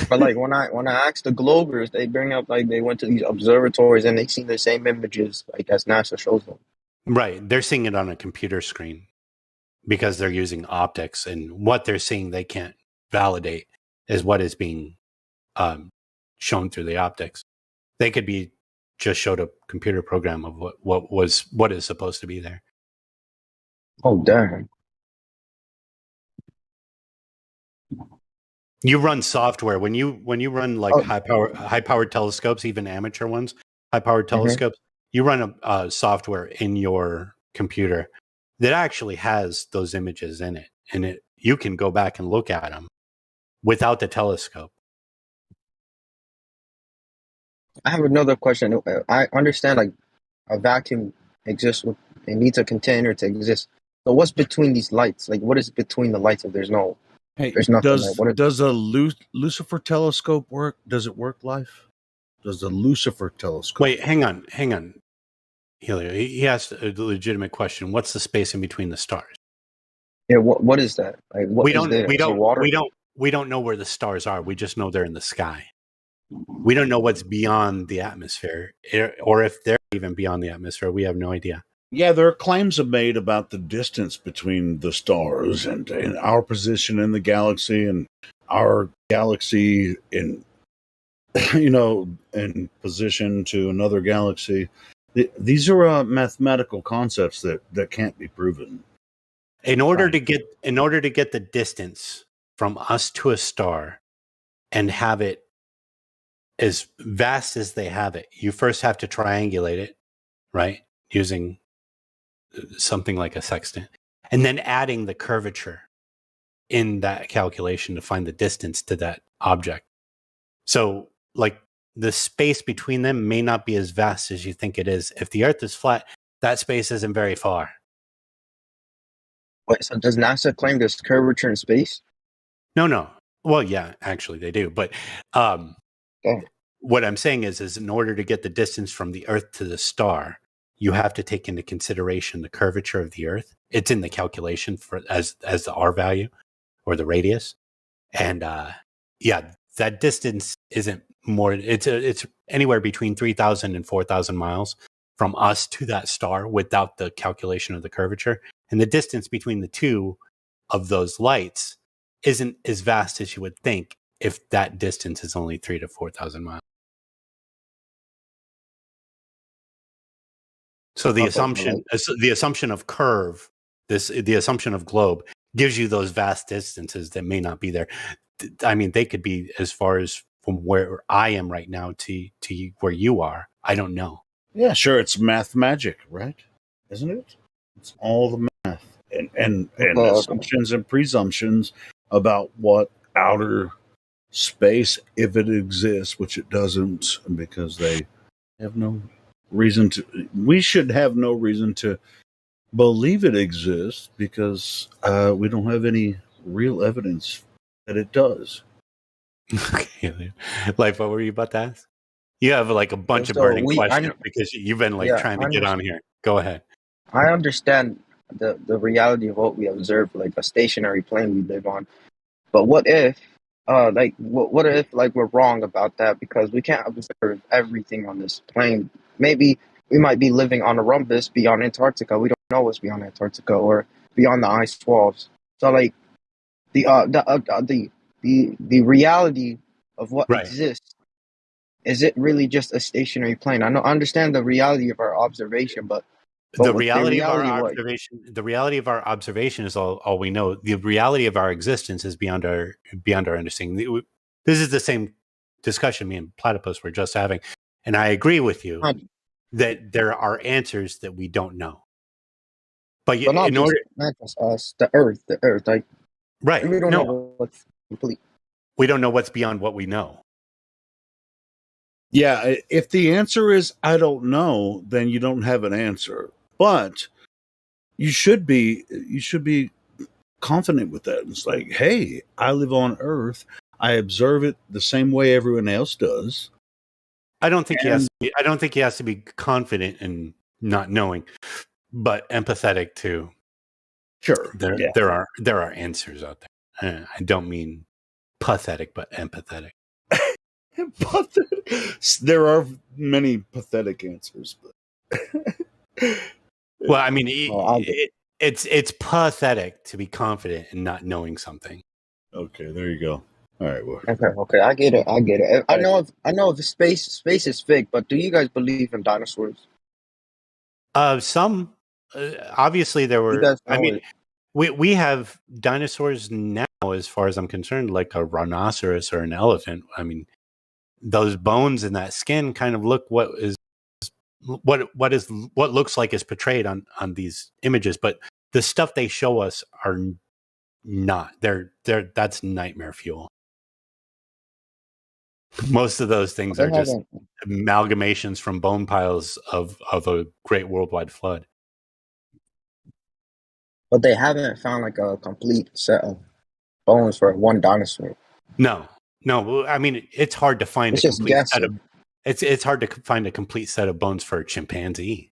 But like when I ask the Globers, they bring up like they went to these observatories and they seen the same images like as NASA shows them. Right, they're seeing it on a computer screen because they're using optics, and what they're seeing they can't validate is what is being shown through the optics. They could be just showed a computer program of what is supposed to be there. Oh damn! You run software when you run like high powered telescopes, even amateur ones, high powered telescopes. You run a software in your computer that actually has those images in it, and you can go back and look at them without the telescope. I have another question. I understand like a vacuum exists with it needs a container to exist. So what's between these lights? Like what is between the lights if there's nothing? Does a Lucifer telescope work? Does it work, Life? Does the Lucifer telescope? Wait, hang on. Helio, he asked a legitimate question. What's the space in between the stars? Yeah, what is that? Like what we don't know where the stars are. We just know they're in the sky. We don't know what's beyond the atmosphere, or if they're even beyond the atmosphere. We have no idea. Yeah, there are claims made about the distance between the stars and our position in the galaxy and our galaxy in position to another galaxy. These are mathematical concepts that can't be proven. In order to get the distance from us to a star and have it as vast as they have it, you first have to triangulate it, right? Using something like a sextant, and then adding the curvature in that calculation to find the distance to that object. So, like, the space between them may not be as vast as you think it is. If the Earth is flat, that space isn't very far. Wait, so does NASA claim there's curvature in space? No. Well, yeah, actually they do. But what I'm saying is in order to get the distance from the Earth to the star, you have to take into consideration the curvature of the Earth. It's in the calculation for as the R value or the radius. And that distance isn't more. It's anywhere between 3,000 and 4,000 miles from us to that star without the calculation of the curvature. And the distance between the two of those lights isn't as vast as you would think if that distance is only 3,000 to 4,000 miles. So the assumption of curve, the assumption of globe gives you those vast distances that may not be there. I mean, they could be as far as from where I am right now to where you are. I don't know. Yeah, sure. It's math magic, right? Isn't it? It's all the math and assumptions and presumptions about what outer space, if it exists, which it doesn't, because they have no reason to. We should have no reason to believe it exists because we don't have any real evidence that it does. Okay, Life, what were you about to ask? You have like a bunch of burning questions because you've been trying to get on here. Go ahead. I understand the reality of what we observe, like a stationary plane we live on. But what if like what if like we're wrong about that because we can't observe everything on this plane? Maybe we might be living on a rhombus beyond Antarctica. We don't know what's beyond Antarctica or beyond the ice walls. So like the reality of what Right. exists, is it really just a stationary plane? I understand the reality of our observation, but The with the reality of our reality of what observation is all we know. The reality of our existence is beyond our understanding. This is the same discussion me and Platypus were just having, and I agree with you that there are answers that we don't know. But not in just order, not just us, the Earth, like right? we don't No, know what's complete. we don't know what's beyond what we know. Yeah, if the answer is I don't know, then you don't have an answer. But you should be confident with that. It's like, hey, I live on Earth. I observe it the same way everyone else does. I don't think he has to be confident in not knowing, but empathetic too. Sure. There are answers out there. I don't mean pathetic, but empathetic. There are many pathetic answers, but well, I mean, it's pathetic to be confident in not knowing something. Okay, there you go. All right, well. Okay, I get it. I know if space is fake, but do you guys believe in dinosaurs? Some obviously there were. guys I know mean, it. we have dinosaurs now, as far as I'm concerned, like a rhinoceros or an elephant. I mean, those bones and that skin kind of look what looks like is portrayed on these images, but the stuff they show us are not. They're that's nightmare fuel. Most of those things They are just haven't, amalgamations from bone piles of a great worldwide flood. but they haven't found like a complete set of bones for one dinosaur. No. I mean, it's hard to find It's a just complete set of. guessing. It's hard to find a complete set of bones for a chimpanzee,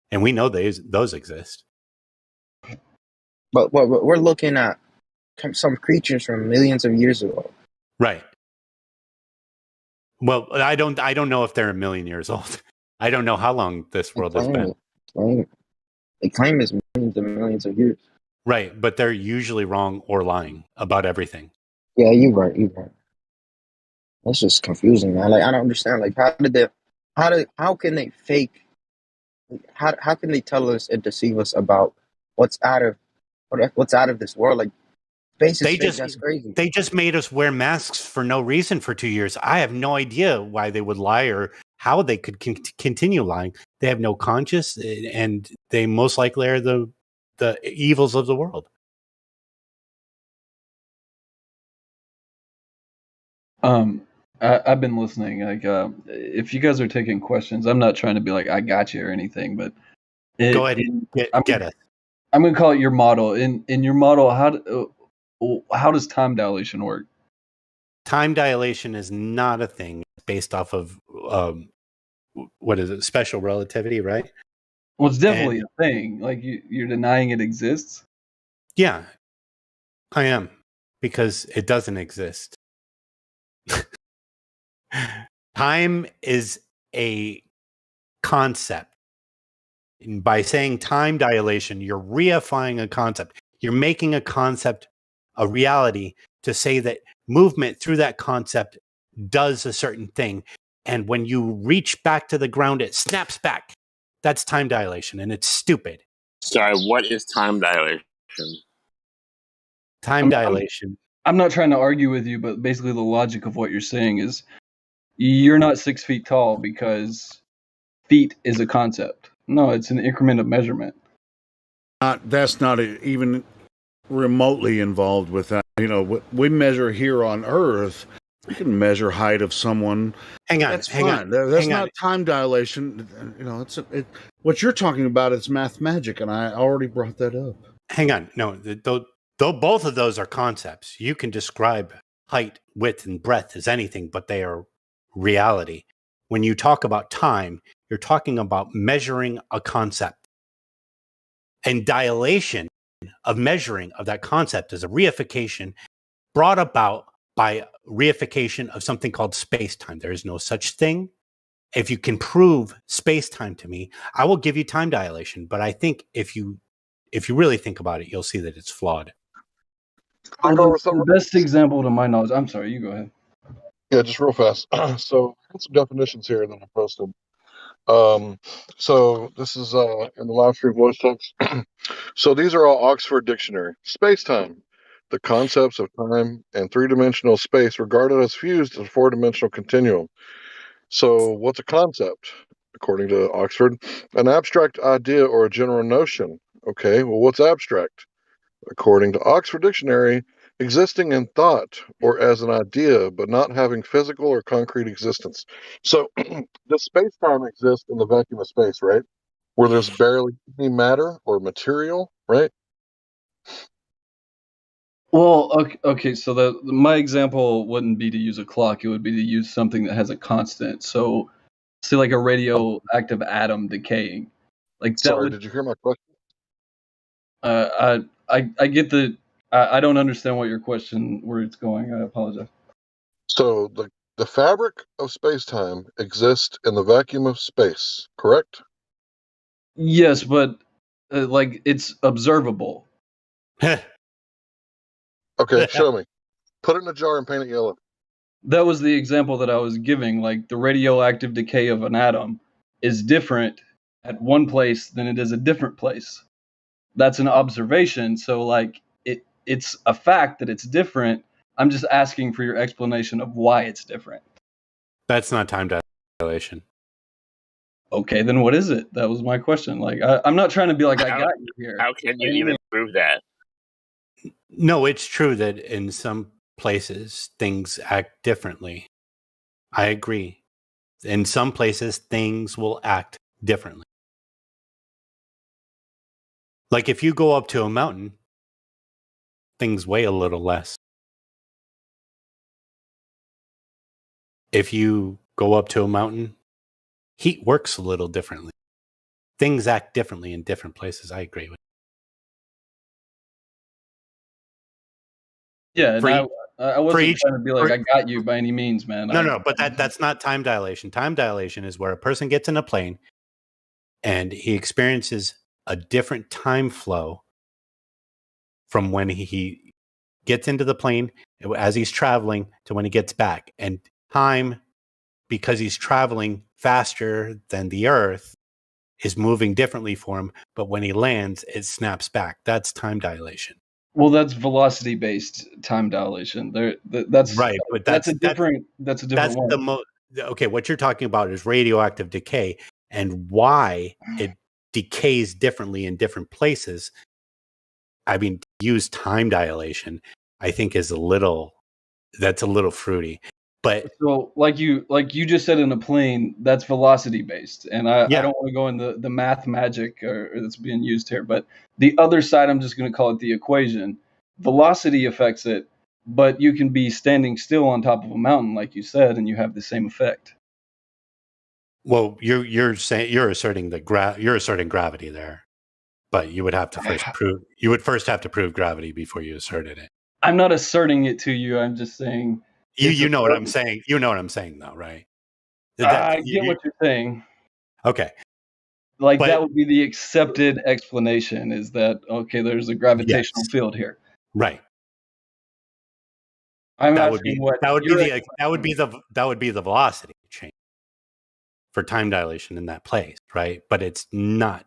and we know those exist. But we're looking at some creatures from millions of years ago. Right. Well, I don't know if they're a million years old. I don't know how long this world has been. They claim it's millions of years. Right, but they're usually wrong or lying about everything. Yeah, you're right. That's just confusing, man. Like I don't understand. Like how can they fake? How can they tell us and deceive us about what's out of this world? Like space is fake. That's crazy. They just made us wear masks for no reason for 2 years. I have no idea why they would lie or how they could continue lying. They have no conscience, and they most likely are the evils of the world. I've been listening. Like, if you guys are taking questions, I'm not trying to be like I got you or anything, but go ahead and get us. I'm gonna call it your model. In your model, how does time dilation work? Time dilation is not a thing based off of what is it? Special relativity, right? Well, it's definitely a thing. Like you're denying it exists. Yeah, I am, because it doesn't exist. Time is a concept. And by saying time dilation, you're reifying a concept. You're making a concept a reality to say that movement through that concept does a certain thing. And when you reach back to the ground, it snaps back. That's time dilation, and it's stupid. Sorry, what is time dilation? Time dilation. I'm not trying to argue with you, but basically the logic of what you're saying is you're not 6 feet tall because feet is a concept. No, it's an increment of measurement. That's not even remotely involved with that. You know, what we measure here on Earth, we can measure height of someone. Hang on, that's hang fine. on, That's hang not on. time dilation. You know, what you're talking about is math magic, and I already brought that up. Hang on, no, though both of those are concepts. You can describe height, width, and breadth as anything, but they are reality. When you talk about time, you're talking about measuring a concept. And dilation of measuring of that concept is a reification brought about by reification of something called space-time. There is no such thing. If you can prove space-time to me, I will give you time dilation. But I think if you really think about it, you'll see that it's flawed. The best example to my knowledge, I'm sorry, you go ahead. Yeah, just real fast. So, some definitions here that I posted. So this is in the Livestream voice text. So these are all Oxford Dictionary. Space-time, the concepts of time and three-dimensional space regarded as fused as a four-dimensional continuum. So what's a concept? According to Oxford, an abstract idea or a general notion. Okay, well, what's abstract? According to Oxford Dictionary, existing in thought or as an idea, but not having physical or concrete existence. So, does space time exist in the vacuum of space, right? Where there's barely any matter or material, right? Well, okay, so my example wouldn't be to use a clock, it would be to use something that has a constant. So, say like a radioactive atom decaying. Like that Sorry, would did you hear my question? I get I don't understand what your question where it's going. I apologize. So, the fabric of space-time exists in the vacuum of space, correct? Yes, but like it's observable. Okay, show me. Put it in a jar and paint it yellow. That was the example that I was giving. Like the radioactive decay of an atom is different at one place than it is a different place. That's an observation. So like it's a fact that it's different. I'm just asking for your explanation of why it's different. That's not time dilation. Okay, then what is it? That was my question. Like I'm not trying to be like I got you here. How can you even prove that? No, it's true that in some places things act differently. I agree. In some places things will act differently. Like if you go up to a mountain, things weigh a little less. If you go up to a mountain, heat works a little differently. Things act differently in different places. I agree with Yeah, and I wasn't trying to be like I got you by any means, man. No, but that's not time dilation. Time dilation is where a person gets in a plane and he experiences a different time flow from when he gets into the plane as he's traveling to when he gets back. And time, because he's traveling faster than the Earth, is moving differently for him. But when he lands, it snaps back. That's time dilation. Well, that's velocity-based time dilation. That's right, but that's a different one. Okay, what you're talking about is radioactive decay and why it decays differently in different places. I mean, to use time dilation, I think that's a little fruity. But so like you just said in a plane, that's velocity based. And I don't want to go in the math magic or that's being used here, but the other side, I'm just going to call it the equation. Velocity affects it, but you can be standing still on top of a mountain, like you said, and you have the same effect. Well, you're asserting gravity there, but you would have to first have to prove gravity before you asserted it. I'm not asserting it to you. I'm just saying. You know what I'm saying. You know what I'm saying, though, right? I get what you're saying. Okay. Like that would be the accepted explanation is that, okay, there's a gravitational field here. Right. That would be the velocity change for time dilation in that place, right? But it's not.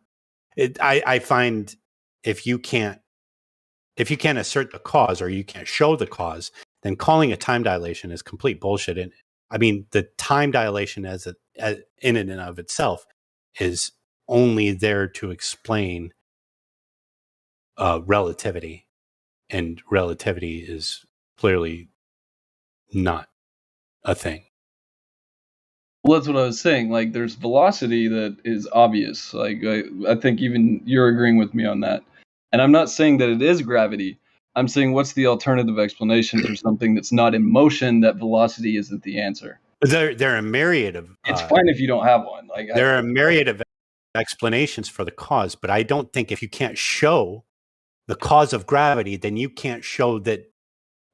I find if you can't assert the cause or you can't show the cause, then calling it time dilation is complete bullshit. And I mean, the time dilation as in and of itself is only there to explain relativity, and relativity is clearly not a thing. Well, that's what I was saying. Like, there's velocity that is obvious. Like, I think even you're agreeing with me on that. And I'm not saying that it is gravity. I'm saying what's the alternative explanation for something that's not in motion, that velocity isn't the answer? There are a myriad of... it's fine if you don't have one. Like there are a myriad of explanations for the cause, but I don't think if you can't show the cause of gravity, then you can't show that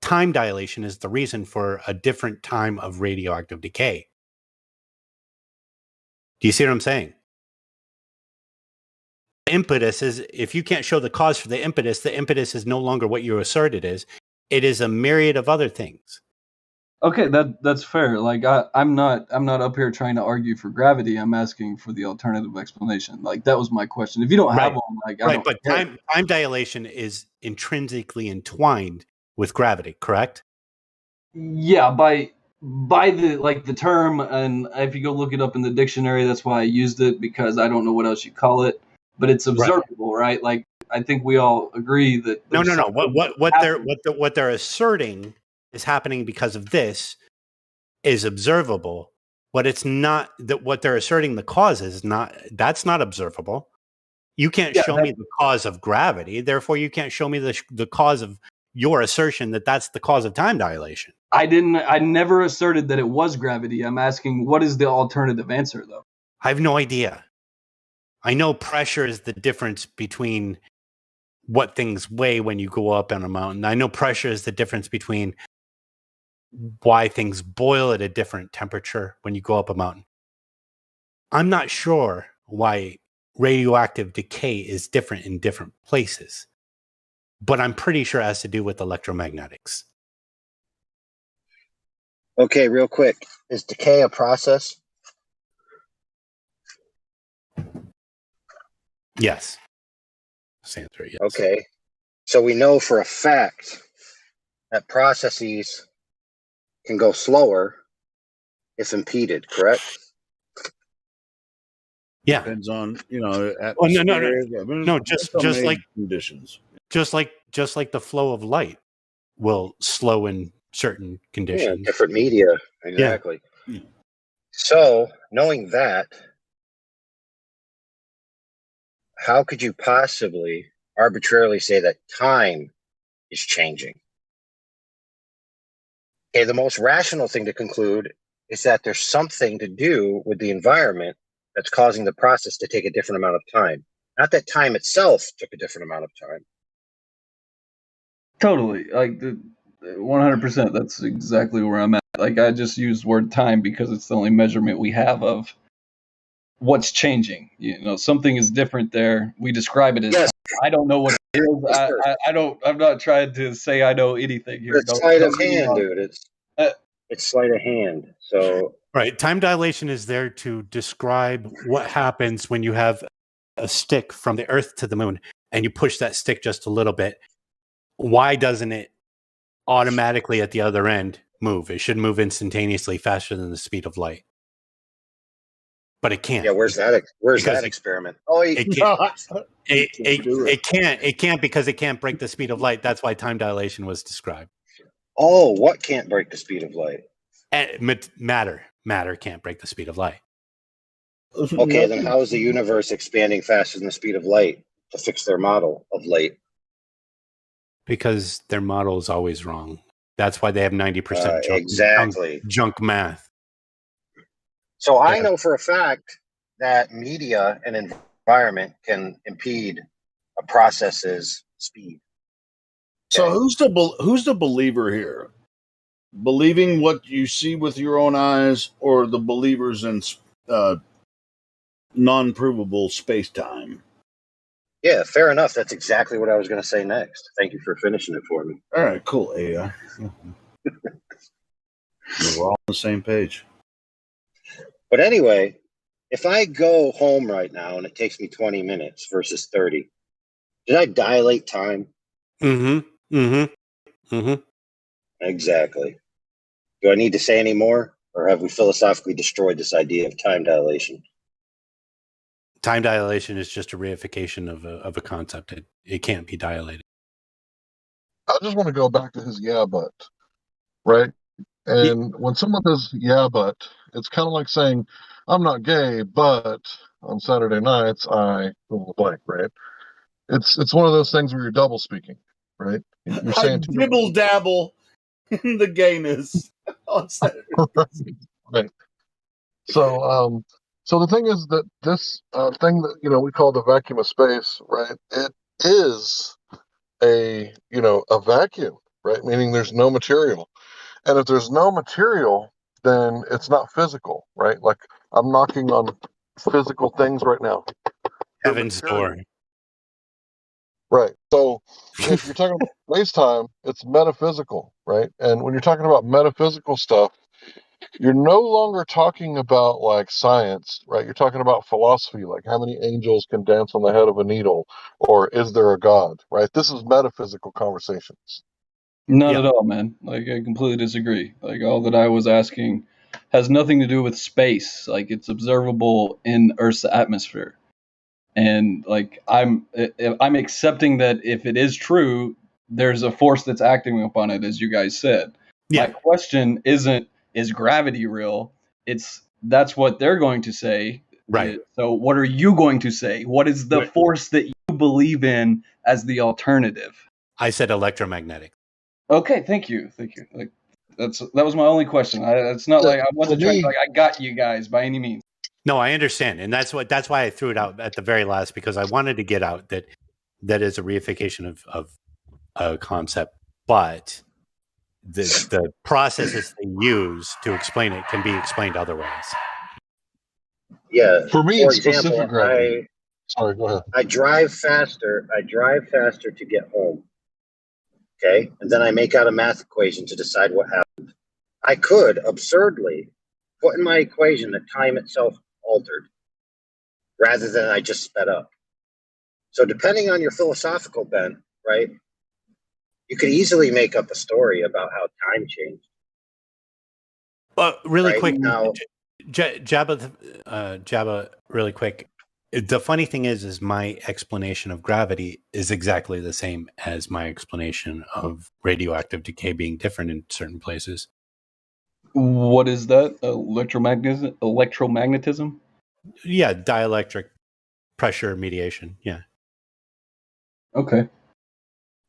time dilation is the reason for a different time of radioactive decay. Do you see what I'm saying? The impetus is, if you can't show the cause for the impetus is no longer what you assert it is. It is a myriad of other things. Okay, that's fair. Like I'm not up here trying to argue for gravity. I'm asking for the alternative explanation. Like that was my question. If you don't have one, like I don't. But time dilation is intrinsically entwined with gravity, correct? Yeah, by the term, and if you go look it up in the dictionary, that's why I used it, because I don't know what else you call it. But it's observable, right? Like I think we all agree that No. What they're asserting is happening because of this is observable, but it's not that what they're asserting the cause is not. That's not observable. You can't show me the cause of gravity, therefore you can't show me the cause of your assertion that that's the cause of time dilation. I never asserted that it was gravity. I'm asking, what is the alternative answer, though? I have no idea. I know pressure is the difference between what things weigh when you go up on a mountain. I know pressure is the difference between why things boil at a different temperature when you go up a mountain. I'm not sure why radioactive decay is different in different places, but I'm pretty sure it has to do with electromagnetics. Okay, real quick. Is decay a process? Yes. Answer, yes. Okay. So we know for a fact that processes can go slower if impeded, correct? Yeah. Depends on, No, just like conditions. Just like the flow of light will slow in certain conditions. Yeah, different media, exactly. Yeah. So, knowing that, how could you possibly arbitrarily say that time is changing? Okay, the most rational thing to conclude is that there's something to do with the environment that's causing the process to take a different amount of time. Not that time itself took a different amount of time. Totally, like 100%. That's exactly where I'm at. Like I just use word time because it's the only measurement we have of what's changing. Something is different there. We describe it as time. I don't know what it is. I don't. I'm not trying to say I know anything here. It's sleight of hand, dude. It's sleight of hand. So right, time dilation is there to describe what happens when you have a stick from the Earth to the moon, and you push that stick just a little bit. Why doesn't it automatically at the other end move? It should move instantaneously, faster than the speed of light. But it can't. Yeah, where's that experiment? Oh, it can't. It can't because it can't break the speed of light. That's why time dilation was described. Oh, what can't break the speed of light? Matter can't break the speed of light. Okay, then how is the universe expanding faster than the speed of light to fix their model of light? Because their model is always wrong. That's why they have 90% junk math. So I know for a fact that media and environment can impede a process's speed. So who's the believer here? Believing what you see with your own eyes, or the believers in non-provable space-time? Yeah, fair enough. That's exactly what I was going to say next. Thank you for finishing it for me. All right, cool. AI. We're all on the same page. But anyway, if I go home right now and it takes me 20 minutes versus 30, did I dilate time? Exactly. Do I need to say any more, or have we philosophically destroyed this idea of time dilation? Time dilation is just a reification of a concept. It can't be dilated. I just want to go back to his yeah, but, right? And when someone says yeah, but, it's kind of like saying, I'm not gay, but on Saturday nights I fill in the blank, right? It's one of those things where you're double speaking, right? You're saying I dibble dabble in the gayness on Saturday. Right. So the thing is that this thing that we call the vacuum of space, right? It is a vacuum, right? Meaning there's no material. And if there's no material, then it's not physical, right? Like I'm knocking on physical things right now. Heaven's door. Right. So if you're talking about space-time, it's metaphysical, right? And when you're talking about metaphysical stuff, you're no longer talking about like science, right? You're talking about philosophy, like how many angels can dance on the head of a needle, or is there a God, right? This is metaphysical conversations. Not at all, man. Like I completely disagree. Like all that I was asking has nothing to do with space. Like it's observable in Earth's atmosphere. And like I'm accepting that if it is true, there's a force that's acting upon it, as you guys said. My question isn't is gravity real? It's that's what they're going to say. Right. So what are you going to say? What is the force that you believe in as the alternative? I said electromagnetic. Okay, thank you. Like that was my only question. It's not like I wasn't trying to like I got you guys by any means. No, I understand, and that's why I threw it out at the very last, because I wanted to get out that is a reification of a concept, but the processes they use to explain it can be explained other ways. Yeah. For me, For it's example, specific gravity. Sorry, go ahead. I drive faster to get home. Okay. And then I make out a math equation to decide what happened. I could absurdly put in my equation that time itself altered rather than I just sped up. So depending on your philosophical bent, right, you could easily make up a story about how time changed. But really right? quick, Now, Jabba, really quick. The funny thing is my explanation of gravity is exactly the same as my explanation of radioactive decay being different in certain places. What is that? Electromagnetism? Yeah, dielectric pressure mediation. Yeah. Okay.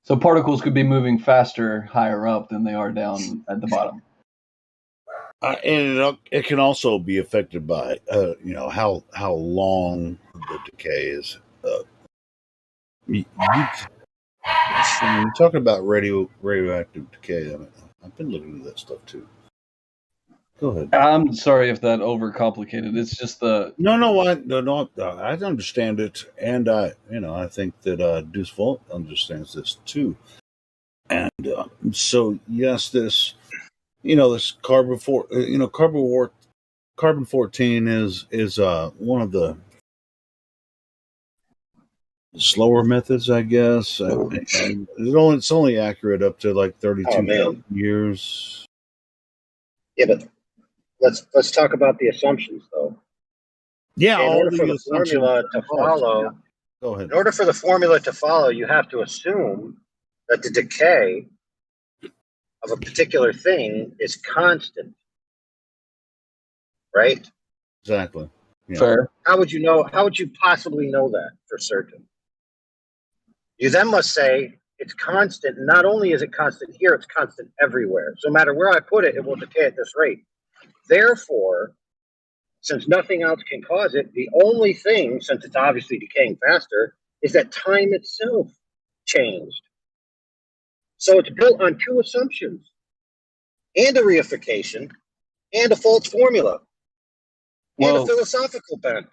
So particles could be moving faster higher up than they are down at the bottom. And it can also be affected by, how long the decay is. When you're talking about radioactive decay, I've been looking at that stuff too. Go ahead. I'm sorry if that overcomplicated. It's just the I understand it, and I think that Deuce Volt understands this too. And so yes, this carbon 14 is one of the slower methods, I guess. And it's only accurate up to like 32 years. yeah, but let's talk about the assumptions though. Yeah, in order for the formula to follow, yeah. Go ahead. In order for the formula to follow, you have to assume that the decay of a particular thing is constant, right? Exactly. Yeah. Fair. How would you know? How would you possibly know that for certain? You then must say it's constant. Not only is it constant here, it's constant everywhere. So no matter where I put it, it will decay at this rate. Therefore, since nothing else can cause it, the only thing, since it's obviously decaying faster, is that time itself changed. So it's built on two assumptions, and a reification, and a false formula, and a philosophical bent.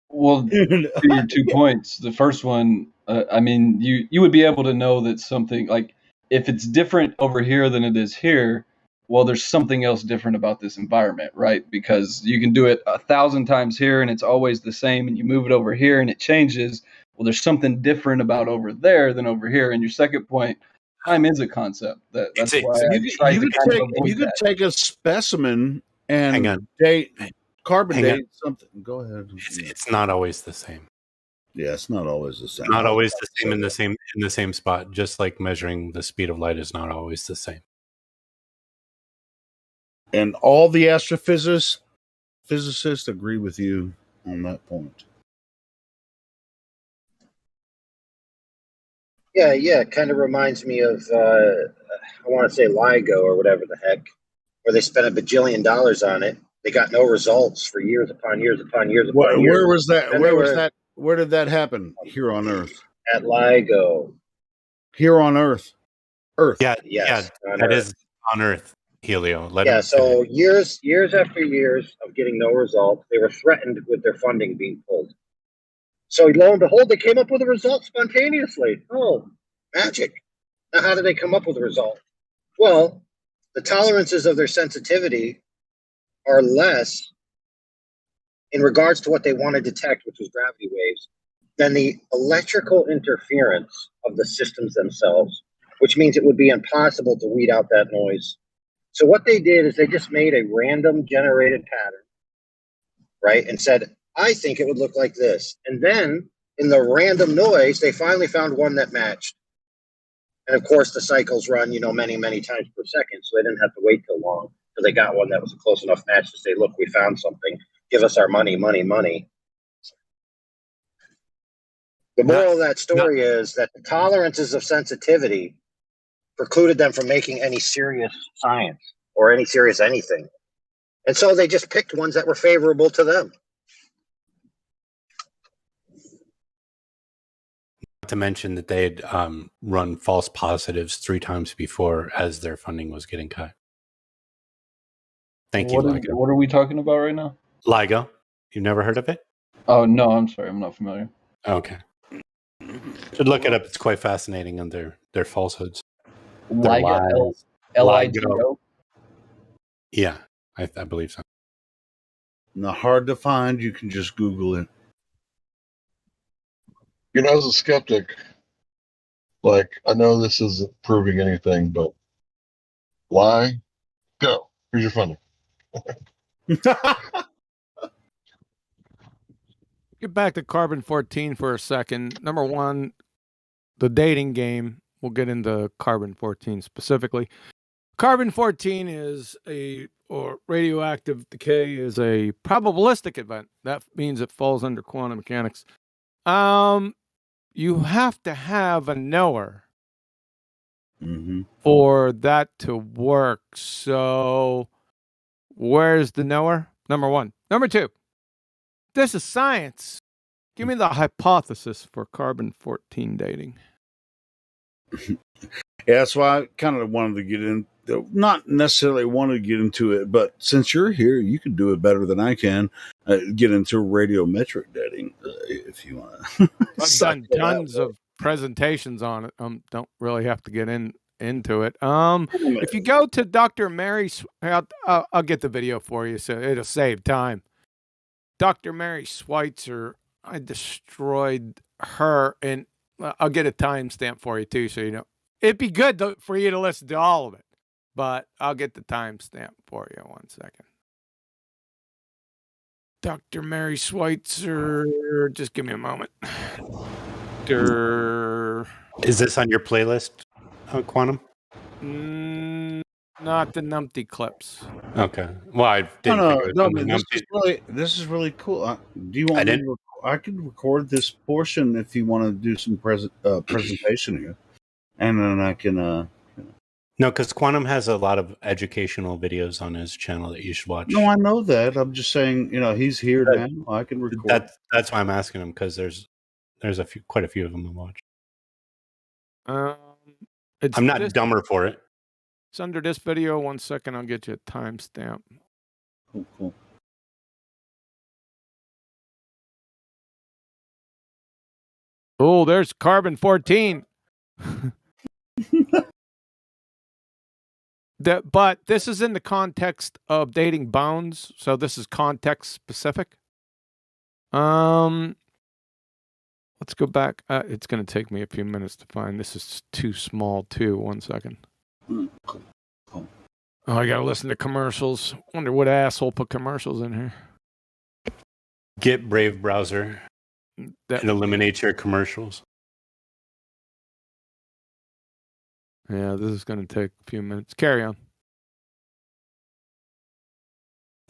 Well, to your 2 points. The first one, I mean, you would be able to know that something like if it's different over here than it is here. Well, there's something else different about this environment, right? Because you can do it 1,000 times here and it's always the same, and you move it over here and it changes. Well, there's something different about over there than over here. And your second point, time is a concept. That's why I tried to kind of avoid that. Take a specimen and carbon date something. Go ahead. It's not always the same. Yeah, it's not always the same. Not always the same in the same spot. Just like measuring the speed of light is not always the same. And all the astrophysicists agree with you on that point. Yeah, it kind of reminds me of, I want to say LIGO or whatever the heck, where they spent $1 bajillion on it. They got no results for years upon years upon years upon years. Where was that? Where did that happen? Here on Earth. At LIGO. Here on Earth. Earth. Yeah, Yes, on that Earth. is on Earth, Helio. Let Yeah, him finish. so years after years of getting no result, they were threatened with their funding being pulled. So lo and behold, they came up with a result spontaneously. Oh, magic. Now, how did they come up with a result? Well, the tolerances of their sensitivity are less in regards to what they want to detect, which is gravity waves, than the electrical interference of the systems themselves, which means it would be impossible to weed out that noise. So what they did is they just made a random generated pattern, right? And said, I think it would look like this. And then in the random noise, they finally found one that matched. And of course, the cycles run, many, many times per second. So they didn't have to wait till long till they got one that was a close enough match to say, look, we found something. Give us our money, money, money. The moral of that story is that the tolerances of sensitivity precluded them from making any serious science or any serious anything. And so they just picked ones that were favorable to them. Not to mention that they had run false positives 3 times before as their funding was getting cut. Thank you, LIGO. What are we talking about right now? LIGO. You've never heard of it? Oh, no, I'm sorry. I'm not familiar. Okay. Should look it up. It's quite fascinating on their falsehoods. Their LIGO, lies. LIGO. Yeah, I believe so. Not hard to find. You can just Google it. As a skeptic, I know this isn't proving anything, but why? Go. Here's your funding. Get back to Carbon-14 for a second. Number one, the dating game. We'll get into Carbon-14 specifically. Carbon-14 is or radioactive decay is a probabilistic event. That means it falls under quantum mechanics. You have to have a knower for that to work. So where's the knower? Number one. Number two, this is science. Give me the hypothesis for Carbon-14 dating. Yeah, that's why I kind of wanted to get in. Not necessarily wanted to get into it, but since you're here, you can do it better than I can. Get into radiometric dating if you want. I've done tons of presentations on it. Don't really have to get into it. If you go to Dr. Mary, I'll get the video for you, so it'll save time. Dr. Mary Schweitzer, I destroyed her, and I'll get a timestamp for you too, so you know. It'd be good for you to listen to all of it, but I'll get the timestamp for you. 1 second. Dr. Mary Schweitzer, just give me a moment. Is this on your playlist, Quantum? Not the numpty clips. Okay. Well, I didn't think it was man, this is really cool. Do you want me to? I can record this portion if you want to do some presentation here, and then I can. No, because Quantum has a lot of educational videos on his channel that you should watch. No, I know that. I'm just saying, he's here now. I can record. That's why I'm asking him, because there's quite a few of them to watch. I'm not dumber for it. It's under this video. 1 second, I'll get you a timestamp. Cool. Oh, there's Carbon-14. But this is in the context of dating bones, so this is context specific. Let's go back. It's going to take me a few minutes to find. This is too small too. 1 second. Cool. Oh, I got to listen to commercials. Wonder what asshole put commercials in here. Get Brave browser. It eliminates your commercials. Yeah, this is going to take a few minutes. Carry on.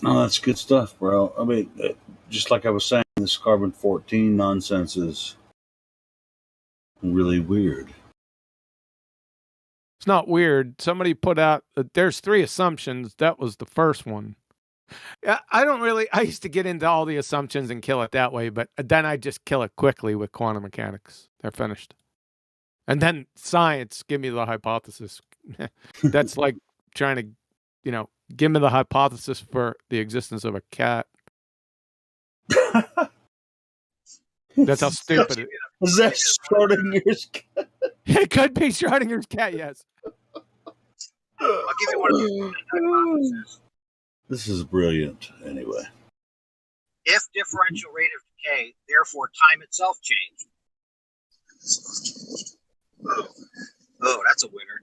No, that's good stuff, bro. I mean, just like I was saying, this Carbon-14 nonsense is really weird. It's not weird. Somebody put out, there's 3 assumptions. That was the first one. I used to get into all the assumptions and kill it that way, but then I just kill it quickly with quantum mechanics. They're finished. And then science, give me the hypothesis. That's like trying to, give me the hypothesis for the existence of a cat. That's how stupid it is. Is that Schrodinger's cat? It could be Schrodinger's cat, yes. I'll give you one of the hypotheses. This is brilliant, anyway. If differential rate of decay, therefore time itself changed. Oh, that's a winner.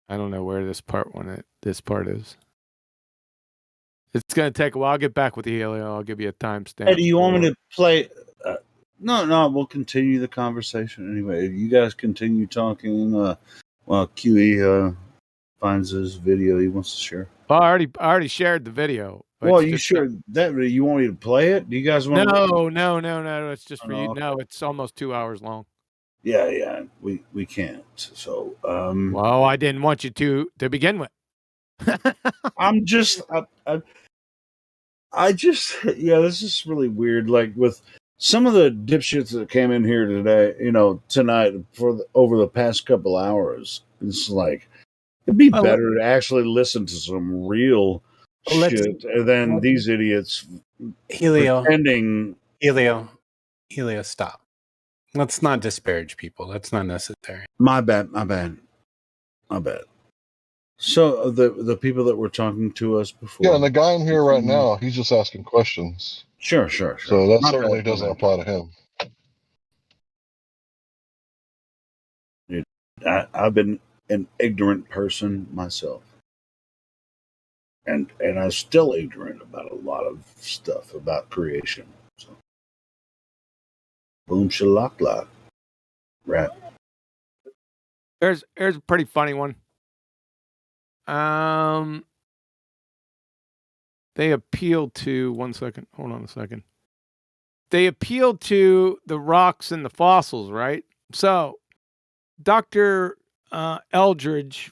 I don't know where this part is. It's going to take a while. I'll get back with you, Helio. I'll give you a timestamp. Hey, do you want me to play? No, we'll continue the conversation anyway. You guys continue talking while QE finds his video he wants to share. Well, I already shared the video. Well, you shared that video. You want me to play it? Do you guys want to? No. It's just for you. Okay. No, it's almost 2 hours long. Yeah. We can't. So, well, I didn't want you to begin with. I'm just, this is really weird. Like with some of the dipshits that came in here today, tonight over the past couple hours, it's like it'd be better to actually listen to some real shit than these idiots. Pretending. Helio, stop. Let's not disparage people. That's not necessary. My bad. So the people that were talking to us before. Yeah, and the guy in here right now, he's just asking questions. Sure. So that certainly doesn't apply to him. Dude, I've been an ignorant person myself. And I'm still ignorant about a lot of stuff about creation. So. Boom shalak. Right. There's a pretty funny one. They appealed to hold on a second. They appealed to the rocks and the fossils, right? So Dr. Eldridge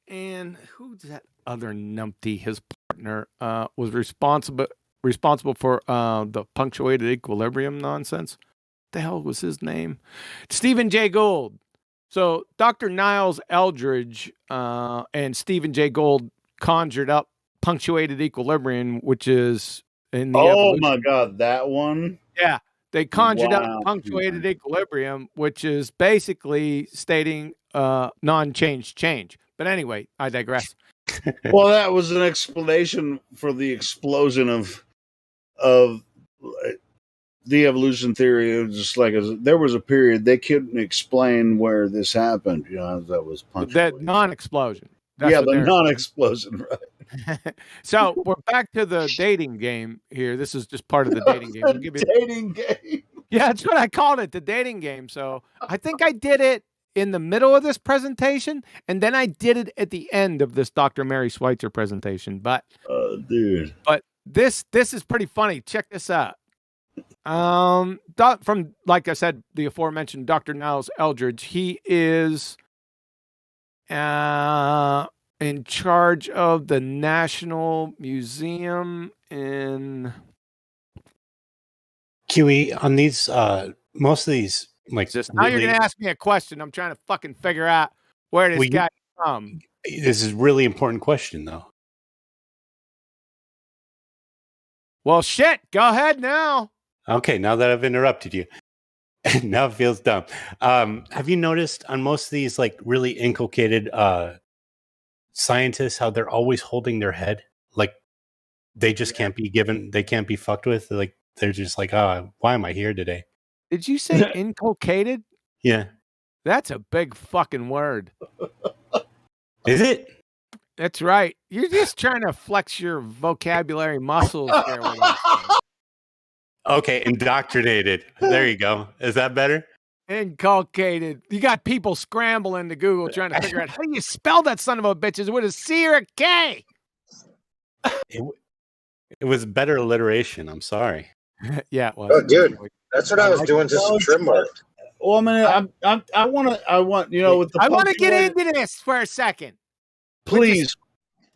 and who's that other numpty, his partner, was responsible for the punctuated equilibrium nonsense. What the hell was his name? Stephen Jay Gould. So Dr. Niles Eldridge and Stephen Jay Gould conjured up punctuated equilibrium, which is in the evolution. My God, that one? Yeah, they conjured up punctuated equilibrium, which is basically stating non-change change. But anyway, I digress. Well, that was an explanation for the explosion of the evolution theory. It was just like there was a period they couldn't explain where this happened. That was punctuated. That non-explosion. The non-explosion, right? So we're back to the dating game here. This is just part of the dating game. Dating game. Yeah, that's what I called it, the dating game. So I think I did it in the middle of this presentation, and then I did it at the end of this Dr. Mary Schweitzer presentation. But dude. But this is pretty funny. Check this out. From, like I said, the aforementioned Dr. Niles Eldridge, he is in charge of the National Museum in QE on these most of these like now you're gonna ask me a question. I'm trying to fucking figure out where this guy from. This is a really important question though. Well, shit, go ahead now. Okay, now that I've interrupted you, now it feels dumb. Have you noticed on most of these like really inculcated scientists how they're always holding their head? Like they just can't be given, they can't be fucked with. Like they're just like, why am I here today? Did you say inculcated? Yeah. That's a big fucking word. Is it? That's right. You're just trying to flex your vocabulary muscles there with us. Okay, indoctrinated. There you go. Is that better? Inculcated. You got people scrambling to Google trying to figure out how do you spell that son of a bitch? Is it with a C or a K? It was better alliteration. I'm sorry. Yeah, it was. Oh, dude, that's what I was doing. Just trim work. Well, I mean, I want with the. I want to get into this for a second. Please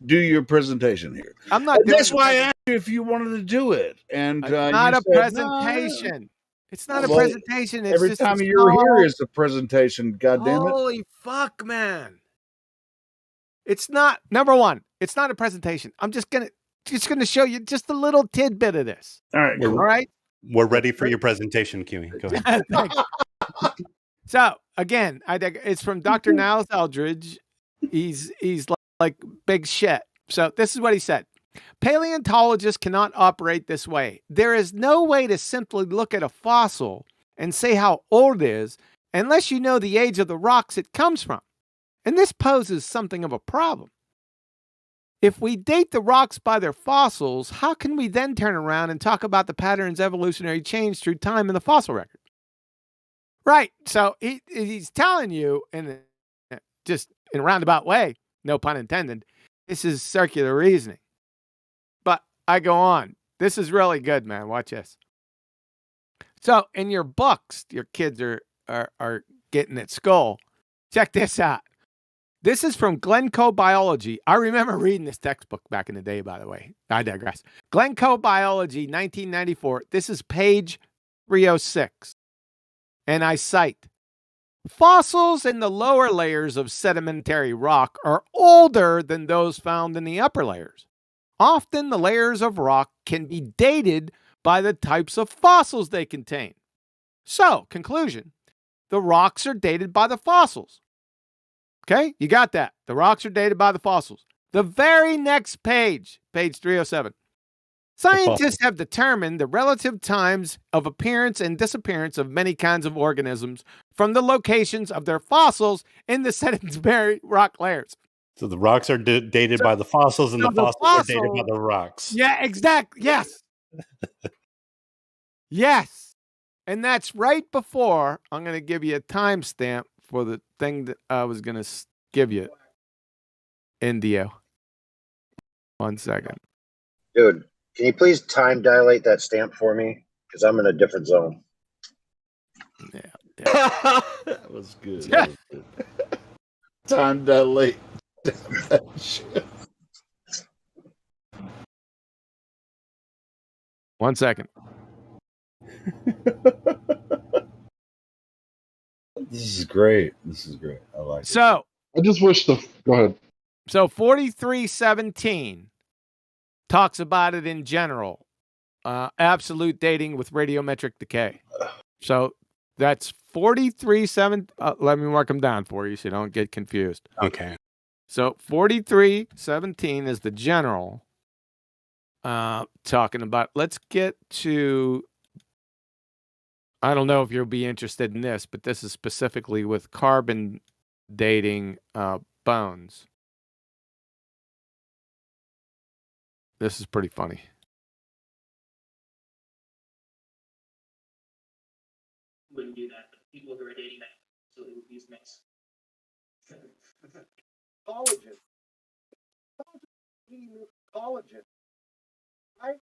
do your presentation here. I'm not. That's why I asked you if you wanted to do it, and it's not a presentation. It's not a Well, presentation. It's every just a time you're here small- is a presentation. God damn it! Holy fuck, man! It's not number one. It's not a presentation. I'm just gonna show you just a little tidbit of this. All right, All right. We're ready for your presentation, Kiwi. Go ahead. Thanks. So again, it's from Dr. Niles Eldridge. He's like big shit. So this is what he said. Paleontologists cannot operate this way. There is no way to simply look at a fossil and say how old it is unless you know the age of the rocks it comes from. And this poses something of a problem. If we date the rocks by their fossils, how can we then turn around and talk about the pattern's evolutionary change through time in the fossil record? Right. So he's telling you, just in a roundabout way, no pun intended, this is circular reasoning. But I go on. This is really good, man. Watch this. So in your books, your kids are getting at school. Check this out. This is from Glencoe Biology. I remember reading this textbook back in the day, by the way. I digress. Glencoe Biology, 1994. This is page 306. And I cite, fossils in the lower layers of sedimentary rock are older than those found in the upper layers. Often the layers of rock can be dated by the types of fossils they contain. So, conclusion, the rocks are dated by the fossils. Okay, you got that. The rocks are dated by the fossils. The very next page, page 307. Scientists have determined the relative times of appearance and disappearance of many kinds of organisms from the locations of their fossils in the sedimentary rock layers. So the rocks are dated by the fossils, and the fossils are dated by the rocks. Yeah, exactly. Yes. Yes. And that's right before I'm going to give you a timestamp for the thing that I was going to give you. Indio. 1 second. Dude, can you please time dilate that stamp for me? Because I'm in a different zone. Yeah. That was good. That was good. Time dilate. Shit. 1 second. This is great. This is great. I like it. So I just wish the go ahead. So 4317 talks about it in general. Absolute dating with radiometric decay. So that's 4317. Let me mark them down for you so you don't get confused. Okay. So 4317 is the general talking about. Let's get to, I don't know if you'll be interested in this, but this is specifically with carbon dating bones. This is pretty funny. Wouldn't do that, but people who are dating that, so it would use mix. Collagen. Collagen. Right?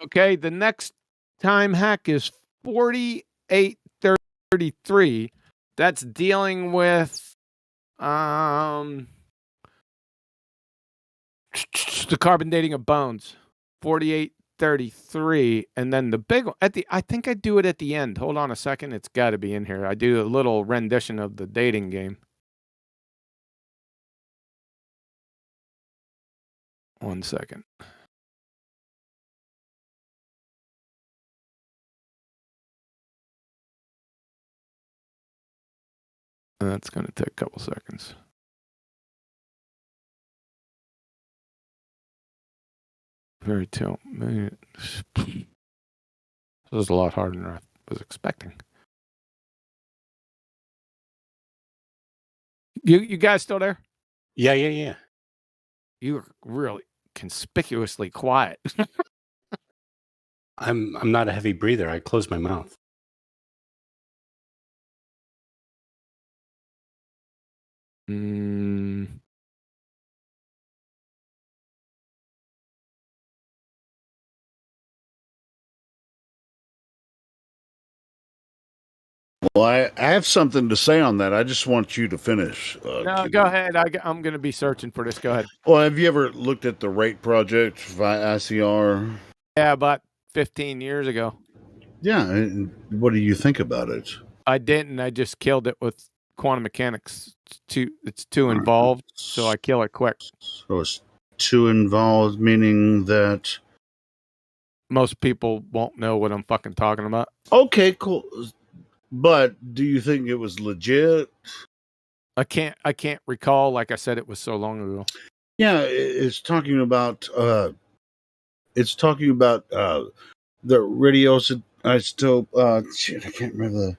Okay, the next time hack is 4833. That's dealing with the carbon dating of bones. 4833. And then the big one I think I do it at the end. Hold on a second. It's got to be in here. I do a little rendition of the dating game. 1 second. That's going to take a couple seconds. Very tell. This is a lot harder than I was expecting. You guys still there? Yeah. You were really conspicuously quiet. I'm not a heavy breather. I close my mouth. Well, I have something to say on that. I just want you to finish. No, go ahead. I'm going to be searching for this. Go ahead. Well, have you ever looked at the rate project by ICR? Yeah, about 15 years ago. Yeah. And what do you think about it? I didn't. I just killed it with quantum mechanics. It's too involved, so I kill it quick. So it's too involved, meaning that most people won't know what I'm fucking talking about. Okay, cool. But do you think it was legit? I can't recall. Like I said, it was so long ago. Yeah, it's talking about the radioisotope. Shit, I can't remember.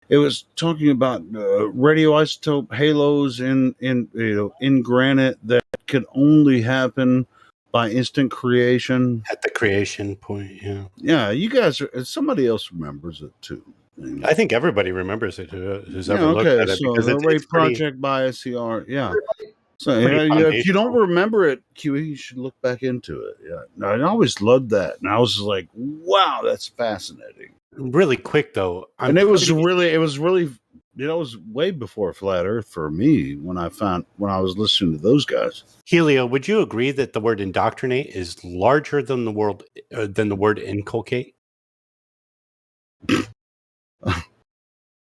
It was talking about radioisotope halos in granite that could only happen by instant creation. At the creation point, yeah. Yeah, you guys somebody else remembers it too. I think everybody remembers it who's ever looked at it. So Because the Ray it's pretty, Project by SCR, yeah. So if you don't remember it, QE, you should look back into it. Yeah, no, I always loved that, and I was like, "Wow, that's fascinating." Really quick though, it was really, it was way before Flat Earth for me when I was listening to those guys. Helio, would you agree that the word indoctrinate is larger than the word inculcate?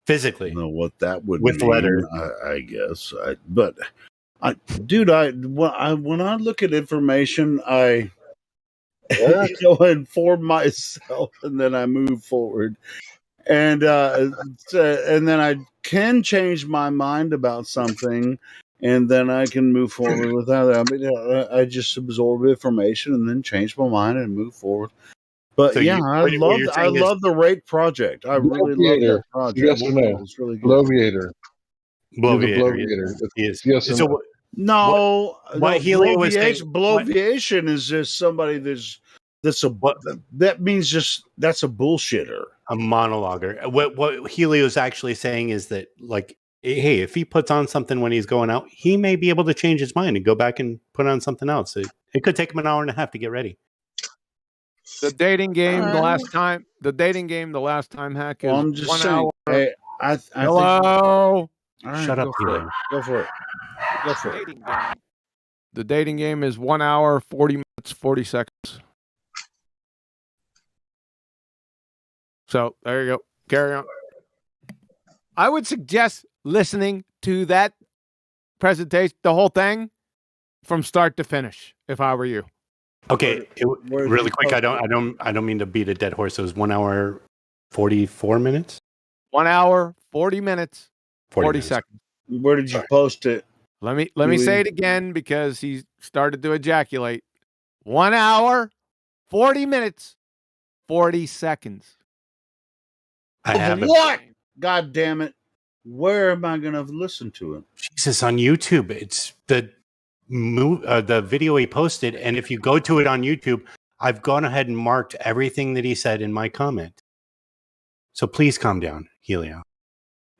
Physically, I don't know what that would with mean, letters. I guess. When I look at information, I inform myself, and then I move forward, and then I can change my mind about something, and then I can move forward with that. I mean, I just absorb information and then change my mind and move forward. But So I love the Rate Project. I really love that project. Yes or no? It's really good. Bloviator. Bloviator. Yes or no? No, what Helio was saying, bloviation is just somebody that means just that's a bullshitter, a monologuer. What Helio's actually saying is that, like, hey, if he puts on something when he's going out, he may be able to change his mind and go back and put on something else. It could take him an hour and a half to get ready. The dating game the last time hack is I'm just 1 saying, hour. hey, I Hello. All right, Shut up, Helio. Go for it. The dating game is 1 hour, 40 minutes, 40 seconds. So there you go. Carry on. I would suggest listening to that presentation, the whole thing, from start to finish, if I were you. Okay, really quick. I don't mean to beat a dead horse. It was 1 hour, 44 minutes. 1 hour, 40 minutes, 40 seconds. Where did you post it? Let me say it again because he started to ejaculate. 1 hour, 40 minutes, 40 seconds. I have what? God damn it! Where am I going to listen to it? Jesus, on YouTube. It's the video he posted, and if you go to it on YouTube, I've gone ahead and marked everything that he said in my comment. So please calm down, Helio.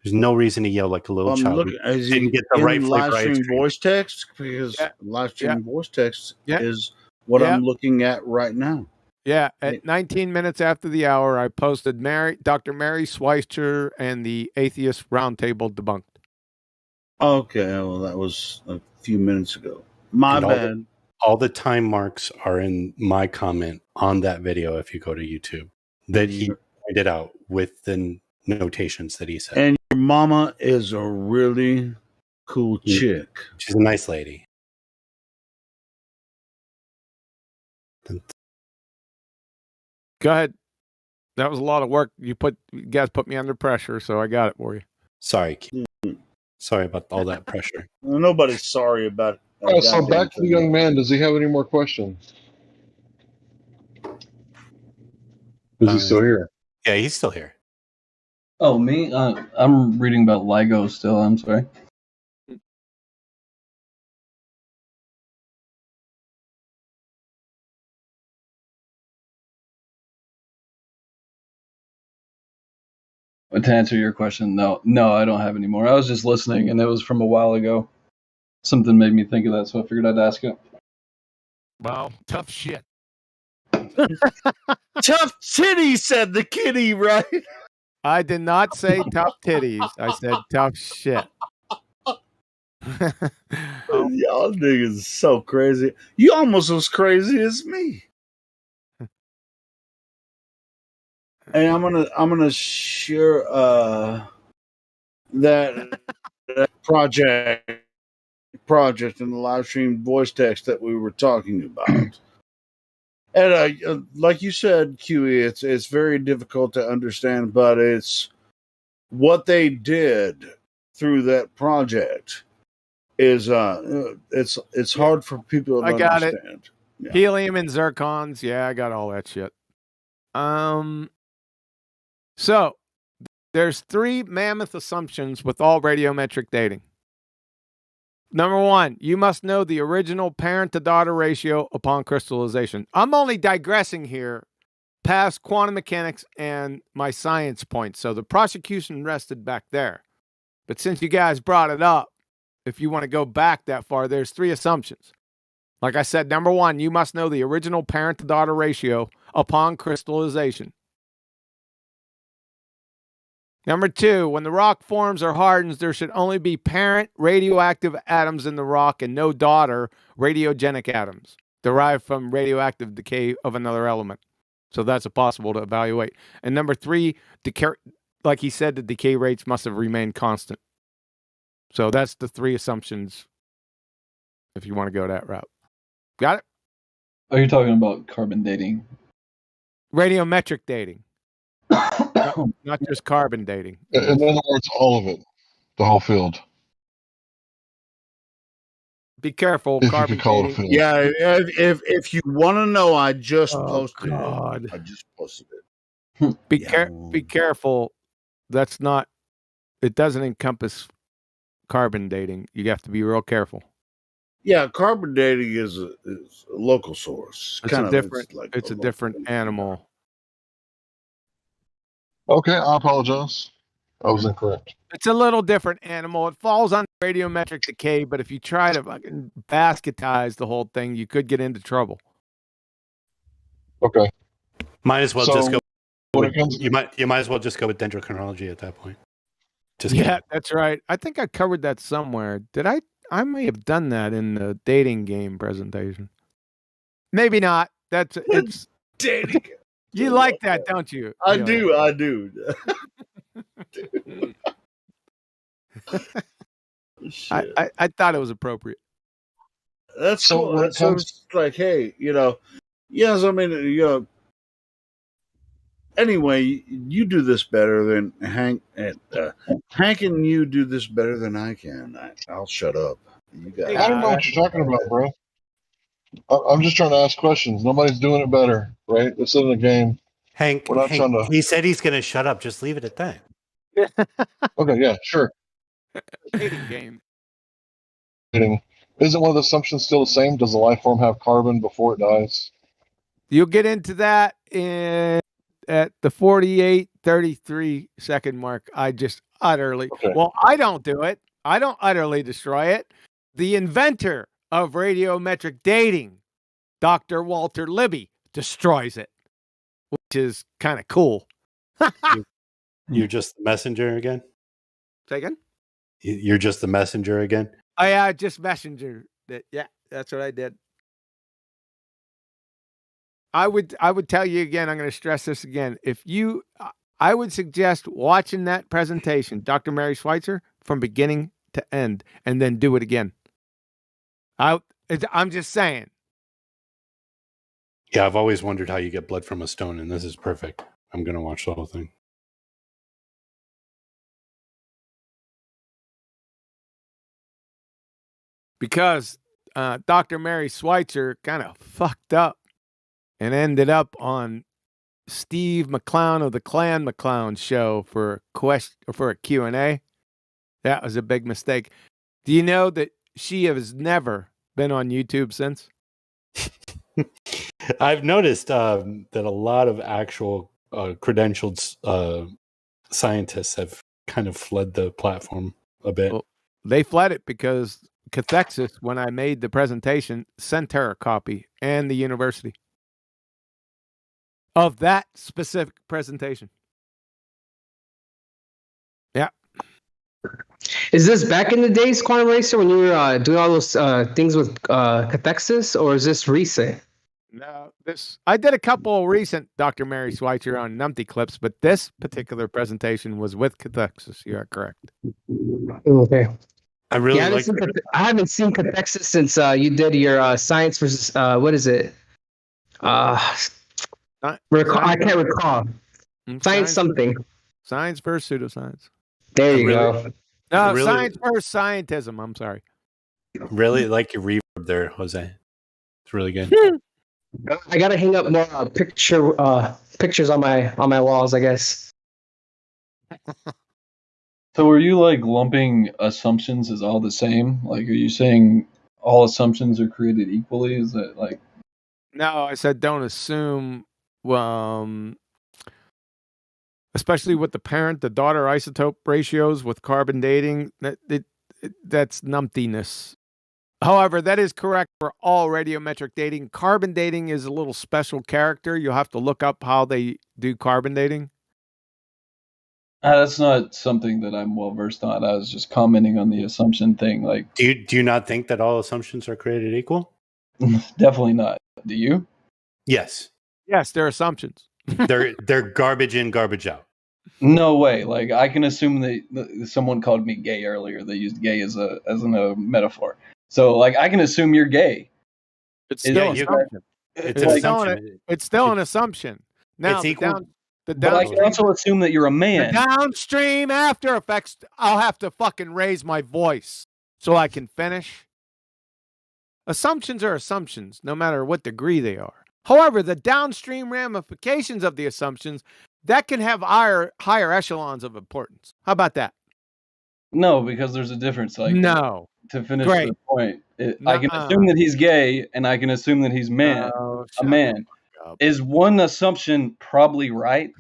There's no reason to yell like a little child. Didn't get the right live stream voice text, because live stream voice text is what I'm looking at right now. Yeah, at 19 minutes after the hour, I posted Dr. Mary Schweitzer and the Atheist Roundtable debunked. Okay, well, that was a few minutes ago. My bad. All the time marks are in my comment on that video if you go to YouTube that he pointed out with the notations that he said. And your mama is a really cool chick. She's a nice lady. Go ahead. That was a lot of work. You guys put me under pressure, so I got it for you. Sorry. Sorry about all that pressure. Well, nobody's sorry about it. So back to the young man. Does he have any more questions? Is he still here? Yeah, he's still here. Oh, me? I'm reading about LIGO still. I'm sorry. But to answer your question, no, I don't have any more. I was just listening, and it was from a while ago. Something made me think of that, so I figured I'd ask it. Wow, tough shit. Tough titty, said the kitty, right? I did not say tough titties. I said tough shit. Y'all niggas so crazy. You almost as crazy as me. And I'm gonna share that project in the live stream voice text that we were talking about. And like you said, QE, it's very difficult to understand, but it's what they did through that project is it's hard for people to I got understand. it. Yeah. Helium and zircons. Yeah, I got all that shit. So there's 3 mammoth assumptions with all radiometric dating. Number 1, you must know the original parent-to-daughter ratio upon crystallization. I'm only digressing here past quantum mechanics and my science points, so the prosecution rested back there. But since you guys brought it up, if you want to go back that far, there's 3 assumptions. Like I said, number 1, you must know the original parent-to-daughter ratio upon crystallization. Number 2, when the rock forms or hardens, there should only be parent radioactive atoms in the rock and no daughter radiogenic atoms derived from radioactive decay of another element. So that's possible to evaluate. And number 3, like he said, the decay rates must have remained constant. So that's the 3 assumptions if you want to go that route. Got it? Oh, you're talking about carbon dating. Radiometric dating. Not just carbon dating. In other words, all of it, the whole field. Be careful, if carbon you could call dating. it a field. Yeah, if you want to know, I just posted God. it. I just posted it. Be careful. That's not. It doesn't encompass carbon dating. You have to be real careful. Yeah, carbon dating is a local source. It's a different animal. Okay, I apologize. I was incorrect. It's a little different animal. It falls on radiometric decay, but if you try to fucking basketize the whole thing, you could get into trouble. Okay. Might as well So, just go. when it comes, You might as well just go with dendrochronology at that point. Just Yeah, kidding. that's right. I think I covered that somewhere. Did I? I may have done that in the dating game presentation. Maybe not. It's dating. You like that, don't you? I do. I thought it was appropriate. That's So cool. when it So comes- it's like, hey, yes, I mean, anyway, you do this better than Hank. Hank and you do this better than I can. I'll shut up. You guys. I don't know what you're talking about, bro. I'm just trying to ask questions. Nobody's doing it better, right? This isn't a game. Hank, We're not trying to. he said he's going to shut up. Just leave it at that. Okay, yeah, sure. Dating game. Isn't one of the assumptions still the same? Does the life form have carbon before it dies? You'll get into that at the 48:33 second mark. I just utterly. Okay. Well, I don't do it. I don't utterly destroy it. The inventor of radiometric dating, Dr. Walter Libby, destroys it, which is kind of cool. You're just the messenger again? Say again? You're just the messenger again? I just messenger that. Yeah, that's what I did. I would tell you again. I'm going to stress this again. I would suggest watching that presentation, Dr. Mary Schweitzer, from beginning to end, and then do it again. I'm just saying. Yeah, I've always wondered how you get blood from a stone, and this is perfect. I'm going to watch the whole thing. Because Dr. Mary Schweitzer kind of fucked up and ended up on Steve McClown of the Clan McClown show for a Q&A. That was a big mistake. Do you know that she has never been on YouTube since? I've noticed that a lot of actual credentialed scientists have kind of fled the platform a bit. Well, they fled it because Cathexis, when I made the presentation, sent her a copy and the university of that specific presentation. Yeah. Is this back in the days, Quantum Racer, when you were doing all those things with Cathexis, or is this recent? No, I did a couple recent Dr. Mary Schweitzer on Numpty clips, but this particular presentation was with cathexis. You are correct. Okay. I really like. I haven't seen cathexis since you did your science versus what is it? I can't recall. Science something. Science versus pseudoscience. There you go. No, science versus scientism. I'm sorry. Really like your reverb there, Jose. It's really good. I gotta hang up more pictures on my walls, I guess. So are you like lumping assumptions as all the same? Like, are you saying all assumptions are created equally? Is that like? No, I said don't assume. Especially with the parent, the daughter isotope ratios with carbon dating, that's numptiness. However, that is correct for all radiometric dating. Carbon dating is a little special character. You'll have to look up how they do carbon dating. That's not something that I'm well versed on. I was just commenting on the assumption thing. Like, do you not think that all assumptions are created equal? Definitely not. Do you? Yes. Yes, they're assumptions. they're garbage in, garbage out. No way. Like, I can assume that someone called me gay earlier. They used gay as a metaphor. So, like, I can assume you're gay. It's still an assumption. It's still an assumption. Now, it's equal. But I can also assume that you're a man. The downstream after effects, I'll have to fucking raise my voice so I can finish. Assumptions are assumptions, no matter what degree they are. However, the downstream ramifications of the assumptions, that can have higher echelons of importance. How about that? No, because there's a difference. Like, no. To finish Great. the point, I can assume that he's gay, and I can assume that he's a man. Is one assumption probably right?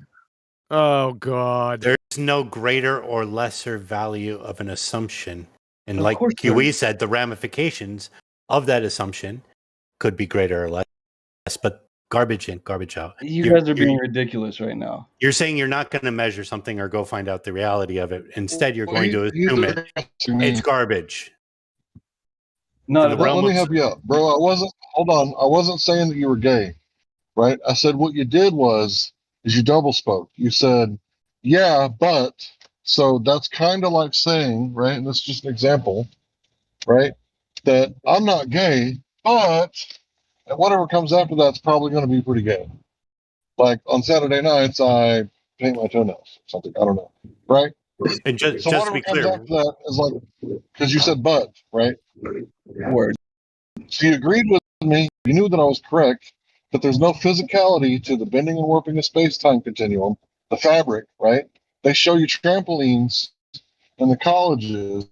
Oh God! There's no greater or lesser value of an assumption, and Of like course there QE is. said, the ramifications of that assumption could be greater or less. But garbage in, garbage out. You guys are being ridiculous right now. You're saying you're not going to measure something or go find out the reality of it. Instead, you're going to assume it's garbage. Not let me help you out, bro. I wasn't saying that you were gay, right? I said what you did is you double spoke. You said, yeah, but. So that's kind of like saying, right? And this is just an example, right? That I'm not gay, but whatever comes after that's probably going to be pretty gay. Like on Saturday nights, I paint my toenails or something. I don't know, right? And just so to whatever be comes clear, after that is like, because you said but, right? Word. So you agreed with me. You knew that I was correct, that there's no physicality to the bending and warping of space-time continuum, the fabric, right? They show you trampolines in the colleges,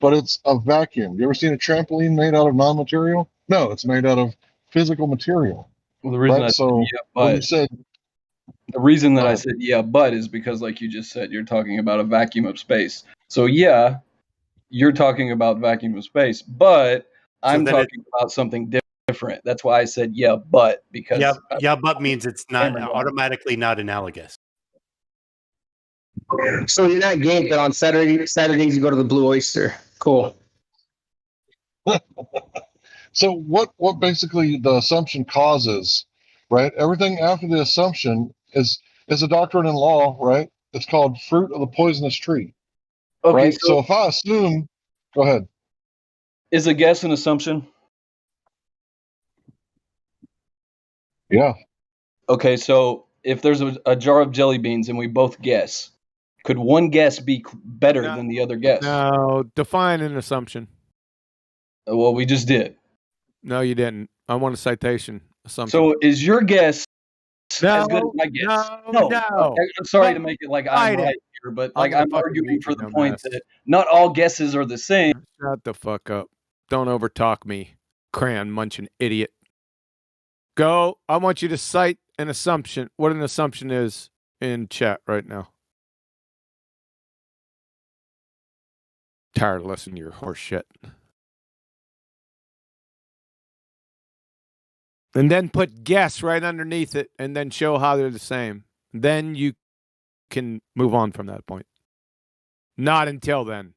but it's a vacuum. You ever seen a trampoline made out of non-material? No, it's made out of physical material. Well, the reason right? I So said, when you said the reason that I said yeah, but is because, like you just said, you're talking about a vacuum of space. So yeah, you're talking about vacuum of space, but I'm then talking about something different. That's why I said yeah, but because but means it's not automatically not analogous. So you're not gay, but on Saturdays you go to the Blue Oyster. Cool. So what basically the assumption causes, right? Everything after the assumption is a doctrine in law, right? It's called fruit of the poisonous tree. Okay, right? So if I assume, go ahead. Is a guess an assumption? Yeah. Okay, so if there's a jar of jelly beans and we both guess, could one guess be better than the other guess? No, define an assumption. Well, we just did. No, you didn't. I want a citation. Assumption. So is your guess as good as my guess? No. I'm sorry to make it like I'm right here, but like I'm arguing for the point that not all guesses are the same. Shut the fuck up. Don't overtalk me, crayon munching idiot. Go. I want you to cite an assumption. What an assumption is in chat right now. Tired of listening to your horse shit. And then put guess right underneath it and then show how they're the same. Then you can move on from that point. Not until then.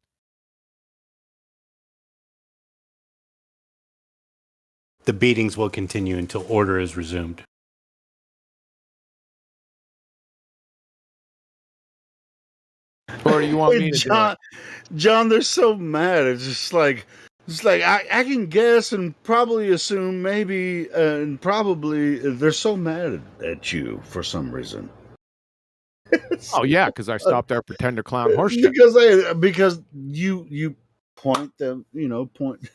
the beatings will continue until order is resumed. Or do you want me to John, John, they're so mad. It's like I can guess and probably assume maybe and probably they're so mad at you for some reason. Oh yeah, because I stopped our pretender clown horse shit. Because you point them, point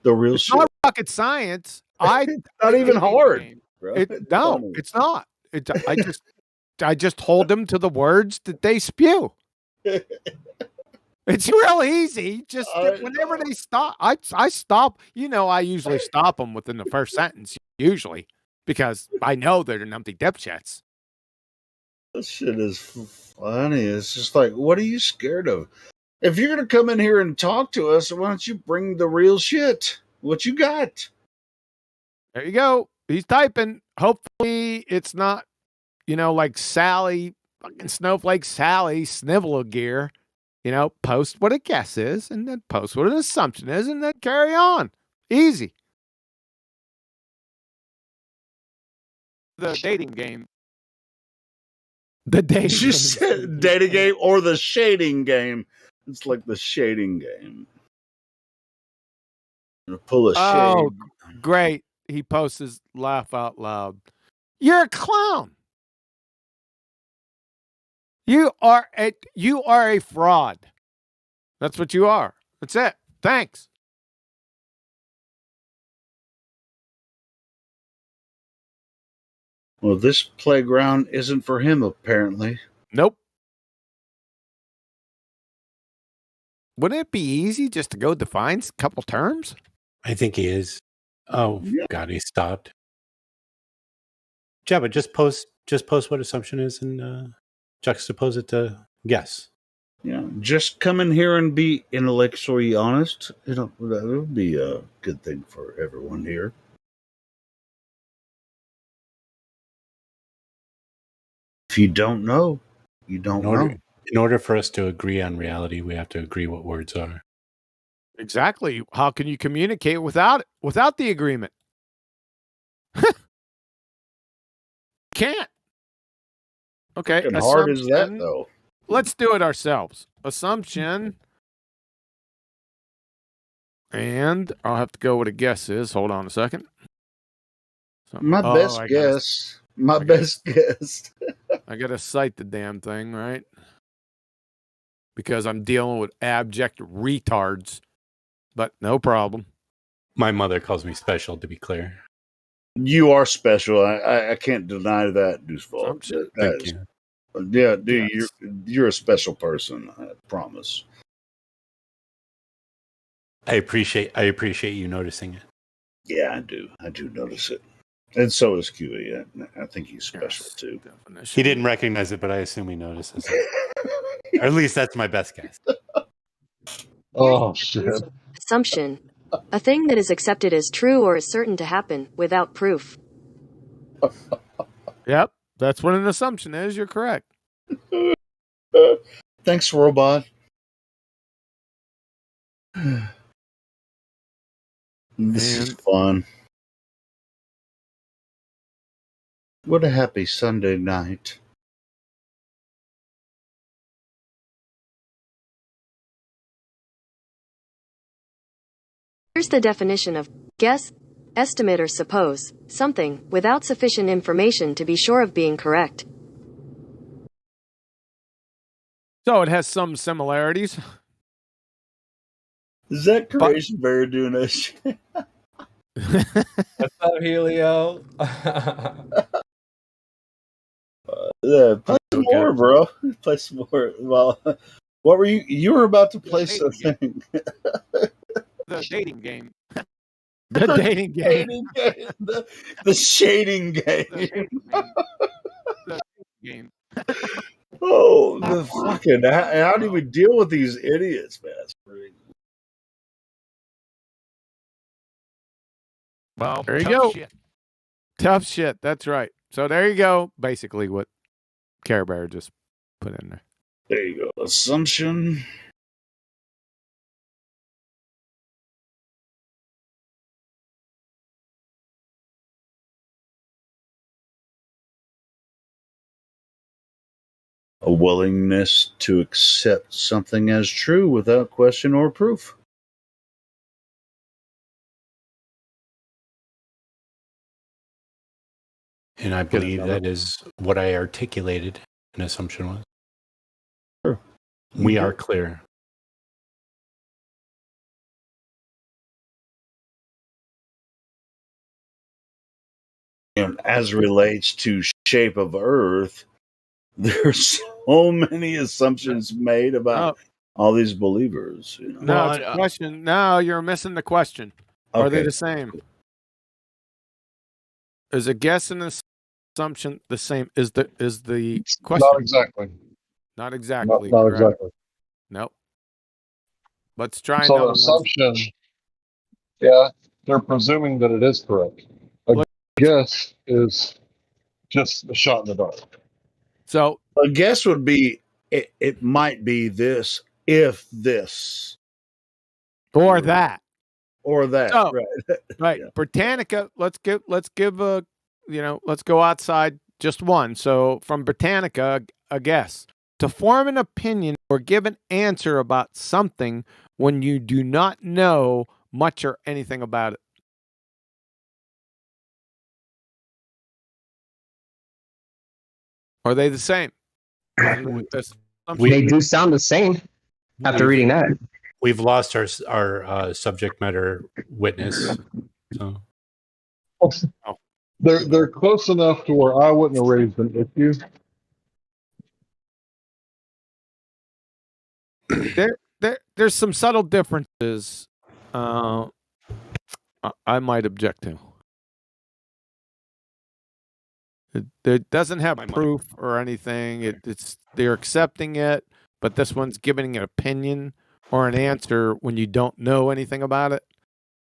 the real It's shit. not rocket science. It's not even hard. Bro. No, it's not. I just hold them to the words that they spew. It's real easy. Just whenever they stop, I stop. I usually stop them within the first sentence, usually, because I know they're numpty dipshits. This shit is funny. It's just like, what are you scared of? If you're gonna come in here and talk to us, why don't you bring the real shit? What you got? There you go. He's typing. Hopefully, it's not, like Sally, fucking Snowflake Sally, snivel gear. Post what a guess is, and then post what an assumption is, and then carry on. Easy. The dating game. The dating She game. said dating game or the shading game. It's like the shading game. Pull a shade. Oh, great. He posts his laugh out loud. You're a clown. You are a fraud. That's what you are. That's it. Thanks. Well, this playground isn't for him, apparently. Nope. Wouldn't it be easy just to go define a couple terms? I think he is. Oh God, he stopped. Yeah, but just post what assumption is and juxtapose it to guess. Yeah, just come in here and be intellectually honest. That would be a good thing for everyone here. If you don't know, you don't know. In order for us to agree on reality, we have to agree what words are. Exactly. How can you communicate without the agreement? Can't. Okay. How hard is that, though? Let's do it ourselves. Assumption. And I'll have to go with a guess is. Hold on a second. My best guess. I got to cite the damn thing, right? Because I'm dealing with abject retards. But no problem. My mother calls me special, to be clear. You are special. I can't deny that, Deuceball. Thank you. Yeah, dude, yes. You're a special person. I promise. I appreciate you noticing it. Yeah, I do. I do notice it, and so is QE. I think he's special too. Definition. He didn't recognize it, but I assume he notices it. Or at least that's my best guess. Oh shit! Assumption. A thing that is accepted as true or is certain to happen without proof. Yep. That's what an assumption is. You're correct. Thanks, robot. This is fun. What a happy Sunday night. Here's the definition of guess, estimate, or suppose something without sufficient information to be sure of being correct. So it has some similarities. Is that Creation Bear doing that shit? What's up, Helio? Yeah, play some more, bro. Play some more. Well, what were you? You were about to play something. The dating game. The dating game. The shading game. The game. Oh, the fucking! How do we deal with these idiots, man? Well, there you go. Shit. Tough shit. That's right. So there you go. Basically, what Care Bear just put in there. There you go. Assumption. A willingness to accept something as true without question or proof. And I believe that is what I articulated an assumption was. Sure. We are clear. And as relates to shape of Earth, there's so many assumptions made about all these believers. You know? No, it's a question. No, you're missing the question. Are they Okay. the same? Is a guess and an assumption the same? Is the question? Not exactly. Not exactly. Not correct. exactly. Nope. Let's try So another the assumption, yeah, they're presuming that it is correct. A guess is just a shot in the dark. So a guess would be it might be this if this or that. Or that. So, right. Right. Yeah. Britannica, let's give a, let's go outside just one. So from Britannica, a guess. To form an opinion or give an answer about something when you do not know much or anything about it. Are they the same? They do sound the same after reading that. We've lost our subject matter witness. So They're close enough to where I wouldn't have raised an issue. There's some subtle differences. I might object to. It doesn't have proof or anything. They're accepting it, but this one's giving an opinion or an answer when you don't know anything about it.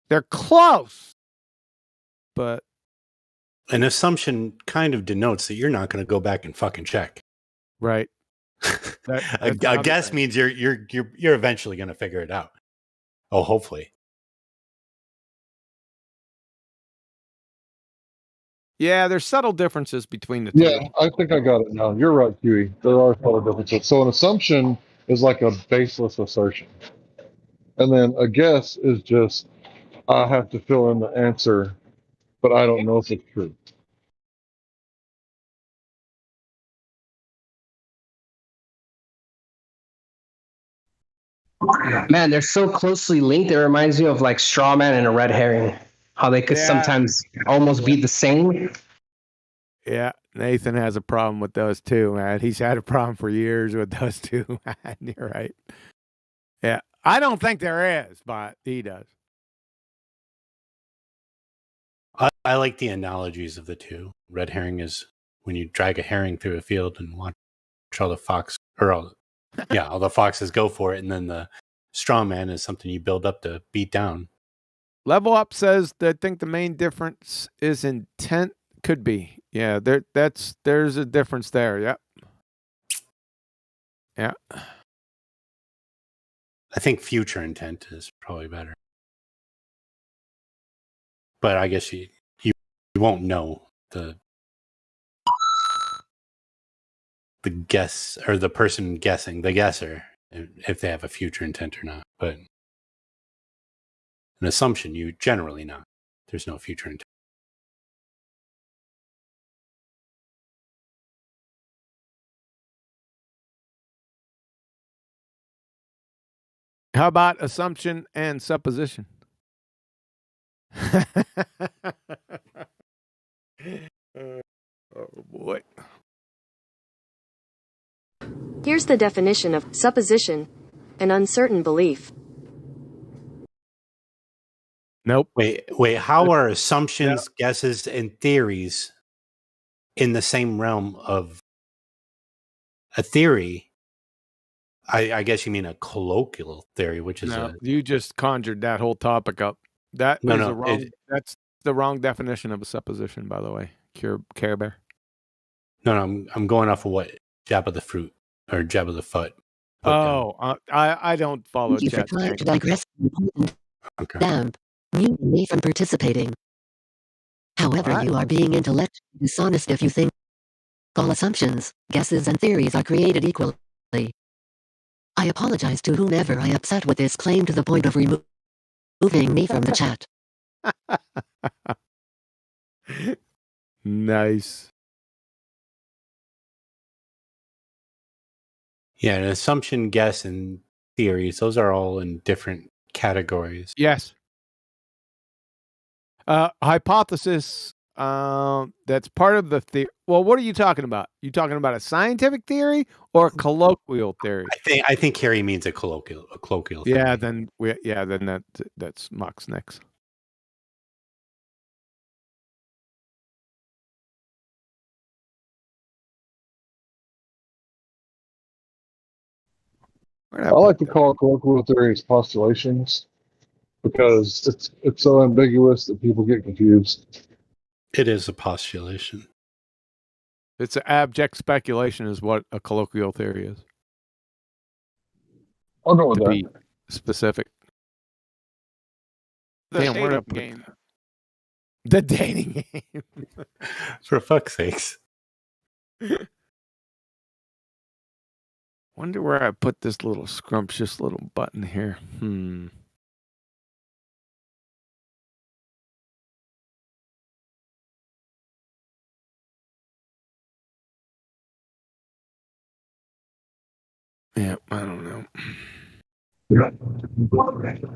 They're close, but an assumption kind of denotes that you're not going to go back and fucking check. Right. A guess means you're eventually going to figure it out. Oh, hopefully. Yeah, there's subtle differences between the two. Yeah, I think I got it now. You're right, Huey. There are subtle differences. So an assumption is like a baseless assertion. And then a guess is just, I have to fill in the answer, but I don't know if it's true. Man, they're so closely linked. It reminds me of like straw man and a red herring. How they could sometimes almost be the same. Yeah, Nathan has a problem with those too, man. He's had a problem for years with those two, man. You're right. Yeah, I don't think there is, but he does. I like the analogies of the two. Red herring is when you drag a herring through a field and watch all the all the foxes go for it, and then the straw man is something you build up to beat down. Level Up says that I think the main difference is intent. Could be. Yeah, there's a difference there. Yep. Yeah. I think future intent is probably better. But I guess you won't know the guess or the person guessing, the guesser, if they have a future intent or not. But an assumption, you generally not. There's no future intent. How about assumption and supposition? Oh boy. Here's the definition of supposition: an uncertain belief. Nope. Wait. How are assumptions, guesses, and theories in the same realm of a theory? I guess you mean a colloquial theory, which is you just conjured that whole topic up. That's the wrong definition of a supposition, by the way. Care Bear. No, I'm going off of what Jabba the Fruit or Jabba the Foot. I don't follow. Thank you for trying to digress. Okay. Damn, mute me from participating. However, you are being intellectually dishonest if you think All assumptions, guesses, and theories are created equally. I apologize to whomever I upset with this claim to the point of removing me from the chat. Nice. Yeah, an assumption, guess, and theories, those are all in different categories. Yes. Hypothesis, that's part of the theory. Well, what are you talking about? You talking about a scientific theory or a colloquial theory? I think Harry means a colloquial theory. Yeah, then that's Mox next. I like to call colloquial theories postulations because it's so ambiguous that people get confused. It is a postulation. It's an abject speculation is what a colloquial theory is. I'll go with to that. be specific. The Damn, where dating did I put game. the dating game? For fuck's sakes. Wonder where I put this little scrumptious little button here. Yeah, I don't know.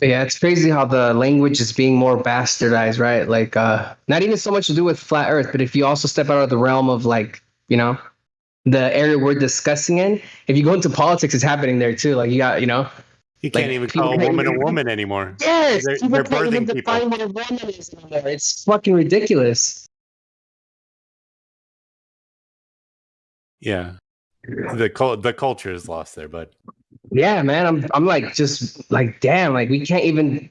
Yeah, it's crazy how the language is being more bastardized, right? Like, not even so much to do with flat Earth, but if you also step out of the realm of like, you know, the area we're discussing in, if you go into politics, it's happening there too. Like, you got, you know, You can't even call a woman a woman anymore. Yes, They're people can't even birthing people. define what a woman is anymore. It's fucking ridiculous. Yeah. The culture is lost there, but Yeah, man, I'm like just like damn, like we can't even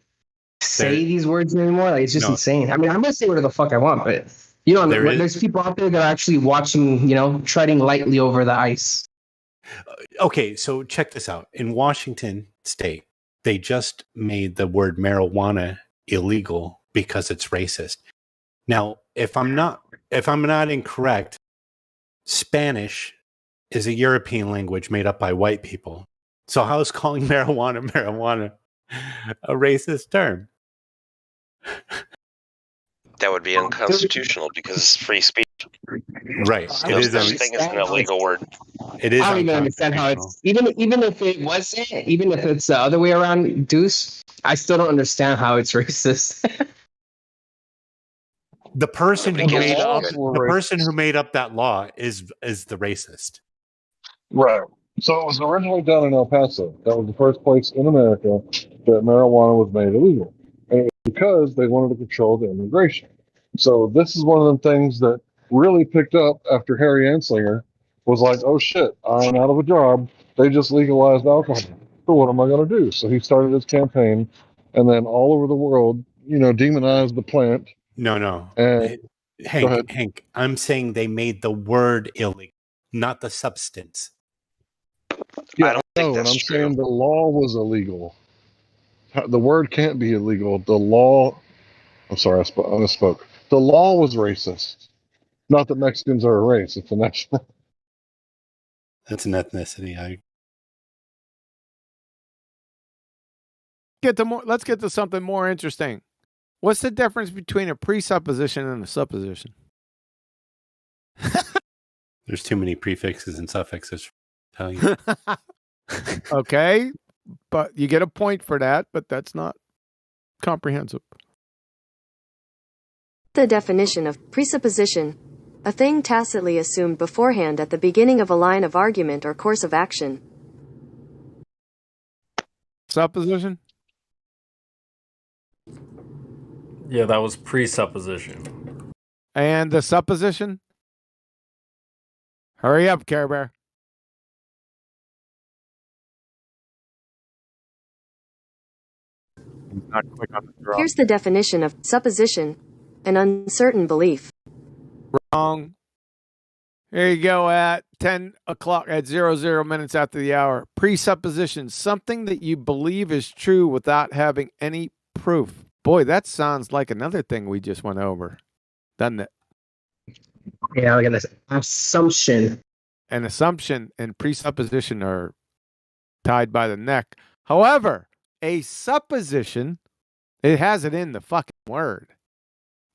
say these words anymore. Like it's just insane. I mean, I'm gonna say whatever the fuck I want, but you know, there's people out there that are actually watching, you know, treading lightly over the ice. Okay, so check this out. In Washington State, they just made the word marijuana illegal because it's racist. Now, if I'm not incorrect, Spanish is a European language made up by white people. So how is calling marijuana a racist term? That would be unconstitutional because it's free speech. Right. No such thing as an illegal word. It is. I don't even understand how it's even if it wasn't, even if it's the other way around, Deuce. I still don't understand how it's racist. The person who Because made it's up good. the person who made up that law is the racist. Right. So it was originally done in El Paso. That was the first place in America that marijuana was made illegal. And it was because they wanted to control the immigration. So this is one of the things that really picked up after Harry Anslinger was like, oh shit, I'm out of a job. They just legalized alcohol. So what am I going to do? So he started his campaign, and then all over the world, you know, demonized the plant. No. And Hank, I'm saying they made the word illegal, not the substance. Yeah, I don't think that's true. Saying the law was illegal. The word can't be illegal. The law. I'm sorry, I misspoke. The law was racist. Not that Mexicans are a race; it's a national. That's an ethnicity. Let's get to something more interesting. What's the difference between a presupposition and a supposition? There's too many prefixes and suffixes to tell you. Okay, but you get a point for that, but that's not comprehensive. The definition of presupposition: a thing tacitly assumed beforehand at the beginning of a line of argument or course of action. Supposition? Yeah, that was presupposition. And the supposition? Hurry up, Care Bear. Not quick on the draw. Here's the definition of supposition: an uncertain belief. Wrong. Here you go at 10 o'clock at 00 minutes after the hour. Presupposition: something that you believe is true without having any proof. Boy, that sounds like another thing we just went over, doesn't it? Yeah, look at this. Assumption. An assumption and presupposition are tied by the neck. However, a supposition, it has it in the fucking word.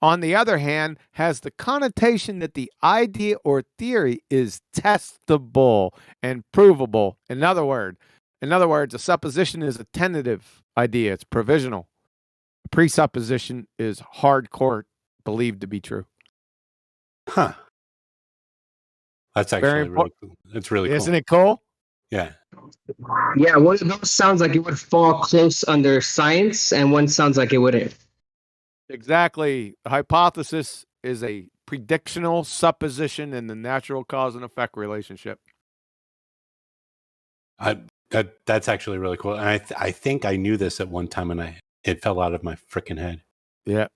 On the other hand, has the connotation that the idea or theory is testable and provable. In other words, a supposition is a tentative idea. It's provisional. A presupposition is hardcore, believed to be true. Huh. That's actually really cool. It's really cool. Isn't it cool? Yeah. Yeah, one of those sounds like it would fall close under science, and one sounds like it wouldn't. Exactly. A hypothesis is a predictional supposition in the natural cause and effect relationship. That's actually really cool. And I think I knew this at one time, and it fell out of my freaking head. Yeah.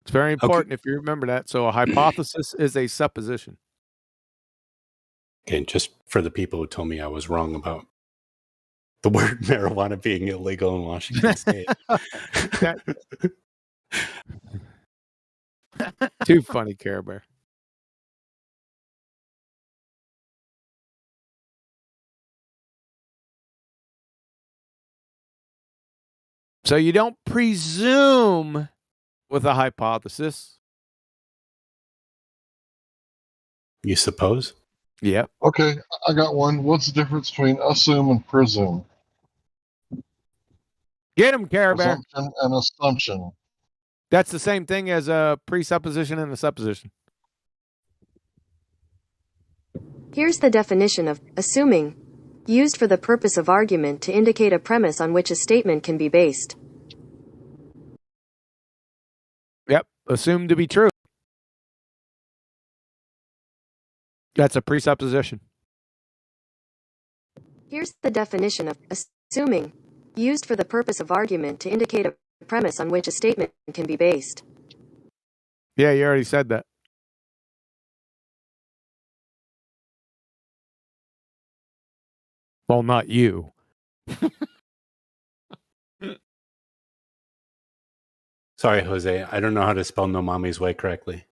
It's very important if you remember that. So a hypothesis is a supposition. Okay, just for the people who told me I was wrong about the word marijuana being illegal in Washington State. Too funny, Care Bear. So you don't presume with a hypothesis. You suppose? Yep. Okay, I got one. What's the difference between assume and presume? Get him, Care Bear. Assumption and assumption. That's the same thing as a presupposition and a supposition. Here's the definition of assuming, used for the purpose of argument to indicate a premise on which a statement can be based. Yep, assumed to be true. That's a presupposition. Here's the definition of assuming, used for the purpose of argument to indicate a premise on which a statement can be based. Yeah, you already said that. Well, not you. Sorry, Jose. I don't know how to spell No Mommy's Way correctly.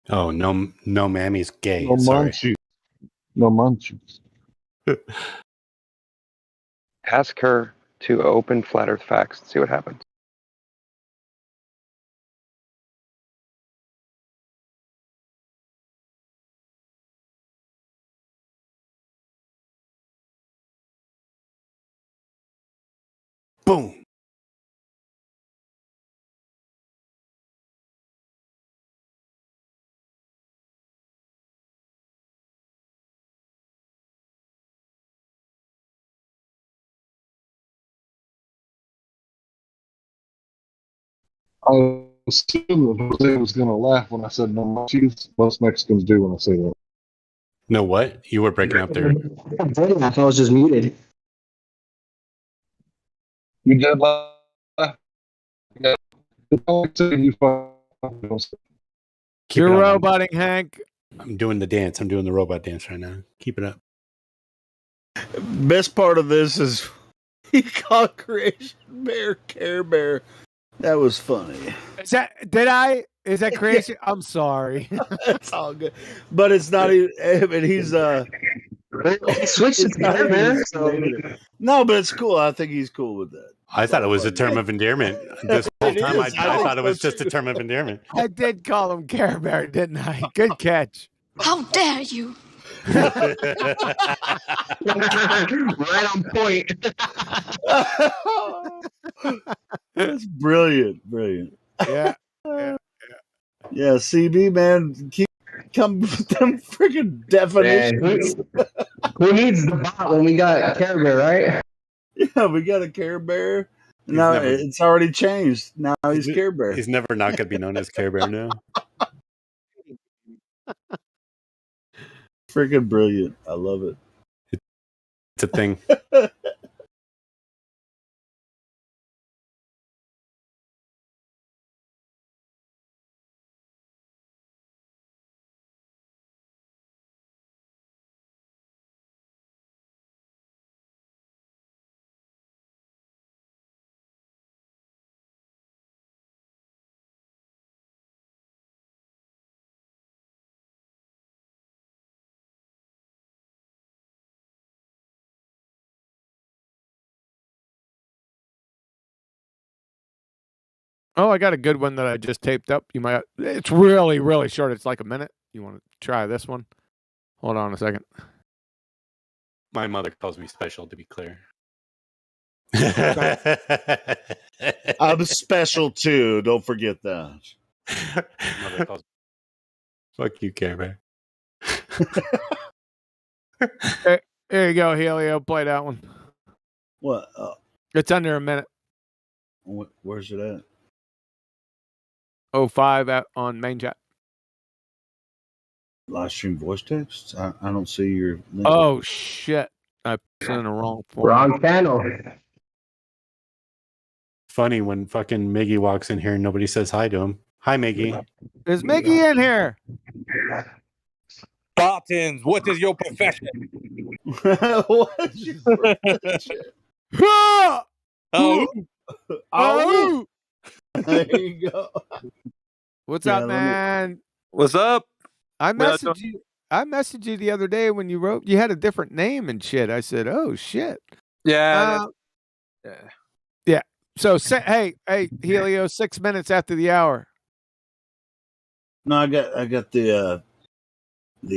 Oh, no mammy's gay. No Sorry. munchies. No munchies. Ask her to open Flat Earth Facts and see what happens. Boom. I assumed that Jose was going to laugh when I said no munchies. Most Mexicans do when I say that. No, what? You were breaking up there. I was just muted. You did laugh. Yeah. You're roboting, Hank. I'm doing the dance. I'm doing the robot dance right now. Keep it up. Best part of this is he called Creation Bear Care Bear. That was funny. Is that creation? I'm sorry. It's all good, but it's not even. And he's He switched it together, man. No, but it's cool. I think he's cool with that. I thought it was a term of endearment. This whole time I thought it was just a term of endearment. I did call him Care Bear, didn't I? Good catch. How dare you? Right on point. That's brilliant. Yeah. Yeah, CB, man, come with them freaking definitions. Who needs the bot when we got Care Bear, right? Yeah, we got a Care Bear. Now it's already changed. Now he's Care Bear. He's never not going to be known as Care Bear now. Freaking brilliant. I love it. It's a thing. Oh, I got a good one that I just taped up. You might. It's really, really short. It's like a minute. You want to try this one? Hold on a second. My mother calls me special, to be clear. I'm special too. Don't forget that. Mother calls. Fuck you, Care Bear. Hey, here you go, Helio. Play that one. What? It's under a minute. Where's it at? 05 on main chat. Live stream voice text? I don't see your link. Oh shit! I put in the wrong form. Wrong channel. Funny when fucking Miggy walks in here and nobody says hi to him. Hi, Miggy. Is Miggy in here? Spartans, what is your profession? What's your profession? Oh! Oh! There you go. What's Yeah, up, man? What's up? I Well, messaged you. I messaged you the other day when you wrote. You had a different name and shit. I said, "Oh shit." Yeah. Yeah. So hey, Helio, 6 minutes after the hour. No, I got the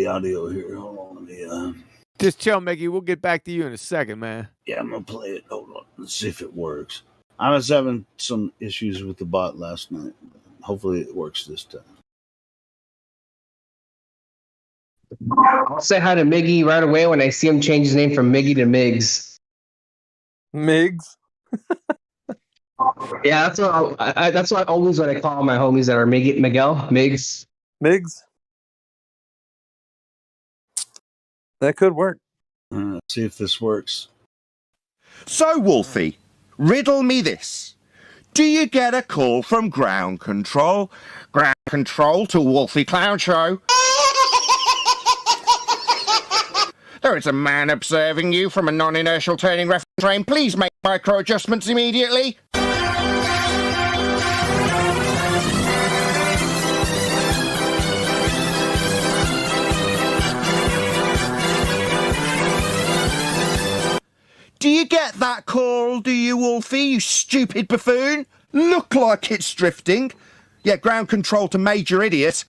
audio here. Hold on, let me Just chill, Mickey. We'll get back to you in a second, man. yeah, I'm gonna play it. Hold on, let's see if it works. I was having some issues with the bot last night. Hopefully, it works this time. I'll say hi to Miggy right away when I see him change his name from Miggy to Migs. Migs. Yeah, that's what always what I call my homies that are Miguel, Migs. Migs. That could work. Let's see if this works. So, Wolfie, riddle me this. Do you get a call from ground control? Ground control to Wolfie Clown Show. There is a man observing you from a non-inertial turning reference frame. Please make micro adjustments immediately. Do you get that call, do you, Wolfie, you stupid buffoon? Look like it's drifting. Yeah, ground control to major idiot.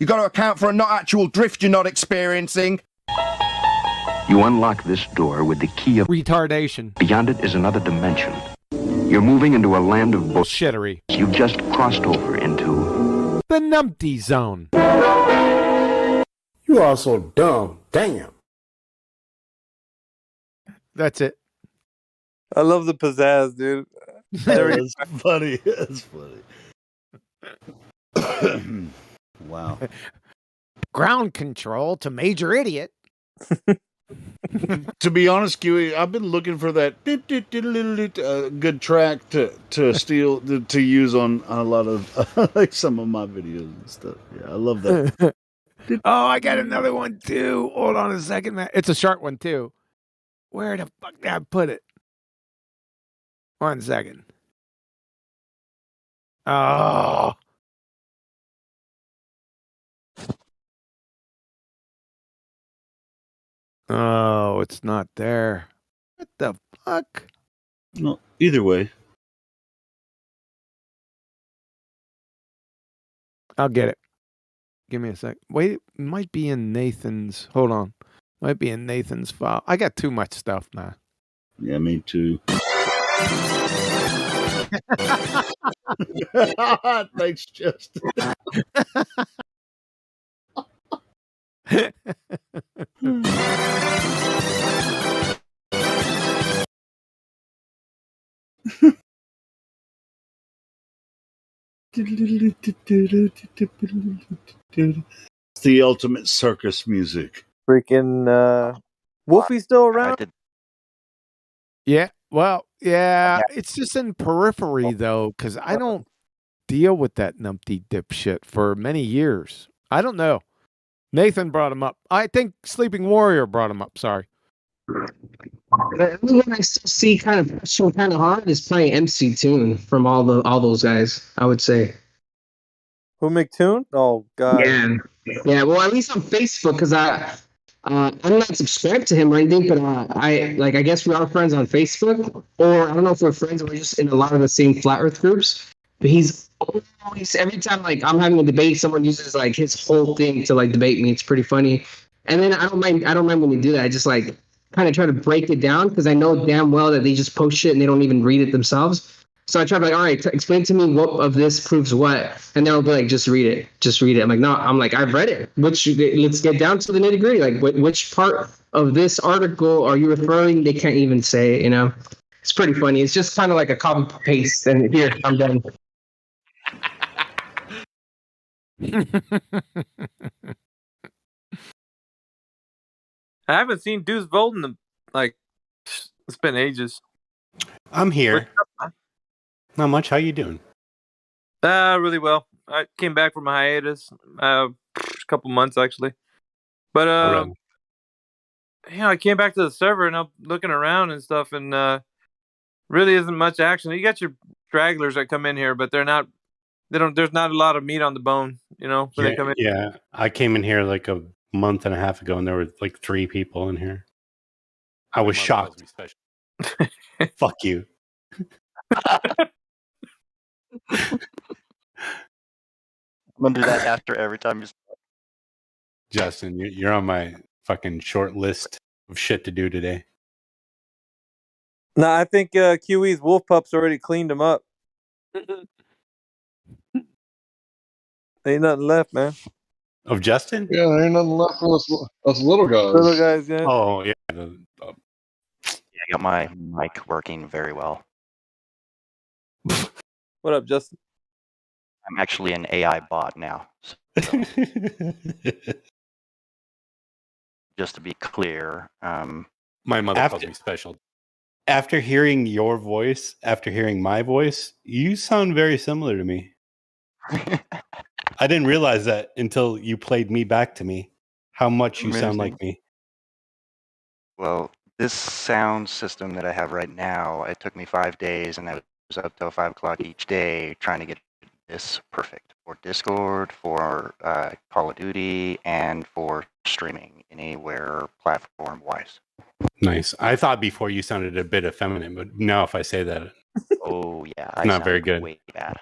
You got to account for a not actual drift you're not experiencing. You unlock this door with the key of retardation. Beyond it is another dimension. You're moving into a land of bullshittery. You've just crossed over into the numpty zone. You are so dumb. Damn. That's it. I love the pizzazz, dude. That's funny. That's funny. Wow. Ground control to major idiot. To be honest, Kiwi, I've been looking for that good track to steal to use on a lot of like some of my videos and stuff. Yeah, I love that. Oh, I got another one too. Hold on a second, man. It's a short one too. Where the fuck did I put it? 1 second. Oh. Oh, it's not there. What the fuck? No, either way. I'll get it. Give me a sec. Wait, it might be in Nathan's. Hold on. Might be in Nathan's file. I got too much stuff, man. Yeah, me too. Thanks, Justin. It's the ultimate circus music. Freaking Wolfie's still around? Yeah. Well, yeah. It's just in periphery though, because I don't deal with that numpty dipshit for many years. I don't know. Nathan brought him up. I think Sleeping Warrior brought him up. Sorry. The only one I still see kind of pushing kind of hard is playing MC Tune from all those guys. I would say. Who McToon? Oh God. Yeah. Yeah. Well, at least on Facebook, because I'm not subscribed to him or anything, but I guess we are friends on Facebook, or I don't know if we're friends or we're just in a lot of the same flat Earth groups. But he's always every time like I'm having a debate, someone uses like his whole thing to like debate me. It's pretty funny, and then I don't mind when they do that. I just like kind of try to break it down because I know damn well that they just post shit and they don't even read it themselves. So I try to be like, all right, explain to me what of this proves what, and they'll be like, just read it, just read it. I'm like, no, I'm like, I've read it. Let's get down to the nitty gritty. Like, which part of this article are you referring? They can't even say it. It's pretty funny. It's just kind of like a copy paste. And here, I'm done. I haven't seen Deuce Vold in like it's been ages. I'm here. Not much. How you doing? Really well. I came back from a hiatus, a couple months actually. But I came back to the server and I'm looking around and stuff, and really isn't much action. You got your stragglers that come in here, but they're not. They don't. There's not a lot of meat on the bone, when they come in. Yeah, I came in here like a month and a half ago, and there were like 3 people in here. I was shocked. Fuck you. I'm gonna do that after every time you. Justin, you're on my fucking short list of shit to do today. No, I think QE's wolf pups already cleaned him up. Ain't nothing left, man. Of Justin? Yeah, there ain't nothing left for us little guys. Little guys, yeah. Oh, yeah. Yeah, I got my mic working very well. What up, Justin? I'm actually an AI bot now. So just to be clear, my mother calls me special. After hearing your voice, after hearing my voice, you sound very similar to me. I didn't realize that until you played me back to me, how much you sound like me. Well, this sound system that I have right now, it took me 5 days, and I was up till 5 o'clock each day trying to get this perfect for Discord, for Call of Duty, and for streaming anywhere platform-wise. Nice. I thought before you sounded a bit effeminate, but now if I say that, oh yeah, it's not very good. Way bad.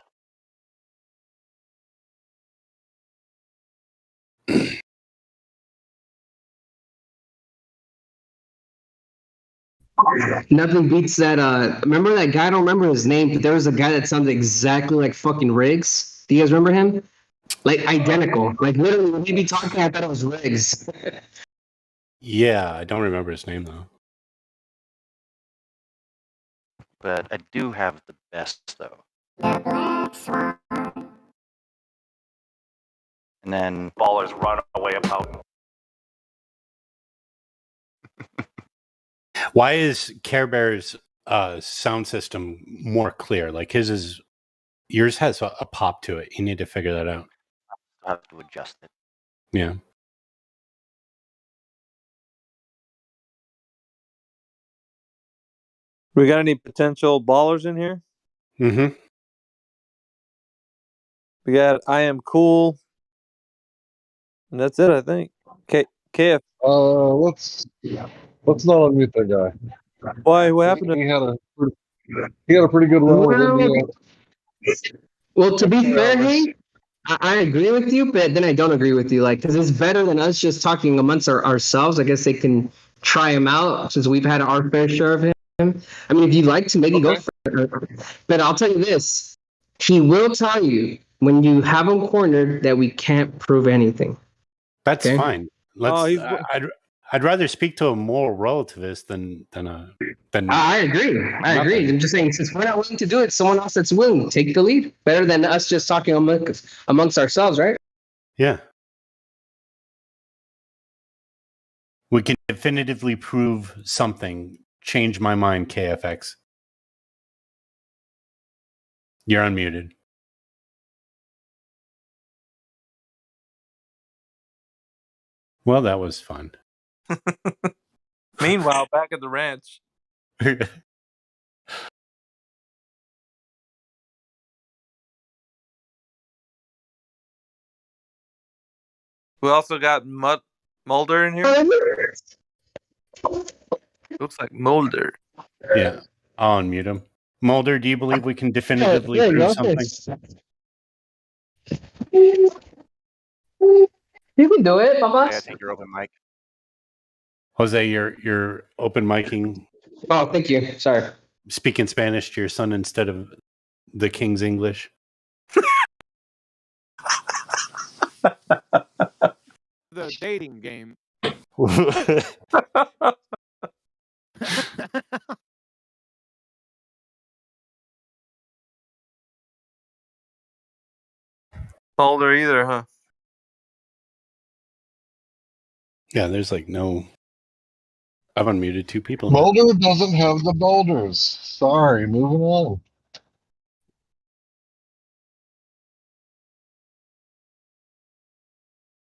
Nothing beats that. Remember that guy? I don't remember his name, but there was a guy that sounded exactly like fucking Riggs. Do you guys remember him? Like identical. Like literally, when he'd be talking, I thought it was Riggs. Yeah, I don't remember his name though. But I do have the best though. And then ballers run away up mountain. Why is Care Bear's sound system more clear? Like yours has a pop to it. You need to figure that out. I have to adjust it. Yeah. We got any potential ballers in here? Mm-hmm. We got I Am Cool. And that's it, I think. KF. Let's not unmute that guy. Why? What happened to he had a pretty good run with India. Well, to be fair, Hank, I agree with you, but then I don't agree with you. Like, because it's better than us just talking amongst ourselves. I guess they can try him out since we've had our fair share of him. I mean, if you'd like to, maybe go for it. But I'll tell you this: he will tell you when you have him cornered that we can't prove anything. That's Okay? fine. I'd rather speak to a moral relativist than. I agree. I agree. I'm just saying, since we're not willing to do it, someone else that's willing, take the lead. Better than us just talking amongst ourselves, right? Yeah. We can definitively prove something. Change my mind, KFX. You're unmuted. Well, that was fun. Meanwhile, back at the ranch. We also got Mulder in here? Looks like Mulder. Yeah, I'll unmute him. Mulder, do you believe we can definitively there you prove go. something? You can do it, Yeah, Papas. take your open mic. Jose, you're open micing. Oh, thank you. Sorry. Speaking Spanish to your son instead of the King's English. The dating game. Mulder either, huh? Yeah, there's like no. I've unmuted two people now. Mulder doesn't have the boulders. Sorry, moving on.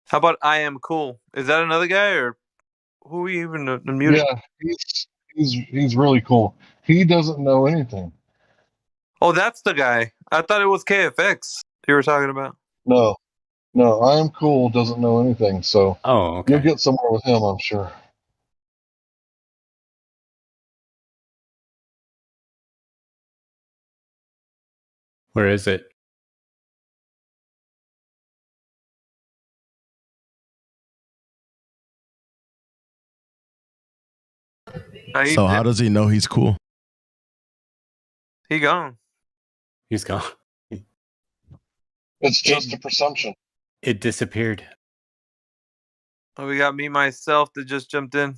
How about I am cool? Is that another guy or who even unmuted? Yeah, he's really cool. He doesn't know anything. Oh, that's the guy. I thought it was KFX you were talking about. No, I am cool. Doesn't know anything. So okay. You'll get somewhere with him, I'm sure. Where is it? So how does he know he's cool? He gone. He's gone. It's just a presumption. It disappeared. Oh, we got me myself that just jumped in.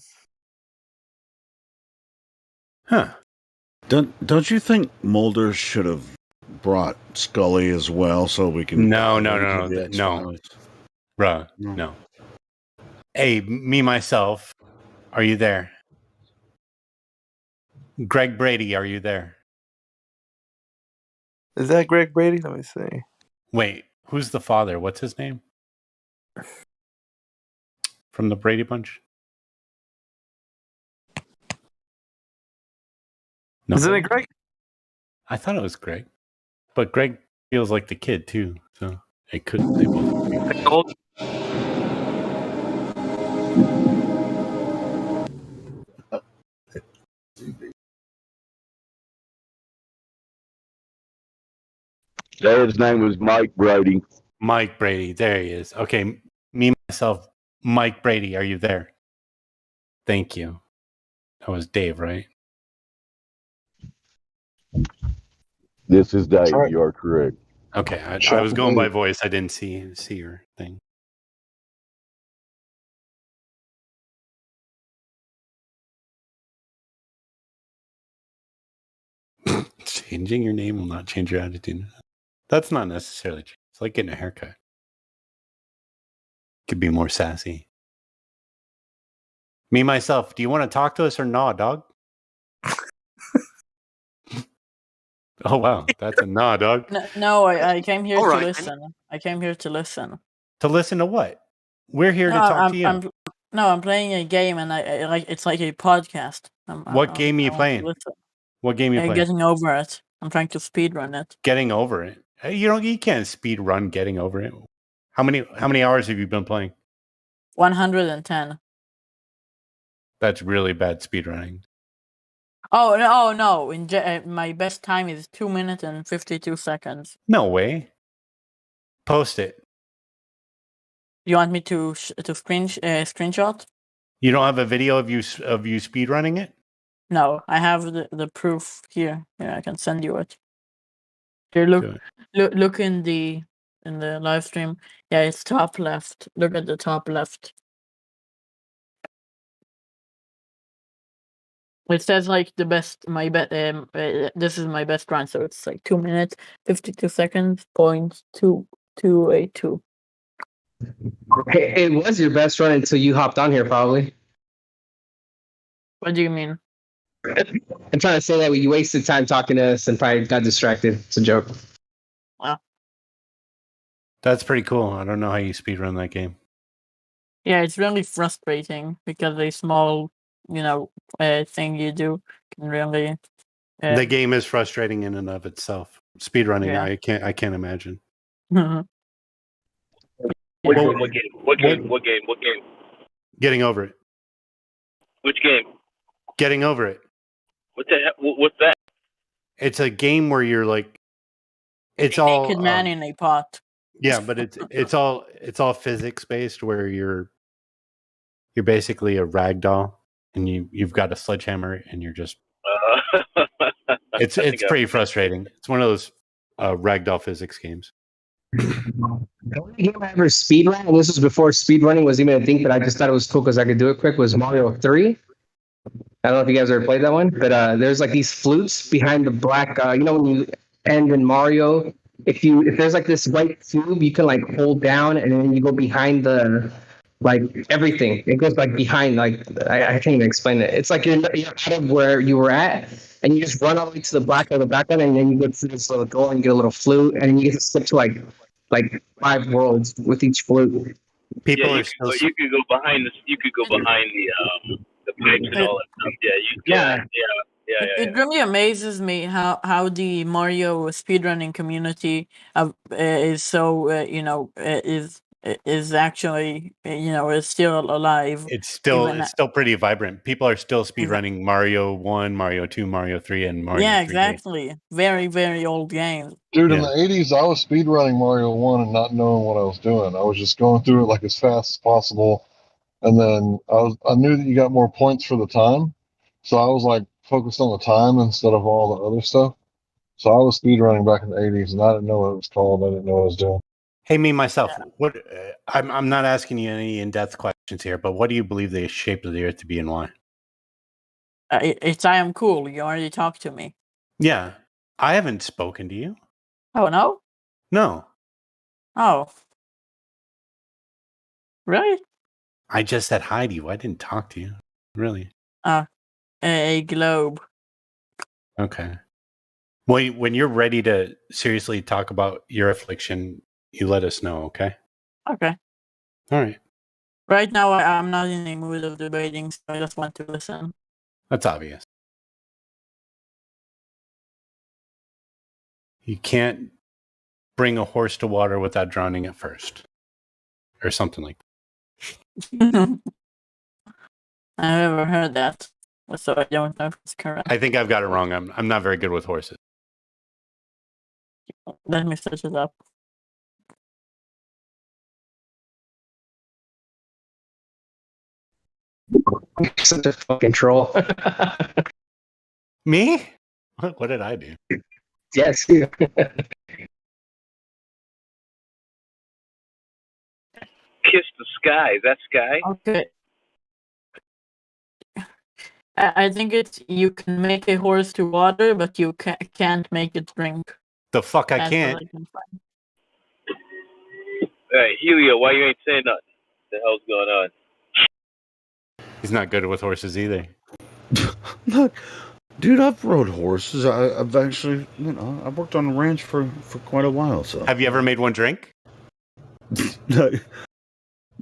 Huh. Don't you think Mulder should have brought Scully as well so we can... No. Bruh, no. Hey, me myself, are you there? Greg Brady, are you there? Is that Greg Brady? Let me see. Wait, who's the father? What's his name? From the Brady Bunch? No. Isn't it Greg? I thought it was Greg. But Greg feels like the kid too, so it could they both be. His name was Mike Brady. Mike Brady, there he is. Okay, me myself, Mike Brady, are you there? Thank you. That was Dave, right? This is Dave. Right. You are correct. Okay, I was going by voice. I didn't see your thing. Changing your name will not change your attitude. That's not necessarily true. It's like getting a haircut. Could be more sassy. Me, myself, do you want to talk to us or not, dog? Oh, wow. That's a nah, dog. No, I came here to listen. I came here to listen. To listen to what? We're here to talk to you. I'm playing a game, and I like it's like a podcast. What game are you playing? What game are you playing? Getting over it. I'm trying to speedrun it. Getting over it? You can't speedrun getting over it. How many hours have you been playing? 110. That's really bad speedrunning. Oh no! My best time is 2 minutes and 52 seconds. No way. Post it. You want me to screenshot? You don't have a video of you speedrunning it? No, I have the proof here. Yeah, I can send you it. Here, look in the live stream. Yeah, it's top left. Look at the top left. It says like the best. This is my best run, so it's like 2 minutes 52 seconds. .2282. It was your best run until you hopped on here, probably. What do you mean? I'm trying to say that you wasted time talking to us and probably got distracted. It's a joke. Wow. That's pretty cool. I don't know how you speedrun that game. Yeah, it's really frustrating because a small, thing you do can really. The game is frustrating in and of itself. Speedrunning, yeah. I can't imagine. What game? Getting over it. Which game? Getting over it. What the heck? What's that? It's a game where you're like, it's A all naked man in a pot. yeah, but it's all physics based where you're basically a rag doll and you've got a sledgehammer and you're just it's pretty frustrating. It's one of those ragdoll physics games. The only game I ever speedrun, and this was before speedrunning was even a thing, but I just thought it was cool because I could do it quick, was Mario 3. I don't know if you guys ever played that one, but there's like these flutes behind the black, when you end in Mario, if there's like this white tube, you can like hold down and then you go behind the, like everything. It goes like behind, like, I can't even explain it. It's like you're out of where you were at and you just run all the way to the black of the background and then you go through this little door and you get a little flute and then you get to slip to like 5 worlds with each flute. People Yeah, are still you could go behind the pipes and all that stuff. Yeah. It really amazes me how the Mario speedrunning community is so is actually is still alive. It's still pretty vibrant. People are still speedrunning Mario 1, Mario 2, Mario 3, and Mario 3D. Yeah, exactly. Very, very old games. Dude, in the 80s, I was speedrunning Mario 1 and not knowing what I was doing. I was just going through it like as fast as possible. And then I knew that you got more points for the time. So I was like focused on the time instead of all the other stuff. So I was speedrunning back in the 80s and I didn't know what it was called. I didn't know what I was doing. Hey, me myself. What? I'm not asking you any in-depth questions here, but what do you believe the shape of the Earth to be and why? It's I am cool. You already talked to me. Yeah, I haven't spoken to you. Oh no. No. Oh. Really? I just said hi to you. I didn't talk to you. Really. A globe. Okay. Well, when you're ready to seriously talk about your affliction, you let us know, okay? Okay. All right. Right now, I'm not in the mood of debating, so I just want to listen. That's obvious. You can't bring a horse to water without drowning it first. Or something like that. I've never heard that, so I don't know if it's correct. I think I've got it wrong. I'm not very good with horses. Let me search it up. Such a fucking troll. Me? What did I do? Yes, you. Kiss the sky. That sky. Okay. I think it's you can make a horse to water, but you can't make it drink. The fuck I That's can't. what I can find. Hey, Helio, why you ain't saying nothing? What the hell's going on? He's not good with horses either. Look, dude, I've rode horses. I've actually, I've worked on a ranch for quite a while. So, have you ever made one drink? No,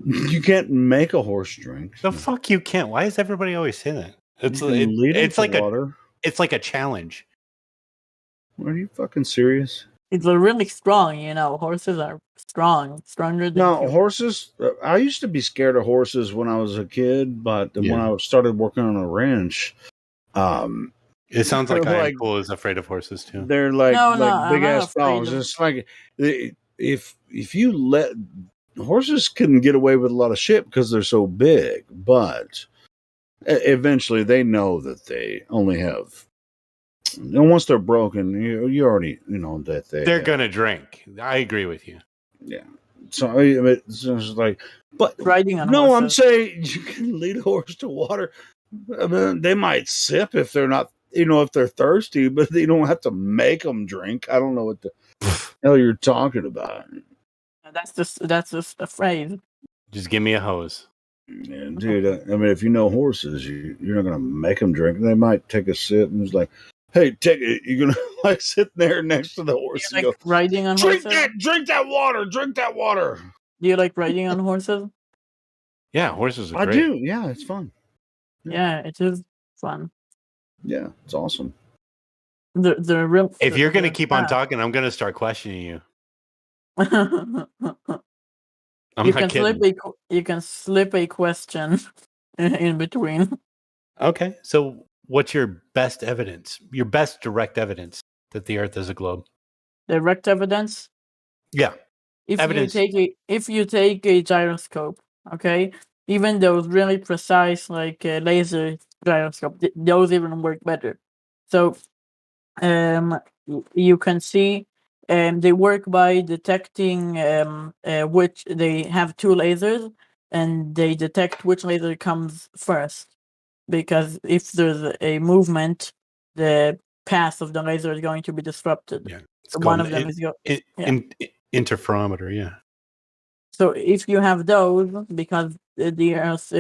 you can't make a horse drink. The fuck you can't. Why does everybody always say that? It's like water. It's like a challenge. Are you fucking serious? It's really strong, Horses are strong, stronger than No, humans. horses. I used to be scared of horses when I was a kid, but when I started working on a ranch, it sounds like I am cool is afraid of horses too. They're like No, big I'm not ass dogs. It's like if you let horses can get away with a lot of shit because they're so big, but eventually they know that they only have. And once they're broken, you already that they're gonna drink. I agree with you. Yeah. So it's just like, but riding on no, horses. I'm saying you can lead a horse to water. I mean, they might sip if they're not, if they're thirsty, but you don't have to make them drink. I don't know what the hell you're talking about. That's just a phrase. Just give me a hose. Yeah, dude. I mean, if you know horses, you're not gonna make them drink. They might take a sip and it's like, hey, take it. You're gonna like sit there next to the horse Do you and like go, riding on drink horses? drink that water, drink that water. Do you like riding on horses? Yeah, horses are I great. do. Yeah, it's fun. Yeah, it is fun. Yeah, it's awesome. The real. If you're gonna keep on talking, I'm gonna start questioning you. I'm you not can kidding. you can slip a question in between. Okay, so what's your best evidence? Your best direct evidence that the Earth is a globe? Direct evidence. Yeah, If evidence. you take a gyroscope, okay, even those really precise like laser gyroscope, those even work better. So you can see they work by detecting which they have two lasers and they detect which laser comes first, because if there's a movement, the path of the laser is going to be disrupted. Yeah, it's So called one of them is interferometer. Yeah. So if you have those, because the Earth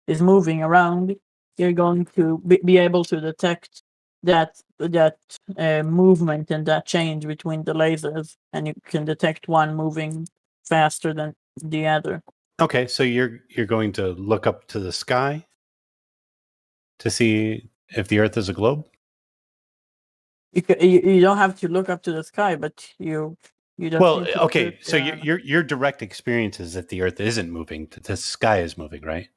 is moving around, you're going to be able to detect that movement and that change between the lasers, and you can detect one moving faster than the other. Okay, so you're going to look up to the sky to see if the Earth is a globe. You don't have to look up to the sky, but you just Well, need to okay, put, so your direct experience is that the Earth isn't moving; that the sky is moving, right?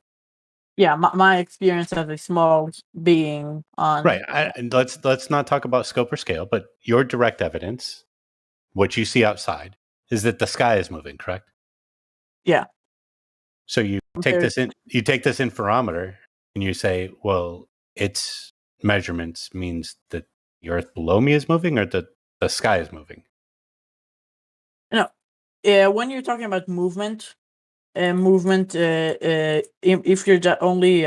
yeah, my experience as a small being on Right. And let's not talk about scope or scale, but your direct evidence, what you see outside, is that the sky is moving, correct? Yeah. So you take this interferometer and you say, well, its measurements means that the Earth below me is moving, or that the sky is moving. No, when you're talking about movement, if you're only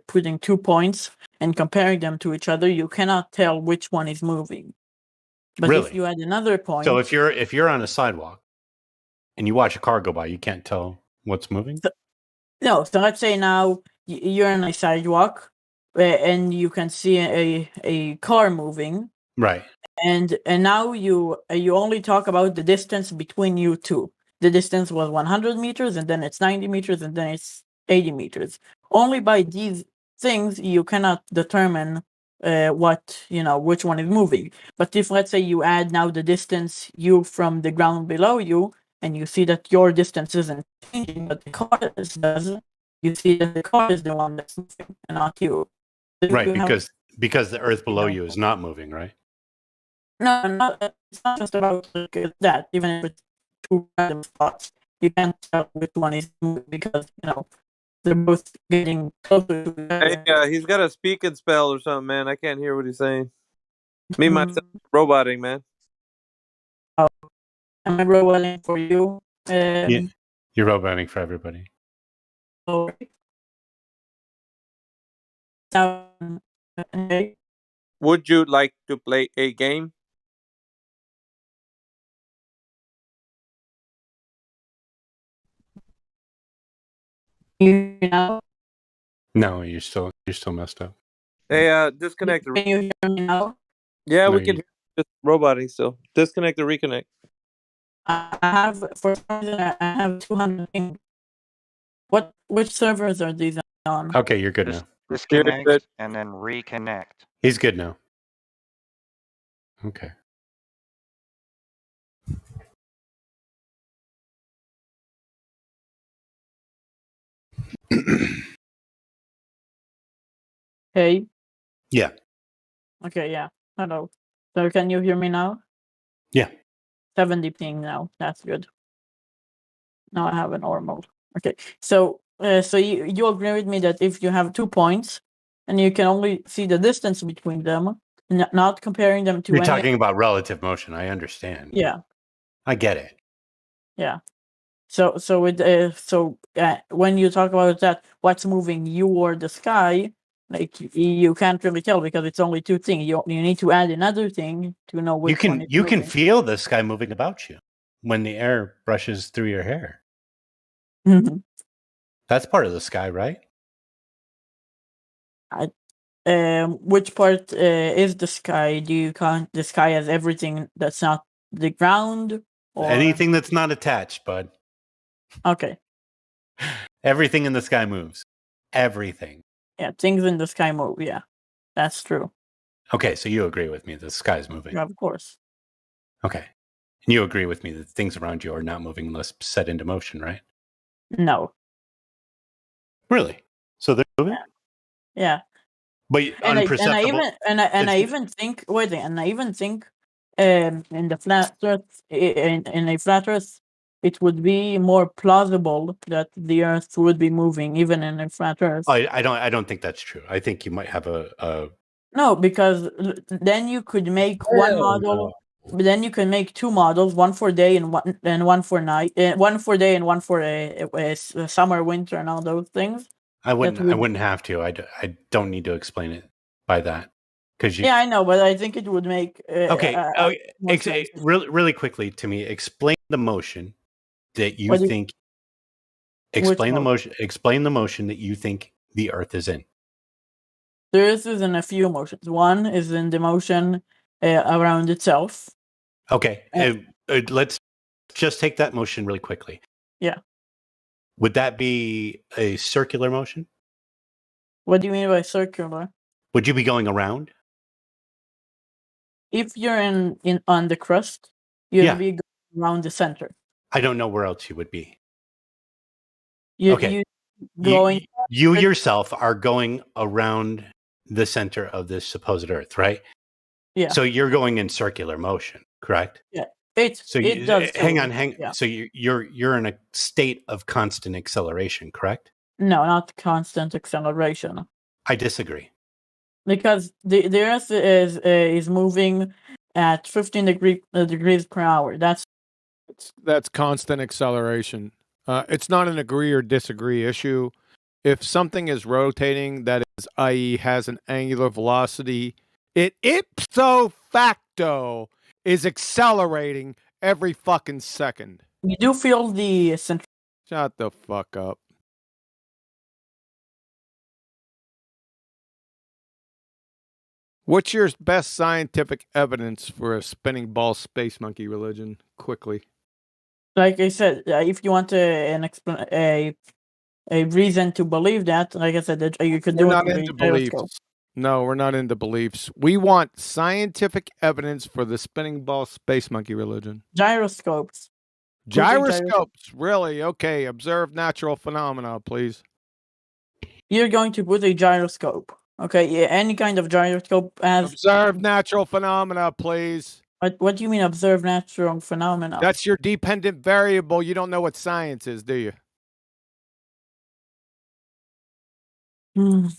putting 2 points and comparing them to each other, you cannot tell which one is moving. But if Really? you add another point, So if you're on a sidewalk and you watch a car go by, you can't tell what's moving? no. So let's say now you're on a sidewalk and you can see a car moving, Right. and now you only talk about the distance between you two. The distance was 100 meters, and then it's 90 meters, and then it's 80 meters. Only by these things you cannot determine which one is moving. But if, let's say, you add now the distance you from the ground below you, and you see that your distance isn't changing, but the car does, you see that the car is the one that's moving and not you. Right, You have- because the Earth below you is not moving, right? No, it's not just about that. Even if it's two random spots, you can't tell which one is moving because they're both getting closer to each Hey, other. he's got a speaking spell or something, man. I can't hear what he's saying. Me myself, roboting, man. Oh, am I rolling for you? Yeah, you're roboting for everybody. Oh, okay. Would you like to play a game? You know? No, you're still messed up. Hey, disconnect. Can you hear me now? Yeah, No, we can hear you. Just roboting still. Disconnect or reconnect. I have, for some reason, I have 200 ping. Which servers are these on? Okay, you're good now. Disconnect and then reconnect. He's good now. Okay. Hey. Yeah. Okay, yeah. Hello. So can you hear me now? Yeah. 70 ping now. That's good. Now I have a normal. Okay. So you agree with me that if you have 2 points and you can only see the distance between them, not comparing them to You're any talking about relative motion. I understand. Yeah. I get it. Yeah. So when you talk about that, what's moving, you or the sky, like you can't really tell because it's only two things. You need to add another thing to know which one is You can moving. feel the sky moving about you when the air brushes through your hair. Mhm. That's part of the sky, right? Which part is the sky? Do you count the sky as everything that's not the ground, or Anything that's not attached, bud. Okay. Everything in the sky moves. Everything. Yeah, things in the sky move. Yeah, that's true. Okay, so you agree with me. The sky is moving. Yeah, of course. Okay. And you agree with me that things around you are not moving unless set into motion, right? No. Really? So they're moving? Yeah. But And I unperceptible. even think in the flat Earth in a flat Earth it would be more plausible that the Earth would be moving even in a flat Earth. I don't think that's true. I think you might have a No, because then you could make one model. But then you can make two models, one for day and one for night, one for day and one for a summer, winter, and all those things. I wouldn't have to. I don't need to explain it by that because Yeah, I know, but I think it would make really quickly to me. Explain the motion that you What do you- think. Which Explain the motion? motion. Explain the motion that you think the Earth is in. This is in a few motions. One is in the motion around itself. Okay, let's just take that motion really quickly. Yeah. Would that be a circular motion? What do you mean by circular? Would you be going around? If you're in on the crust, you'd Yeah. be going around the center. I don't know where else you would be. You Okay. You yourself are going around the center of this supposed Earth, right? Yeah. So you're going in circular motion, correct? Yeah. It does. hang too. on. Yeah. So you're in a state of constant acceleration, correct? No, not constant acceleration. I disagree. Because the Earth is moving at 15 degrees per hour. That's constant acceleration. It's not an agree or disagree issue. If something is rotating, that is, i.e., has an angular velocity, it ipso facto is accelerating every fucking second. You do feel the center. Shut the fuck up. What's your best scientific evidence for a spinning ball space monkey religion? Quickly. Like I said, if you want a reason to believe that, like I said, that you could do We're it not with into a gyroscope. beliefs. No, we're not into beliefs. We want scientific evidence for the spinning ball space monkey religion. Gyroscopes. Gyroscopes, really? Okay, observe natural phenomena, please. You're going to put a gyroscope. Okay, yeah, any kind of gyroscope has... Observe natural phenomena, please. What do you mean observe natural phenomena? That's your dependent variable. You don't know what science is, do you?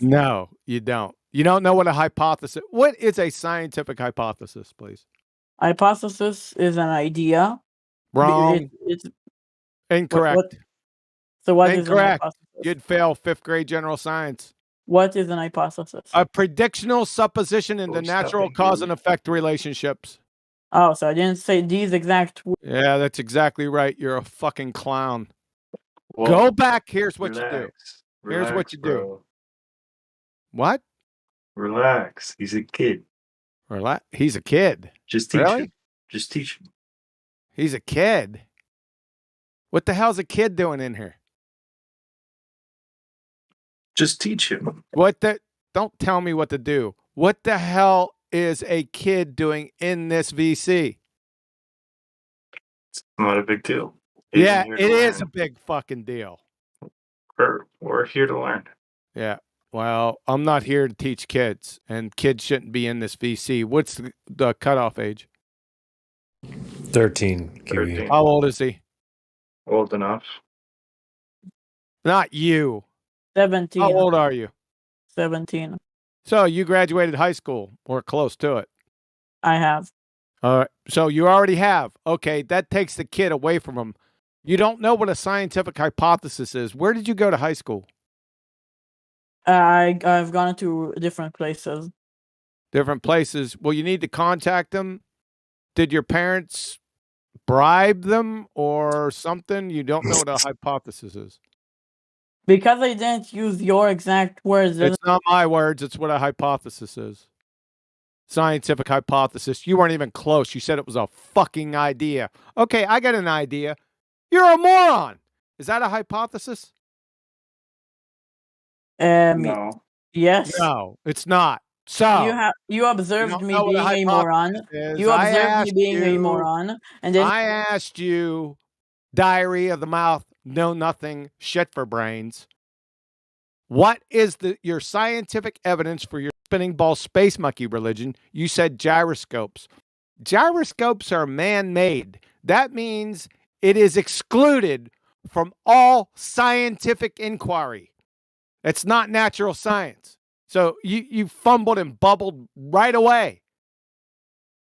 No, you don't. You don't know what a hypothesis... What is a scientific hypothesis, please? Hypothesis is an idea. Wrong. It's incorrect. So what is an incorrect? hypothesis? You'd fail 5th grade general science. What is an hypothesis? A predictional supposition in the natural cause and effect relationships. Oh, so I didn't say these exact words. Yeah, that's exactly right. You're a fucking clown. Whoa. Go back. Here's what you do. Relax. Here's what you do. Bro. What? Relax. He's a kid. He's a kid. Just teach him. Just teach him. He's a kid. What the hell's a kid doing in here? Just teach him. Don't tell me what to do. What the hell is a kid doing in this VC? It's not a big deal. Yeah, it is a big fucking deal. We're here to learn. Yeah. Well, I'm not here to teach kids, and kids shouldn't be in this VC. What's the cutoff age? 13. Kiwi. How old is he? Old enough. Not you. 17. How old are you? 17. So you graduated high school or close to it. I have. All right. So you already have. Okay. That takes the kid away from him. You don't know what a scientific hypothesis is. Where did you go to high school? I've gone to different places. Different places. Well, you need to contact them. Did your parents bribe them or something? You don't know what a hypothesis is. Because I didn't use your exact words. It's not my words. It's what a hypothesis is. Scientific hypothesis. You weren't even close. You said it was a fucking idea. Okay, I got an idea. You're a moron. Is that a hypothesis? No. Yes. No, it's not. So you observed don't me know what a being a moron. hypothesis is. You I observed me asked being a you- moron, and then I asked you, diarrhea of the mouth, know nothing, shit for brains. What is your scientific evidence for your spinning ball space monkey religion? You said gyroscopes. Gyroscopes are man-made. That means it is excluded from all scientific inquiry. It's not natural science. So you fumbled and bubbled right away.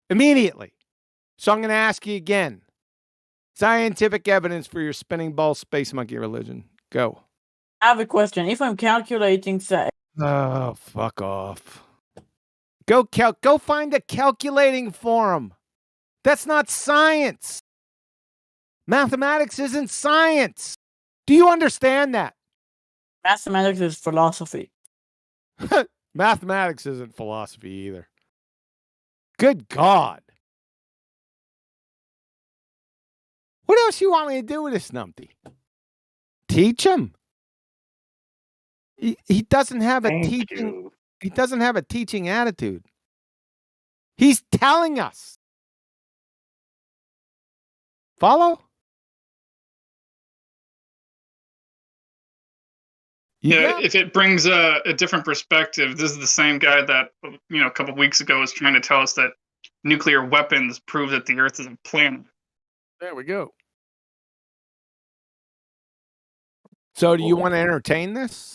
Immediately. So I'm going to ask you again. Scientific evidence for your spinning ball space monkey religion. Go. I have a question. If I'm calculating say Oh, fuck off. Go find a calculating forum. That's not science. Mathematics isn't science. Do you understand that? mathematics is philosophy. Mathematics isn't philosophy either. Good God. What else you want me to do with this numpty? Teach him. He doesn't have a teaching. He doesn't have a teaching attitude. He's telling us. Follow? Yeah, if it brings a different perspective, this is the same guy that a couple of weeks ago was trying to tell us that nuclear weapons prove that the Earth is a planet. There we go. So, do you want to entertain this?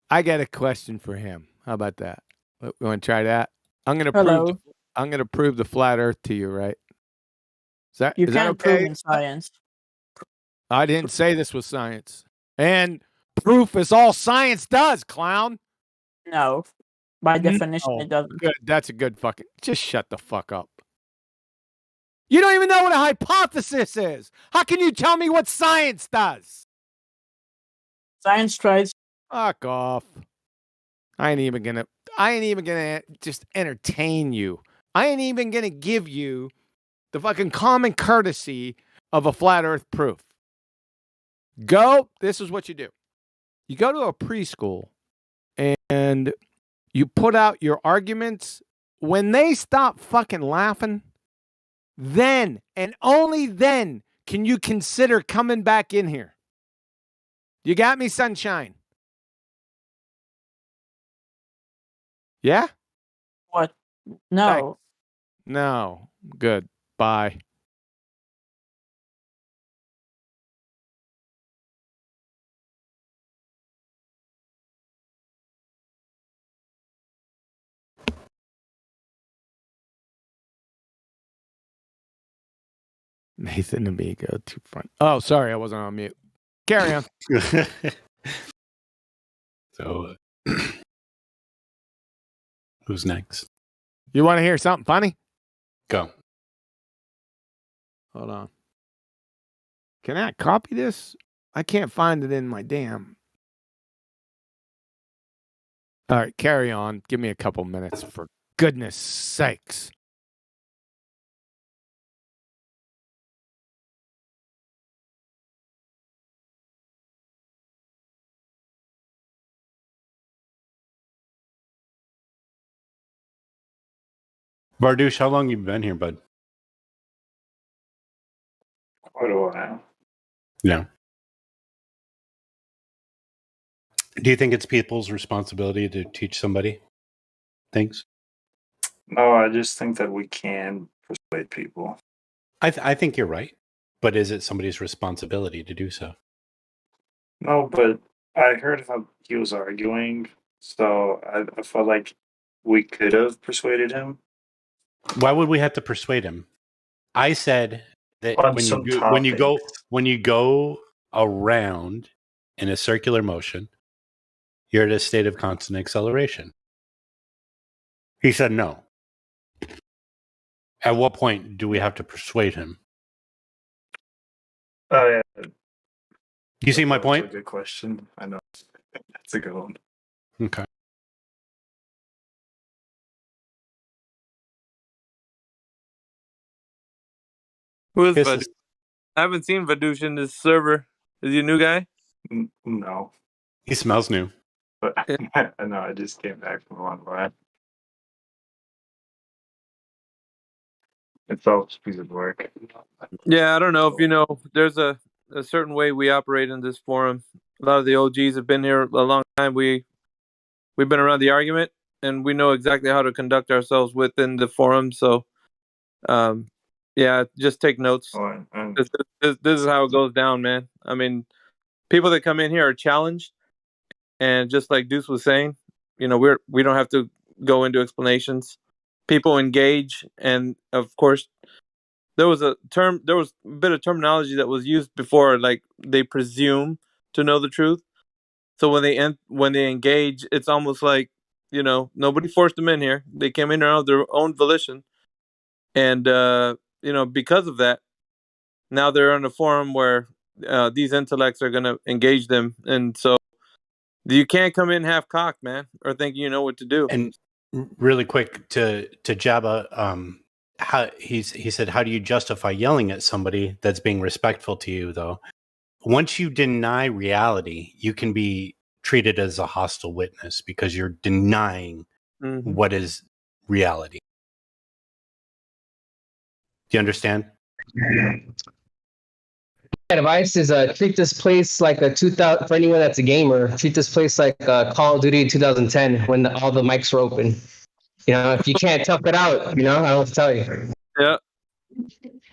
I got a question for him. How about that? We want to try that? I'm going to prove the flat Earth to you, right? Is that You is can't that okay? prove in science. I didn't say this was science. And proof is all science does, clown. No. By definition, No. it doesn't. Good. That's a good fucking. Just shut the fuck up. You don't even know what a hypothesis is. How can you tell me what science does? Science tries. Fuck off. I ain't even gonna just entertain you. I ain't even gonna give you the fucking common courtesy of a flat earth proof. This is what you do. You go to a preschool and you put out your arguments. When they stop fucking laughing, then and only then can you consider coming back in here. You got me, sunshine? Yeah? What? No. Thanks. No. Good. Bye. Nathan Amigo, too fun. Oh, sorry, I wasn't on mute. Carry on. So, who's next? You want to hear something funny? Go. Hold on. Can I copy this? I can't find it in my damn. All right, carry on. Give me a couple minutes, for goodness sakes. Bardouche, how long you been here, bud? Quite a while. Yeah. Do you think it's people's responsibility to teach somebody things? No, I just think that we can persuade people. I think you're right. But is it somebody's responsibility to do so? No, but I heard how he was arguing, so I felt like we could have persuaded him. Why would we have to persuade him? I said that On when some you go around in a circular motion, you're at a state of constant acceleration. He said no. At what point do we have to persuade him? Oh, yeah. You see my That's point? a good question. I know. That's a good one. Okay. Who is This Vadouche? is- I haven't seen Vadouche in this server. Is he a new guy? No. He smells new. But no, I just came back from one lab. It felt a piece of work. Yeah, I don't know if you know. There's a certain way we operate in this forum. A lot of the OGs have been here a long time. We've been around the argument, and we know exactly how to conduct ourselves within the forum. So, yeah, just take notes. This is how it goes down, man. I mean, people that come in here are challenged, and just like Deuce was saying, you know, we don't have to go into explanations. People engage, and of course, there was a bit of terminology that was used before, like they presume to know the truth. So when they engage, it's almost like, you know, nobody forced them in here. They came in of their own volition, and you know, because of that, now they're in a forum where these intellects are going to engage them, and so you can't come in half cocked, man, or thinking you know what to do. And really quick to Jabba, how he said, how do you justify yelling at somebody that's being respectful to you, though? Once you deny reality, you can be treated as a hostile witness because you're denying what is reality. Do you understand? Advice is treat this place like a 2000, for anyone that's a gamer, treat this place like Call of Duty 2010 when all the mics were open. You know, if you can't tough it out, you know, I don't know what to tell you. Yeah.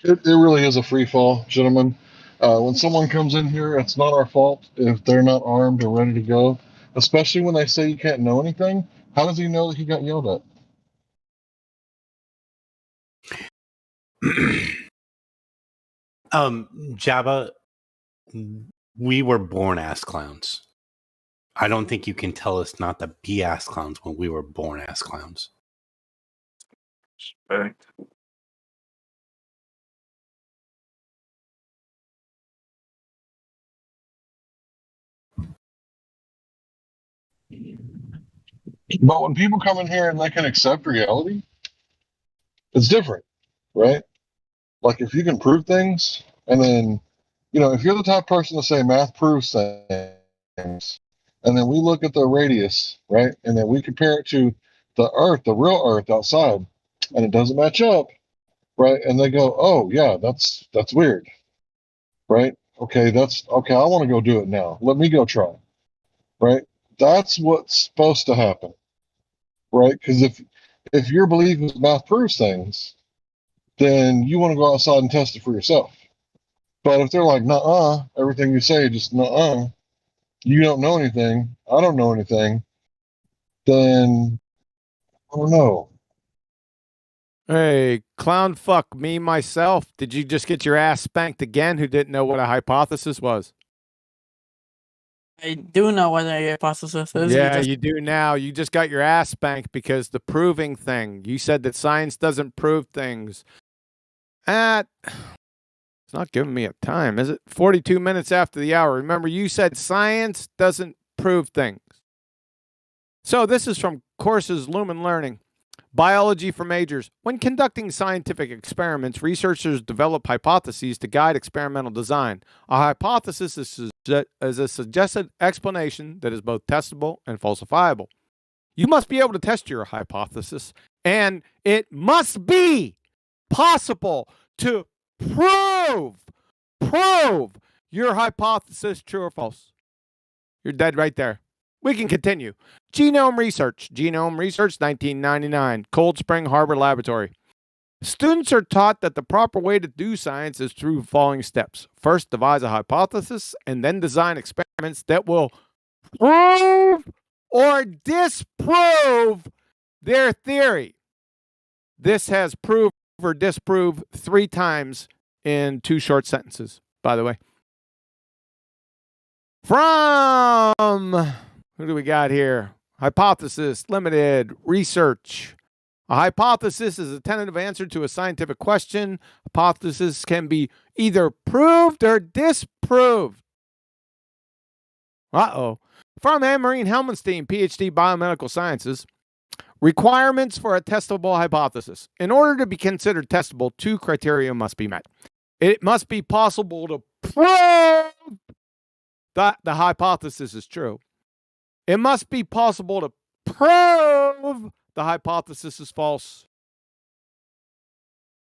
It really is a free fall, gentlemen. When someone comes in here, it's not our fault if they're not armed or ready to go, especially when they say you can't know anything. How does he know that he got yelled at? Jabba, we were born ass clowns. I don't think you can tell us not to be ass clowns when we were born ass clowns. Respect. But when people come in here and they can accept reality, it's different, right? Like if you can prove things, and then, you know, if you're the type of person to say math proves things, and then we look at the radius, right, and then we compare it to the Earth, the real Earth outside, and it doesn't match up, right? And they go, oh yeah, that's weird, right? Okay, that's okay. I want to go do it now. Let me go try, right? That's what's supposed to happen, right? Because if your belief is math proves things, then you want to go outside and test it for yourself. But if they're like, nuh-uh, everything you say, just nuh-uh, you don't know anything, I don't know anything, then I don't know. Hey, clown fuck me myself. Did you just get your ass spanked again who didn't know what a hypothesis was? I do know what a hypothesis is. Yeah, you do now. You just got your ass spanked because the proving thing. You said that science doesn't prove things. It's not giving me a time, is it? 42 minutes after the hour. Remember, you said science doesn't prove things. So this is from Courses Lumen Learning. Biology for majors. When conducting scientific experiments, researchers develop hypotheses to guide experimental design. A hypothesis is a suggested explanation that is both testable and falsifiable. You must be able to test your hypothesis, and it must be possible to prove your hypothesis true or false. You're dead right there. We can continue. Genome Research, 1999, Cold Spring Harbor Laboratory. Students are taught that the proper way to do science is through following steps. First, devise a hypothesis, and then design experiments that will prove or disprove their theory. This has prove or disprove 3 times in 2 short sentences, by the way. From... who do we got here? Hypothesis, limited, research. A hypothesis is a tentative answer to a scientific question. Hypothesis can be either proved or disproved. From Anne-Marie Helmenstein, PhD, Biomedical Sciences. Requirements for a testable hypothesis. In order to be considered testable, 2 criteria must be met. It must be possible to prove that the hypothesis is true. It must be possible to prove the hypothesis is false.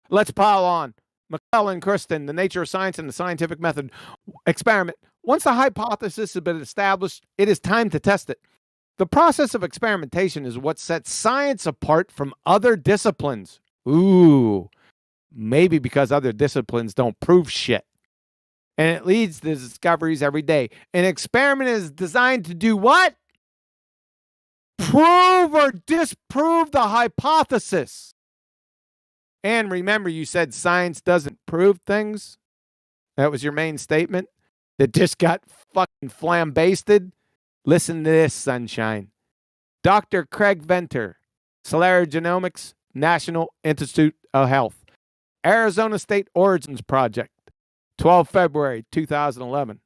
Let's pile on. McCullough and Kristen, The Nature of Science and the Scientific Method experiment. Once the hypothesis has been established, it is time to test it. The process of experimentation is what sets science apart from other disciplines. Ooh, maybe because other disciplines don't prove shit. And it leads to discoveries every day. An experiment is designed to do what? Prove or disprove the hypothesis. And remember, you said science doesn't prove things. That was your main statement that just got fucking flambasted. Listen to this, sunshine. Dr. Craig Venter, Celera Genomics, National Institute of Health, Arizona State Origins Project, 12 February 2011.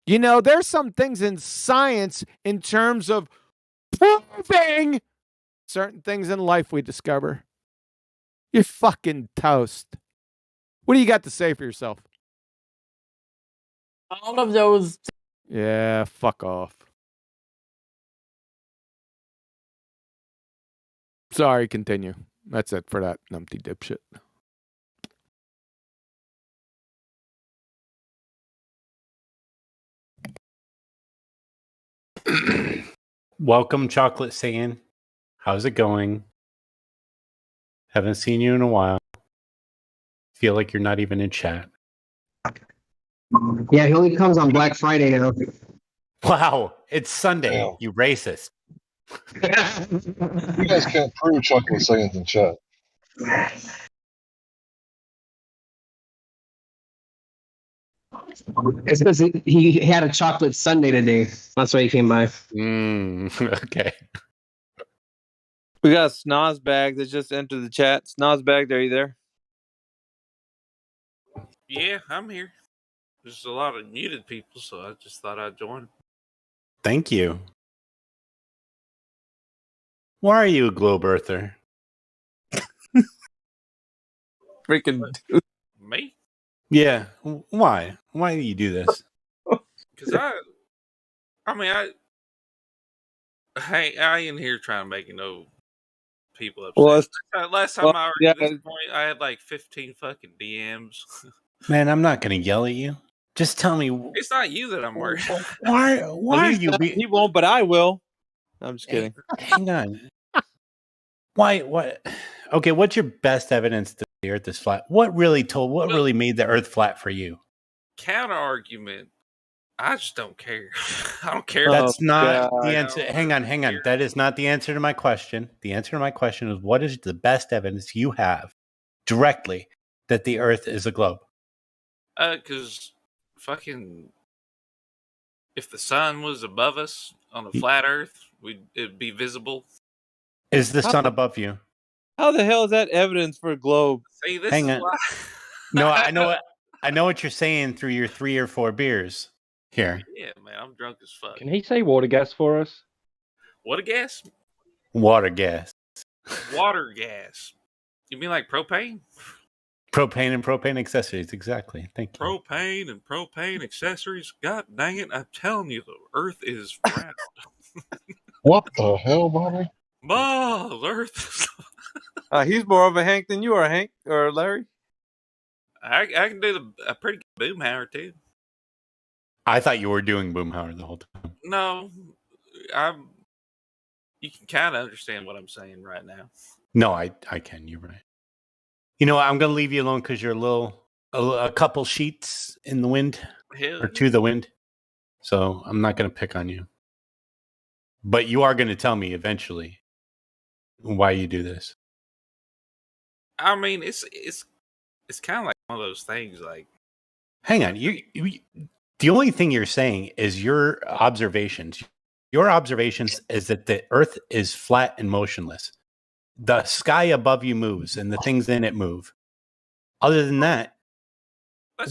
You know, there's some things in science in terms of proving certain things in life we discover. You're fucking toast. What do you got to say for yourself? All of those. Yeah, fuck off. Sorry, continue. That's it for that numpty dipshit. Welcome, Chocolate Saiyan. How's it going? Haven't seen you in a while. Feel like you're not even in chat. Yeah, he only comes on Black Friday now. Wow, it's Sunday, Yeah. you racist. You guys can't prove chocolate sayings in chat. It's because he had a chocolate sundae today. That's why he came by. Okay. We got Snozbag that just entered the chat. Snozbag, are you there? Yeah, I'm here. There's a lot of muted people, so I just thought I'd join. Thank you. Why are you a globe earther? Freaking dude. Me? Yeah. Why? Why do you do this? Because I ain't here trying to make people upset. Well, last time I argued this point, I had like 15 fucking DMs. Man, I'm not going to yell at you. Just tell me. It's not you that I'm worried. Why are you? He won't, but I will. I'm just kidding. Hang on. Why? What? Okay, what's your best evidence that the Earth is flat? What really made the Earth flat for you? Counter argument. I just don't care. I don't care. That's not the answer. Hang on. That is not the answer to my question. The answer to my question is, what is the best evidence you have directly that the Earth is a globe? Because fucking, if the sun was above us on a flat Earth, it'd be visible. Is the sun above you? How the hell is that evidence for a globe? See, this Hang is on. why. No, I know what you're saying through your 3 or 4 beers here. Yeah, man, I'm drunk as fuck. Can he say water gas for us? What a gas? Water gas. Water gas. You mean like propane? Propane and propane accessories, exactly. Thank you. Propane and propane accessories. God dang it! I'm telling you, the Earth is round. What the hell, Bobby? Oh, the Earth. He's more of a Hank than you are, Hank or Larry. I can do a pretty good boomhauer too. I thought you were doing Boomhauer the whole time. No, you can kind of understand what I'm saying right now. No, I can. You're right. You know what? I'm going to leave you alone because you're a couple sheets in the wind or to the wind. So I'm not going to pick on you. But you are going to tell me eventually why you do this. I mean, it's kind of like one of those things. Like, hang on, you the only thing you're saying is your observations. Your observations is that the Earth is flat and motionless. The sky above you moves, and the things in it move. Other than that,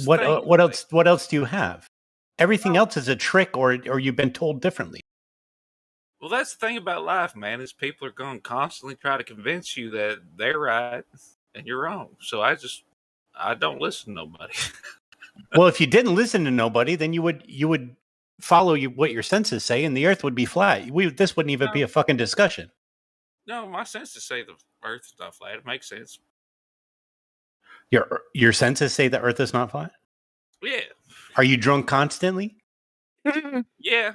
what else do you have? Everything else is a trick, or you've been told differently. well, that's the thing about life, man. Is people are going to constantly try to convince you that they're right and you're wrong. So I don't listen to nobody. Well, if you didn't listen to nobody, then you would follow what your senses say, and the Earth would be flat. This wouldn't even be a fucking discussion. No, my senses say the Earth is not flat. It makes sense. Your senses say the Earth is not flat? Yeah. Are you drunk constantly? Yeah.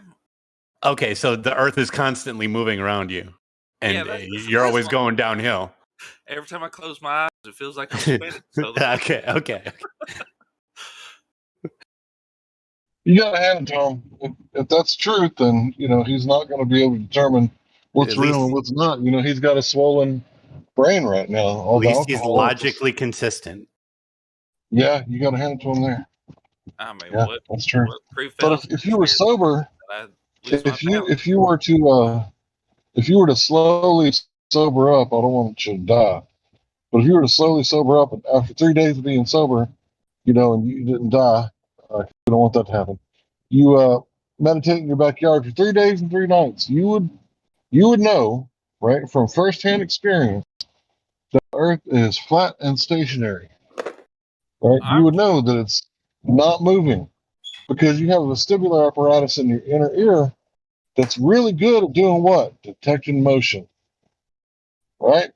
Okay, so the Earth is constantly moving around you, and you're always going downhill. Every time I close my eyes, it feels like I'm spinning. So Okay. You got to hand it to him. If that's truth, then he's not going to be able to determine what's real and what's not. He's got a swollen brain right now. All At the least he's alcohol. logically consistent. Yeah, you got to hand it to him there. I mean, Yeah, what? that's true. What proof But else if you were sober, that I lose my balance? if you were to slowly sober up, I don't want you to die. But if you were to slowly sober up after 3 days of being sober, and you didn't die, you don't want that to happen. You meditate in your backyard for 3 days and 3 nights. You would know, right, from firsthand experience, that the Earth is flat and stationary. Right, you would know that it's not moving because you have a vestibular apparatus in your inner ear that's really good at doing what? Detecting motion. Right?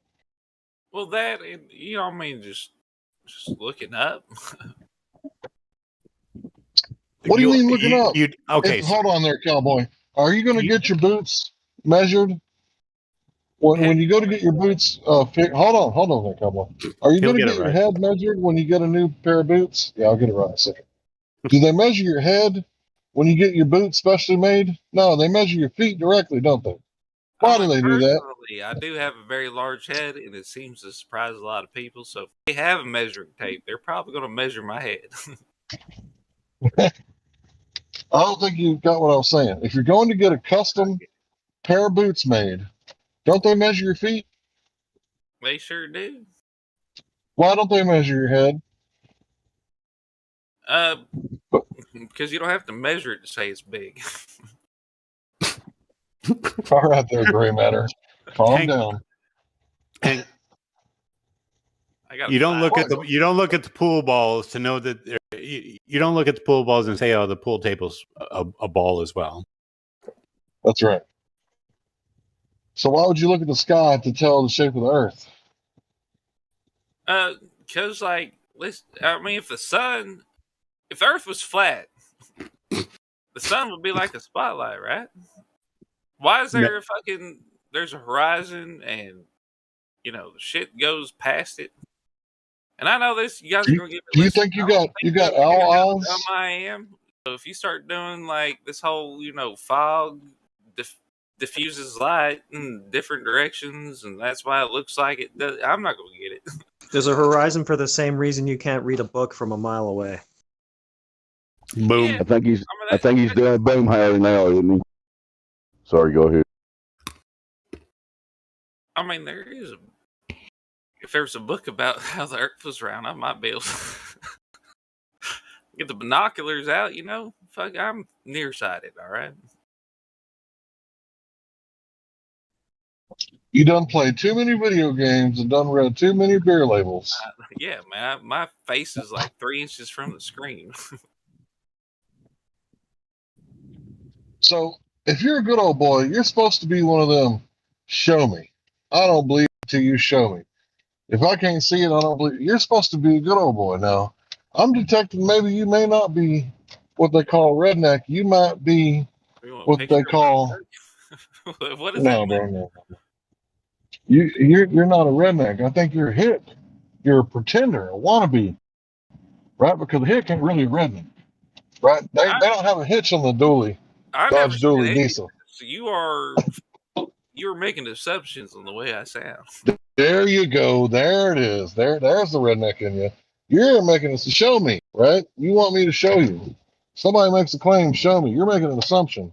Well, that I mean, just looking up. What do you mean looking up? Okay. Hold on there, cowboy. Are you going to get your boots measured? When you go to get your boots, hold on there, cowboy. Are you going to get your head measured when you get a new pair of boots? Yeah, I'll get it right in a second. Do they measure your head when you get your boots specially made? No, they measure your feet directly, don't they? Why do they do that? I do have a very large head, and it seems to surprise a lot of people. So if they have a measuring tape, they're probably going to measure my head. I don't think you got what I was saying. If you're going to get a custom pair of boots made, don't they measure your feet? They sure do. Why don't they measure your head? Because you don't have to measure it to say it's big. All right there, gray matter. Calm down. And you don't look at the pool balls to know that you don't look at the pool balls and say, "Oh, the pool table's a ball as well." That's right. So why would you look at the sky to tell the shape of the Earth? Because I mean, if the Earth was flat, the sun would be like a spotlight, right? Why is there there's a horizon and the shit goes past it? And I know this, you guys are gonna get. Do you think you got owl eyes? How dumb I am. So if you start doing like this whole, fog diffuses light in different directions, and that's why it looks like it does, I'm not gonna get it. There's a horizon for the same reason you can't read a book from a mile away. Boom. Yeah, I think he's doing boom Harry now, isn't he? Sorry, go ahead. I mean, if there's a book about how the Earth was round, I might be able to get the binoculars out. Fuck, I'm nearsighted. All right. You done played too many video games and done read too many beer labels. Yeah, man, my face is like 3 inches from the screen. So if you're a good old boy, you're supposed to be one of them. Show me. I don't believe it till you show me. If I can't see it, I don't believe it. You're supposed to be a good old boy. Now, I'm detecting maybe you may not be what they call redneck. You might be what they call. What is no, that? bro, no. You're not a redneck. I think you're a hick. You're a pretender, a wannabe, right? Because a hick ain't really a redneck, right? They don't have a hitch on the dually. Dodge dually diesel. So you're making assumptions on the way I sound. There you go. There it is. There's the redneck in you. You're making us show me, right? You want me to show you. Somebody makes a claim, show me. You're making an assumption.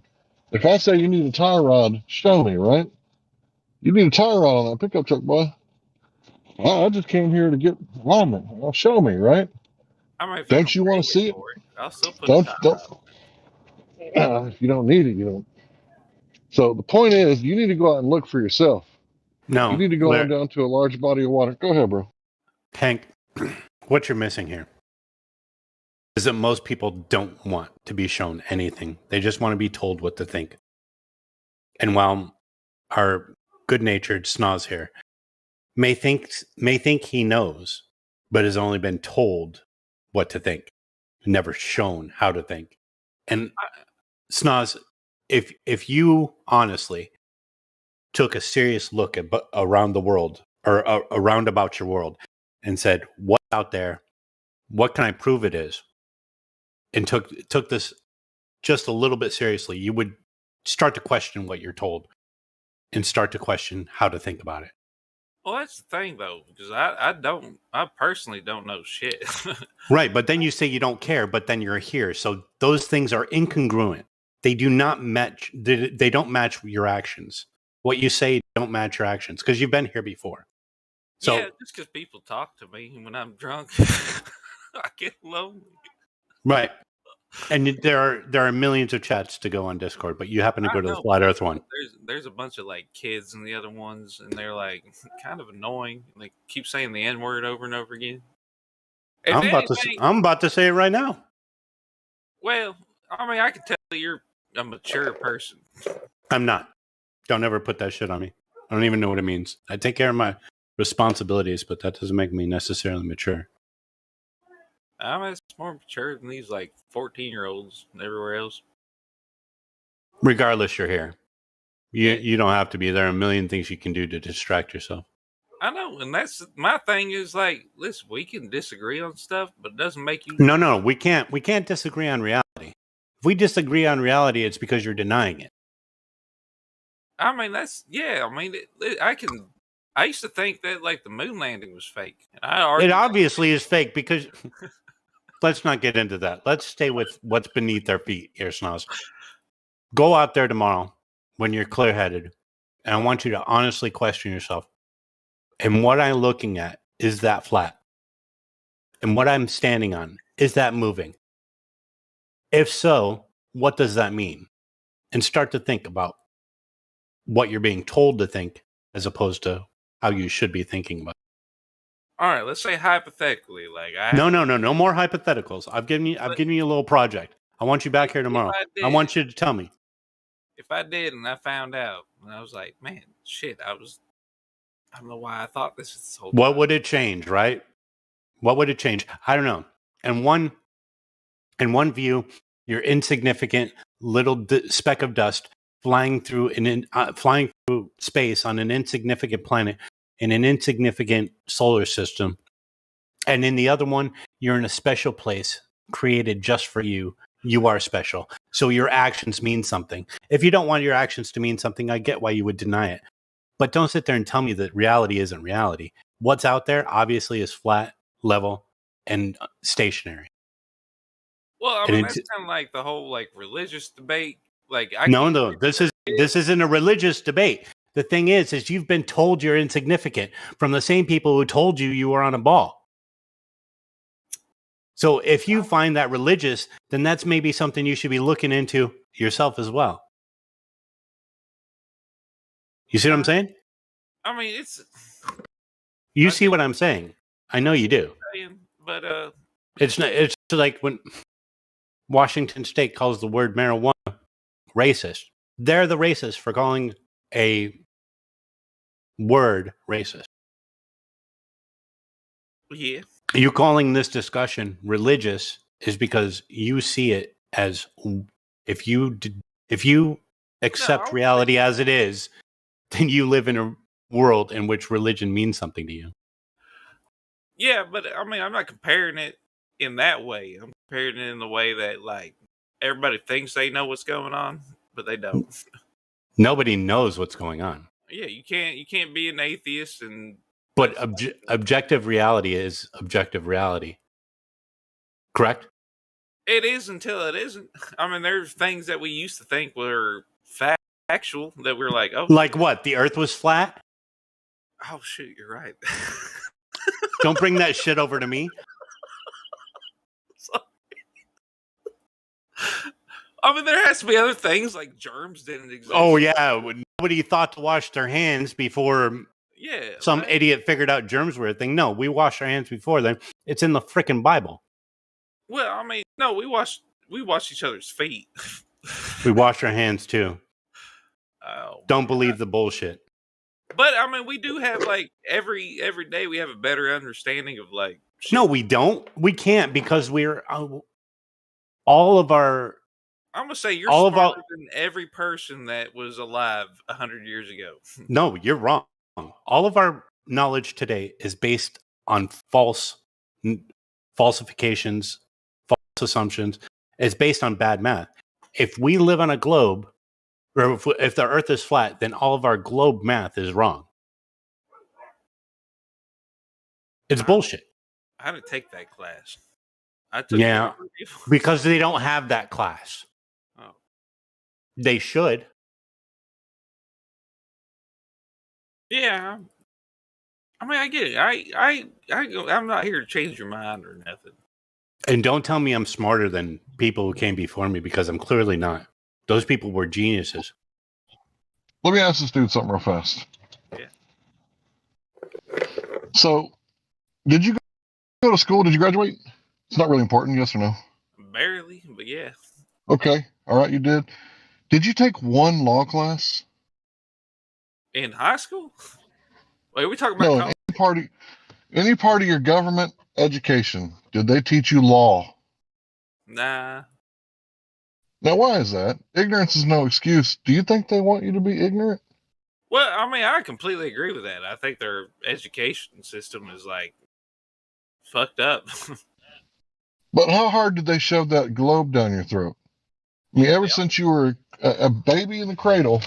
If I say you need a tie rod, show me, right? You need a tie rod on that pickup truck, boy. I just came here to get alignment. Well, show me, right? Don't you want to see it? I'll still put Don't. If you don't need it, you don't. So the point is, you need to go out and look for yourself. No, you need to go on down to a large body of water. Go ahead, bro. Hank, what you're missing here is that most people don't want to be shown anything. They just want to be told what to think. And while our good-natured Snoz here may think he knows, but has only been told what to think, never shown how to think. And Snoz, if you honestly took a serious look at around the world or around about your world and said, what's out there? What can I prove it is? And took this just a little bit seriously, you would start to question what you're told and start to question how to think about it. Well, that's the thing, though, because I personally don't know shit. Right, but then you say you don't care, but then you're here. So those things are incongruent. They do not match. They don't match your actions. What you say don't match your actions because you've been here before. So yeah, just because people talk to me when I'm drunk, I get lonely. right, and there are millions of chats to go on Discord, but you happen to go to the Flat Earth one. There's a bunch of like kids in the other ones, and they're like kind of annoying. They keep saying the N word over and over again. I'm about to say it right now. Well, I mean, I can tell you're a mature person. I'm not. Don't ever put that shit on me. I don't even know what it means. I take care of my responsibilities, but that doesn't make me necessarily mature. I'm more mature than these like 14-year-olds everywhere else. Regardless, you're here. You don't have to be. There are a million things you can do to distract yourself. I know, and that's my thing is like, listen, we can disagree on stuff, but it doesn't make you. No, we can't. We can't disagree on reality. If we disagree on reality, it's because you're denying it. I mean, I mean, I used to think that like the moon landing was fake. It obviously is fake because. Let's not get into that. Let's stay with what's beneath our feet here, Snoz. Go out there tomorrow when you're clear-headed, and I want you to honestly question yourself. And what I'm looking at, is that flat? And what I'm standing on, is that moving? If so, what does that mean? And start to think about what you're being told to think as opposed to how you should be thinking about it. All right, let's say hypothetically, like No more hypotheticals. I've given you a little project. I want you back here tomorrow. I want you to tell me. If I did and I found out, and I was like, man, shit, I don't know why I thought this whole time. What would it change, right? What would it change? I don't know. In one view, you're insignificant little speck of dust flying through space on an insignificant planet in an insignificant solar system. And in the other one, you're in a special place created just for you. You are special. So your actions mean something. If you don't want your actions to mean something, I get why you would deny it. But don't sit there and tell me that reality isn't reality. What's out there obviously is flat, level, and stationary. Well, I mean, that's kind of like the whole like religious debate. Like, no, this isn't a religious debate. The thing is you've been told you're insignificant from the same people who told you were on a ball. So if you find that religious, then that's maybe something you should be looking into yourself as well. You see what I'm saying? I mean, you see what I'm saying. I know you do. But it's like when Washington State calls the word marijuana racist. They're the racist for calling a word racist. Yeah. You calling this discussion religious is because you see it as if you accept reality as it is, then you live in a world in which religion means something to you. Yeah, but I mean, I'm not comparing it in that way. I'm comparing it in the way that like everybody thinks they know what's going on, but they don't. Nobody knows what's going on. Yeah, you can't be an atheist and. But objective reality is objective reality. Correct? It is until it isn't. I mean, there's things that we used to think were factual that we're like, oh. Like what? The earth was flat? Oh, shit, you're right. Don't bring that shit over to me. I mean, there has to be other things like germs didn't exist. Oh, yeah. Nobody thought to wash their hands before... Yeah. Some idiot figured out germs were a thing. No, we wash our hands before then. It's in the frickin' Bible. Well, I mean, no, we wash each other's feet. We wash our hands too. Oh, Don't believe the bullshit. but I mean, we do have like every day we have a better understanding of like. No, we don't. We can't because we're all of our. I'm gonna say you're all of smarter our. than every person that was alive 100 years ago. No, you're wrong. All of our knowledge today is based on falsifications, false assumptions. It's based on bad math. If we live on a globe, or if the Earth is flat, then all of our globe math is wrong. It's bullshit. I didn't take that class. I took Yeah, because they don't have that class. Oh. They should. Yeah. I mean, I get it. I'm not here to change your mind or nothing. And don't tell me I'm smarter than people who came before me, because I'm clearly not. Those people were geniuses. Let me ask this dude something real fast. Yeah. So, did you go to school? Did you graduate? It's not really important, yes or no? Barely, but yeah. Okay. All right, you did. Did you take one law class? In high school? Wait, are we talking about No, in college? any part of your government education, did they teach you law? Nah. Now, why is that? Ignorance is no excuse. Do you think they want you to be ignorant? Well, I mean, I completely agree with that. I think their education system is like fucked up. But how hard did they shove that globe down your throat? I mean, ever since you were a baby in the cradle,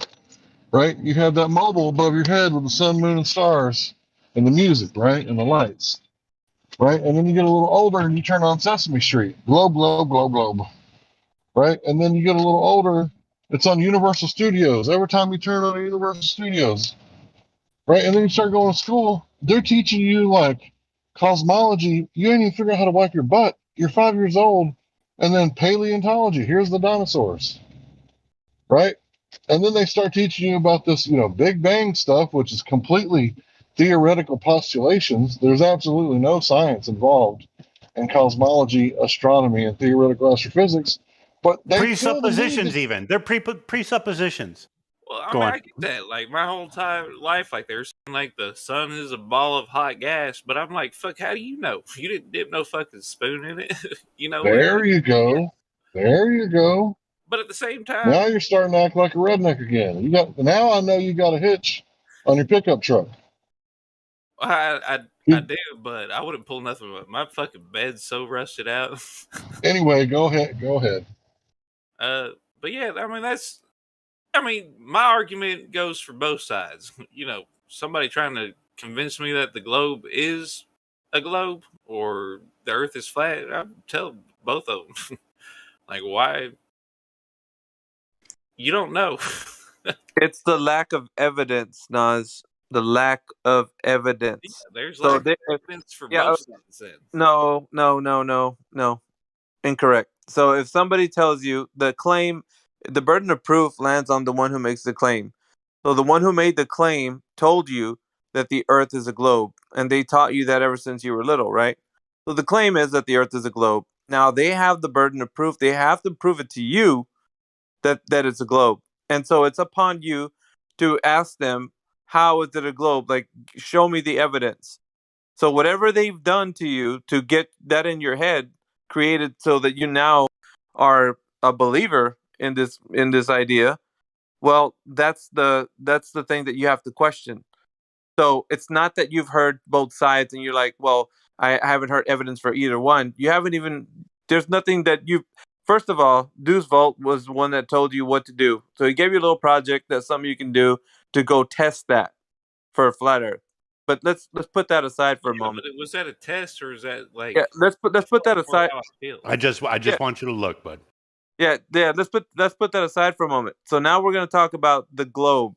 right? You had that mobile above your head with the sun, moon, and stars, and the music, right? And the lights, right? And then you get a little older and you turn on Sesame Street. Globe, globe, globe, globe. Right? And then you get a little older, it's on Universal Studios. Every time you turn on Universal Studios, right? And then you start going to school, they're teaching you like cosmology. You ain't even figure out how to wipe your butt. You're 5 years old. And then paleontology. Here's the dinosaurs, right? And then they start teaching you about this, Big Bang stuff, which is completely theoretical postulations. There's absolutely no science involved in cosmology, astronomy, and theoretical astrophysics. But they presuppositions, even they're presuppositions. Well, I Go mean, on. I get that. Like my whole entire life, like they're saying, like the sun is a ball of hot gas, but I'm like, fuck, how do you know? You didn't dip no fucking spoon in it, you know? There you go. There you go. But at the same time, Now you're starting to act like a redneck again. Now I know you got a hitch on your pickup truck. I do, but I wouldn't pull nothing up. My fucking bed's so rusted out. Anyway, go ahead. Go ahead. But yeah, I mean, my argument goes for both sides. Somebody trying to convince me that the globe is a globe or the earth is flat, I'll tell both of them. Like, why? You don't know. It's the lack of evidence, Nas. The lack of evidence. Yeah, there's lack of evidence for both sides then. No. Incorrect. So if somebody tells you the burden of proof lands on the one who makes the claim. So the one who made the claim told you that the earth is a globe, and they taught you that ever since you were little, right? So the claim is that the earth is a globe. Now they have the burden of proof. They have to prove it to you that it's a globe. And so it's upon you to ask them, how is it a globe? Like, show me the evidence. So whatever they've done to you to get that in your head created so that you now are a believer in this idea, well, that's the thing that you have to question. So it's not that you've heard both sides and you're like, well, I haven't heard evidence for either one. You haven't even, there's nothing that first of all, Deuce Vault was the one that told you what to do. So he gave you a little project that's something you can do to go test that for a flat earth. But let's put that aside for a moment. Was that a test or is that like? Yeah, let's put that aside. I just want you to look, bud. Yeah. Let's put that aside for a moment. So now we're going to talk about the globe.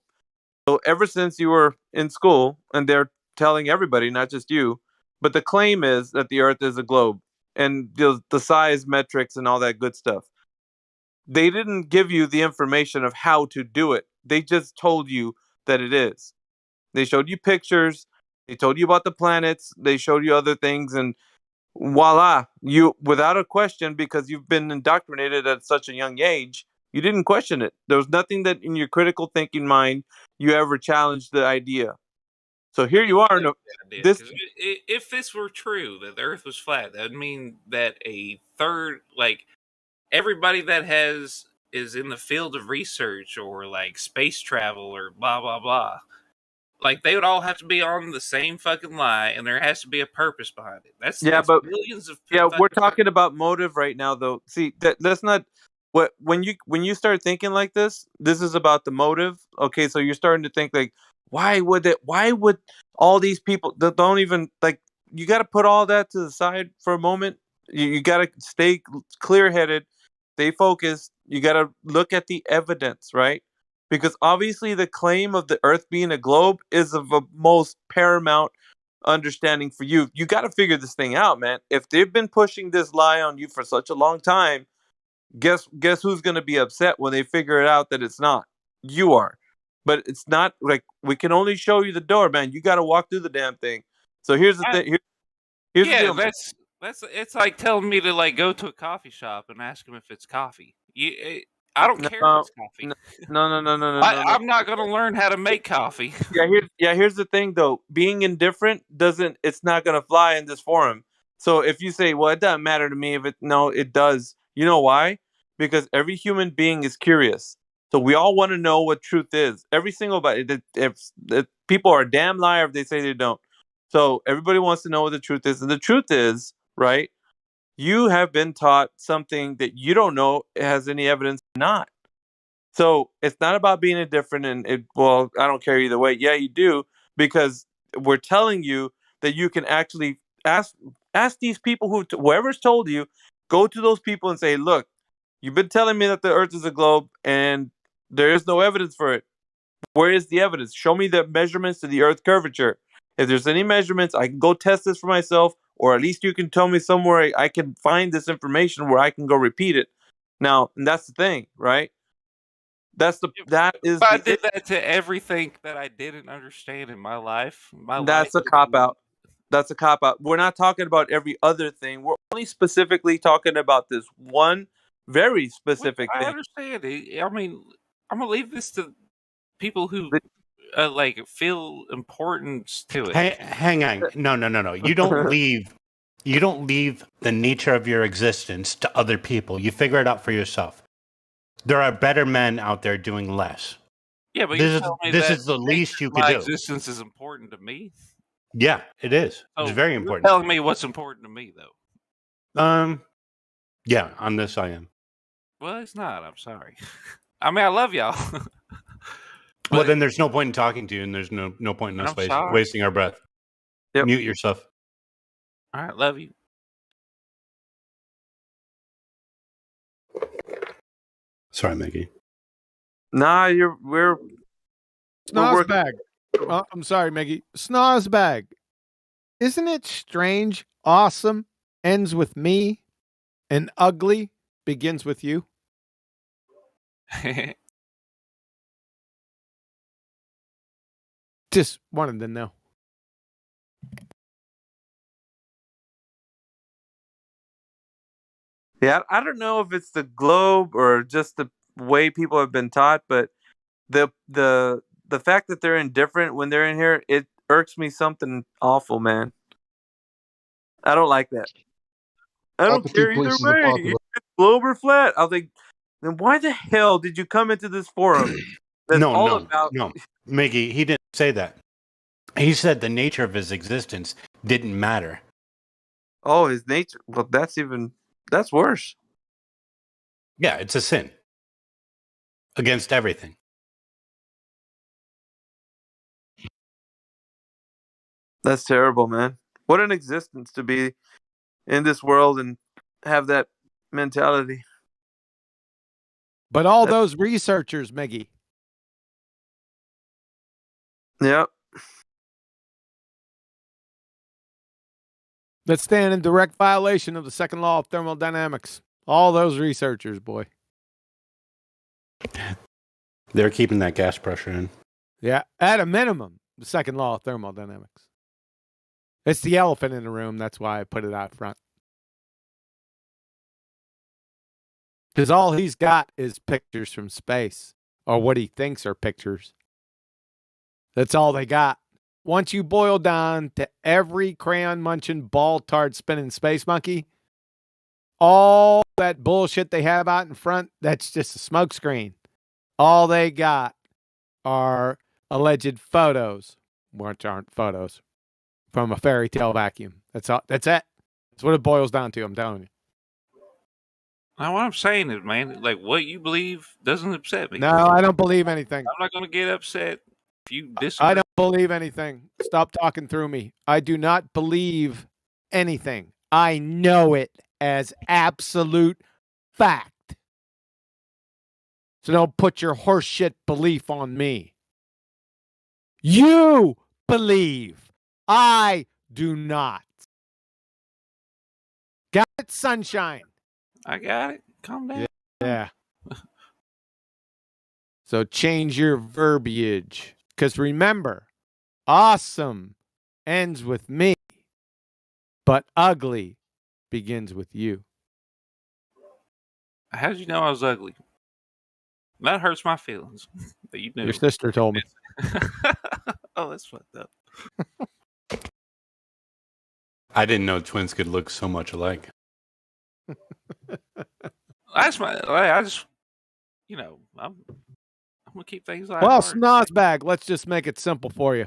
So ever since you were in school, and they're telling everybody, not just you, but the claim is that the Earth is a globe, and the size metrics and all that good stuff. They didn't give you the information of how to do it. They just told you that it is. They showed you pictures. They told you about the planets. They showed you other things, and voila, you without a question, because you've been indoctrinated at such a young age, you didn't question it. There was nothing that in your critical thinking mind you ever challenged the idea. So here you are. No, this If this were true, that the Earth was flat, that would mean that a third, like everybody that is in the field of research or like space travel or blah blah blah, like they would all have to be on the same fucking lie, and there has to be a purpose behind it. That's but millions of we're talking about motive right now, though. See, that's not what when you start thinking like this. This is about the motive. Okay, so you're starting to think like, why would all these people that don't even like? You got to put all that to the side for a moment. You got to stay clear headed, stay focused. You got to look at the evidence, right? Because obviously the claim of the Earth being a globe is of a most paramount understanding for you. You got to figure this thing out, man. If they've been pushing this lie on you for such a long time, guess who's going to be upset when they figure it out that it's not? You are. But it's not like we can only show you the door, man. You got to walk through the damn thing. So here's the thing. Here's the deal, man. that's it's like telling me to like go to a coffee shop and ask them if it's coffee. I don't care if it's coffee. No. I'm not going to learn how to make coffee. Here's the thing though. Being indifferent it's not going to fly in this forum. So if you say, well, it doesn't matter to me it does. You know why? Because every human being is curious. So we all want to know what truth is. Every single body. If people are a damn liar if they say they don't. So everybody wants to know what the truth is. And the truth is, right? You have been taught something that you don't know has any evidence or not. So it's not about being indifferent well, I don't care either way. Yeah, you do, because we're telling you that you can actually ask these people whoever's told you, go to those people and say, look, you've been telling me that the Earth is a globe and there is no evidence for it. Where is the evidence? Show me the measurements to the Earth curvature. If there's any measurements, I can go test this for myself, or at least you can tell me somewhere I can find this information where I can go repeat it. Now, and that's the thing, right? If I did that to everything that I didn't understand in my life, that's a cop out. That's a cop out. We're not talking about every other thing. We're only specifically talking about this one very specific I thing. understand it. I mean, I'm gonna leave this to people who like feel importance to it. Hang on. No. You don't leave the nature of your existence to other people. You figure it out for yourself. There are better men out there doing less. Yeah, but this is the least you could my do. Existence is important to me. Yeah, it is. So it's very important. You're telling me what's important to me, though. Yeah, on this I am. Well, it's not. I'm sorry. I mean, I love y'all. Well, then there's no point in talking to you, and there's no point in us wasting our breath. Yep. Mute yourself. All right, love you. Sorry, Maggie. Nah, we're Snozbag. Well, I'm sorry, Maggie. Snozbag. Isn't it strange? Awesome ends with me, and ugly begins with you. Just wanted to know. Yeah, I don't know if it's the globe or just the way people have been taught, but the fact that they're indifferent when they're in here, it irks me something awful, man. I don't like that. I don't care either way. Globe or flat. I was like, then why the hell did you come into this forum? No, Miggy, he didn't say that. He said the nature of his existence didn't matter. Oh, his nature. Well, that's worse. Yeah, it's a sin against everything. That's terrible, man. What an existence to be in this world and have that mentality. But all those researchers, Meggie. Yep. That stand in direct violation of the second law of thermodynamics. All those researchers, boy. They're keeping that gas pressure in. Yeah, at a minimum, the second law of thermodynamics. It's the elephant in the room. That's why I put it out front. Because all he's got is pictures from space, or what he thinks are pictures. That's all they got. Once you boil down to every crayon munching, ball tart spinning space monkey, all that bullshit they have out in front, that's just a smokescreen. All they got are alleged photos, which aren't photos, from a fairy tale vacuum. That's all. That's it. That's what it boils down to. I'm telling you. Now, what I'm saying is, man, like what you believe doesn't upset me. No, I don't believe anything. I'm not going to get upset if you disagree. I don't believe anything. Stop talking through me. I do not believe anything. I know it as absolute fact. So don't put your horseshit belief on me. You believe. I do not. Got it, sunshine? I got it. Calm down. Yeah. So change your verbiage. Because remember, awesome ends with me, but ugly begins with you. How did you know I was ugly? That hurts my feelings. That you knew. Your sister told me. Oh, that's fucked up. I didn't know twins could look so much alike. That's my. I just, I'm gonna keep things like. Well, snozbag, let's just make it simple for you.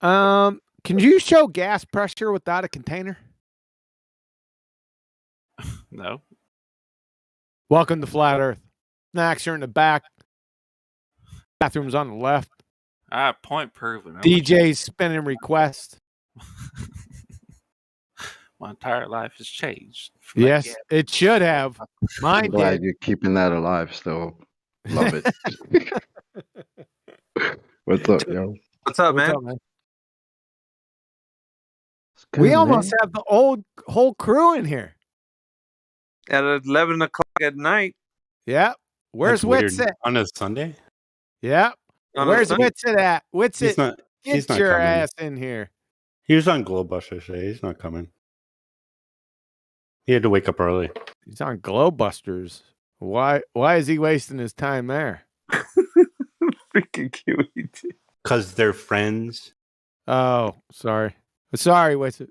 Can you show gas pressure without a container? No. Welcome to Flat Earth. Snacks are in the back. Bathroom's on the left. Point proven. DJ's spinning request. My entire life has changed. Yes, it should have. Mine I'm glad did. you're keeping that alive still. Love it. What's up, yo? What's up, man? We good, almost man. have the whole crew in here. At 11 o'clock at night. Yep. Where's That's weird. Witsit? On a Sunday? Yep. On a Where's Sunday? Witsit at? Witsit, He's get not your coming. ass in here. He was on Glowbusters today. He's not coming. He had to wake up early. He's on Glowbusters. Why is he wasting his time there? Freaking cute. Because they're friends. Oh, sorry. Sorry, Witsit.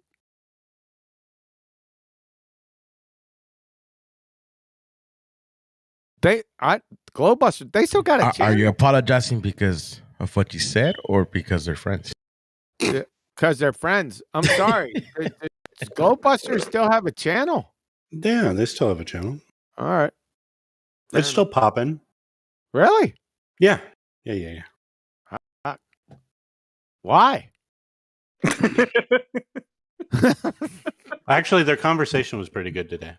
Glowbusters, they still got a Are channel. you apologizing because of what you said or because they're friends? Because they're friends. I'm sorry. Does Glowbusters still have a channel? Yeah, they still have a channel. All right. It's still popping. Really? Yeah. Yeah. Why? Actually, their conversation was pretty good today.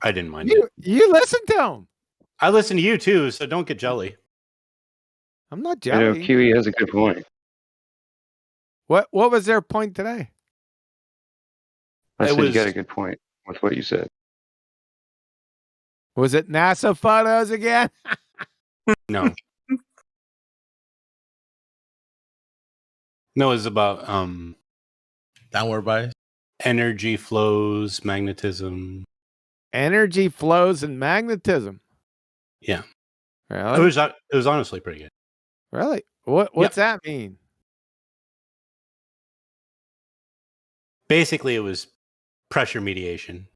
I didn't mind it. You listen to them. I listen to you too, so don't get jelly. I'm not You know, jelly. Kiwi has a good point. What was their point today? I said was- you got a good point with what you said. Was it NASA photos again? No. No, it's about downward bias, energy flows, magnetism. Energy flows and magnetism. Yeah. Really? It was honestly pretty good. Really? What's that mean? Basically, it was pressure mediation.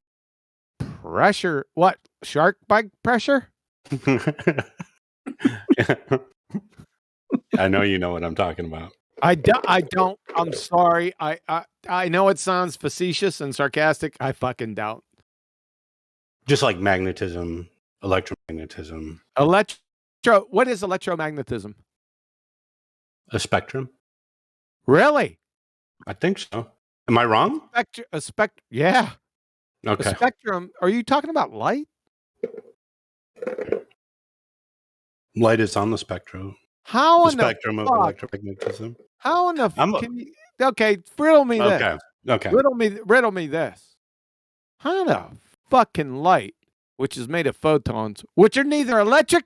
Pressure? What? Shark bite pressure? I know you know what I'm talking about. I don't. I'm sorry. I know it sounds facetious and sarcastic. I fucking doubt. Just like magnetism, electromagnetism, What is electromagnetism? a spectrum. Really? I think so. Am I wrong? Yeah. Okay. A spectrum. Are you talking about light? Light is on the spectrum. How The in the spectrum of fuck? electromagnetism. How in the okay, riddle me this. Okay. Riddle me this. How the fucking light, which is made of photons, which are neither electric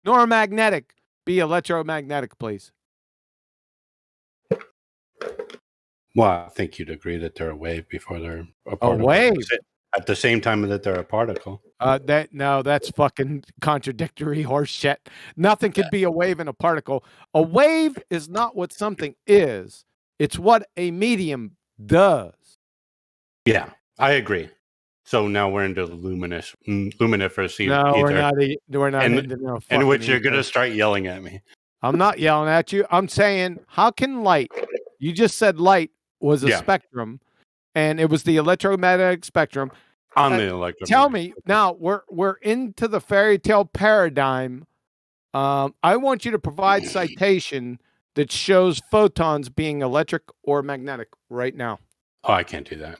nor magnetic, be electromagnetic, please? Well, I think you'd agree that they're a wave before they're a A particle. wave. At the same time that they're a particle. That's fucking contradictory horse shit. Nothing could be a wave and a particle. A wave is not what something is. It's what a medium does. Yeah, I agree. So now we're into the luminiferous ether. No, we're not. We're not in, into no in fucking which you're ether. going to start yelling at me. I'm not yelling at you. I'm saying, how can light? You just said light was a spectrum, and it was the electromagnetic spectrum. On the electromagnetic. Tell me now. We're into the fairy tale paradigm. I want you to provide citation that shows photons being electric or magnetic right now. Oh, I can't do that.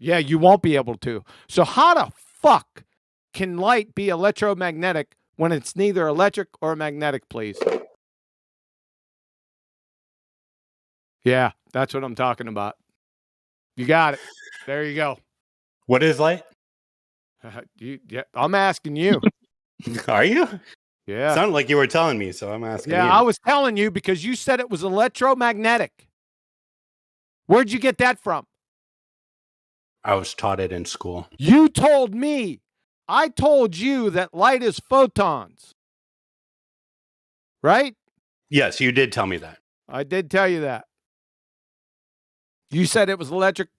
Yeah, you won't be able to. So how the fuck can light be electromagnetic when it's neither electric or magnetic, please? Yeah, that's what I'm talking about. You got it. There you go. What is light? I'm asking you. Are you? Yeah. Sounded like you were telling me, so I'm asking Yeah, you. I was telling you because you said it was electromagnetic. Where'd you get that from? I was taught it in school. You told me. I told you that light is photons. Right? Yes, you did tell me that. I did tell you that. You said it was electric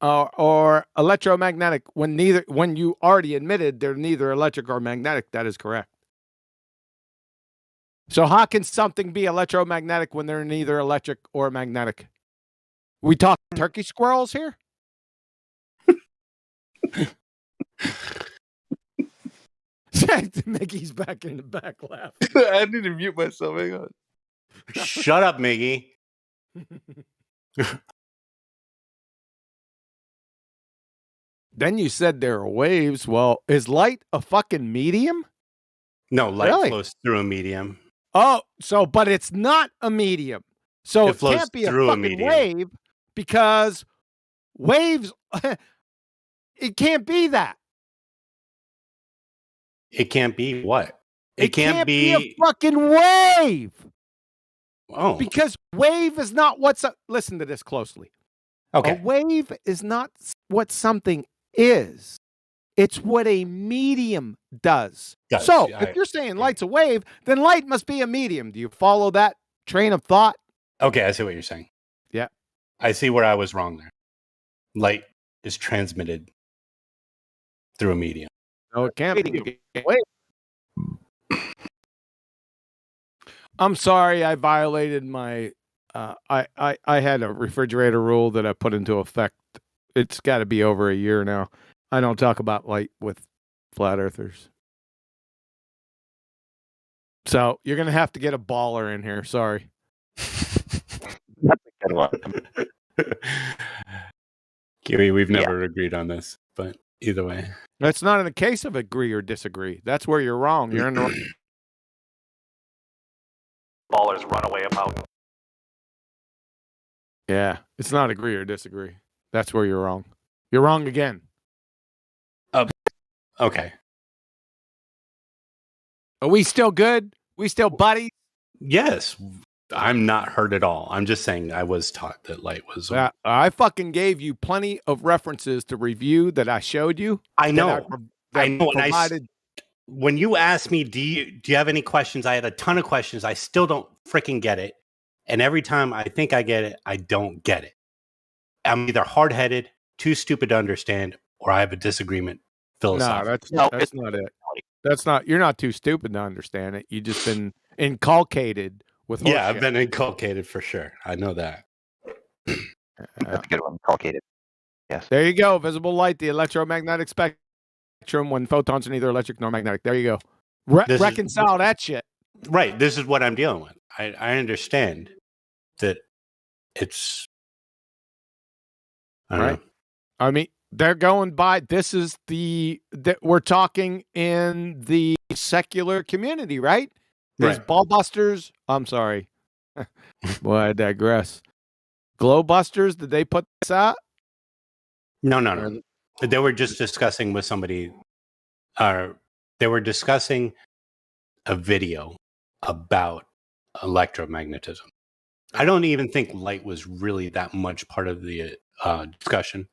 or electromagnetic when you already admitted they're neither electric or magnetic. That is correct. So how can something be electromagnetic when they're neither electric or magnetic? We talk turkey squirrels here? Mickey's back in the back laughing. I need to mute myself. Hang on. Shut up, Miggy. Then you said there are waves. Well, is light a fucking medium? No, light Really? flows through a medium. Oh, but it's not a medium. So It it flows can't be a through a fucking medium. wave because waves, it can't be that. It can't be what? It can't be a fucking wave. Oh. Because wave is not what's up. Listen to this closely. Okay. A wave is not what something is. It's what a medium does. Yes, So if you're saying light's a wave, then light must be a medium. Do you follow that train of thought? Okay, I see what you're saying. Yeah. I see where I was wrong there. Light is transmitted through a medium. No, it can't be a wave. I'm sorry, I violated my. I had a refrigerator rule that I put into effect. It's got to be over a year now. I don't talk about light with flat earthers. So you're gonna have to get a baller in here. Sorry. That's a good one. Kiwi, we've never agreed on this, but either way. That's not in the case of agree or disagree. That's where you're wrong. You're in the Ballers run away about. Yeah, it's not agree or disagree. That's where you're wrong. You're wrong again. Okay. Are we still good? We still buddies? Yes. I'm not hurt at all. I'm just saying I was taught that light was. I fucking gave you plenty of references to review that I showed you. I know. I know. Provided. When you asked me, do you have any questions? I had a ton of questions. I still don't freaking get it. And every time I think I get it, I don't get it. I'm either hard-headed, too stupid to understand, or I have a disagreement philosophically. No, that's not it. That's not. You're not too stupid to understand it. You've just been inculcated with. Yeah, I've horseshit. been inculcated for sure. I know that. That's a good one. Inculcated. Yes. There you go. Visible light, the electromagnetic spectrum, when photons are neither electric nor magnetic. There you go. Reconcile that shit. Right. This is what I'm dealing with. I understand that it's. I don't know. I mean, they're going by. This is that we're talking in the secular community, right? These ball busters. I'm sorry. Boy, I digress. Glow busters. Did they put this out? No. They were just discussing with somebody. They were discussing a video about electromagnetism. I don't even think light was really that much part of the discussion.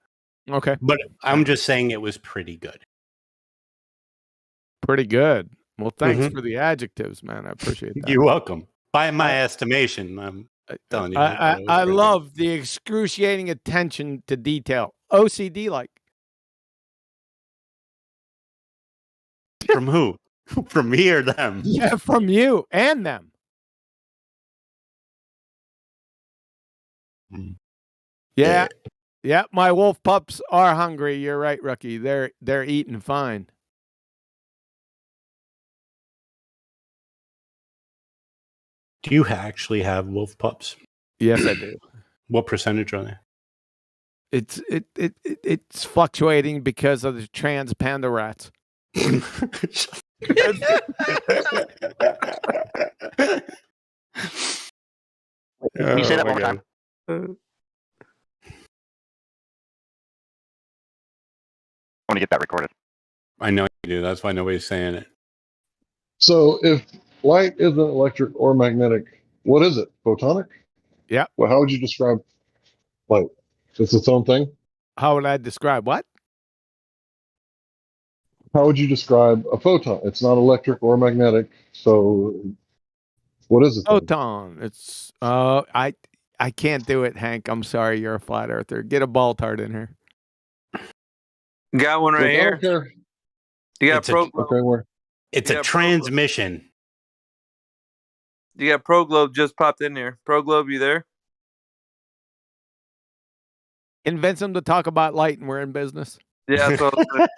Okay. But I'm just saying it was pretty good. Pretty good. Well, thanks Mhm. for the adjectives, man. I appreciate that. You're welcome. By my estimation, I'm telling you. thought it was I pretty love the excruciating attention to detail. OCD like. good. From who? From me or them? Yeah, from you and them. Yeah. Yeah, my wolf pups are hungry. You're right, Rookie. They're eating fine. Do you actually have wolf pups? Yes, I do. What percentage are they? It's fluctuating because of the trans panda rats. Can you say that one more time? I want to get that recorded. I know you do. That's why nobody's saying it. So if light isn't electric or magnetic, what is it? Photonic? Yeah. Well, how would you describe light? It's its own thing? How would I describe what? How would you describe a photon? It's not electric or magnetic. So what is it? then? Photon. It's I can't do it, Hank. I'm sorry, you're a flat earther. Get a ball tart in here. Got one Look, right I here. don't care. You got It's a- Pro. Okay, where? It's Yeah, a transmission. You got Pro Globe just popped in here. Pro Globe, you there? Convince them to talk about light and we're in business. Yeah, so that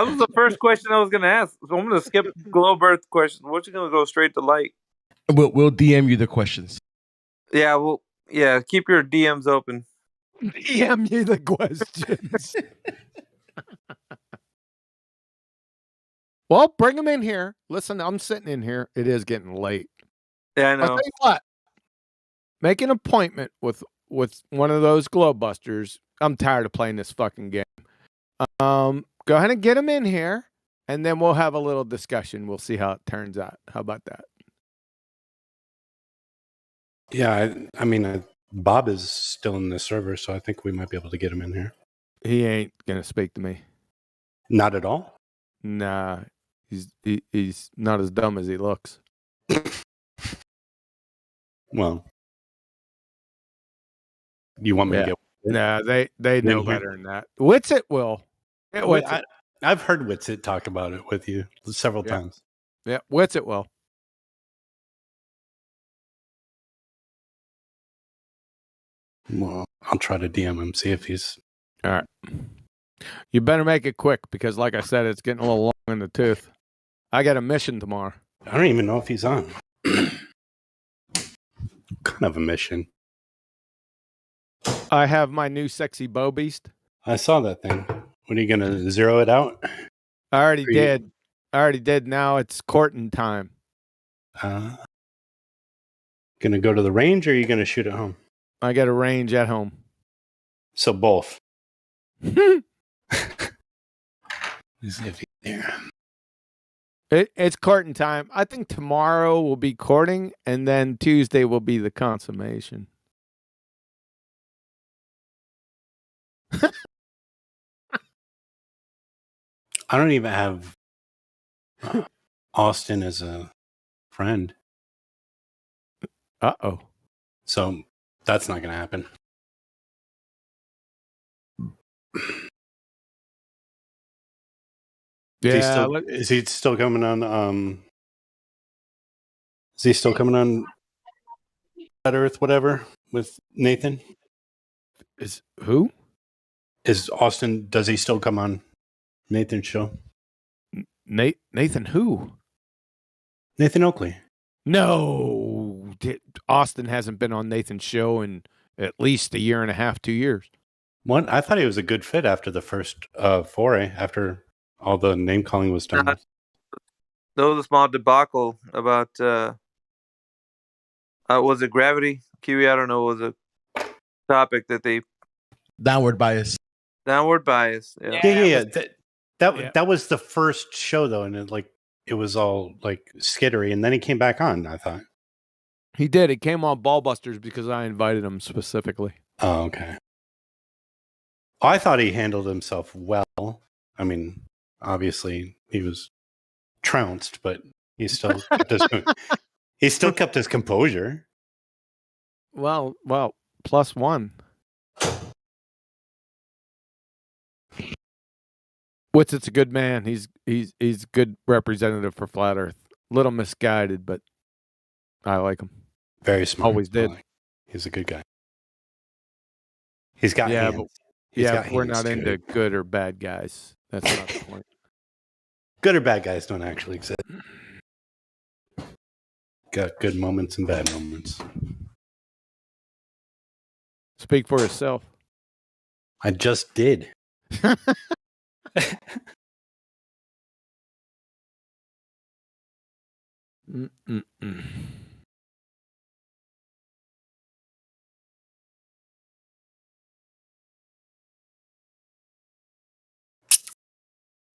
was the first question I was going to ask. So I'm going to skip Globe Earth question. What's you going to go straight to light? We'll DM you the questions. Yeah, well, yeah. Keep your DMs open. DM you the questions. Well, bring them in here. Listen, I'm sitting in here. It is getting late. Yeah, I I'll know. tell you what. Make an appointment with one of those Globebusters. I'm tired of playing this fucking game. Go ahead and get them in here, and then we'll have a little discussion. We'll see how it turns out. How about that? Yeah, I mean, Bob is still in the server, so I think we might be able to get him in here. He ain't gonna speak to me. Not at all. Nah, he's not as dumb as he looks. Well, you want me to get? Nah, they know in here? better than that. Witsit will. Yeah, Witsit. I've heard Witsit talk about it with you several times. Yeah, Witsit will. Well, I'll try to DM him, see if he's. All right. You better make it quick because, like I said, it's getting a little long in the tooth. I got a mission tomorrow. I don't even know if he's on. Kind of a mission. I have my new sexy bow beast. I saw that thing. What are you gonna zero it out? I already Are you- did. I already did. Now it's courting time. Gonna go to the range, or are you gonna shoot at home? I got a range at home. So both. Let's see if he's there. It's courting time. I think tomorrow will be courting, and then Tuesday will be the consummation. I don't even have Austin as a friend. Uh-oh. So that's not gonna happen. Yeah, Is he still coming on? Is he still coming on Flat Earth, whatever, with Nathan? Is who? Is Austin? Does he still come on Nathan's show? Nathan who? Nathan Oakley. No, Austin hasn't been on Nathan's show in at least a year and a half, 2 years. What? I thought he was a good fit after the first foray, after all the name calling was done. There was a small debacle about was it gravity? Kiwi, I don't know, was a topic that they Downward bias. downward bias. Yeah. Yeah. That was the first show though, and it it was all like skittery, and then he came back on. I thought He did. He came on Ballbusters because I invited him specifically. Oh, okay. I thought he handled himself well. I mean, obviously he was trounced, but he still kept his composure. Well, +1. Witzett's a good man. He's a good representative for Flat Earth. Little misguided, but I like him. Very smart. Always did. He's a good guy. He's got Yeah, hands. but we're not into good or bad guys. That's not the point. Good or bad guys don't actually exist. Got good moments and bad moments. Speak for yourself. I just did.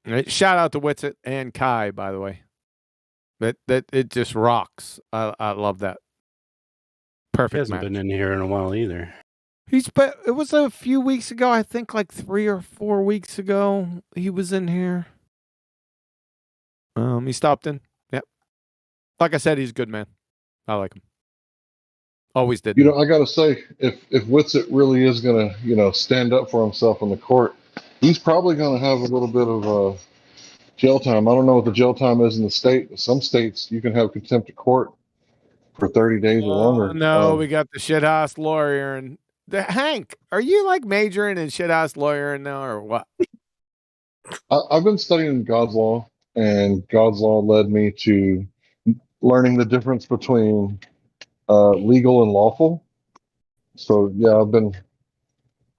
Right, shout out to Witsit and Kai, by the way. That it just rocks. I love that. He Perfect hasn't match. been in here in a while either. It was a few weeks ago. I think like 3 or 4 weeks ago. He was in here. He stopped in. Yep. Like I said, he's a good man. I like him. Always did. You know, I got to say, if Witsit really is going to, stand up for himself in the court, he's probably going to have a little bit of jail time. I don't know what the jail time is in the state. But some states you can have contempt of court for 30 days or longer. No, we got the shithouse lawyer and Hank. Are you like majoring in shithouse lawyering now, or what? I've been studying God's law, and God's law led me to learning the difference between legal and lawful. So yeah, I've been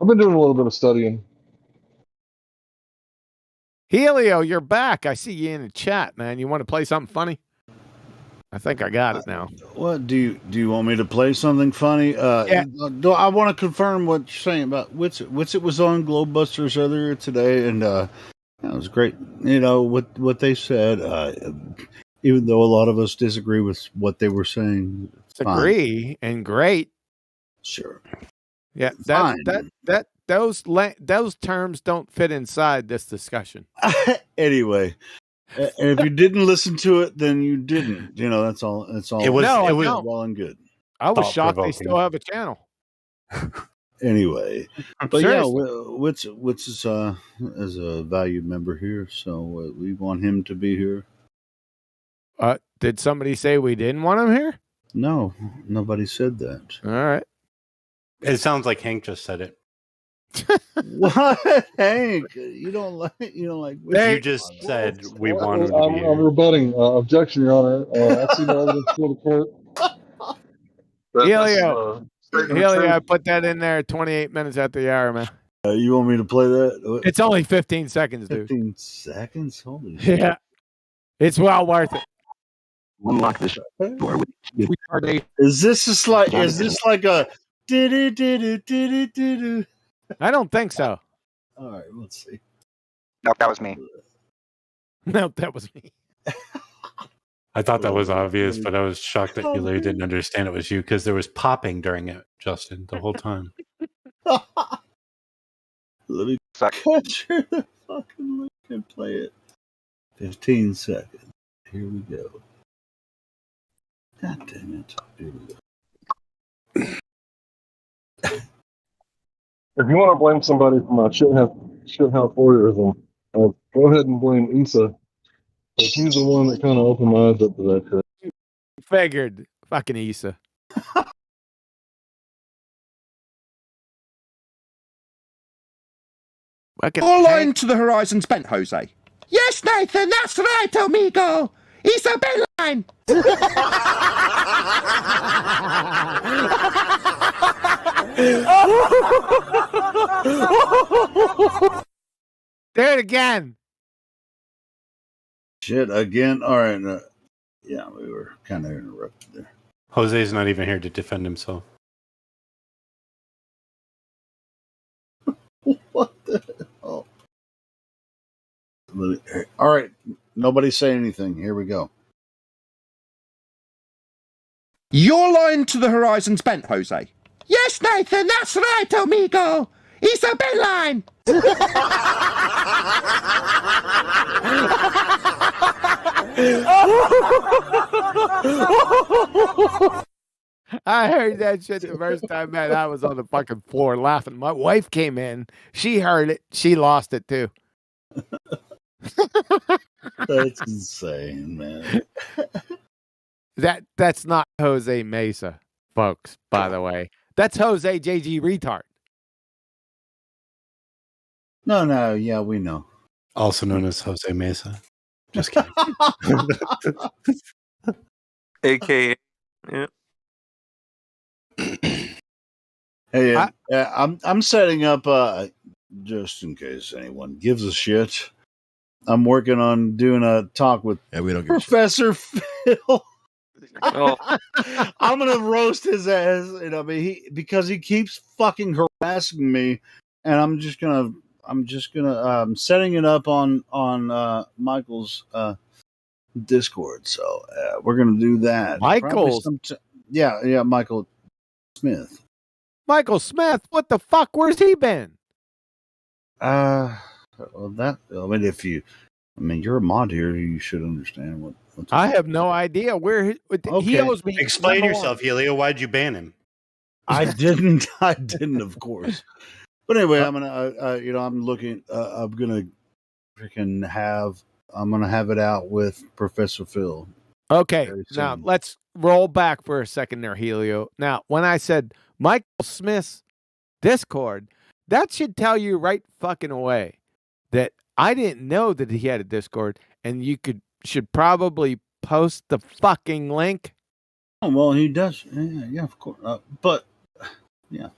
doing a little bit of studying. Helio, you're back. I see you in the chat, man. You want to play something funny? I think I got it now. What do you want me to play something funny? Yeah. I want to confirm what you're saying about Witsit. Witsit was on Globebusters earlier today, and that was great. You know what they said. Even though a lot of us disagree with what they were saying, it's fine. Agree and great. Sure. Yeah, those terms don't fit inside this discussion. Anyway, and if you didn't listen to it, then you didn't. You know, that's all. That's all. It was well and good. I was shocked they still have a channel. Anyway, but Seriously. Witz is a valued member here, so we want him to be here. Did somebody say we didn't want him here? No, nobody said that. All right. It sounds like Hank just said it. What, Hank? You don't like You just said we want him to be I'm here. rebutting. Objection, Your Honor. I see no evidence for the court. Helio, I put that in there 28 minutes after the hour, man. You want me to play that? It's only 15 seconds, dude. 15 seconds? Holy shit. Yeah. It's well worth it. Unlock this door with Is this like a do? I don't think so. All right, let's see. Nope, that was me. No, that was me. I thought that was obvious, but I was shocked that Hillary didn't understand it was you because there was popping during it, Justin, the whole time. Let me capture the fucking link and play it. 15 seconds. Here we go. God damn it. Here we go. If you want to blame somebody for my shithouse lawyerism, go ahead and blame Issa. But he's the one that kind of opened my eyes up to that shit. Figured. Fucking Issa. All line to the horizon spent, Jose. Yes, Nathan, that's right, amigo. Isabelline. Do it again. Shit, again? All right. Yeah, we were kind of interrupted there. Jose's not even here to defend himself. What the hell? All right. Nobody say anything. Here we go. Your line to the horizon's bent, Jose. Yes, Nathan, that's right, amigo. It's a bent line. I heard that shit the first time, man. I was on the fucking floor laughing. My wife came in. She heard it. She lost it too. That's insane, man. That's not Jose Mesa, folks, by the way. That's Jose JG Retard. No, yeah, we know. Also known as Jose Mesa. Just kidding. AKA. Yeah. Hey, I'm setting up just in case anyone gives a shit. I'm working on doing a talk with we don't give Professor Phil. Oh. I'm gonna roast his ass, because he keeps fucking harassing me, and I'm just gonna setting it up on Michael's Discord. So we're gonna do that. Michael's? Yeah, Michael Smith. Michael Smith, what the fuck? Where's he been? You're a mod here, you should understand what. I have no idea where he Okay. owes me. Explain number yourself, Helio. Why'd you ban him? I didn't, of course. But anyway, I'm gonna freaking I'm gonna have it out with Professor Phil. Okay, very now soon. let's roll back for a second there, Helio. Now, when I said Michael Smith's Discord, that should tell you right fucking away that I didn't know that he had a Discord, and you should probably post the fucking link. Oh well, he does. Yeah, of course. But yeah.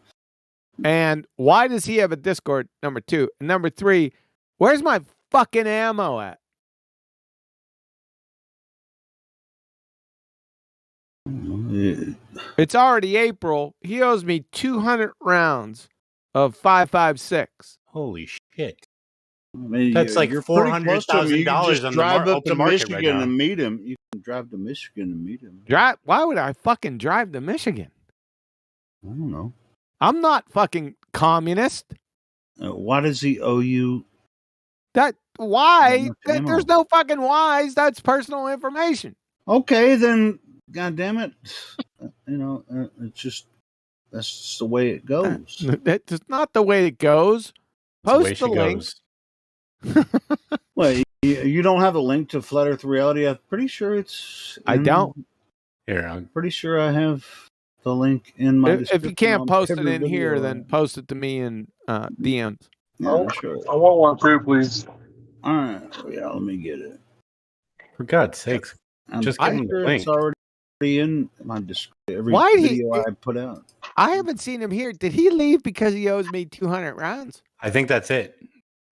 And why does he have a Discord? Number 2, and number 3, where's my fucking ammo at? It's already April. He owes me 200 rounds of 5.56. Holy shit. That's like you're pretty close to him. You can $400,000 just on the drive up open to market Michigan right now. and meet him. You can drive to Michigan and meet him. Why would I fucking drive to Michigan? I don't know. I'm not fucking communist. Why does he owe you? Why? That much There's no fucking whys. That's personal information. Okay, then, God damn it. It's just, that's just the way it goes. That's not the way it goes. Post the link. Well, you don't have a link to Flat Earth Reality? I'm pretty sure it's. I don't. Here, I'm pretty sure I have the link in my If you can't on post it every in here, video. then post it to me in DMs. Yeah, sure. I want one too, please. All right. Yeah, let me get it. For God's sakes, I'm just give him the sure link. it's already in my every Why did video I put out. I haven't seen him here. Did he leave because he owes me 200 rounds? I think that's it.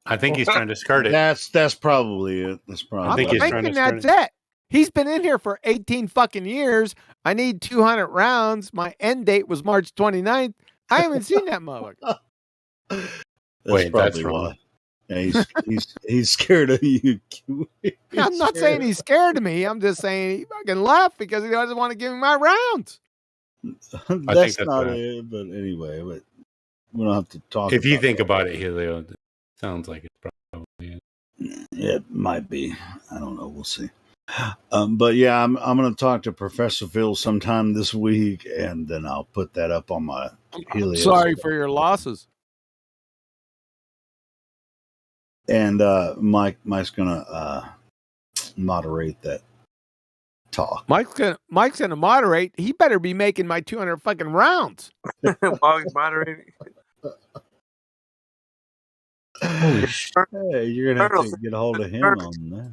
I think he's trying to skirt it. That's probably it. That's probably. I think he's trying to skirt That's it. He's been in here for 18 fucking years. I need 200 rounds. My end date was March 29th. I haven't seen that motherfucker. Wait, that's probably wrong. why. Yeah, he's scared of you. I'm not saying he's scared of me. I'm just saying he fucking left because he doesn't want to give me my rounds. That's not it. But anyway, we don't have to talk. If you about think that. about it, Helio, it sounds like it's probably it. Yeah, it might be. I don't know. We'll see. But yeah, I'm going to talk to Professor Phil sometime this week, and then I'll put that up on my Helio. Sorry for your losses. And Mike's gonna moderate that talk. Mike's gonna moderate. He better be making my 200 fucking rounds. While he's moderating. Holy shit! Hey, you're gonna have to get a hold of him on that.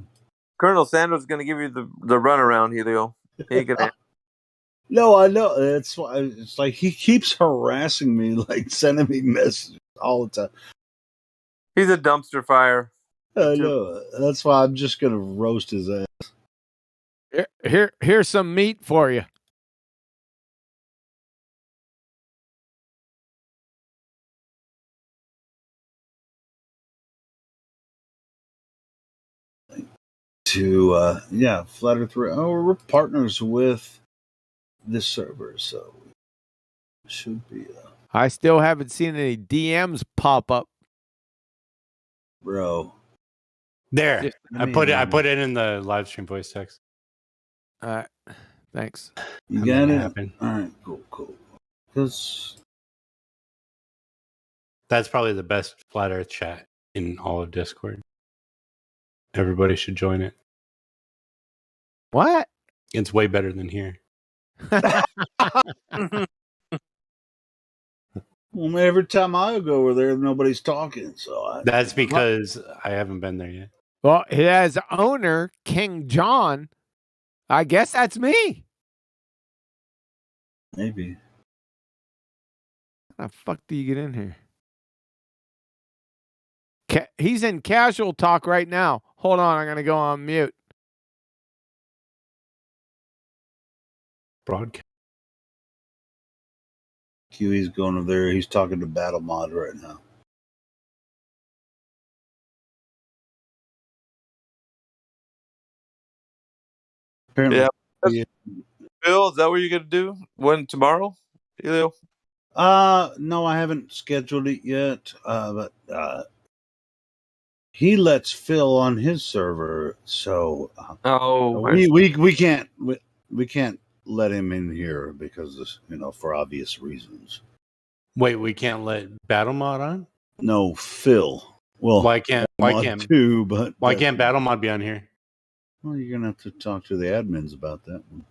Colonel Sanders is going to give you the runaround, Helio. He can. No, I know. That's why it's like he keeps harassing me, like sending me messages all the time. He's a dumpster fire. I know. That's why I'm just gonna roast his ass. Here's some meat for you. to Flat Earth. We're partners with this server, so should be I still haven't seen any DMs pop up. bro. There, Just- I put it in the live stream voice text. Thanks. You That got might it. happen. All right, cool. Because That's probably the best flat Earth chat in all of Discord. Everybody should join it. What? It's way better than here. well, every time I go over there, nobody's talking. So That's because I haven't been there yet. Well, it has owner King John. I guess that's me. maybe. How the fuck do you get in here? He's in casual talk right now. Hold on, I'm gonna go on mute. Broadcast. QE's going over there. He's talking to Battle Mod right now. Apparently, Yeah. Bill, is that what you're gonna do? When tomorrow? Elio? no, I haven't scheduled it yet. But he lets Phil on his server, so we can't we can't let him in here because for obvious reasons. Wait, we can't let Battle Mod on? No, Phil. Well, why can't too, but why can't Battle Mod be on here? Well, you're gonna have to talk to the admins about that one.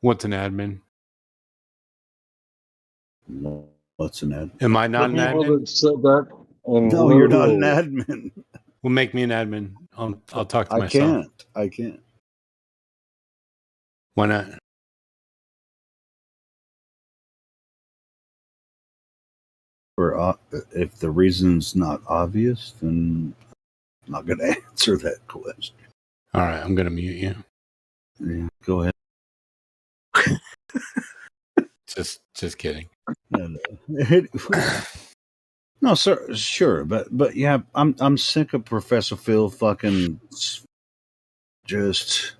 What's an admin? What's an admin? Am I not an admin? No, you're not an admin. Well, make me an admin. I'll talk to I myself. I can't. Why not? For if the reason's not obvious, then I'm not going to answer that question. All right, I'm going to mute you. Yeah, go ahead. Just kidding. No, sir, sure, but yeah, I'm sick of Professor Phil fucking just.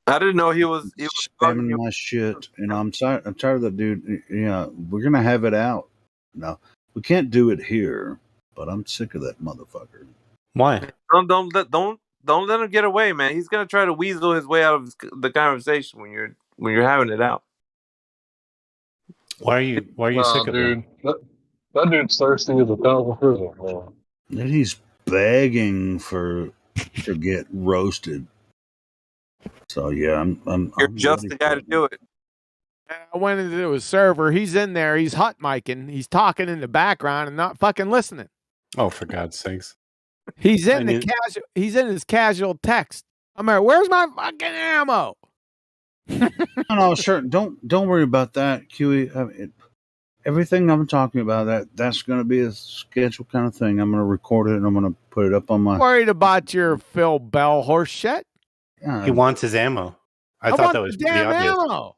I didn't know he was spamming my shit, and I'm tired of that dude. Yeah, we're gonna have it out. No, we can't do it here, but I'm sick of that motherfucker. Why? Don't let him get away, man. He's gonna try to weasel his way out of the conversation when you're having it out. Why are you sick of dude, him? That dude's thirsty as a thousand prison, man. And he's begging to get roasted. So yeah, You're just the guy to do it. I went into his server. He's in there. He's hot micing. He's talking in the background and not fucking listening. Oh, for God's sakes! He's in He's in his casual text. I'm like, where's my fucking ammo? No, sure. Don't worry about that, QE. I mean, everything I'm talking about that's going to be a scheduled kind of thing. I'm going to record it and I'm going to put it up on my. Worried about your Phil Bell horse shit? Yeah, He wants his ammo. I thought that was pretty damn obvious. ammo.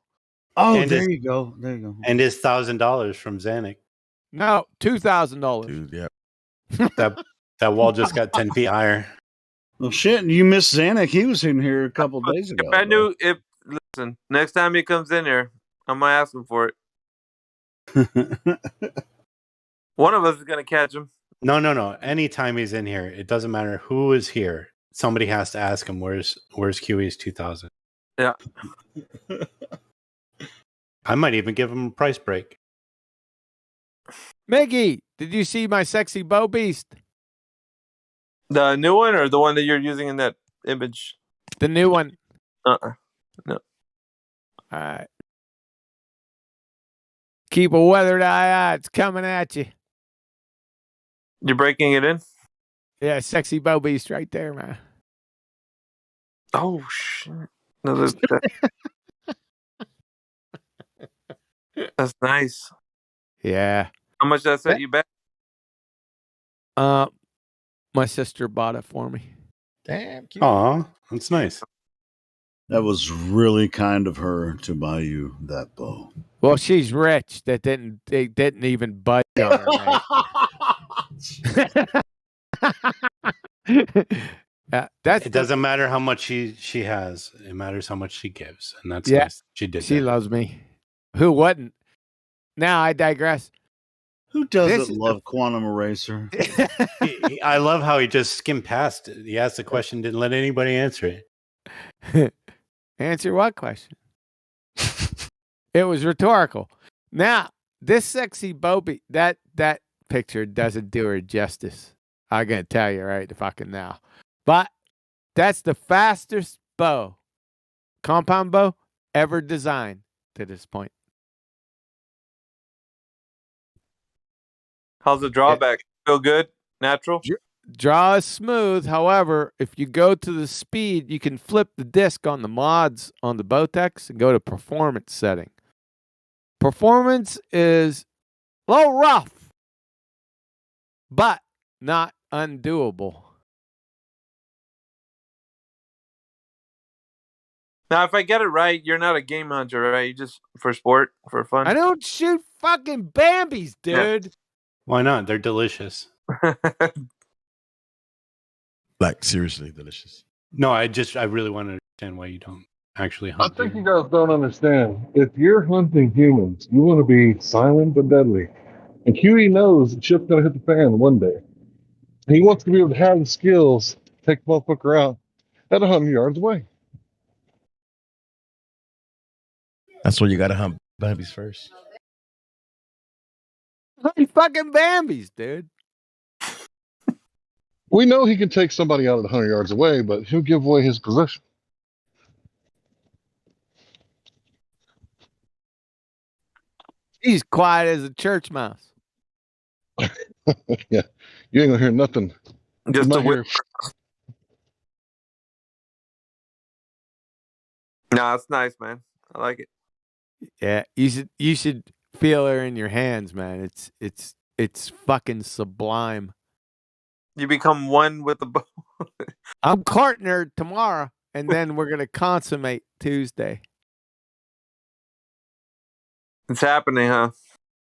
Oh, And there his- you go. There you go. And his $1,000 from Zanuck. No, $2,000. Dude, yeah. That wall just got 10 feet higher. Well, shit, you missed Zanuck. He was in here a couple of days ago. If I knew, listen, next time he comes in here, I'm gonna ask him for it. One of us is gonna catch him. No. Anytime he's in here, it doesn't matter who is here. Somebody has to ask him, where's QE's 2,000? Yeah. I might even give him a price break. Miggy, did you see my sexy bow beast? The new one or the one that you're using in that image? The new one. No. All right. Keep a weathered eye out. It's coming at you. You're breaking it in? Yeah, sexy bow beast right there, man. Oh shit! No, that's nice. Yeah. How much did that set you back? My sister bought it for me. Damn. Aw, that's nice. That was really kind of her to buy you that bow. Well, she's rich. They didn't even budge on her. That's It doesn't matter how much she has. It matters how much she gives, and that's Yeah, nice. She did. She that. loves me. Who wouldn't? Now I digress. Who doesn't love Quantum Eraser? I love how he just skimmed past it. He asked the question, didn't let anybody answer it. Answer what question? It was rhetorical. Now, this sexy Bobby, that picture doesn't do her justice. I'm gonna tell you right the fucking now. But that's the fastest bow, compound bow, ever designed to this point. How's the drawback? Feel good? Natural? Draw is smooth. However, if you go to the speed, you can flip the disc on the mods on the Bowtex and go to performance setting. Performance is a little rough, but not undoable. Now, if I get it right, you're not a game hunter, right? You just for sport, for fun. I don't shoot fucking Bambis, dude. Yeah. Why not? They're delicious. Like seriously delicious. No, I really want to understand why you don't actually I hunt. think you guys don't understand. If you're hunting humans, you want to be silent but deadly. And Huey knows the shit's going to hit the fan one day. He wants to be able to have the skills to take the motherfucker out at 100 yards away. That's why you gotta hunt babies first. Honey fucking Bambis, dude. We know he can take somebody out at 100 yards away, but he'll give away his position. He's quiet as a church mouse. Yeah, you ain't gonna hear nothing. Just You a might whip. No, it's nice, man. I like it. Yeah, you should feel her in your hands, man. It's fucking sublime. You become one with the bow. I'm carting her tomorrow, and then we're gonna consummate Tuesday. It's happening, huh?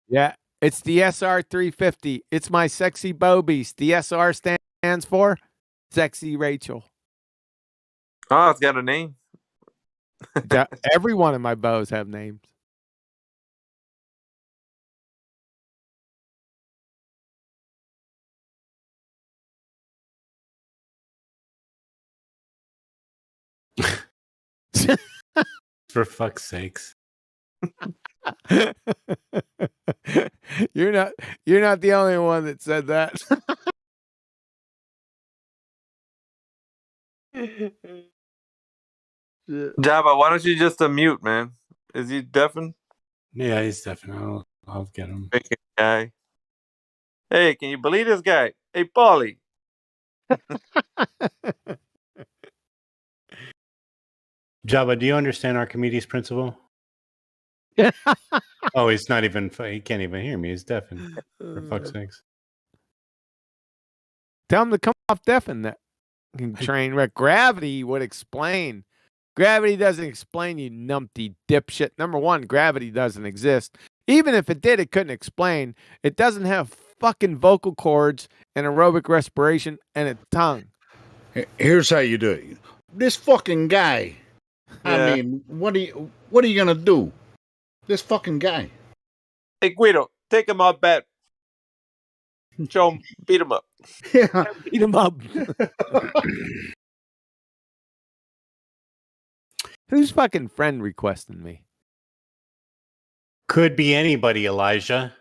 Yeah, it's the SR 350. It's my sexy bow beast. The SR stands for Sexy Rachel. Oh, it's got a name. Every one of my bows have names. For fuck's sakes. You're not the only one that said that. Jabba, why don't you just unmute, man? Is he deafened? Yeah, he's definitely. I'll get him. Freaking guy. Hey, can you believe this guy? Hey, Paulie. Jabba, do you understand Archimedes' principle? Oh, he's not even. He can't even hear me. He's deafened. For fuck's sakes. Tell him to come off deafened. That train wreck. Gravity would explain. Gravity doesn't explain, you numpty dipshit. Number one, gravity doesn't exist. Even if it did, it couldn't explain. It doesn't have fucking vocal cords and aerobic respiration and a tongue. Here's how you do it. This fucking guy. I mean, what are you gonna do? This fucking guy. Hey, Guido, take him out bat. Show him, beat him up. Yeah. Beat him up. Who's fucking friend requesting me? Could be anybody, Elijah.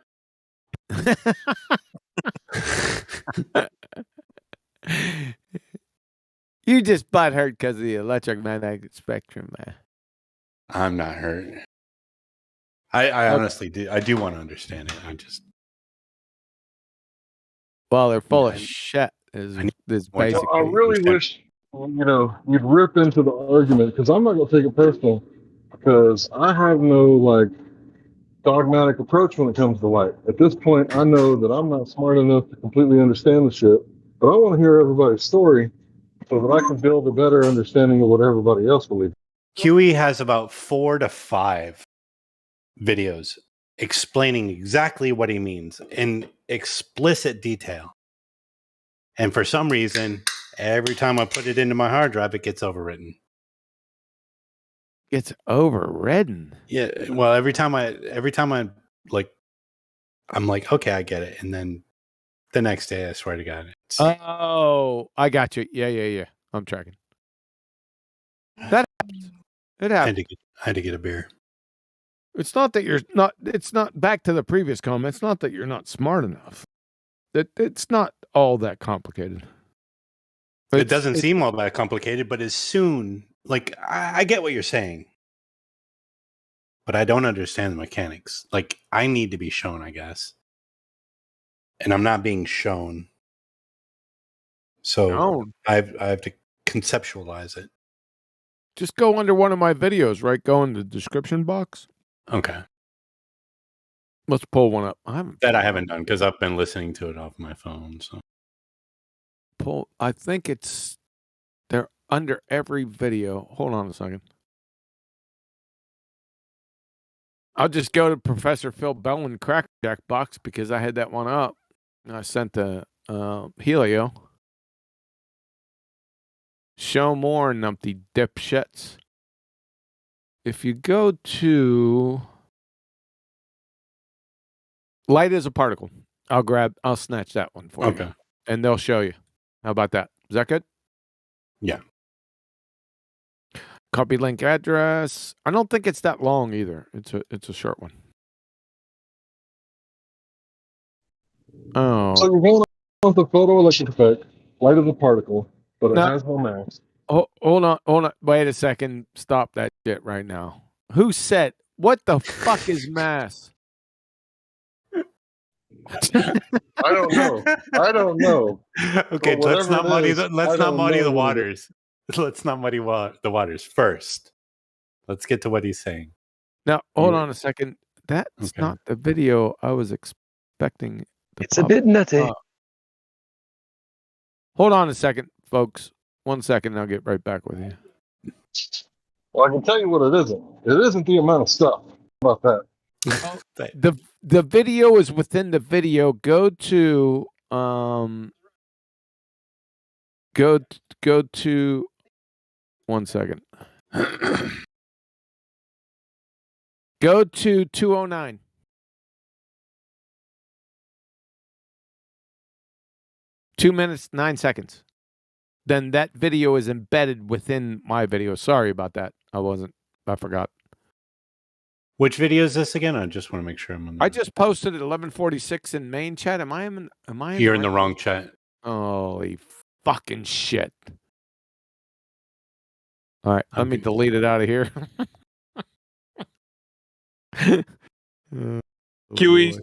You just butthurt because of the electromagnetic spectrum, man. I'm not hurt. I honestly do. I do want to understand it. I just. Well, they're full of shit. Is basically. I really wish, you'd rip into the argument, because I'm not going to take it personal, because I have no, dogmatic approach when it comes to light. At this point, I know that I'm not smart enough to completely understand the shit, but I want to hear everybody's story so that I can build a better understanding of what everybody else believes. Huey has about 4 to 5 videos explaining exactly what he means in explicit detail. And for some reason, every time I put it into my hard drive, it gets overwritten. It's overridden. Yeah. Well, every time I like, I'm like, okay, I get it, and then the next day, I swear to God, it's Oh, I got you. Yeah. I'm tracking. That happens. It I happens. had to get a beer. It's not that you're not. It's not back to the previous comment. It's not that you're not smart enough. It's not all that complicated. It doesn't seem all that complicated, but as soon, like, I get what you're saying, but I don't understand the mechanics. Like, I need to be shown, I guess, and I'm not being shown. So I have to conceptualize it. Just go under one of my videos, right? Go in the description box. Okay. Let's pull one up. I haven't done because I've been listening to it off my phone. So pull. I think they're under every video. Hold on a second. I'll just go to Professor Phil Bellin Crackjack box because I had that one up. And I sent the Helio. Show more, numpty dipshits. If you go to light as a particle, I'll snatch that one for you. Okay. And they'll show you. How about that? Is that good? Yeah. Copy link address. I don't think it's that long either. It's a short one. Oh. So you're going with the photoelectric effect, light of the particle, but it No. has no mass. Hold on. Wait a second. Stop that shit right now. Who said, what the fuck is mass? I don't know. Okay, But let's not whatever it muddy is, the let's I not don't muddy know the what it waters. Let's not muddy the waters first. Let's get to what he's saying. Now, hold on a second. That's not the video I was expecting. It's a bit nutty. Hold on a second, folks. 1 second, and I'll get right back with you. Well, I can tell you what it isn't. It isn't the amount of stuff. How about that? The video is within the video. Go to go to 1 second. Go to 209. Two minutes, 9 seconds. Then that video is embedded within my video. Sorry about that. I forgot. Which video is this again? I just want to make sure I'm on I just posted at 11:46 in main chat. Am I in You're in the wrong chat. Holy fucking shit. All right, let me delete it out of here. QE's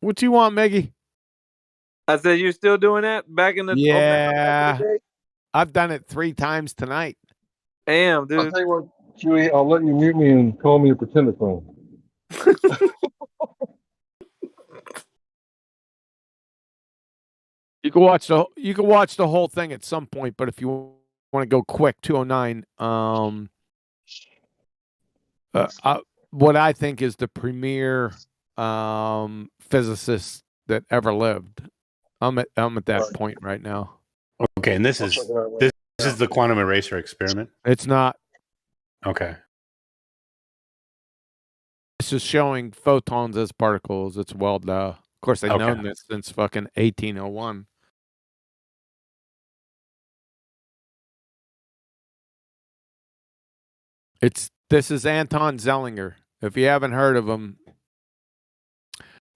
What you want, Meggie? I said you're still doing that back in the Yeah. back in the day? I've done it 3 times tonight. Damn, I'll dude. tell you what, Chewy, I'll let you mute me and call me a pretender phone. You can watch the whole thing at some point, but if you want to go quick, 209. What I think is the premier physicist that ever lived. I'm at that point right now. Okay, and this is the quantum eraser experiment. It's not. Okay. This is showing photons as particles. It's well duh. Of course, they've known this since fucking 1801. This is Anton Zellinger. If you haven't heard of him,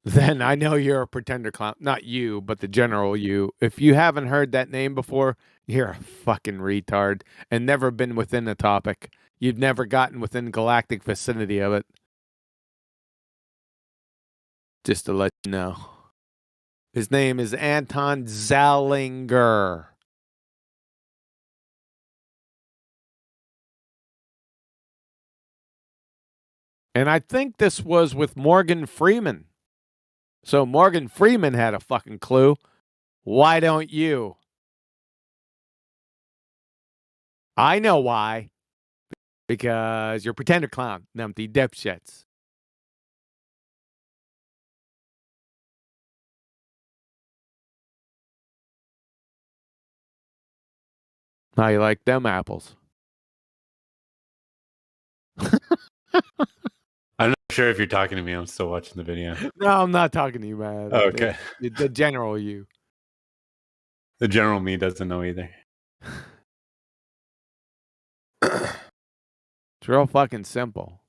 then I know you're a pretender clown. Not you, but the general you. If you haven't heard that name before, you're a fucking retard and never been within the topic. You've never gotten within galactic vicinity of it. Just to let you know. His name is Anton Zellinger. And I think this was with Morgan Freeman. So Morgan Freeman had a fucking clue. Why don't you? I know why. Because you're a pretender clown, numpty dipshits. How you like them apples? I'm not sure if you're talking to me. I'm still watching the video. No, I'm not talking to you, man. Oh, okay. The general you. The general me doesn't know either. It's real fucking simple.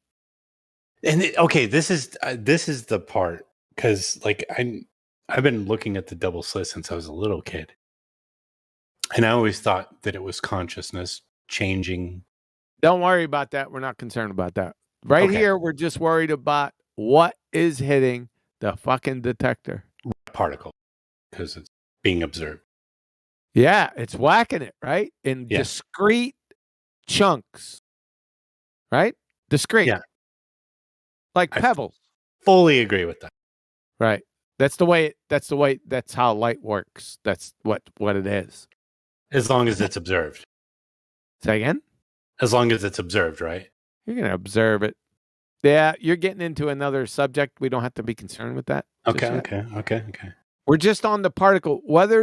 And okay, this is the part because like I've been looking at the double slit since I was a little kid, and I always thought that it was consciousness changing. Don't worry about that. We're not concerned about that. Right Okay. here, we're just worried about what is hitting the fucking detector. Particle, because it's being observed. Yeah, it's whacking it, right? In Yeah. discrete chunks. Right? Discrete. Yeah. Like pebbles. Fully agree with that. Right. That's how light works. That's what it is. As long as it's observed. Say again? As long as it's observed, right? You're going to observe it. Yeah, you're getting into another subject. We don't have to be concerned with that. just Okay, yet. okay. We're just on the particle. Whether